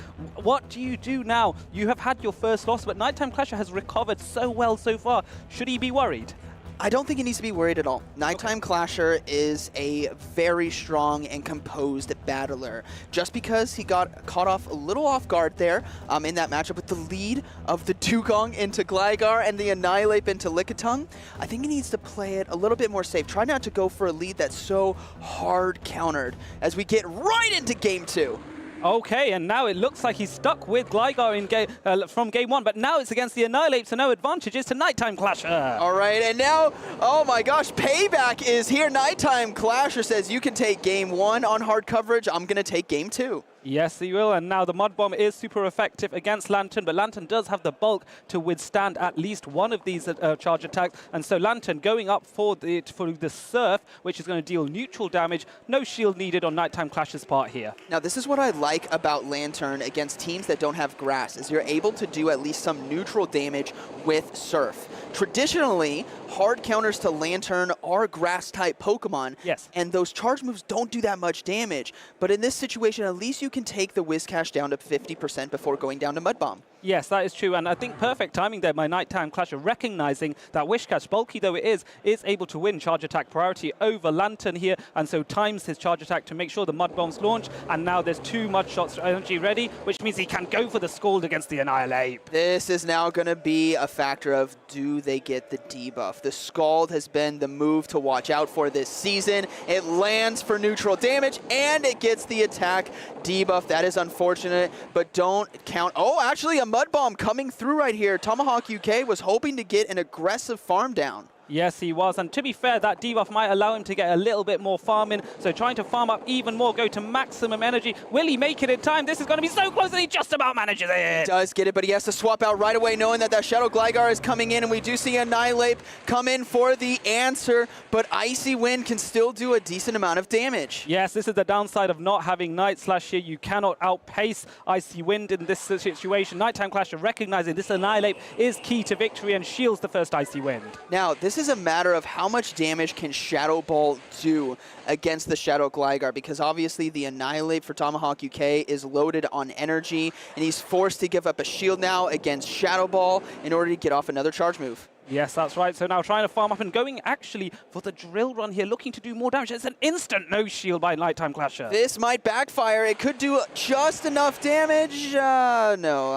What do you do now? You have had your first loss, but Nighttime Clasher has recovered so well so far. Should he be worried? I don't think he needs to be worried at all. Nighttime Clasher is a very strong and composed battler. Just because he got caught off a little off guard there in that matchup with the lead of the Dugong into Gligar and the Annihilate into Lickitung, I think he needs to play it a little bit more safe. Try not to go for a lead that's so hard countered as we get right into game 2. Okay, and now it looks like he's stuck with Gligar in from game 1, but now it's against the Annihilate, so no advantages to Nighttime Clasher. All right, and now, oh my gosh, Payback is here. Nighttime Clasher says you can take game 1 on hard coverage. I'm going to take game 2. Yes, he will, and now the Mud Bomb is super effective against Lantern, but Lantern does have the bulk to withstand at least one of these charge attacks, and so Lantern going up for the Surf, which is going to deal neutral damage. No shield needed on Nighttime Clasher's part here. Now, this is what I like about Lantern against teams that don't have grass, is you're able to do at least some neutral damage with Surf. Traditionally, hard counters to Lantern are grass-type Pokemon, yes, and those charge moves don't do that much damage, but in this situation, at least you can take the Whiscash down to 50% before going down to Mud Bomb. Yes, that is true, and I think perfect timing there by Nighttime Clasher, recognizing that Whiscash, bulky though it is able to win charge attack priority over Lantern here, and so times his charge attack to make sure the Mud Bomb's launch, and now there's 2 Mud Shots energy ready, which means he can go for the Scald against the Annihilate. This is now going to be a factor of, do they get the debuff? The Scald has been the move to watch out for this season. It lands for neutral damage, and it gets the attack debuff. That is unfortunate, but don't count. Oh, actually, a Mud Bomb coming through right here. Tomahawk UK was hoping to get an aggressive farm down. Yes, he was, and to be fair, that debuff might allow him to get a little bit more farm in, so trying to farm up even more, go to maximum energy. Will he make it in time? This is going to be so close, and he just about manages it. He does get it, but he has to swap out right away, knowing that Shadow Gligar is coming in, and we do see Annihilate come in for the answer, but Icy Wind can still do a decent amount of damage. Yes, this is the downside of not having Night Slash here. You cannot outpace Icy Wind in this situation. Nighttime Clasher recognizing this Annihilate is key to victory and shields the first Icy Wind. Now, this is a matter of how much damage can Shadow Ball do against the Shadow Gligar, because obviously the Annihilate for Tomahawk UK is loaded on energy, and he's forced to give up a shield now against Shadow Ball in order to get off another charge move. Yes, that's right. So now trying to farm up and going actually for the drill run here, looking to do more damage. It's an instant no shield by Nighttime Clasher. This might backfire. It could do just enough damage. No,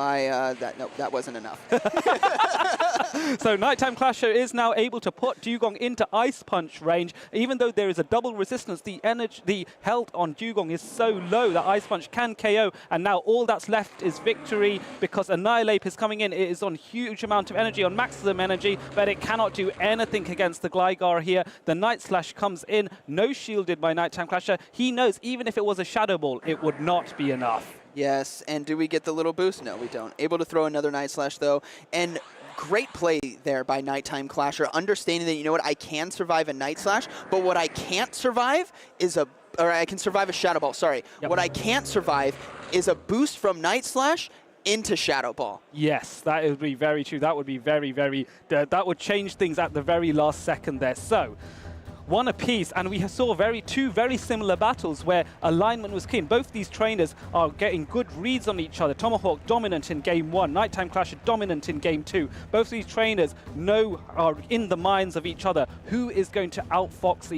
that wasn't enough. So Nighttime Clasher is now able to put Dugong into Ice Punch range. Even though there is a double resistance, the health on Dugong is so low that Ice Punch can KO. And now all that's left is victory, because Annihilate is coming in. It is on huge amount of energy, on maximum energy, but it cannot do anything against the Gligar here. The Night Slash comes in, no shielded by Nighttime Clasher. He knows even if it was a Shadow Ball, it would not be enough. Yes, and do we get the little boost? No, we don't. Able to throw another Night Slash, though, and great play there by Nighttime Clasher, understanding that, you know what, I can survive a Night Slash, but what I can't survive is I can survive a Shadow Ball, sorry. Yep. What I can't survive is a boost from Night Slash into Shadow Ball. Yes, that would be very true. That would be that would change things at the very last second there. So, one apiece, and we saw two very similar battles where alignment was key. Both these trainers are getting good reads on each other. Tomahawk dominant in game 1, Nighttime Clasher dominant in game 2. Both these trainers are in the minds of each other who is going to outfox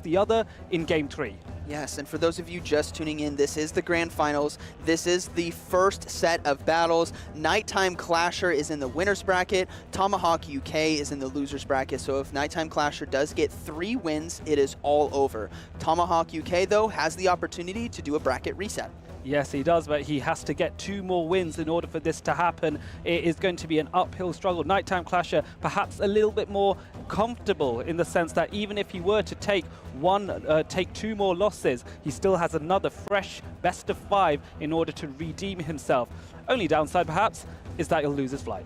the other in game 3. Yes, and for those of you just tuning in, this is the Grand Finals. This is the first set of battles. Nighttime Clasher is in the winner's bracket. Tomahawk UK is in the loser's bracket. So if Nighttime Clasher does get 3 wins, it is all over. Tomahawk UK, though, has the opportunity to do a bracket reset. Yes, he does, but he has to get 2 more wins in order for this to happen. It is going to be an uphill struggle. Nighttime Clasher perhaps a little bit more comfortable in the sense that even if he were to take 2 more losses, he still has another fresh best of 5 in order to redeem himself. Only downside perhaps is that he'll lose his flight.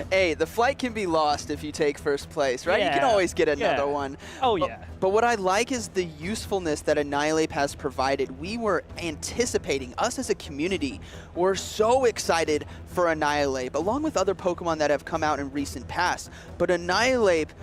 Hey, the flight can be lost if you take first place, right? Yeah. You can always get another one. Oh, yeah. But what I like is the usefulness that Annihilate has provided. We were anticipating, us as a community, we're so excited for Annihilate, along with other Pokemon that have come out in recent past. But Annihilate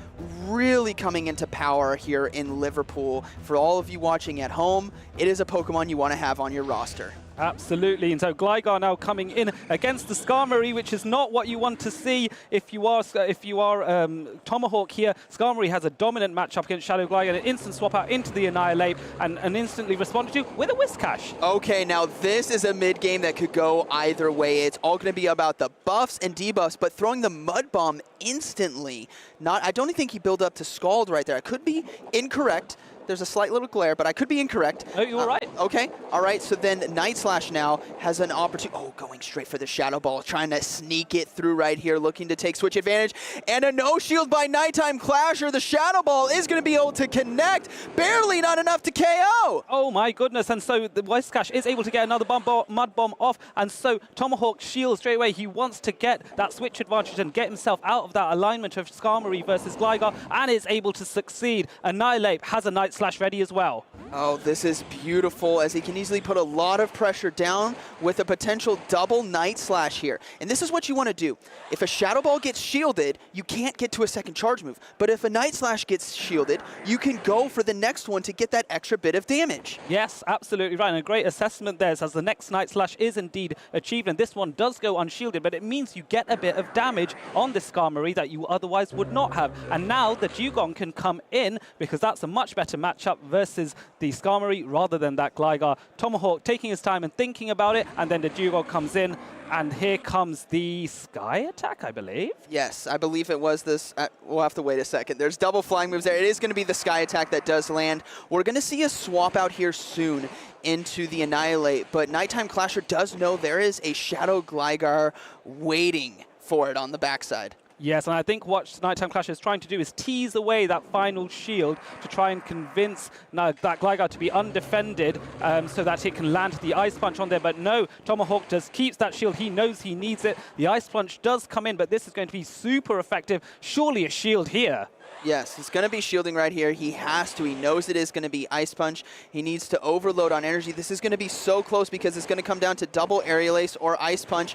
really coming into power here in Liverpool. For all of you watching at home, it is a Pokemon you want to have on your roster. Absolutely, and so Gligar now coming in against the Skarmory, which is not what you want to see if you are Tomahawk here. Skarmory has a dominant matchup against Shadow Gligar, and an instant swap out into the Annihilate, and instantly responded to with a Whiscash. Okay, now this is a mid-game that could go either way. It's all going to be about the buffs and debuffs, but throwing the Mud Bomb instantly. I don't think he built up to Scald right there. I could be incorrect, There's a slight little glare, but I could be incorrect. No, you're right. Okay, all right, so then Night Slash now has an opportunity. Oh, going straight for the Shadow Ball, trying to sneak it through right here, looking to take switch advantage. And a no shield by Nighttime Clasher. The Shadow Ball is going to be able to connect. Barely not enough to KO. Oh my goodness, and so the Whiskash is able to get another Mud Bomb off, and so Tomahawk shields straight away. He wants to get that switch advantage and get himself out of that alignment of Skarmory versus Gligar, and is able to succeed. Annihilate has a Night Slash ready as well. Oh, this is beautiful, as he can easily put a lot of pressure down with a potential double Night Slash here. And this is what you want to do. If a Shadow Ball gets shielded, you can't get to a second charge move. But if a Night Slash gets shielded, you can go for the next one to get that extra bit of damage. Yes, absolutely right. And a great assessment there, as the next Night Slash is indeed achieved. And this one does go unshielded, but it means you get a bit of damage on this Skarmory that you otherwise would not have. And now the Dugong can come in, because that's a much better matchup versus the Skarmory rather than that Gligar. Tomahawk taking his time and thinking about it, and then the Dugong comes in, and here comes the Sky Attack, I believe. Yes, I believe it was this. We'll have to wait a second. There's double flying moves there. It is going to be the Sky Attack that does land. We're going to see a swap out here soon into the Annihilate, but Nighttime Clasher does know there is a Shadow Gligar waiting for it on the backside. Yes, and I think what Nighttime Clasher is trying to do is tease away that final shield to try and convince that Gligar to be undefended, so that it can land the Ice Punch on there. But no, Tomahawk just keeps that shield. He knows he needs it. The Ice Punch does come in, but this is going to be super effective. Surely a shield here. Yes, he's going to be shielding right here. He has to. He knows it is going to be Ice Punch. He needs to overload on energy. This is going to be so close, because it's going to come down to double Aerial Ace or Ice Punch.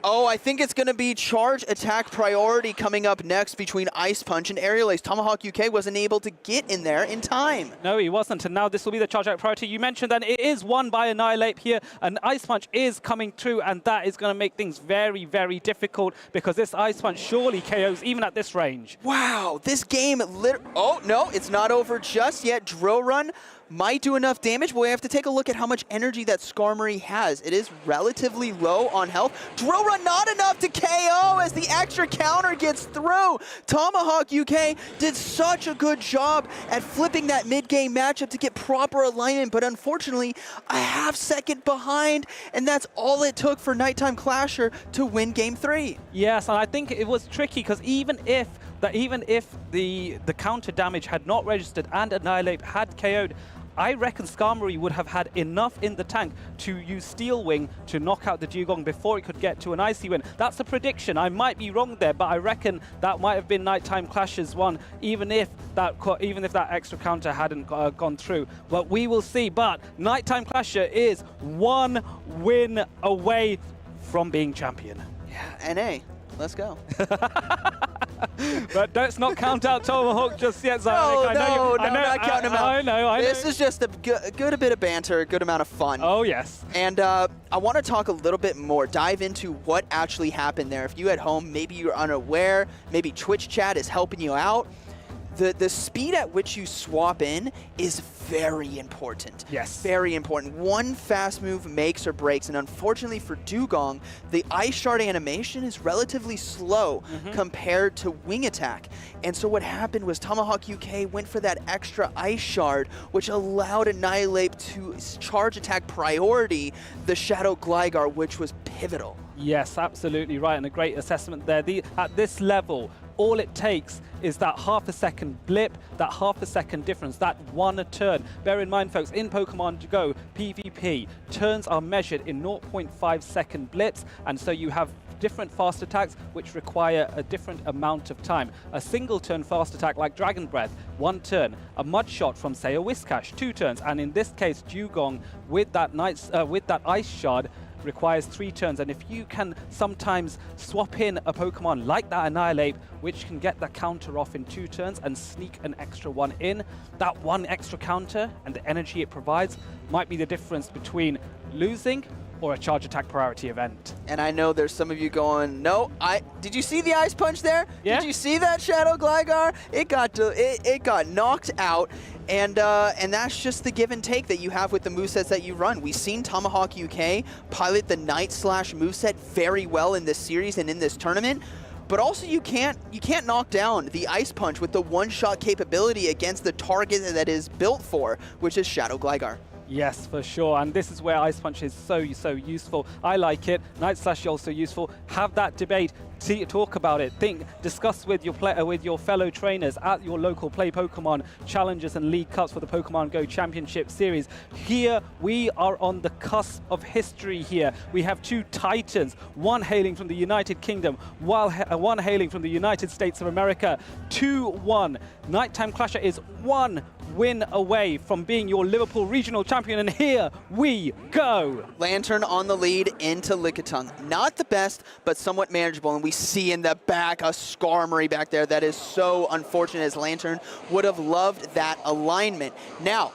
Oh, I think it's going to be Charge Attack priority coming up next between Ice Punch and Aerial Ace. Tomahawk UK wasn't able to get in there in time. No, he wasn't, and now this will be the Charge Attack priority. You mentioned that it is won by Annihilate here, and Ice Punch is coming through, and that is going to make things very, very difficult, because this Ice Punch surely KOs even at this range. Wow, this game oh, no, it's not over just yet. Drill Run might do enough damage, but we have to take a look at how much energy that Skarmory has. It is relatively low on health. Drill Run not enough to KO as the extra counter gets through. Tomahawk UK did such a good job at flipping that mid-game matchup to get proper alignment, but unfortunately, a half-second behind, and that's all it took for Nighttime Clasher to win Game 3. Yes, and I think it was tricky, because even if the counter damage had not registered and Annihilate had KO'd, I reckon Skarmory would have had enough in the tank to use Steel Wing to knock out the Dugong before it could get to an Icy Win. That's a prediction. I might be wrong there, but I reckon that might have been Nighttime Clasher's one, even if that extra counter hadn't gone through. But we will see. But Nighttime Clasher is 1 win away from being champion. Yeah, NA. Let's go. But let's not count out Tomahawk just yet, Zionic. No, not counting him out. I know. This is just a good bit of banter, a good amount of fun. Oh, yes. And I want to talk a little bit more, dive into what actually happened there. If you at home, maybe you're unaware, maybe Twitch chat is helping you out. The speed at which you swap in is very important. Yes. Very important. One fast move makes or breaks, and unfortunately for Dugong, the Ice Shard animation is relatively slow compared to Wing Attack. And so what happened was Tomahawk UK went for that extra Ice Shard, which allowed Annihilate to Charge Attack priority the Shadow Gligar, which was pivotal. Yes, absolutely right, and a great assessment there. At this level, all it takes is that half-a-second blip, that half-a-second difference, that one turn. Bear in mind, folks, in Pokemon Go PvP, turns are measured in 0.5-second blips, and so you have different fast attacks which require a different amount of time. A single turn fast attack like Dragon Breath, 1 turn. A Mud Shot from, say, a Whiskash, 2 turns. And in this case, Dugong, with that Ice Shard, requires 3 turns, and if you can sometimes swap in a Pokemon like that Annihilate, which can get the counter off in 2 turns and sneak an extra one in, that one extra counter and the energy it provides might be the difference between losing or a Charge Attack priority event. And I know there's some of you going, no, did you see the Ice Punch there? Yeah. Did you see that Shadow Gligar? It got knocked out, and that's just the give and take that you have with the movesets that you run. We've seen Tomahawk UK pilot the Night Slash moveset very well in this series and in this tournament. but also you can't knock down the Ice Punch with the one-shot capability against the target that is built for, which is Shadow Gligar. Yes, for sure, and this is where Ice Punch is so useful. I like it. Night Slash is also useful. Have that debate. Talk about it. Discuss with your fellow trainers at your local Play Pokemon Challenges and League Cups for the Pokemon Go Championship Series. Here we are on the cusp of history. Here we have two titans, one hailing from the United Kingdom, while one hailing from the United States of America. 2-1. Nighttime Clasher is 1 win away from being your Liverpool Regional Champion, and here we go. Lantern on the lead into Lickitung. Not the best, but somewhat manageable, and we see in the back a Skarmory back there. That is so unfortunate, as Lantern would have loved that alignment. Now,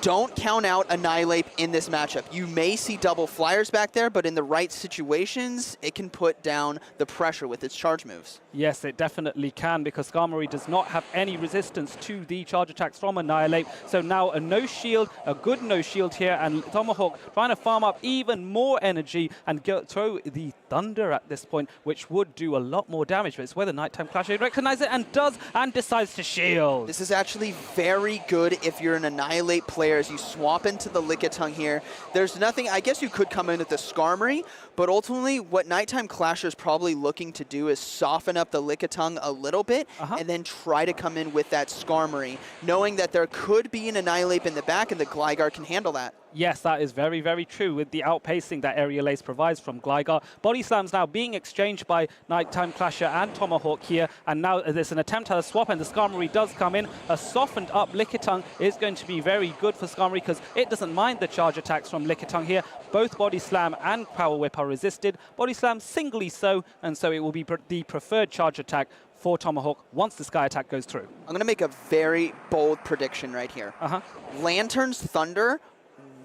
don't count out Annihilate in this matchup. You may see double flyers back there, but in the right situations, it can put down the pressure with its charge moves. Yes, it definitely can, because Skarmory does not have any resistance to the charge attacks from Annihilate. So now a no shield, a good no shield here, and Tomahawk trying to farm up even more energy and throw the Thunder at this point, which would do a lot more damage. But it's whether Nighttime Clasher recognizes it and does, and decides to shield. This is actually very good if you're an Annihilate player, as you swap into the Lickitung here. There's nothing, I guess you could come in with the Skarmory, but ultimately what Nighttime Clasher is probably looking to do is soften up the Lickitung a little bit and then try to come in with that Skarmory, knowing that there could be an Annihilate in the back and the Gligar can handle that. Yes, that is very, very true with the outpacing that Aerial Ace provides from Gligar. Body Slams now being exchanged by Nighttime Clasher and Tomahawk here, and now there's an attempt at a swap, and the Skarmory does come in. A softened up Lickitung is going to be very good for Skarmory because it doesn't mind the charge attacks from Lickitung here. Both Body Slam and Power Whip are resisted. Body Slam singly so, and so it will be the preferred charge attack for Tomahawk once the Sky Attack goes through. I'm going to make a very bold prediction right here. Lantern's Thunder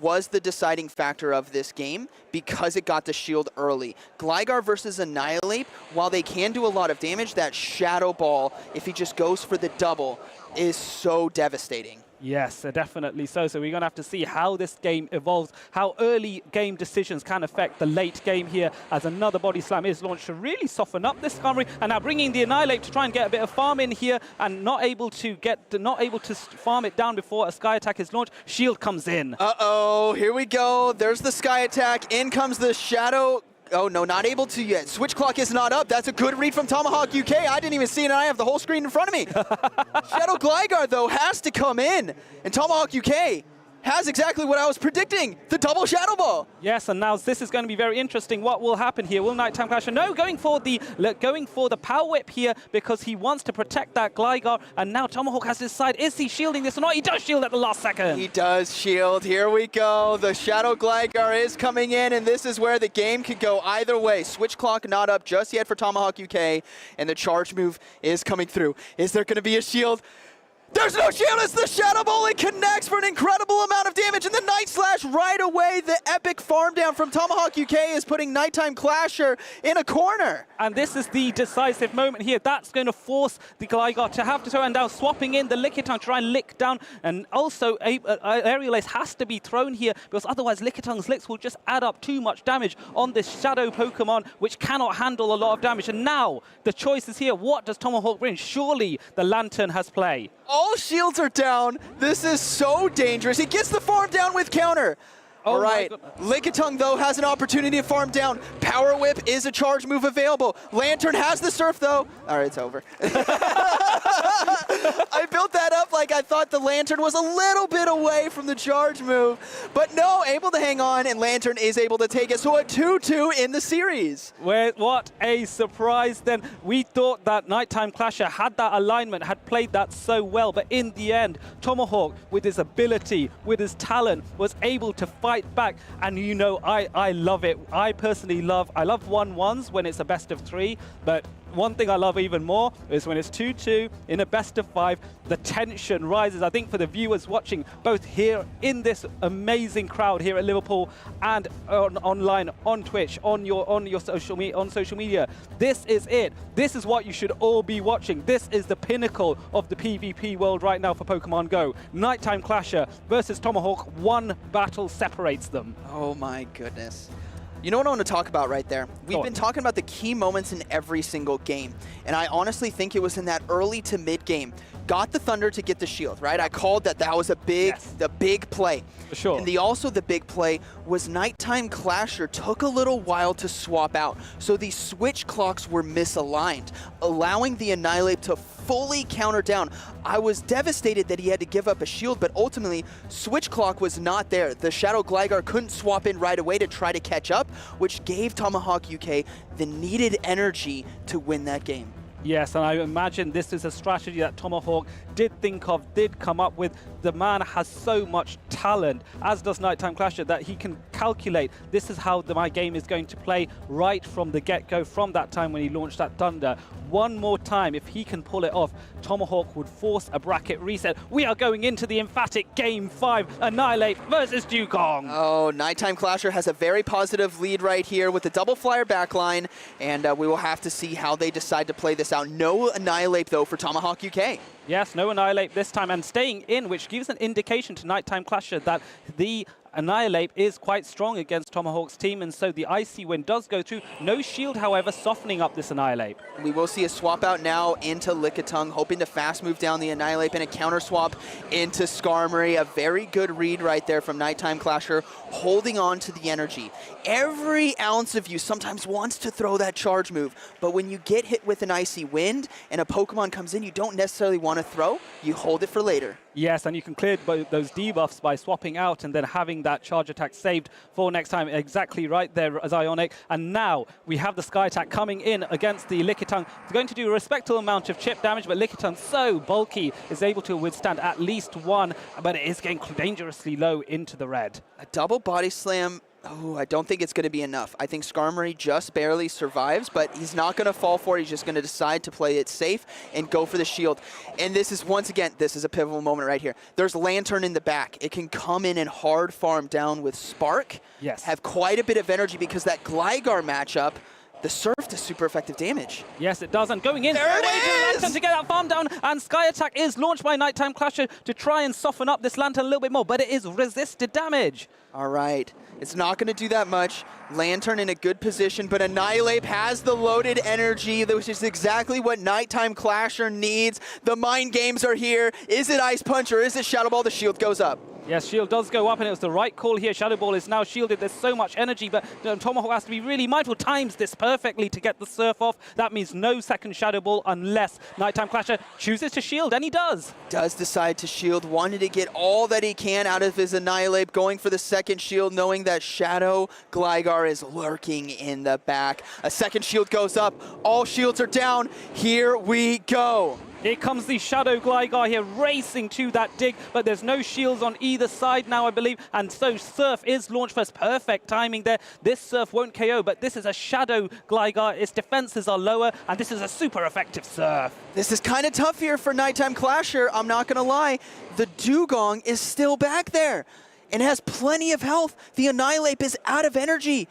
was the deciding factor of this game because it got the shield early. Gligar versus Annihilate, while they can do a lot of damage, that Shadow Ball, if he just goes for the double, is so devastating. Yes, definitely so. So we're going to have to see how this game evolves, how early game decisions can affect the late game here, as another Body Slam is launched to really soften up this Skarmory, and now bringing the Annihilate to try and get a bit of farm in here, and not able to farm it down before a Sky Attack is launched. Shield comes in. Uh-oh, here we go. There's the Sky Attack. In comes the Shadow. Oh, no, not able to yet. Switch clock is not up. That's a good read from Tomahawk UK. I didn't even see it, and I have the whole screen in front of me. Shadow Gligar, though, has to come in. And Tomahawk UK has exactly what I was predicting, the double Shadow Ball. Yes, and now this is going to be very interesting. What will happen here? Will Nighttime Clasher? No, going for the Power Whip here because he wants to protect that Gligar, and now Tomahawk has to decide, is he shielding this or not? He does shield at the last second. He does shield. Here we go. The Shadow Gligar is coming in, and this is where the game could go either way. Switch clock not up just yet for Tomahawk UK, and the charge move is coming through. Is there going to be a shield? There's no shield, it's the Shadow Ball. It connects for an incredible amount of damage, and the Night Slash right away. The epic farm down from Tomahawk UK is putting Nighttime Clasher in a corner. And this is the decisive moment here. That's going to force the Gligar to have to throw, and now swapping in the Lickitung to try and lick down, and also Aerial Ace has to be thrown here because otherwise Lickitung's licks will just add up too much damage on this Shadow Pokemon, which cannot handle a lot of damage. And now the choice is here. What does Tomahawk bring? Surely the Lantern has play. All shields are down. This is so dangerous. He gets the farm down with counter. All right, Lickitung, though, has an opportunity to farm down. Power Whip is a charge move available. Lantern has the Surf, though. All right, it's over. I built that up like I thought the Lantern was a little bit away from the charge move. But no, able to hang on, and Lantern is able to take it. So a 2-2 in the series. What a surprise then. We thought that Nighttime Clasher had that alignment, had played that so well. But in the end, Tomahawk, with his ability, with his talent, was able to fight back. And you know, I love it. I personally love 1-1s when it's a best of 3, but one thing I love even more is when it's 2-2 in a best of 5, the tension rises. I think for the viewers watching both here in this amazing crowd here at Liverpool and online on Twitch, on social media, this is it. This is what you should all be watching. This is the pinnacle of the PvP world right now for Pokemon Go. Nighttime Clasher versus Tomahawk. One battle separates them. Oh my goodness. You know what I want to talk about right there? We've been talking about the key moments in every single game, and I honestly think it was in that early to mid game. Got the Thunder to get the shield, right? I called that was a big, the big play. For sure. And the big play was Nighttime Clasher took a little while to swap out, so the switch clocks were misaligned, allowing the Annihilate to fully counter down. I was devastated that he had to give up a shield, but ultimately, switch clock was not there. The Shadow Gligar couldn't swap in right away to try to catch up, which gave Tomahawk UK the needed energy to win that game. Yes, and I imagine this is a strategy that Tomahawk did think of, did come up with. The man has so much talent, as does Nighttime Clasher, that he can calculate this is how my game is going to play right from the get-go, from that time when he launched that Thunder. One more time, if he can pull it off, Tomahawk would force a bracket reset. We are going into the emphatic Game 5, Annihilate versus Dugong. Oh, Nighttime Clasher has a very positive lead right here with the double flyer backline, and we will have to see how they decide to play this out. No Annihilate, though, for Tomahawk UK. Yes, no Annihilate this time, and staying in, which gives an indication to Nighttime Clasher that the Annihilate is quite strong against Tomahawk's team, and so the Icy Wind does go through. No shield, however, softening up this Annihilate. We will see a swap out now into Lickitung, hoping to fast move down the Annihilate, and a counter swap into Skarmory. A very good read right there from Nighttime Clasher, holding on to the energy. Every ounce of you sometimes wants to throw that charge move, but when you get hit with an Icy Wind and a Pokemon comes in you don't necessarily want to throw, you hold it for later. Yes, and you can clear those debuffs by swapping out and then having that charge attack saved for next time. Exactly right there, Zionic. And now we have the Sky Attack coming in against the Lickitung. It's going to do a respectable amount of chip damage, but Lickitung, so bulky, is able to withstand at least one, but it is getting dangerously low into the red. A double body slam. Oh, I don't think it's going to be enough. I think Skarmory just barely survives, but he's not going to fall for it. He's just going to decide to play it safe and go for the shield. And this is, once again, this is a pivotal moment right here. There's Lantern in the back. It can come in and hard farm down with Spark. Yes. Have quite a bit of energy because that Gligar matchup, the Surf does super effective damage. Yes, it does. And going in, there it is! Lantern to get that farm down, and Sky Attack is launched by Nighttime Clasher to try and soften up this Lantern a little bit more, but it is resisted damage. All right. It's not going to do that much. Lantern in a good position, but Annihilate has the loaded energy, which is exactly what Nighttime Clasher needs. The mind games are here. Is it Ice Punch or is it Shadow Ball? The shield goes up. Yes, shield does go up, and it was the right call here. Shadow Ball is now shielded. There's so much energy, but Tomahawk has to be really mindful. Times this perfectly to get the Surf off. That means no second Shadow Ball unless Nighttime Clasher chooses to shield, and he does. Does decide to shield, wanted to get all that he can out of his Annihilate, going for the second shield, knowing that Shadow Gligar is lurking in the back. A second shield goes up. All shields are down. Here we go. Here comes the Shadow Gligar here racing to that dig, but there's no shields on either side now, I believe, and so Surf is launched first. Perfect timing there. This Surf won't KO, but this is a Shadow Gligar. Its defenses are lower, and this is a super effective Surf. This is kind of tough here for Nighttime Clasher, I'm not going to lie. The Dugong is still back there and has plenty of health. The Annihilate is out of energy.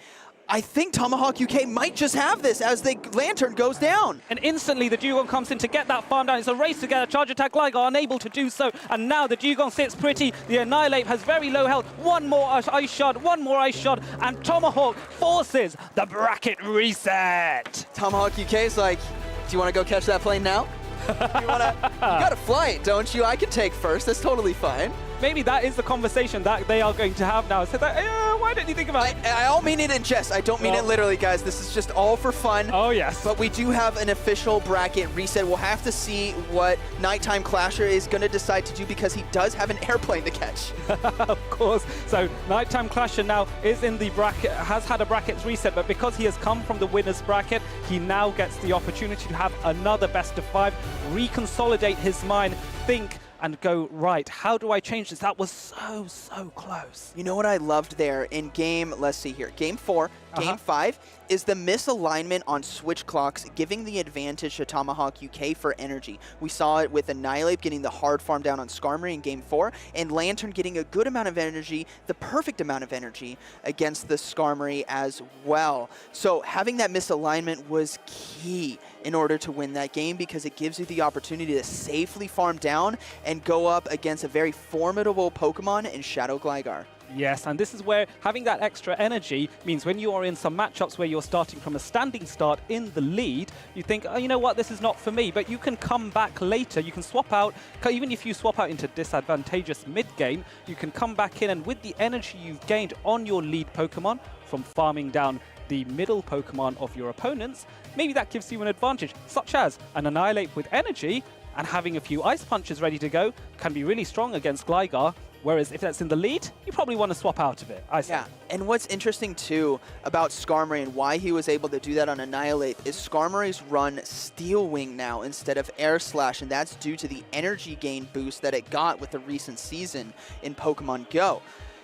I think Tomahawk UK might just have this as the Lantern goes down. And instantly the Dugong comes in to get that farm down. It's a race to get a Charge Attack Gligar, unable to do so. And now the Dugong sits pretty. The Annihilate has very low health. One more Ice Shard, one more Ice Shard, and Tomahawk forces the bracket reset. Tomahawk UK is like, do you want to go catch that plane now? You got to fly it, don't you? I can take first. That's totally fine. Maybe that is the conversation that they are going to have now. So that, why don't you think about it? I all mean it in jest. I don't mean it literally, guys. This is just all for fun. Oh, yes. But we do have an official bracket reset. We'll have to see what Nighttime Clasher is going to decide to do because he does have an airplane to catch. Of course. So Nighttime Clasher now is in the bracket, has had a brackets reset, but because he has come from the winner's bracket, he now gets the opportunity to have another best of 5, reconsolidate his mind, think, and go, right, how do I change this? That was so close. You know what I loved there in game, let's see here, game 4, game 5, is the misalignment on switch clocks, giving the advantage to Tomahawk UK for energy. We saw it with Annihilate getting the hard farm down on Skarmory in game 4, and Lantern getting a good amount of energy, the perfect amount of energy against the Skarmory as well. So having that misalignment was key in order to win that game because it gives you the opportunity to safely farm down and go up against a very formidable Pokemon in Shadow Gligar. Yes, and this is where having that extra energy means when you are in some matchups where you're starting from a standing start in the lead, you think, oh, you know what, this is not for me, but you can come back later. You can swap out, even if you swap out into disadvantageous mid-game, you can come back in, and with the energy you've gained on your lead Pokemon from farming down the middle Pokemon of your opponents, maybe that gives you an advantage, such as an Annihilate with energy, and having a few Ice Punches ready to go can be really strong against Gligar. Whereas if that's in the lead, you probably want to swap out of it, I say. Yeah, and what's interesting too about Skarmory and why he was able to do that on Annihilate is Skarmory's run Steel Wing now instead of Air Slash, and that's due to the energy gain boost that it got with the recent season in Pokemon Go.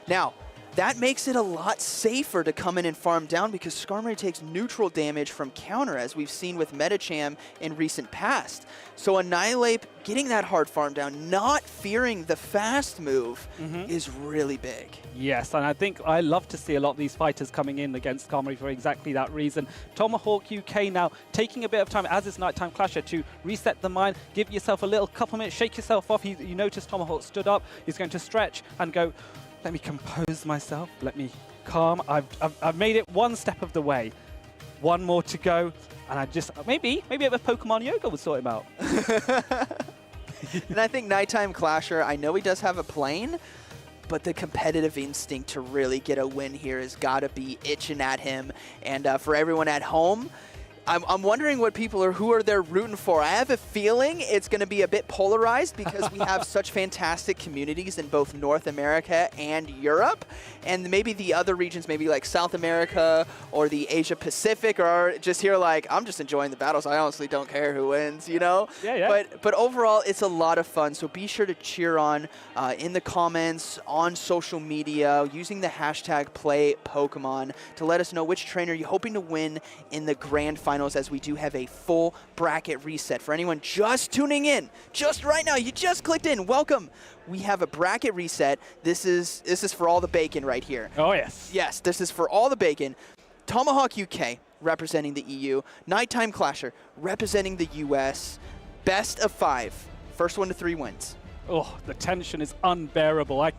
Now, that makes it a lot safer to come in and farm down because Skarmory takes neutral damage from counter, as we've seen with Medicham in recent past. So Annihilate getting that hard farm down, not fearing the fast move, is really big. Yes, and I think I love to see a lot of these fighters coming in against Skarmory for exactly that reason. Tomahawk UK now taking a bit of time, as is Nighttime Clasher, to reset the mind, give yourself a little couple minutes, shake yourself off. You notice Tomahawk stood up, he's going to stretch and go, let me compose myself, let me calm. I've made it one step of the way. One more to go, and I just, maybe a bit of Pokemon Yoga would sort him out. And I think Nighttime Clasher, I know he does have a plane, but the competitive instinct to really get a win here has got to be itching at him. And for everyone at home, I'm wondering what people are, who are they rooting for? I have a feeling it's going to be a bit polarized because we have such fantastic communities in both North America and Europe. And maybe the other regions, maybe like South America or the Asia Pacific, are just here like, I'm just enjoying the battles. I honestly don't care who wins, you know? Yeah. But overall, it's a lot of fun. So be sure to cheer on in the comments, on social media, using the hashtag #PlayPokemon to let us know which trainer you're hoping to win in the grand finals, as we do have a full bracket reset. For anyone just tuning in, just right now, you just clicked in, welcome. We have a bracket reset. This is for all the bacon right here. Oh, yes. Yes, this is for all the bacon. Tomahawk UK representing the EU. Nighttime Clasher representing the US. Best of 5. First 1 to 3 wins. Oh, the tension is unbearable. I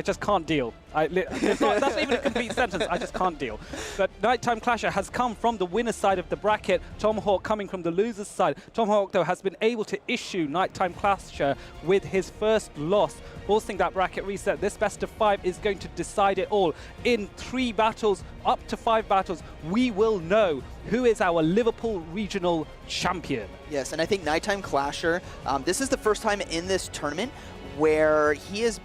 just can't deal. That's not even a complete sentence. I just can't deal. But Nighttime Clasher has come from the winner's side of the bracket. Tomahawk coming from the loser's side. Tomahawk, though, has been able to issue Nighttime Clasher with his first loss, forcing that bracket reset. This best of 5 is going to decide it all. In 3 battles, up to 5 battles, we will know who is our Liverpool Regional Champion. Yes, and I think Nighttime Clasher, this is the first time in this tournament where he's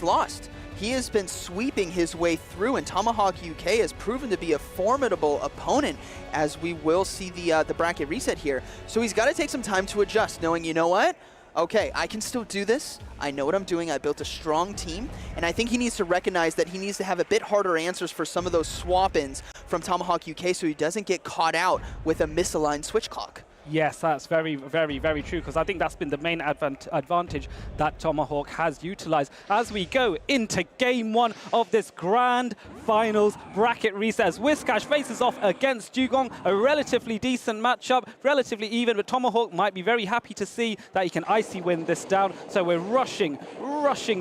lost. He has been sweeping his way through, and Tomahawk UK has proven to be a formidable opponent, as we will see the bracket reset here. So he's got to take some time to adjust, knowing, you know what? Okay, I can still do this. I know what I'm doing. I built a strong team, and I think he needs to recognize that he needs to have a bit harder answers for some of those swap-ins from Tomahawk UK so he doesn't get caught out with a misaligned switch clock. Yes, that's very, very, very true, because I think that's been the main advantage that Tomahawk has utilized. As we go into Game 1 of this Grand Finals bracket reset, as Whiscash faces off against Dugong, a relatively decent matchup, relatively even, but Tomahawk might be very happy to see that he can Icy win this down. So we're rushing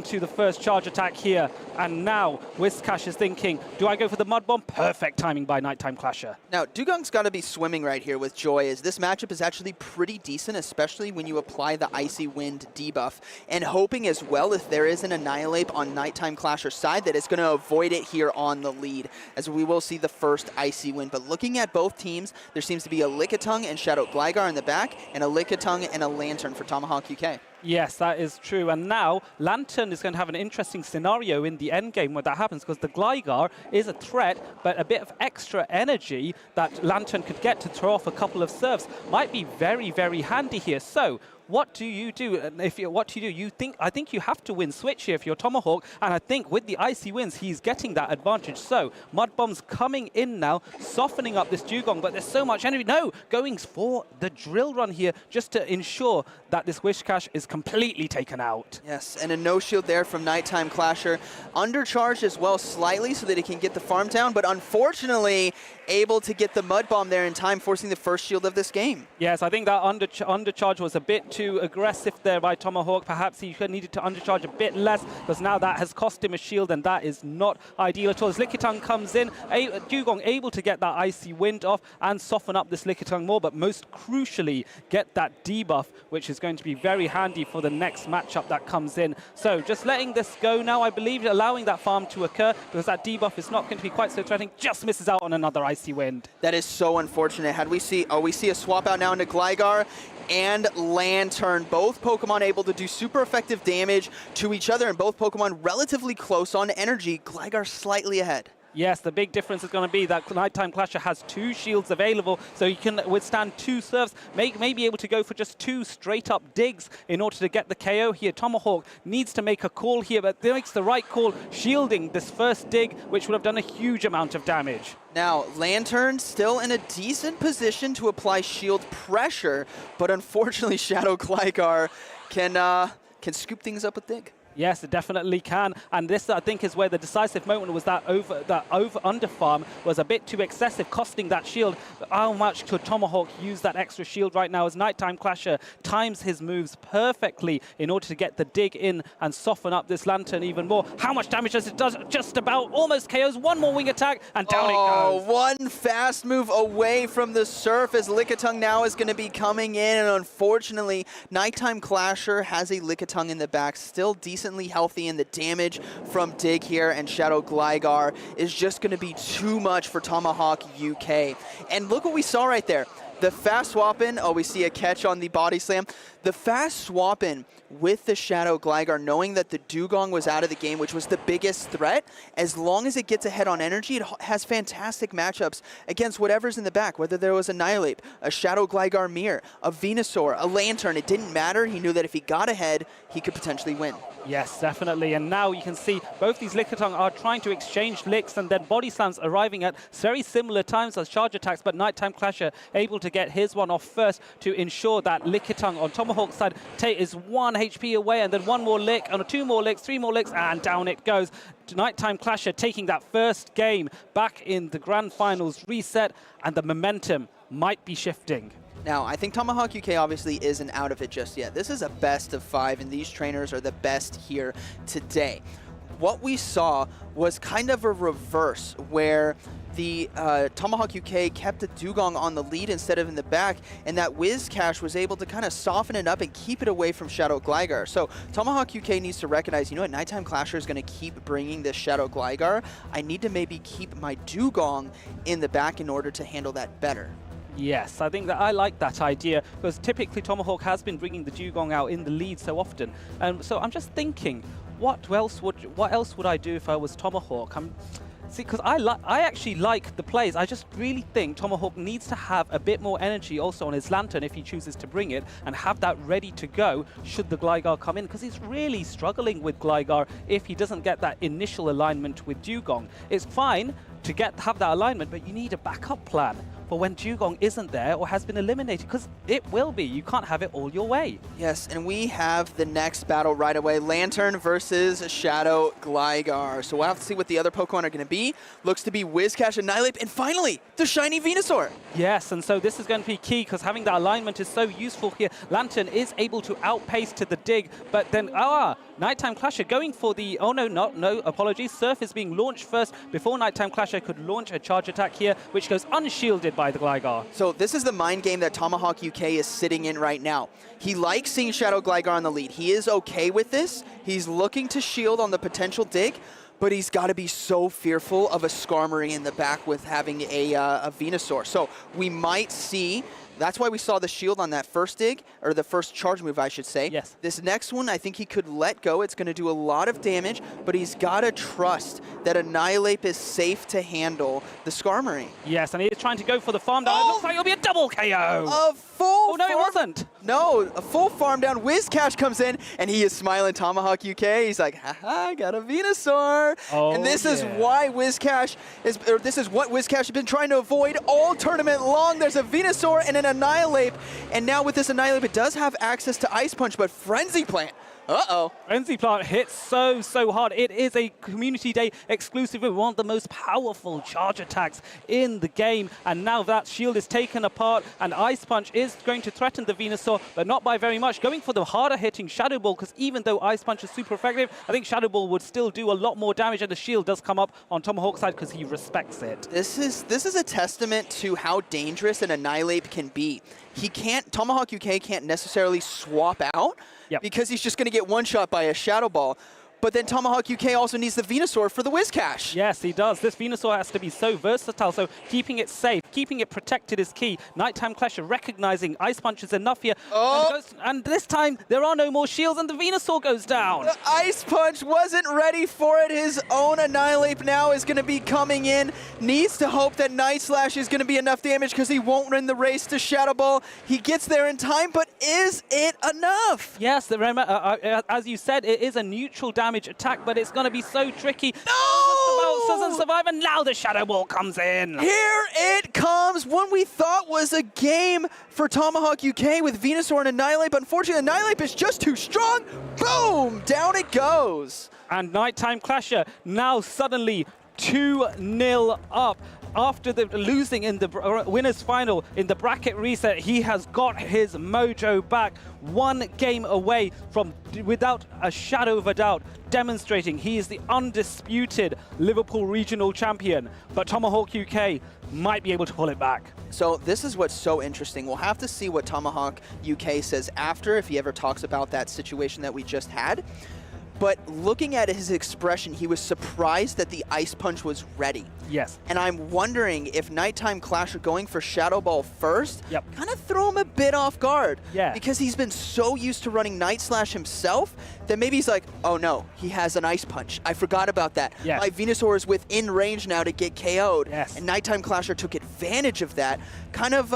to the first charge attack here, and now Whiscash is thinking, do I go for the Mud Bomb? Perfect timing by Nighttime Clasher. Now, Dugong's got to be swimming right here with joy, as this matchup is actually pretty decent, especially when you apply the Icy Wind debuff, and hoping as well, if there is an Annihilate on Nighttime Clasher's side, that it's going to avoid it here on the lead, as we will see the first Icy Wind. But looking at both teams, there seems to be a Lickitung and Shadow Gligar in the back, and a Lickitung and a Lantern for Tomahawk UK. Yes, that is true. And now Lantern is going to have an interesting scenario in the end game when that happens, because the Gligar is a threat, but a bit of extra energy that Lantern could get to throw off a couple of serves might be very, very handy here. So what do you do? I think you have to win switch here if you're Tomahawk, and I think with the Icy Winds, he's getting that advantage. So Mud Bomb's coming in now, softening up this Dugong, but there's so much energy. No, going for the drill run here just to ensure that this Whiscash is completely taken out. Yes, and a no shield there from Nighttime Clasher. Undercharged as well slightly so that he can get the farm down, but unfortunately able to get the Mud Bomb there in time, forcing the first shield of this game. Yes, I think that undercharge was a bit too aggressive there by Tomahawk. Perhaps he needed to undercharge a bit less, because now that has cost him a shield, and that is not ideal at all. As Lickitung comes in, Dugong able to get that Icy Wind off and soften up this Lickitung more, but most crucially, get that debuff, which is going to be very handy for the next matchup that comes in. So just letting this go now, I believe, allowing that farm to occur, because that debuff is not going to be quite so threatening. Just misses out on another Icy Wind. That is so unfortunate. We see a swap out now into Gligar and Lantern. Both Pokemon able to do super effective damage to each other, and both Pokemon relatively close on energy. Gligar slightly ahead. Yes, the big difference is going to be that Nighttime Clasher has 2 shields available, so he can withstand 2 serves, may be able to go for just 2 straight-up digs in order to get the KO here. Tomahawk needs to make a call here, but he makes the right call, shielding this first dig, which would have done a huge amount of damage. Now, Lantern still in a decent position to apply shield pressure, but unfortunately Shadow Gligar can scoop things up with dig. Yes, it definitely can. And this, I think, is where the decisive moment was that under farm was a bit too excessive, costing that shield. How much could Tomahawk use that extra shield right now as Nighttime Clasher times his moves perfectly in order to get the dig in and soften up this Lantern even more? How much damage does it do? Just about almost KOs. One more wing attack, and down it goes. One fast move away from the surf as Lickitung now is going to be coming in, and unfortunately, Nighttime Clasher has a Lickitung in the back, still decently healthy, and the damage from dig here and Shadow Gligar is just going to be too much for Tomahawk UK. And look what we saw right there. The fast swap in, we see a catch on the body slam. The fast swap in with the Shadow Gligar, knowing that the Dugong was out of the game, which was the biggest threat, as long as it gets ahead on energy, it has fantastic matchups against whatever's in the back, whether there was a Nihilape, a Shadow Gligar Mirror, a Venusaur, a Lantern. It didn't matter. He knew that if he got ahead, he could potentially win. Yes, definitely. And now you can see both these Lickitung are trying to exchange licks, and then body slams arriving at very similar times as charge attacks, but Nighttime Clasher able to get his one off first to ensure that Lickitung on Tomahawk's side is 1 HP away, and then 1 more lick, and 2 more licks, 3 more licks, and down it goes. Nighttime Clasher taking that first game back in the Grand Finals reset, and the momentum might be shifting. Now, I think Tomahawk UK obviously isn't out of it just yet. This is a best of 5, and these trainers are the best here today. What we saw was kind of a reverse, where the Tomahawk UK kept the Dugong on the lead instead of in the back, and that Whiscash was able to kind of soften it up and keep it away from Shadow Gligar. So Tomahawk UK needs to recognize, you know what, Nighttime Clasher is going to keep bringing this Shadow Gligar. I need to maybe keep my Dugong in the back in order to handle that better. Yes, I think that I like that idea, because typically Tomahawk has been bringing the Dugong out in the lead so often. And so I'm just thinking, what else would I do if I was Tomahawk? See, because I actually like the plays. I just really think Tomahawk needs to have a bit more energy also on his Lantern if he chooses to bring it, and have that ready to go should the Gligar come in, because he's really struggling with Gligar if he doesn't get that initial alignment with Dugong. It's fine to have that alignment, but you need a backup plan for when Dugong isn't there or has been eliminated, because it will be. You can't have it all your way. Yes, and we have the next battle right away. Lantern versus Shadow Gligar. So we'll have to see what the other Pokemon are going to be. Looks to be Whiscash and Nihilape, and finally, the shiny Venusaur. Yes, and so this is going to be key, because having that alignment is so useful here. Lantern is able to outpace to the dig, but then, Nighttime Clasher going for the, no, apologies. Surf is being launched first before Nighttime Clasher could launch a charge attack here, which goes unshielded by the Gligar. So this is the mind game that Tomahawk UK is sitting in right now. He likes seeing Shadow Gligar on the lead. He is okay with this. He's looking to shield on the potential dig, but he's got to be so fearful of a Skarmory in the back with having a Venusaur. So we might see. That's why we saw the shield on that first dig, or the first charge move, I should say. Yes. This next one, I think he could let go. It's going to do a lot of damage, but he's got to trust that a Nihilape is safe to handle the Skarmory. Yes, and he is trying to go for the farm down. It looks like it'll be a double KO. A full no, it wasn't. No, a full farm down. Whiscash comes in, and he is smiling. Tomahawk UK, he's like, haha, I got a Venusaur. And this is why Whiscash is, or this is what Whiscash has been trying to avoid all tournament long. There's a Venusaur and an Nihilape, and now with this Nihilape, it does have access to Ice Punch, but Frenzy Plant Uh-oh. Frenzy Plant hits so hard. It is a Community Day exclusive with one of the most powerful charge attacks in the game. And now that shield is taken apart, and Ice Punch is going to threaten the Venusaur, but not by very much. Going for the harder hitting Shadow Ball, because even though Ice Punch is super effective, I think Shadow Ball would still do a lot more damage, and the shield does come up on Tomahawk's side because he respects it. This is a testament to how dangerous an Annihilate can be. Tomahawk UK can't necessarily swap out because he's just going to get one-shot by a Shadow Ball. But then Tomahawk UK also needs the Venusaur for the Whiscash. Yes, he does. This Venusaur has to be so versatile, so keeping it safe, keeping it protected is key. Nighttime Clasher recognizing Ice Punch is enough here. Oh. And this time, there are no more shields, and the Venusaur goes down. The Ice Punch wasn't ready for it. His own Annihilate now is going to be coming in. Needs to hope that Night Slash is going to be enough damage because he won't win the race to Shadow Ball. He gets there in time, but is it enough? Yes, as you said, it is a neutral damage attack, but it's going to be so tricky. No! Doesn't survive, and now the Shadow Ball comes in. Here it comes, one we thought was a game for Tomahawk UK with Venusaur and Annihilate, but unfortunately Annihilate is just too strong. Boom! Down it goes. And Nighttime Clasher now suddenly 2-0 up. After the losing in the winners final in the bracket reset, he has got his mojo back. 1 game away from, without a shadow of a doubt, demonstrating he is the undisputed Liverpool Regional Champion. But Tomahawk UK might be able to pull it back. So this is what's so interesting. We'll have to see what Tomahawk UK says after, if he ever talks about that situation that we just had. But looking at his expression, he was surprised that the Ice Punch was ready. Yes. And I'm wondering if Nighttime Clasher going for Shadow Ball first kind of throw him a bit off guard. Yeah. Because he's been so used to running Night Slash himself that maybe he's like, oh no, he has an Ice Punch. I forgot about that. Yes. My Venusaur is within range now to get KO'd. Yes. And Nighttime Clasher took advantage of that, kind of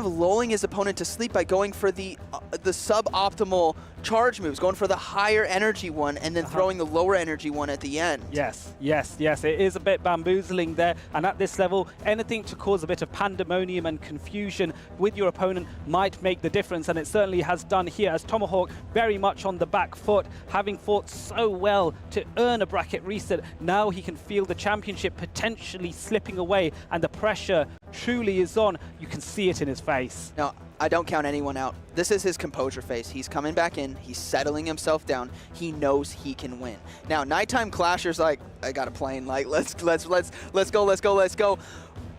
lulling his opponent to sleep by going for the suboptimal charge moves, going for the higher energy one and then throwing the lower energy one at the end. Yes. It is a bit bamboozling there, and at this level, anything to cause a bit of pandemonium and confusion with your opponent might make the difference, and it certainly has done here, as Tomahawk very much on the back foot, having fought so well to earn a bracket reset. Now he can feel the championship potentially slipping away, and the pressure truly is on. You can see it in his face. Now, I don't count anyone out. This is his composure face. He's coming back in. He's settling himself down. He knows he can win. Now, Nighttime Clasher's like, I got a plane. Like, let's go.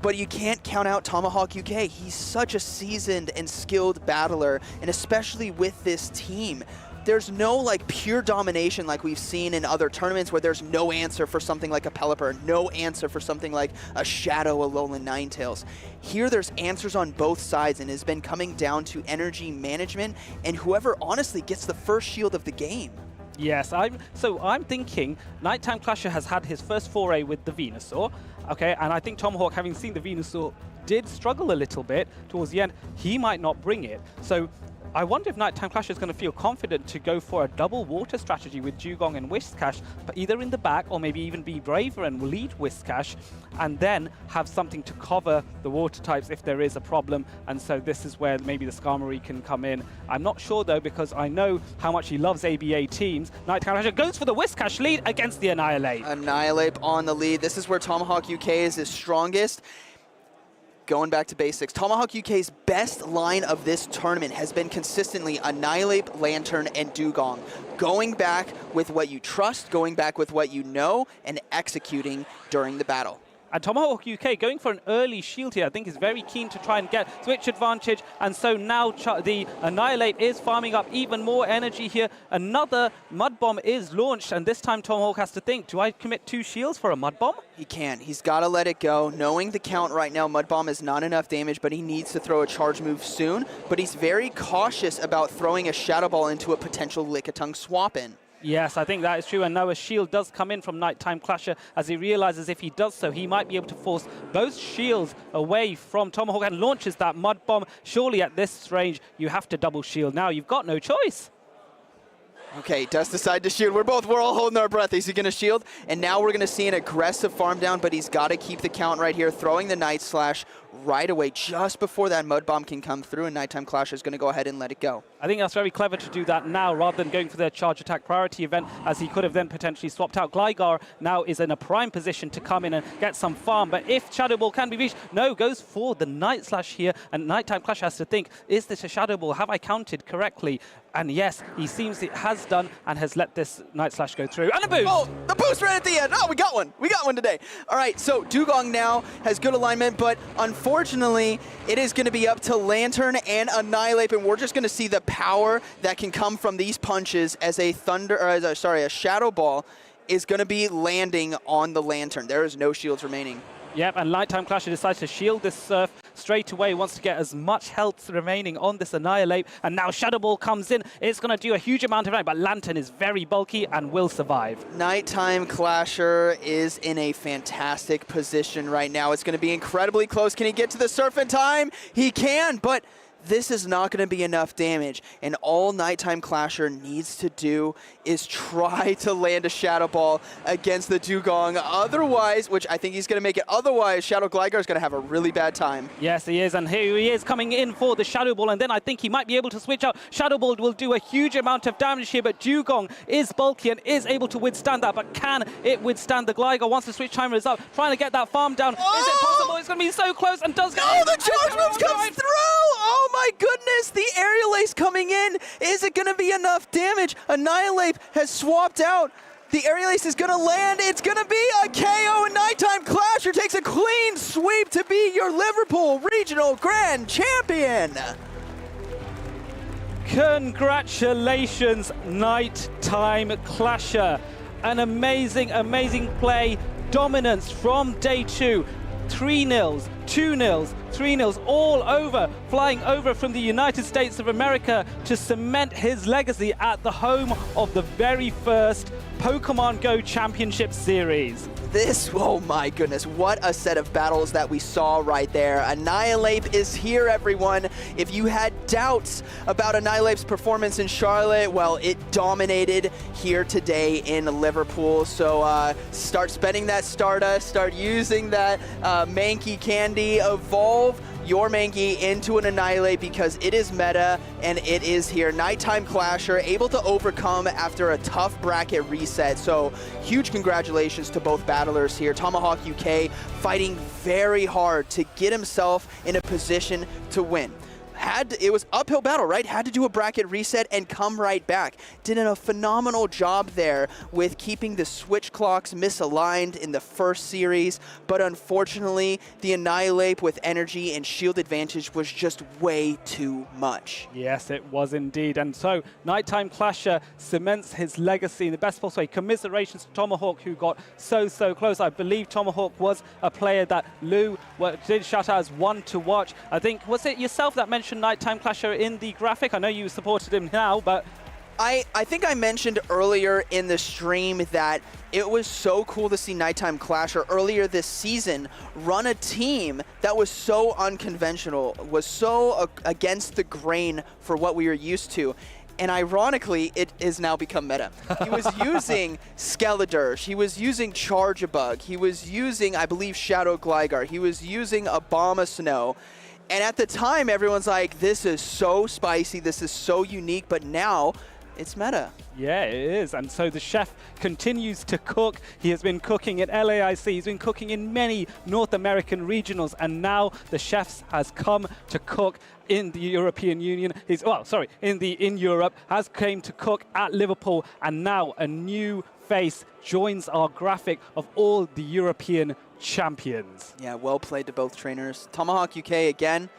But you can't count out Tomahawk UK. He's such a seasoned and skilled battler, and especially with this team. There's no like pure domination like we've seen in other tournaments where there's no answer for something like a Pelipper, no answer for something like a Shadow, a Alolan Ninetales. Here there's answers on both sides, and has been coming down to energy management and whoever honestly gets the first shield of the game. Yes, I'm thinking Nighttime Clasher has had his first foray with the Venusaur, okay, and I think Tomahawk, having seen the Venusaur, did struggle a little bit towards the end. He might not bring it, so I wonder if Nighttime Clasher is going to feel confident to go for a double water strategy with Dugong and Whiscash, but either in the back or maybe even be braver and lead Whiscash and then have something to cover the water types if there is a problem. And so this is where maybe the Skarmory can come in. I'm not sure though, because I know how much he loves ABA teams. Nighttime Clasher goes for the Whiscash lead against the Annihilate. Annihilate on the lead. This is where Tomahawk UK is his strongest. Going back to basics, Tomahawk UK's best line of this tournament has been consistently Annihilate, Lantern, and Dugong. Going back with what you trust, going back with what you know, and executing during the battle. And Tomahawk UK going for an early shield here, I think is very keen to try and get switch advantage. And so now the Annihilate is farming up even more energy here. Another Mud Bomb is launched, and this time Tomahawk has to think, do I commit 2 shields for a Mud Bomb? He can't. He's got to let it go. Knowing the count right now, Mud Bomb is not enough damage, but he needs to throw a charge move soon. But he's very cautious about throwing a Shadow Ball into a potential Lickitung swap-in. Yes, I think that is true, and now a shield does come in from Nighttime Clasher, as he realizes if he does so, he might be able to force both shields away from Tomahawk and launches that Mud Bomb. Surely at this range, you have to double shield. Now you've got no choice. Okay, does decide to shield. We're all holding our breath. Is he going to shield? And now we're going to see an aggressive farm down, but he's got to keep the count right here, throwing the Night Slash right away, just before that Mud Bomb can come through, and Nighttime Clasher is going to go ahead and let it go. I think that's very clever to do that now rather than going for the charge attack priority event, as he could have then potentially swapped out. Gligar now is in a prime position to come in and get some farm, but if Shadow Ball can be reached, no, goes for the Night Slash here, and Nighttime Clash has to think, is this a Shadow Ball? Have I counted correctly? And yes, he seems it has done and has let this Night Slash go through. And a boost! Oh, the boost right at the end. Oh, we got one. We got one today. All right, so Dugong now has good alignment, but unfortunately, it is going to be up to Lantern and Annihilate, and we're just going to see the power that can come from these punches as a a Shadow Ball is going to be landing on the Lantern. There is no shields remaining. Yep, and Nighttime Clasher decides to shield this Surf straight away, wants to get as much health remaining on this Annihilate, and now Shadow Ball comes in. It's going to do a huge amount of damage, but Lantern is very bulky and will survive. Nighttime Clasher is in a fantastic position right now. It's going to be incredibly close. Can he get to the Surf in time? He can, but this is not going to be enough damage, and all Nighttime Clasher needs to do is try to land a Shadow Ball against the Dugong. Otherwise, which I think he's going to make it, otherwise Shadow Gligar is going to have a really bad time. Yes, he is, and here he is coming in for the Shadow Ball, and then I think he might be able to switch out. Shadow Ball will do a huge amount of damage here, but Dugong is bulky and is able to withstand that, but can it withstand the Gligar once the switch timer is up? Trying to get that farm down. Oh! Is it possible? It's going to be so close and does get Oh, the charge moves comes through! Oh my goodness, the Aerial Ace coming in. Is it going to be enough damage? Annihilate has swapped out. The Aerial Ace is going to land. It's going to be a KO, and Nighttime Clasher takes a clean sweep to be your Liverpool Regional Grand Champion. Congratulations, Nighttime Clasher. An amazing, amazing play. Dominance from day 2. 3-0s, 2-0s, 3-0s, all over, flying over from the United States of America to cement his legacy at the home of the very first Pokémon Go Championship Series. This, oh my goodness, what a set of battles that we saw right there. Annihilate is here, everyone. If you had doubts about Annihilate's performance in Charlotte, well, it dominated here today in Liverpool. So start spending that Stardust, start using that Mankey candy, evolve your Mankey into an Annihilate because it is meta and it is here. Nighttime Clasher able to overcome after a tough bracket reset. So huge congratulations to both battlers here. Tomahawk UK fighting very hard to get himself in a position to win. It was uphill battle, right? Had to do a bracket reset and come right back. Did a phenomenal job there with keeping the switch clocks misaligned in the first series, but unfortunately, the Annihilate with energy and shield advantage was just way too much. Yes, it was indeed. And so, Nighttime Clasher cements his legacy in the best possible way. Commiserations to Tomahawk, who got so close. I believe Tomahawk was a player that Lou did shout out as one to watch. I think, was it yourself that mentioned Nighttime Clasher in the graphic? I know you supported him now, but I think I mentioned earlier in the stream that it was so cool to see Nighttime Clasher earlier this season run a team that was so unconventional, was so against the grain for what we were used to. And ironically, it has now become meta. He was using Skeledirge, he was using Charge-a-Bug, he was using, I believe, Shadow Gligar, he was using Abomasnow. And at the time, everyone's like, this is so spicy, this is so unique, but now it's meta. Yeah, it is. And so the chef continues to cook. He has been cooking at LAIC. He's been cooking in many North American regionals. And now the chef has come to cook in the European Union. In Europe, has came to cook at Liverpool. And now a new face joins our graphic of all the European champions. Yeah, well played to both trainers. Tomahawk UK, again,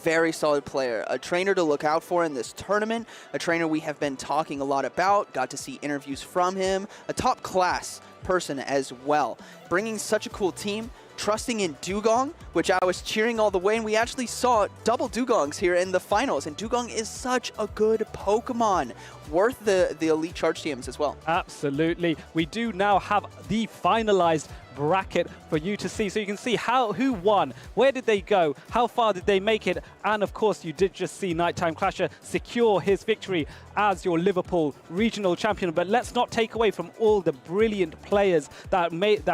very solid player. A trainer to look out for in this tournament. A trainer we have been talking a lot about. Got to see interviews from him. A top class person as well. Bringing such a cool team. Trusting in Dugong, which I was cheering all the way, and we actually saw double Dugongs here in the finals, and Dugong is such a good Pokemon. Worth the Elite Charge TMs as well. Absolutely. We do now have the finalized bracket for you to see, so you can see who won, where did they go, how far did they make it, and of course you did just see Nighttime Clasher secure his victory as your Liverpool Regional Champion. But let's not take away from all the brilliant players that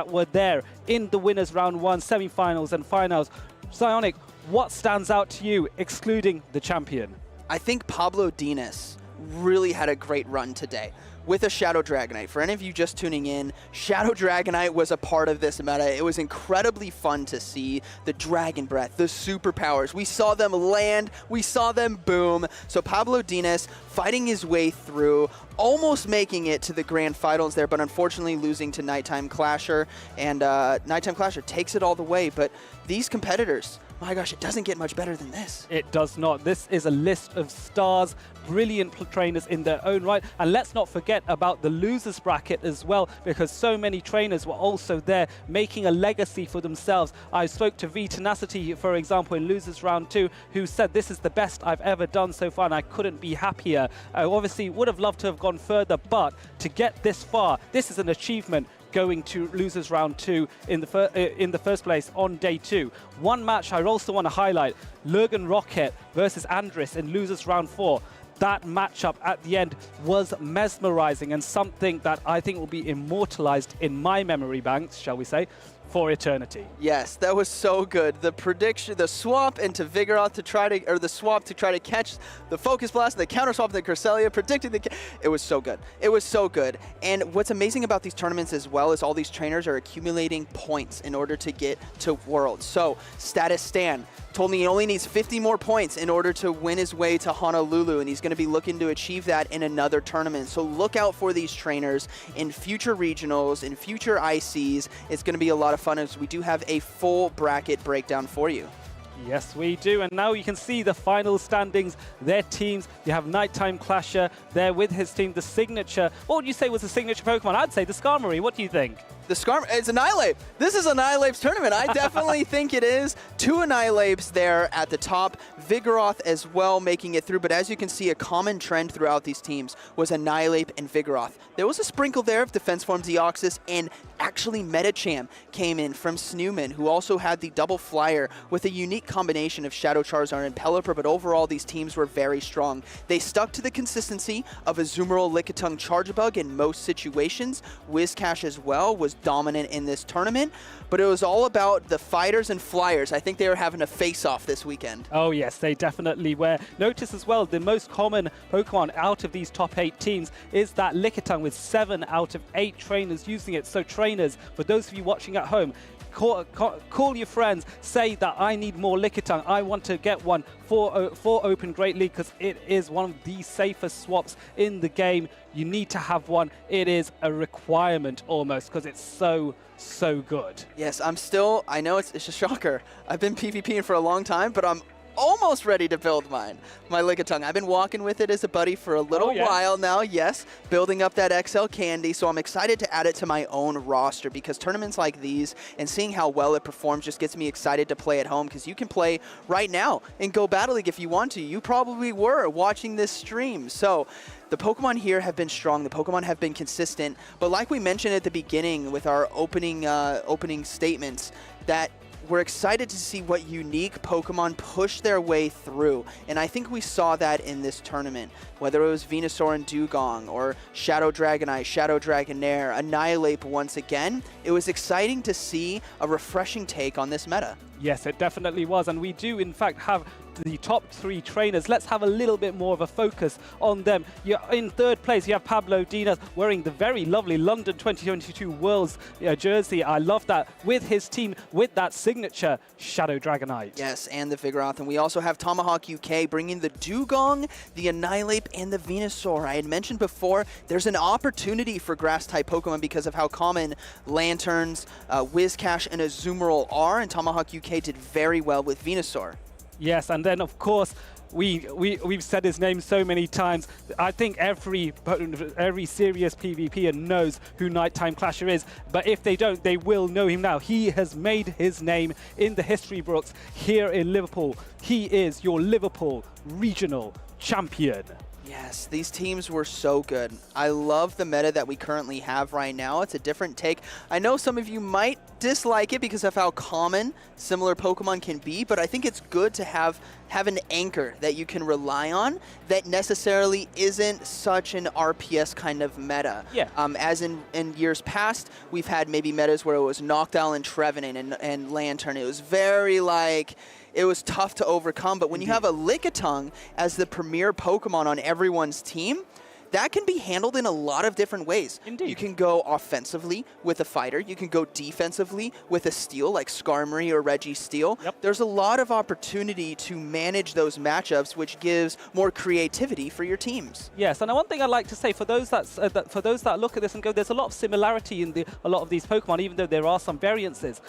were there in the winners round 1, semi-finals and finals. Psionic, what stands out to you, excluding the champion? I think Pablo Dinas really had a great run today with a Shadow Dragonite. For any of you just tuning in, Shadow Dragonite was a part of this meta. It was incredibly fun to see the Dragon Breath, the superpowers. We saw them land, we saw them boom. So Pablo Dinas fighting his way through, almost making it to the grand finals there, but unfortunately losing to Nighttime Clasher. And Nighttime Clasher takes it all the way, but these competitors, my gosh, it doesn't get much better than this. It does not. This is a list of stars, brilliant trainers in their own right. And let's not forget about the losers bracket as well, because so many trainers were also there making a legacy for themselves. I spoke to V Tenacity, for example, in losers round 2, who said this is the best I've ever done so far and I couldn't be happier. I obviously would have loved to have gone further, but to get this far, this is an achievement. Going to losers round 2 in the first place on day 2. One match I also want to highlight, Lurgan Rocket versus Andris in losers round 4. That matchup at the end was mesmerizing and something that I think will be immortalized in my memory banks, shall we say, for eternity. Yes, that was so good. The prediction, the swap into Vigoroth to try to, or the swap to try to catch the Focus Blast, the counter swap into Cresselia, predicting the, it was so good. It was so good. And what's amazing about these tournaments as well is all these trainers are accumulating points in order to get to Worlds. So, Status Stan told me he only needs 50 more points in order to win his way to Honolulu, and he's going to be looking to achieve that in another tournament. So look out for these trainers in future regionals, in future ICs. It's going to be a lot of fun as we do have a full bracket breakdown for you. Yes, we do. And now you can see the final standings, their teams. You have Nighttime Clasher there with his team, the signature. What would you say was the signature Pokemon? I'd say the Skarmory. What do you think? The it's Annihilape. This is Annihilape's tournament. I definitely think it is. 2 Annihilapes there at the top. Vigoroth as well making it through. But as you can see, a common trend throughout these teams was Annihilape and Vigoroth. There was a sprinkle there of Defense Form Deoxys, and actually Metacham came in from Snowman, who also had the double flyer with a unique combination of Shadow Charizard and Pelipper, but overall these teams were very strong. They stuck to the consistency of Azumarill, Lickitung, Charjabug in most situations. Whiscash as well was dominant in this tournament, but it was all about the fighters and flyers. I think they were having a face-off this weekend. Oh yes, they definitely were. Notice as well, the most common Pokemon out of these top 8 teams is that Lickitung, with 7 out of 8 trainers using it. So trainers, for those of you watching at home, call your friends, say that I need more Lickitung. I want to get one for Open Great League because it is one of the safest swaps in the game. You need to have one. It is a requirement almost because it's so good. Yes, I know it's a shocker. I've been PvPing for a long time, but I'm almost ready to build my Lickitung. I've been walking with it as a buddy for a little while now, yes, building up that XL candy, so I'm excited to add it to my own roster because tournaments like these and seeing how well it performs just gets me excited to play at home because you can play right now in Go Battle League if you want to. You probably were watching this stream. So the Pokemon here have been strong. The Pokemon have been consistent, but like we mentioned at the beginning with our opening statements, that we're excited to see what unique Pokemon push their way through, and I think we saw that in this tournament. Whether it was Venusaur and Dugong, or Shadow Dragonite, Shadow Dragonair, Annihilape once again, it was exciting to see a refreshing take on this meta. Yes, it definitely was, and we do in fact have the top 3 trainers. Let's have a little bit more of a focus on them. You're in 3rd place, you have Pablo Dinas wearing the very lovely London 2022 Worlds jersey. I love that, with his team, with that signature Shadow Dragonite. Yes, and the Vigoroth. And we also have Tomahawk UK bringing the Dugong, the Annihilape, and the Venusaur. I had mentioned before, there's an opportunity for Grass-type Pokemon because of how common Lanturns, Whiscash, and Azumarill are, and Tomahawk UK did very well with Venusaur. Yes, and then of course we've said his name so many times. I think every serious PvPer knows who Nighttime Clasher is, but if they don't, they will know him now. He has made his name in the history books here in Liverpool. He is your Liverpool Regional Champion. Yes, these teams were so good. I love the meta that we currently have right now. It's a different take. I know some of you might dislike it because of how common similar Pokemon can be, but I think it's good to have an anchor that you can rely on that necessarily isn't such an RPS kind of meta. Yeah. As in years past, we've had maybe metas where it was Noctowl and Trevenant and Lantern. It was very like, it was tough to overcome. But when you have a Lickitung as the premier Pokemon on everyone's team, that can be handled in a lot of different ways. Indeed. You can go offensively with a fighter. You can go defensively with a Steel like Skarmory or Registeel. There's a lot of opportunity to manage those matchups, which gives more creativity for your teams. Yes, and one thing I'd like to say for those for those that look at this and go, there's a lot of similarity in a lot of these Pokemon, even though there are some variances.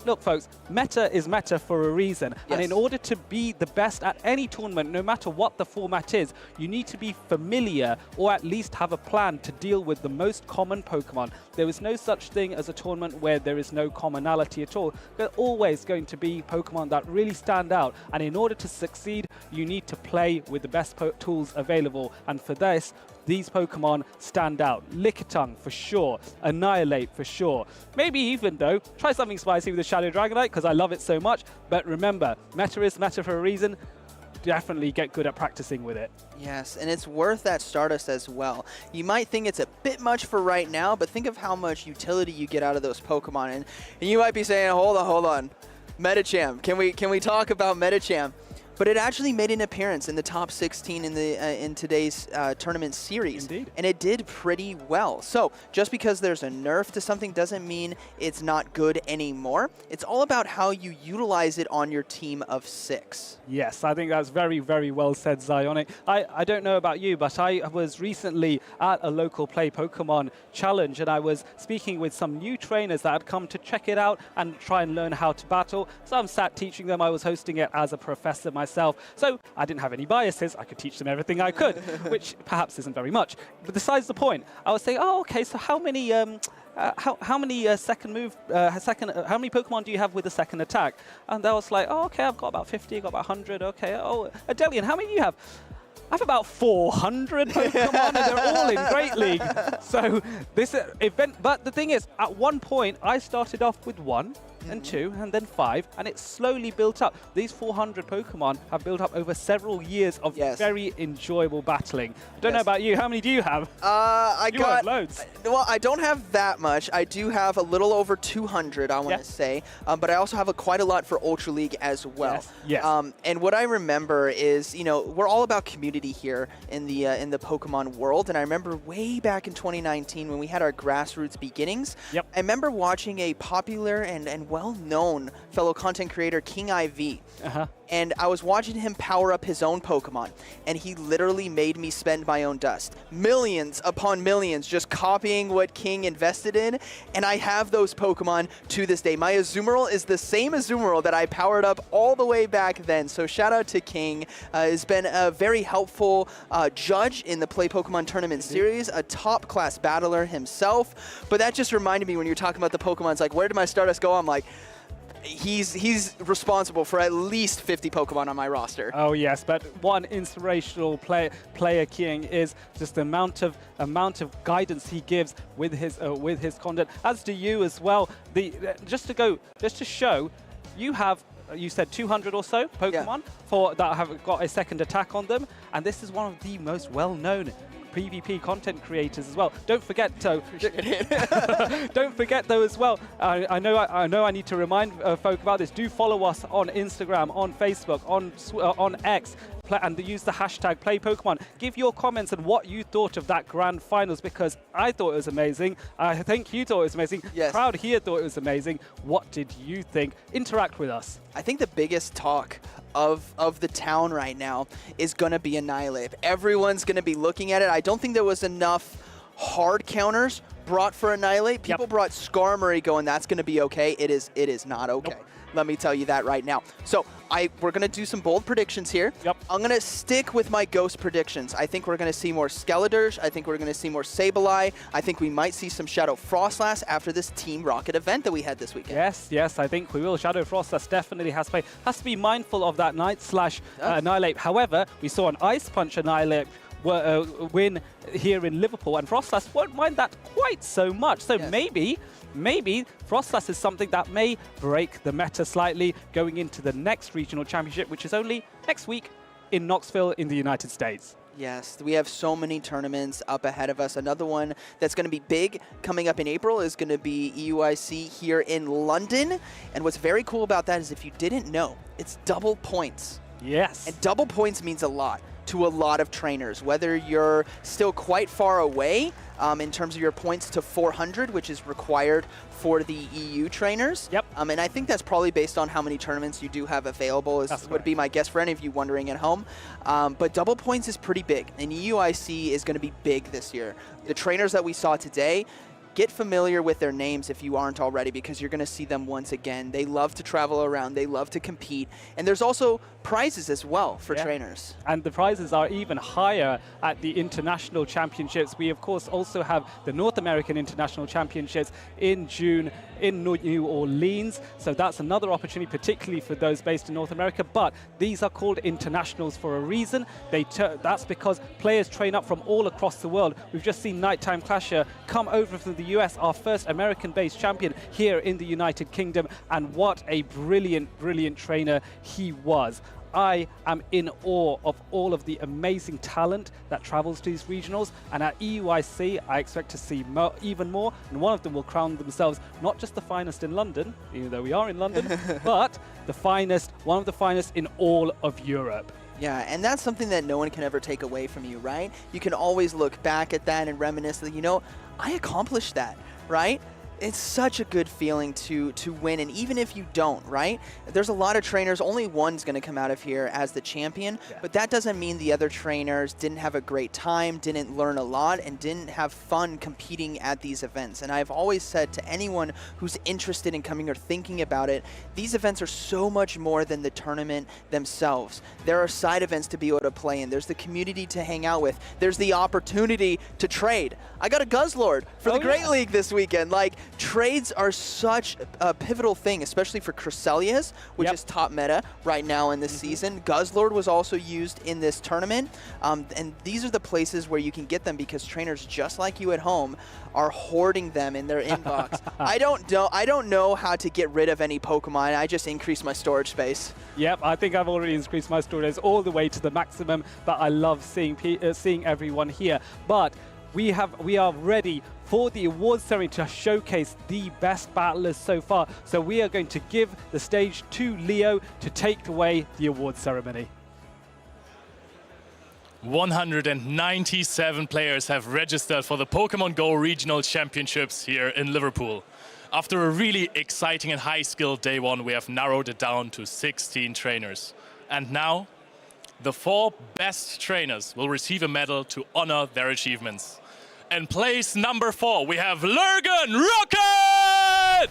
Look, folks, meta is meta for a reason. Yes. And in order to be the best at any tournament, no matter what the format is, you need to be familiar or at least have a plan to deal with the most common Pokemon. There is no such thing as a tournament where there is no commonality at all. There are always going to be Pokemon that really stand out. And in order to succeed, you need to play with the best tools available. And for this, these Pokemon stand out. Lickitung for sure, Annihilate for sure. Maybe even though, try something spicy with the Shadow Dragonite because I love it so much. But remember, meta is meta for a reason. Definitely get good at practicing with it. Yes, and it's worth that Stardust as well. You might think it's a bit much for right now, but think of how much utility you get out of those Pokemon. And you might be saying, hold on. Medicham, can we talk about Medicham? But it actually made an appearance in the top 16 in today's tournament series. Indeed. And it did pretty well. So just because there's a nerf to something doesn't mean it's not good anymore. It's all about how you utilize it on your team of 6. Yes, I think that's very, very well said, Zionic. I don't know about you, but I was recently at a local Play Pokemon challenge, and I was speaking with some new trainers that had come to check it out and try and learn how to battle. So I'm sat teaching them. I was hosting it as a professor myself. So I didn't have any biases. I could teach them everything I could, which perhaps isn't very much. But besides the point, I was saying, oh, okay, so how many how many second move, how many Pokemon do you have with a second attack? And I was like, oh, okay, I've got about 50, got about 100, okay. Oh, Adelian, how many do you have? I have about 400 Pokemon, and they're all in Great League. So this event, but the thing is, at one point, I started off with 1, and 2, and then 5, and it slowly built up. These 400 Pokemon have built up over several years of very enjoyable battling. I don't know about you. How many do you have? I got loads. Well, I don't have that much. I do have a little over 200, I want to say, but I also have quite a lot for Ultra League as well. Yes. And what I remember is, you know, we're all about community here in the Pokemon world, and I remember way back in 2019 when we had our grassroots beginnings. Yep. I remember watching a popular and well-known fellow content creator, King IV. And I was watching him power up his own Pokemon, and he literally made me spend my own dust. Millions upon millions just copying what King invested in, and I have those Pokemon to this day. My Azumarill is the same Azumarill that I powered up all the way back then, so shout out to King. Has been a very helpful judge in the Play Pokemon Tournament series, a top-class battler himself, but that just reminded me when you were talking about the Pokemon, it's like, where did my Stardust go? I'm like, he's responsible for at least 50 Pokemon on my roster. Oh yes, but one inspirational player King is just the amount of guidance he gives with his content. As do you as well. Just to show, you said 200 or so Pokemon that have got a second attack on them, and this is one of the most well-known PvP content creators as well. Don't forget though. Don't forget though as well. I know I need to remind folk about this. Do follow us on Instagram, on Facebook, on X, and use the hashtag #PlayPokemon. Give your comments on what you thought of that grand finals, because I thought it was amazing. I think you thought it was amazing. Yes. Crowd here thought it was amazing. What did you think? Interact with us. I think the biggest talk of the town right now is going to be Annihilate. Everyone's going to be looking at it. I don't think there was enough hard counters brought for Annihilate. People brought Skarmory going, that's going to be okay. It is not okay. Nope. Let me tell you that right now. So we're going to do some bold predictions here. Yep. I'm going to stick with my ghost predictions. I think we're going to see more Skeledirge. I think we're going to see more Sableye. I think we might see some Shadow Frostlass after this Team Rocket event that we had this weekend. Yes, I think we will. Shadow Frostlass definitely has to be mindful of that Night Slash Annihilate. However, we saw an Ice Punch Annihilate win here in Liverpool, and Frostlass won't mind that quite so much. So maybe Frostlass is something that may break the meta slightly going into the next regional championship, which is only next week in Knoxville in the United States. Yes, we have so many tournaments up ahead of us. Another one that's going to be big coming up in April is going to be EUIC here in London. And what's very cool about that is, if you didn't know, it's double points. Yes. And double points means a lot to a lot of trainers, whether you're still quite far away in terms of your points to 400, which is required for the EU trainers. Yep. And I think that's probably based on how many tournaments you do have available, would be my guess for any of you wondering at home. But double points is pretty big, and EUIC is going to be big this year. The trainers that we saw today, get familiar with their names if you aren't already, because you're going to see them once again. They love to travel around. They love to compete. And there's also prizes as well for trainers. And the prizes are even higher at the international championships. We, of course, also have the North American International Championships in June in New Orleans. So that's another opportunity, particularly for those based in North America. But these are called internationals for a reason. That's because players train up from all across the world. We've just seen Nighttime Clasher come over from the US, our first American-based champion here in the United Kingdom. And what a brilliant, brilliant trainer he was. I am in awe of all of the amazing talent that travels to these regionals, and at EUIC I expect to see even more, and one of them will crown themselves not just the finest in London, even though we are in London, but the finest, one of the finest in all of Europe. Yeah, and that's something that no one can ever take away from you, right? You can always look back at that and reminisce that, you know, I accomplished that, right? It's such a good feeling to win, and even if you don't, right? There's a lot of trainers, only one's going to come out of here as the champion, but that doesn't mean the other trainers didn't have a great time, didn't learn a lot, and didn't have fun competing at these events. And I've always said to anyone who's interested in coming or thinking about it, these events are so much more than the tournament themselves. There are side events to be able to play in. There's the community to hang out with. There's the opportunity to trade. I got a Guzzlord for the Great League this weekend. Like, trades are such a pivotal thing, especially for Cresselia's, which is top meta right now in this season. Guzzlord was also used in this tournament, and these are the places where you can get them because trainers just like you at home are hoarding them in their inbox. I don't know how to get rid of any Pokemon. I just increase my storage space. Yep, I think I've already increased my storage all the way to the maximum, but I love seeing everyone here. But we are ready for the awards ceremony to showcase the best battlers so far. So we are going to give the stage to Leo to take away the awards ceremony. 197 players have registered for the Pokémon Go Regional Championships here in Liverpool. After a really exciting and high-skilled day one, we have narrowed it down to 16 trainers. And now, the 4 best trainers will receive a medal to honor their achievements. In place number 4, we have Lurgan Rocket!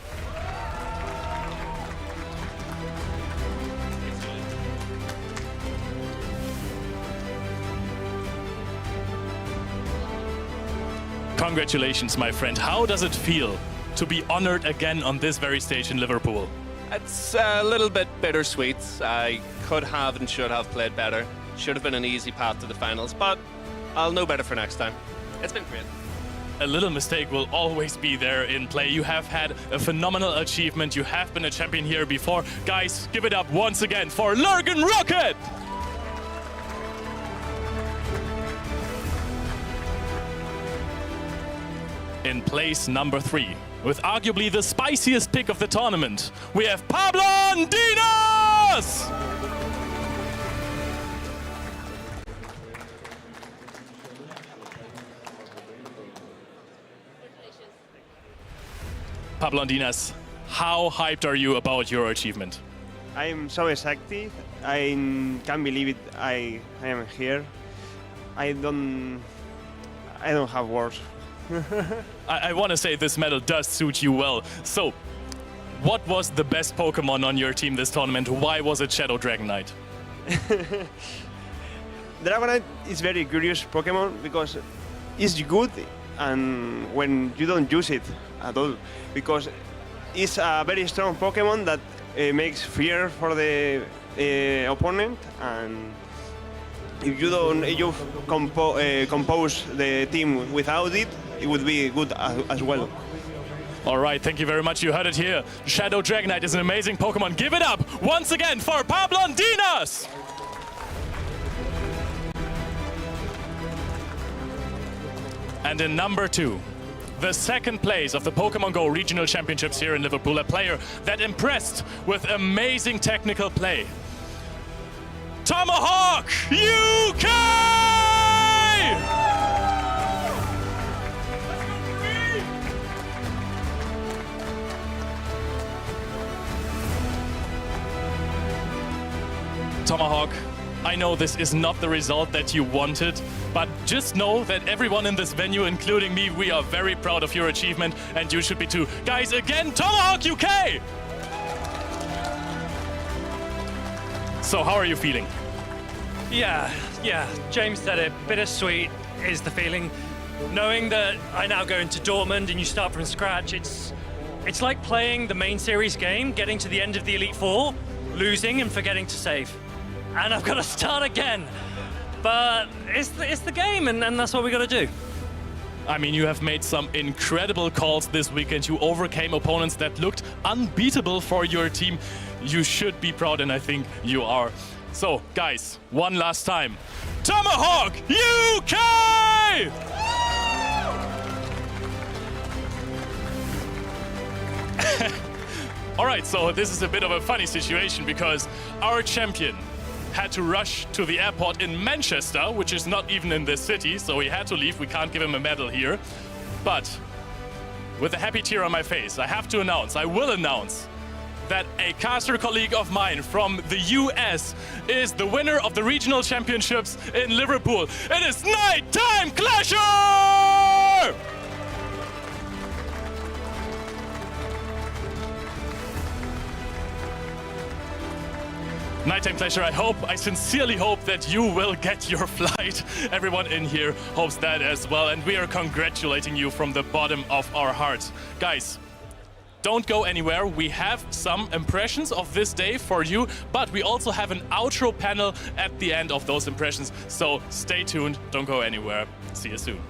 Congratulations, my friend. How does it feel to be honored again on this very stage in Liverpool? It's a little bit bittersweet. I could have and should have played better. Should have been an easy path to the finals, but I'll know better for next time. It's been great. A little mistake will always be there in play. You have had a phenomenal achievement. You have been a champion here before. Guys, give it up once again for Lurgan Rocket! In place number 3, with arguably the spiciest pick of the tournament, we have Pablo Dinas! Pablo Dinas, how hyped are you about your achievement? I'm so excited. I can't believe it. I am here. I don't have words. I want to say this medal does suit you well. So, what was the best Pokemon on your team this tournament? Why was it Shadow Dragonite? Dragonite is very curious Pokemon because it's good and when you don't use it at all, because it's a very strong Pokemon that makes fear for the opponent, and if you compose the team without it, it would be good as well. All right, thank you very much. You heard it here. Shadow Dragonite is an amazing Pokemon. Give it up once again for Pablo Dinas! And in number 2, the second place of the Pokemon Go Regional Championships here in Liverpool, a player that impressed with amazing technical play. Tomahawk UK! Tomahawk, I know this is not the result that you wanted, but just know that everyone in this venue, including me, we are very proud of your achievement, and you should be too. Guys, again, Tomahawk UK! So how are you feeling? Yeah, James said it. Bittersweet is the feeling. Knowing that I now go into Dortmund and you start from scratch, it's like playing the main series game, getting to the end of the Elite Four, losing and forgetting to save. And I've got to start again. But it's the game, and that's what we got to do. I mean, you have made some incredible calls this weekend. You overcame opponents that looked unbeatable for your team. You should be proud, and I think you are. So, guys, one last time. Tomahawk UK! All right, so this is a bit of a funny situation because our champion had to rush to the airport in Manchester, which is not even in this city, so he had to leave. We can't give him a medal here. But with a happy tear on my face, I will announce that a caster colleague of mine from the US is the winner of the regional championships in Liverpool. It is Nighttime Clasher! Nighttime Clasher, I sincerely hope that you will get your flight. Everyone in here hopes that as well, and we are congratulating you from the bottom of our hearts. Guys, don't go anywhere. We have some impressions of this day for you, but we also have an outro panel at the end of those impressions. So stay tuned, don't go anywhere. See you soon.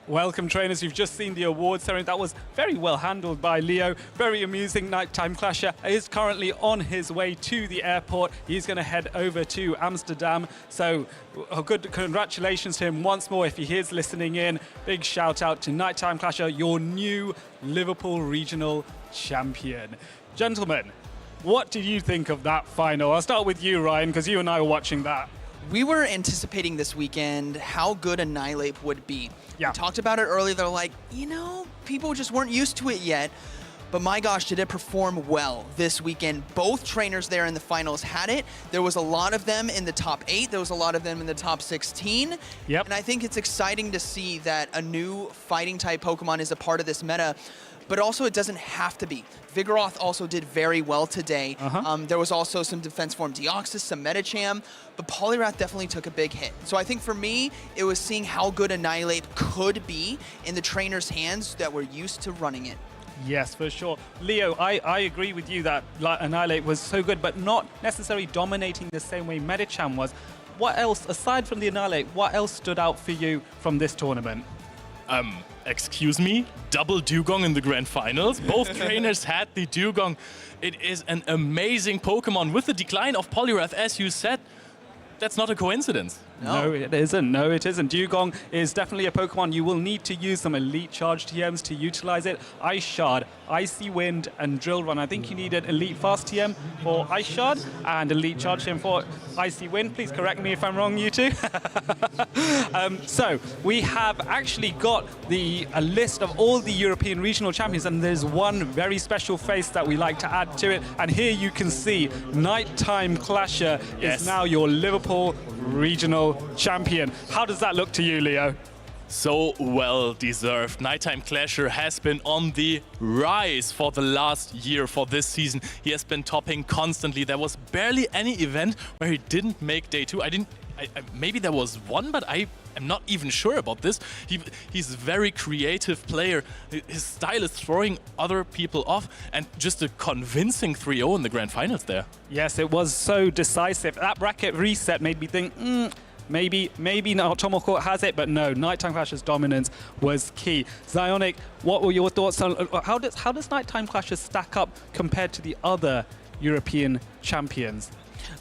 Welcome, trainers. You've just seen the awards ceremony. That was very well handled by Leo. Very amusing. Nighttime Clasher is currently on his way to the airport. He's going to head over to Amsterdam. So good congratulations to him once more if he is listening in. Big shout out to Nighttime Clasher, your new Liverpool Regional Champion. Gentlemen, what did you think of that final? I'll start with you, Ryan, because you and I were watching that. We were anticipating this weekend how good Annihilate would be. Yeah. We talked about it earlier. They're like, people just weren't used to it yet. But my gosh, did it perform well this weekend. Both trainers there in the finals had it. There was a lot of them in the top 8. There was a lot of them in the top 16. Yep. And I think it's exciting to see that a new fighting type Pokemon is a part of this meta. But also, it doesn't have to be. Vigoroth also did very well today. There was also some defense form Deoxys, some Medicham, but Poliwrath definitely took a big hit. So I think for me, it was seeing how good Annihilate could be in the trainer's hands that were used to running it. Yes, for sure. Leo, I agree with you that Annihilate was so good, but not necessarily dominating the same way Medicham was. what else, aside from the Annihilate, what else stood out for you from this tournament? Excuse me, double Dugong in the grand finals. Both trainers had the Dugong. It is an amazing Pokemon with the decline of Poliwrath, as you said. That's not a coincidence. No, it isn't. No, it isn't. Dugong is definitely a Pokemon. You will need to use some Elite Charge TMs to utilize it. Ice Shard, Icy Wind, and Drill Run. I think you need an Elite Fast TM for Ice Shard and Elite Charge TM for Icy Wind. Please correct me if I'm wrong, you two. So we have actually got a list of all the European regional champions, and there's one very special face that we like to add to it. And here you can see Nighttime Clasher is now your Liverpool regional champion. How does that look to you, Leo? So well deserved. Nighttime Clasher has been on the rise for the last year, for this season. He has been topping constantly. There was barely any event where he didn't make day 2. Maybe there was one, but I am not even sure about this. He's a very creative player. His style is throwing other people off, and just a convincing 3-0 in the grand finals there. Yes, it was so decisive. That bracket reset made me think, maybe now Tomoko has it, but no, Nighttime Clasher's dominance was key. Zionic, what were your thoughts on how does Nighttime Clasher stack up compared to the other European champions?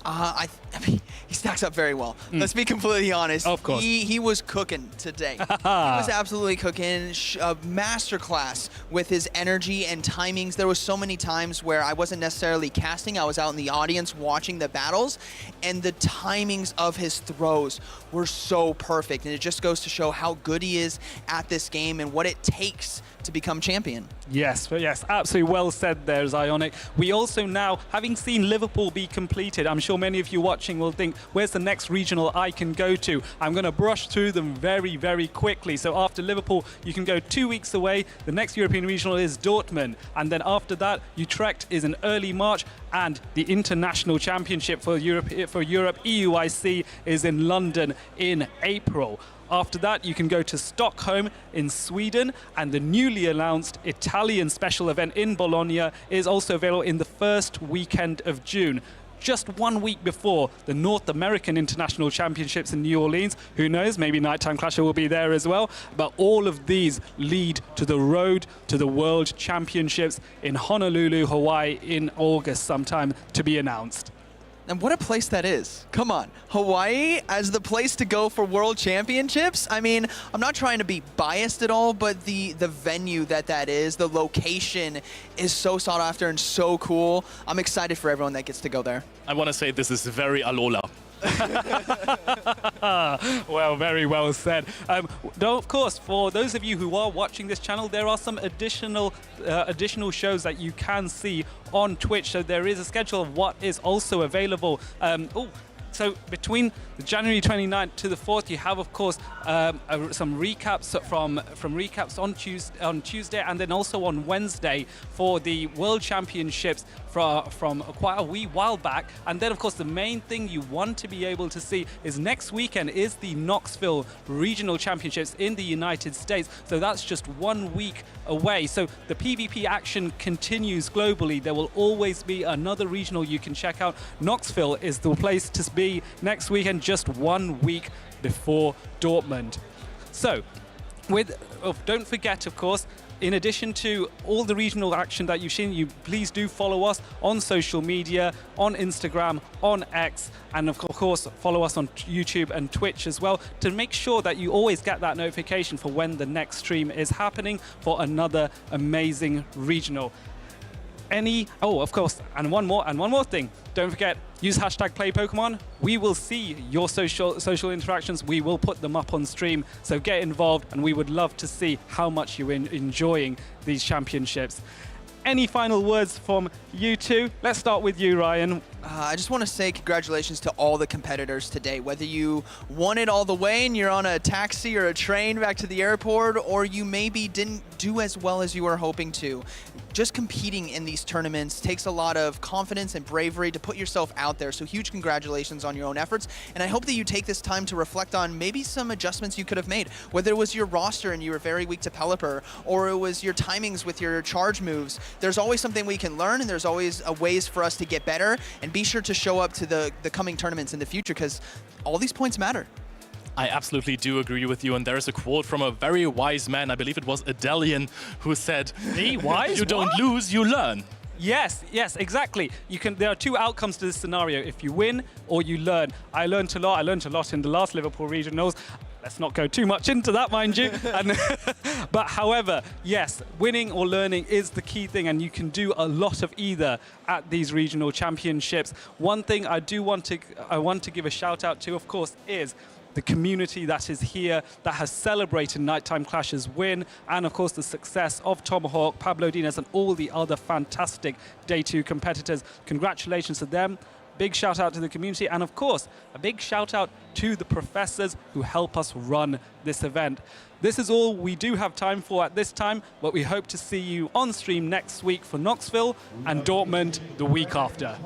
I mean, he stacks up very well. Let's be completely honest. Of course. He was cooking today. He was absolutely cooking. A masterclass with his energy and timings. There was so many times where I wasn't necessarily casting. I was out in the audience watching the battles, and the timings of his throws were so perfect. And it just goes to show how good he is at this game and what it takes to become champion. Yes, absolutely well said there, Zionic. We also now, having seen Liverpool be completed, I'm sure many of you watching will think, where's the next regional I can go to? I'm going to brush through them very, very quickly. So after Liverpool, you can go 2 weeks away. The next European regional is Dortmund. And then after that, Utrecht is in early March. And the International Championship for Europe, EUIC, is in London in April. After that, you can go to Stockholm in Sweden, and the newly announced Italian special event in Bologna is also available in the first weekend of June. Just 1 week before the North American International Championships in New Orleans. Who knows, maybe Nighttime Clasher will be there as well. But all of these lead to the road to the World Championships in Honolulu, Hawaii in August sometime, to be announced. And what a place that is. Come on. Hawaii as the place to go for World Championships? I mean, I'm not trying to be biased at all, but the venue that is, the location is so sought after and so cool. I'm excited for everyone that gets to go there. I want to say this is very Alola. Well, very well said. Though, of course, for those of you who are watching this channel, there are some additional shows that you can see on Twitch. So there is a schedule of what is also available. So between the January 29th to the 4th, you have, of course, some recaps from recaps on Tuesday, and then also on Wednesday for the World Championships from quite a wee while back. And then, of course, the main thing you want to be able to see is next weekend is the Knoxville Regional Championships in the United States. So that's just 1 week away. So the PvP action continues globally. There will always be another regional you can check out. Knoxville is the place to be next weekend, just 1 week before Dortmund. So, don't forget, of course, in addition to all the regional action that you've seen, please do follow us on social media, on Instagram, on X, and of course follow us on YouTube and Twitch as well to make sure that you always get that notification for when the next stream is happening for another amazing regional. Of course, and one more thing. Don't forget, use #PlayPokemon. We will see your social interactions. We will put them up on stream. So get involved, and we would love to see how much you're enjoying these championships. Any final words from you two? Let's start with you, Ryan. I just want to say congratulations to all the competitors today. Whether you won it all the way and you're on a taxi or a train back to the airport, or you maybe didn't do as well as you were hoping to. just competing in these tournaments takes a lot of confidence and bravery to put yourself out there. So huge congratulations on your own efforts. And I hope that you take this time to reflect on maybe some adjustments you could have made, whether it was your roster and you were very weak to Pelipper, or it was your timings with your charge moves. There's always something we can learn, and there's always ways for us to get better, and be sure to show up to the coming tournaments in the future, because all these points matter. I absolutely do agree with you, and there is a quote from a very wise man, I believe it was Adelian, who said, "The wise? You don't lose, you learn." Yes, exactly. There are two outcomes to this scenario: if you win or you learn. I learned a lot. I learned a lot in the last Liverpool Regionals. Let's not go too much into that, mind you. But however, yes, winning or learning is the key thing, and you can do a lot of either at these regional championships. One thing I want to give a shout out to, of course, is the community that is here, that has celebrated Nighttime Clash's win, and of course the success of Tomahawk, Pablo Dinas, and all the other fantastic Day 2 competitors. Congratulations to them. Big shout out to the community, and of course, a big shout out to the professors who help us run this event. This is all we do have time for at this time, but we hope to see you on stream next week for Knoxville and Dortmund the week after.